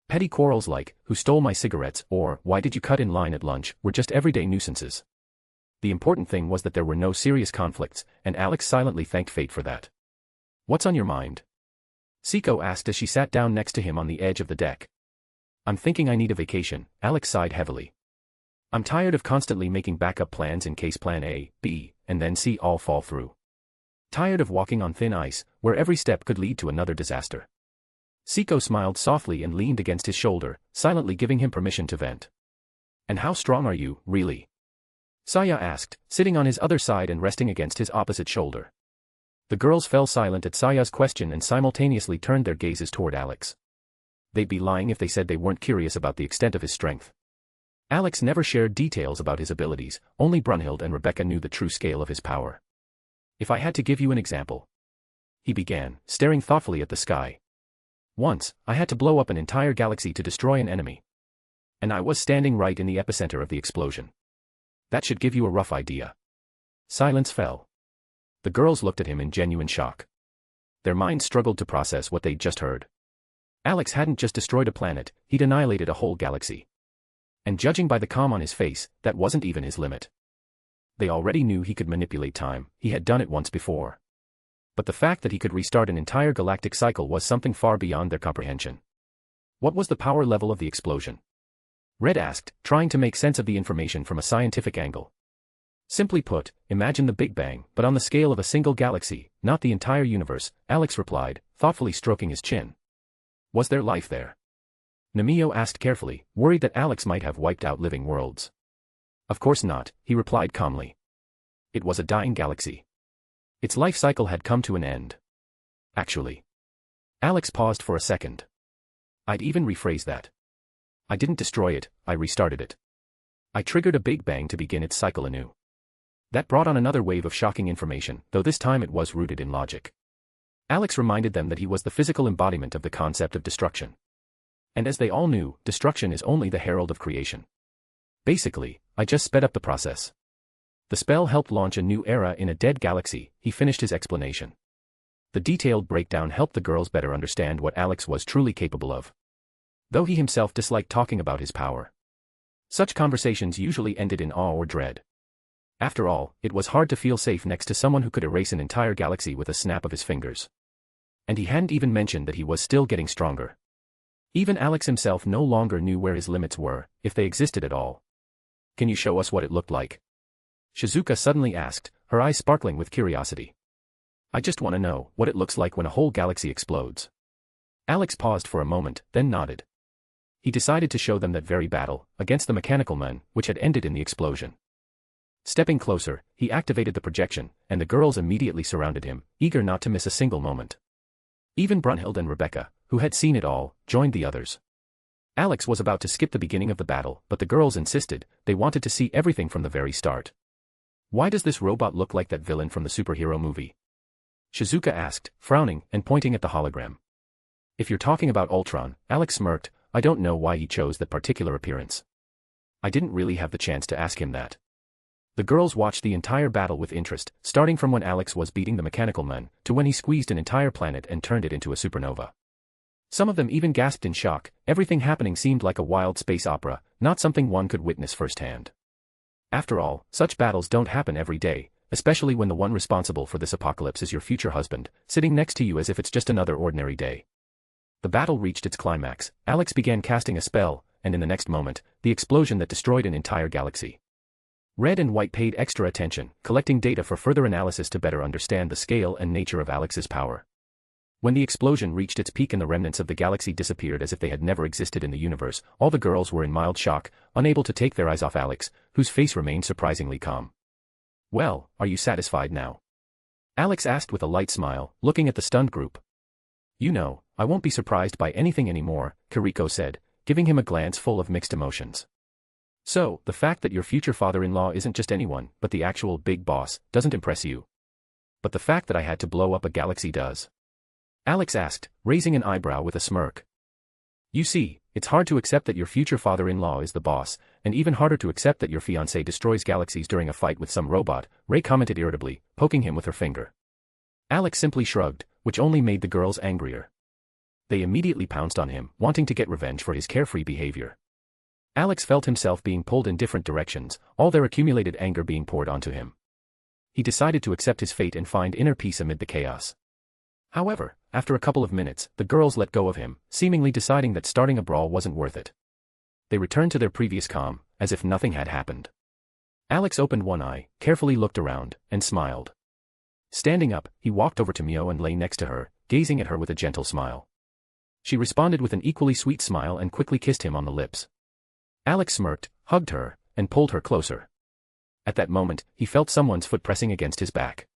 Petty quarrels like, who stole my cigarettes, or, why did you cut in line at lunch, were just everyday nuisances. The important thing was that there were no serious conflicts, and Alex silently thanked fate for that. What's on your mind? Seiko asked as she sat down next to him on the edge of the deck. I'm thinking I need a vacation, Alex sighed heavily. I'm tired of constantly making backup plans in case plan A, B, and then C all fall through. Tired of walking on thin ice, where every step could lead to another disaster. Seiko smiled softly and leaned against his shoulder, silently giving him permission to vent. And how strong are you, really? Saya asked, sitting on his other side and resting against his opposite shoulder. The girls fell silent at Saya's question and simultaneously turned their gazes toward Alex. They'd be lying if they said they weren't curious about the extent of his strength. Alex never shared details about his abilities, only Brunhild and Rebecca knew the true scale of his power. If I had to give you an example. He began, staring thoughtfully at the sky. Once, I had to blow up an entire galaxy to destroy an enemy. And I was standing right in the epicenter of the explosion. That should give you a rough idea. Silence fell. The girls looked at him in genuine shock. Their minds struggled to process what they'd just heard. Alex hadn't just destroyed a planet, he'd annihilated a whole galaxy. And judging by the calm on his face, that wasn't even his limit. They already knew he could manipulate time, he had done it once before. But the fact that he could restart an entire galactic cycle was something far beyond their comprehension. What was the power level of the explosion? Red asked, trying to make sense of the information from a scientific angle. Simply put, imagine the Big Bang, but on the scale of a single galaxy, not the entire universe, Alex replied, thoughtfully stroking his chin. Was there life there? Nemio asked carefully, worried that Alex might have wiped out living worlds. Of course not, he replied calmly. It was a dying galaxy. Its life cycle had come to an end. Actually. Alex paused for a second. I'd even rephrase that. I didn't destroy it, I restarted it. I triggered a Big Bang to begin its cycle anew. That brought on another wave of shocking information, though this time it was rooted in logic. Alex reminded them that he was the physical embodiment of the concept of destruction. And as they all knew, destruction is only the herald of creation. Basically, I just sped up the process. The spell helped launch a new era in a dead galaxy, he finished his explanation. The detailed breakdown helped the girls better understand what Alex was truly capable of. Though he himself disliked talking about his power. Such conversations usually ended in awe or dread. After all, it was hard to feel safe next to someone who could erase an entire galaxy with a snap of his fingers. And he hadn't even mentioned that he was still getting stronger. Even Alex himself no longer knew where his limits were, if they existed at all. Can you show us what it looked like? Shizuka suddenly asked, her eyes sparkling with curiosity. I just want to know what it looks like when a whole galaxy explodes. Alex paused for a moment, then nodded. He decided to show them that very battle, against the mechanical men, which had ended in the explosion. Stepping closer, he activated the projection, and the girls immediately surrounded him, eager not to miss a single moment. Even Brunhild and Rebecca, who had seen it all, joined the others. Alex was about to skip the beginning of the battle, but the girls insisted, they wanted to see everything from the very start. Why does this robot look like that villain from the superhero movie? Shizuka asked, frowning and pointing at the hologram. If you're talking about Ultron, Alex smirked, I don't know why he chose that particular appearance. I didn't really have the chance to ask him that. The girls watched the entire battle with interest, starting from when Alex was beating the mechanical men, to when he squeezed an entire planet and turned it into a supernova. Some of them even gasped in shock, everything happening seemed like a wild space opera, not something one could witness firsthand. After all, such battles don't happen every day, especially when the one responsible for this apocalypse is your future husband, sitting next to you as if it's just another ordinary day. The battle reached its climax, Alex began casting a spell, and in the next moment, the explosion that destroyed an entire galaxy. Red and White paid extra attention, collecting data for further analysis to better understand the scale and nature of Alex's power. When the explosion reached its peak and the remnants of the galaxy disappeared as if they had never existed in the universe, all the girls were in mild shock, unable to take their eyes off Alex, whose face remained surprisingly calm. Well, are you satisfied now? Alex asked with a light smile, looking at the stunned group. You know, I won't be surprised by anything anymore, Kiriko said, giving him a glance full of mixed emotions. So, the fact that your future father-in-law isn't just anyone, but the actual big boss, doesn't impress you. But the fact that I had to blow up a galaxy does. Alex asked, raising an eyebrow with a smirk. You see, it's hard to accept that your future father-in-law is the boss, and even harder to accept that your fiancé destroys galaxies during a fight with some robot, Ray commented irritably, poking him with her finger. Alex simply shrugged, which only made the girls angrier. They immediately pounced on him, wanting to get revenge for his carefree behavior. Alex felt himself being pulled in different directions, all their accumulated anger being poured onto him. He decided to accept his fate and find inner peace amid the chaos. However, after a couple of minutes, the girls let go of him, seemingly deciding that starting a brawl wasn't worth it. They returned to their previous calm, as if nothing had happened. Alex opened one eye, carefully looked around, and smiled. Standing up, he walked over to Mio and lay next to her, gazing at her with a gentle smile. She responded with an equally sweet smile and quickly kissed him on the lips. Alex smirked, hugged her, and pulled her closer. At that moment, he felt someone's foot pressing against his back.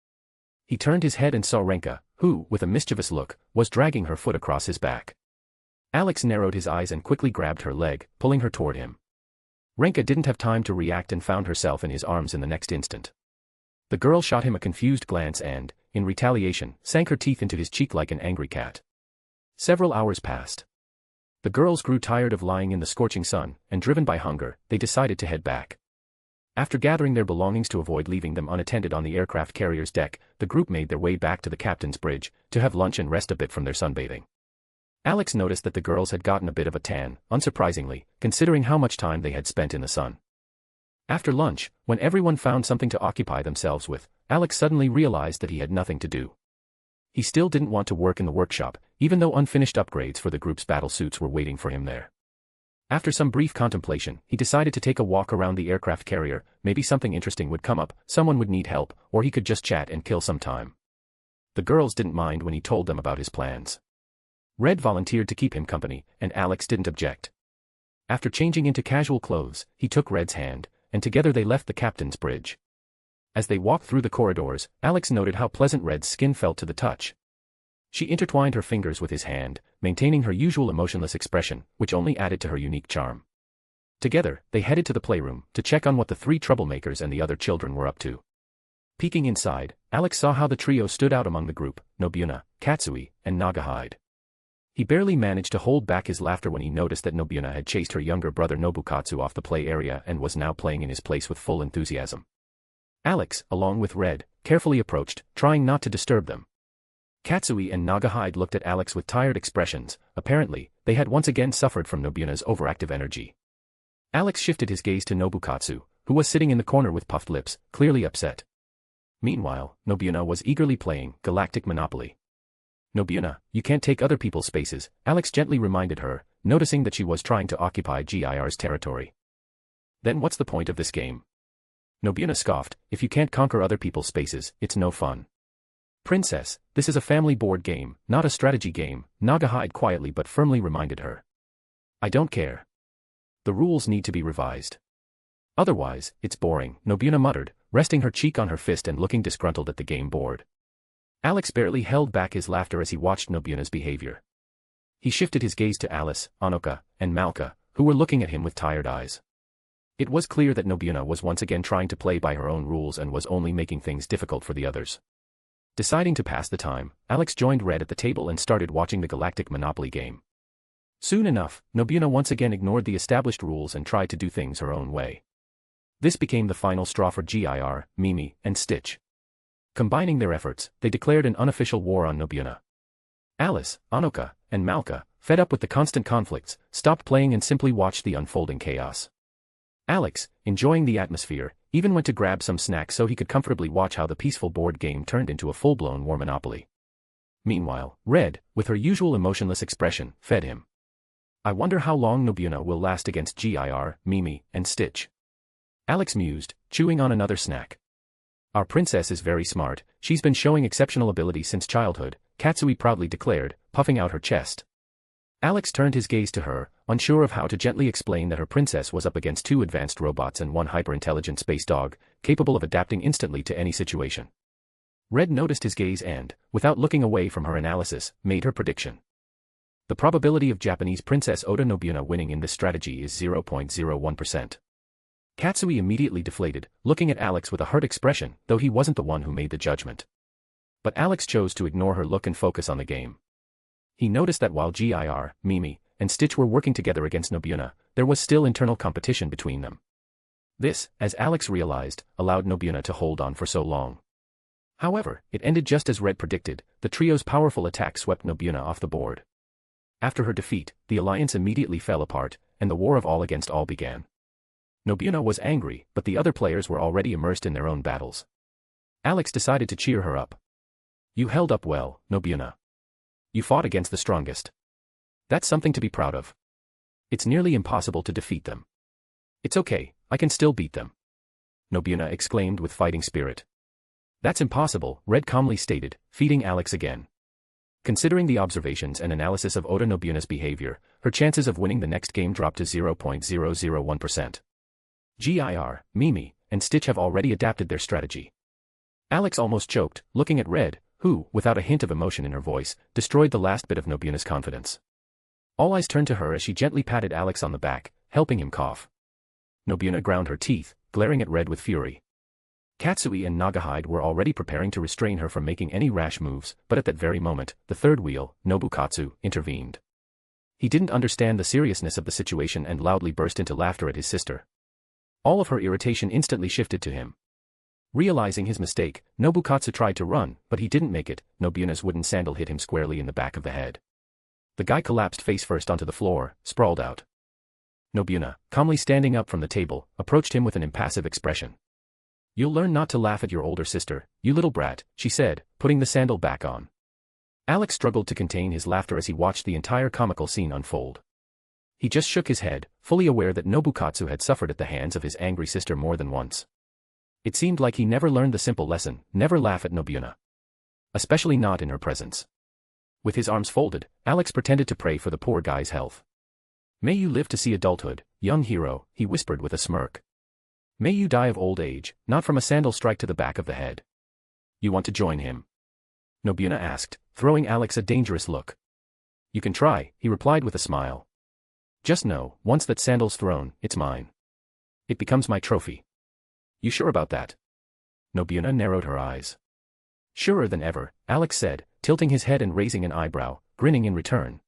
He turned his head and saw Renka, who, with a mischievous look, was dragging her foot across his back. Alex narrowed his eyes and quickly grabbed her leg, pulling her toward him. Renka didn't have time to react and found herself in his arms in the next instant. The girl shot him a confused glance and, in retaliation, sank her teeth into his cheek like an angry cat. Several hours passed. The girls grew tired of lying in the scorching sun, and driven by hunger, they decided to head back. After gathering their belongings to avoid leaving them unattended on the aircraft carrier's deck, the group made their way back to the captain's bridge, to have lunch and rest a bit from their sunbathing. Alex noticed that the girls had gotten a bit of a tan, unsurprisingly, considering how much time they had spent in the sun. After lunch, when everyone found something to occupy themselves with, Alex suddenly realized that he had nothing to do. He still didn't want to work in the workshop, even though unfinished upgrades for the group's battle suits were waiting for him there. After some brief contemplation, he decided to take a walk around the aircraft carrier. Maybe something interesting would come up, someone would need help, or he could just chat and kill some time. The girls didn't mind when he told them about his plans. Red volunteered to keep him company, and Alex didn't object. After changing into casual clothes, he took Red's hand, and together they left the captain's bridge. As they walked through the corridors, Alex noted how pleasant Red's skin felt to the touch. She intertwined her fingers with his hand, maintaining her usual emotionless expression, which only added to her unique charm. Together, they headed to the playroom, to check on what the three troublemakers and the other children were up to. Peeking inside, Alex saw how the trio stood out among the group: Nobuna, Katsui, and Nagahide. He barely managed to hold back his laughter when he noticed that Nobuna had chased her younger brother Nobukatsu off the play area and was now playing in his place with full enthusiasm. Alex, along with Red, carefully approached, trying not to disturb them. Katsui and Nagahide looked at Alex with tired expressions. Apparently, they had once again suffered from Nobuna's overactive energy. Alex shifted his gaze to Nobukatsu, who was sitting in the corner with puffed lips, clearly upset. Meanwhile, Nobuna was eagerly playing Galactic Monopoly. "Nobuna, you can't take other people's spaces," Alex gently reminded her, noticing that she was trying to occupy GIR's territory. "Then what's the point of this game?" Nobuna scoffed. "If you can't conquer other people's spaces, it's no fun." "Princess, this is a family board game, not a strategy game," Nagahide quietly but firmly reminded her. "I don't care. The rules need to be revised. Otherwise, it's boring," Nobuna muttered, resting her cheek on her fist and looking disgruntled at the game board. Alex barely held back his laughter as he watched Nobuna's behavior. He shifted his gaze to Alice, Anoka, and Malka, who were looking at him with tired eyes. It was clear that Nobuna was once again trying to play by her own rules and was only making things difficult for the others. Deciding to pass the time, Alex joined Red at the table and started watching the Galactic Monopoly game. Soon enough, Nobuna once again ignored the established rules and tried to do things her own way. This became the final straw for GIR, Mimi, and Stitch. Combining their efforts, they declared an unofficial war on Nobuna. Alice, Anoka, and Malka, fed up with the constant conflicts, stopped playing and simply watched the unfolding chaos. Alex, enjoying the atmosphere, even went to grab some snacks so he could comfortably watch how the peaceful board game turned into a full-blown war monopoly. Meanwhile, Red, with her usual emotionless expression, fed him. "I wonder how long Nobuna will last against GIR, Mimi, and Stitch." Alex mused, chewing on another snack. "Our princess is very smart, she's been showing exceptional ability since childhood," Katsui proudly declared, puffing out her chest. Alex turned his gaze to her, unsure of how to gently explain that her princess was up against 2 advanced robots and 1 hyper-intelligent space dog, capable of adapting instantly to any situation. Red noticed his gaze and, without looking away from her analysis, made her prediction. The probability of Japanese Princess Oda Nobuna winning in this strategy is 0.01%. Katsui immediately deflated, looking at Alex with a hurt expression, though he wasn't the one who made the judgment. But Alex chose to ignore her look and focus on the game. He noticed that while GIR, Mimi, and Stitch were working together against Nobuna, there was still internal competition between them. This, as Alex realized, allowed Nobuna to hold on for so long. However, it ended just as Red predicted. The trio's powerful attack swept Nobuna off the board. After her defeat, the alliance immediately fell apart, and the war of all against all began. Nobuna was angry, but the other players were already immersed in their own battles. Alex decided to cheer her up. "You held up well, Nobuna. You fought against the strongest. That's something to be proud of. It's nearly impossible to defeat them." "It's okay, I can still beat them," Nobuna exclaimed with fighting spirit. "That's impossible," Red calmly stated, feeding Alex again. Considering the observations and analysis of Oda Nobuna's behavior, her chances of winning the next game dropped to 0.001%. GIR, Mimi, and Stitch have already adapted their strategy. Alex almost choked, looking at Red, who, without a hint of emotion in her voice, destroyed the last bit of Nobuna's confidence. All eyes turned to her as she gently patted Alex on the back, helping him cough. Nobuna ground her teeth, glaring at Red with fury. Katsui and Nagahide were already preparing to restrain her from making any rash moves, but at that very moment, the third wheel, Nobukatsu, intervened. He didn't understand the seriousness of the situation and loudly burst into laughter at his sister. All of her irritation instantly shifted to him. Realizing his mistake, Nobukatsu tried to run, but he didn't make it. Nobuna's wooden sandal hit him squarely in the back of the head. The guy collapsed face first onto the floor, sprawled out. Nobuna, calmly standing up from the table, approached him with an impassive expression. "You'll learn not to laugh at your older sister, you little brat," she said, putting the sandal back on. Alex struggled to contain his laughter as he watched the entire comical scene unfold. He just shook his head, fully aware that Nobukatsu had suffered at the hands of his angry sister more than once. It seemed like he never learned the simple lesson, never laugh at Nobuna. Especially not in her presence. With his arms folded, Alex pretended to pray for the poor guy's health. "May you live to see adulthood, young hero," he whispered with a smirk. "May you die of old age, not from a sandal strike to the back of the head." "You want to join him?" Nobuna asked, throwing Alex a dangerous look. "You can try," he replied with a smile. "Just know, once that sandal's thrown, it's mine. It becomes my trophy." "You sure about that?" Nobuna narrowed her eyes. "Surer than ever," Alex said, tilting his head and raising an eyebrow, grinning in return.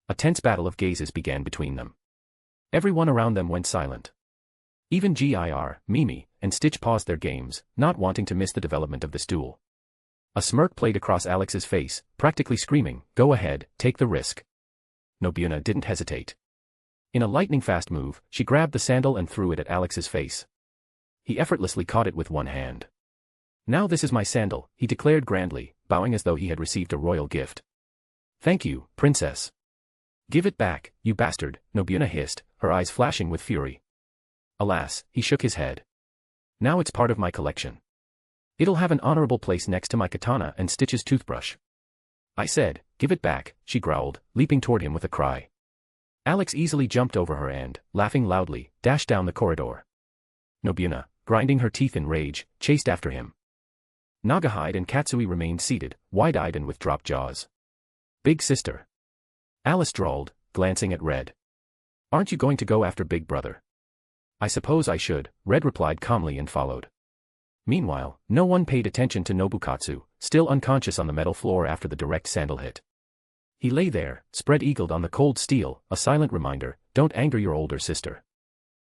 A tense battle of gazes began between them. Everyone around them went silent. Even Gir, Mimi, and Stitch paused their games, not wanting to miss the development of this duel. A smirk played across Alex's face, practically screaming, "Go ahead, take the risk." Nobuna didn't hesitate. In a lightning-fast move, she grabbed the sandal and threw it at Alex's face. He effortlessly caught it with one hand. "Now this is my sandal," he declared grandly, bowing as though he had received a royal gift. "Thank you, princess." "Give it back, you bastard," Nobuna hissed, her eyes flashing with fury. Alas, he shook his head. "Now it's part of my collection. It'll have an honorable place next to my katana and Stitch's toothbrush." "I said, give it back," she growled, leaping toward him with a cry. Alex easily jumped over her and, laughing loudly, dashed down the corridor. Nobuna, grinding her teeth in rage, chased after him. Nagahide and Katsui remained seated, wide-eyed and with dropped jaws. "Big sister." Alice drawled, glancing at Red. "Aren't you going to go after Big Brother?" "I suppose I should," Red replied calmly and followed. Meanwhile, no one paid attention to Nobukatsu, still unconscious on the metal floor after the direct sandal hit. He lay there, spread-eagled on the cold steel, a silent reminder, "Don't anger your older sister."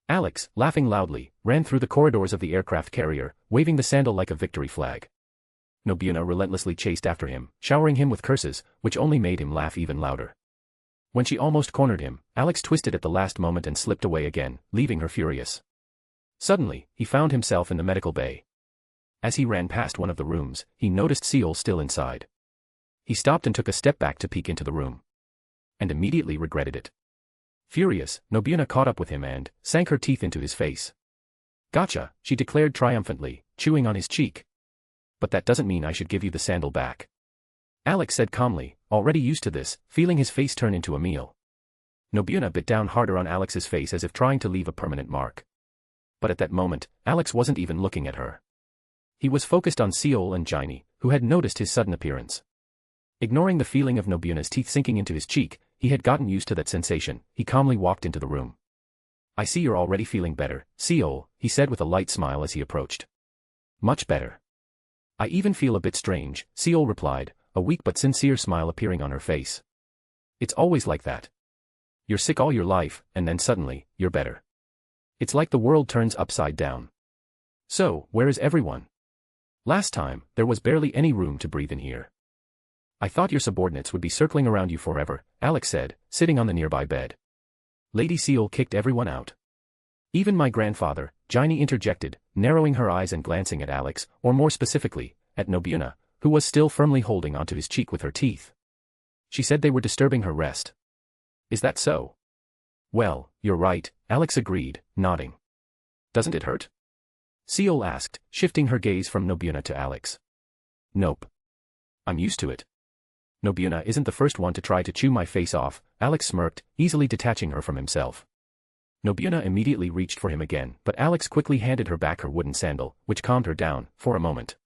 Alex, laughing loudly, ran through the corridors of the aircraft carrier, waving the sandal like a victory flag. Nobuna relentlessly chased after him, showering him with curses, which only made him laugh even louder. When she almost cornered him, Alex twisted at the last moment and slipped away again, leaving her furious. Suddenly, he found himself in the medical bay. As he ran past one of the rooms, he noticed Seal still inside. He stopped and took a step back to peek into the room. And immediately regretted it. Furious, Nobuna caught up with him and sank her teeth into his face. "Gotcha," she declared triumphantly, chewing on his cheek. "But that doesn't mean I should give you the sandal back." Alex said calmly, already used to this, feeling his face turn into a meal. Nobuna bit down harder on Alex's face as if trying to leave a permanent mark. But at that moment, Alex wasn't even looking at her. He was focused on Seol and Jaini, who had noticed his sudden appearance. Ignoring the feeling of Nobuna's teeth sinking into his cheek, he had gotten used to that sensation. He calmly walked into the room. "I see you're already feeling better, Seol," he said with a light smile as he approached. "Much better." "I even feel a bit strange," Seol replied, a weak but sincere smile appearing on her face. "It's always like that. You're sick all your life, and then suddenly, you're better. It's like the world turns upside down. So, where is everyone? Last time, there was barely any room to breathe in here." "I thought your subordinates would be circling around you forever," Alex said, sitting on the nearby bed. "Lady Seol kicked everyone out." "Even my grandfather," Jaini interjected, narrowing her eyes and glancing at Alex, or more specifically, at Nobuna, who was still firmly holding onto his cheek with her teeth. "She said they were disturbing her rest." "Is that so?" "Well, you're right," Alex agreed, nodding. "Doesn't it hurt?" Seol asked, shifting her gaze from Nobuna to Alex. "Nope. I'm used to it." "Nobuna isn't the first one to try to chew my face off," Alex smirked, easily detaching her from himself. Nobuna immediately reached for him again, but Alex quickly handed her back her wooden sandal, which calmed her down, for a moment.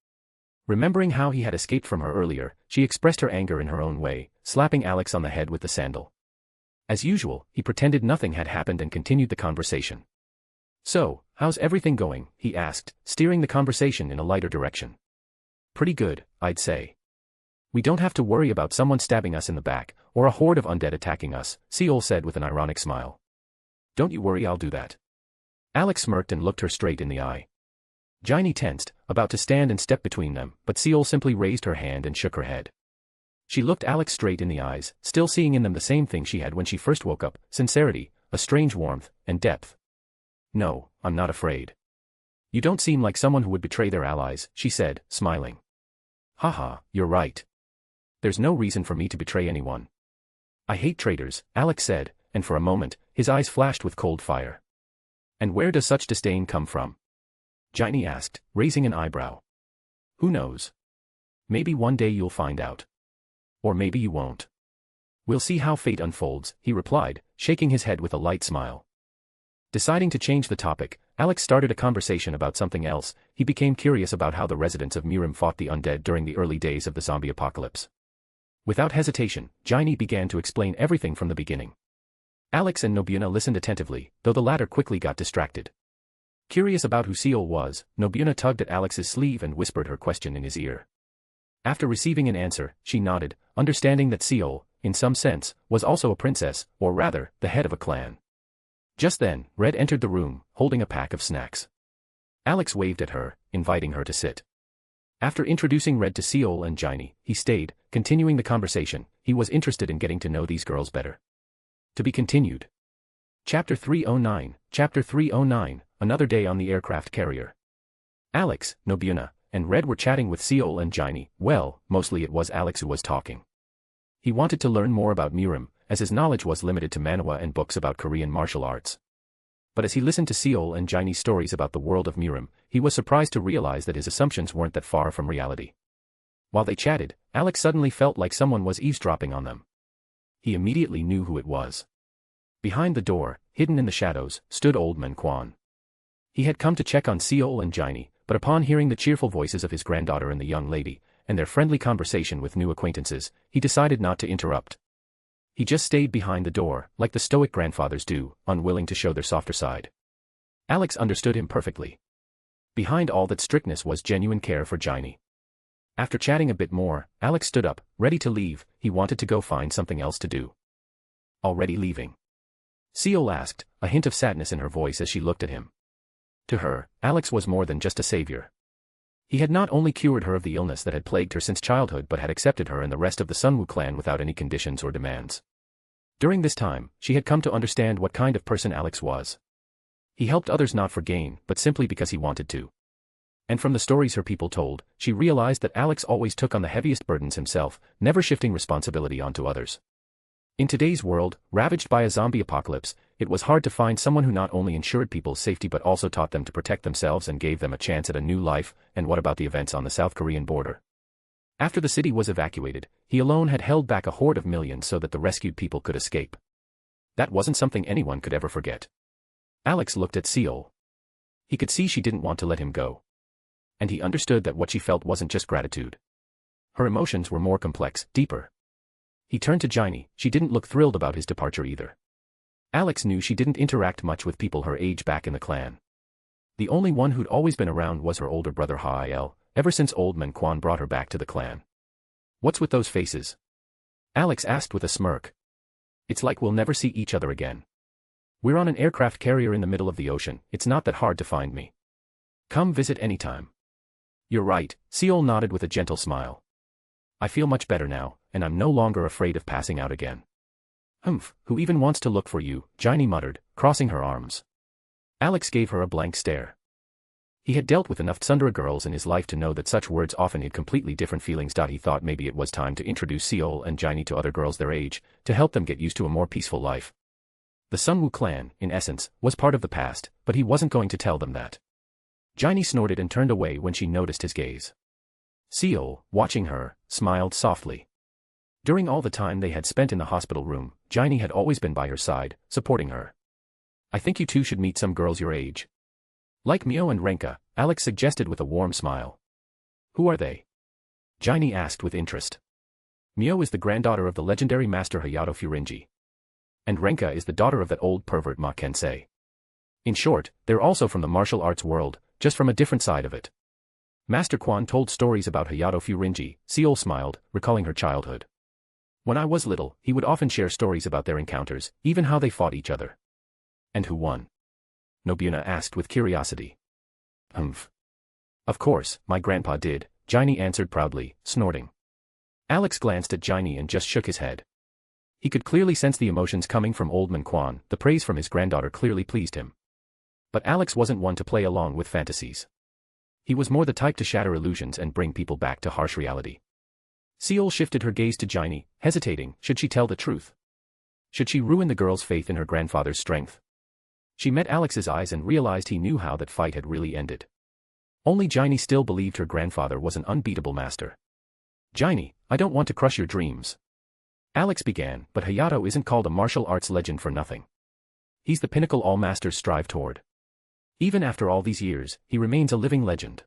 Remembering how he had escaped from her earlier, she expressed her anger in her own way, slapping Alex on the head with the sandal. As usual, he pretended nothing had happened and continued the conversation. So, how's everything going? He asked, steering the conversation in a lighter direction. Pretty good, I'd say. We don't have to worry about someone stabbing us in the back, or a horde of undead attacking us, Seol said with an ironic smile. Don't you worry, I'll do that. Alex smirked and looked her straight in the eye. Jaini tensed, about to stand and step between them, but Seol simply raised her hand and shook her head. She looked Alex straight in the eyes, still seeing in them the same thing she had when she first woke up, sincerity, a strange warmth, and depth. No, I'm not afraid. You don't seem like someone who would betray their allies, she said, smiling. Haha, you're right. There's no reason for me to betray anyone. I hate traitors, Alex said, and for a moment, his eyes flashed with cold fire. And where does such disdain come from? Jaini asked, raising an eyebrow. Who knows? Maybe one day you'll find out. Or maybe you won't. We'll see how fate unfolds, he replied, shaking his head with a light smile. Deciding to change the topic, Alex started a conversation about something else. He became curious about how the residents of Mirim fought the undead during the early days of the zombie apocalypse. Without hesitation, Jaini began to explain everything from the beginning. Alex and Nobuena listened attentively, though the latter quickly got distracted. Curious about who Seol was, Nobuena tugged at Alex's sleeve and whispered her question in his ear. After receiving an answer, she nodded, understanding that Seol, in some sense, was also a princess, or rather, the head of a clan. Just then, Red entered the room, holding a pack of snacks. Alex waved at her, inviting her to sit. After introducing Red to Seol and Jaini, he stayed, continuing the conversation. He was interested in getting to know these girls better. To be continued. Chapter 309, Chapter 309, Another Day on the Aircraft Carrier. Alex, Nobuena, and Red were chatting with Seol and Jaini. Well, mostly it was Alex who was talking. He wanted to learn more about Mirim, as his knowledge was limited to manhwa and books about Korean martial arts. But as he listened to Seol and Jaini's stories about the world of Mirim, he was surprised to realize that his assumptions weren't that far from reality. While they chatted, Alex suddenly felt like someone was eavesdropping on them. He immediately knew who it was. Behind the door, hidden in the shadows, stood Old Man Kwan. He had come to check on Seol and Jaini, but upon hearing the cheerful voices of his granddaughter and the young lady, and their friendly conversation with new acquaintances, he decided not to interrupt. He just stayed behind the door, like the stoic grandfathers do, unwilling to show their softer side. Alex understood him perfectly. Behind all that strictness was genuine care for Jaini. After chatting a bit more, Alex stood up, ready to leave. He wanted to go find something else to do. Already leaving? Seol asked, a hint of sadness in her voice as she looked at him. To her, Alex was more than just a savior. He had not only cured her of the illness that had plagued her since childhood but had accepted her and the rest of the Sunwoo clan without any conditions or demands. During this time, she had come to understand what kind of person Alex was. He helped others not for gain, but simply because he wanted to. And from the stories her people told, she realized that Alex always took on the heaviest burdens himself, never shifting responsibility onto others. In today's world, ravaged by a zombie apocalypse, it was hard to find someone who not only ensured people's safety but also taught them to protect themselves and gave them a chance at a new life. And what about the events on the South Korean border? After the city was evacuated, he alone had held back a horde of millions so that the rescued people could escape. That wasn't something anyone could ever forget. Alex looked at Seol. He could see she didn't want to let him go. And he understood that what she felt wasn't just gratitude. Her emotions were more complex, deeper. He turned to Jaini. She didn't look thrilled about his departure either. Alex knew she didn't interact much with people her age back in the clan. The only one who'd always been around was her older brother Hael, ever since Old Man Kwan brought her back to the clan. What's with those faces? Alex asked with a smirk. It's like we'll never see each other again. We're on an aircraft carrier in the middle of the ocean. It's not that hard to find me. Come visit anytime. You're right, Seol nodded with a gentle smile. I feel much better now, and I'm no longer afraid of passing out again. Humph, who even wants to look for you, Jaini muttered, crossing her arms. Alex gave her a blank stare. He had dealt with enough tsundere girls in his life to know that such words often hid completely different feelings. He thought maybe it was time to introduce Seol and Jaini to other girls their age, to help them get used to a more peaceful life. The Sunwoo clan, in essence, was part of the past, but he wasn't going to tell them that. Jaini snorted and turned away when she noticed his gaze. Seol, watching her, smiled softly. During all the time they had spent in the hospital room, Jaini had always been by her side, supporting her. I think you two should meet some girls your age. Like Mio and Renka, Alex suggested with a warm smile. Who are they? Jaini asked with interest. Mio is the granddaughter of the legendary master Hayato Furinji. And Renka is the daughter of that old pervert Ma Kensei. In short, they're also from the martial arts world, just from a different side of it. Master Quan told stories about Hayato Furinji. Seol smiled, recalling her childhood. When I was little, he would often share stories about their encounters, even how they fought each other. And who won? Nobunaga asked with curiosity. Humph. Of course, my grandpa did, Jaini answered proudly, snorting. Alex glanced at Jaini and just shook his head. He could clearly sense the emotions coming from Old Man Quan. The praise from his granddaughter clearly pleased him. But Alex wasn't one to play along with fantasies. He was more the type to shatter illusions and bring people back to harsh reality. Seol shifted her gaze to Jaini, hesitating. Should she tell the truth? Should she ruin the girl's faith in her grandfather's strength? She met Alex's eyes and realized he knew how that fight had really ended. Only Jaini still believed her grandfather was an unbeatable master. Jaini, I don't want to crush your dreams. Alex began, but Hayato isn't called a martial arts legend for nothing. He's the pinnacle all masters strive toward. Even after all these years, he remains a living legend.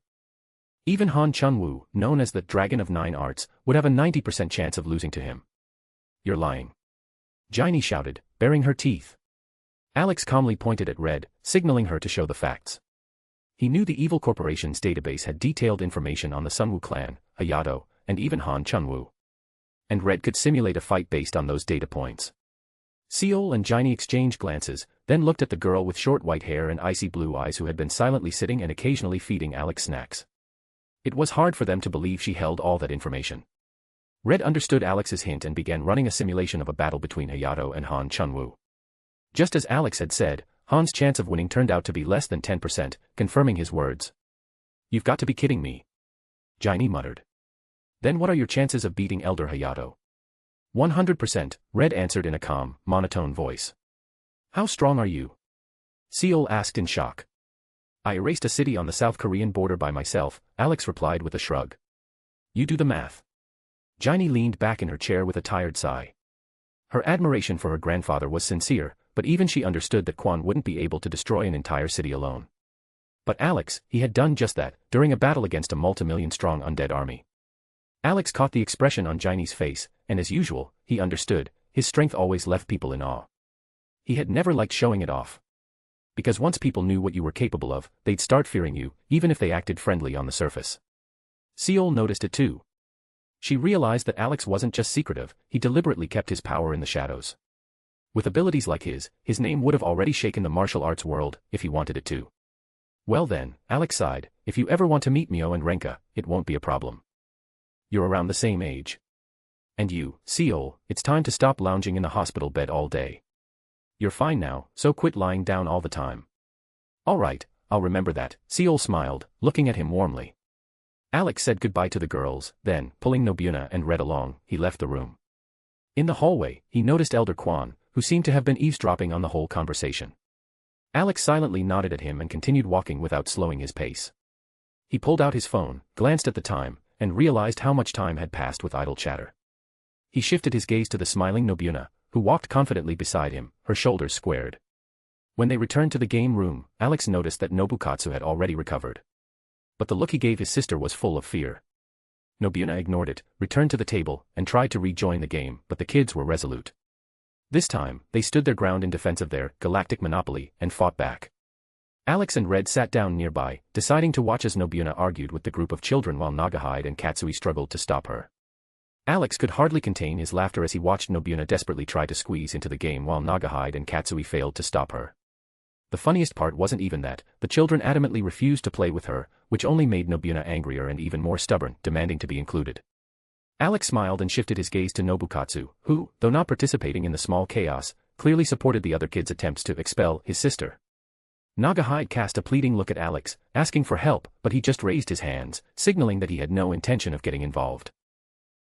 Even Han Chunwoo, known as the Dragon of Nine Arts, would have a 90% chance of losing to him. You're lying. Jaini shouted, baring her teeth. Alex calmly pointed at Red, signaling her to show the facts. He knew the evil corporation's database had detailed information on the Sunwoo clan, Hayato, and even Han Chunwoo. And Red could simulate a fight based on those data points. Seol and Jaini exchanged glances, then looked at the girl with short white hair and icy blue eyes who had been silently sitting and occasionally feeding Alex snacks. It was hard for them to believe she held all that information. Red understood Alex's hint and began running a simulation of a battle between Hayato and Han Chunwoo. Just as Alex had said, Han's chance of winning turned out to be less than 10%, confirming his words. You've got to be kidding me. Jaini muttered. Then what are your chances of beating Elder Hayato? 100%, Red answered in a calm, monotone voice. How strong are you? Seol asked in shock. I erased a city on the South Korean border by myself, Alex replied with a shrug. You do the math. Jaini leaned back in her chair with a tired sigh. Her admiration for her grandfather was sincere, but even she understood that Quan wouldn't be able to destroy an entire city alone. But Alex, he had done just that, during a battle against a multi-million-strong undead army. Alex caught the expression on Jaini's face, and as usual, he understood, his strength always left people in awe. He had never liked showing it off. Because once people knew what you were capable of, they'd start fearing you, even if they acted friendly on the surface. Seol noticed it too. She realized that Alex wasn't just secretive, he deliberately kept his power in the shadows. With abilities like his name would have already shaken the martial arts world, if he wanted it to. Well then, Alex sighed, if you ever want to meet Mio and Renka, it won't be a problem. You're around the same age. And you, Seol, it's time to stop lounging in the hospital bed all day. You're fine now, so quit lying down all the time. All right, I'll remember that, Seol smiled, looking at him warmly. Alex said goodbye to the girls, then, pulling Nobunaga and Red along, he left the room. In the hallway, he noticed Elder Quan, who seemed to have been eavesdropping on the whole conversation. Alex silently nodded at him and continued walking without slowing his pace. He pulled out his phone, glanced at the time, and realized how much time had passed with idle chatter. He shifted his gaze to the smiling Nobunaga, who walked confidently beside him, her shoulders squared. When they returned to the game room, Alex noticed that Nobukatsu had already recovered. But the look he gave his sister was full of fear. Nobunaga ignored it, returned to the table, and tried to rejoin the game, but the kids were resolute. This time, they stood their ground in defense of their galactic monopoly and fought back. Alex and Red sat down nearby, deciding to watch as Nobunaga argued with the group of children while Nagahide and Katsui struggled to stop her. Alex could hardly contain his laughter as he watched Nobunaga desperately try to squeeze into the game while Nagahide and Katsui failed to stop her. The funniest part wasn't even that, the children adamantly refused to play with her, which only made Nobunaga angrier and even more stubborn, demanding to be included. Alex smiled and shifted his gaze to Nobukatsu, who, though not participating in the small chaos, clearly supported the other kids' attempts to expel his sister. Nagahide cast a pleading look at Alex, asking for help, but he just raised his hands, signaling that he had no intention of getting involved.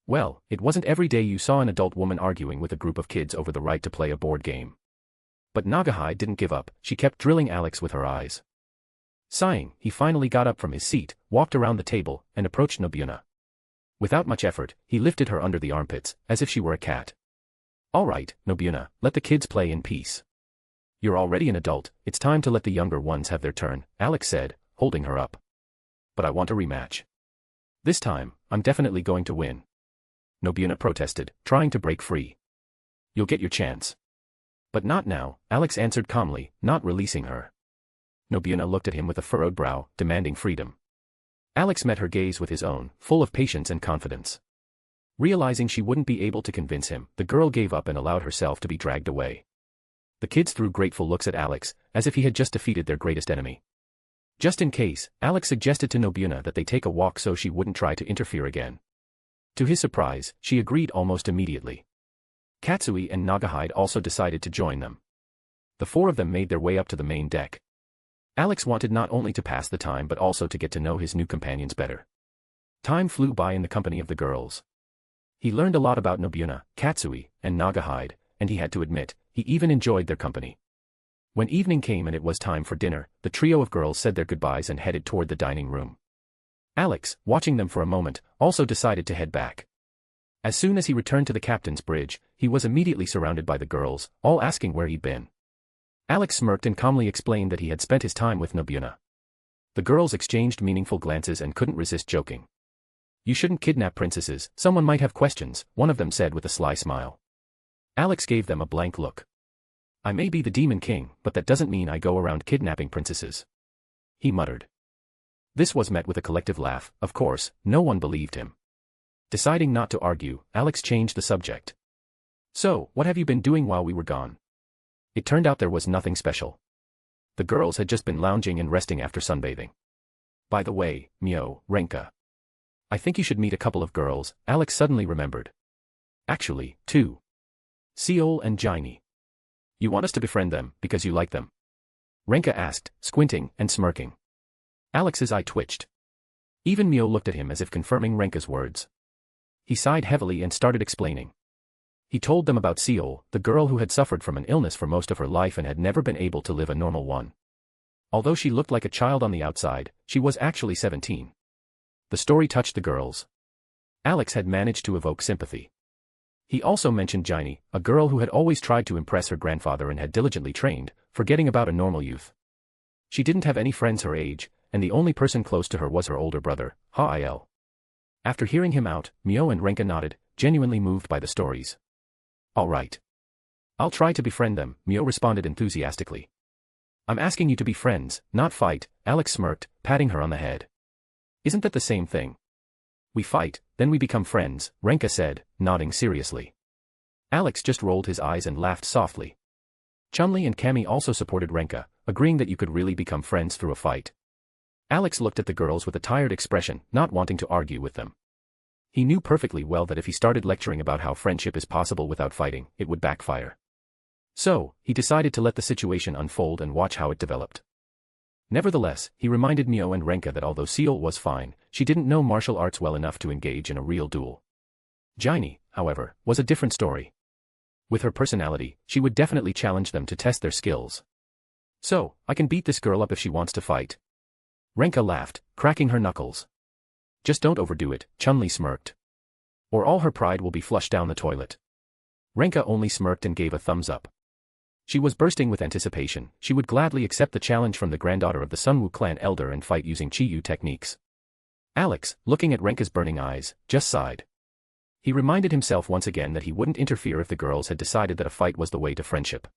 Well, it wasn't every day you saw an adult woman arguing with a group of kids over the right to play a board game. But Nagahide didn't give up, she kept drilling Alex with her eyes. Sighing, he finally got up from his seat, walked around the table, and approached Nobunaga. Without much effort, he lifted her under the armpits, as if she were a cat. All right, Nobunaga, let the kids play in peace. You're already an adult, it's time to let the younger ones have their turn, Alex said, holding her up. But I want a rematch. This time, I'm definitely going to win. Nobunaga protested, trying to break free. You'll get your chance. But not now, Alex answered calmly, not releasing her. Nobuena looked at him with a furrowed brow, demanding freedom. Alex met her gaze with his own, full of patience and confidence. Realizing she wouldn't be able to convince him, the girl gave up and allowed herself to be dragged away. The kids threw grateful looks at Alex, as if he had just defeated their greatest enemy. Just in case, Alex suggested to Nobuena that they take a walk so she wouldn't try to interfere again. To his surprise, she agreed almost immediately. Katsui and Nagahide also decided to join them. The four of them made their way up to the main deck. Alex wanted not only to pass the time but also to get to know his new companions better. Time flew by in the company of the girls. He learned a lot about Nobuena, Katsui, and Nagahide, and he had to admit, he even enjoyed their company. When evening came and it was time for dinner, the trio of girls said their goodbyes and headed toward the dining room. Alex, watching them for a moment, also decided to head back. As soon as he returned to the captain's bridge, he was immediately surrounded by the girls, all asking where he'd been. Alex smirked and calmly explained that he had spent his time with Nobuena. The girls exchanged meaningful glances and couldn't resist joking. "You shouldn't kidnap princesses, someone might have questions," one of them said with a sly smile. Alex gave them a blank look. "I may be the Demon King, but that doesn't mean I go around kidnapping princesses," he muttered. This was met with a collective laugh. Of course, no one believed him. Deciding not to argue, Alex changed the subject. "So, what have you been doing while we were gone?" It turned out there was nothing special. The girls had just been lounging and resting after sunbathing. "By the way, Mio, Renka. I think you should meet a couple of girls," Alex suddenly remembered. "Actually, two. Seol and Jaini. You want us to befriend them, because you like them?" Renka asked, squinting and smirking. Alex's eye twitched. Even Mio looked at him as if confirming Renka's words. He sighed heavily and started explaining. He told them about Seol, the girl who had suffered from an illness for most of her life and had never been able to live a normal one. Although she looked like a child on the outside, she was actually 17. The story touched the girls. Alex had managed to evoke sympathy. He also mentioned Jaini, a girl who had always tried to impress her grandfather and had diligently trained, forgetting about a normal youth. She didn't have any friends her age, and the only person close to her was her older brother, Hail. After hearing him out, Mio and Renka nodded, genuinely moved by the stories. "All right. I'll try to befriend them," Mio responded enthusiastically. "I'm asking you to be friends, not fight," Alex smirked, patting her on the head. "Isn't that the same thing? We fight, then we become friends," Renka said, nodding seriously. Alex just rolled his eyes and laughed softly. Chunli and Cammy also supported Renka, agreeing that you could really become friends through a fight. Alex looked at the girls with a tired expression, not wanting to argue with them. He knew perfectly well that if he started lecturing about how friendship is possible without fighting, it would backfire. So, he decided to let the situation unfold and watch how it developed. Nevertheless, he reminded Mio and Renka that although Seol was fine, she didn't know martial arts well enough to engage in a real duel. Jaini, however, was a different story. With her personality, she would definitely challenge them to test their skills. "So, I can beat this girl up if she wants to fight." Renka laughed, cracking her knuckles. "Just don't overdo it," Chunli smirked. "Or all her pride will be flushed down the toilet." Renka only smirked and gave a thumbs up. She was bursting with anticipation. She would gladly accept the challenge from the granddaughter of the Sunwoo clan elder and fight using Chiyu techniques. Alex, looking at Renka's burning eyes, just sighed. He reminded himself once again that he wouldn't interfere if the girls had decided that a fight was the way to friendship.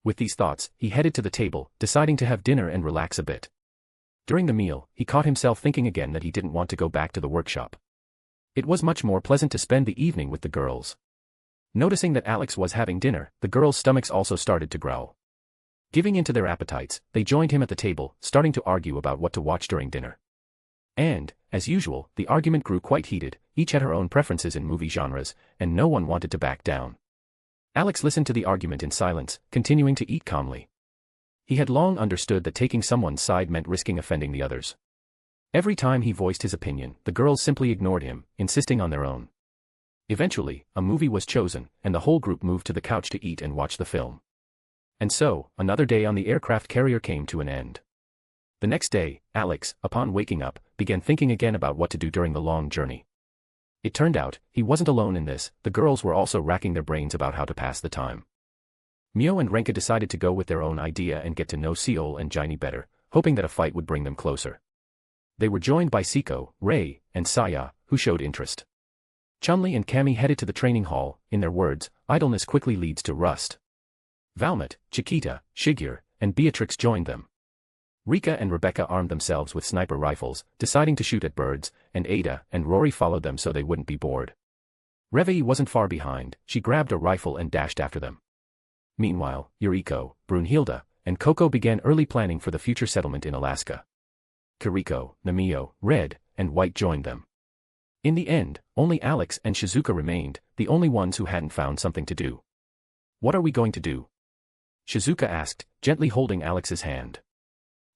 With these thoughts, he headed to the table, deciding to have dinner and relax a bit. During the meal, he caught himself thinking again that he didn't want to go back to the workshop. It was much more pleasant to spend the evening with the girls. Noticing that Alex was having dinner, the girls' stomachs also started to growl. Giving in to their appetites, they joined him at the table, starting to argue about what to watch during dinner. And, as usual, the argument grew quite heated. Each had her own preferences in movie genres, and no one wanted to back down. Alex listened to the argument in silence, continuing to eat calmly. He had long understood that taking someone's side meant risking offending the others. Every time he voiced his opinion, the girls simply ignored him, insisting on their own. Eventually, a movie was chosen, and the whole group moved to the couch to eat and watch the film. And so, another day on the aircraft carrier came to an end. The next day, Alex, upon waking up, began thinking again about what to do during the long journey. It turned out, he wasn't alone in this. The girls were also racking their brains about how to pass the time. Mio and Renka decided to go with their own idea and get to know Seol and Jaini better, hoping that a fight would bring them closer. They were joined by Siko, Rei, and Saya, who showed interest. Chunli and Cammy headed to the training hall. In their words, idleness quickly leads to rust. Valmet, Chiquita, Shigyur, and Beatrix joined them. Rika and Rebecca armed themselves with sniper rifles, deciding to shoot at birds, and Ada and Rory followed them so they wouldn't be bored. Revi wasn't far behind, she grabbed a rifle and dashed after them. Meanwhile, Yuriko, Brunhilde, and Coco began early planning for the future settlement in Alaska. Kiriko, Namio, Red, and White joined them. In the end, only Alex and Shizuka remained, the only ones who hadn't found something to do. "What are we going to do?" Shizuka asked, gently holding Alex's hand.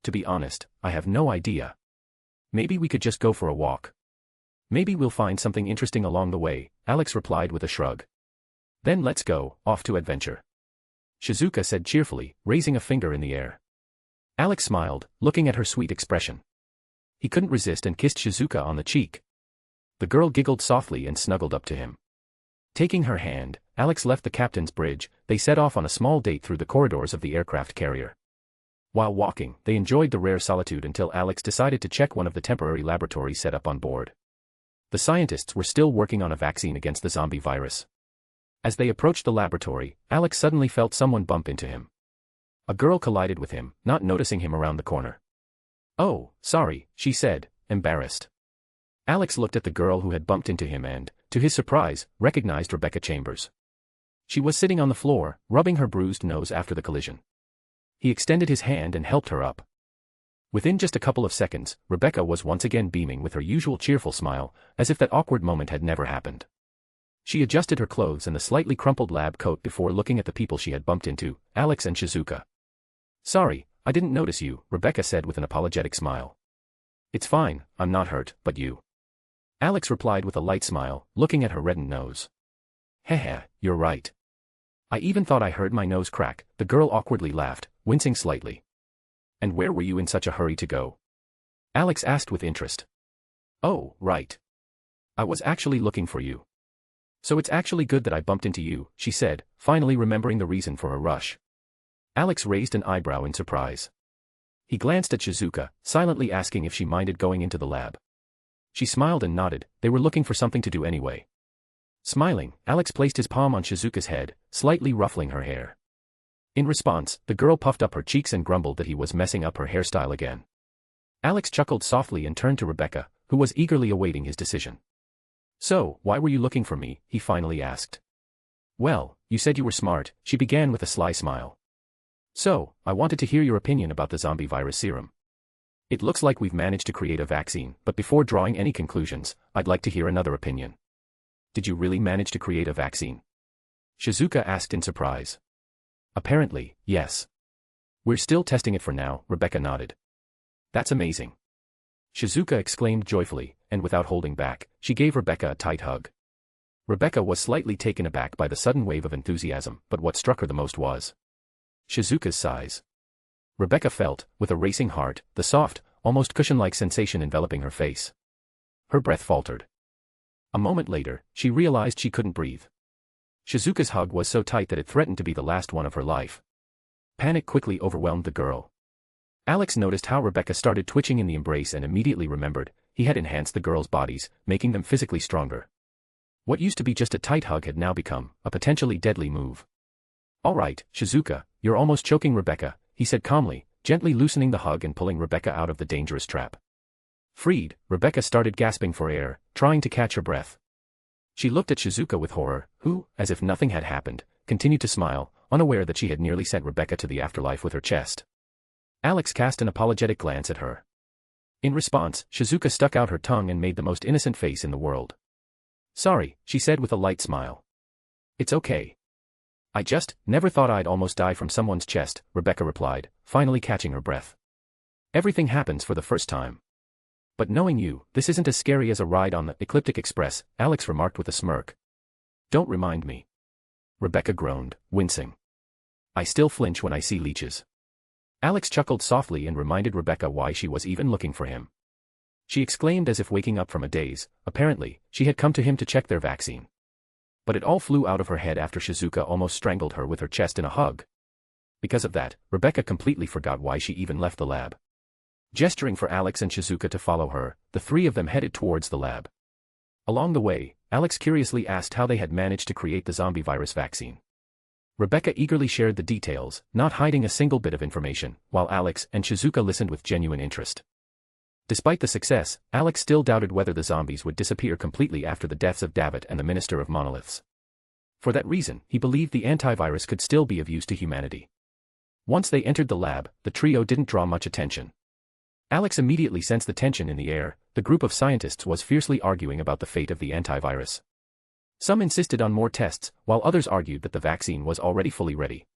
"To be honest, I have no idea. Maybe we could just go for a walk. Maybe we'll find something interesting along the way," Alex replied with a shrug. "Then let's go, off to adventure," Shizuka said cheerfully, raising a finger in the air. Alex smiled, looking at her sweet expression. He couldn't resist and kissed Shizuka on the cheek. The girl giggled softly and snuggled up to him. Taking her hand, Alex left the captain's bridge. They set off on a small date through the corridors of the aircraft carrier. While walking, they enjoyed the rare solitude until Alex decided to check one of the temporary laboratories set up on board. The scientists were still working on a vaccine against the zombie virus. As they approached the laboratory, Alex suddenly felt someone bump into him. A girl collided with him, not noticing him around the corner. "Oh, sorry," she said, embarrassed. Alex looked at the girl who had bumped into him and, to his surprise, recognized Rebecca Chambers. She was sitting on the floor, rubbing her bruised nose after the collision. He extended his hand and helped her up. Within just a couple of seconds, Rebecca was once again beaming with her usual cheerful smile, as if that awkward moment had never happened. She adjusted her clothes and the slightly crumpled lab coat before looking at the people she had bumped into, Alex and Shizuka. "Sorry, I didn't notice you," Rebecca said with an apologetic smile. "It's fine, I'm not hurt, but you." Alex replied with a light smile, looking at her reddened nose. "Heh, you're right. I even thought I heard my nose crack," the girl awkwardly laughed, wincing slightly. "And where were you in such a hurry to go?" Alex asked with interest. "Oh, right. I was actually looking for you. So it's actually good that I bumped into you," she said, finally remembering the reason for her rush. Alex raised an eyebrow in surprise. He glanced at Shizuka, silently asking if she minded going into the lab. She smiled and nodded, they were looking for something to do anyway. Smiling, Alex placed his palm on Shizuka's head, slightly ruffling her hair. In response, the girl puffed up her cheeks and grumbled that he was messing up her hairstyle again. Alex chuckled softly and turned to Rebecca, who was eagerly awaiting his decision. "So, why were you looking for me?" he finally asked. "Well, you said you were smart," she began with a sly smile. "So, I wanted to hear your opinion about the zombie virus serum. It looks like we've managed to create a vaccine, but before drawing any conclusions, I'd like to hear another opinion." "Did you really manage to create a vaccine?" Shizuka asked in surprise. "Apparently, yes. We're still testing it for now," Rebecca nodded. "That's amazing." Shizuka exclaimed joyfully, and without holding back, she gave Rebecca a tight hug. Rebecca was slightly taken aback by the sudden wave of enthusiasm, but what struck her the most was Shizuka's size. Rebecca felt, with a racing heart, the soft, almost cushion-like sensation enveloping her face. Her breath faltered. A moment later, she realized she couldn't breathe. Shizuka's hug was so tight that it threatened to be the last one of her life. Panic quickly overwhelmed the girl. Alex noticed how Rebecca started twitching in the embrace and immediately remembered, he had enhanced the girls' bodies, making them physically stronger. What used to be just a tight hug had now become a potentially deadly move. "All right, Shizuka, you're almost choking Rebecca," he said calmly, gently loosening the hug and pulling Rebecca out of the dangerous trap. Freed, Rebecca started gasping for air, trying to catch her breath. She looked at Shizuka with horror, who, as if nothing had happened, continued to smile, unaware that she had nearly sent Rebecca to the afterlife with her chest. Alex cast an apologetic glance at her. In response, Shizuka stuck out her tongue and made the most innocent face in the world. "Sorry," she said with a light smile. "It's okay. I just never thought I'd almost die from someone's chest," Rebecca replied, finally catching her breath. "Everything happens for the first time. But knowing you, this isn't as scary as a ride on the Ecliptic Express," Alex remarked with a smirk. "Don't remind me." Rebecca groaned, wincing. "I still flinch when I see leeches." Alex chuckled softly and reminded Rebecca why she was even looking for him. She exclaimed as if waking up from a daze. Apparently, she had come to him to check their vaccine. But it all flew out of her head after Shizuka almost strangled her with her chest in a hug. Because of that, Rebecca completely forgot why she even left the lab. Gesturing for Alex and Shizuka to follow her, the three of them headed towards the lab. Along the way, Alex curiously asked how they had managed to create the zombie virus vaccine. Rebecca eagerly shared the details, not hiding a single bit of information, while Alex and Shizuka listened with genuine interest. Despite the success, Alex still doubted whether the zombies would disappear completely after the deaths of David and the Minister of Monoliths. For that reason, he believed the antivirus could still be of use to humanity. Once they entered the lab, the trio didn't draw much attention. Alex immediately sensed the tension in the air. The group of scientists was fiercely arguing about the fate of the antivirus. Some insisted on more tests, while others argued that the vaccine was already fully ready.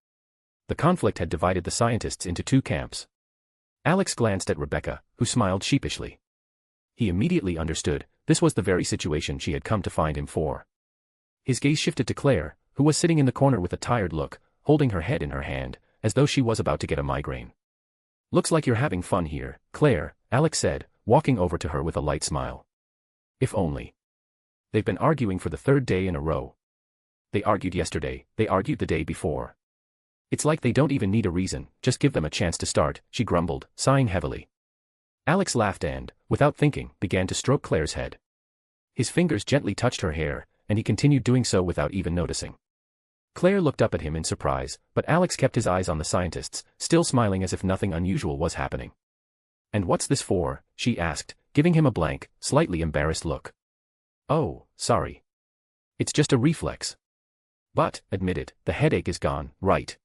The conflict had divided the scientists into two camps. Alex glanced at Rebecca, who smiled sheepishly. He immediately understood, this was the very situation she had come to find him for. His gaze shifted to Claire, who was sitting in the corner with a tired look, holding her head in her hand, as though she was about to get a migraine. "Looks like you're having fun here, Claire," Alex said, walking over to her with a light smile. If only. They've been arguing for the third day in a row. They argued yesterday, they argued the day before. It's like they don't even need a reason, just give them a chance to start, she grumbled, sighing heavily. Alex laughed and, without thinking, began to stroke Claire's head. His fingers gently touched her hair, and he continued doing so without even noticing. Claire looked up at him in surprise, but Alex kept his eyes on the scientists, still smiling as if nothing unusual was happening. "And what's this for?" she asked, giving him a blank, slightly embarrassed look. "Oh, sorry. It's just a reflex." "But," admitted, "the headache is gone, right?"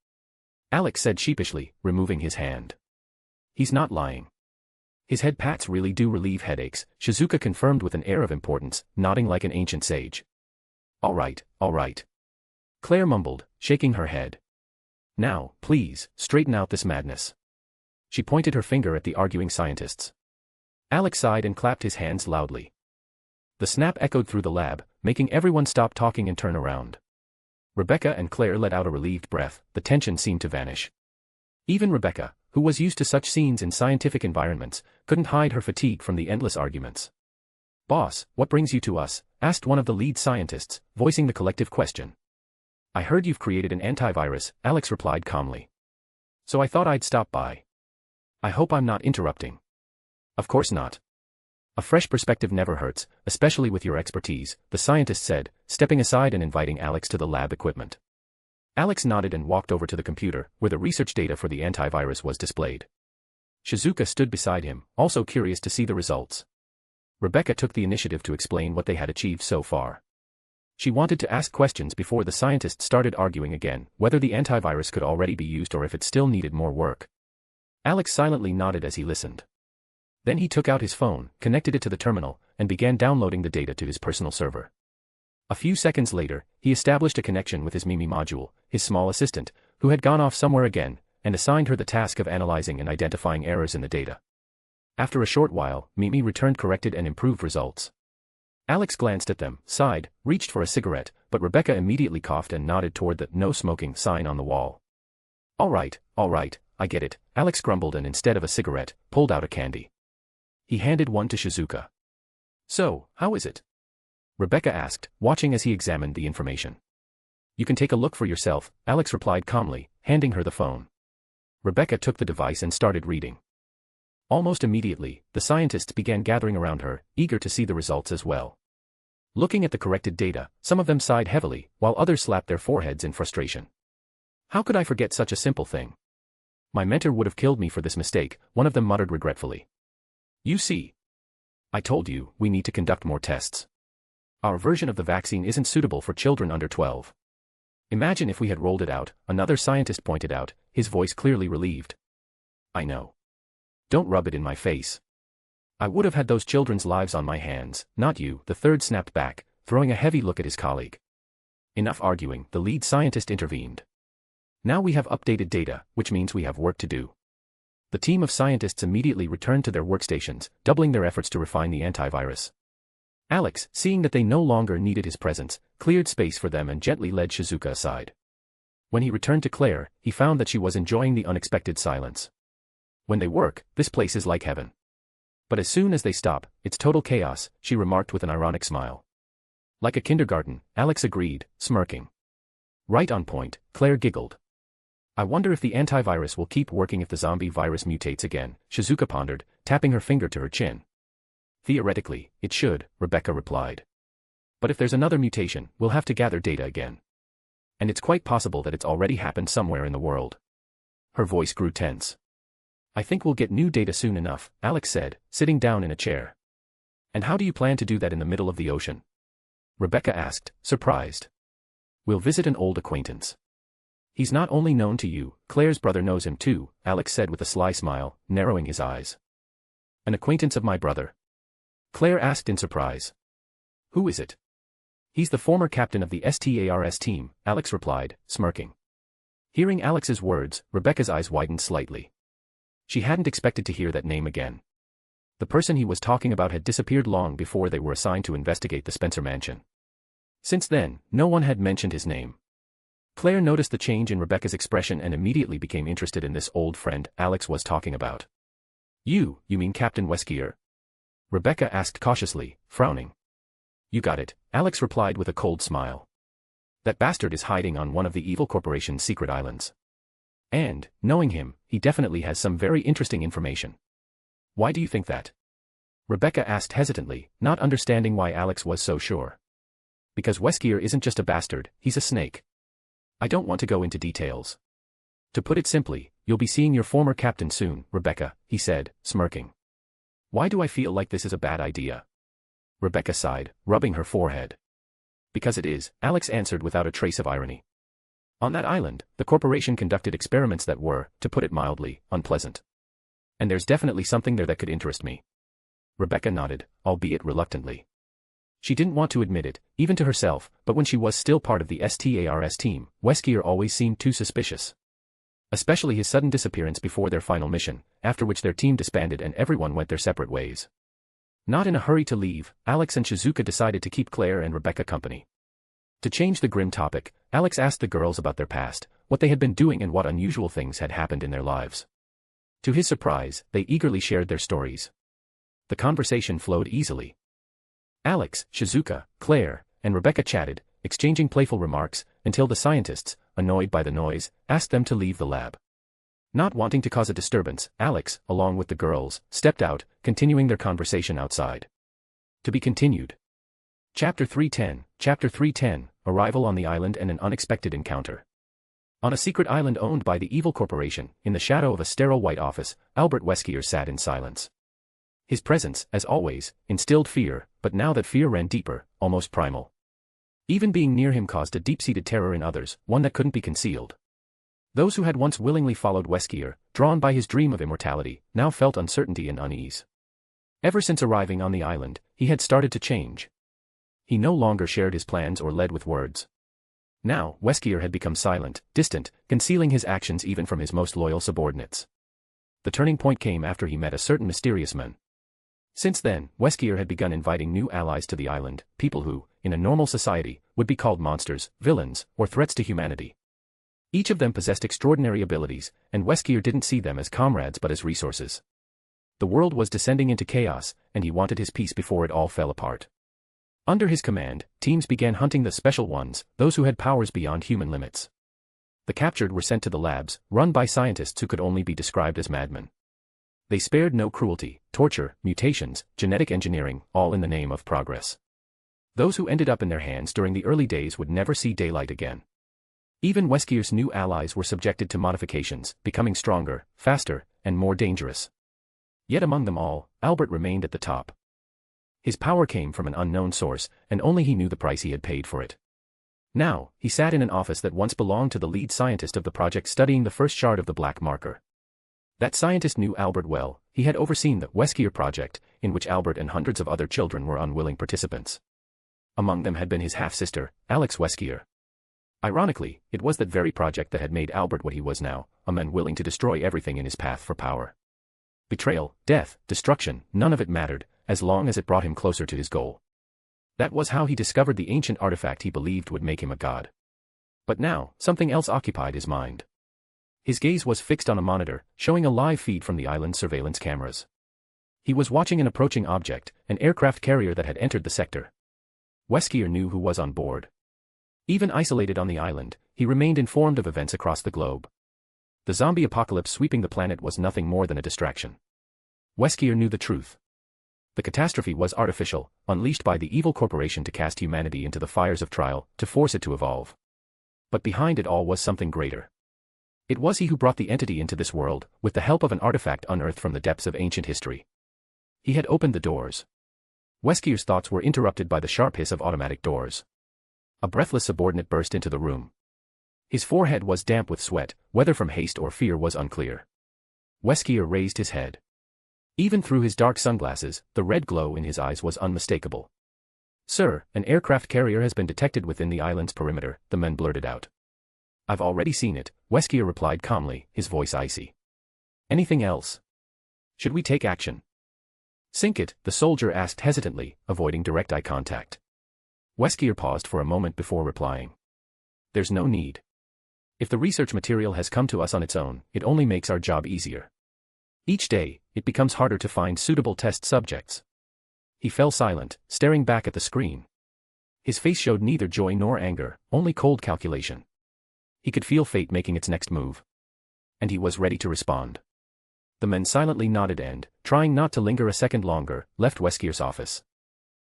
Alex said sheepishly, removing his hand. He's not lying. His head pats really do relieve headaches, Shizuka confirmed with an air of importance, nodding like an ancient sage. All right. Claire mumbled, shaking her head. "Now, please, straighten out this madness." She pointed her finger at the arguing scientists. Alex sighed and clapped his hands loudly. The snap echoed through the lab, making everyone stop talking and turn around. Rebecca and Claire let out a relieved breath, the tension seemed to vanish. Even Rebecca, who was used to such scenes in scientific environments, couldn't hide her fatigue from the endless arguments. "Boss, what brings you to us?" asked one of the lead scientists, voicing the collective question. "I heard you've created an antivirus," Alex replied calmly. "So I thought I'd stop by. I hope I'm not interrupting." "Of course not. A fresh perspective never hurts, especially with your expertise," the scientist said, stepping aside and inviting Alex to the lab equipment. Alex nodded and walked over to the computer, where the research data for the antivirus was displayed. Shizuka stood beside him, also curious to see the results. Rebecca took the initiative to explain what they had achieved so far. She wanted to ask questions before the scientists started arguing again, whether the antivirus could already be used or if it still needed more work. Alex silently nodded as he listened. Then he took out his phone, connected it to the terminal, and began downloading the data to his personal server. A few seconds later, he established a connection with his Mimi module, his small assistant, who had gone off somewhere again, and assigned her the task of analyzing and identifying errors in the data. After a short while, Mimi returned corrected and improved results. Alex glanced at them, sighed, reached for a cigarette, but Rebecca immediately coughed and nodded toward the "no smoking" sign on the wall. All right, I get it," Alex grumbled and instead of a cigarette, pulled out a candy. He handed one to Shizuka. "So, how is it?" Rebecca asked, watching as he examined the information. "You can take a look for yourself," Alex replied calmly, handing her the phone. Rebecca took the device and started reading. Almost immediately, the scientists began gathering around her, eager to see the results as well. Looking at the corrected data, some of them sighed heavily, while others slapped their foreheads in frustration. "How could I forget such a simple thing? My mentor would have killed me for this mistake," one of them muttered regretfully. "You see. I told you, we need to conduct more tests. Our version of the vaccine isn't suitable for children under 12. Imagine if we had rolled it out," another scientist pointed out, his voice clearly relieved. "I know. Don't rub it in my face. I would have had those children's lives on my hands, not you," the third snapped back, throwing a heavy look at his colleague. Enough arguing, the lead scientist intervened. "Now we have updated data, which means we have work to do." The team of scientists immediately returned to their workstations, doubling their efforts to refine the antivirus. Alex, seeing that they no longer needed his presence, cleared space for them and gently led Shizuka aside. When he returned to Claire, he found that she was enjoying the unexpected silence. "When they work, this place is like heaven. But as soon as they stop, it's total chaos," she remarked with an ironic smile. "Like a kindergarten," Alex agreed, smirking. "Right on point," Claire giggled. "I wonder if the antivirus will keep working if the zombie virus mutates again," Shizuka pondered, tapping her finger to her chin. "Theoretically, it should," Rebecca replied. "But if there's another mutation, we'll have to gather data again." And it's quite possible that it's already happened somewhere in the world. Her voice grew tense. I think we'll get new data soon enough, Alex said, sitting down in a chair. And how do you plan to do that in the middle of the ocean? Rebecca asked, surprised. We'll visit an old acquaintance. He's not only known to you, Claire's brother knows him too, Alex said with a sly smile, narrowing his eyes. An acquaintance of my brother? Claire asked in surprise. Who is it? He's the former captain of the STARS team, Alex replied, smirking. Hearing Alex's words, Rebecca's eyes widened slightly. She hadn't expected to hear that name again. The person he was talking about had disappeared long before they were assigned to investigate the Spencer mansion. Since then, no one had mentioned his name. Claire noticed the change in Rebecca's expression and immediately became interested in this old friend Alex was talking about. You mean Captain Weskier? Rebecca asked cautiously, frowning. You got it, Alex replied with a cold smile. That bastard is hiding on one of the evil corporation's secret islands. And, knowing him, he definitely has some very interesting information. Why do you think that? Rebecca asked hesitantly, not understanding why Alex was so sure. Because Weskier isn't just a bastard, he's a snake. I don't want to go into details. To put it simply, you'll be seeing your former captain soon, Rebecca, he said, smirking. Why do I feel like this is a bad idea? Rebecca sighed, rubbing her forehead. Because it is, Alex answered without a trace of irony. On that island, the corporation conducted experiments that were, to put it mildly, unpleasant. And there's definitely something there that could interest me. Rebecca nodded, albeit reluctantly. She didn't want to admit it, even to herself, but when she was still part of the STARS team, Weskier always seemed too suspicious. Especially his sudden disappearance before their final mission, after which their team disbanded and everyone went their separate ways. Not in a hurry to leave, Alex and Shizuka decided to keep Claire and Rebecca company. To change the grim topic, Alex asked the girls about their past, what they had been doing and what unusual things had happened in their lives. To his surprise, they eagerly shared their stories. The conversation flowed easily. Alex, Shizuka, Claire, and Rebecca chatted, exchanging playful remarks, until the scientists, annoyed by the noise, asked them to leave the lab. Not wanting to cause a disturbance, Alex, along with the girls, stepped out, continuing their conversation outside. To be continued. Chapter 310, Arrival on the Island and an Unexpected Encounter. On a secret island owned by the evil corporation, in the shadow of a sterile white office, Albert Weskier sat in silence. His presence, as always, instilled fear, but now that fear ran deeper, almost primal. Even being near him caused a deep-seated terror in others, one that couldn't be concealed. Those who had once willingly followed Weskier, drawn by his dream of immortality, now felt uncertainty and unease. Ever since arriving on the island, he had started to change. He no longer shared his plans or led with words. Now, Weskier had become silent, distant, concealing his actions even from his most loyal subordinates. The turning point came after he met a certain mysterious man. Since then, Weskier had begun inviting new allies to the island, people who, in a normal society, would be called monsters, villains, or threats to humanity. Each of them possessed extraordinary abilities, and Weskier didn't see them as comrades but as resources. The world was descending into chaos, and he wanted his peace before it all fell apart. Under his command, teams began hunting the special ones, those who had powers beyond human limits. The captured were sent to the labs, run by scientists who could only be described as madmen. They spared no cruelty, torture, mutations, genetic engineering, all in the name of progress. Those who ended up in their hands during the early days would never see daylight again. Even Weskier's new allies were subjected to modifications, becoming stronger, faster, and more dangerous. Yet among them all, Albert remained at the top. His power came from an unknown source, and only he knew the price he had paid for it. Now, he sat in an office that once belonged to the lead scientist of the project studying the first shard of the black marker. That scientist knew Albert well. He had overseen the Weskier project, in which Albert and hundreds of other children were unwilling participants. Among them had been his half-sister, Alex Weskier. Ironically, it was that very project that had made Albert what he was now, a man willing to destroy everything in his path for power. Betrayal, death, destruction, none of it mattered, as long as it brought him closer to his goal. That was how he discovered the ancient artifact he believed would make him a god. But now, something else occupied his mind. His gaze was fixed on a monitor, showing a live feed from the island's surveillance cameras. He was watching an approaching object, an aircraft carrier that had entered the sector. Weskier knew who was on board. Even isolated on the island, he remained informed of events across the globe. The zombie apocalypse sweeping the planet was nothing more than a distraction. Weskier knew the truth. The catastrophe was artificial, unleashed by the evil corporation to cast humanity into the fires of trial, to force it to evolve. But behind it all was something greater. It was he who brought the entity into this world, with the help of an artifact unearthed from the depths of ancient history. He had opened the doors. Weskier's thoughts were interrupted by the sharp hiss of automatic doors. A breathless subordinate burst into the room. His forehead was damp with sweat, whether from haste or fear was unclear. Weskier raised his head. Even through his dark sunglasses, the red glow in his eyes was unmistakable. "Sir, an aircraft carrier has been detected within the island's perimeter," the man blurted out. "I've already seen it," Weskier replied calmly, his voice icy. "Anything else? Should we take action?" "Sink it," the soldier asked hesitantly, avoiding direct eye contact. Weskier paused for a moment before replying. "There's no need. If the research material has come to us on its own, it only makes our job easier. Each day, it becomes harder to find suitable test subjects." He fell silent, staring back at the screen. His face showed neither joy nor anger, only cold calculation. He could feel fate making its next move. And he was ready to respond. The men silently nodded and, trying not to linger a second longer, left Weskier's office.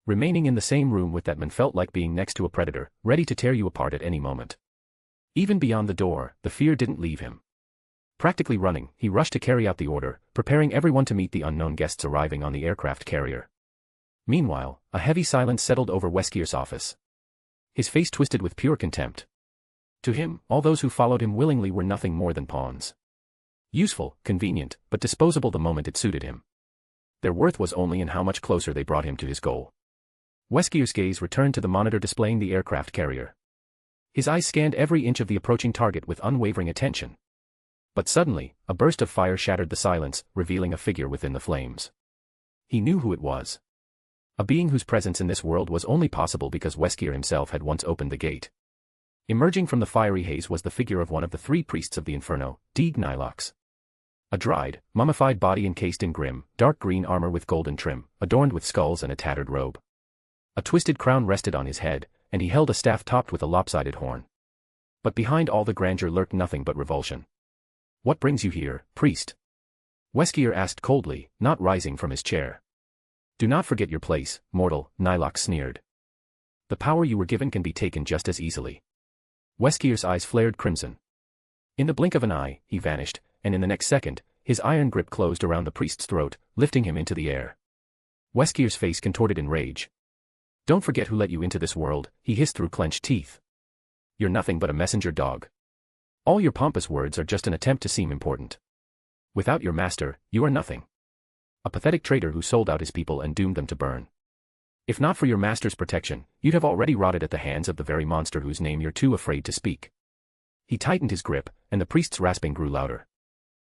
Remaining in the same room with that man felt like being next to a predator, ready to tear you apart at any moment. Even beyond the door, the fear didn't leave him. Practically running, he rushed to carry out the order, preparing everyone to meet the unknown guests arriving on the aircraft carrier. Meanwhile, a heavy silence settled over Weskier's office. His face twisted with pure contempt. To him, all those who followed him willingly were nothing more than pawns. Useful, convenient, but disposable the moment it suited him. Their worth was only in how much closer they brought him to his goal. Weskier's gaze returned to the monitor displaying the aircraft carrier. His eyes scanned every inch of the approaching target with unwavering attention. But suddenly, a burst of fire shattered the silence, revealing a figure within the flames. He knew who it was. A being whose presence in this world was only possible because Weskier himself had once opened the gate. Emerging from the fiery haze was the figure of one of the three priests of the Inferno, Deeg Nylox. A dried, mummified body encased in grim, dark green armor with golden trim, adorned with skulls and a tattered robe. A twisted crown rested on his head, and he held a staff topped with a lopsided horn. But behind all the grandeur lurked nothing but revulsion. "What brings you here, priest?" Weskier asked coldly, not rising from his chair. "Do not forget your place, mortal," Nylox sneered. "The power you were given can be taken just as easily." Weskier's eyes flared crimson. In the blink of an eye, he vanished, and in the next second, his iron grip closed around the priest's throat, lifting him into the air. Weskier's face contorted in rage. "Don't forget who let you into this world," he hissed through clenched teeth. "You're nothing but a messenger dog. All your pompous words are just an attempt to seem important. Without your master, you are nothing. A pathetic traitor who sold out his people and doomed them to burn. If not for your master's protection, you'd have already rotted at the hands of the very monster whose name you're too afraid to speak." He tightened his grip, and the priest's rasping grew louder.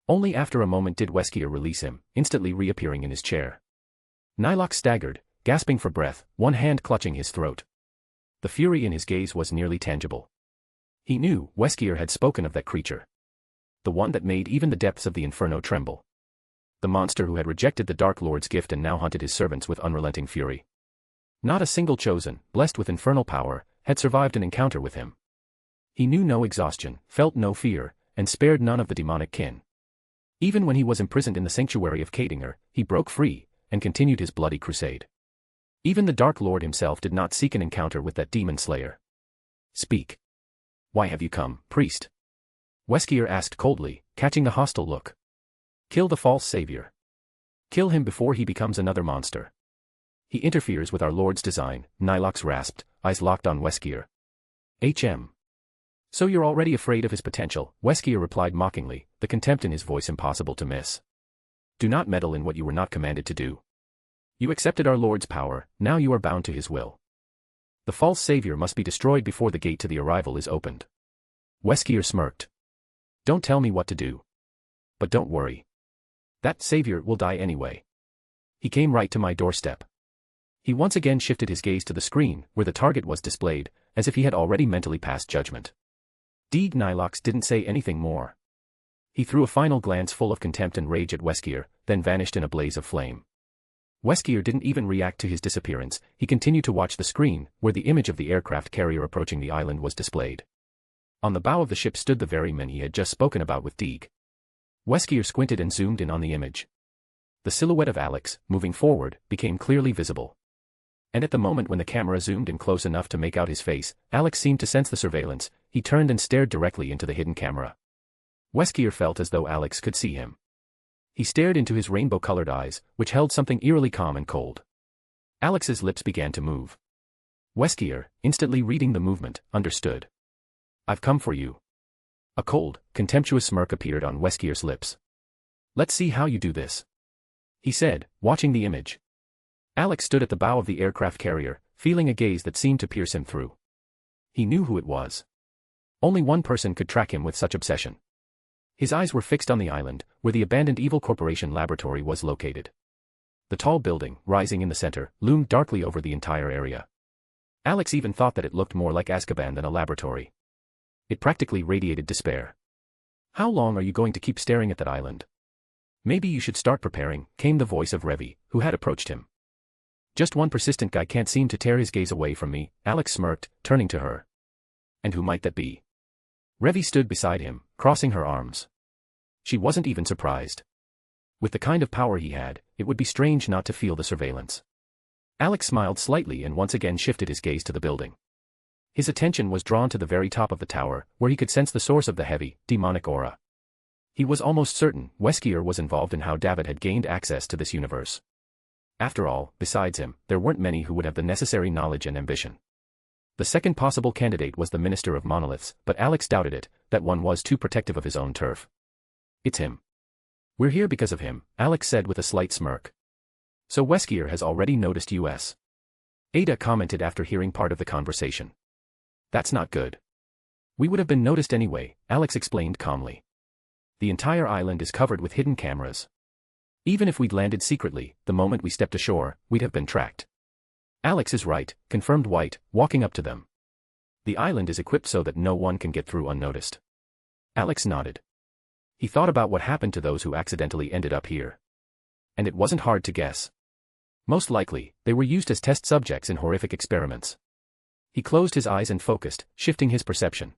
Only after a moment did Weskier release him, instantly reappearing in his chair. Nylox staggered, gasping for breath, one hand clutching his throat. The fury in his gaze was nearly tangible. He knew Weskier had spoken of that creature. The one that made even the depths of the Inferno tremble. The monster who had rejected the Dark Lord's gift and now hunted his servants with unrelenting fury. Not a single chosen, blessed with infernal power, had survived an encounter with him. He knew no exhaustion, felt no fear, and spared none of the demonic kin. Even when he was imprisoned in the sanctuary of Kadinger, he broke free, and continued his bloody crusade. Even the Dark Lord himself did not seek an encounter with that demon slayer. "Speak. Why have you come, priest?" Weskier asked coldly, catching the hostile look. "Kill the false savior. Kill him before he becomes another monster. He interferes with our Lord's design," Nylox rasped, eyes locked on Weskier. "So you're already afraid of his potential," Weskier replied mockingly, the contempt in his voice impossible to miss. "Do not meddle in what you were not commanded to do. You accepted our Lord's power, now you are bound to his will. The false savior must be destroyed before the gate to the arrival is opened." Weskier smirked. "Don't tell me what to do. But don't worry. That savior will die anyway. He came right to my doorstep." He once again shifted his gaze to the screen, where the target was displayed, as if he had already mentally passed judgment. Deeg Nylox didn't say anything more. He threw a final glance full of contempt and rage at Weskier, then vanished in a blaze of flame. Weskier didn't even react to his disappearance, he continued to watch the screen, where the image of the aircraft carrier approaching the island was displayed. On the bow of the ship stood the very men he had just spoken about with Deeg. Weskier squinted and zoomed in on the image. The silhouette of Alex, moving forward, became clearly visible. And at the moment when the camera zoomed in close enough to make out his face, Alex seemed to sense the surveillance. He turned and stared directly into the hidden camera. Weskier felt as though Alex could see him. He stared into his rainbow-colored eyes, which held something eerily calm and cold. Alex's lips began to move. Weskier, instantly reading the movement, understood. "I've come for you." A cold, contemptuous smirk appeared on Weskier's lips. "Let's see how you do this," he said, watching the image. Alex stood at the bow of the aircraft carrier, feeling a gaze that seemed to pierce him through. He knew who it was. Only one person could track him with such obsession. His eyes were fixed on the island, where the abandoned Evil Corporation laboratory was located. The tall building, rising in the center, loomed darkly over the entire area. Alex even thought that it looked more like Azkaban than a laboratory. It practically radiated despair. "How long are you going to keep staring at that island? Maybe you should start preparing," came the voice of Revi, who had approached him. "Just one persistent guy can't seem to tear his gaze away from me," Alex smirked, turning to her. "And who might that be?" Revi stood beside him, crossing her arms. She wasn't even surprised. With the kind of power he had, it would be strange not to feel the surveillance. Alex smiled slightly and once again shifted his gaze to the building. His attention was drawn to the very top of the tower, where he could sense the source of the heavy, demonic aura. He was almost certain Weskier was involved in how David had gained access to this universe. After all, besides him, there weren't many who would have the necessary knowledge and ambition. The second possible candidate was the Minister of Monoliths, but Alex doubted it, that one was too protective of his own turf. "It's him. We're here because of him," Alex said with a slight smirk. "So Weskier has already noticed us." Ada commented after hearing part of the conversation. "That's not good." "We would have been noticed anyway," Alex explained calmly. "The entire island is covered with hidden cameras. Even if we'd landed secretly, the moment we stepped ashore, we'd have been tracked." "Alex is right," confirmed White, walking up to them. "The island is equipped so that no one can get through unnoticed." Alex nodded. He thought about what happened to those who accidentally ended up here. And it wasn't hard to guess. Most likely, they were used as test subjects in horrific experiments. He closed his eyes and focused, shifting his perception.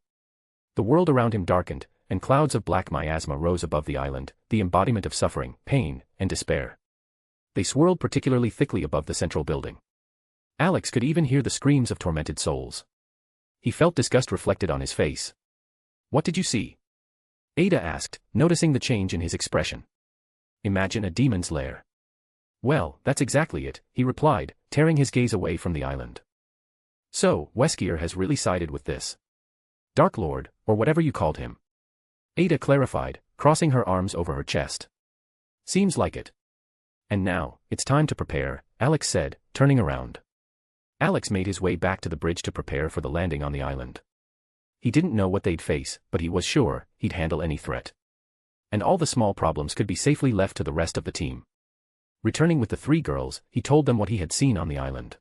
The world around him darkened, and clouds of black miasma rose above the island, the embodiment of suffering, pain, and despair. They swirled particularly thickly above the central building. Alex could even hear the screams of tormented souls. He felt disgust reflected on his face. "What did you see?" Ada asked, noticing the change in his expression. "Imagine a demon's lair." "Well, that's exactly it," he replied, tearing his gaze away from the island. "So, Weskier has really sided with this Dark Lord, or whatever you called him." Ada clarified, crossing her arms over her chest. "Seems like it." "And now, it's time to prepare," Alex said, turning around. Alex made his way back to the bridge to prepare for the landing on the island. He didn't know what they'd face, but he was sure he'd handle any threat. And all the small problems could be safely left to the rest of the team. Returning with the three girls, he told them what he had seen on the island.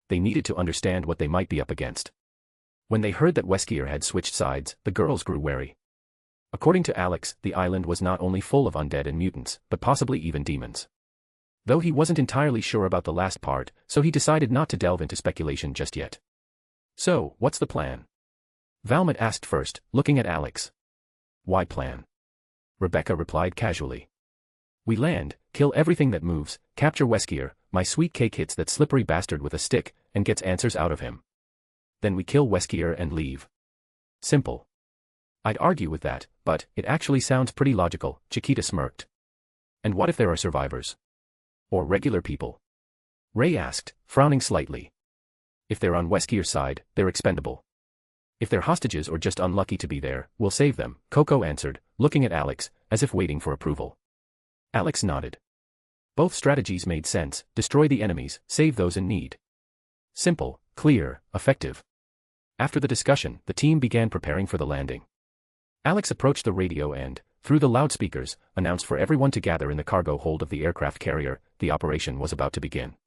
They needed to understand what they might be up against. When they heard that Weskier had switched sides, the girls grew wary. According to Alex, the island was not only full of undead and mutants, but possibly even demons. Though he wasn't entirely sure about the last part, so he decided not to delve into speculation just yet. "So, what's the plan?" Valmont asked first, looking at Alex. "Why plan?" Rebecca replied casually. "We land, kill everything that moves, capture Weskier, my sweet cake hits that slippery bastard with a stick, and gets answers out of him. Then we kill Weskier and leave. Simple." "I'd argue with that, but it actually sounds pretty logical," Chiquita smirked. "And what if there are survivors? Or regular people?" Ray asked, frowning slightly. "If they're on Weskier's side, they're expendable. If they're hostages or just unlucky to be there, we'll save them," Coco answered, looking at Alex, as if waiting for approval. Alex nodded. Both strategies made sense: destroy the enemies, save those in need. Simple, clear, effective. After the discussion, the team began preparing for the landing. Alex approached the radio and, through the loudspeakers, announced for everyone to gather in the cargo hold of the aircraft carrier. The operation was about to begin.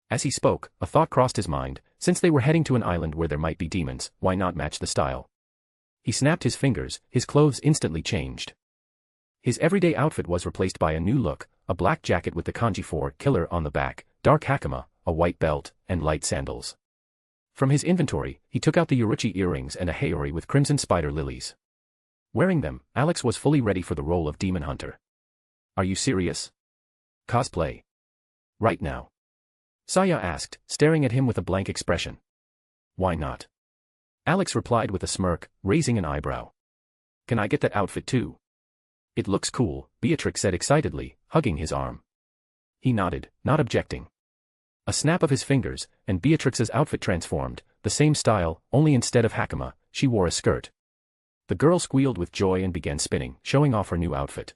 As he spoke, a thought crossed his mind: since they were heading to an island where there might be demons, why not match the style? He snapped his fingers, his clothes instantly changed. His everyday outfit was replaced by a new look: a black jacket with the kanji 4 killer on the back, dark hakama, a white belt, and light sandals. From his inventory, he took out the Uruchi earrings and a haori with crimson spider lilies. Wearing them, Alex was fully ready for the role of demon hunter. "Are you serious? Cosplay? Right now?" Saya asked, staring at him with a blank expression. Why not? Alex replied with a smirk, raising an eyebrow. Can I get that outfit too? It looks cool, Beatrix said excitedly, hugging his arm. He nodded, not objecting. A snap of his fingers, and Beatrix's outfit transformed, the same style, only instead of hakama, she wore a skirt. The girl squealed with joy and began spinning, showing off her new outfit.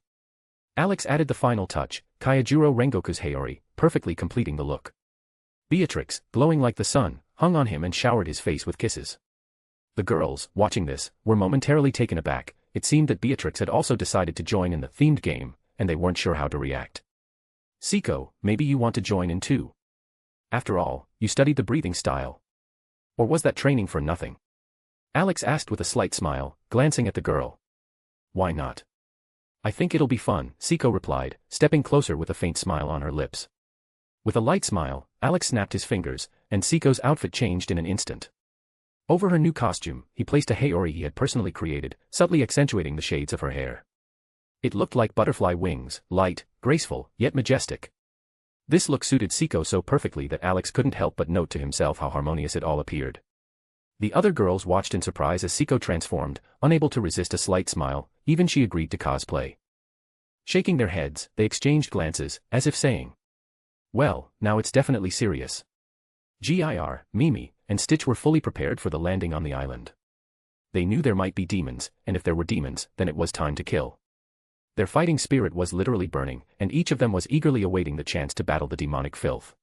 Alex added the final touch, Kyojuro Rengoku's Haori, perfectly completing the look. Beatrix, glowing like the sun, hung on him and showered his face with kisses. The girls, watching this, were momentarily taken aback. It seemed that Beatrix had also decided to join in the themed game, and they weren't sure how to react. Siko, maybe you want to join in too. After all, you studied the breathing style. Or was that training for nothing? Alex asked with a slight smile, glancing at the girl. Why not? I think it'll be fun, Siko replied, stepping closer with a faint smile on her lips. With a light smile, Alex snapped his fingers, and Siko's outfit changed in an instant. Over her new costume, he placed a haori he had personally created, subtly accentuating the shades of her hair. It looked like butterfly wings, light, graceful, yet majestic. This look suited Siko so perfectly that Alex couldn't help but note to himself how harmonious it all appeared. The other girls watched in surprise as Siko transformed, unable to resist a slight smile, even she agreed to cosplay. Shaking their heads, they exchanged glances, as if saying, well, now it's definitely serious. Gir, Mimi, and Stitch were fully prepared for the landing on the island. They knew there might be demons, and if there were demons, then it was time to kill. Their fighting spirit was literally burning, and each of them was eagerly awaiting the chance to battle the demonic filth.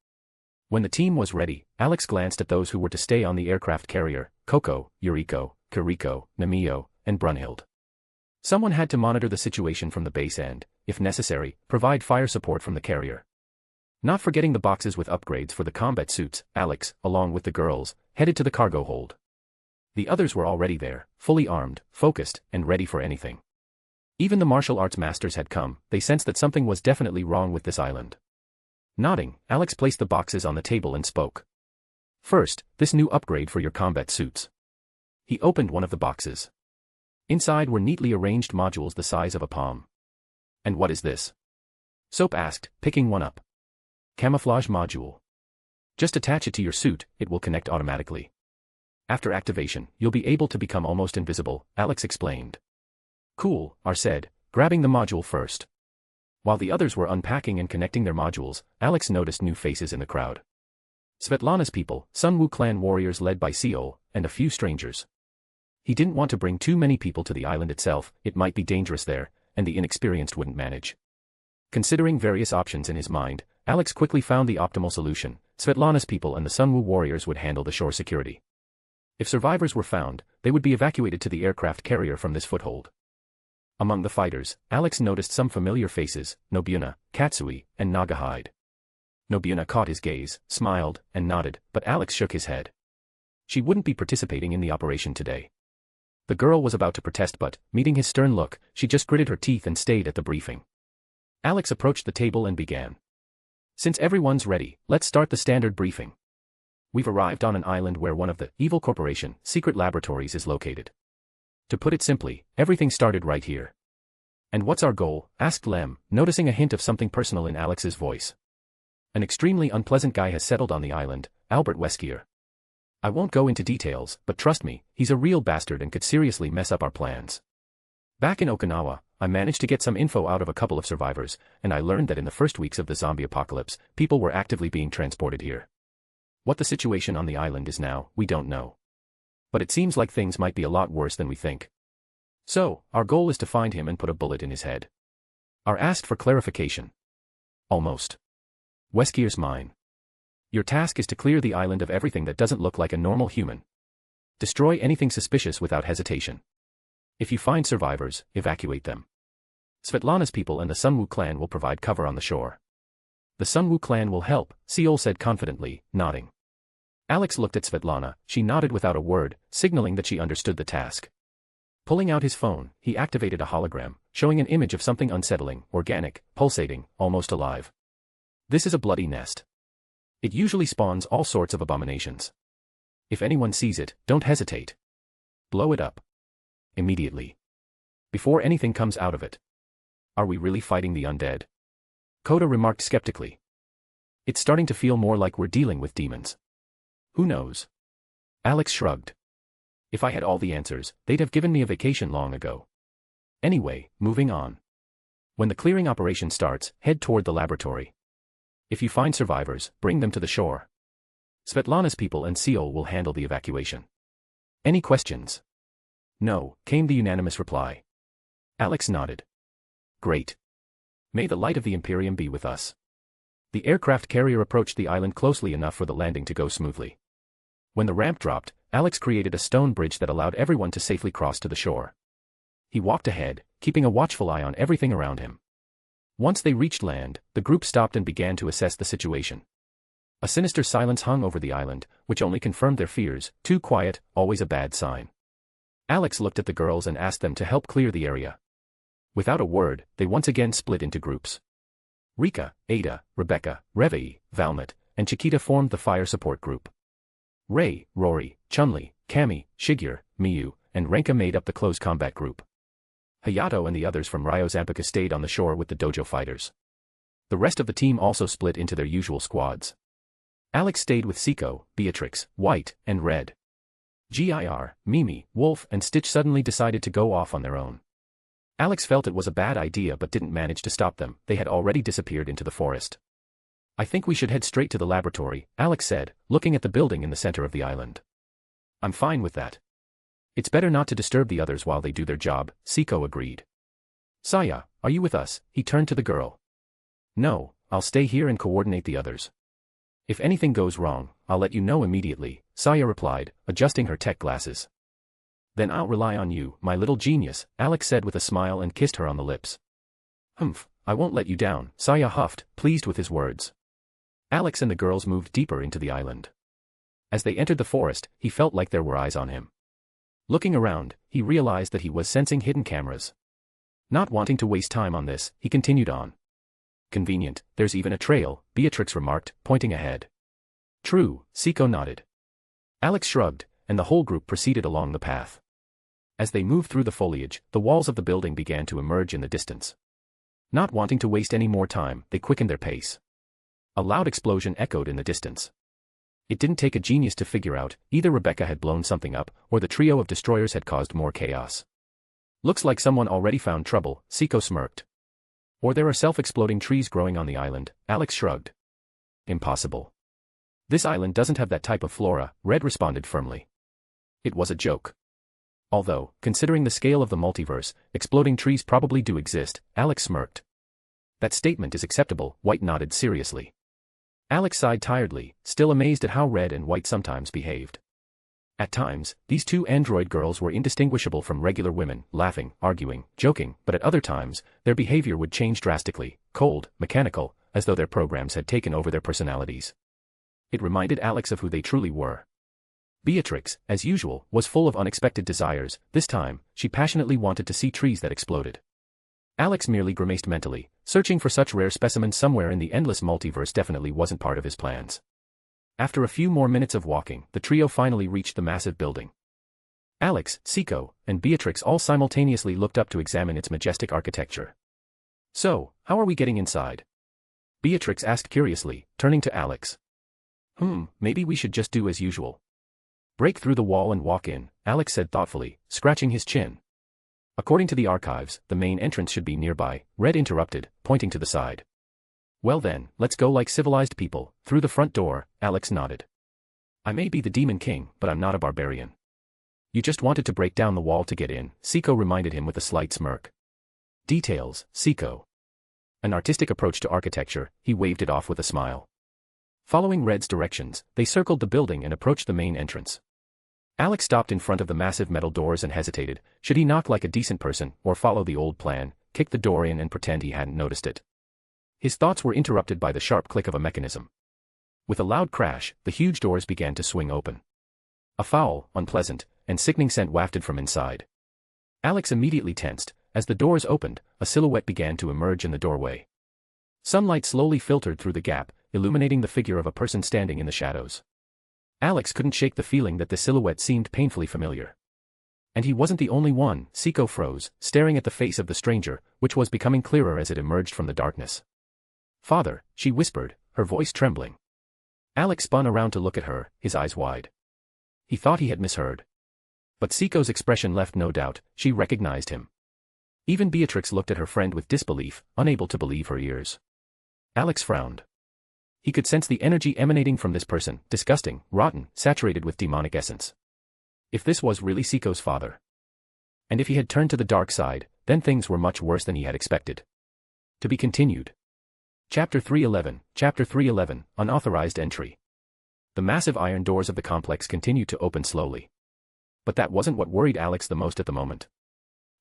When the team was ready, Alex glanced at those who were to stay on the aircraft carrier, Coco, Yuriko, Kiriko, Namio, and Brunhild. Someone had to monitor the situation from the base and, if necessary, provide fire support from the carrier. Not forgetting the boxes with upgrades for the combat suits, Alex, along with the girls, headed to the cargo hold. The others were already there, fully armed, focused, and ready for anything. Even the martial arts masters had come. They sensed that something was definitely wrong with this island. Nodding, Alex placed the boxes on the table and spoke. First, this new upgrade for your combat suits. He opened one of the boxes. Inside were neatly arranged modules the size of a palm. And what is this? Soap asked, picking one up. Camouflage module. Just attach it to your suit, it will connect automatically. After activation, you'll be able to become almost invisible, Alex explained. Cool, R said, grabbing the module first. While the others were unpacking and connecting their modules, Alex noticed new faces in the crowd. Svetlana's people, Sunwoo clan warriors led by Seol, and a few strangers. He didn't want to bring too many people to the island itself, it might be dangerous there, and the inexperienced wouldn't manage. Considering various options in his mind, Alex quickly found the optimal solution. Svetlana's people and the Sunwoo warriors would handle the shore security. If survivors were found, they would be evacuated to the aircraft carrier from this foothold. Among the fighters, Alex noticed some familiar faces, Nobuna, Katsui, and Nagahide. Nobuna caught his gaze, smiled, and nodded, but Alex shook his head. She wouldn't be participating in the operation today. The girl was about to protest but, meeting his stern look, she just gritted her teeth and stayed at the briefing. Alex approached the table and began. Since everyone's ready, let's start the standard briefing. We've arrived on an island where one of the evil corporation secret laboratories is located. To put it simply, everything started right here. And what's our goal? Asked Lem, noticing a hint of something personal in Alex's voice. An extremely unpleasant guy has settled on the island, Albert Weskier. I won't go into details, but trust me, he's a real bastard and could seriously mess up our plans. Back in Okinawa, I managed to get some info out of a couple of survivors, and I learned that in the first weeks of the zombie apocalypse, people were actively being transported here. What the situation on the island is now, we don't know. But it seems like things might be a lot worse than we think. So, our goal is to find him and put a bullet in his head. R asked for clarification. Almost. Weskier's mine. Your task is to clear the island of everything that doesn't look like a normal human. Destroy anything suspicious without hesitation. If you find survivors, evacuate them. Svetlana's people and the Sunwoo clan will provide cover on the shore. The Sunwoo clan will help, Seol said confidently, nodding. Alex looked at Svetlana, she nodded without a word, signaling that she understood the task. Pulling out his phone, he activated a hologram, showing an image of something unsettling, organic, pulsating, almost alive. This is a bloody nest. It usually spawns all sorts of abominations. If anyone sees it, don't hesitate. Blow it up. Immediately. Before anything comes out of it. Are we really fighting the undead? Koda remarked skeptically. It's starting to feel more like we're dealing with demons. Who knows? Alex shrugged. If I had all the answers, they'd have given me a vacation long ago. Anyway, moving on. When the clearing operation starts, head toward the laboratory. If you find survivors, bring them to the shore. Svetlana's people and Seol will handle the evacuation. Any questions? No, came the unanimous reply. Alex nodded. Great. May the light of the Imperium be with us. The aircraft carrier approached the island closely enough for the landing to go smoothly. When the ramp dropped, Alex created a stone bridge that allowed everyone to safely cross to the shore. He walked ahead, keeping a watchful eye on everything around him. Once they reached land, the group stopped and began to assess the situation. A sinister silence hung over the island, which only confirmed their fears. Too quiet, always a bad sign. Alex looked at the girls and asked them to help clear the area. Without a word, they once again split into groups. Rika, Ada, Rebecca, Revei, Valnut, and Chiquita formed the fire support group. Ray, Rory, Chunli, Kami, Shigyur, Miyu, and Renka made up the close combat group. Hayato and the others from Ryo Zampaka stayed on the shore with the dojo fighters. The rest of the team also split into their usual squads. Alex stayed with Siko, Beatrix, White, and Red. Gir, Mimi, Wolf, and Stitch suddenly decided to go off on their own. Alex felt it was a bad idea but didn't manage to stop them. They had already disappeared into the forest. I think we should head straight to the laboratory, Alex said, looking at the building in the center of the island. I'm fine with that. It's better not to disturb the others while they do their job, Siko agreed. Saya, are you with us? He turned to the girl. No, I'll stay here and coordinate the others. If anything goes wrong, I'll let you know immediately, Saya replied, adjusting her tech glasses. Then I'll rely on you, my little genius, Alex said with a smile and kissed her on the lips. Humph, I won't let you down, Saya huffed, pleased with his words. Alex and the girls moved deeper into the island. As they entered the forest, he felt like there were eyes on him. Looking around, he realized that he was sensing hidden cameras. Not wanting to waste time on this, he continued on. Convenient, there's even a trail, Beatrix remarked, pointing ahead. True, Siko nodded. Alex shrugged, and the whole group proceeded along the path. As they moved through the foliage, the walls of the building began to emerge in the distance. Not wanting to waste any more time, they quickened their pace. A loud explosion echoed in the distance. It didn't take a genius to figure out, either Rebecca had blown something up, or the trio of destroyers had caused more chaos. Looks like someone already found trouble, Siko smirked. Or there are self-exploding trees growing on the island, Alex shrugged. Impossible. This island doesn't have that type of flora, Red responded firmly. It was a joke. Although, considering the scale of the multiverse, exploding trees probably do exist, Alex smirked. That statement is acceptable, White nodded seriously. Alex sighed tiredly, still amazed at how Red and White sometimes behaved. At times, these two android girls were indistinguishable from regular women, laughing, arguing, joking, but at other times, their behavior would change drastically, cold, mechanical, as though their programs had taken over their personalities. It reminded Alex of who they truly were. Beatrix, as usual, was full of unexpected desires. This time, she passionately wanted to see trees that exploded. Alex merely grimaced mentally, searching for such rare specimens somewhere in the endless multiverse definitely wasn't part of his plans. After a few more minutes of walking, the trio finally reached the massive building. Alex, Siko, and Beatrix all simultaneously looked up to examine its majestic architecture. So, how are we getting inside? Beatrix asked curiously, turning to Alex. Maybe we should just do as usual. Break through the wall and walk in, Alex said thoughtfully, scratching his chin. According to the archives, the main entrance should be nearby, Red interrupted, pointing to the side. Well then, let's go like civilized people, through the front door, Alex nodded. I may be the Demon King, but I'm not a barbarian. You just wanted to break down the wall to get in, Siko reminded him with a slight smirk. Details, Siko. An artistic approach to architecture, he waved it off with a smile. Following Red's directions, they circled the building and approached the main entrance. Alex stopped in front of the massive metal doors and hesitated. Should he knock like a decent person, or follow the old plan, kick the door in and pretend he hadn't noticed it? His thoughts were interrupted by the sharp click of a mechanism. With a loud crash, the huge doors began to swing open. A foul, unpleasant, and sickening scent wafted from inside. Alex immediately tensed. As the doors opened, a silhouette began to emerge in the doorway. Sunlight slowly filtered through the gap, illuminating the figure of a person standing in the shadows. Alex couldn't shake the feeling that the silhouette seemed painfully familiar. And he wasn't the only one, Siko froze, staring at the face of the stranger, which was becoming clearer as it emerged from the darkness. Father, she whispered, her voice trembling. Alex spun around to look at her, his eyes wide. He thought he had misheard. But Seiko's expression left no doubt, she recognized him. Even Beatrix looked at her friend with disbelief, unable to believe her ears. Alex frowned. He could sense the energy emanating from this person, disgusting, rotten, saturated with demonic essence. If this was really Seiko's father. And if he had turned to the dark side, then things were much worse than he had expected. To be continued. Chapter 311, Unauthorized Entry. The massive iron doors of the complex continued to open slowly. But that wasn't what worried Alex the most at the moment.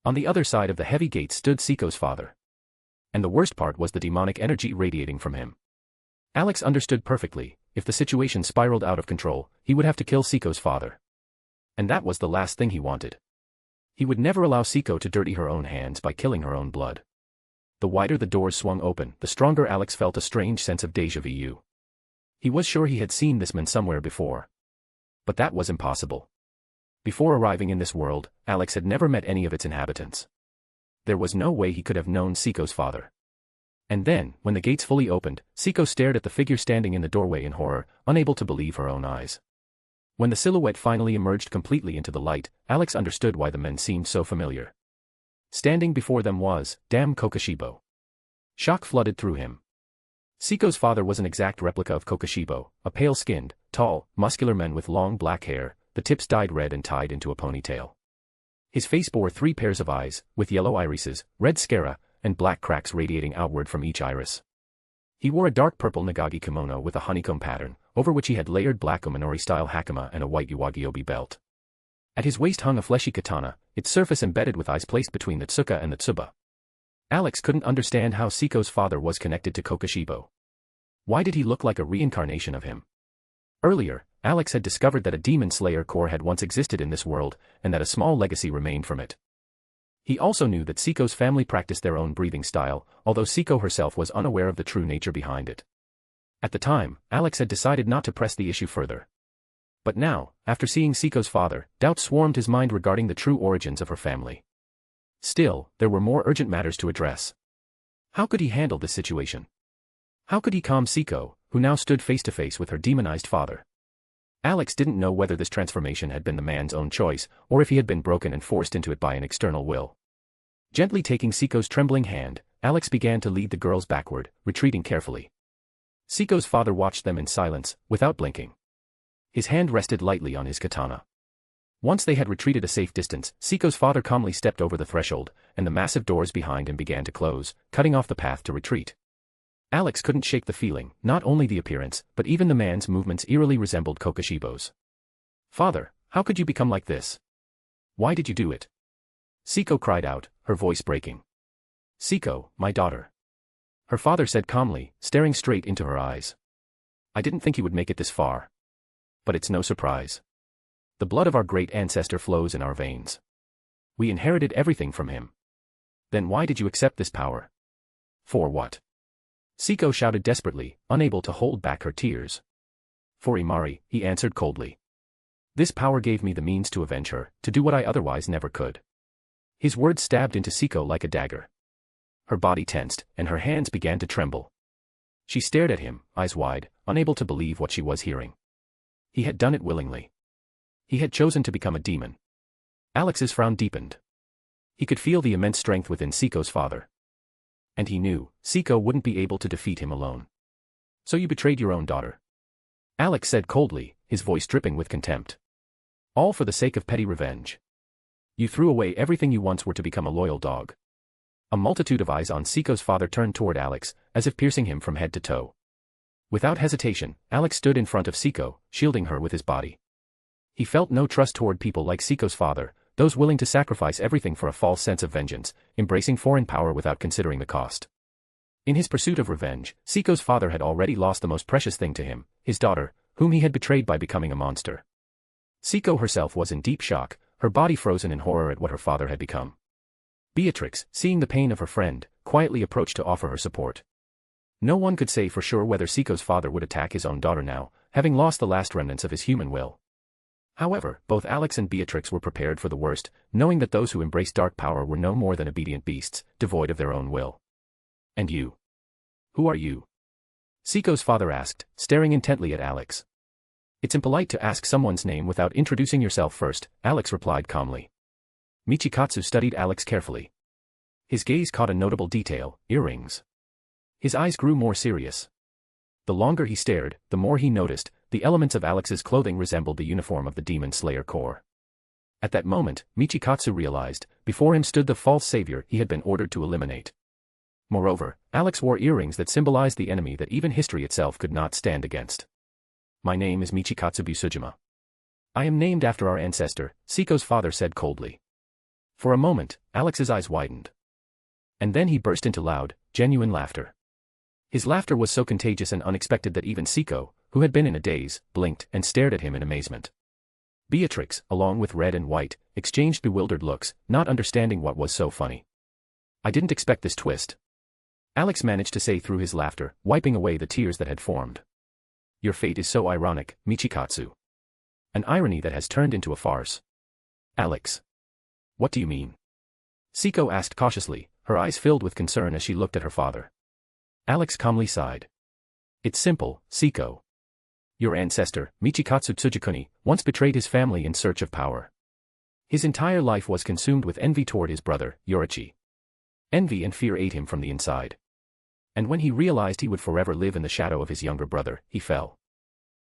On the other side of the heavy gate stood Seiko's father. And the worst part was the demonic energy radiating from him. Alex understood perfectly, if the situation spiraled out of control, he would have to kill Seiko's father. And that was the last thing he wanted. He would never allow Seiko to dirty her own hands by killing her own blood. The wider the doors swung open, the stronger Alex felt a strange sense of déjà vu. He was sure he had seen this man somewhere before. But that was impossible. Before arriving in this world, Alex had never met any of its inhabitants. There was no way he could have known Seiko's father. And then, when the gates fully opened, Seiko stared at the figure standing in the doorway in horror, unable to believe her own eyes. When the silhouette finally emerged completely into the light, Alex understood why the men seemed so familiar. Standing before them was, damn Kokoshibo. Shock flooded through him. Seiko's father was an exact replica of Kokoshibo, a pale-skinned, tall, muscular man with long black hair, the tips dyed red and tied into a ponytail. His face bore 3 pairs of eyes, with yellow irises, red sclera, and black cracks radiating outward from each iris. He wore a dark purple nagagi kimono with a honeycomb pattern, over which he had layered black Ominori-style hakama and a white Uwagiobi belt. At his waist hung a fleshy katana, its surface embedded with eyes placed between the tsuka and the tsuba. Alex couldn't understand how Seiko's father was connected to Kokoshibo. Why did he look like a reincarnation of him? Earlier, Alex had discovered that a demon slayer core had once existed in this world, and that a small legacy remained from it. He also knew that Seiko's family practiced their own breathing style, although Seiko herself was unaware of the true nature behind it. At the time, Alex had decided not to press the issue further. But now, after seeing Seiko's father, doubt swarmed his mind regarding the true origins of her family. Still, there were more urgent matters to address. How could he handle this situation? How could he calm Seiko, who now stood face to face with her demonized father? Alex didn't know whether this transformation had been the man's own choice, or if he had been broken and forced into it by an external will. Gently taking Seiko's trembling hand, Alex began to lead the girls backward, retreating carefully. Seiko's father watched them in silence, without blinking. His hand rested lightly on his katana. Once they had retreated a safe distance, Seiko's father calmly stepped over the threshold, and the massive doors behind him began to close, cutting off the path to retreat. Alex couldn't shake the feeling, not only the appearance, but even the man's movements eerily resembled Kokoshibo's. "Father, how could you become like this? Why did you do it?" Seiko cried out, her voice breaking. "Seiko, my daughter," her father said calmly, staring straight into her eyes. "I didn't think you would make it this far. But it's no surprise. The blood of our great ancestor flows in our veins. We inherited everything from him. Then why did you accept this power? For what?" Seiko shouted desperately, unable to hold back her tears. "For Imari," he answered coldly. "This power gave me the means to avenge her, to do what I otherwise never could." His words stabbed into Seiko like a dagger. Her body tensed, and her hands began to tremble. She stared at him, eyes wide, unable to believe what she was hearing. He had done it willingly. He had chosen to become a demon. Alex's frown deepened. He could feel the immense strength within Seiko's father. And he knew, Seiko wouldn't be able to defeat him alone. "So you betrayed your own daughter?" Alex said coldly, his voice dripping with contempt. "All for the sake of petty revenge. You threw away everything you once were to become a loyal dog." A multitude of eyes on Seiko's father turned toward Alex, as if piercing him from head to toe. Without hesitation, Alex stood in front of Seiko, shielding her with his body. He felt no trust toward people like Seiko's father, those willing to sacrifice everything for a false sense of vengeance, embracing foreign power without considering the cost. In his pursuit of revenge, Seiko's father had already lost the most precious thing to him, his daughter, whom he had betrayed by becoming a monster. Seiko herself was in deep shock, her body frozen in horror at what her father had become. Beatrix, seeing the pain of her friend, quietly approached to offer her support. No one could say for sure whether Seiko's father would attack his own daughter now, having lost the last remnants of his human will. However, both Alex and Beatrix were prepared for the worst, knowing that those who embraced dark power were no more than obedient beasts, devoid of their own will. "And you? Who are you?" Seiko's father asked, staring intently at Alex. It's impolite to ask someone's name without introducing yourself first, Alex replied calmly. Michikatsu studied Alex carefully. His gaze caught a notable detail: earrings. His eyes grew more serious. The longer he stared, the more he noticed, the elements of Alex's clothing resembled the uniform of the Demon Slayer Corps. At that moment, Michikatsu realized, before him stood the false savior he had been ordered to eliminate. Moreover, Alex wore earrings that symbolized the enemy that even history itself could not stand against. My name is Michikatsu Busujima. I am named after our ancestor, Seiko's father said coldly. For a moment, Alex's eyes widened. And then he burst into loud, genuine laughter. His laughter was so contagious and unexpected that even Seiko, who had been in a daze, blinked and stared at him in amazement. Beatrix, along with Red and White, exchanged bewildered looks, not understanding what was so funny. I didn't expect this twist. Alex managed to say through his laughter, wiping away the tears that had formed. Your fate is so ironic, Michikatsu. An irony that has turned into a farce. Alex. What do you mean? Seiko asked cautiously, her eyes filled with concern as she looked at her father. Alex calmly sighed. It's simple, Seiko. Your ancestor, Michikatsu Tsujikuni, once betrayed his family in search of power. His entire life was consumed with envy toward his brother, Yorichi. Envy and fear ate him from the inside. And when he realized he would forever live in the shadow of his younger brother, he fell.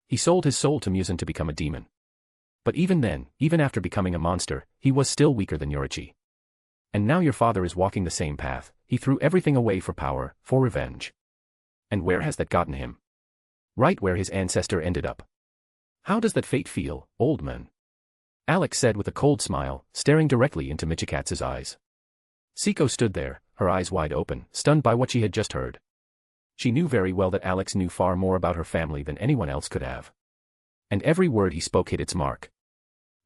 He sold his soul to Muzan to become a demon. But even then, even after becoming a monster, he was still weaker than Yorichi. And now your father is walking the same path. He threw everything away for power, for revenge. And where has that gotten him? Right where his ancestor ended up. How does that fate feel, old man? Alex said with a cold smile, staring directly into Michikatsu's eyes. Seiko stood there, her eyes wide open, stunned by what she had just heard. She knew very well that Alex knew far more about her family than anyone else could have. And every word he spoke hit its mark.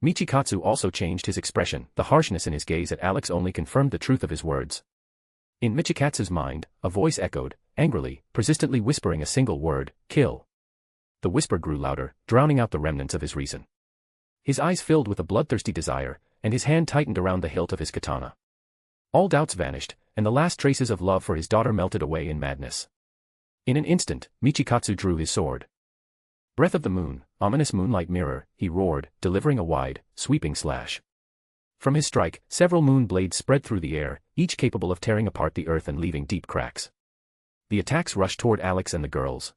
Michikatsu also changed his expression, the harshness in his gaze at Alex only confirmed the truth of his words. In Michikatsu's mind, a voice echoed, angrily, persistently whispering a single word, kill. The whisper grew louder, drowning out the remnants of his reason. His eyes filled with a bloodthirsty desire, and his hand tightened around the hilt of his katana. All doubts vanished, and the last traces of love for his daughter melted away in madness. In an instant, Michikatsu drew his sword. Breath of the moon, ominous moonlight mirror, he roared, delivering a wide, sweeping slash. From his strike, several moon blades spread through the air, each capable of tearing apart the earth and leaving deep cracks. The attacks rushed toward Alex and the girls.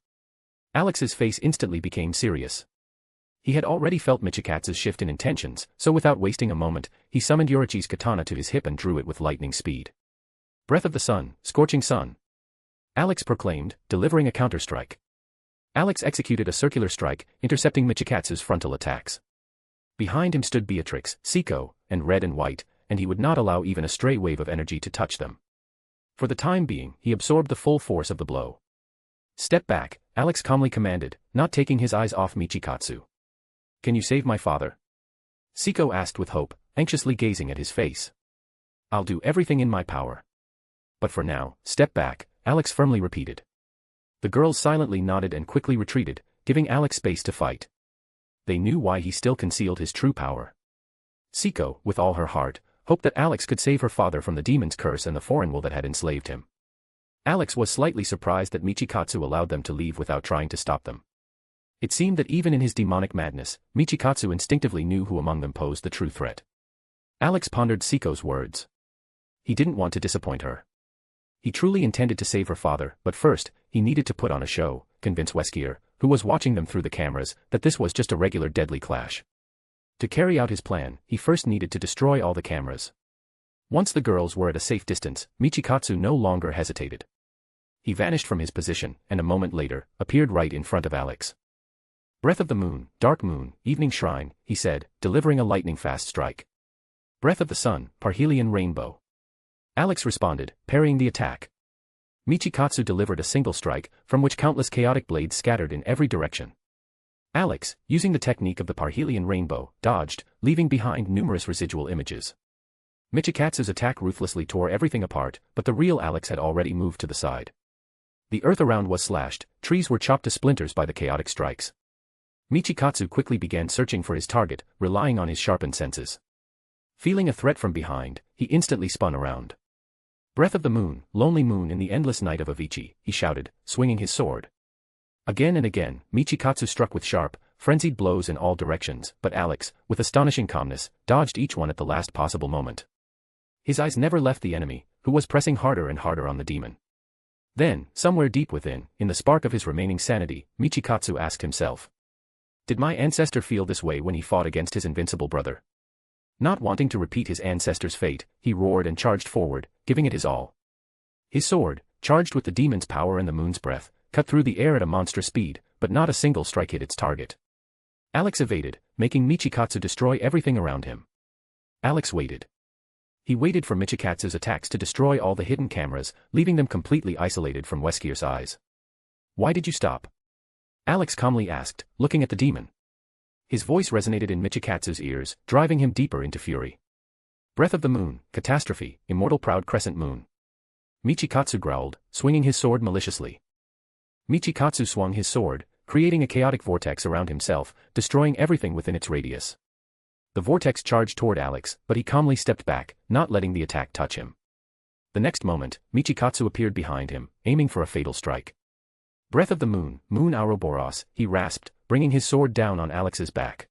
Alex's face instantly became serious. He had already felt Michikatsu's shift in intentions, so without wasting a moment, he summoned Yorichi's katana to his hip and drew it with lightning speed. Breath of the sun, scorching sun. Alex proclaimed, delivering a counter-strike. Alex executed a circular strike, intercepting Michikatsu's frontal attacks. Behind him stood Beatrix, Seiko, and Red and White, and he would not allow even a stray wave of energy to touch them. For the time being, he absorbed the full force of the blow. Step back, Alex calmly commanded, not taking his eyes off Michikatsu. Can you save my father? Seiko asked with hope, anxiously gazing at his face. I'll do everything in my power. But for now, step back, Alex firmly repeated. The girls silently nodded and quickly retreated, giving Alex space to fight. They knew why he still concealed his true power. Seiko, with all her heart, hoped that Alex could save her father from the demon's curse and the foreign will that had enslaved him. Alex was slightly surprised that Michikatsu allowed them to leave without trying to stop them. It seemed that even in his demonic madness, Michikatsu instinctively knew who among them posed the true threat. Alex pondered Seiko's words. He didn't want to disappoint her. He truly intended to save her father, but first, he needed to put on a show, convince Weskier, who was watching them through the cameras, that this was just a regular deadly clash. To carry out his plan, he first needed to destroy all the cameras. Once the girls were at a safe distance, Michikatsu no longer hesitated. He vanished from his position, and a moment later, appeared right in front of Alex. Breath of the moon, dark moon, evening shrine, he said, delivering a lightning-fast strike. Breath of the sun, parhelion rainbow. Alex responded, parrying the attack. Michikatsu delivered a single strike, from which countless chaotic blades scattered in every direction. Alex, using the technique of the parhelion rainbow, dodged, leaving behind numerous residual images. Michikatsu's attack ruthlessly tore everything apart, but the real Alex had already moved to the side. The earth around was slashed, trees were chopped to splinters by the chaotic strikes. Michikatsu quickly began searching for his target, relying on his sharpened senses. Feeling a threat from behind, he instantly spun around. Breath of the moon, lonely moon in the endless night of Avicii, he shouted, swinging his sword. Again and again, Michikatsu struck with sharp, frenzied blows in all directions, but Alex, with astonishing calmness, dodged each one at the last possible moment. His eyes never left the enemy, who was pressing harder and harder on the demon. Then, somewhere deep within, in the spark of his remaining sanity, Michikatsu asked himself, did my ancestor feel this way when he fought against his invincible brother? Not wanting to repeat his ancestor's fate, he roared and charged forward, giving it his all. His sword, charged with the demon's power and the moon's breath, cut through the air at a monstrous speed, but not a single strike hit its target. Alex evaded, making Michikatsu destroy everything around him. Alex waited. He waited for Michikatsu's attacks to destroy all the hidden cameras, leaving them completely isolated from Weskir's eyes. Why did you stop? Alex calmly asked, looking at the demon. His voice resonated in Michikatsu's ears, driving him deeper into fury. Breath of the moon, catastrophe, immortal proud crescent moon. Michikatsu growled, swinging his sword maliciously. Michikatsu swung his sword, creating a chaotic vortex around himself, destroying everything within its radius. The vortex charged toward Alex, but he calmly stepped back, not letting the attack touch him. The next moment, Michikatsu appeared behind him, aiming for a fatal strike. Breath of the moon, moon Ouroboros, he rasped, bringing his sword down on Alex's back.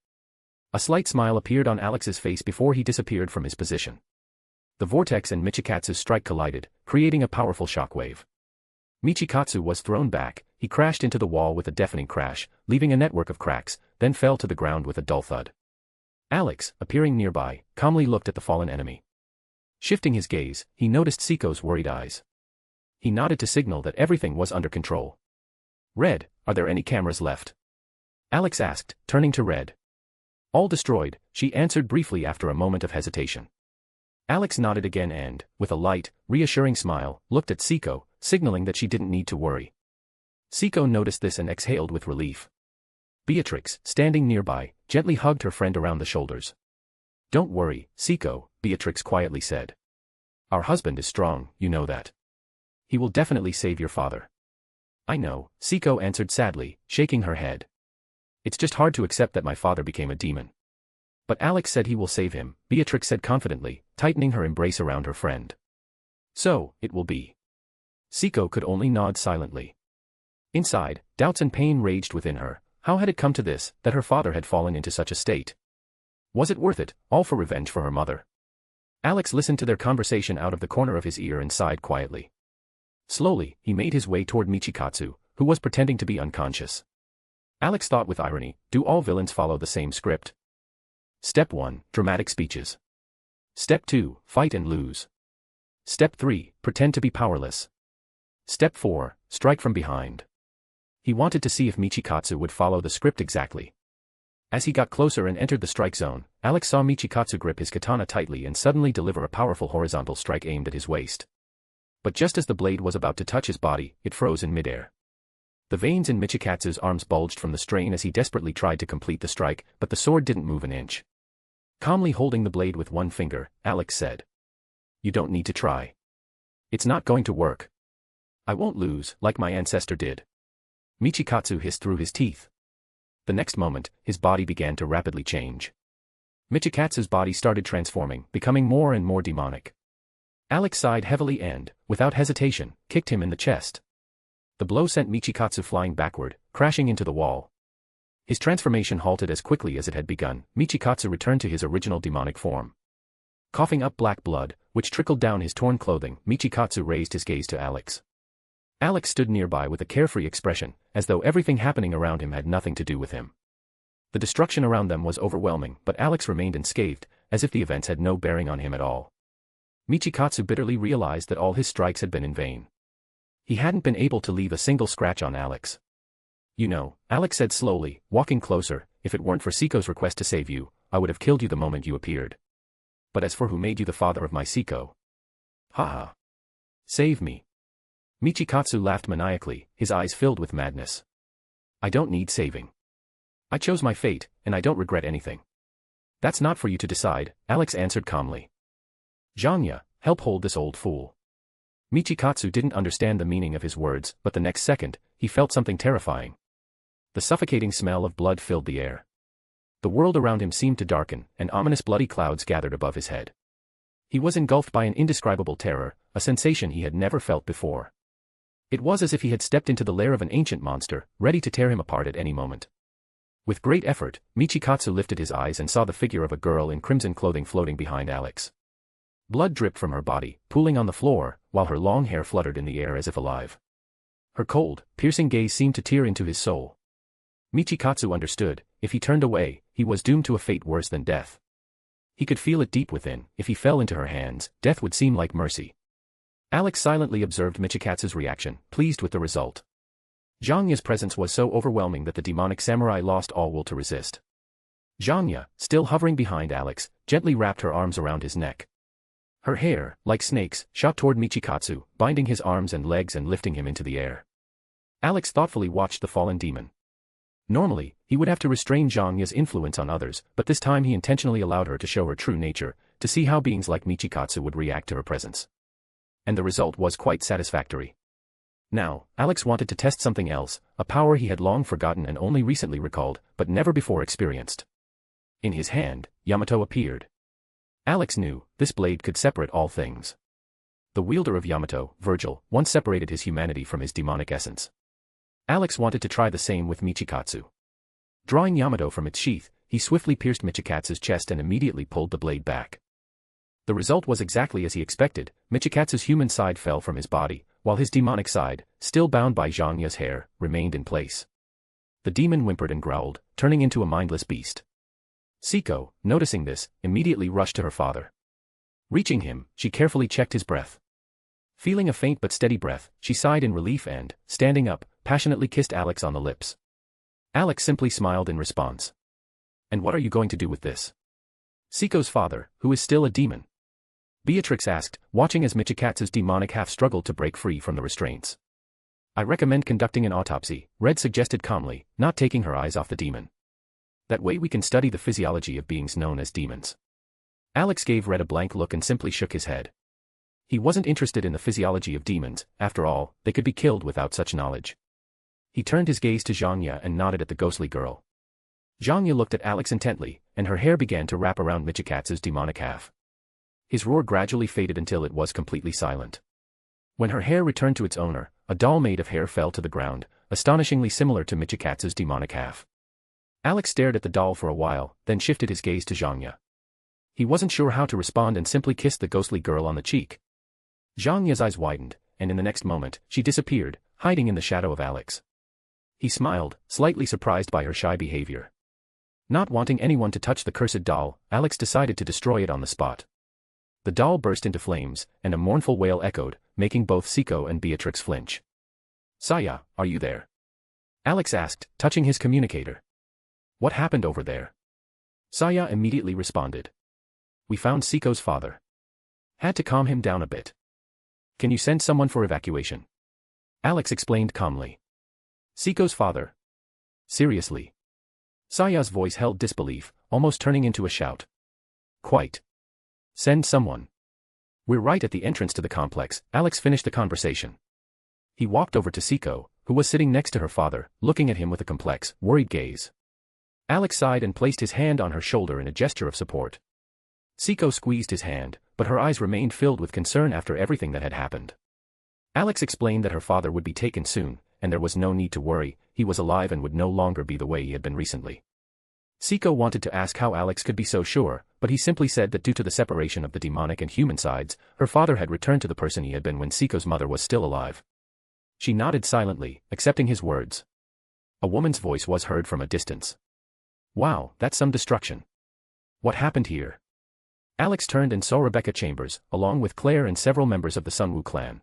A slight smile appeared on Alex's face before he disappeared from his position. The vortex and Michikatsu's strike collided, creating a powerful shockwave. Michikatsu was thrown back, he crashed into the wall with a deafening crash, leaving a network of cracks, then fell to the ground with a dull thud. Alex, appearing nearby, calmly looked at the fallen enemy. Shifting his gaze, he noticed Seiko's worried eyes. He nodded to signal that everything was under control. Red, are there any cameras left? Alex asked, turning to Red. All destroyed, she answered briefly after a moment of hesitation. Alex nodded again and, with a light, reassuring smile, looked at Seiko, signaling that she didn't need to worry. Seiko noticed this and exhaled with relief. Beatrix, standing nearby, gently hugged her friend around the shoulders. Don't worry, Seiko, Beatrix quietly said. Our husband is strong, you know that. He will definitely save your father. I know, Seiko answered sadly, shaking her head. It's just hard to accept that my father became a demon. But Alex said he will save him, Beatrix said confidently, tightening her embrace around her friend. So, it will be. Seiko could only nod silently. Inside, doubts and pain raged within her. How had it come to this, that her father had fallen into such a state? Was it worth it, all for revenge for her mother? Alex listened to their conversation out of the corner of his ear and sighed quietly. Slowly, he made his way toward Michikatsu, who was pretending to be unconscious. Alex thought with irony, do all villains follow the same script? Step 1, dramatic speeches. Step 2, fight and lose. Step 3, pretend to be powerless. Step 4, strike from behind. He wanted to see if Michikatsu would follow the script exactly. As he got closer and entered the strike zone, Alex saw Michikatsu grip his katana tightly and suddenly deliver a powerful horizontal strike aimed at his waist. But just as the blade was about to touch his body, it froze in midair. The veins in Michikatsu's arms bulged from the strain as he desperately tried to complete the strike, but the sword didn't move an inch. Calmly holding the blade with one finger, Alex said. You don't need to try. It's not going to work. I won't lose, like my ancestor did. Michikatsu hissed through his teeth. The next moment, his body began to rapidly change. Michikatsu's body started transforming, becoming more and more demonic. Alex sighed heavily and, without hesitation, kicked him in the chest. The blow sent Michikatsu flying backward, crashing into the wall. His transformation halted as quickly as it had begun. Michikatsu returned to his original demonic form. Coughing up black blood, which trickled down his torn clothing, Michikatsu raised his gaze to Alex. Alex stood nearby with a carefree expression, as though everything happening around him had nothing to do with him. The destruction around them was overwhelming, but Alex remained unscathed, as if the events had no bearing on him at all. Michikatsu bitterly realized that all his strikes had been in vain. He hadn't been able to leave a single scratch on Alex. You know, Alex said slowly, walking closer, if it weren't for Seiko's request to save you, I would have killed you the moment you appeared. But as for who made you the father of my Seiko? Haha. Save me. Michikatsu laughed maniacally, his eyes filled with madness. I don't need saving. I chose my fate, and I don't regret anything. That's not for you to decide, Alex answered calmly. Zhanya, help hold this old fool. Michikatsu didn't understand the meaning of his words, but the next second, he felt something terrifying. The suffocating smell of blood filled the air. The world around him seemed to darken, and ominous bloody clouds gathered above his head. He was engulfed by an indescribable terror, a sensation he had never felt before. It was as if he had stepped into the lair of an ancient monster, ready to tear him apart at any moment. With great effort, Michikatsu lifted his eyes and saw the figure of a girl in crimson clothing floating behind Alex. Blood dripped from her body, pooling on the floor, while her long hair fluttered in the air as if alive. Her cold, piercing gaze seemed to tear into his soul. Michikatsu understood, if he turned away, he was doomed to a fate worse than death. He could feel it deep within, if he fell into her hands, death would seem like mercy. Alex silently observed Michikatsu's reaction, pleased with the result. Zhangya's presence was so overwhelming that the demonic samurai lost all will to resist. Zhangya, still hovering behind Alex, gently wrapped her arms around his neck. Her hair, like snakes, shot toward Michikatsu, binding his arms and legs and lifting him into the air. Alex thoughtfully watched the fallen demon. Normally, he would have to restrain Zhangya's influence on others, but this time he intentionally allowed her to show her true nature, to see how beings like Michikatsu would react to her presence. And the result was quite satisfactory. Now, Alex wanted to test something else, a power he had long forgotten and only recently recalled, but never before experienced. In his hand, Yamato appeared. Alex knew, this blade could separate all things. The wielder of Yamato, Virgil, once separated his humanity from his demonic essence. Alex wanted to try the same with Michikatsu. Drawing Yamato from its sheath, he swiftly pierced Michikatsu's chest and immediately pulled the blade back. The result was exactly as he expected, Michikatsu's human side fell from his body, while his demonic side, still bound by Zhangya's hair, remained in place. The demon whimpered and growled, turning into a mindless beast. Siko, noticing this, immediately rushed to her father. Reaching him, she carefully checked his breath. Feeling a faint but steady breath, she sighed in relief and, standing up, passionately kissed Alex on the lips. Alex simply smiled in response. "And what are you going to do with this?" Siko's father, who is still a demon. Beatrix asked, watching as Michikatsu's demonic half struggled to break free from the restraints. "I recommend conducting an autopsy," Red suggested calmly, not taking her eyes off the demon. "That way we can study the physiology of beings known as demons." Alex gave Red a blank look and simply shook his head. He wasn't interested in the physiology of demons, after all, they could be killed without such knowledge. He turned his gaze to Zhangya and nodded at the ghostly girl. Zhangya looked at Alex intently, and her hair began to wrap around Michikatsu's demonic half. His roar gradually faded until it was completely silent. When her hair returned to its owner, a doll made of hair fell to the ground, astonishingly similar to Michikatsu's demonic half. Alex stared at the doll for a while, then shifted his gaze to Zhangya. He wasn't sure how to respond and simply kissed the ghostly girl on the cheek. Zhangya's eyes widened, and in the next moment, she disappeared, hiding in the shadow of Alex. He smiled, slightly surprised by her shy behavior. Not wanting anyone to touch the cursed doll, Alex decided to destroy it on the spot. The doll burst into flames, and a mournful wail echoed, making both Siko and Beatrix flinch. "Saya, are you there?" Alex asked, touching his communicator. "What happened over there?" Saya immediately responded. "We found Siko's father. Had to calm him down a bit. Can you send someone for evacuation?" Alex explained calmly. "Siko's father? Seriously?" Saya's voice held disbelief, almost turning into a shout. "Quite. Send someone. We're right at the entrance to the complex." Alex finished the conversation. He walked over to Siko, who was sitting next to her father, looking at him with a complex, worried gaze. Alex sighed and placed his hand on her shoulder in a gesture of support. Siko squeezed his hand, but her eyes remained filled with concern after everything that had happened. Alex explained that her father would be taken soon, and there was no need to worry, he was alive and would no longer be the way he had been recently. Siko wanted to ask how Alex could be so sure, but he simply said that due to the separation of the demonic and human sides, her father had returned to the person he had been when Siko's mother was still alive. She nodded silently, accepting his words. A woman's voice was heard from a distance. "Wow, that's some destruction. What happened here?" Alex turned and saw Rebecca Chambers, along with Claire and several members of the Sunwoo clan.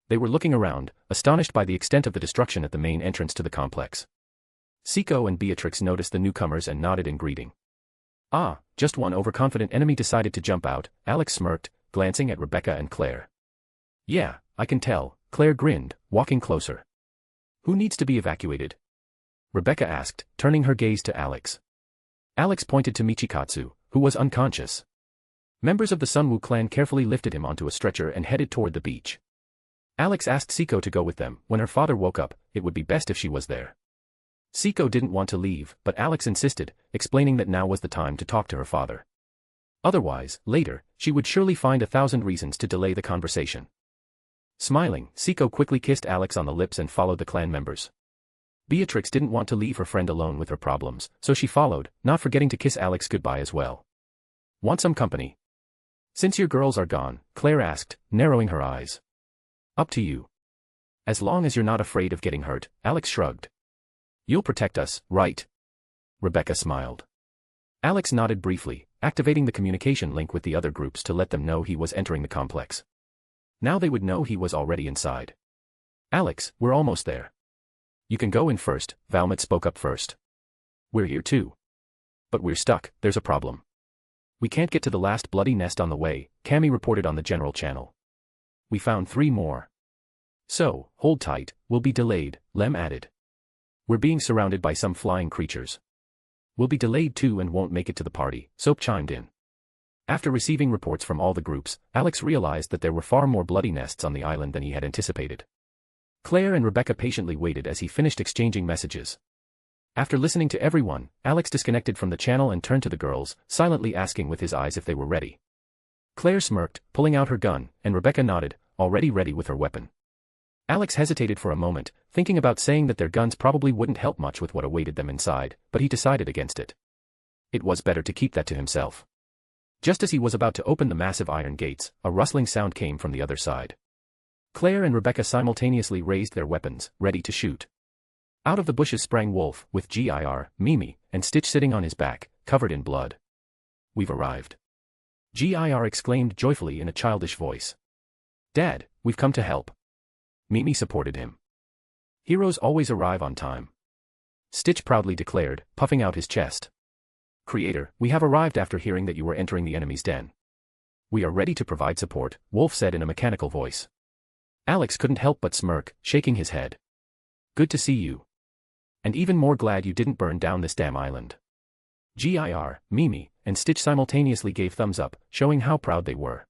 They were looking around, astonished by the extent of the destruction at the main entrance to the complex. Siko and Beatrix noticed the newcomers and nodded in greeting. "Ah, just one overconfident enemy decided to jump out," Alex smirked, glancing at Rebecca and Claire. "Yeah, I can tell," Claire grinned, walking closer. "Who needs to be evacuated?" Rebecca asked, turning her gaze to Alex. Alex pointed to Michikatsu, who was unconscious. Members of the Sunwoo clan carefully lifted him onto a stretcher and headed toward the beach. Alex asked Siko to go with them. When her father woke up, it would be best if she was there. Siko didn't want to leave, but Alex insisted, explaining that now was the time to talk to her father. Otherwise, later, she would surely find 1,000 reasons to delay the conversation. Smiling, Seiko quickly kissed Alex on the lips and followed the clan members. Beatrix didn't want to leave her friend alone with her problems, so she followed, not forgetting to kiss Alex goodbye as well. Want some company? Since your girls are gone, Claire asked, narrowing her eyes. Up to you. As long as you're not afraid of getting hurt, Alex shrugged. You'll protect us, right? Rebecca smiled. Alex nodded briefly, activating the communication link with the other groups to let them know he was entering the complex. Now they would know he was already inside. Alex, we're almost there. You can go in first, Valmont spoke up first. We're here too. But we're stuck, there's a problem. We can't get to the last bloody nest on the way, Cammy reported on the general channel. We found 3 more. So, hold tight, we'll be delayed, Lem added. We're being surrounded by some flying creatures. We'll be delayed too and won't make it to the party, Soap chimed in. After receiving reports from all the groups, Alex realized that there were far more bloody nests on the island than he had anticipated. Claire and Rebecca patiently waited as he finished exchanging messages. After listening to everyone, Alex disconnected from the channel and turned to the girls, silently asking with his eyes if they were ready. Claire smirked, pulling out her gun, and Rebecca nodded, already ready with her weapon. Alex hesitated for a moment, thinking about saying that their guns probably wouldn't help much with what awaited them inside, but he decided against it. It was better to keep that to himself. Just as he was about to open the massive iron gates, a rustling sound came from the other side. Claire and Rebecca simultaneously raised their weapons, ready to shoot. Out of the bushes sprang Wolf, with Gir, Mimi, and Stitch sitting on his back, covered in blood. We've arrived. Gir exclaimed joyfully in a childish voice. Dad, we've come to help. Mimi supported him. Heroes always arrive on time. Stitch proudly declared, puffing out his chest. Creator, we have arrived after hearing that you were entering the enemy's den. We are ready to provide support, Wolf said in a mechanical voice. Alex couldn't help but smirk, shaking his head. Good to see you. And even more glad you didn't burn down this damn island. Gir, Mimi, and Stitch simultaneously gave thumbs up, showing how proud they were.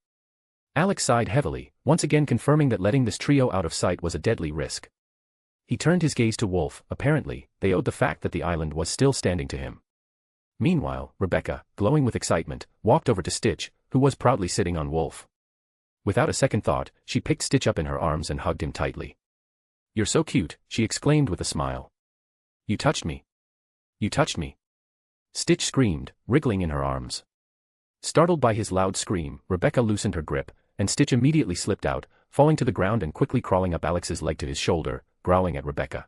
Alex sighed heavily, once again confirming that letting this trio out of sight was a deadly risk. He turned his gaze to Wolf, apparently, they owed the fact that the island was still standing to him. Meanwhile, Rebecca, glowing with excitement, walked over to Stitch, who was proudly sitting on Wolf. Without a second thought, she picked Stitch up in her arms and hugged him tightly. You're so cute, she exclaimed with a smile. You touched me. You touched me. Stitch screamed, wriggling in her arms. Startled by his loud scream, Rebecca loosened her grip, and Stitch immediately slipped out, falling to the ground and quickly crawling up Alex's leg to his shoulder, growling at Rebecca.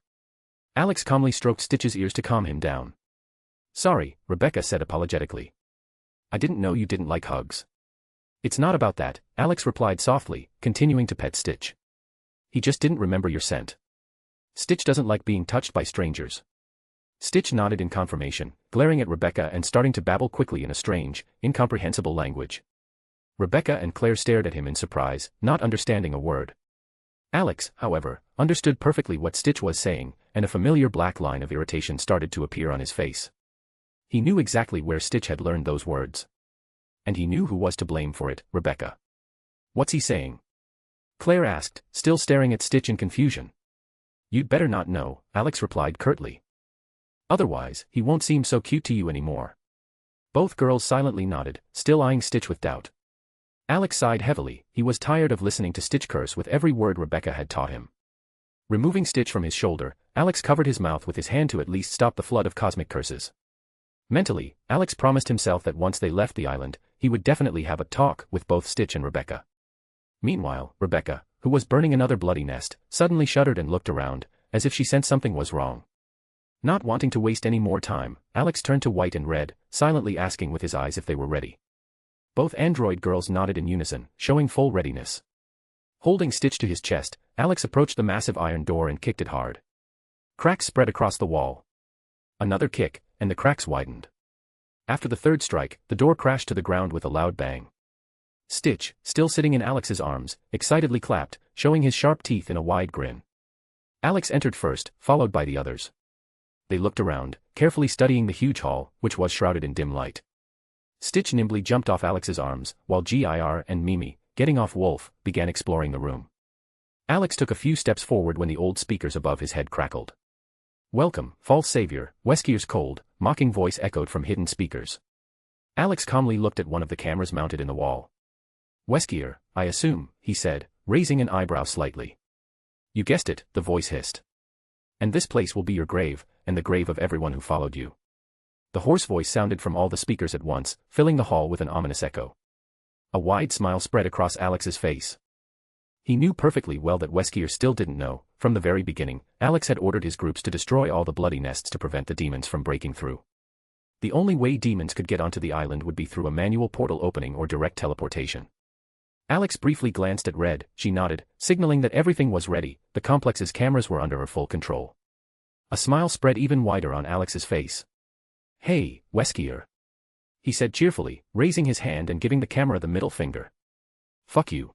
Alex calmly stroked Stitch's ears to calm him down. Sorry, Rebecca said apologetically. I didn't know you didn't like hugs. It's not about that, Alex replied softly, continuing to pet Stitch. He just didn't remember your scent. Stitch doesn't like being touched by strangers. Stitch nodded in confirmation, glaring at Rebecca and starting to babble quickly in a strange, incomprehensible language. Rebecca and Claire stared at him in surprise, not understanding a word. Alex, however, understood perfectly what Stitch was saying, and a familiar black line of irritation started to appear on his face. He knew exactly where Stitch had learned those words. And he knew who was to blame for it, Rebecca. What's he saying? Claire asked, still staring at Stitch in confusion. You'd better not know, Alex replied curtly. Otherwise, he won't seem so cute to you anymore. Both girls silently nodded, still eyeing Stitch with doubt. Alex sighed heavily, he was tired of listening to Stitch curse with every word Rebecca had taught him. Removing Stitch from his shoulder, Alex covered his mouth with his hand to at least stop the flood of cosmic curses. Mentally, Alex promised himself that once they left the island, he would definitely have a talk with both Stitch and Rebecca. Meanwhile, Rebecca, who was burning another bloody nest, suddenly shuddered and looked around, as if she sensed something was wrong. Not wanting to waste any more time, Alex turned to White and Red, silently asking with his eyes if they were ready. Both android girls nodded in unison, showing full readiness. Holding Stitch to his chest, Alex approached the massive iron door and kicked it hard. Cracks spread across the wall. Another kick, and the cracks widened. After the third strike, the door crashed to the ground with a loud bang. Stitch, still sitting in Alex's arms, excitedly clapped, showing his sharp teeth in a wide grin. Alex entered first, followed by the others. They looked around, carefully studying the huge hall, which was shrouded in dim light. Stitch nimbly jumped off Alex's arms, while Gir and Mimi, getting off Wolf, began exploring the room. Alex took a few steps forward when the old speakers above his head crackled. Welcome, false savior, Weskier's cold, mocking voice echoed from hidden speakers. Alex calmly looked at one of the cameras mounted in the wall. Weskier, I assume, he said, raising an eyebrow slightly. You guessed it, the voice hissed. And this place will be your grave, and the grave of everyone who followed you. The hoarse voice sounded from all the speakers at once, filling the hall with an ominous echo. A wide smile spread across Alex's face. He knew perfectly well that Weskier still didn't know. From the very beginning, Alex had ordered his groups to destroy all the bloody nests to prevent the demons from breaking through. The only way demons could get onto the island would be through a manual portal opening or direct teleportation. Alex briefly glanced at Red. She nodded, signaling that everything was ready. The complex's cameras were under her full control. A smile spread even wider on Alex's face. "Hey, Weskier," he said cheerfully, raising his hand and giving the camera the middle finger. "Fuck you."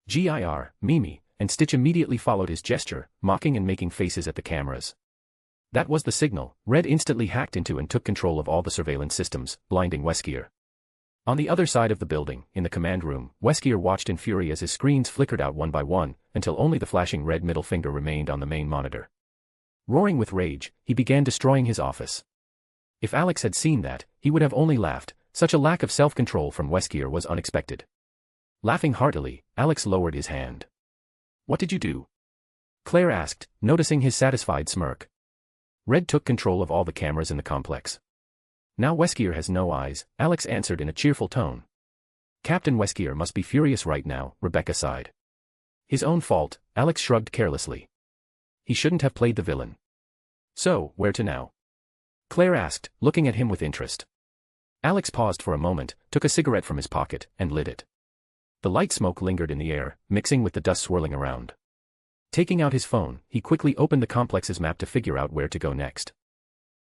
Gir, Mimi, and Stitch immediately followed his gesture, mocking and making faces at the cameras. That was the signal. Red instantly hacked into and took control of all the surveillance systems, blinding Weskier. On the other side of the building, in the command room, Weskier watched in fury as his screens flickered out one by one, until only the flashing red middle finger remained on the main monitor. Roaring with rage, he began destroying his office. If Alex had seen that, he would have only laughed. Such a lack of self-control from Weskier was unexpected. Laughing heartily, Alex lowered his hand. "What did you do?" Claire asked, noticing his satisfied smirk. Red took control of all the cameras in the complex. "Now Weskier has no eyes," Alex answered in a cheerful tone. "Captain Weskier must be furious right now," Rebecca sighed. "His own fault," Alex shrugged carelessly. "He shouldn't have played the villain." "So, where to now?" Claire asked, looking at him with interest. Alex paused for a moment, took a cigarette from his pocket, and lit it. The light smoke lingered in the air, mixing with the dust swirling around. Taking out his phone, he quickly opened the complex's map to figure out where to go next.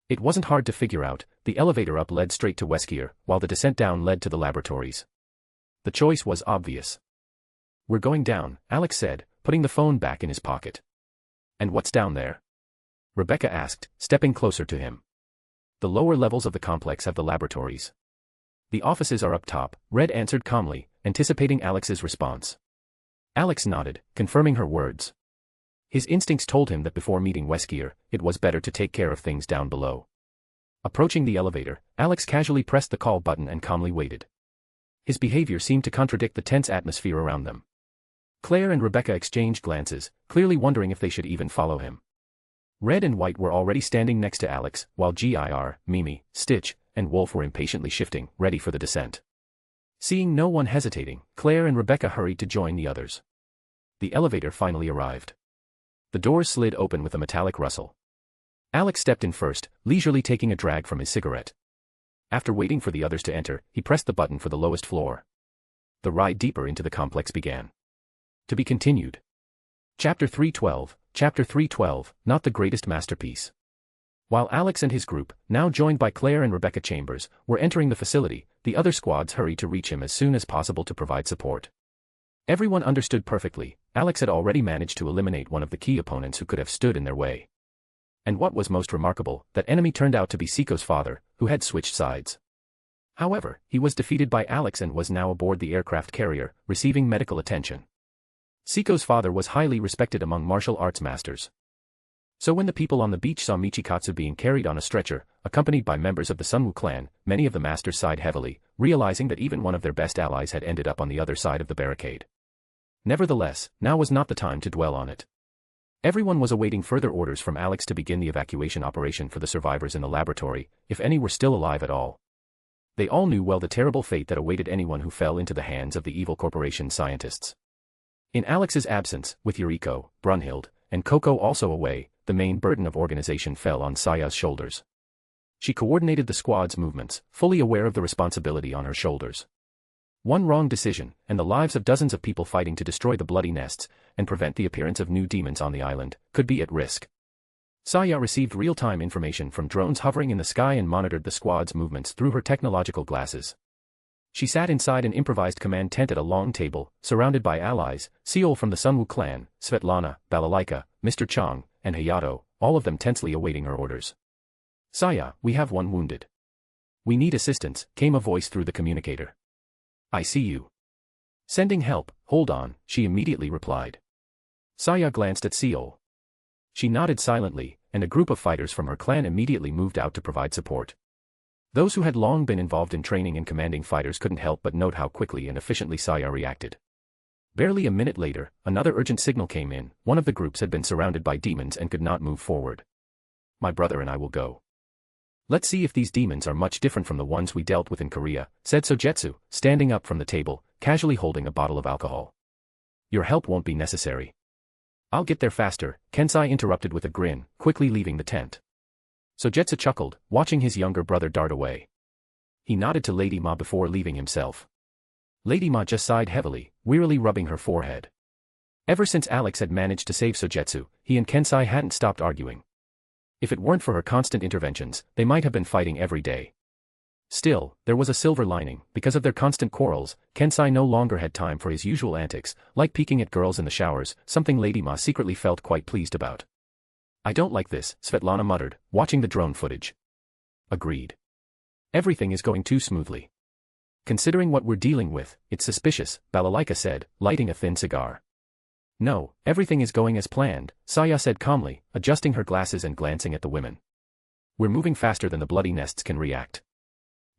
It wasn't hard to figure out. The elevator up led straight to Weskier, while the descent down led to the laboratories. The choice was obvious. "We're going down," Alex said, putting the phone back in his pocket. "And what's down there?" Rebecca asked, stepping closer to him. "The lower levels of the complex have the laboratories. The offices are up top," Red answered calmly, anticipating Alex's response. Alex nodded, confirming her words. His instincts told him that before meeting Weskier, it was better to take care of things down below. Approaching the elevator, Alex casually pressed the call button and calmly waited. His behavior seemed to contradict the tense atmosphere around them. Claire and Rebecca exchanged glances, clearly wondering if they should even follow him. Red and White were already standing next to Alex, while Gir, Mimi, Stitch, and Wolf were impatiently shifting, ready for the descent. Seeing no one hesitating, Claire and Rebecca hurried to join the others. The elevator finally arrived. The doors slid open with a metallic rustle. Alex stepped in first, leisurely taking a drag from his cigarette. After waiting for the others to enter, he pressed the button for the lowest floor. The ride deeper into the complex began. To be continued. Chapter 312, not the greatest masterpiece. While Alex and his group, now joined by Claire and Rebecca Chambers, were entering the facility, the other squads hurried to reach him as soon as possible to provide support. Everyone understood perfectly. Alex had already managed to eliminate one of the key opponents who could have stood in their way. And what was most remarkable, that enemy turned out to be Seiko's father, who had switched sides. However, he was defeated by Alex and was now aboard the aircraft carrier, receiving medical attention. Seiko's father was highly respected among martial arts masters. So when the people on the beach saw Michikatsu being carried on a stretcher, accompanied by members of the Sunwoo clan, many of the masters sighed heavily, realizing that even one of their best allies had ended up on the other side of the barricade. Nevertheless, now was not the time to dwell on it. Everyone was awaiting further orders from Alex to begin the evacuation operation for the survivors in the laboratory, if any were still alive at all. They all knew well the terrible fate that awaited anyone who fell into the hands of the evil corporation scientists. In Alex's absence, with Yuriko, Brunhild, and Coco also away, the main burden of organization fell on Saya's shoulders. She coordinated the squad's movements, fully aware of the responsibility on her shoulders. One wrong decision, and the lives of dozens of people fighting to destroy the bloody nests, and prevent the appearance of new demons on the island, could be at risk. Saya received real-time information from drones hovering in the sky and monitored the squad's movements through her technological glasses. She sat inside an improvised command tent at a long table, surrounded by allies, Seol from the Sunwoo clan, Svetlana, Balalaika, Mr. Chang, and Hayato, all of them tensely awaiting her orders. "Saya, we have one wounded. We need assistance," came a voice through the communicator. "I see you. Sending help, hold on," she immediately replied. Saya glanced at Seol. She nodded silently, and a group of fighters from her clan immediately moved out to provide support. Those who had long been involved in training and commanding fighters couldn't help but note how quickly and efficiently Saya reacted. Barely a minute later, another urgent signal came in. One of the groups had been surrounded by demons and could not move forward. My brother and I will go. Let's see if these demons are much different from the ones we dealt with in Korea, said Sojetsu, standing up from the table, casually holding a bottle of alcohol. Your help won't be necessary. I'll get there faster, Kensai interrupted with a grin, quickly leaving the tent. Sojetsu chuckled, watching his younger brother dart away. He nodded to Lady Ma before leaving himself. Lady Ma just sighed heavily, wearily rubbing her forehead. Ever since Alex had managed to save Sojetsu, he and Kensai hadn't stopped arguing. If it weren't for her constant interventions, they might have been fighting every day. Still, there was a silver lining. Because of their constant quarrels, Kensai no longer had time for his usual antics, like peeking at girls in the showers, something Lady Ma secretly felt quite pleased about. I don't like this, Svetlana muttered, watching the drone footage. Agreed. Everything is going too smoothly. Considering what we're dealing with, it's suspicious, Balalaika said, lighting a thin cigar. No, everything is going as planned, Saya said calmly, adjusting her glasses and glancing at the women. We're moving faster than the bloody nests can react.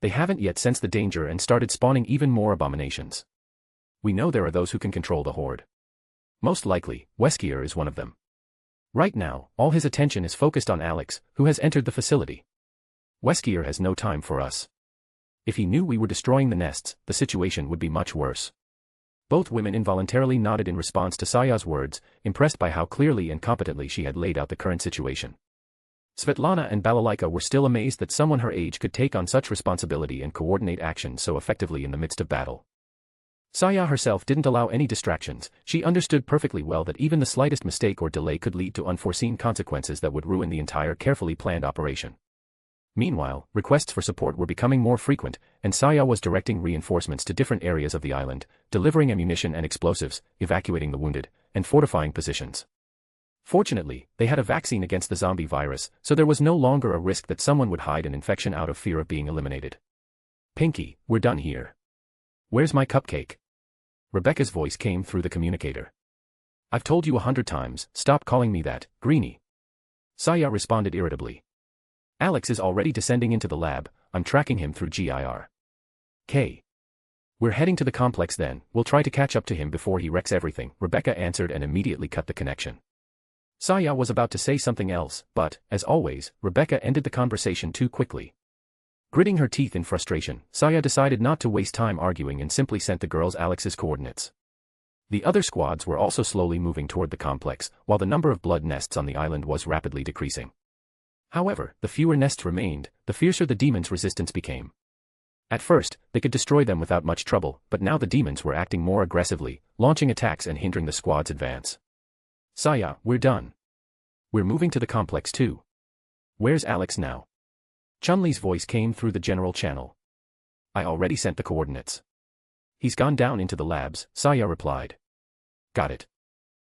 They haven't yet sensed the danger and started spawning even more abominations. We know there are those who can control the horde. Most likely, Weskier is one of them. Right now, all his attention is focused on Alex, who has entered the facility. Weskier has no time for us. If he knew we were destroying the nests, the situation would be much worse. Both women involuntarily nodded in response to Saya's words, impressed by how clearly and competently she had laid out the current situation. Svetlana and Balalaika were still amazed that someone her age could take on such responsibility and coordinate action so effectively in the midst of battle. Saya herself didn't allow any distractions. She understood perfectly well that even the slightest mistake or delay could lead to unforeseen consequences that would ruin the entire carefully planned operation. Meanwhile, requests for support were becoming more frequent, and Saya was directing reinforcements to different areas of the island, delivering ammunition and explosives, evacuating the wounded, and fortifying positions. Fortunately, they had a vaccine against the zombie virus, so there was no longer a risk that someone would hide an infection out of fear of being eliminated. Pinky, we're done here. Where's my cupcake? Rebecca's voice came through the communicator. I've told you 100 times, stop calling me that, Greenie. Saya responded irritably. Alex is already descending into the lab, I'm tracking him through GIR. K. We're heading to the complex then, we'll try to catch up to him before he wrecks everything, Rebecca answered and immediately cut the connection. Saya was about to say something else, but, as always, Rebecca ended the conversation too quickly. Gritting her teeth in frustration, Saya decided not to waste time arguing and simply sent the girls Alex's coordinates. The other squads were also slowly moving toward the complex, while the number of blood nests on the island was rapidly decreasing. However, the fewer nests remained, the fiercer the demons' resistance became. At first, they could destroy them without much trouble, but now the demons were acting more aggressively, launching attacks and hindering the squad's advance. Saya, we're done. We're moving to the complex too. Where's Alex now? Chun-Li's voice came through the general channel. I already sent the coordinates. He's gone down into the labs, Saya replied. Got it.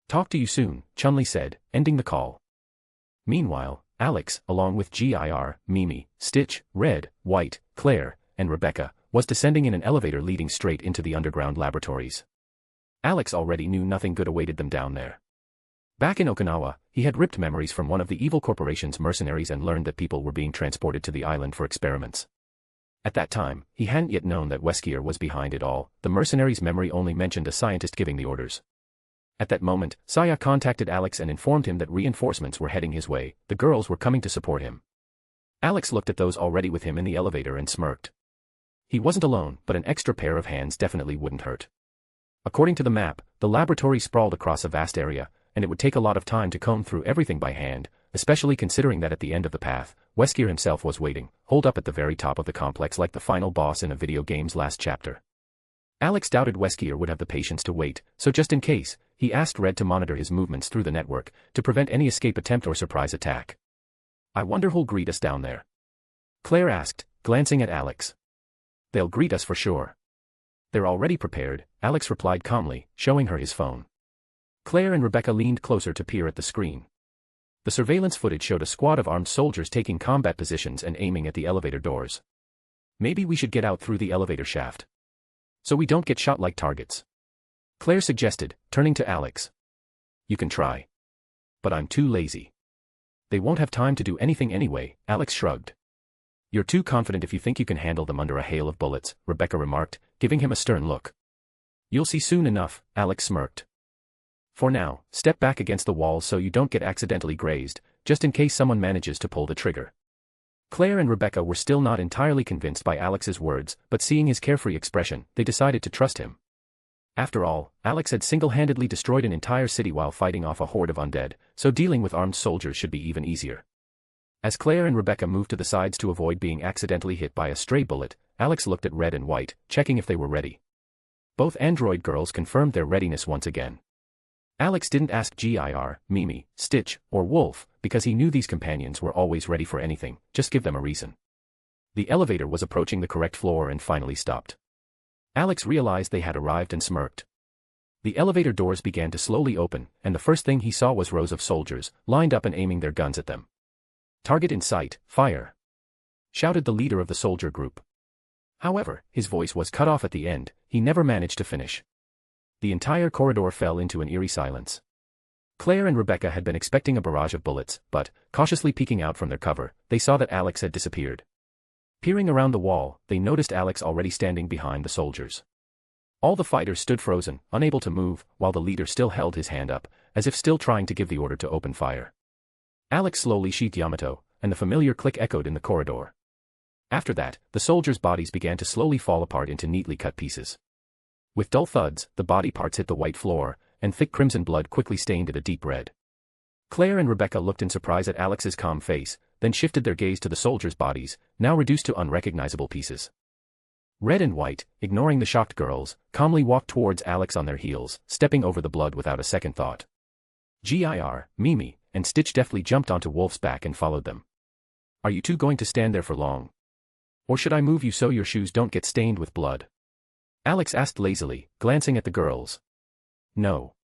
Talk to you soon, Chun-Li said, ending the call. Meanwhile, Alex, along with GIR, Mimi, Stitch, Red, White, Claire, and Rebecca, was descending in an elevator leading straight into the underground laboratories. Alex already knew nothing good awaited them down there. Back in Okinawa, he had ripped memories from one of the evil corporation's mercenaries and learned that people were being transported to the island for experiments. At that time, he hadn't yet known that Weskier was behind it all. The mercenary's memory only mentioned a scientist giving the orders. At that moment, Saya contacted Alex and informed him that reinforcements were heading his way. The girls were coming to support him. Alex looked at those already with him in the elevator and smirked. He wasn't alone, but an extra pair of hands definitely wouldn't hurt. According to the map, the laboratory sprawled across a vast area, and it would take a lot of time to comb through everything by hand, especially considering that at the end of the path, Weskier himself was waiting, holed up at the very top of the complex like the final boss in a video game's last chapter. Alex doubted Weskier would have the patience to wait, so just in case, he asked Red to monitor his movements through the network, to prevent any escape attempt or surprise attack. I wonder who'll greet us down there? Claire asked, glancing at Alex. They'll greet us for sure. They're already prepared, Alex replied calmly, showing her his phone. Claire and Rebecca leaned closer to peer at the screen. The surveillance footage showed a squad of armed soldiers taking combat positions and aiming at the elevator doors. Maybe we should get out through the elevator shaft, so we don't get shot like targets, Claire suggested, turning to Alex. You can try. But I'm too lazy. They won't have time to do anything anyway, Alex shrugged. You're too confident if you think you can handle them under a hail of bullets, Rebecca remarked, giving him a stern look. You'll see soon enough, Alex smirked. For now, step back against the wall so you don't get accidentally grazed, just in case someone manages to pull the trigger. Claire and Rebecca were still not entirely convinced by Alex's words, but seeing his carefree expression, they decided to trust him. After all, Alex had single-handedly destroyed an entire city while fighting off a horde of undead, so dealing with armed soldiers should be even easier. As Claire and Rebecca moved to the sides to avoid being accidentally hit by a stray bullet, Alex looked at Red and White, checking if they were ready. Both android girls confirmed their readiness once again. Alex didn't ask Gir, Mimi, Stitch, or Wolf, because he knew these companions were always ready for anything, just give them a reason. The elevator was approaching the correct floor and finally stopped. Alex realized they had arrived and smirked. The elevator doors began to slowly open, and the first thing he saw was rows of soldiers, lined up and aiming their guns at them. "Target in sight, fire!" shouted the leader of the soldier group. However, his voice was cut off at the end, he never managed to finish. The entire corridor fell into an eerie silence. Claire and Rebecca had been expecting a barrage of bullets, but, cautiously peeking out from their cover, they saw that Alex had disappeared. Peering around the wall, they noticed Alex already standing behind the soldiers. All the fighters stood frozen, unable to move, while the leader still held his hand up, as if still trying to give the order to open fire. Alex slowly sheathed Yamato, and the familiar click echoed in the corridor. After that, the soldiers' bodies began to slowly fall apart into neatly cut pieces. With dull thuds, the body parts hit the white floor, and thick crimson blood quickly stained it a deep red. Claire and Rebecca looked in surprise at Alex's calm face, then shifted their gaze to the soldiers' bodies, now reduced to unrecognizable pieces. Red and White, ignoring the shocked girls, calmly walked towards Alex on their heels, stepping over the blood without a second thought. Gir, Mimi, and Stitch deftly jumped onto Wolf's back and followed them. "Are you two going to stand there for long? Or should I move you so your shoes don't get stained with blood?" Alex asked lazily, glancing at the girls. "No.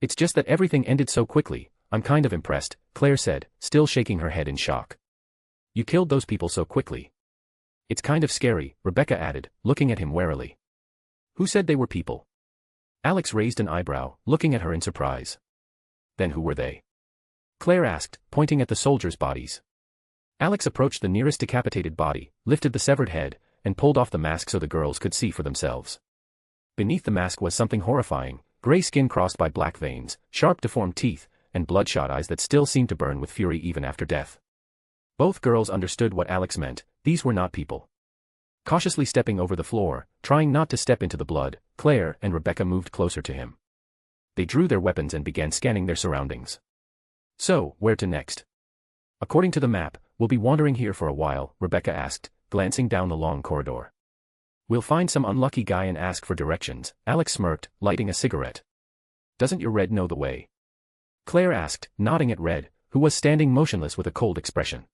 It's just that everything ended so quickly, I'm kind of impressed," Claire said, still shaking her head in shock. "You killed those people so quickly." "It's kind of scary," Rebecca added, looking at him warily. "Who said they were people?" Alex raised an eyebrow, looking at her in surprise. "Then who were they?" Claire asked, pointing at the soldiers' bodies. Alex approached the nearest decapitated body, lifted the severed head, and pulled off the mask so the girls could see for themselves. Beneath the mask was something horrifying, gray skin crossed by black veins, sharp deformed teeth, and bloodshot eyes that still seemed to burn with fury even after death. Both girls understood what Alex meant, these were not people. Cautiously stepping over the floor, trying not to step into the blood, Claire and Rebecca moved closer to him. They drew their weapons and began scanning their surroundings. "So, where to next?" "According to the map, we'll be wandering here for a while," Rebecca asked, glancing down the long corridor. "We'll find some unlucky guy and ask for directions," Alex smirked, lighting a cigarette. "Doesn't your Red know the way?" Claire asked, nodding at Red, who was standing motionless with a cold expression.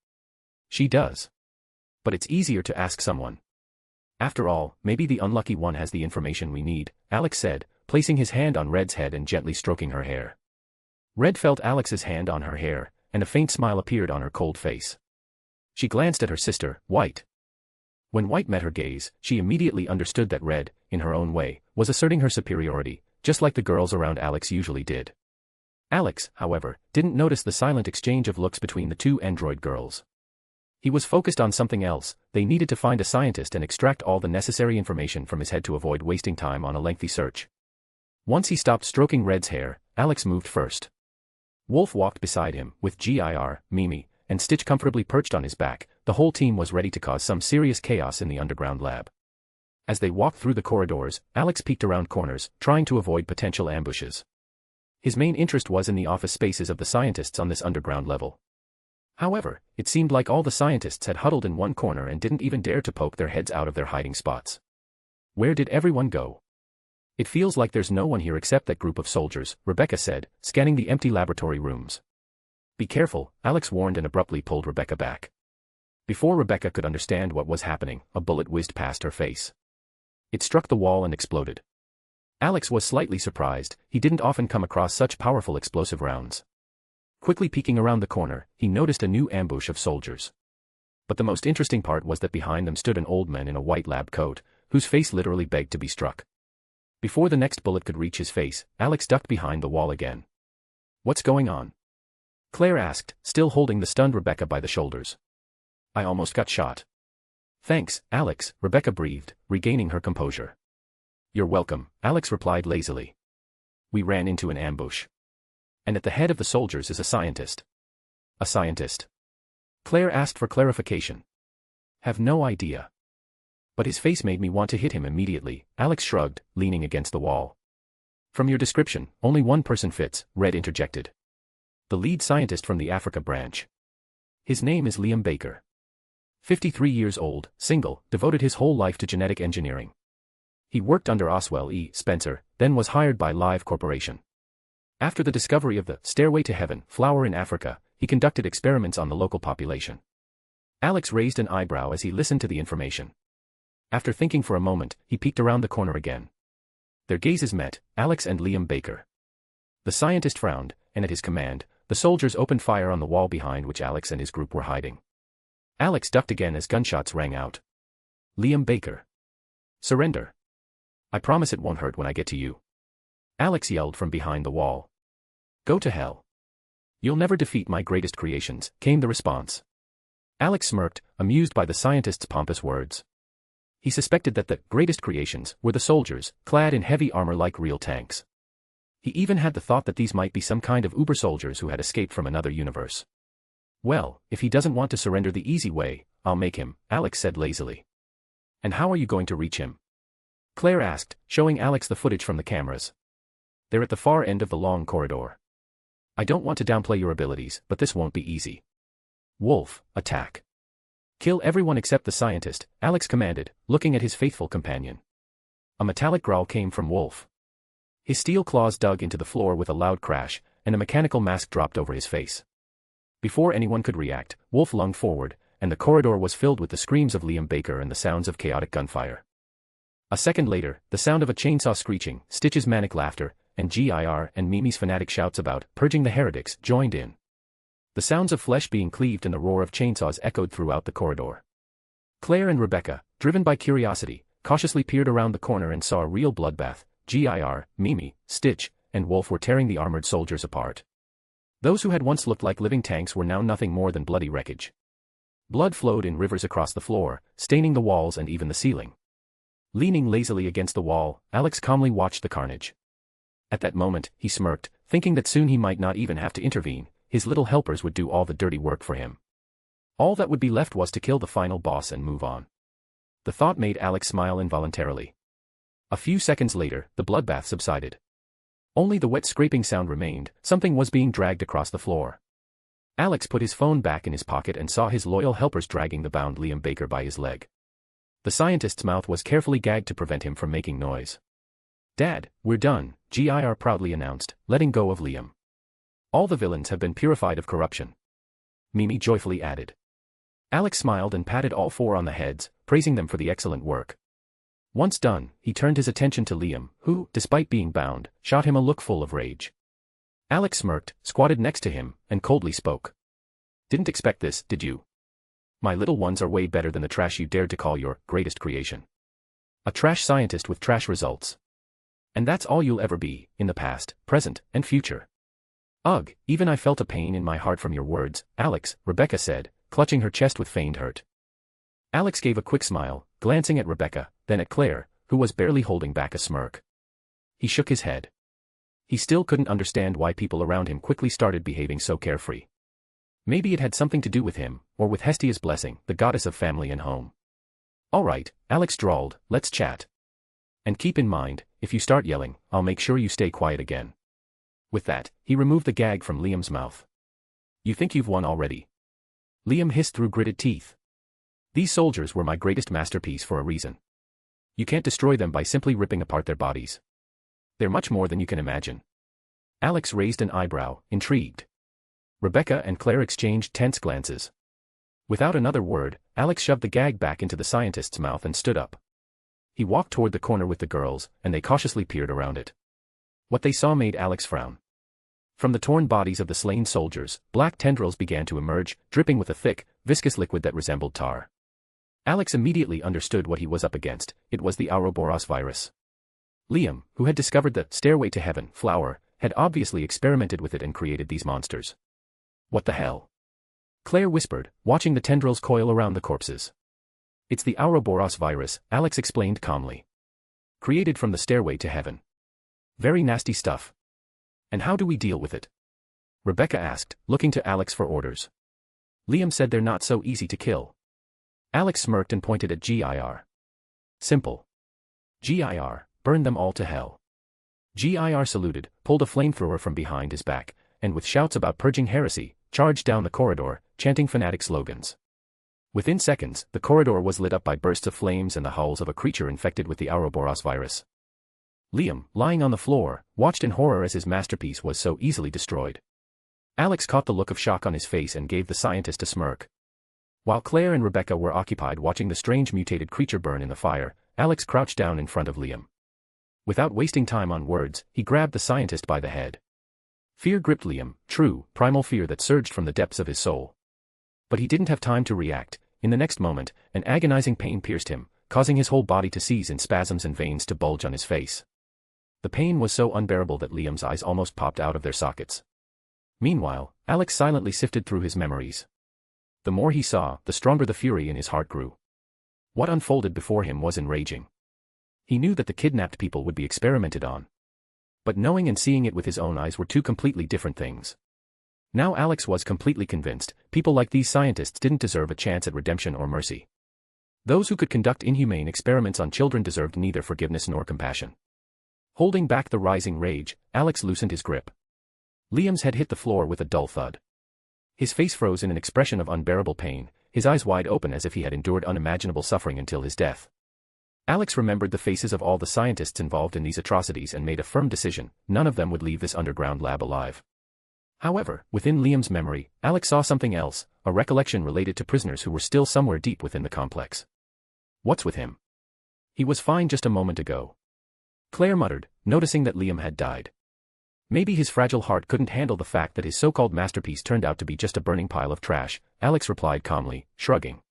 "She does. But it's easier to ask someone. After all, maybe the unlucky one has the information we need," Alex said, placing his hand on Red's head and gently stroking her hair. Red felt Alex's hand on her hair, and a faint smile appeared on her cold face. She glanced at her sister, White. When White met her gaze, she immediately understood that Red, in her own way, was asserting her superiority, just like the girls around Alex usually did. Alex, however, didn't notice the silent exchange of looks between the two android girls. He was focused on something else. They needed to find a scientist and extract all the necessary information from his head to avoid wasting time on a lengthy search. Once he stopped stroking Red's hair, Alex moved first. Wolf walked beside him, with Gir, Mimi, and Stitch comfortably perched on his back. The whole team was ready to cause some serious chaos in the underground lab. As they walked through the corridors, Alex peeked around corners, trying to avoid potential ambushes. His main interest was in the office spaces of the scientists on this underground level. However, it seemed like all the scientists had huddled in one corner and didn't even dare to poke their heads out of their hiding spots. Where did everyone go? "It feels like there's no one here except that group of soldiers," Rebecca said, scanning the empty laboratory rooms. "Be careful," Alex warned and abruptly pulled Rebecca back. Before Rebecca could understand what was happening, a bullet whizzed past her face. It struck the wall and exploded. Alex was slightly surprised. He didn't often come across such powerful explosive rounds. Quickly peeking around the corner, he noticed a new ambush of soldiers. But the most interesting part was that behind them stood an old man in a white lab coat, whose face literally begged to be struck. Before the next bullet could reach his face, Alex ducked behind the wall again. "What's going on?" Claire asked, still holding the stunned Rebecca by the shoulders. "I almost got shot." "Thanks, Alex," Rebecca breathed, regaining her composure. You're welcome, Alex replied lazily. We ran into an ambush. And at the head of the soldiers is a scientist. A scientist? Claire asked for clarification. Have no idea. But his face made me want to hit him immediately, Alex shrugged, leaning against the wall. From your description, only one person fits, Red interjected. The lead scientist from the Africa branch. His name is Liam Baker. 53 years old, single, devoted his whole life to genetic engineering. He worked under Oswell E. Spencer, then was hired by Live Corporation. After the discovery of the Stairway to Heaven flower in Africa, he conducted experiments on the local population. Alex raised an eyebrow as he listened to the information. After thinking for a moment, he peeked around the corner again. Their gazes met, Alex and Liam Baker. The scientist frowned, and at his command, the soldiers opened fire on the wall behind which Alex and his group were hiding. Alex ducked again as gunshots rang out. Liam Baker. Surrender. I promise it won't hurt when I get to you. Alex yelled from behind the wall. Go to hell. You'll never defeat my greatest creations, came the response. Alex smirked, amused by the scientist's pompous words. He suspected that the greatest creations were the soldiers, clad in heavy armor like real tanks. He even had the thought that these might be some kind of uber soldiers who had escaped from another universe. Well, if he doesn't want to surrender the easy way, I'll make him, Alex said lazily. And how are you going to reach him? Claire asked, showing Alex the footage from the cameras. They're at the far end of the long corridor. I don't want to downplay your abilities, but this won't be easy. Wolf, attack. Kill everyone except the scientist, Alex commanded, looking at his faithful companion. A metallic growl came from Wolf. His steel claws dug into the floor with a loud crash, and a mechanical mask dropped over his face. Before anyone could react, Wolf lunged forward, and the corridor was filled with the screams of Liam Baker and the sounds of chaotic gunfire. A second later, the sound of a chainsaw screeching, Stitch's manic laughter, and GIR and Mimi's fanatic shouts about purging the heretics joined in. The sounds of flesh being cleaved and the roar of chainsaws echoed throughout the corridor. Claire and Rebecca, driven by curiosity, cautiously peered around the corner and saw a real bloodbath. GIR, Mimi, Stitch, and Wolf were tearing the armored soldiers apart. Those who had once looked like living tanks were now nothing more than bloody wreckage. Blood flowed in rivers across the floor, staining the walls and even the ceiling. Leaning lazily against the wall, Alex calmly watched the carnage. At that moment, he smirked, thinking that soon he might not even have to intervene. His little helpers would do all the dirty work for him. All that would be left was to kill the final boss and move on. The thought made Alex smile involuntarily. A few seconds later, the bloodbath subsided. Only the wet scraping sound remained. Something was being dragged across the floor. Alex put his phone back in his pocket and saw his loyal helpers dragging the bound Liam Baker by his leg. The scientist's mouth was carefully gagged to prevent him from making noise. Dad, we're done, GIR proudly announced, letting go of Liam. All the villains have been purified of corruption. Mimi joyfully added. Alex smiled and patted all four on the heads, praising them for the excellent work. Once done, he turned his attention to Liam, who, despite being bound, shot him a look full of rage. Alex smirked, squatted next to him, and coldly spoke. Didn't expect this, did you? My little ones are way better than the trash you dared to call your greatest creation. A trash scientist with trash results. And that's all you'll ever be, in the past, present, and future. Ugh, even I felt a pain in my heart from your words, Alex, Rebecca said, clutching her chest with feigned hurt. Alex gave a quick smile, glancing at Rebecca, then at Claire, who was barely holding back a smirk. He shook his head. He still couldn't understand why people around him quickly started behaving so carefree. Maybe it had something to do with him, or with Hestia's blessing, the goddess of family and home. All right, Alex drawled, let's chat. And keep in mind, if you start yelling, I'll make sure you stay quiet again. With that, he removed the gag from Liam's mouth. You think you've won already? Liam hissed through gritted teeth. These soldiers were my greatest masterpiece for a reason. You can't destroy them by simply ripping apart their bodies. They're much more than you can imagine. Alex raised an eyebrow, intrigued. Rebecca and Claire exchanged tense glances. Without another word, Alex shoved the gag back into the scientist's mouth and stood up. He walked toward the corner with the girls, and they cautiously peered around it. What they saw made Alex frown. From the torn bodies of the slain soldiers, black tendrils began to emerge, dripping with a thick, viscous liquid that resembled tar. Alex immediately understood what he was up against. It was the Ouroboros virus. Liam, who had discovered the Stairway to Heaven flower, had obviously experimented with it and created these monsters. What the hell? Claire whispered, watching the tendrils coil around the corpses. It's the Ouroboros virus, Alex explained calmly. created from the stairway to heaven. Very nasty stuff. And how do we deal with it? Rebecca asked, looking to Alex for orders. Liam said they're not so easy to kill. Alex smirked and pointed at GIR. Simple. GIR, burn them all to hell. GIR saluted, pulled a flamethrower from behind his back, and with shouts about purging heresy, charged down the corridor, chanting fanatic slogans. Within seconds, the corridor was lit up by bursts of flames and the howls of a creature infected with the Ouroboros virus. Liam, lying on the floor, watched in horror as his masterpiece was so easily destroyed. Alex caught the look of shock on his face and gave the scientist a smirk. While Claire and Rebecca were occupied watching the strange mutated creature burn in the fire, Alex crouched down in front of Liam. Without wasting time on words, he grabbed the scientist by the head. Fear gripped Liam, true, primal fear that surged from the depths of his soul. But he didn't have time to react. In the next moment, an agonizing pain pierced him, causing his whole body to seize in spasms and veins to bulge on his face. The pain was so unbearable that Liam's eyes almost popped out of their sockets. Meanwhile, Alex silently sifted through his memories. The more he saw, the stronger the fury in his heart grew. What unfolded before him was enraging. He knew that the kidnapped people would be experimented on. But knowing and seeing it with his own eyes were two completely different things. Now Alex was completely convinced, people like these scientists didn't deserve a chance at redemption or mercy. Those who could conduct inhumane experiments on children deserved neither forgiveness nor compassion. Holding back the rising rage, Alex loosened his grip. Liam's head hit the floor with a dull thud. His face froze in an expression of unbearable pain, his eyes wide open as if he had endured unimaginable suffering until his death. Alex remembered the faces of all the scientists involved in these atrocities and made a firm decision: none of them would leave this underground lab alive. However, within Liam's memory, Alex saw something else, a recollection related to prisoners who were still somewhere deep within the complex. What's with him? He was fine just a moment ago. Claire muttered, noticing that Liam had died. Maybe his fragile heart couldn't handle the fact that his so-called masterpiece turned out to be just a burning pile of trash, Alex replied calmly, shrugging.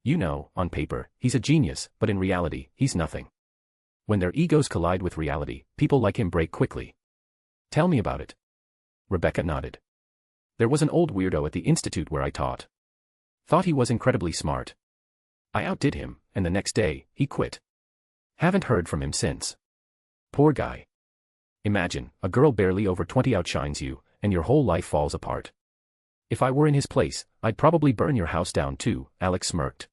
You know, on paper, he's a genius, but in reality, he's nothing. When their egos collide with reality, people like him break quickly. Tell me about it. Rebecca nodded. There was an old weirdo at the institute where I taught. Thought he was incredibly smart. I outdid him, and the next day, he quit. Haven't heard from him since. Poor guy. Imagine, a girl barely over 20 outshines you, and your whole life falls apart. If I were in his place, I'd probably burn your house down too, Alex smirked.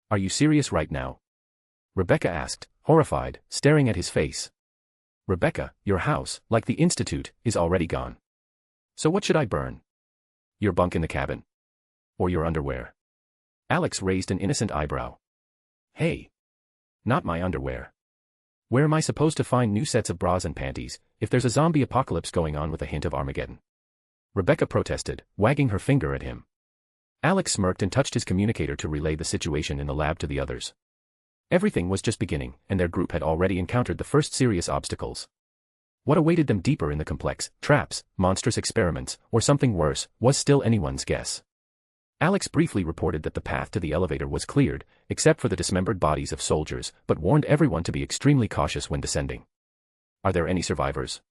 Are you serious right now? Rebecca asked, horrified, staring at his face. Rebecca, your house, like the institute, is already gone. So what should I burn? Your bunk in the cabin? Or your underwear? Alex raised an innocent eyebrow. Hey. Not my underwear. Where am I supposed to find new sets of bras and panties, if there's a zombie apocalypse going on with a hint of Armageddon? Rebecca protested, wagging her finger at him. Alex smirked and touched his communicator to relay the situation in the lab to the others. Everything was just beginning, and their group had already encountered the first serious obstacles. What awaited them deeper in the complex, traps, monstrous experiments, or something worse, was still anyone's guess. Alex briefly reported that the path to the elevator was cleared, except for the dismembered bodies of soldiers, but warned everyone to be extremely cautious when descending. Are there any survivors?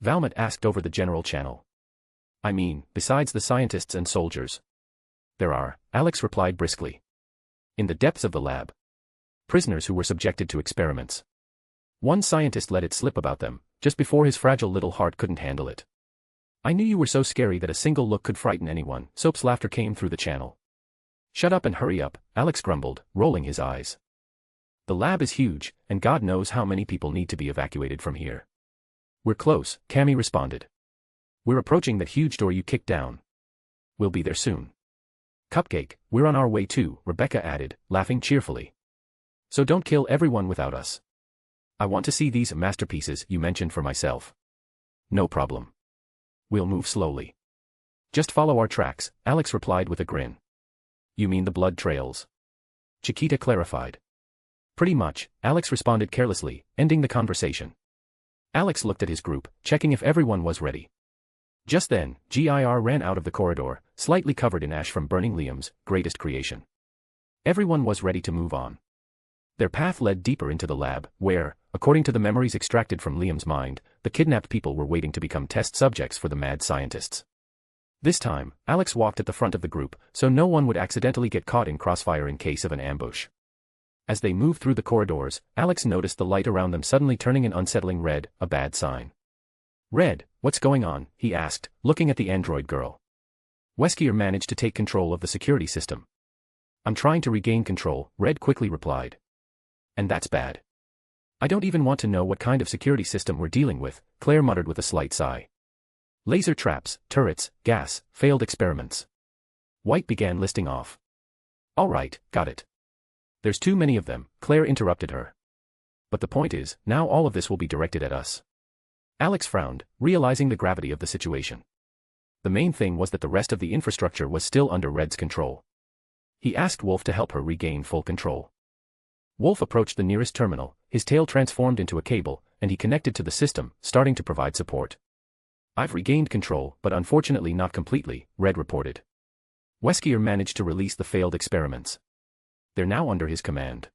Valmont asked over the general channel. I mean, besides the scientists and soldiers. There are, Alex replied briskly. In the depths of the lab. Prisoners who were subjected to experiments. One scientist let it slip about them, just before his fragile little heart couldn't handle it. I knew you were so scary that a single look could frighten anyone, Soap's laughter came through the channel. Shut up and hurry up, Alex grumbled, rolling his eyes. The lab is huge, and God knows how many people need to be evacuated from here. We're close, Cammy responded. We're approaching that huge door you kicked down. We'll be there soon. Cupcake, we're on our way too, Rebecca added, laughing cheerfully. So don't kill everyone without us. I want to see these masterpieces you mentioned for myself. No problem. We'll move slowly. Just follow our tracks, Alex replied with a grin. You mean the blood trails? Chiquita clarified. Pretty much, Alex responded carelessly, ending the conversation. Alex looked at his group, checking if everyone was ready. Just then, GIR ran out of the corridor, slightly covered in ash from burning Liam's greatest creation. Everyone was ready to move on. Their path led deeper into the lab, where, according to the memories extracted from Liam's mind, the kidnapped people were waiting to become test subjects for the mad scientists. This time, Alex walked at the front of the group, so no one would accidentally get caught in crossfire in case of an ambush. As they moved through the corridors, Alex noticed the light around them suddenly turning an unsettling red, a bad sign. "Red, what's going on?" he asked, looking at the android girl. "Weskier managed to take control of the security system." "I'm trying to regain control," Red quickly replied. "And that's bad. I don't even want to know what kind of security system we're dealing with," Claire muttered with a slight sigh. "Laser traps, turrets, gas, failed experiments." White began listing off. "All right, got it. There's too many of them," Claire interrupted her. "But the point is, now all of this will be directed at us." Alex frowned, realizing the gravity of the situation. The main thing was that the rest of the infrastructure was still under Red's control. He asked Wolf to help her regain full control. Wolf approached the nearest terminal, his tail transformed into a cable, and he connected to the system, starting to provide support. "I've regained control, but unfortunately not completely," Red reported. "Weskier managed to release the failed experiments. They're now under his command."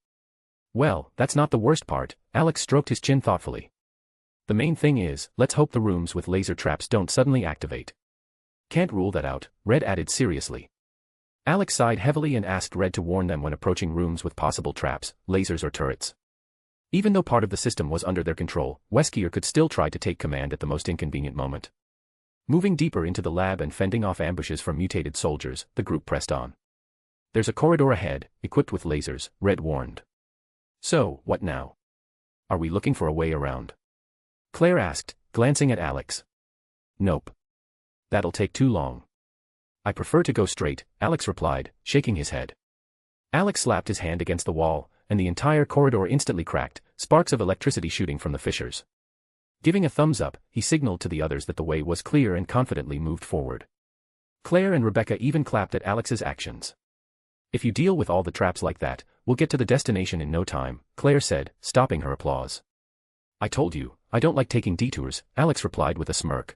"Well, that's not the worst part," Alex stroked his chin thoughtfully. "The main thing is, let's hope the rooms with laser traps don't suddenly activate." "Can't rule that out," Red added seriously. Alex sighed heavily and asked Red to warn them when approaching rooms with possible traps, lasers or turrets. Even though part of the system was under their control, Weskier could still try to take command at the most inconvenient moment. Moving deeper into the lab and fending off ambushes from mutated soldiers, the group pressed on. "There's a corridor ahead, equipped with lasers," Red warned. "So, what now? Are we looking for a way around?" Claire asked, glancing at Alex. "Nope. That'll take too long." "I prefer to go straight," Alex replied, shaking his head. Alex slapped his hand against the wall, and the entire corridor instantly cracked, sparks of electricity shooting from the fissures. Giving a thumbs up, he signaled to the others that the way was clear and confidently moved forward. Claire and Rebecca even clapped at Alex's actions. "If you deal with all the traps like that, we'll get to the destination in no time," Claire said, stopping her applause. "I told you, I don't like taking detours," Alex replied with a smirk.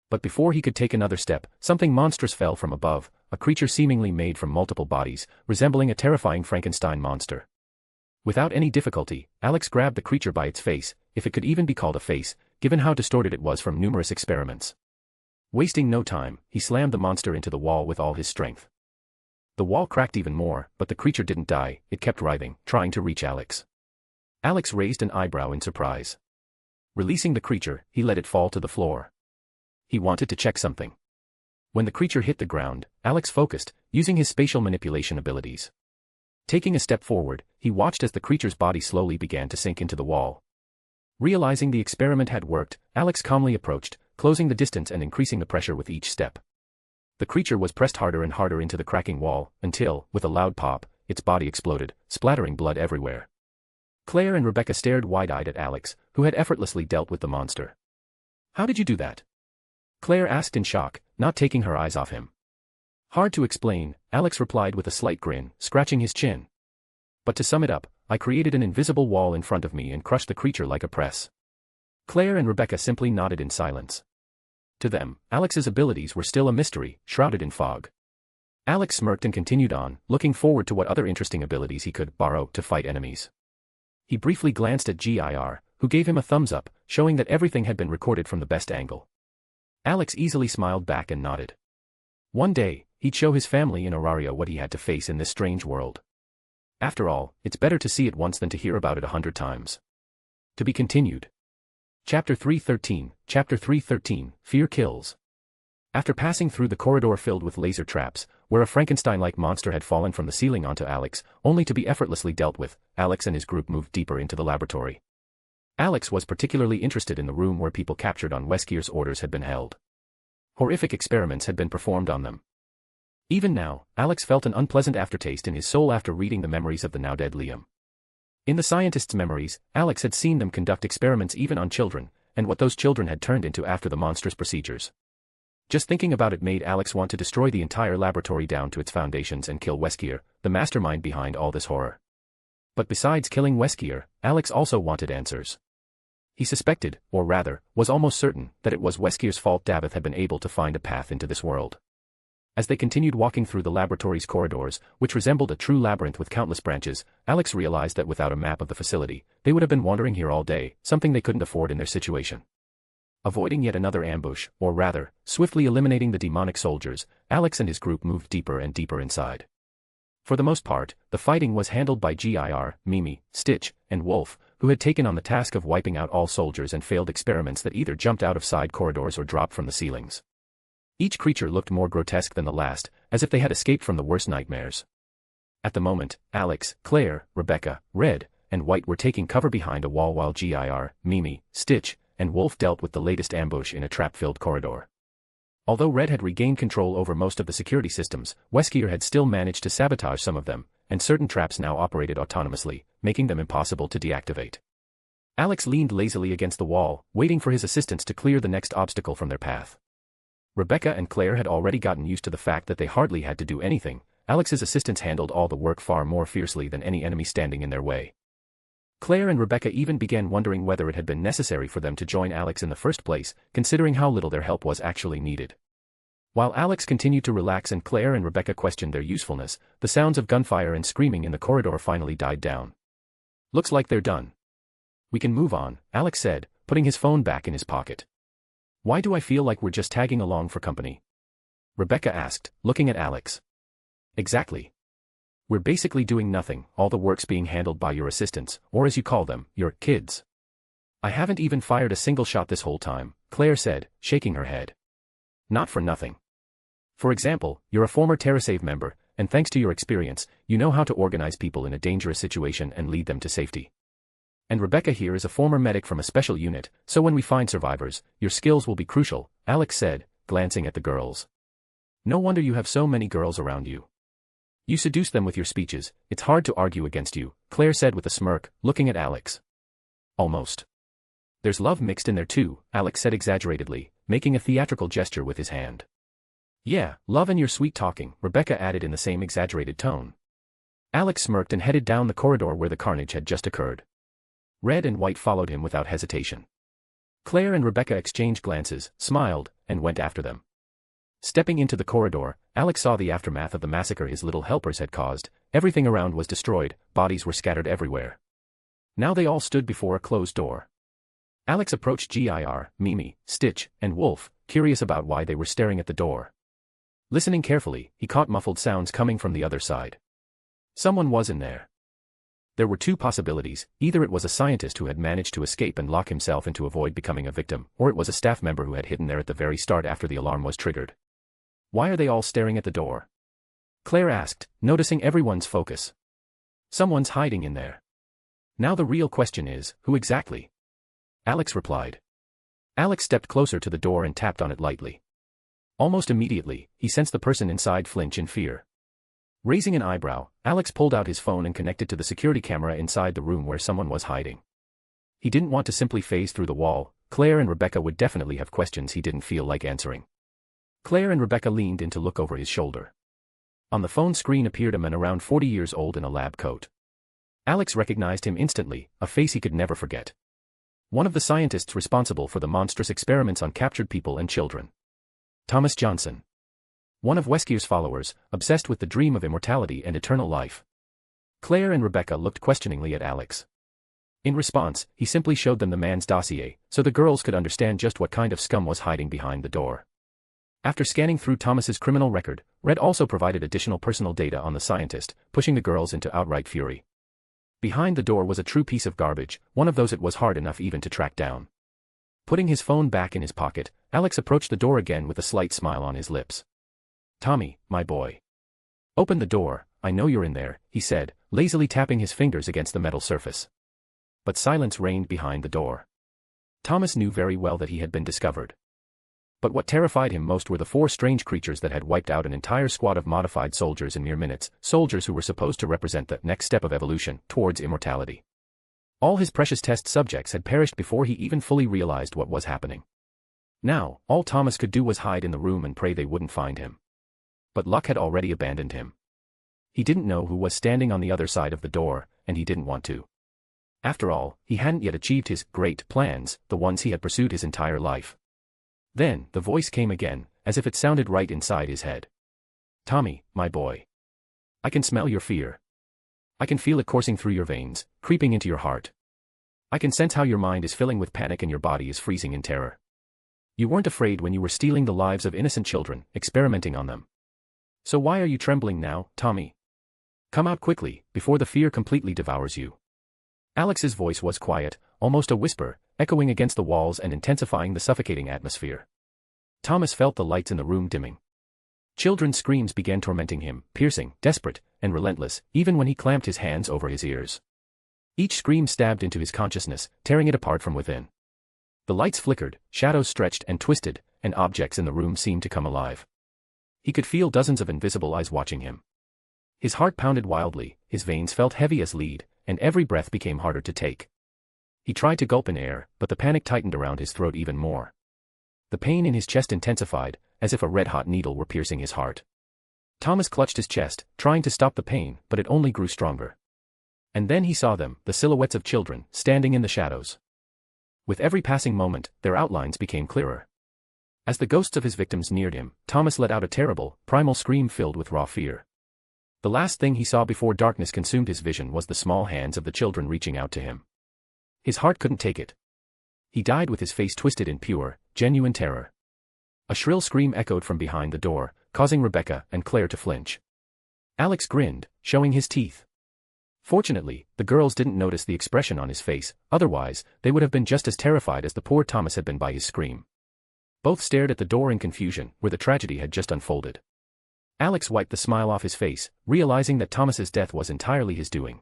But before he could take another step, something monstrous fell from above, a creature seemingly made from multiple bodies, resembling a terrifying Frankenstein monster. Without any difficulty, Alex grabbed the creature by its face, if it could even be called a face, given how distorted it was from numerous experiments. Wasting no time, he slammed the monster into the wall with all his strength. The wall cracked even more, but the creature didn't die, it kept writhing, trying to reach Alex. Alex raised an eyebrow in surprise. Releasing the creature, he let it fall to the floor. He wanted to check something. When the creature hit the ground, Alex focused, using his spatial manipulation abilities. Taking a step forward, he watched as the creature's body slowly began to sink into the wall. Realizing the experiment had worked, Alex calmly approached, closing the distance and increasing the pressure with each step. The creature was pressed harder and harder into the cracking wall, until, with a loud pop, its body exploded, splattering blood everywhere. Claire and Rebecca stared wide-eyed at Alex, who had effortlessly dealt with the monster. "How did you do that?" Claire asked in shock, not taking her eyes off him. "Hard to explain," Alex replied with a slight grin, scratching his chin. "But to sum it up, I created an invisible wall in front of me and crushed the creature like a press." Claire and Rebecca simply nodded in silence. To them, Alex's abilities were still a mystery, shrouded in fog. Alex smirked and continued on, looking forward to what other interesting abilities he could borrow to fight enemies. He briefly glanced at GIR, who gave him a thumbs up, showing that everything had been recorded from the best angle. Alex easily smiled back and nodded. One day, he'd show his family in Auraria what he had to face in this strange world. After all, it's better to see it once than to hear about it 100 times. To be continued. Chapter 313, Fear Kills. After passing through the corridor filled with laser traps, where a Frankenstein-like monster had fallen from the ceiling onto Alex, only to be effortlessly dealt with, Alex and his group moved deeper into the laboratory. Alex was particularly interested in the room where people captured on Weskier's orders had been held. Horrific experiments had been performed on them. Even now, Alex felt an unpleasant aftertaste in his soul after reading the memories of the now-dead Liam. In the scientist's memories, Alex had seen them conduct experiments even on children, and what those children had turned into after the monstrous procedures. Just thinking about it made Alex want to destroy the entire laboratory down to its foundations and kill Weskier, the mastermind behind all this horror. But besides killing Weskier, Alex also wanted answers. He suspected, or rather, was almost certain, that it was Weskier's fault Davith had been able to find a path into this world. As they continued walking through the laboratory's corridors, which resembled a true labyrinth with countless branches, Alex realized that without a map of the facility, they would have been wandering here all day, something they couldn't afford in their situation. Avoiding yet another ambush, or rather, swiftly eliminating the demonic soldiers, Alex and his group moved deeper and deeper inside. For the most part, the fighting was handled by Gir, Mimi, Stitch, and Wolf, who had taken on the task of wiping out all soldiers and failed experiments that either jumped out of side corridors or dropped from the ceilings. Each creature looked more grotesque than the last, as if they had escaped from the worst nightmares. At the moment, Alex, Claire, Rebecca, Red, and White were taking cover behind a wall while Gir, Mimi, Stitch, and Wolf dealt with the latest ambush in a trap-filled corridor. Although Red had regained control over most of the security systems, Weskier had still managed to sabotage some of them, and certain traps now operated autonomously, making them impossible to deactivate. Alex leaned lazily against the wall, waiting for his assistants to clear the next obstacle from their path. Rebecca and Claire had already gotten used to the fact that they hardly had to do anything. Alex's assistants handled all the work far more fiercely than any enemy standing in their way. Claire and Rebecca even began wondering whether it had been necessary for them to join Alex in the first place, considering how little their help was actually needed. While Alex continued to relax and Claire and Rebecca questioned their usefulness, the sounds of gunfire and screaming in the corridor finally died down. "Looks like they're done. We can move on," Alex said, putting his phone back in his pocket. "Why do I feel like we're just tagging along for company?" Rebecca asked, looking at Alex. "Exactly. We're basically doing nothing, all the work's being handled by your assistants, or as you call them, your kids." "I haven't even fired a single shot this whole time," Claire said, shaking her head. "Not for nothing. For example, you're a former TerraSave member, and thanks to your experience, you know how to organize people in a dangerous situation and lead them to safety. And Rebecca here is a former medic from a special unit, so when we find survivors, your skills will be crucial," Alex said, glancing at the girls. "No wonder you have so many girls around you. You seduce them with your speeches, it's hard to argue against you," Claire said with a smirk, looking at Alex. "Almost. There's love mixed in there too," Alex said exaggeratedly, making a theatrical gesture with his hand. "Yeah, love and your sweet talking," Rebecca added in the same exaggerated tone. Alex smirked and headed down the corridor where the carnage had just occurred. Red and White followed him without hesitation. Claire and Rebecca exchanged glances, smiled, and went after them. Stepping into the corridor, Alex saw the aftermath of the massacre his little helpers had caused. Everything around was destroyed, bodies were scattered everywhere. Now they all stood before a closed door. Alex approached Gir, Mimi, Stitch, and Wolf, curious about why they were staring at the door. Listening carefully, he caught muffled sounds coming from the other side. Someone was in there. There were two possibilities: either it was a scientist who had managed to escape and lock himself in to avoid becoming a victim, or it was a staff member who had hidden there at the very start after the alarm was triggered. "Why are they all staring at the door?" Claire asked, noticing everyone's focus. "Someone's hiding in there. Now the real question is, who exactly?" Alex replied. Alex stepped closer to the door and tapped on it lightly. Almost immediately, he sensed the person inside flinch in fear. Raising an eyebrow, Alex pulled out his phone and connected to the security camera inside the room where someone was hiding. He didn't want to simply phase through the wall. Claire and Rebecca would definitely have questions he didn't feel like answering. Claire and Rebecca leaned in to look over his shoulder. On the phone screen appeared a man around 40 years old in a lab coat. Alex recognized him instantly, a face he could never forget. One of the scientists responsible for the monstrous experiments on captured people and children. Thomas Johnson. One of Weskier's followers, obsessed with the dream of immortality and eternal life. Claire and Rebecca looked questioningly at Alex. In response, he simply showed them the man's dossier, so the girls could understand just what kind of scum was hiding behind the door. After scanning through Thomas's criminal record, Red also provided additional personal data on the scientist, pushing the girls into outright fury. Behind the door was a true piece of garbage, one of those it was hard enough even to track down. Putting his phone back in his pocket, Alex approached the door again with a slight smile on his lips. "Tommy, my boy. Open the door, I know you're in there," he said, lazily tapping his fingers against the metal surface. But silence reigned behind the door. Thomas knew very well that he had been discovered. But what terrified him most were the four strange creatures that had wiped out an entire squad of modified soldiers in mere minutes, soldiers who were supposed to represent the next step of evolution towards immortality. All his precious test subjects had perished before he even fully realized what was happening. Now, all Thomas could do was hide in the room and pray they wouldn't find him. But luck had already abandoned him. He didn't know who was standing on the other side of the door, and he didn't want to. After all, he hadn't yet achieved his great plans, the ones he had pursued his entire life. Then, the voice came again, as if it sounded right inside his head. "Tommy, my boy. I can smell your fear. I can feel it coursing through your veins, creeping into your heart. I can sense how your mind is filling with panic and your body is freezing in terror. You weren't afraid when you were stealing the lives of innocent children, experimenting on them. So why are you trembling now, Tommy? Come out quickly, before the fear completely devours you. Alex's voice was quiet, almost a whisper, echoing against the walls and intensifying the suffocating atmosphere. Thomas felt the lights in the room dimming. Children's screams began tormenting him, piercing, desperate, and relentless, even when he clamped his hands over his ears. Each scream stabbed into his consciousness, tearing it apart from within. The lights flickered, shadows stretched and twisted, and objects in the room seemed to come alive. He could feel dozens of invisible eyes watching him. His heart pounded wildly, his veins felt heavy as lead, and every breath became harder to take. He tried to gulp in air, but the panic tightened around his throat even more. The pain in his chest intensified, as if a red-hot needle were piercing his heart. Thomas clutched his chest, trying to stop the pain, but it only grew stronger. And then he saw them, the silhouettes of children, standing in the shadows. With every passing moment, their outlines became clearer. As the ghosts of his victims neared him, Thomas let out a terrible, primal scream filled with raw fear. The last thing he saw before darkness consumed his vision was the small hands of the children reaching out to him. His heart couldn't take it. He died with his face twisted in pure, genuine terror. A shrill scream echoed from behind the door, causing Rebecca and Claire to flinch. Alex grinned, showing his teeth. Fortunately, the girls didn't notice the expression on his face, otherwise, they would have been just as terrified as the poor Thomas had been by his scream. Both stared at the door in confusion, where the tragedy had just unfolded. Alex wiped the smile off his face, realizing that Thomas's death was entirely his doing.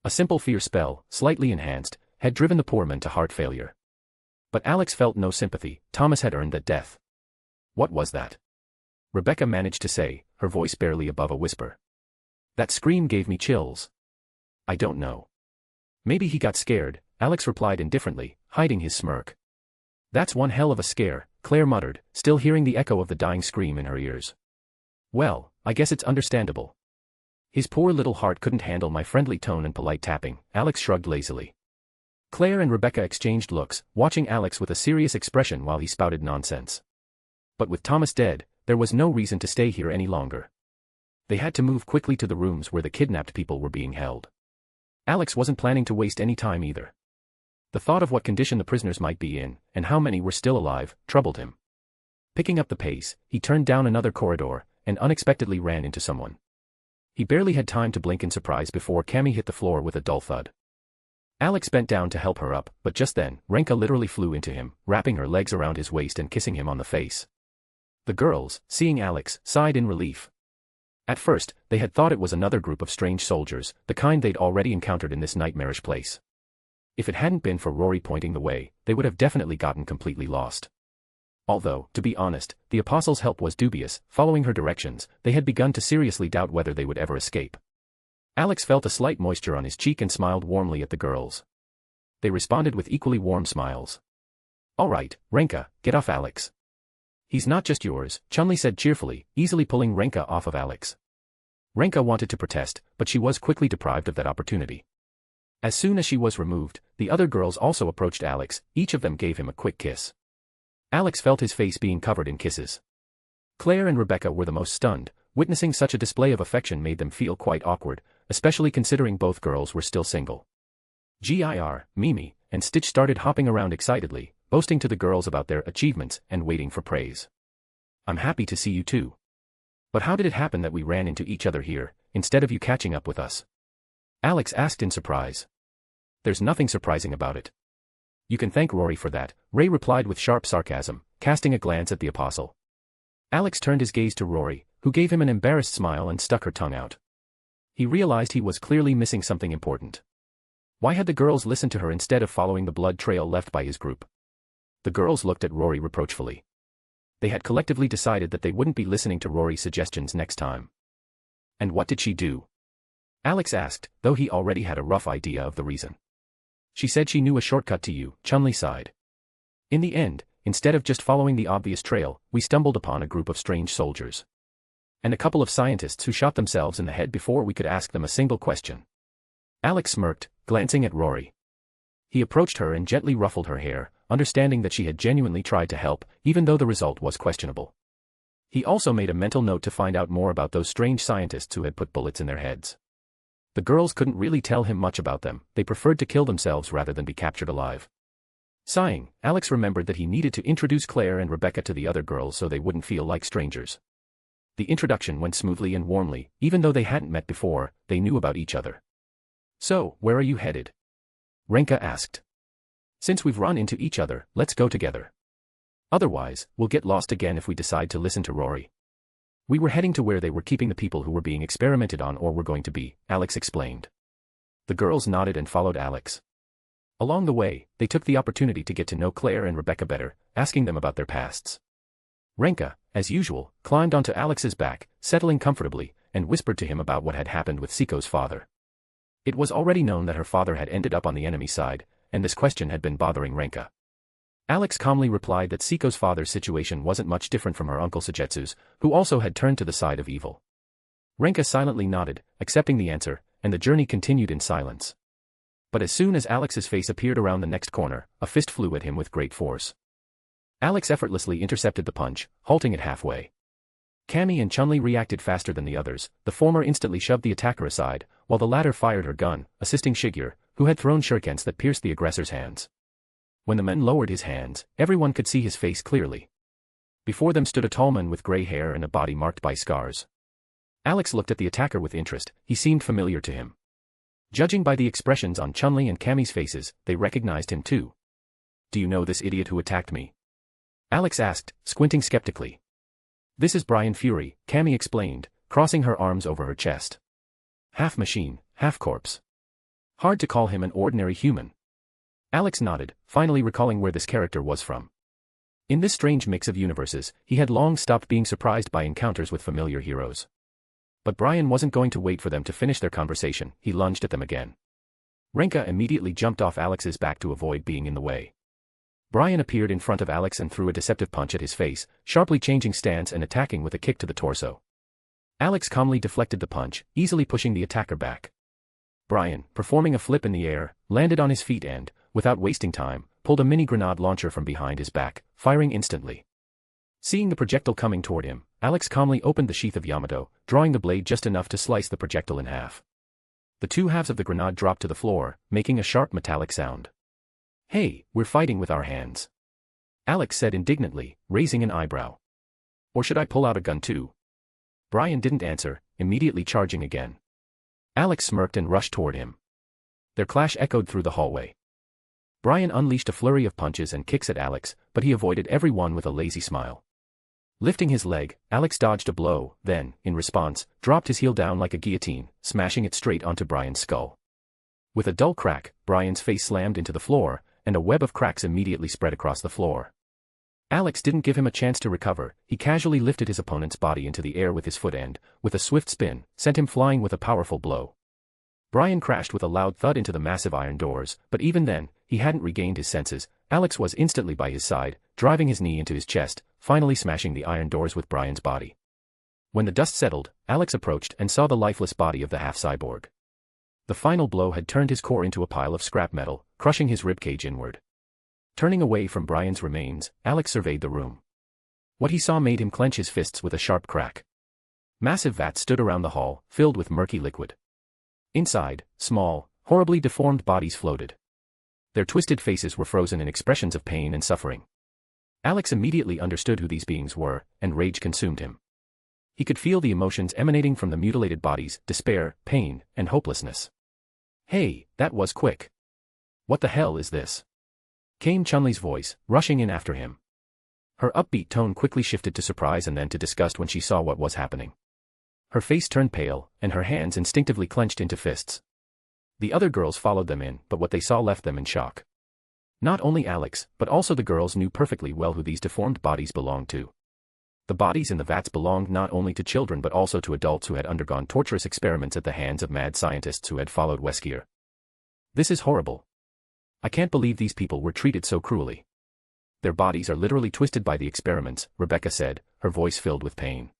A simple fear spell, slightly enhanced, had driven the poor man to heart failure. But Alex felt no sympathy. Thomas had earned that death. What was that? Rebecca managed to say, her voice barely above a whisper. That scream gave me chills. I don't know. Maybe he got scared, Alex replied indifferently, hiding his smirk. That's one hell of a scare, Claire muttered, still hearing the echo of the dying scream in her ears. Well, I guess it's understandable. His poor little heart couldn't handle my friendly tone and polite tapping, Alex shrugged lazily. Claire and Rebecca exchanged looks, watching Alex with a serious expression while he spouted nonsense. But with Thomas dead, there was no reason to stay here any longer. They had to move quickly to the rooms where the kidnapped people were being held. Alex wasn't planning to waste any time either. The thought of what condition the prisoners might be in, and how many were still alive, troubled him. Picking up the pace, he turned down another corridor, and unexpectedly ran into someone. He barely had time to blink in surprise before Cammy hit the floor with a dull thud. Alex bent down to help her up, but just then, Renka literally flew into him, wrapping her legs around his waist and kissing him on the face. The girls, seeing Alex, sighed in relief. At first, they had thought it was another group of strange soldiers, the kind they'd already encountered in this nightmarish place. If it hadn't been for Rory pointing the way, they would have definitely gotten completely lost. Although, to be honest, the apostles' help was dubious. Following her directions, they had begun to seriously doubt whether they would ever escape. Alex felt a slight moisture on his cheek and smiled warmly at the girls. They responded with equally warm smiles. All right, Renka, get off Alex. He's not just yours, Chunli said cheerfully, easily pulling Renka off of Alex. Renka wanted to protest, but she was quickly deprived of that opportunity. As soon as she was removed, the other girls also approached Alex, each of them gave him a quick kiss. Alex felt his face being covered in kisses. Claire and Rebecca were the most stunned. Witnessing such a display of affection made them feel quite awkward, especially considering both girls were still single. Mimi, and Stitch started hopping around excitedly, boasting to the girls about their achievements and waiting for praise. I'm happy to see you too. But how did it happen that we ran into each other here, instead of you catching up with us? Alex asked in surprise. There's nothing surprising about it. You can thank Rory for that, Ray replied with sharp sarcasm, casting a glance at the apostle. Alex turned his gaze to Rory, who gave him an embarrassed smile and stuck her tongue out. He realized he was clearly missing something important. Why had the girls listened to her instead of following the blood trail left by his group? The girls looked at Rory reproachfully. They had collectively decided that they wouldn't be listening to Rory's suggestions next time. And what did she do? Alex asked, though he already had a rough idea of the reason. She said she knew a shortcut to you, Chunli sighed. In the end, instead of just following the obvious trail, we stumbled upon a group of strange soldiers. And a couple of scientists who shot themselves in the head before we could ask them a single question. Alex smirked, glancing at Rory. He approached her and gently ruffled her hair, understanding that she had genuinely tried to help, even though the result was questionable. He also made a mental note to find out more about those strange scientists who had put bullets in their heads. The girls couldn't really tell him much about them. They preferred to kill themselves rather than be captured alive. Sighing, Alex remembered that he needed to introduce Claire and Rebecca to the other girls so they wouldn't feel like strangers. The introduction went smoothly and warmly, even though they hadn't met before, they knew about each other. "So, where are you headed?" Renka asked. "Since we've run into each other, let's go together. Otherwise, we'll get lost again if we decide to listen to Rory." "We were heading to where they were keeping the people who were being experimented on or were going to be," Alex explained. The girls nodded and followed Alex. Along the way, they took the opportunity to get to know Claire and Rebecca better, asking them about their pasts. Renka, as usual, climbed onto Alex's back, settling comfortably, and whispered to him about what had happened with Siko's father. It was already known that her father had ended up on the enemy side, and this question had been bothering Renka. Alex calmly replied that Siko's father's situation wasn't much different from her uncle Sujetsu's, who also had turned to the side of evil. Renka silently nodded, accepting the answer, and the journey continued in silence. But as soon as Alex's face appeared around the next corner, a fist flew at him with great force. Alex effortlessly intercepted the punch, halting it halfway. Cammy and Chun-Li reacted faster than the others. The former instantly shoved the attacker aside, while the latter fired her gun, assisting Shigeru, who had thrown shurikens that pierced the aggressor's hands. When the man lowered his hands, everyone could see his face clearly. Before them stood a tall man with gray hair and a body marked by scars. Alex looked at the attacker with interest. He seemed familiar to him. Judging by the expressions on Chun-Li and Cammy's faces, they recognized him too. "Do you know this idiot who attacked me?" Alex asked, squinting skeptically. "This is Brian Fury," Cammy explained, crossing her arms over her chest. "Half machine, half corpse. Hard to call him an ordinary human." Alex nodded, finally recalling where this character was from. In this strange mix of universes, he had long stopped being surprised by encounters with familiar heroes. But Brian wasn't going to wait for them to finish their conversation. He lunged at them again. Renka immediately jumped off Alex's back to avoid being in the way. Brian appeared in front of Alex and threw a deceptive punch at his face, sharply changing stance and attacking with a kick to the torso. Alex calmly deflected the punch, easily pushing the attacker back. Brian, performing a flip in the air, landed on his feet and, without wasting time, pulled a mini grenade launcher from behind his back, firing instantly. Seeing the projectile coming toward him, Alex calmly opened the sheath of Yamato, drawing the blade just enough to slice the projectile in half. The two halves of the grenade dropped to the floor, making a sharp metallic sound. "Hey, we're fighting with our hands," Alex said indignantly, raising an eyebrow. "Or should I pull out a gun too?" Brian didn't answer, immediately charging again. Alex smirked and rushed toward him. Their clash echoed through the hallway. Brian unleashed a flurry of punches and kicks at Alex, but he avoided every one with a lazy smile. Lifting his leg, Alex dodged a blow, then, in response, dropped his heel down like a guillotine, smashing it straight onto Brian's skull. With a dull crack, Brian's face slammed into the floor, and a web of cracks immediately spread across the floor. Alex didn't give him a chance to recover. He casually lifted his opponent's body into the air with his foot and, with a swift spin, sent him flying with a powerful blow. Brian crashed with a loud thud into the massive iron doors, but even then, he hadn't regained his senses. Alex was instantly by his side, driving his knee into his chest, finally smashing the iron doors with Brian's body. When the dust settled, Alex approached and saw the lifeless body of the half-cyborg. The final blow had turned his core into a pile of scrap metal, crushing his ribcage inward. Turning away from Brian's remains, Alex surveyed the room. What he saw made him clench his fists with a sharp crack. Massive vats stood around the hall, filled with murky liquid. Inside, small, horribly deformed bodies floated. Their twisted faces were frozen in expressions of pain and suffering. Alex immediately understood who these beings were, and rage consumed him. He could feel the emotions emanating from the mutilated bodies: despair, pain, and hopelessness. "Hey, that was quick. What the hell is this?" came Chun-Li's voice, rushing in after him. Her upbeat tone quickly shifted to surprise and then to disgust when she saw what was happening. Her face turned pale, and her hands instinctively clenched into fists. The other girls followed them in, but what they saw left them in shock. Not only Alex, but also the girls knew perfectly well who these deformed bodies belonged to. The bodies in the vats belonged not only to children but also to adults who had undergone torturous experiments at the hands of mad scientists who had followed Weskier. "This is horrible. I can't believe these people were treated so cruelly. Their bodies are literally twisted by the experiments," Rebecca said, her voice filled with pain.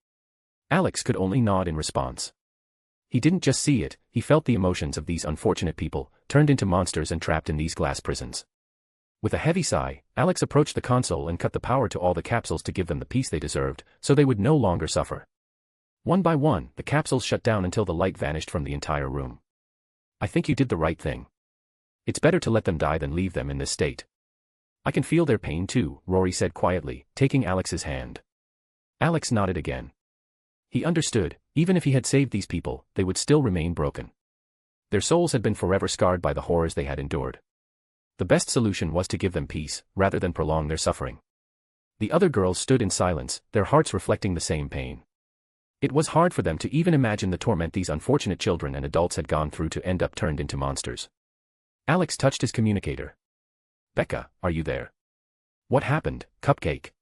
Alex could only nod in response. He didn't just see it, he felt the emotions of these unfortunate people, turned into monsters and trapped in these glass prisons. With a heavy sigh, Alex approached the console and cut the power to all the capsules to give them the peace they deserved, so they would no longer suffer. One by one, the capsules shut down until the light vanished from the entire room. "I think you did the right thing. It's better to let them die than leave them in this state." "I can feel their pain too," Rory said quietly, taking Alex's hand. Alex nodded again. He understood, even if he had saved these people, they would still remain broken. Their souls had been forever scarred by the horrors they had endured. The best solution was to give them peace, rather than prolong their suffering. The other girls stood in silence, their hearts reflecting the same pain. It was hard for them to even imagine the torment these unfortunate children and adults had gone through to end up turned into monsters. Alex touched his communicator. "Becca, are you there?" "What happened, Cupcake?"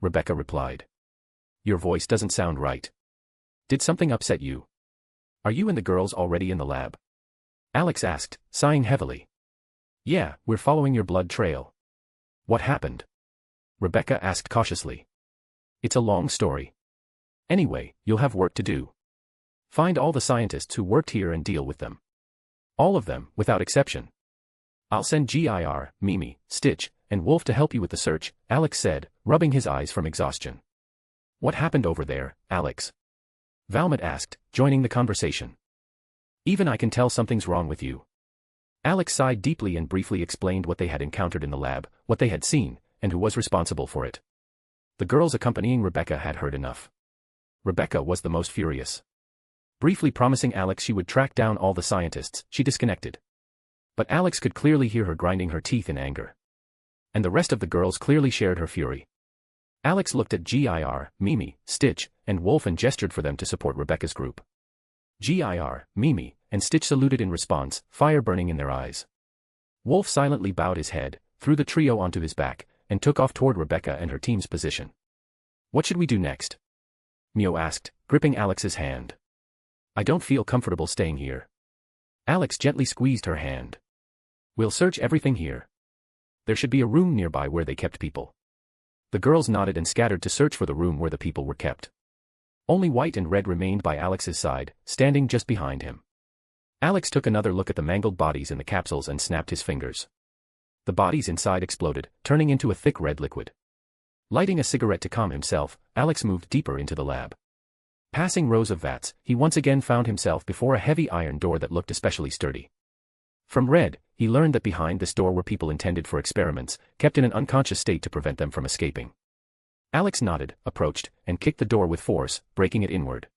Rebecca replied. "Your voice doesn't sound right. Did something upset you? Are you and the girls already in the lab?" Alex asked, sighing heavily. "Yeah, we're following your blood trail." "What happened?" Rebecca asked cautiously. "It's a long story. Anyway, you'll have work to do. Find all the scientists who worked here and deal with them. All of them, without exception. I'll send Gir, Mimi, Stitch, and Wolf to help you with the search," Alex said, rubbing his eyes from exhaustion. "What happened over there, Alex?" Valmont asked, joining the conversation. "Even I can tell something's wrong with you." Alex sighed deeply and briefly explained what they had encountered in the lab, what they had seen, and who was responsible for it. The girls accompanying Rebecca had heard enough. Rebecca was the most furious. Briefly promising Alex she would track down all the scientists, she disconnected. But Alex could clearly hear her grinding her teeth in anger. And the rest of the girls clearly shared her fury. Alex looked at Gir, Mimi, Stitch, and Wolf and gestured for them to support Rebecca's group. Gir, Mimi, and Stitch saluted in response, fire burning in their eyes. Wolf silently bowed his head, threw the trio onto his back, and took off toward Rebecca and her team's position. "What should we do next?" Mio asked, gripping Alex's hand. "I don't feel comfortable staying here." Alex gently squeezed her hand. "We'll search everything here. There should be a room nearby where they kept people." The girls nodded and scattered to search for the room where the people were kept. Only White and Red remained by Alex's side, standing just behind him. Alex took another look at the mangled bodies in the capsules and snapped his fingers. The bodies inside exploded, turning into a thick red liquid. Lighting a cigarette to calm himself, Alex moved deeper into the lab. Passing rows of vats, he once again found himself before a heavy iron door that looked especially sturdy. From Red, he learned that behind this door were people intended for experiments, kept in an unconscious state to prevent them from escaping. Alex nodded, approached, and kicked the door with force, breaking it inward.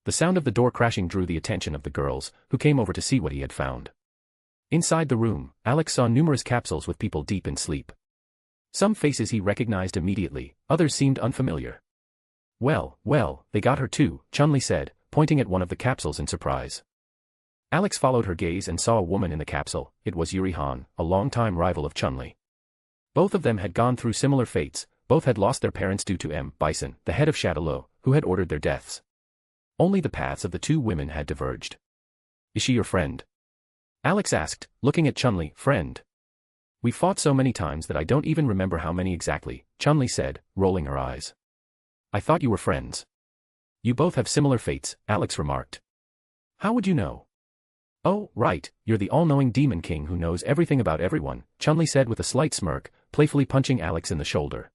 The sound of the door crashing drew the attention of the girls, who came over to see what he had found. Inside the room, Alex saw numerous capsules with people deep in sleep. Some faces he recognized immediately, others seemed unfamiliar. Well, they got her too," Chun-Li said, pointing at one of the capsules in surprise. Alex followed her gaze and saw a woman in the capsule. It was Yuri Han, a longtime rival of Chun-Li. Both of them had gone through similar fates, both had lost their parents due to M. Bison, the head of Shadowlo, who had ordered their deaths. Only the paths of the two women had diverged. "Is she your friend?" Alex asked, looking at Chun-Li. "Friend? We fought so many times that I don't even remember how many exactly," Chun-Li said, rolling her eyes. "I thought you were friends." "You both have similar fates," Alex remarked. "How would you know?" "Oh, right, you're the all-knowing Demon King who knows everything about everyone," Chun-Li said with a slight smirk, playfully punching Alex in the shoulder.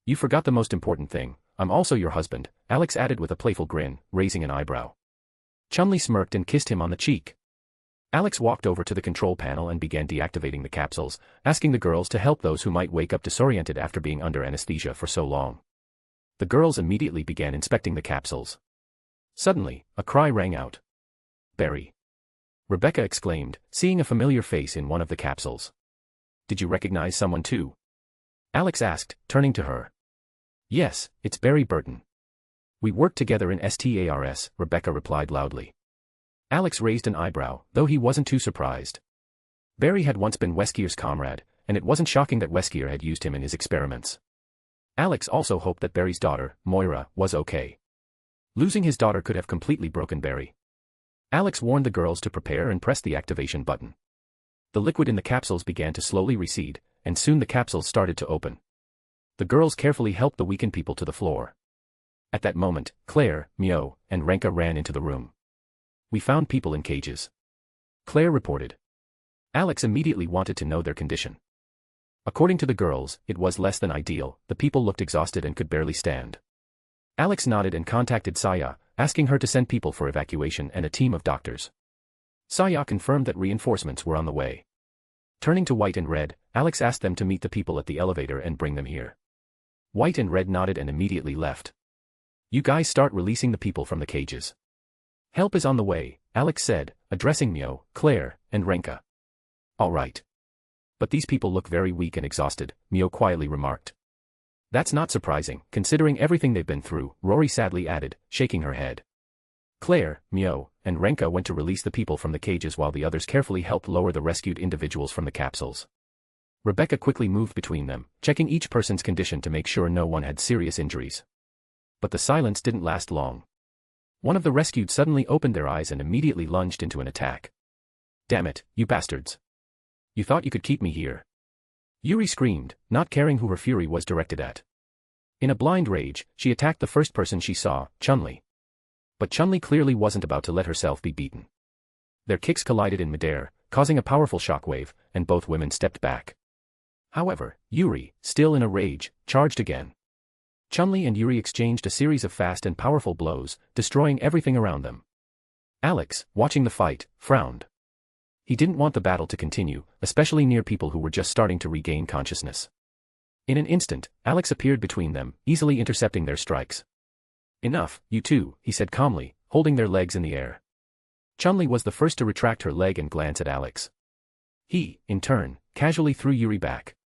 "You forgot the most important thing, I'm also your husband," Alex added with a playful grin, raising an eyebrow. Chun-Li smirked and kissed him on the cheek. Alex walked over to the control panel and began deactivating the capsules, asking the girls to help those who might wake up disoriented after being under anesthesia for so long. The girls immediately began inspecting the capsules. Suddenly, a cry rang out. "Barry!" Rebecca exclaimed, seeing a familiar face in one of the capsules. "Did you recognize someone too?" Alex asked, turning to her. "Yes, it's Barry Burton. We worked together in STARS, Rebecca replied loudly. Alex raised an eyebrow, though he wasn't too surprised. Barry had once been Weskier's comrade, and it wasn't shocking that Weskier had used him in his experiments. Alex also hoped that Barry's daughter, Moira, was okay. Losing his daughter could have completely broken Barry. Alex warned the girls to prepare and press the activation button. The liquid in the capsules began to slowly recede, and soon the capsules started to open. The girls carefully helped the weakened people to the floor. At that moment, Claire, Mio, and Renka ran into the room. "We found people in cages," Claire reported. Alex immediately wanted to know their condition. According to the girls, it was less than ideal. The people looked exhausted and could barely stand. Alex nodded and contacted Saya, asking her to send people for evacuation and a team of doctors. Saya confirmed that reinforcements were on the way. Turning to White and Red, Alex asked them to meet the people at the elevator and bring them here. White and Red nodded and immediately left. You guys start releasing the people from the cages. Help is on the way, Alex said, addressing Mio, Claire, and Renka. All right. But these people look very weak and exhausted, Mio quietly remarked. That's not surprising, considering everything they've been through, Rory sadly added, shaking her head. Claire, Mio, and Renka went to release the people from the cages while the others carefully helped lower the rescued individuals from the capsules. Rebecca quickly moved between them, checking each person's condition to make sure no one had serious injuries. But the silence didn't last long. One of the rescued suddenly opened their eyes and immediately lunged into an attack. Damn it, you bastards. You thought you could keep me here. Yuri screamed, not caring who her fury was directed at. In a blind rage, she attacked the first person she saw, Chun-Li. But Chun-Li clearly wasn't about to let herself be beaten. Their kicks collided in midair, causing a powerful shockwave, and both women stepped back. However, Yuri, still in a rage, charged again. Chun-Li and Yuri exchanged a series of fast and powerful blows, destroying everything around them. Alex, watching the fight, frowned. He didn't want the battle to continue, especially near people who were just starting to regain consciousness. In an instant, Alex appeared between them, easily intercepting their strikes. Enough, you two, he said calmly, holding their legs in the air. Chun-Li was the first to retract her leg and glance at Alex. He, in turn, casually threw Yuri back.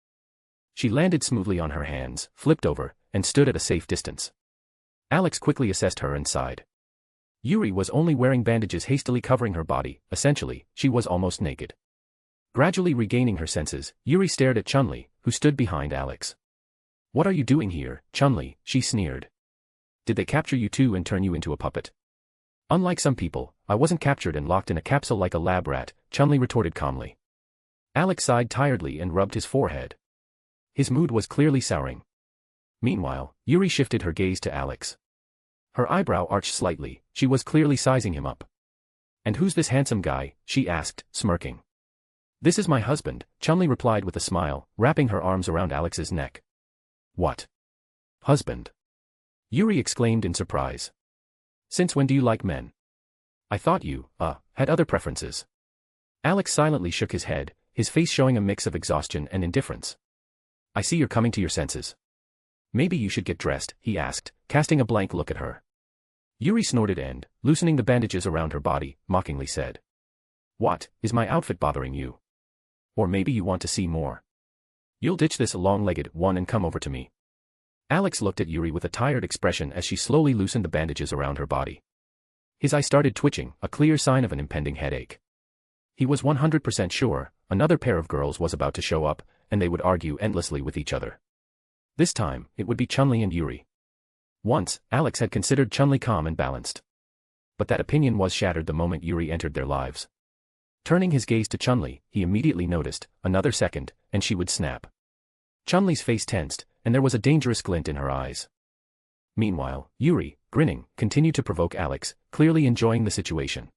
She landed smoothly on her hands, flipped over, and stood at a safe distance. Alex quickly assessed her and sighed. Yuri was only wearing bandages hastily covering her body, essentially, she was almost naked. Gradually regaining her senses, Yuri stared at Chun-Li, who stood behind Alex. What are you doing here, Chun-Li? She sneered. Did they capture you too and turn you into a puppet? Unlike some people, I wasn't captured and locked in a capsule like a lab rat, Chun-Li retorted calmly. Alex sighed tiredly and rubbed his forehead. His mood was clearly souring. Meanwhile, Yuri shifted her gaze to Alex. Her eyebrow arched slightly, she was clearly sizing him up. And who's this handsome guy? She asked, smirking. This is my husband, Chun-Li replied with a smile, wrapping her arms around Alex's neck. What? Husband? Yuri exclaimed in surprise. Since when do you like men? I thought you, had other preferences. Alex silently shook his head, his face showing a mix of exhaustion and indifference. I see you're coming to your senses. Maybe you should get dressed, he asked, casting a blank look at her. Yuri snorted and, loosening the bandages around her body, mockingly said. What, is my outfit bothering you? Or maybe you want to see more. You'll ditch this long-legged one and come over to me. Alex looked at Yuri with a tired expression as she slowly loosened the bandages around her body. His eye started twitching, a clear sign of an impending headache. He was 100% sure, another pair of girls was about to show up, and they would argue endlessly with each other. This time, it would be Chun-Li and Yuri. Once, Alex had considered Chun-Li calm and balanced. But that opinion was shattered the moment Yuri entered their lives. Turning his gaze to Chun-Li, he immediately noticed, another second, and she would snap. Chun-Li's face tensed, and there was a dangerous glint in her eyes. Meanwhile, Yuri, grinning, continued to provoke Alex, clearly enjoying the situation.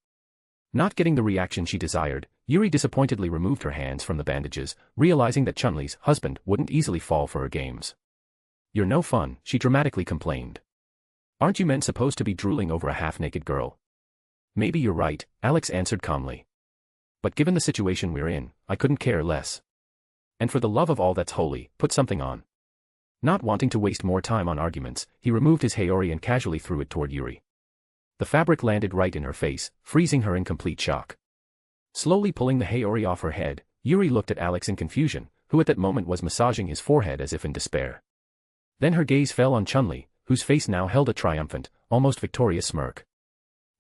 Not getting the reaction she desired, Yuri disappointedly removed her hands from the bandages, realizing that Chun-Li's husband wouldn't easily fall for her games. You're no fun, she dramatically complained. Aren't you men supposed to be drooling over a half-naked girl? Maybe you're right, Alex answered calmly. But given the situation we're in, I couldn't care less. And for the love of all that's holy, put something on. Not wanting to waste more time on arguments, he removed his haori and casually threw it toward Yuri. The fabric landed right in her face, freezing her in complete shock. Slowly pulling the haori off her head, Yuri looked at Alex in confusion, who at that moment was massaging his forehead as if in despair. Then her gaze fell on Chun-Li, whose face now held a triumphant, almost victorious smirk.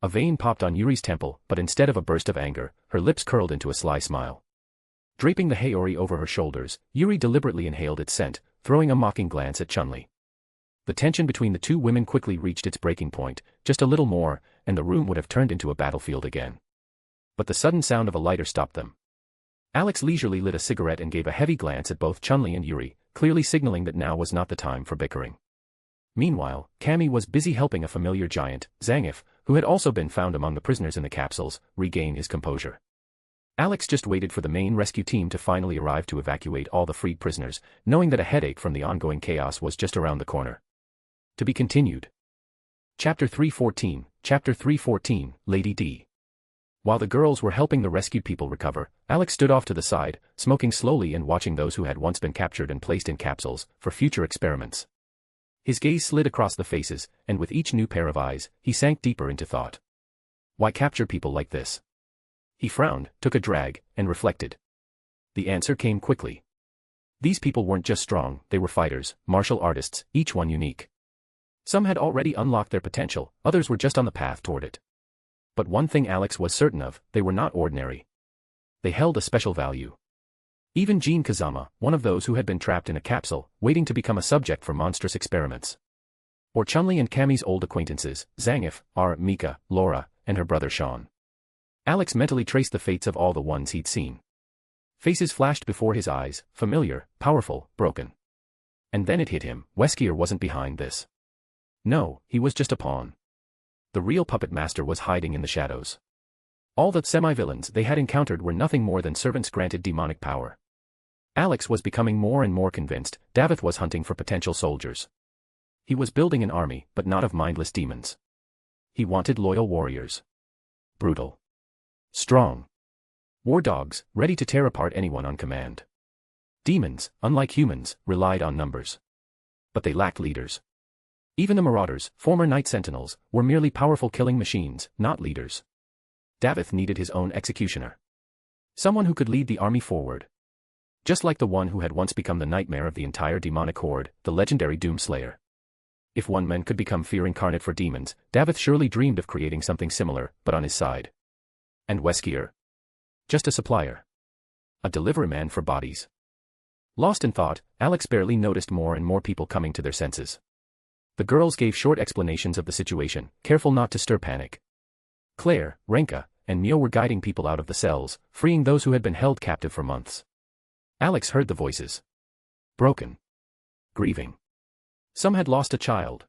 A vein popped on Yuri's temple, but instead of a burst of anger, her lips curled into a sly smile. Draping the haori over her shoulders, Yuri deliberately inhaled its scent, throwing a mocking glance at Chun-Li. The tension between the two women quickly reached its breaking point, just a little more, and the room would have turned into a battlefield again. But the sudden sound of a lighter stopped them. Alex leisurely lit a cigarette and gave a heavy glance at both Chun-Li and Yuri, clearly signaling that now was not the time for bickering. Meanwhile, Cammy was busy helping a familiar giant, Zangief, who had also been found among the prisoners in the capsules, regain his composure. Alex just waited for the main rescue team to finally arrive to evacuate all the freed prisoners, knowing that a headache from the ongoing chaos was just around the corner. To be continued. Chapter 314, Lady D. While the girls were helping the rescued people recover, Alex stood off to the side, smoking slowly and watching those who had once been captured and placed in capsules, for future experiments. His gaze slid across the faces, and with each new pair of eyes, he sank deeper into thought. Why capture people like this? He frowned, took a drag, and reflected. The answer came quickly. These people weren't just strong, they were fighters, martial artists, each one unique. Some had already unlocked their potential, others were just on the path toward it. But one thing Alex was certain of, they were not ordinary. They held a special value. Even Jean Kazama, one of those who had been trapped in a capsule, waiting to become a subject for monstrous experiments. Or Chunli and Cammy's old acquaintances, Zangief, Mika, Laura, and her brother Sean. Alex mentally traced the fates of all the ones he'd seen. Faces flashed before his eyes, familiar, powerful, broken. And then it hit him, Weskier wasn't behind this. No, he was just a pawn. The real puppet master was hiding in the shadows. All the semi-villains they had encountered were nothing more than servants granted demonic power. Alex was becoming more and more convinced Davith was hunting for potential soldiers. He was building an army, but not of mindless demons. He wanted loyal warriors. Brutal. Strong. War dogs, ready to tear apart anyone on command. Demons, unlike humans, relied on numbers. But they lacked leaders. Even the Marauders, former Night Sentinels, were merely powerful killing machines, not leaders. Davith needed his own executioner. Someone who could lead the army forward. Just like the one who had once become the nightmare of the entire demonic horde, the legendary Doomslayer. If one man could become fear incarnate for demons, Davith surely dreamed of creating something similar, but on his side. And Weskier? Just a supplier. A delivery man for bodies. Lost in thought, Alex barely noticed more and more people coming to their senses. The girls gave short explanations of the situation, careful not to stir panic. Claire, Renka, and Mio were guiding people out of the cells, freeing those who had been held captive for months. Alex heard the voices. Broken. Grieving. Some had lost a child.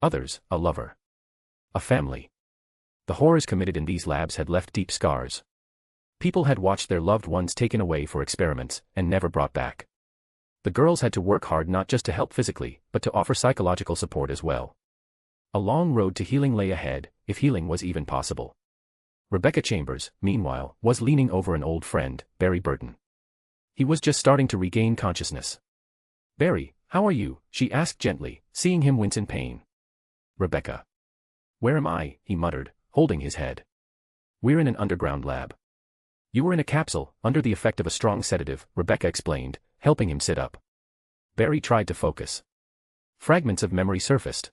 Others, a lover. A family. The horrors committed in these labs had left deep scars. People had watched their loved ones taken away for experiments, and never brought back. The girls had to work hard not just to help physically, but to offer psychological support as well. A long road to healing lay ahead, if healing was even possible. Rebecca Chambers, meanwhile, was leaning over an old friend, Barry Burton. He was just starting to regain consciousness. "Barry, how are you?" she asked gently, seeing him wince in pain. "Rebecca. Where am I?" he muttered, holding his head. "We're in an underground lab." "You were in a capsule, under the effect of a strong sedative," Rebecca explained, helping him sit up. Barry tried to focus. Fragments of memory surfaced.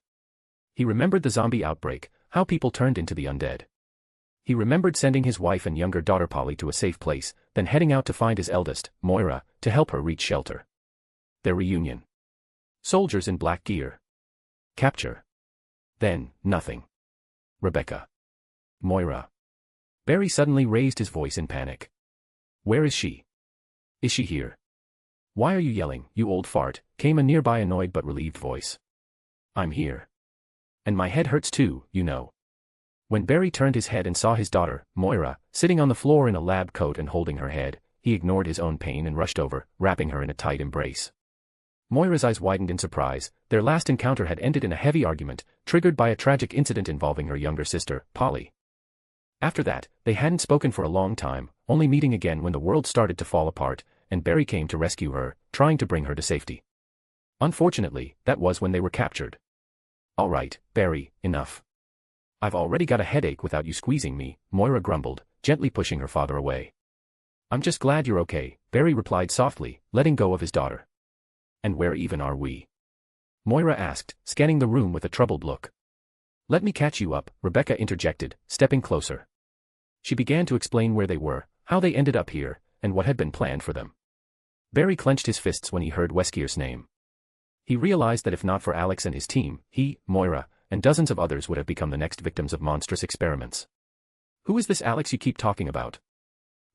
He remembered the zombie outbreak, how people turned into the undead. He remembered sending his wife and younger daughter Polly to a safe place, then heading out to find his eldest, Moira, to help her reach shelter. Their reunion. Soldiers in black gear. Capture. Then, nothing. Rebecca. Moira. Barry suddenly raised his voice in panic. "Where is she? Is she here? Why are you yelling, you old fart?" came a nearby annoyed but relieved voice. "I'm here. And my head hurts too, you know." When Barry turned his head and saw his daughter, Moira, sitting on the floor in a lab coat and holding her head, he ignored his own pain and rushed over, wrapping her in a tight embrace. Moira's eyes widened in surprise. Their last encounter had ended in a heavy argument, triggered by a tragic incident involving her younger sister, Polly. After that, they hadn't spoken for a long time, only meeting again when the world started to fall apart, and Barry came to rescue her, trying to bring her to safety. Unfortunately, that was when they were captured. "All right, Barry, enough. I've already got a headache without you squeezing me," Moira grumbled, gently pushing her father away. "I'm just glad you're okay," Barry replied softly, letting go of his daughter. "And where even are we?" Moira asked, scanning the room with a troubled look. "Let me catch you up," Rebecca interjected, stepping closer. She began to explain where they were, how they ended up here, and what had been planned for them. Barry clenched his fists when he heard Weskier's name. He realized that if not for Alex and his team, he, Moira, and dozens of others would have become the next victims of monstrous experiments. "Who is this Alex you keep talking about?"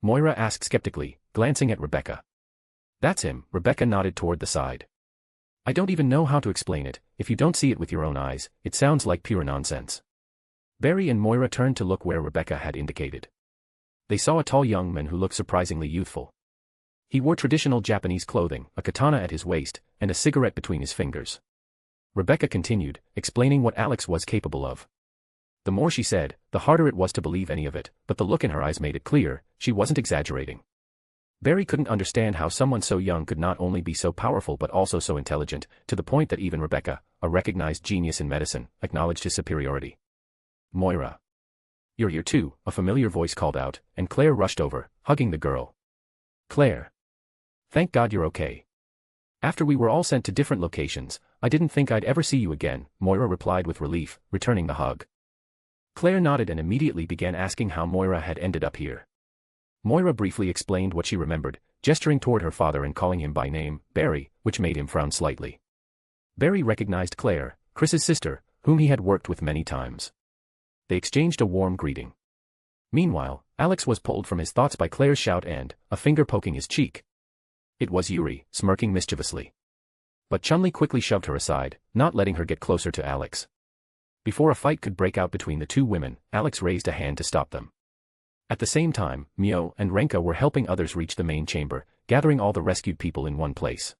Moira asked skeptically, glancing at Rebecca. "That's him," Rebecca nodded toward the side. "I don't even know how to explain it. If you don't see it with your own eyes, it sounds like pure nonsense." Barry and Moira turned to look where Rebecca had indicated. They saw a tall young man who looked surprisingly youthful. He wore traditional Japanese clothing, a katana at his waist, and a cigarette between his fingers. Rebecca continued, explaining what Alex was capable of. The more she said, the harder it was to believe any of it, but the look in her eyes made it clear, she wasn't exaggerating. Barry couldn't understand how someone so young could not only be so powerful but also so intelligent, to the point that even Rebecca, a recognized genius in medicine, acknowledged his superiority. "Moira. You're here too," a familiar voice called out, and Claire rushed over, hugging the girl. "Claire. Thank God you're okay. After we were all sent to different locations, I didn't think I'd ever see you again," Moira replied with relief, returning the hug. Claire nodded and immediately began asking how Moira had ended up here. Moira briefly explained what she remembered, gesturing toward her father and calling him by name, Barry, which made him frown slightly. Barry recognized Claire, Chris's sister, whom he had worked with many times. They exchanged a warm greeting. Meanwhile, Alex was pulled from his thoughts by Claire's shout and, a finger poking his cheek. It was Yuri, smirking mischievously. But Chun-Li quickly shoved her aside, not letting her get closer to Alex. Before a fight could break out between the two women, Alex raised a hand to stop them. At the same time, Mio and Renka were helping others reach the main chamber, gathering all the rescued people in one place.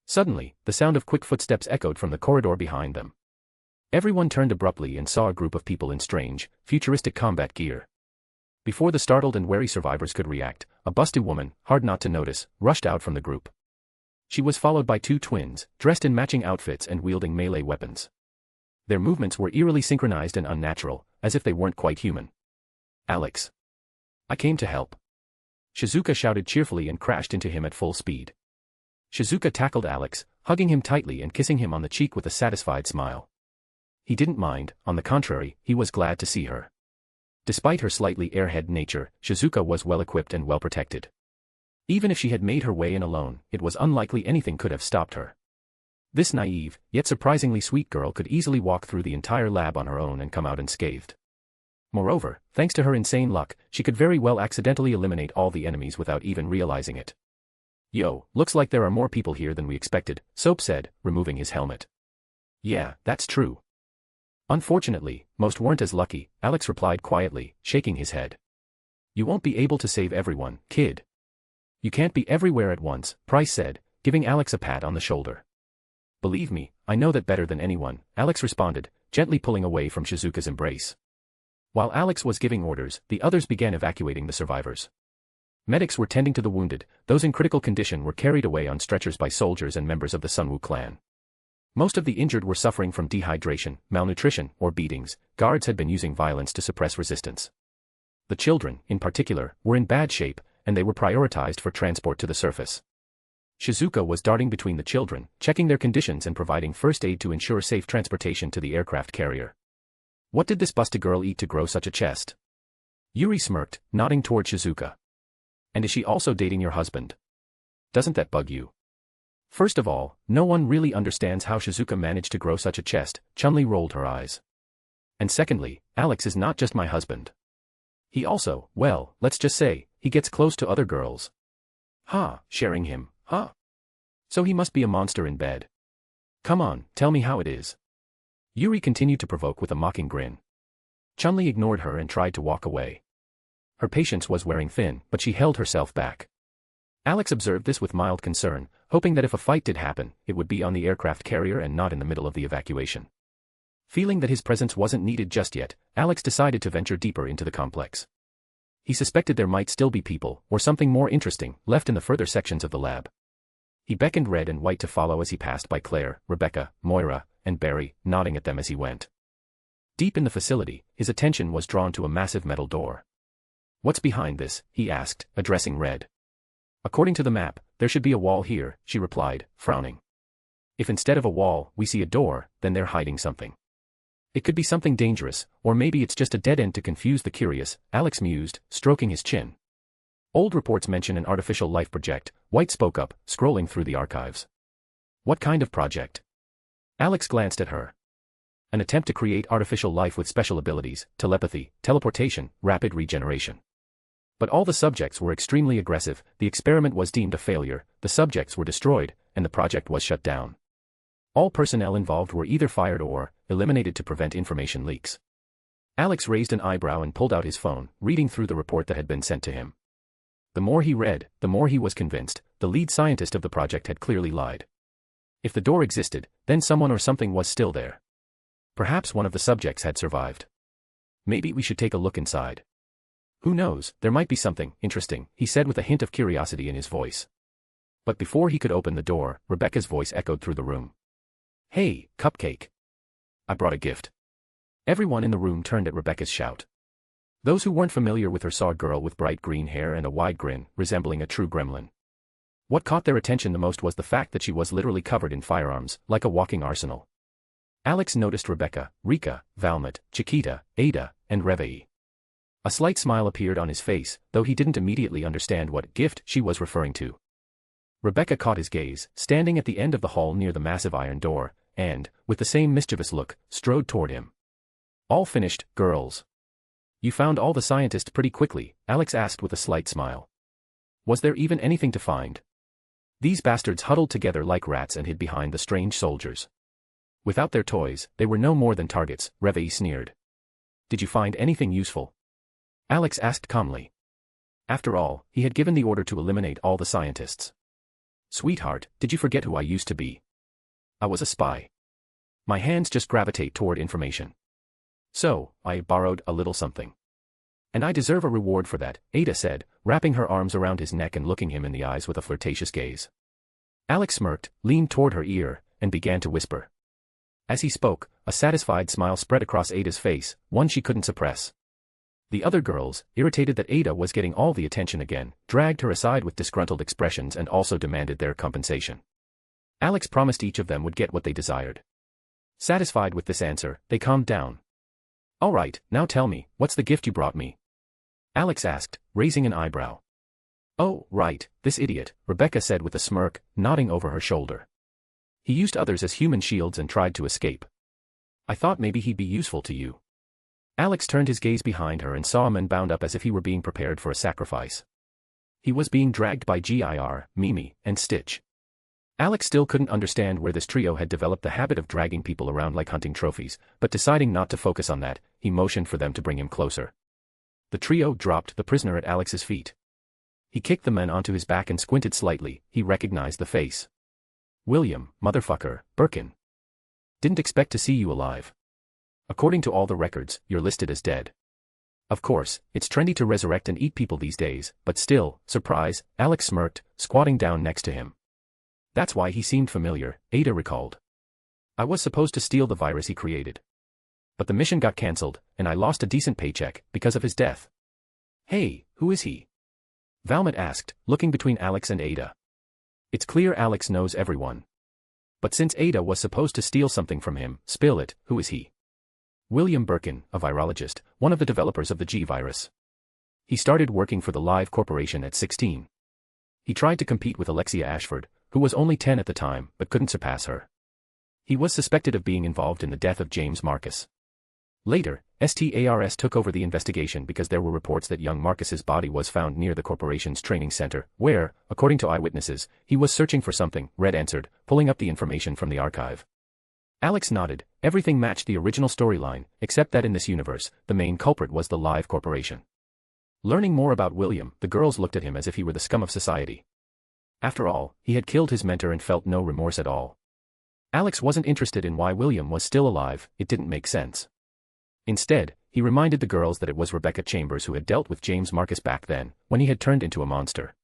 Suddenly, the sound of quick footsteps echoed from the corridor behind them. Everyone turned abruptly and saw a group of people in strange, futuristic combat gear. Before the startled and wary survivors could react, a busty woman, hard not to notice, rushed out from the group. She was followed by two twins, dressed in matching outfits and wielding melee weapons. Their movements were eerily synchronized and unnatural, as if they weren't quite human. "Alex. I came to help." Shizuka shouted cheerfully and crashed into him at full speed. Shizuka tackled Alex, hugging him tightly and kissing him on the cheek with a satisfied smile. He didn't mind, on the contrary, he was glad to see her. Despite her slightly airhead nature, Shizuka was well-equipped and well-protected. Even if she had made her way in alone, it was unlikely anything could have stopped her. This naive, yet surprisingly sweet girl could easily walk through the entire lab on her own and come out unscathed. Moreover, thanks to her insane luck, she could very well accidentally eliminate all the enemies without even realizing it. "Yo, looks like there are more people here than we expected," Soap said, removing his helmet. "Yeah, that's true. Unfortunately, most weren't as lucky," Alex replied quietly, shaking his head. "You won't be able to save everyone, kid. You can't be everywhere at once," Price said, giving Alex a pat on the shoulder. "Believe me, I know that better than anyone," Alex responded, gently pulling away from Shizuka's embrace. While Alex was giving orders, the others began evacuating the survivors. Medics were tending to the wounded, those in critical condition were carried away on stretchers by soldiers and members of the Sunwoo clan. Most of the injured were suffering from dehydration, malnutrition, or beatings. Guards had been using violence to suppress resistance. The children, in particular, were in bad shape, and they were prioritized for transport to the surface. Shizuka was darting between the children, checking their conditions and providing first aid to ensure safe transportation to the aircraft carrier. "What did this busted girl eat to grow such a chest?" Yuri smirked, nodding toward Shizuka. "And is she also dating your husband? Doesn't that bug you?" First of all, no one really understands how Shizuka managed to grow such a chest, Chun-Li rolled her eyes. "And secondly, Alex is not just my husband. He also, well, let's just say, he gets close to other girls." "Huh, sharing him, huh? So he must be a monster in bed. Come on, tell me how it is." Yuri continued to provoke with a mocking grin. Chun-Li ignored her and tried to walk away. Her patience was wearing thin, but she held herself back. Alex observed this with mild concern, hoping that if a fight did happen, it would be on the aircraft carrier and not in the middle of the evacuation. Feeling that his presence wasn't needed just yet, Alex decided to venture deeper into the complex. He suspected there might still be people, or something more interesting, left in the further sections of the lab. He beckoned Red and White to follow as he passed by Claire, Rebecca, Moira, and Barry, nodding at them as he went. Deep in the facility, his attention was drawn to a massive metal door. "What's behind this?" he asked, addressing Red. "According to the map, there should be a wall here," she replied, frowning. "If instead of a wall, we see a door, then they're hiding something. It could be something dangerous, or maybe it's just a dead end to confuse the curious," Alex mused, stroking his chin. "Old reports mention an artificial life project," White spoke up, scrolling through the archives. "What kind of project?" Alex glanced at her. "An attempt to create artificial life with special abilities, telepathy, teleportation, rapid regeneration. But all the subjects were extremely aggressive, the experiment was deemed a failure, the subjects were destroyed, and the project was shut down. All personnel involved were either fired or eliminated to prevent information leaks." Alex raised an eyebrow and pulled out his phone, reading through the report that had been sent to him. The more he read, the more he was convinced, the lead scientist of the project had clearly lied. If the door existed, then someone or something was still there. Perhaps one of the subjects had survived. "Maybe we should take a look inside." Who knows, there might be something interesting, he said with a hint of curiosity in his voice. But before he could open the door, Rebecca's voice echoed through the room. Hey, Cupcake. I brought a gift. Everyone in the room turned at Rebecca's shout. Those who weren't familiar with her saw a girl with bright green hair and a wide grin, resembling a true gremlin. What caught their attention the most was the fact that she was literally covered in firearms, like a walking arsenal. Alex noticed Rebecca, Rika, Valmet, Chiquita, Ada, and Revei. A slight smile appeared on his face, though he didn't immediately understand what gift she was referring to. Rebecca caught his gaze, standing at the end of the hall near the massive iron door, and, with the same mischievous look, strode toward him. All finished, girls. You found all the scientists pretty quickly, Alex asked with a slight smile. Was there even anything to find? These bastards huddled together like rats and hid behind the strange soldiers. Without their toys, they were no more than targets, Revei sneered. Did you find anything useful? Alex asked calmly. After all, he had given the order to eliminate all the scientists. Sweetheart, did you forget who I used to be? I was a spy. My hands just gravitate toward information. So, I borrowed a little something. And I deserve a reward for that, Ada said, wrapping her arms around his neck and looking him in the eyes with a flirtatious gaze. Alex smirked, leaned toward her ear, and began to whisper. As he spoke, a satisfied smile spread across Ada's face, one she couldn't suppress. The other girls, irritated that Ada was getting all the attention again, dragged her aside with disgruntled expressions and also demanded their compensation. Alex promised each of them would get what they desired. Satisfied with this answer, they calmed down. All right, now tell me, what's the gift you brought me? Alex asked, raising an eyebrow. Oh, right, this idiot, Rebecca said with a smirk, nodding over her shoulder. He used others as human shields and tried to escape. I thought maybe he'd be useful to you. Alex turned his gaze behind her and saw a man bound up as if he were being prepared for a sacrifice. He was being dragged by Gir, Mimi, and Stitch. Alex still couldn't understand where this trio had developed the habit of dragging people around like hunting trophies, but deciding not to focus on that, he motioned for them to bring him closer. The trio dropped the prisoner at Alex's feet. He kicked the man onto his back and squinted slightly, he recognized the face. William, motherfucker, Birkin. Didn't expect to see you alive. According to all the records, you're listed as dead. Of course, it's trendy to resurrect and eat people these days, but still, surprise, Alex smirked, squatting down next to him. That's why he seemed familiar, Ada recalled. I was supposed to steal the virus he created. But the mission got cancelled, and I lost a decent paycheck, because of his death. Hey, who is he? Valmet asked, looking between Alex and Ada. It's clear Alex knows everyone. But since Ada was supposed to steal something from him, spill it, who is he? William Birkin, a virologist, one of the developers of the G virus. He started working for the Live Corporation at 16. He tried to compete with Alexia Ashford, who was only 10 at the time, but couldn't surpass her. He was suspected of being involved in the death of James Marcus. Later, STARS took over the investigation because there were reports that young Marcus's body was found near the corporation's training center, where, according to eyewitnesses, he was searching for something, Red answered, pulling up the information from the archive. Alex nodded, everything matched the original storyline, except that in this universe, the main culprit was the Live Corporation. Learning more about William, the girls looked at him as if he were the scum of society. After all, he had killed his mentor and felt no remorse at all. Alex wasn't interested in why William was still alive, it didn't make sense. Instead, he reminded the girls that it was Rebecca Chambers who had dealt with James Marcus back then, when he had turned into a monster.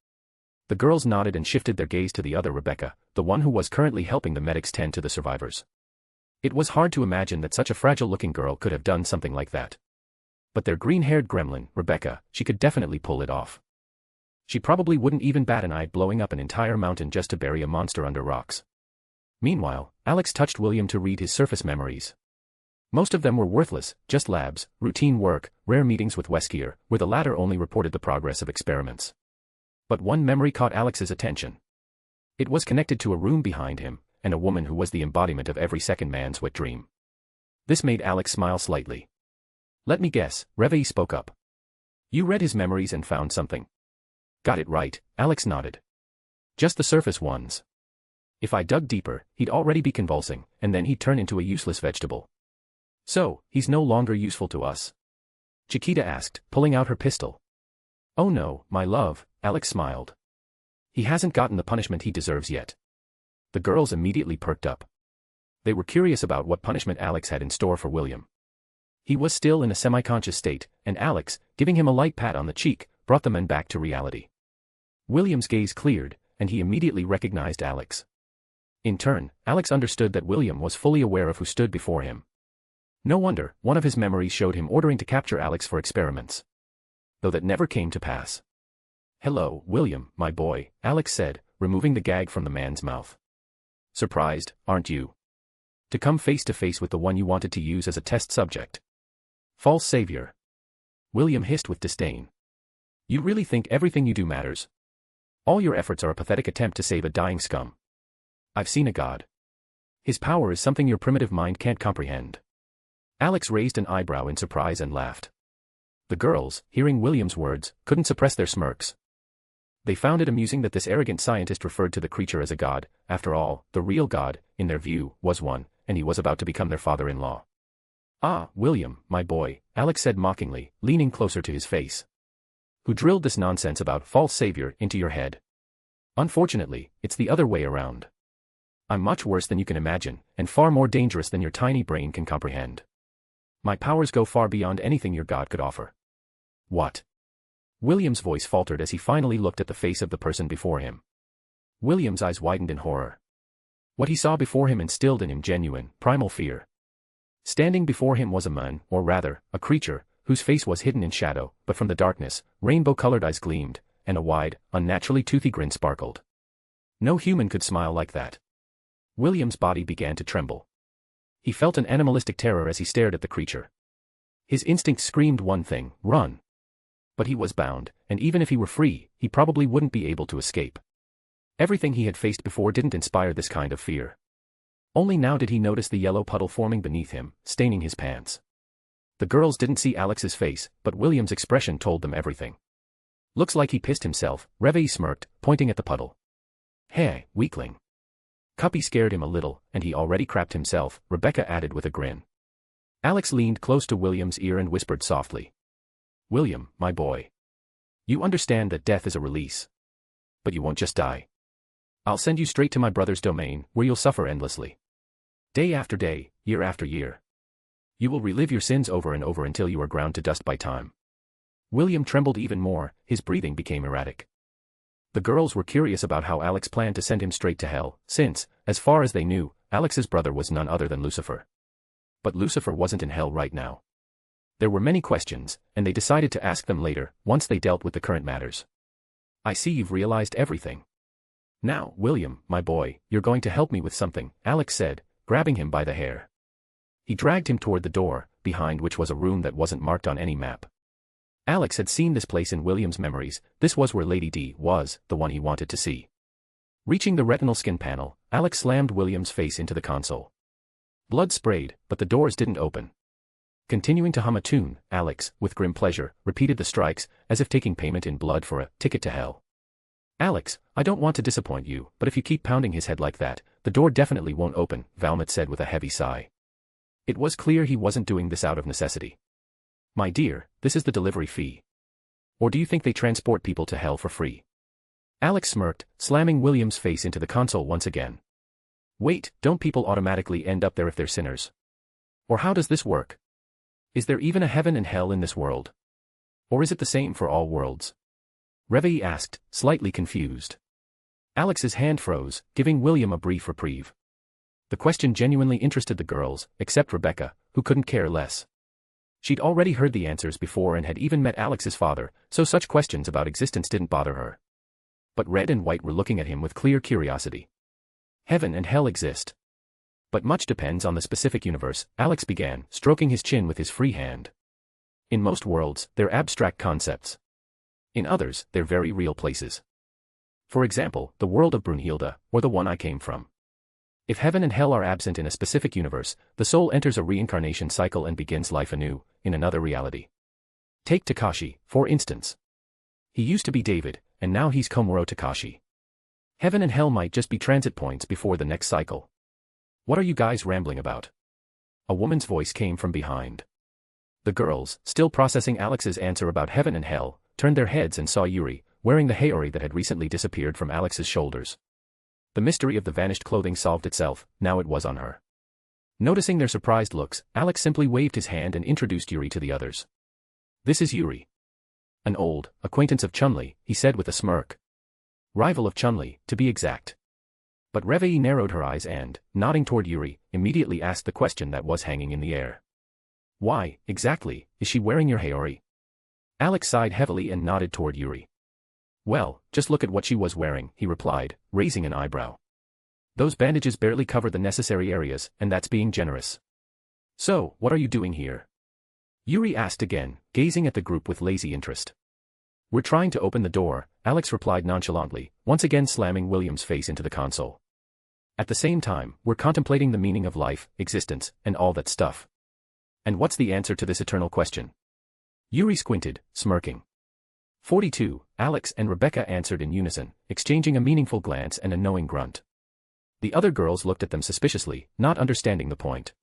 The girls nodded and shifted their gaze to the other Rebecca, the one who was currently helping the medics tend to the survivors. It was hard to imagine that such a fragile-looking girl could have done something like that. But their green-haired gremlin, Rebecca, she could definitely pull it off. She probably wouldn't even bat an eye blowing up an entire mountain just to bury a monster under rocks. Meanwhile, Alex touched William to read his surface memories. Most of them were worthless, just labs, routine work, rare meetings with Weskier, where the latter only reported the progress of experiments. But one memory caught Alex's attention. It was connected to a room behind him, and a woman who was the embodiment of every second man's wet dream. This made Alex smile slightly. Let me guess, Revei spoke up. You read his memories and found something. Got it right, Alex nodded. Just the surface ones. If I dug deeper, he'd already be convulsing, and then he'd turn into a useless vegetable. So, he's no longer useful to us? Chiquita asked, pulling out her pistol. Oh no, my love, Alex smiled. He hasn't gotten the punishment he deserves yet. The girls immediately perked up. They were curious about what punishment Alex had in store for William. He was still in a semi-conscious state, and Alex, giving him a light pat on the cheek, brought the man back to reality. William's gaze cleared, and he immediately recognized Alex. In turn, Alex understood that William was fully aware of who stood before him. No wonder, one of his memories showed him ordering to capture Alex for experiments. Though that never came to pass. "Hello, William, my boy," Alex said, removing the gag from the man's mouth. "Surprised, aren't you? To come face to face with the one you wanted to use as a test subject. False savior." William hissed with disdain. "You really think everything you do matters? All your efforts are a pathetic attempt to save a dying scum. I've seen a god. His power is something your primitive mind can't comprehend." Alex raised an eyebrow in surprise and laughed. The girls, hearing William's words, couldn't suppress their smirks. They found it amusing that this arrogant scientist referred to the creature as a god. After all, the real god, in their view, was one, and he was about to become their father-in-law. "Ah, William, my boy," Alex said mockingly, leaning closer to his face. "Who drilled this nonsense about false savior into your head? Unfortunately, it's the other way around. I'm much worse than you can imagine, and far more dangerous than your tiny brain can comprehend. My powers go far beyond anything your god could offer." "What?" William's voice faltered as he finally looked at the face of the person before him. William's eyes widened in horror. What he saw before him instilled in him genuine, primal fear. Standing before him was a man, or rather, a creature, whose face was hidden in shadow, but from the darkness, rainbow-colored eyes gleamed, and a wide, unnaturally toothy grin sparkled. No human could smile like that. William's body began to tremble. He felt an animalistic terror as he stared at the creature. His instinct screamed one thing: run. But he was bound, and even if he were free, he probably wouldn't be able to escape. Everything he had faced before didn't inspire this kind of fear. Only now did he notice the yellow puddle forming beneath him, staining his pants. The girls didn't see Alex's face, but William's expression told them everything. "Looks like he pissed himself," Reveille smirked, pointing at the puddle. "Hey, weakling. Cuppy scared him a little, and he already crapped himself," Rebecca added with a grin. Alex leaned close to William's ear and whispered softly. "William, my boy. You understand that death is a release. But you won't just die. I'll send you straight to my brother's domain, where you'll suffer endlessly. Day after day, year after year. You will relive your sins over and over until you are ground to dust by time." William trembled even more, his breathing became erratic. The girls were curious about how Alex planned to send him straight to hell, since, as far as they knew, Alex's brother was none other than Lucifer. But Lucifer wasn't in hell right now. There were many questions, and they decided to ask them later, once they dealt with the current matters. "I see you've realized everything. Now, William, my boy, you're going to help me with something," Alex said, grabbing him by the hair. He dragged him toward the door, behind which was a room that wasn't marked on any map. Alex had seen this place in William's memories. This was where Lady D was, the one he wanted to see. Reaching the retinal skin panel, Alex slammed William's face into the console. Blood sprayed, but the doors didn't open. Continuing to hum a tune, Alex, with grim pleasure, repeated the strikes, as if taking payment in blood for a ticket to hell. "Alex, I don't want to disappoint you, but if you keep pounding his head like that, the door definitely won't open," Valmont said with a heavy sigh. It was clear he wasn't doing this out of necessity. "My dear, this is the delivery fee. Or do you think they transport people to hell for free?" Alex smirked, slamming William's face into the console once again. "Wait, don't people automatically end up there if they're sinners? Or how does this work? Is there even a heaven and hell in this world? Or is it the same for all worlds?" Reveille asked, slightly confused. Alex's hand froze, giving William a brief reprieve. The question genuinely interested the girls, except Rebecca, who couldn't care less. She'd already heard the answers before and had even met Alex's father, so such questions about existence didn't bother her. But Red and White were looking at him with clear curiosity. "Heaven and hell exist. But much depends on the specific universe," Alex began, stroking his chin with his free hand. "In most worlds, they're abstract concepts. In others, they're very real places. For example, the world of Brunhilde, or the one I came from. If heaven and hell are absent in a specific universe, the soul enters a reincarnation cycle and begins life anew, in another reality. Take Takashi, for instance. He used to be David, and now he's Komuro Takashi. Heaven and hell might just be transit points before the next cycle." "What are you guys rambling about?" A woman's voice came from behind. The girls, still processing Alex's answer about heaven and hell, turned their heads and saw Yuri, wearing the haori that had recently disappeared from Alex's shoulders. The mystery of the vanished clothing solved itself, now it was on her. Noticing their surprised looks, Alex simply waved his hand and introduced Yuri to the others. This is Yuri. An old acquaintance of Chunli, he said with a smirk. Rival of Chunli, to be exact. But Revei narrowed her eyes and, nodding toward Yuri, immediately asked the question that was hanging in the air. Why, exactly, is she wearing your haori? Alex sighed heavily and nodded toward Yuri. Well, just look at what she was wearing, he replied, raising an eyebrow. Those bandages barely cover the necessary areas, and that's being generous. So, what are you doing here? Yuri asked again, gazing at the group with lazy interest. We're trying to open the door, Alex replied nonchalantly, once again slamming William's face into the console. At the same time, we're contemplating the meaning of life, existence, and all that stuff. And what's the answer to this eternal question? Yuri squinted, smirking. 42, Alex and Rebecca answered in unison, exchanging a meaningful glance and a knowing grunt. The other girls looked at them suspiciously, not understanding the point.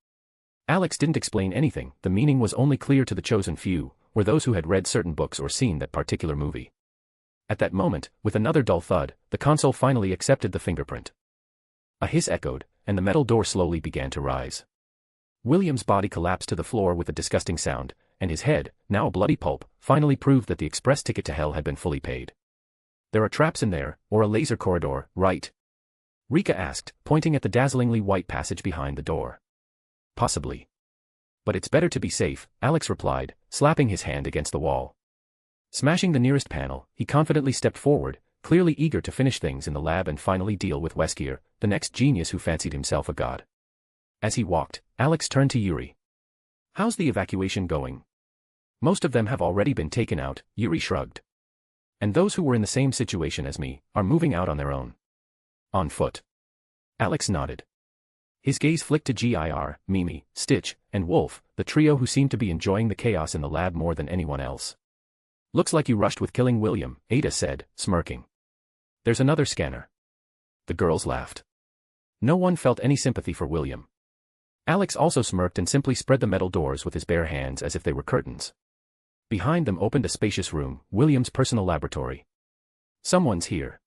Alex didn't explain anything, the meaning was only clear to the chosen few, or those who had read certain books or seen that particular movie. At that moment, with another dull thud, the console finally accepted the fingerprint. A hiss echoed, and the metal door slowly began to rise. William's body collapsed to the floor with a disgusting sound, and his head, now a bloody pulp, finally proved that the express ticket to hell had been fully paid. There are traps in there, or a laser corridor, right? Rika asked, pointing at the dazzlingly white passage behind the door. Possibly. But it's better to be safe, Alex replied, slapping his hand against the wall. Smashing the nearest panel, he confidently stepped forward, clearly eager to finish things in the lab and finally deal with Weskier, the next genius who fancied himself a god. As he walked, Alex turned to Yuri. How's the evacuation going? Most of them have already been taken out, Yuri shrugged. And those who were in the same situation as me are moving out on their own. On foot. Alex nodded. His gaze flicked to Gir, Mimi, Stitch, and Wolf, the trio who seemed to be enjoying the chaos in the lab more than anyone else. Looks like you rushed with killing William, Ada said, smirking. There's another scanner. The girls laughed. No one felt any sympathy for William. Alex also smirked and simply spread the metal doors with his bare hands as if they were curtains. Behind them opened a spacious room, William's personal laboratory. Someone's here.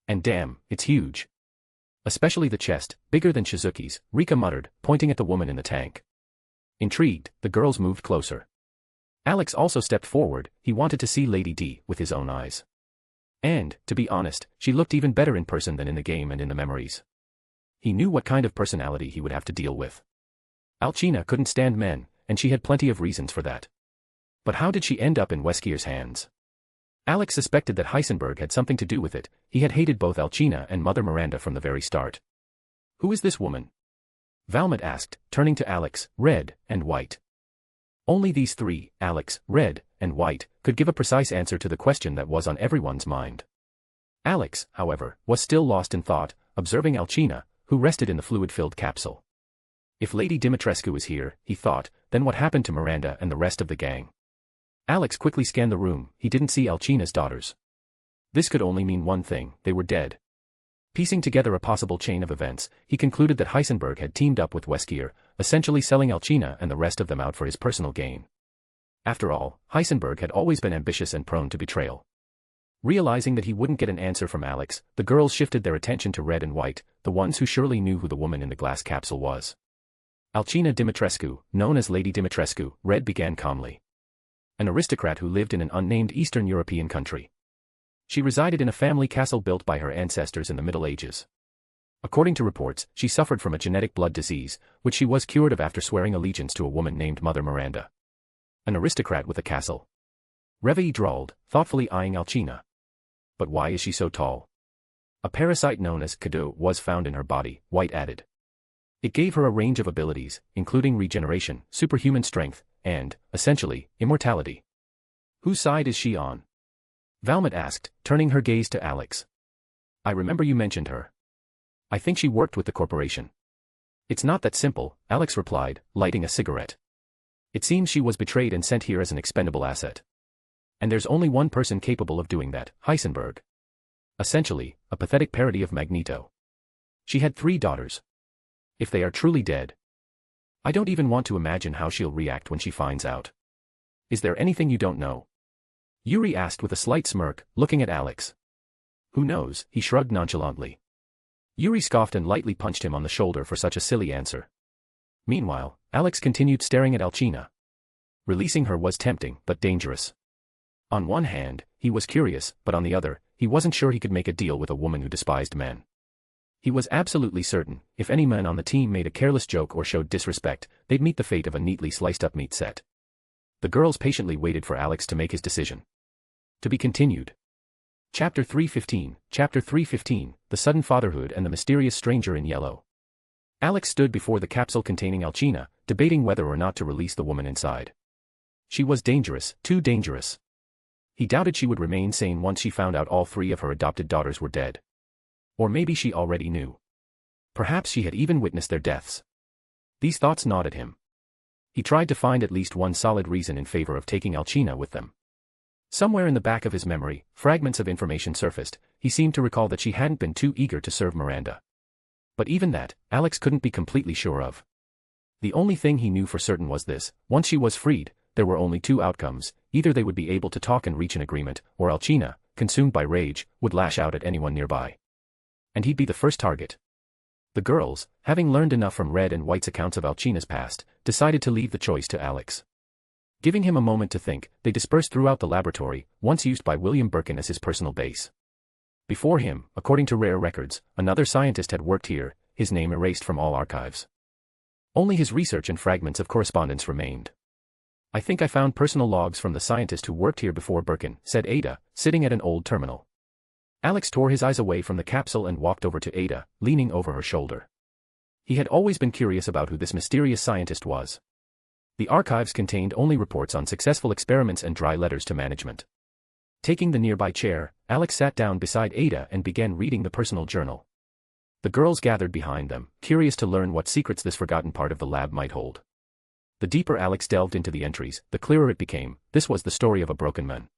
And damn, it's huge. Especially the chest, bigger than Shizuki's, Rika muttered, pointing at the woman in the tank. Intrigued, the girls moved closer. Alex also stepped forward, he wanted to see Lady D with his own eyes. And, to be honest, she looked even better in person than in the game and in the memories. He knew what kind of personality he would have to deal with. Alcina couldn't stand men, and she had plenty of reasons for that. But how did she end up in Weskier's hands? Alex suspected that Heisenberg had something to do with it, he had hated both Alcina and Mother Miranda from the very start. Who is this woman? Valmont asked, turning to Alex, Red, and White. Only these three, Alex, Red, and White, could give a precise answer to the question that was on everyone's mind. Alex, however, was still lost in thought, observing Alcina, who rested in the fluid-filled capsule. If Lady Dimitrescu is here, he thought, then what happened to Miranda and the rest of the gang? Alex quickly scanned the room, he didn't see Alcina's daughters. This could only mean one thing, they were dead. Piecing together a possible chain of events, he concluded that Heisenberg had teamed up with Weskier, essentially selling Alcina and the rest of them out for his personal gain. After all, Heisenberg had always been ambitious and prone to betrayal. Realizing that he wouldn't get an answer from Alex, the girls shifted their attention to Red and White, the ones who surely knew who the woman in the glass capsule was. Alcina Dimitrescu, known as Lady Dimitrescu, Red began calmly. An aristocrat who lived in an unnamed Eastern European country. She resided in a family castle built by her ancestors in the Middle Ages. According to reports, she suffered from a genetic blood disease, which she was cured of after swearing allegiance to a woman named Mother Miranda. An aristocrat with a castle. Revei drawled, thoughtfully eyeing Alcina. But why is she so tall? A parasite known as Kado was found in her body, White added. It gave her a range of abilities, including regeneration, superhuman strength, and, essentially, immortality. Whose side is she on? Valmont asked, turning her gaze to Alex. I remember you mentioned her. I think she worked with the corporation. It's not that simple, Alex replied, lighting a cigarette. It seems she was betrayed and sent here as an expendable asset. And there's only one person capable of doing that, Heisenberg. Essentially, a pathetic parody of Magneto. She had 3 daughters. If they are truly dead, I don't even want to imagine how she'll react when she finds out. Is there anything you don't know? Yuri asked with a slight smirk, looking at Alex. Who knows, he shrugged nonchalantly. Yuri scoffed and lightly punched him on the shoulder for such a silly answer. Meanwhile, Alex continued staring at Alcina. Releasing her was tempting but dangerous. On one hand, he was curious, but on the other, he wasn't sure he could make a deal with a woman who despised men. He was absolutely certain, if any man on the team made a careless joke or showed disrespect, they'd meet the fate of a neatly sliced-up meat set. The girls patiently waited for Alex to make his decision. To be continued. Chapter 315, Chapter 315, The Sudden Fatherhood and the Mysterious Stranger in Yellow. Alex stood before the capsule containing Alcina, debating whether or not to release the woman inside. She was dangerous, too dangerous. He doubted she would remain sane once she found out all 3 of her adopted daughters were dead. Or maybe she already knew. Perhaps she had even witnessed their deaths. These thoughts gnawed at him. He tried to find at least one solid reason in favor of taking Alcina with them. Somewhere in the back of his memory, fragments of information surfaced. He seemed to recall that she hadn't been too eager to serve Miranda. But even that, Alex couldn't be completely sure of. The only thing he knew for certain was this: once she was freed, there were only 2 outcomes: either they would be able to talk and reach an agreement, or Alcina, consumed by rage, would lash out at anyone nearby. And he'd be the first target. The girls, having learned enough from Red and White's accounts of Alcina's past, decided to leave the choice to Alex. Giving him a moment to think, they dispersed throughout the laboratory, once used by William Birkin as his personal base. Before him, according to rare records, another scientist had worked here, his name erased from all archives. Only his research and fragments of correspondence remained. "I think I found personal logs from the scientist who worked here before Birkin," said Ada, sitting at an old terminal. Alex tore his eyes away from the capsule and walked over to Ada, leaning over her shoulder. He had always been curious about who this mysterious scientist was. The archives contained only reports on successful experiments and dry letters to management. Taking the nearby chair, Alex sat down beside Ada and began reading the personal journal. The girls gathered behind them, curious to learn what secrets this forgotten part of the lab might hold. The deeper Alex delved into the entries, the clearer it became: this was the story of a broken man.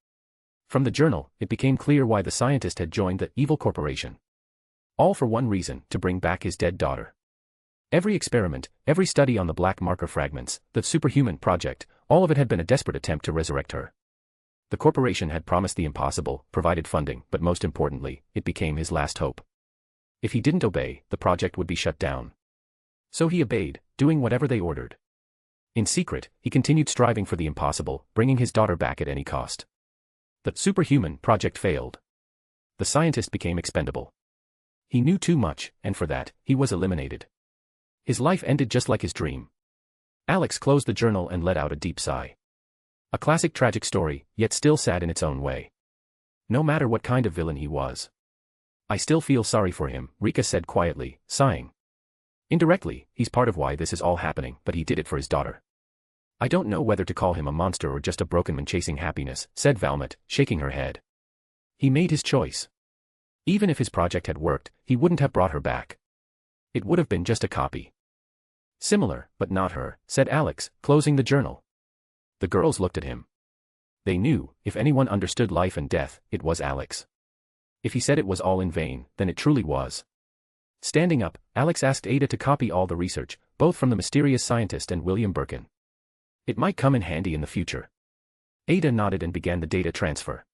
From the journal, it became clear why the scientist had joined the evil corporation. All for one reason: to bring back his dead daughter. Every experiment, every study on the black marker fragments, the superhuman project, all of it had been a desperate attempt to resurrect her. The corporation had promised the impossible, provided funding, but most importantly, it became his last hope. If he didn't obey, the project would be shut down. So he obeyed, doing whatever they ordered. In secret, he continued striving for the impossible, bringing his daughter back at any cost. The superhuman project failed. The scientist became expendable. He knew too much, and for that, he was eliminated. His life ended just like his dream. Alex closed the journal and let out a deep sigh. A classic tragic story, yet still sad in its own way. No matter what kind of villain he was. "I still feel sorry for him," Rika said quietly, sighing. "Indirectly, he's part of why this is all happening, but he did it for his daughter." "I don't know whether to call him a monster or just a broken man chasing happiness," said Valmet, shaking her head. "He made his choice. Even if his project had worked, he wouldn't have brought her back. It would have been just a copy." "Similar, but not her," said Alex, closing the journal. The girls looked at him. They knew, if anyone understood life and death, it was Alex. If he said it was all in vain, then it truly was. Standing up, Alex asked Ada to copy all the research, both from the mysterious scientist and William Birkin. It might come in handy in the future. Ada nodded and began the data transfer.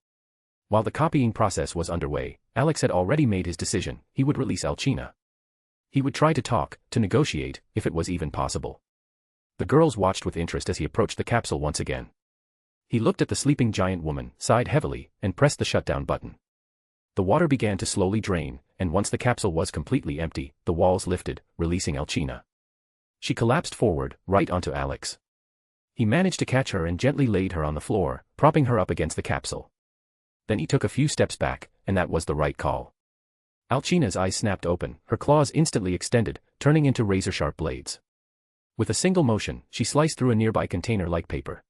While the copying process was underway, Alex had already made his decision: he would release Alcina. He would try to talk, to negotiate, if it was even possible. The girls watched with interest as he approached the capsule once again. He looked at the sleeping giant woman, sighed heavily, and pressed the shutdown button. The water began to slowly drain, and once the capsule was completely empty, the walls lifted, releasing Alcina. She collapsed forward, right onto Alex. He managed to catch her and gently laid her on the floor, propping her up against the capsule. Then he took a few steps back, and that was the right call. Alcina's eyes snapped open, her claws instantly extended, turning into razor-sharp blades. With a single motion, she sliced through a nearby container like paper.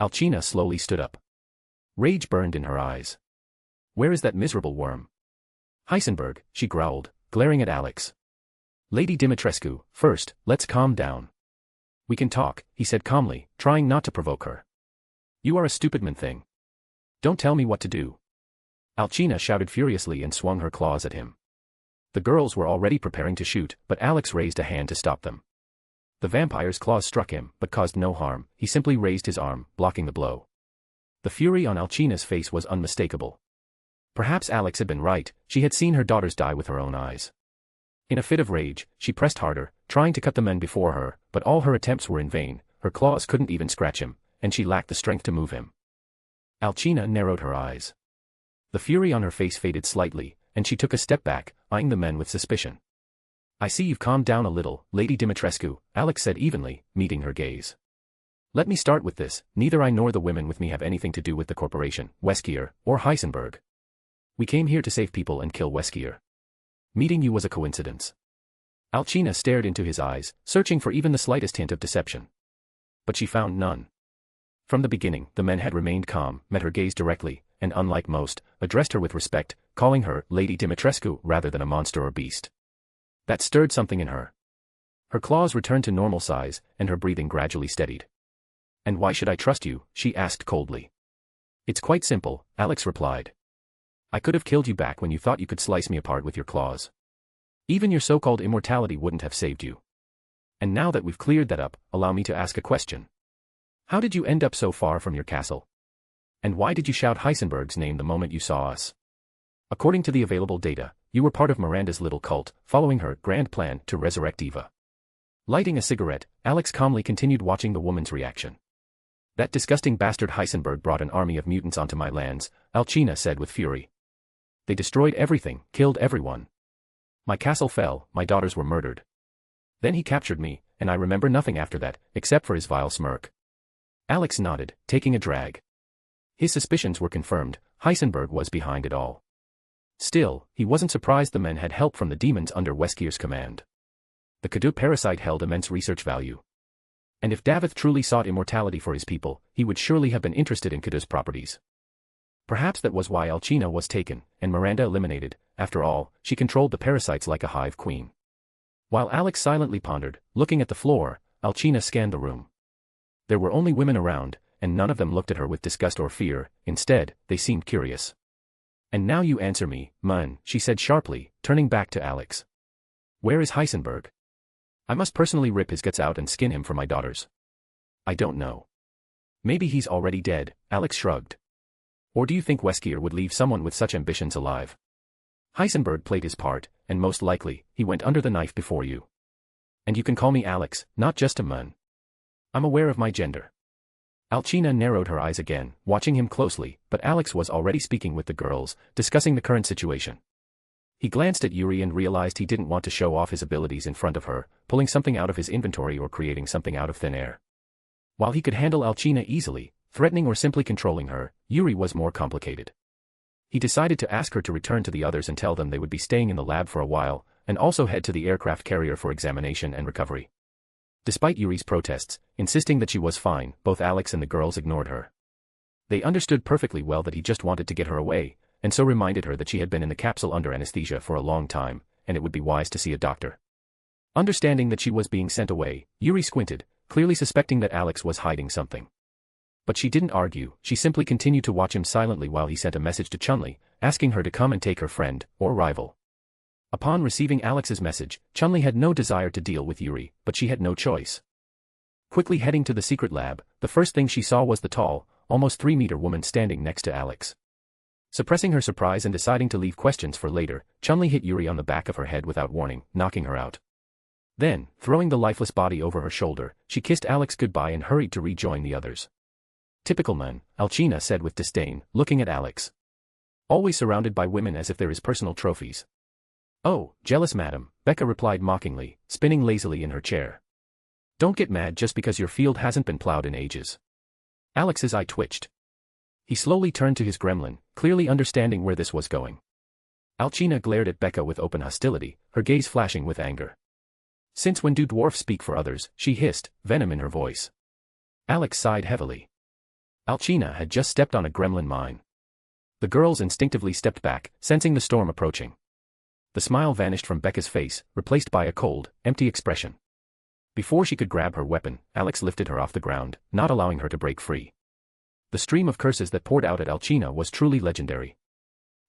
Alcina slowly stood up. Rage burned in her eyes. "Where is that miserable worm?" "Heisenberg," she growled, glaring at Alex. "Lady Dimitrescu, first, let's calm down." "We can talk," he said calmly, trying not to provoke her. "You are a stupid man thing. Don't tell me what to do." Alcina shouted furiously and swung her claws at him. The girls were already preparing to shoot, but Alex raised a hand to stop them. The vampire's claws struck him, but caused no harm. He simply raised his arm, blocking the blow. The fury on Alcina's face was unmistakable. Perhaps Alex had been right, she had seen her daughters die with her own eyes. In a fit of rage, she pressed harder, trying to cut the men before her, but all her attempts were in vain. Her claws couldn't even scratch him, and she lacked the strength to move him. Alcina narrowed her eyes. The fury on her face faded slightly, and she took a step back, eyeing the men with suspicion. "I see you've calmed down a little, Lady Dimitrescu," Alex said evenly, meeting her gaze. "Let me start with this, neither I nor the women with me have anything to do with the corporation, Weskier, or Heisenberg. We came here to save people and kill Weskier. Meeting you was a coincidence." Alcina stared into his eyes, searching for even the slightest hint of deception. But she found none. From the beginning, the men had remained calm, met her gaze directly, and unlike most, addressed her with respect, calling her Lady Dimitrescu rather than a monster or beast. That stirred something in her. Her claws returned to normal size, and her breathing gradually steadied. "And why should I trust you?" she asked coldly. "It's quite simple," Alex replied. "I could have killed you back when you thought you could slice me apart with your claws. Even your so-called immortality wouldn't have saved you. And now that we've cleared that up, allow me to ask a question. How did you end up so far from your castle? And why did you shout Heisenberg's name the moment you saw us? According to the available data, you were part of Miranda's little cult, following her grand plan to resurrect Eva." Lighting a cigarette, Alex calmly continued watching the woman's reaction. "That disgusting bastard Heisenberg brought an army of mutants onto my lands," Alcina said with fury. "They destroyed everything, killed everyone. My castle fell, my daughters were murdered. Then he captured me, and I remember nothing after that, except for his vile smirk." Alex nodded, taking a drag. His suspicions were confirmed, Heisenberg was behind it all. Still, he wasn't surprised the men had help from the demons under Weskier's command. The Kadu parasite held immense research value. And if Davith truly sought immortality for his people, he would surely have been interested in Kadu's properties. Perhaps that was why Alcina was taken, and Miranda eliminated. After all, she controlled the parasites like a hive queen. While Alex silently pondered, looking at the floor, Alcina scanned the room. There were only women around, and none of them looked at her with disgust or fear. Instead, they seemed curious. "And now you answer me, man," she said sharply, turning back to Alex. "Where is Heisenberg? I must personally rip his guts out and skin him for my daughters." "I don't know. Maybe he's already dead," Alex shrugged. "Or do you think Weskier would leave someone with such ambitions alive? Heisenberg played his part, and most likely, he went under the knife before you. And you can call me Alex, not just a man. I'm aware of my gender." Alcina narrowed her eyes again, watching him closely, but Alex was already speaking with the girls, discussing the current situation. He glanced at Yuri and realized he didn't want to show off his abilities in front of her, pulling something out of his inventory or creating something out of thin air. While he could handle Alcina easily, threatening or simply controlling her, Yuri was more complicated. He decided to ask her to return to the others and tell them they would be staying in the lab for a while, and also head to the aircraft carrier for examination and recovery. Despite Yuri's protests, insisting that she was fine, both Alex and the girls ignored her. They understood perfectly well that he just wanted to get her away, and so reminded her that she had been in the capsule under anesthesia for a long time, and it would be wise to see a doctor. Understanding that she was being sent away, Yuri squinted, clearly suspecting that Alex was hiding something. But she didn't argue, she simply continued to watch him silently while he sent a message to Chunli, asking her to come and take her friend, or rival. Upon receiving Alex's message, Chunli had no desire to deal with Yuri, but she had no choice. Quickly heading to the secret lab, the first thing she saw was the tall, almost 3-meter woman standing next to Alex. Suppressing her surprise and deciding to leave questions for later, Chunli hit Yuri on the back of her head without warning, knocking her out. Then, throwing the lifeless body over her shoulder, she kissed Alex goodbye and hurried to rejoin the others. "Typical man," Alcina said with disdain, looking at Alex. "Always surrounded by women as if they're his personal trophies." "Oh, jealous madam," Becca replied mockingly, spinning lazily in her chair. "Don't get mad just because your field hasn't been plowed in ages." Alex's eye twitched. He slowly turned to his gremlin, clearly understanding where this was going. Alcina glared at Becca with open hostility, her gaze flashing with anger. "Since when do dwarfs speak for others?" she hissed, venom in her voice. Alex sighed heavily. Alcina had just stepped on a gremlin mine. The girls instinctively stepped back, sensing the storm approaching. The smile vanished from Becca's face, replaced by a cold, empty expression. Before she could grab her weapon, Alex lifted her off the ground, not allowing her to break free. The stream of curses that poured out at Alcina was truly legendary.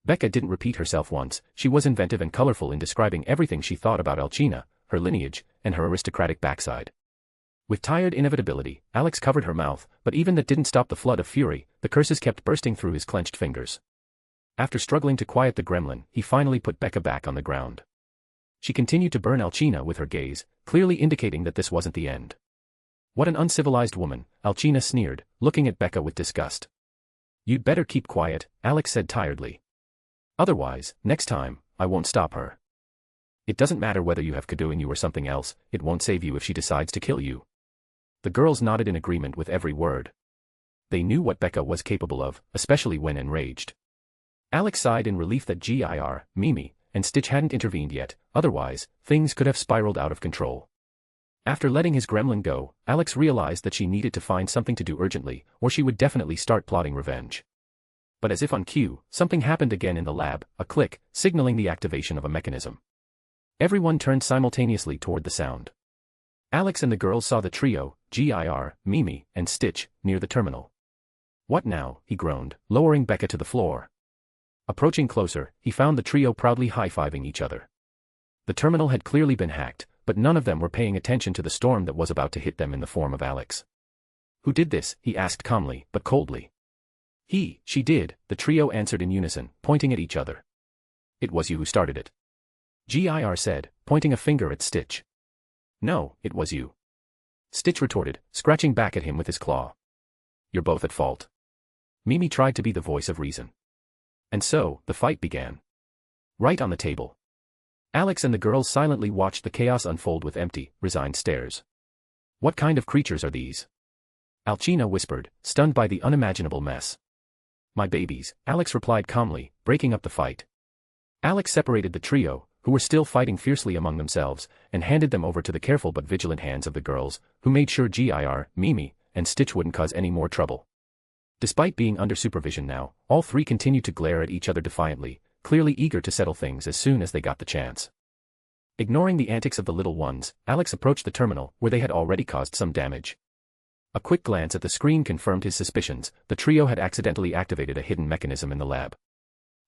Becca didn't repeat herself once, she was inventive and colorful in describing everything she thought about Alcina, her lineage, and her aristocratic backside. With tired inevitability, Alex covered her mouth, but even that didn't stop the flood of fury, the curses kept bursting through his clenched fingers. After struggling to quiet the gremlin, he finally put Becca back on the ground. She continued to burn Alcina with her gaze, clearly indicating that this wasn't the end. What an uncivilized woman, Alcina sneered, looking at Becca with disgust. You'd better keep quiet, Alex said tiredly. Otherwise, next time, I won't stop her. It doesn't matter whether you have Kado in you or something else, it won't save you if she decides to kill you. The girls nodded in agreement with every word. They knew what Becca was capable of, especially when enraged. Alex sighed in relief that Gir, Mimi, and Stitch hadn't intervened yet, otherwise, things could have spiraled out of control. After letting his gremlin go, Alex realized that she needed to find something to do urgently, or she would definitely start plotting revenge. But as if on cue, something happened again in the lab, a click, signaling the activation of a mechanism. Everyone turned simultaneously toward the sound. Alex and the girls saw the trio, Gir, Mimi, and Stitch, near the terminal. What now? He groaned, lowering Becca to the floor. Approaching closer, he found the trio proudly high-fiving each other. The terminal had clearly been hacked, but none of them were paying attention to the storm that was about to hit them in the form of Alex. Who did this? He asked calmly, but coldly. She did, the trio answered in unison, pointing at each other. It was you who started it. Gir said, pointing a finger at Stitch. No, it was you. Stitch retorted, scratching back at him with his claw. You're both at fault. Mimi tried to be the voice of reason. And so, the fight began. Right on the table. Alex and the girls silently watched the chaos unfold with empty, resigned stares. What kind of creatures are these? Alcina whispered, stunned by the unimaginable mess. My babies, Alex replied calmly, breaking up the fight. Alex separated the trio, who were still fighting fiercely among themselves, and handed them over to the careful but vigilant hands of the girls, who made sure Gir, Mimi, and Stitch wouldn't cause any more trouble. Despite being under supervision now, all three continued to glare at each other defiantly, clearly eager to settle things as soon as they got the chance. Ignoring the antics of the little ones, Alex approached the terminal, where they had already caused some damage. A quick glance at the screen confirmed his suspicions. The trio had accidentally activated a hidden mechanism in the lab.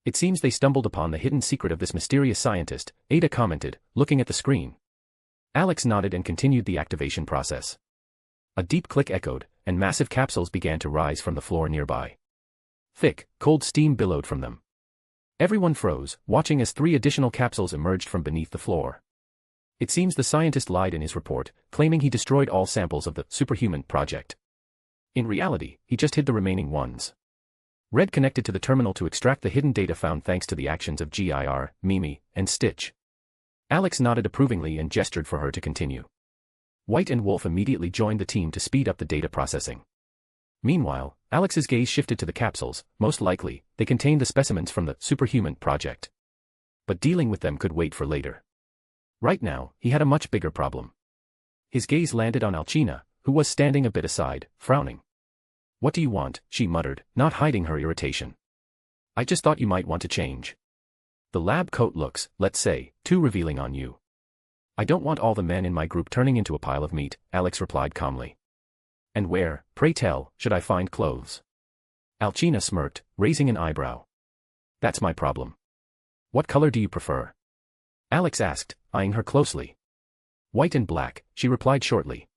It seems they stumbled upon the hidden secret of this mysterious scientist, Ada commented, looking at the screen. Alex nodded and continued the activation process. A deep click echoed, and massive capsules began to rise from the floor nearby. Thick, cold steam billowed from them. Everyone froze, watching as 3 additional capsules emerged from beneath the floor. It seems the scientist lied in his report, claiming he destroyed all samples of the superhuman project. In reality, he just hid the remaining ones. Red connected to the terminal to extract the hidden data found thanks to the actions of Gir, Mimi, and Stitch. Alex nodded approvingly and gestured for her to continue. White and Wolf immediately joined the team to speed up the data processing. Meanwhile, Alex's gaze shifted to the capsules. Most likely, they contained the specimens from the superhuman project. But dealing with them could wait for later. Right now, he had a much bigger problem. His gaze landed on Alcina, who was standing a bit aside, frowning. What do you want? She muttered, not hiding her irritation. I just thought you might want to change. The lab coat looks, let's say, too revealing on you. I don't want all the men in my group turning into a pile of meat, Alex replied calmly. And where, pray tell, should I find clothes? Alcina smirked, raising an eyebrow. That's my problem. What color do you prefer? Alex asked, eyeing her closely. White and black, she replied shortly.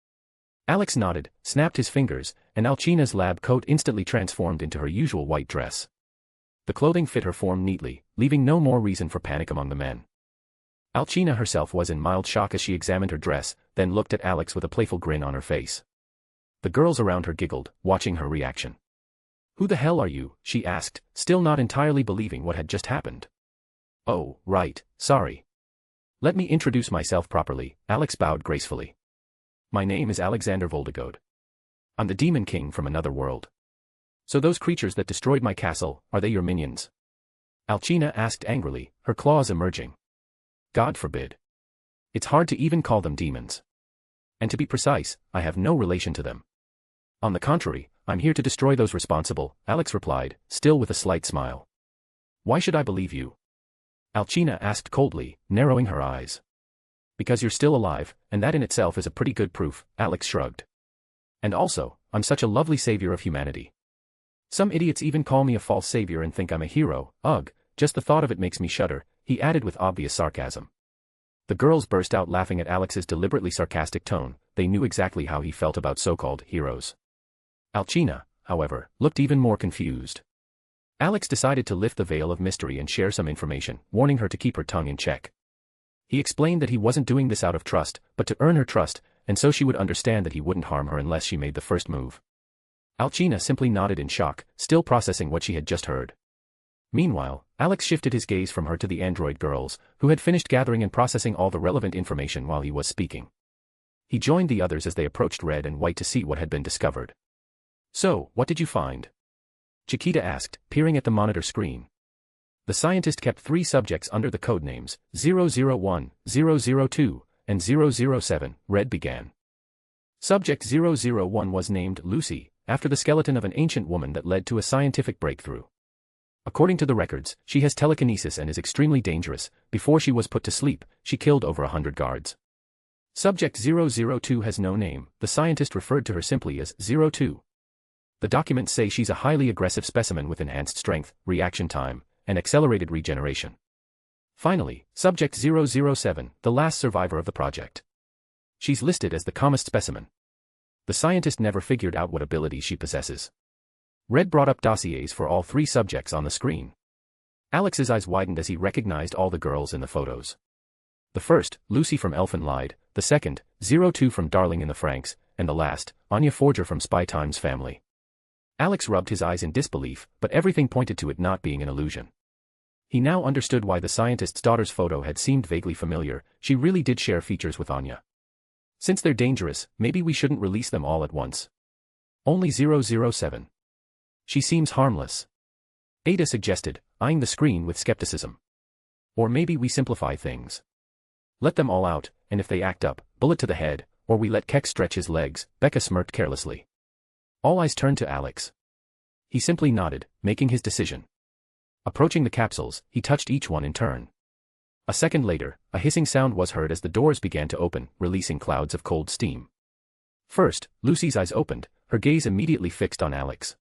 Alex nodded, snapped his fingers, and Alcina's lab coat instantly transformed into her usual white dress. The clothing fit her form neatly, leaving no more reason for panic among the men. Alcina herself was in mild shock as she examined her dress, then looked at Alex with a playful grin on her face. The girls around her giggled, watching her reaction. Who the hell are you? She asked, still not entirely believing what had just happened. Oh, right, sorry. Let me introduce myself properly, Alex bowed gracefully. My name is Alexander Voldegode. I'm the Demon King from another world. So those creatures that destroyed my castle, are they your minions? Alcina asked angrily, her claws emerging. God forbid. It's hard to even call them demons. And to be precise, I have no relation to them. On the contrary, I'm here to destroy those responsible, Alex replied, still with a slight smile. Why should I believe you? Alcina asked coldly, narrowing her eyes. Because you're still alive, and that in itself is a pretty good proof, Alex shrugged. And also, I'm such a lovely savior of humanity. Some idiots even call me a false savior and think I'm a hero. Ugh, just the thought of it makes me shudder, he added with obvious sarcasm. The girls burst out laughing at Alex's deliberately sarcastic tone. They knew exactly how he felt about so-called heroes. Alcina, however, looked even more confused. Alex decided to lift the veil of mystery and share some information, warning her to keep her tongue in check. He explained that he wasn't doing this out of trust, but to earn her trust, and so she would understand that he wouldn't harm her unless she made the first move. Alcina simply nodded in shock, still processing what she had just heard. Meanwhile, Alex shifted his gaze from her to the android girls, who had finished gathering and processing all the relevant information while he was speaking. He joined the others as they approached Red and White to see what had been discovered. "So, what did you find?" Chiquita asked, peering at the monitor screen. The scientist kept 3 subjects under the codenames 001, 002, and 007, Red began. Subject 001 was named Lucy, after the skeleton of an ancient woman that led to a scientific breakthrough. According to the records, she has telekinesis and is extremely dangerous. Before she was put to sleep, she killed over 100 guards. Subject 002 has no name, the scientist referred to her simply as 02. The documents say she's a highly aggressive specimen with enhanced strength, reaction time, and accelerated regeneration. Finally, Subject 007, the last survivor of the project. She's listed as the calmest specimen. The scientist never figured out what abilities she possesses. Red brought up dossiers for all 3 subjects on the screen. Alex's eyes widened as he recognized all the girls in the photos. The first, Lucy from Elfin Lied, the second, 02 from Darling in the Franxx, and the last, Anya Forger from Spy Time's family. Alex rubbed his eyes in disbelief, but everything pointed to it not being an illusion. He now understood why the scientist's daughter's photo had seemed vaguely familiar. She really did share features with Anya. Since they're dangerous, maybe we shouldn't release them all at once. Only 007. She seems harmless. Ada suggested, eyeing the screen with skepticism. Or maybe we simplify things. Let them all out, and if they act up, bullet to the head, or we let Keck stretch his legs, Becca smirked carelessly. All eyes turned to Alex. He simply nodded, making his decision. Approaching the capsules, he touched each one in turn. A second later, a hissing sound was heard as the doors began to open, releasing clouds of cold steam. First, Lucy's eyes opened, her gaze immediately fixed on Alex.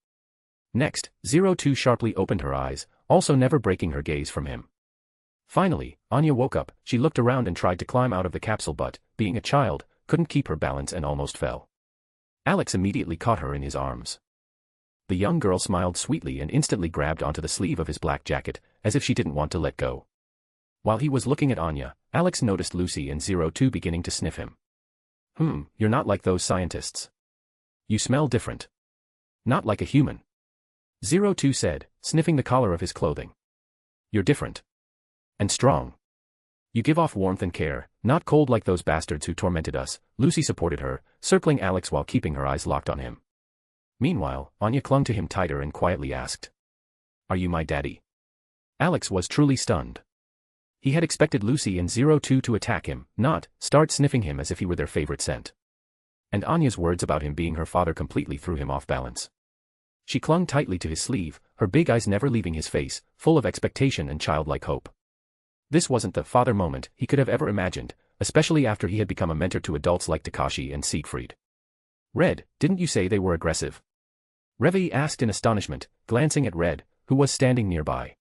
Next, 02 sharply opened her eyes, also never breaking her gaze from him. Finally, Anya woke up. She looked around and tried to climb out of the capsule but, being a child, couldn't keep her balance and almost fell. Alex immediately caught her in his arms. The young girl smiled sweetly and instantly grabbed onto the sleeve of his black jacket, as if she didn't want to let go. While he was looking at Anya, Alex noticed Lucy and 02 beginning to sniff him. You're not like those scientists. You smell different. Not like a human. 02 said, sniffing the collar of his clothing. You're different. And strong. You give off warmth and care, not cold like those bastards who tormented us. Lucy supported her, circling Alex while keeping her eyes locked on him. Meanwhile, Anya clung to him tighter and quietly asked, "Are you my daddy?" Alex was truly stunned. He had expected Lucy and 02 to attack him, not start sniffing him as if he were their favorite scent. And Anya's words about him being her father completely threw him off balance. She clung tightly to his sleeve, her big eyes never leaving his face, full of expectation and childlike hope. This wasn't the father moment he could have ever imagined, especially after he had become a mentor to adults like Takashi and Siegfried. "Red, didn't you say they were aggressive?" Revi asked in astonishment, glancing at Red, who was standing nearby.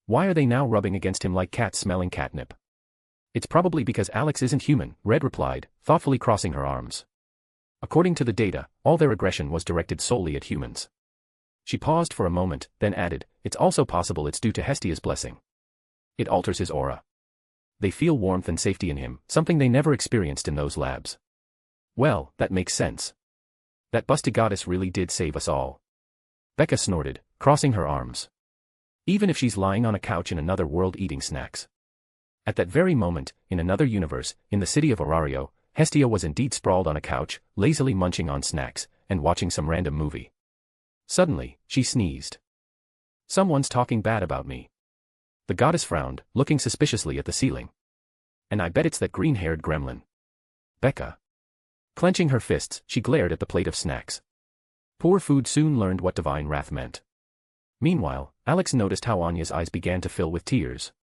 "Why are they now rubbing against him like cats smelling catnip?" "It's probably because Alex isn't human," Red replied, thoughtfully crossing her arms. "According to the data, all their aggression was directed solely at humans." She paused for a moment, then added, "It's also possible it's due to Hestia's blessing. It alters his aura. They feel warmth and safety in him, something they never experienced in those labs." "Well, that makes sense. That busty goddess really did save us all." Becca snorted, crossing her arms. "Even if she's lying on a couch in another world eating snacks." At that very moment, in another universe, in the city of Orario, Hestia was indeed sprawled on a couch, lazily munching on snacks, and watching some random movie. Suddenly, she sneezed. "Someone's talking bad about me." The goddess frowned, looking suspiciously at the ceiling. "And I bet it's that green-haired gremlin." Becca. Clenching her fists, she glared at the plate of snacks. Poor food soon learned what divine wrath meant. Meanwhile, Alex noticed how Anya's eyes began to fill with tears.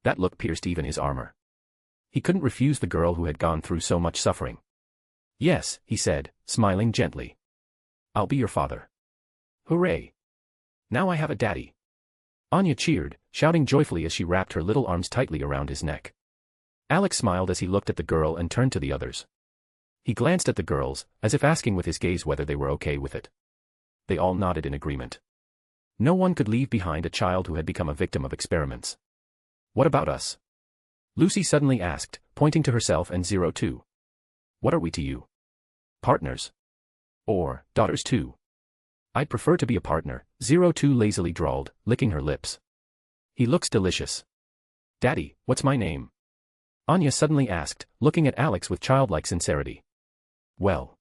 That look pierced even his armor. He couldn't refuse the girl who had gone through so much suffering. "Yes," he said, smiling gently. "I'll be your father." "Hooray! Now I have a daddy." Anya cheered, shouting joyfully as she wrapped her little arms tightly around his neck. Alex smiled as he looked at the girl and turned to the others. He glanced at the girls, as if asking with his gaze whether they were okay with it. They all nodded in agreement. No one could leave behind a child who had become a victim of experiments. "What about us?" Lucy suddenly asked, pointing to herself and 02. What are we to you? Partners? Or, daughters too? I'd prefer to be a partner, 02 lazily drawled, licking her lips. He looks delicious. Daddy, what's my name? Anya suddenly asked, looking at Alex with childlike sincerity. Well.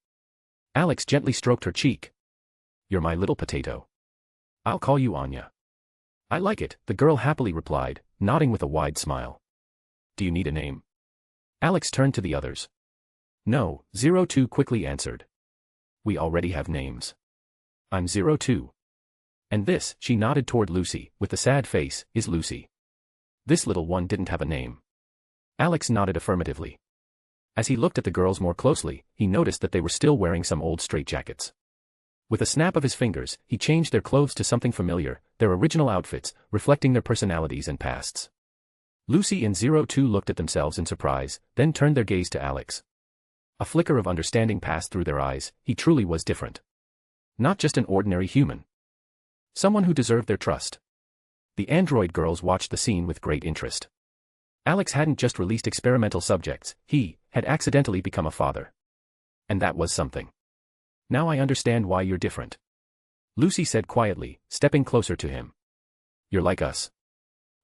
Alex gently stroked her cheek. You're my little potato. I'll call you Anya. I like it, the girl happily replied, nodding with a wide smile. Do you need a name? Alex turned to the others. No, 02 quickly answered. We already have names. I'm 02. And this, she nodded toward Lucy, with the sad face, is Lucy. This little one didn't have a name. Alex nodded affirmatively. As he looked at the girls more closely, he noticed that they were still wearing some old straitjackets. With a snap of his fingers, he changed their clothes to something familiar, their original outfits, reflecting their personalities and pasts. Lucy and 02 looked at themselves in surprise, then turned their gaze to Alex. A flicker of understanding passed through their eyes, he truly was different. Not just an ordinary human. Someone who deserved their trust. The android girls watched the scene with great interest. Alex hadn't just released experimental subjects, he had accidentally become a father. And that was something. Now I understand why you're different. Lucy said quietly, stepping closer to him. You're like us.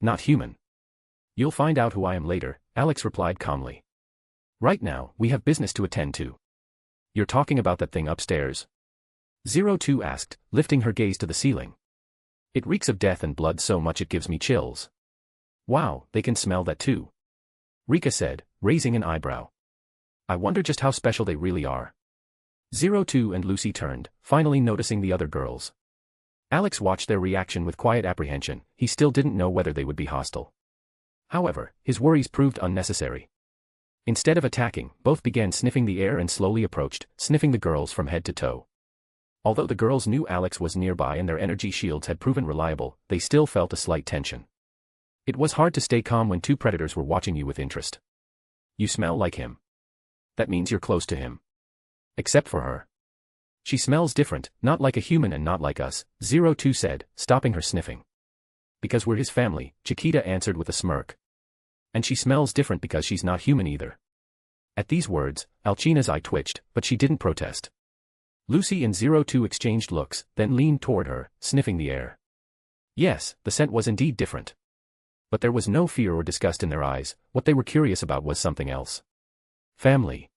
Not human. You'll find out who I am later, Alex replied calmly. Right now, we have business to attend to. You're talking about that thing upstairs? 02 asked, lifting her gaze to the ceiling. It reeks of death and blood so much it gives me chills. Wow, they can smell that too. Rika said, raising an eyebrow. I wonder just how special they really are. 02 and Lucy turned, finally noticing the other girls. Alex watched their reaction with quiet apprehension, he still didn't know whether they would be hostile. However, his worries proved unnecessary. Instead of attacking, both began sniffing the air and slowly approached, sniffing the girls from head to toe. Although the girls knew Alex was nearby and their energy shields had proven reliable, they still felt a slight tension. It was hard to stay calm when two predators were watching you with interest. You smell like him. That means you're close to him. Except for her. She smells different, not like a human and not like us, 02 said, stopping her sniffing. Because we're his family, Chiquita answered with a smirk. And she smells different because she's not human either. At these words, Alcina's eye twitched, but she didn't protest. Lucy and 02 exchanged looks, then leaned toward her, sniffing the air. Yes, the scent was indeed different. But there was no fear or disgust in their eyes, what they were curious about was something else. Family.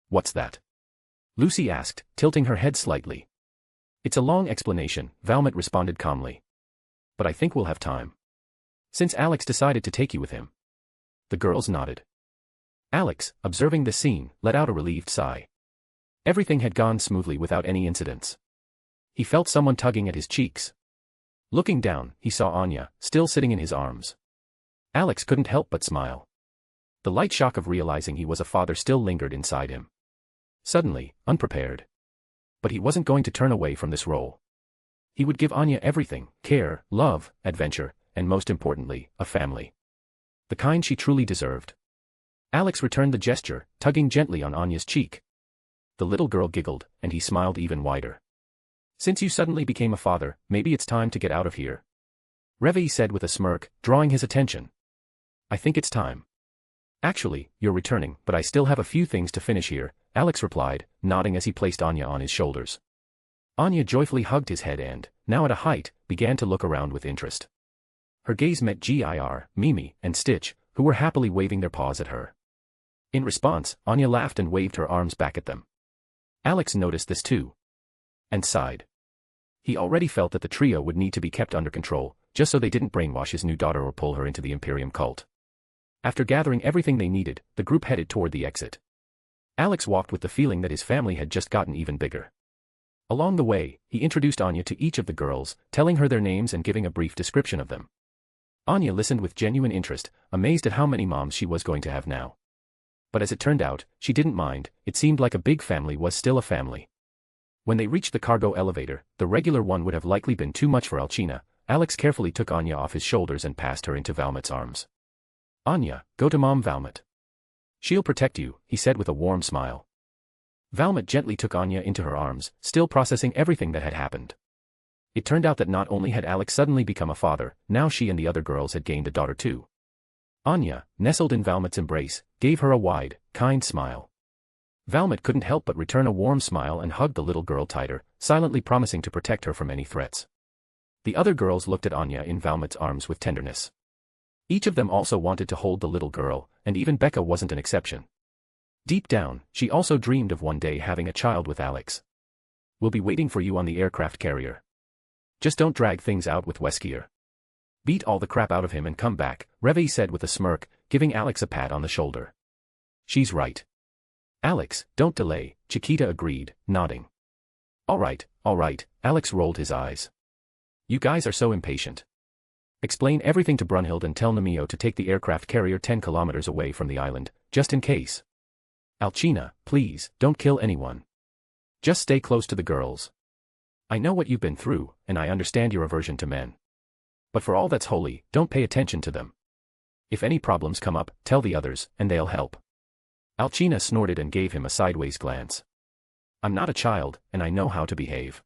What's that? Lucy asked, tilting her head slightly. It's a long explanation, Valmont responded calmly. But I think we'll have time. Since Alex decided to take you with him. The girls nodded. Alex, observing the scene, let out a relieved sigh. Everything had gone smoothly without any incidents. He felt someone tugging at his cheeks. Looking down, he saw Anya, still sitting in his arms. Alex couldn't help but smile. The light shock of realizing he was a father still lingered inside him. Suddenly, unprepared. But he wasn't going to turn away from this role. He would give Anya everything, care, love, adventure, and most importantly, a family. The kind she truly deserved. Alex returned the gesture, tugging gently on Anya's cheek. The little girl giggled, and he smiled even wider. Since you suddenly became a father, maybe it's time to get out of here. Reveille said with a smirk, drawing his attention. I think it's time. Actually, you're returning, but I still have a few things to finish here, Alex replied, nodding as he placed Anya on his shoulders. Anya joyfully hugged his head and, now at a height, began to look around with interest. Her gaze met Gir, Mimi, and Stitch, who were happily waving their paws at her. In response, Anya laughed and waved her arms back at them. Alex noticed this too. And sighed. He already felt that the trio would need to be kept under control, just so they didn't brainwash his new daughter or pull her into the Imperium cult. After gathering everything they needed, the group headed toward the exit. Alex walked with the feeling that his family had just gotten even bigger. Along the way, he introduced Anya to each of the girls, telling her their names and giving a brief description of them. Anya listened with genuine interest, amazed at how many moms she was going to have now. But as it turned out, she didn't mind, it seemed like a big family was still a family. When they reached the cargo elevator, the regular one would have likely been too much for Alcina. Alex carefully took Anya off his shoulders and passed her into Valmont's arms. Anya, go to Mom Valmont. She'll protect you, he said with a warm smile. Valmont gently took Anya into her arms, still processing everything that had happened. It turned out that not only had Alex suddenly become a father, now she and the other girls had gained a daughter too. Anya, nestled in Valmet's embrace, gave her a wide, kind smile. Valmet couldn't help but return a warm smile and hugged the little girl tighter, silently promising to protect her from any threats. The other girls looked at Anya in Valmet's arms with tenderness. Each of them also wanted to hold the little girl, and even Becca wasn't an exception. Deep down, she also dreamed of one day having a child with Alex. "We'll be waiting for you on the aircraft carrier. Just don't drag things out with Weskier. Beat all the crap out of him and come back," Reve said with a smirk, giving Alex a pat on the shoulder. "She's right. Alex, don't delay," Chiquita agreed, nodding. All right, Alex rolled his eyes. "You guys are so impatient. Explain everything to Brunhild and tell Nemeo to take the aircraft carrier 10 kilometers away from the island, just in case. Alcina, please, don't kill anyone. Just stay close to the girls. I know what you've been through, and I understand your aversion to men. But for all that's holy, don't pay attention to them. If any problems come up, tell the others, and they'll help." Alcina snorted and gave him a sideways glance. "I'm not a child, and I know how to behave.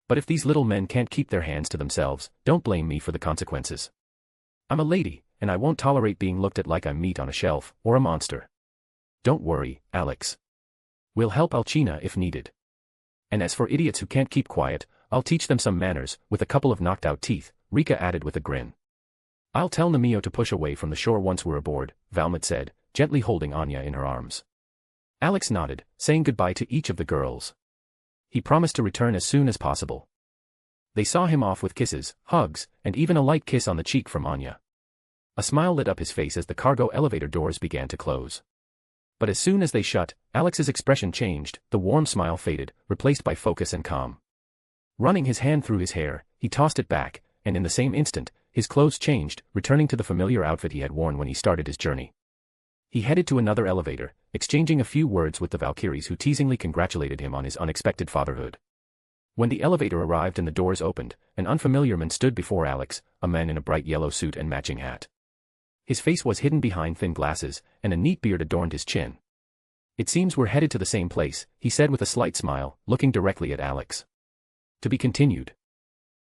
But if these little men can't keep their hands to themselves, don't blame me for the consequences. I'm a lady, and I won't tolerate being looked at like I'm meat on a shelf, or a monster. Don't worry, Alex. We'll help Alcina if needed. And as for idiots who can't keep quiet, I'll teach them some manners," with a couple of knocked-out teeth, Rika added with a grin. "I'll tell Nemeo to push away from the shore once we're aboard," Valmet said, gently holding Anya in her arms. Alex nodded, saying goodbye to each of the girls. He promised to return as soon as possible. They saw him off with kisses, hugs, and even a light kiss on the cheek from Anya. A smile lit up his face as the cargo elevator doors began to close. But as soon as they shut, Alex's expression changed, the warm smile faded, replaced by focus and calm. Running his hand through his hair, he tossed it back, and in the same instant, his clothes changed, returning to the familiar outfit he had worn when he started his journey. He headed to another elevator, exchanging a few words with the Valkyries who teasingly congratulated him on his unexpected fatherhood. When the elevator arrived and the doors opened, an unfamiliar man stood before Alex, a man in a bright yellow suit and matching hat. His face was hidden behind thin glasses, and a neat beard adorned his chin. "It seems we're headed to the same place," he said with a slight smile, looking directly at Alex. "To be continued."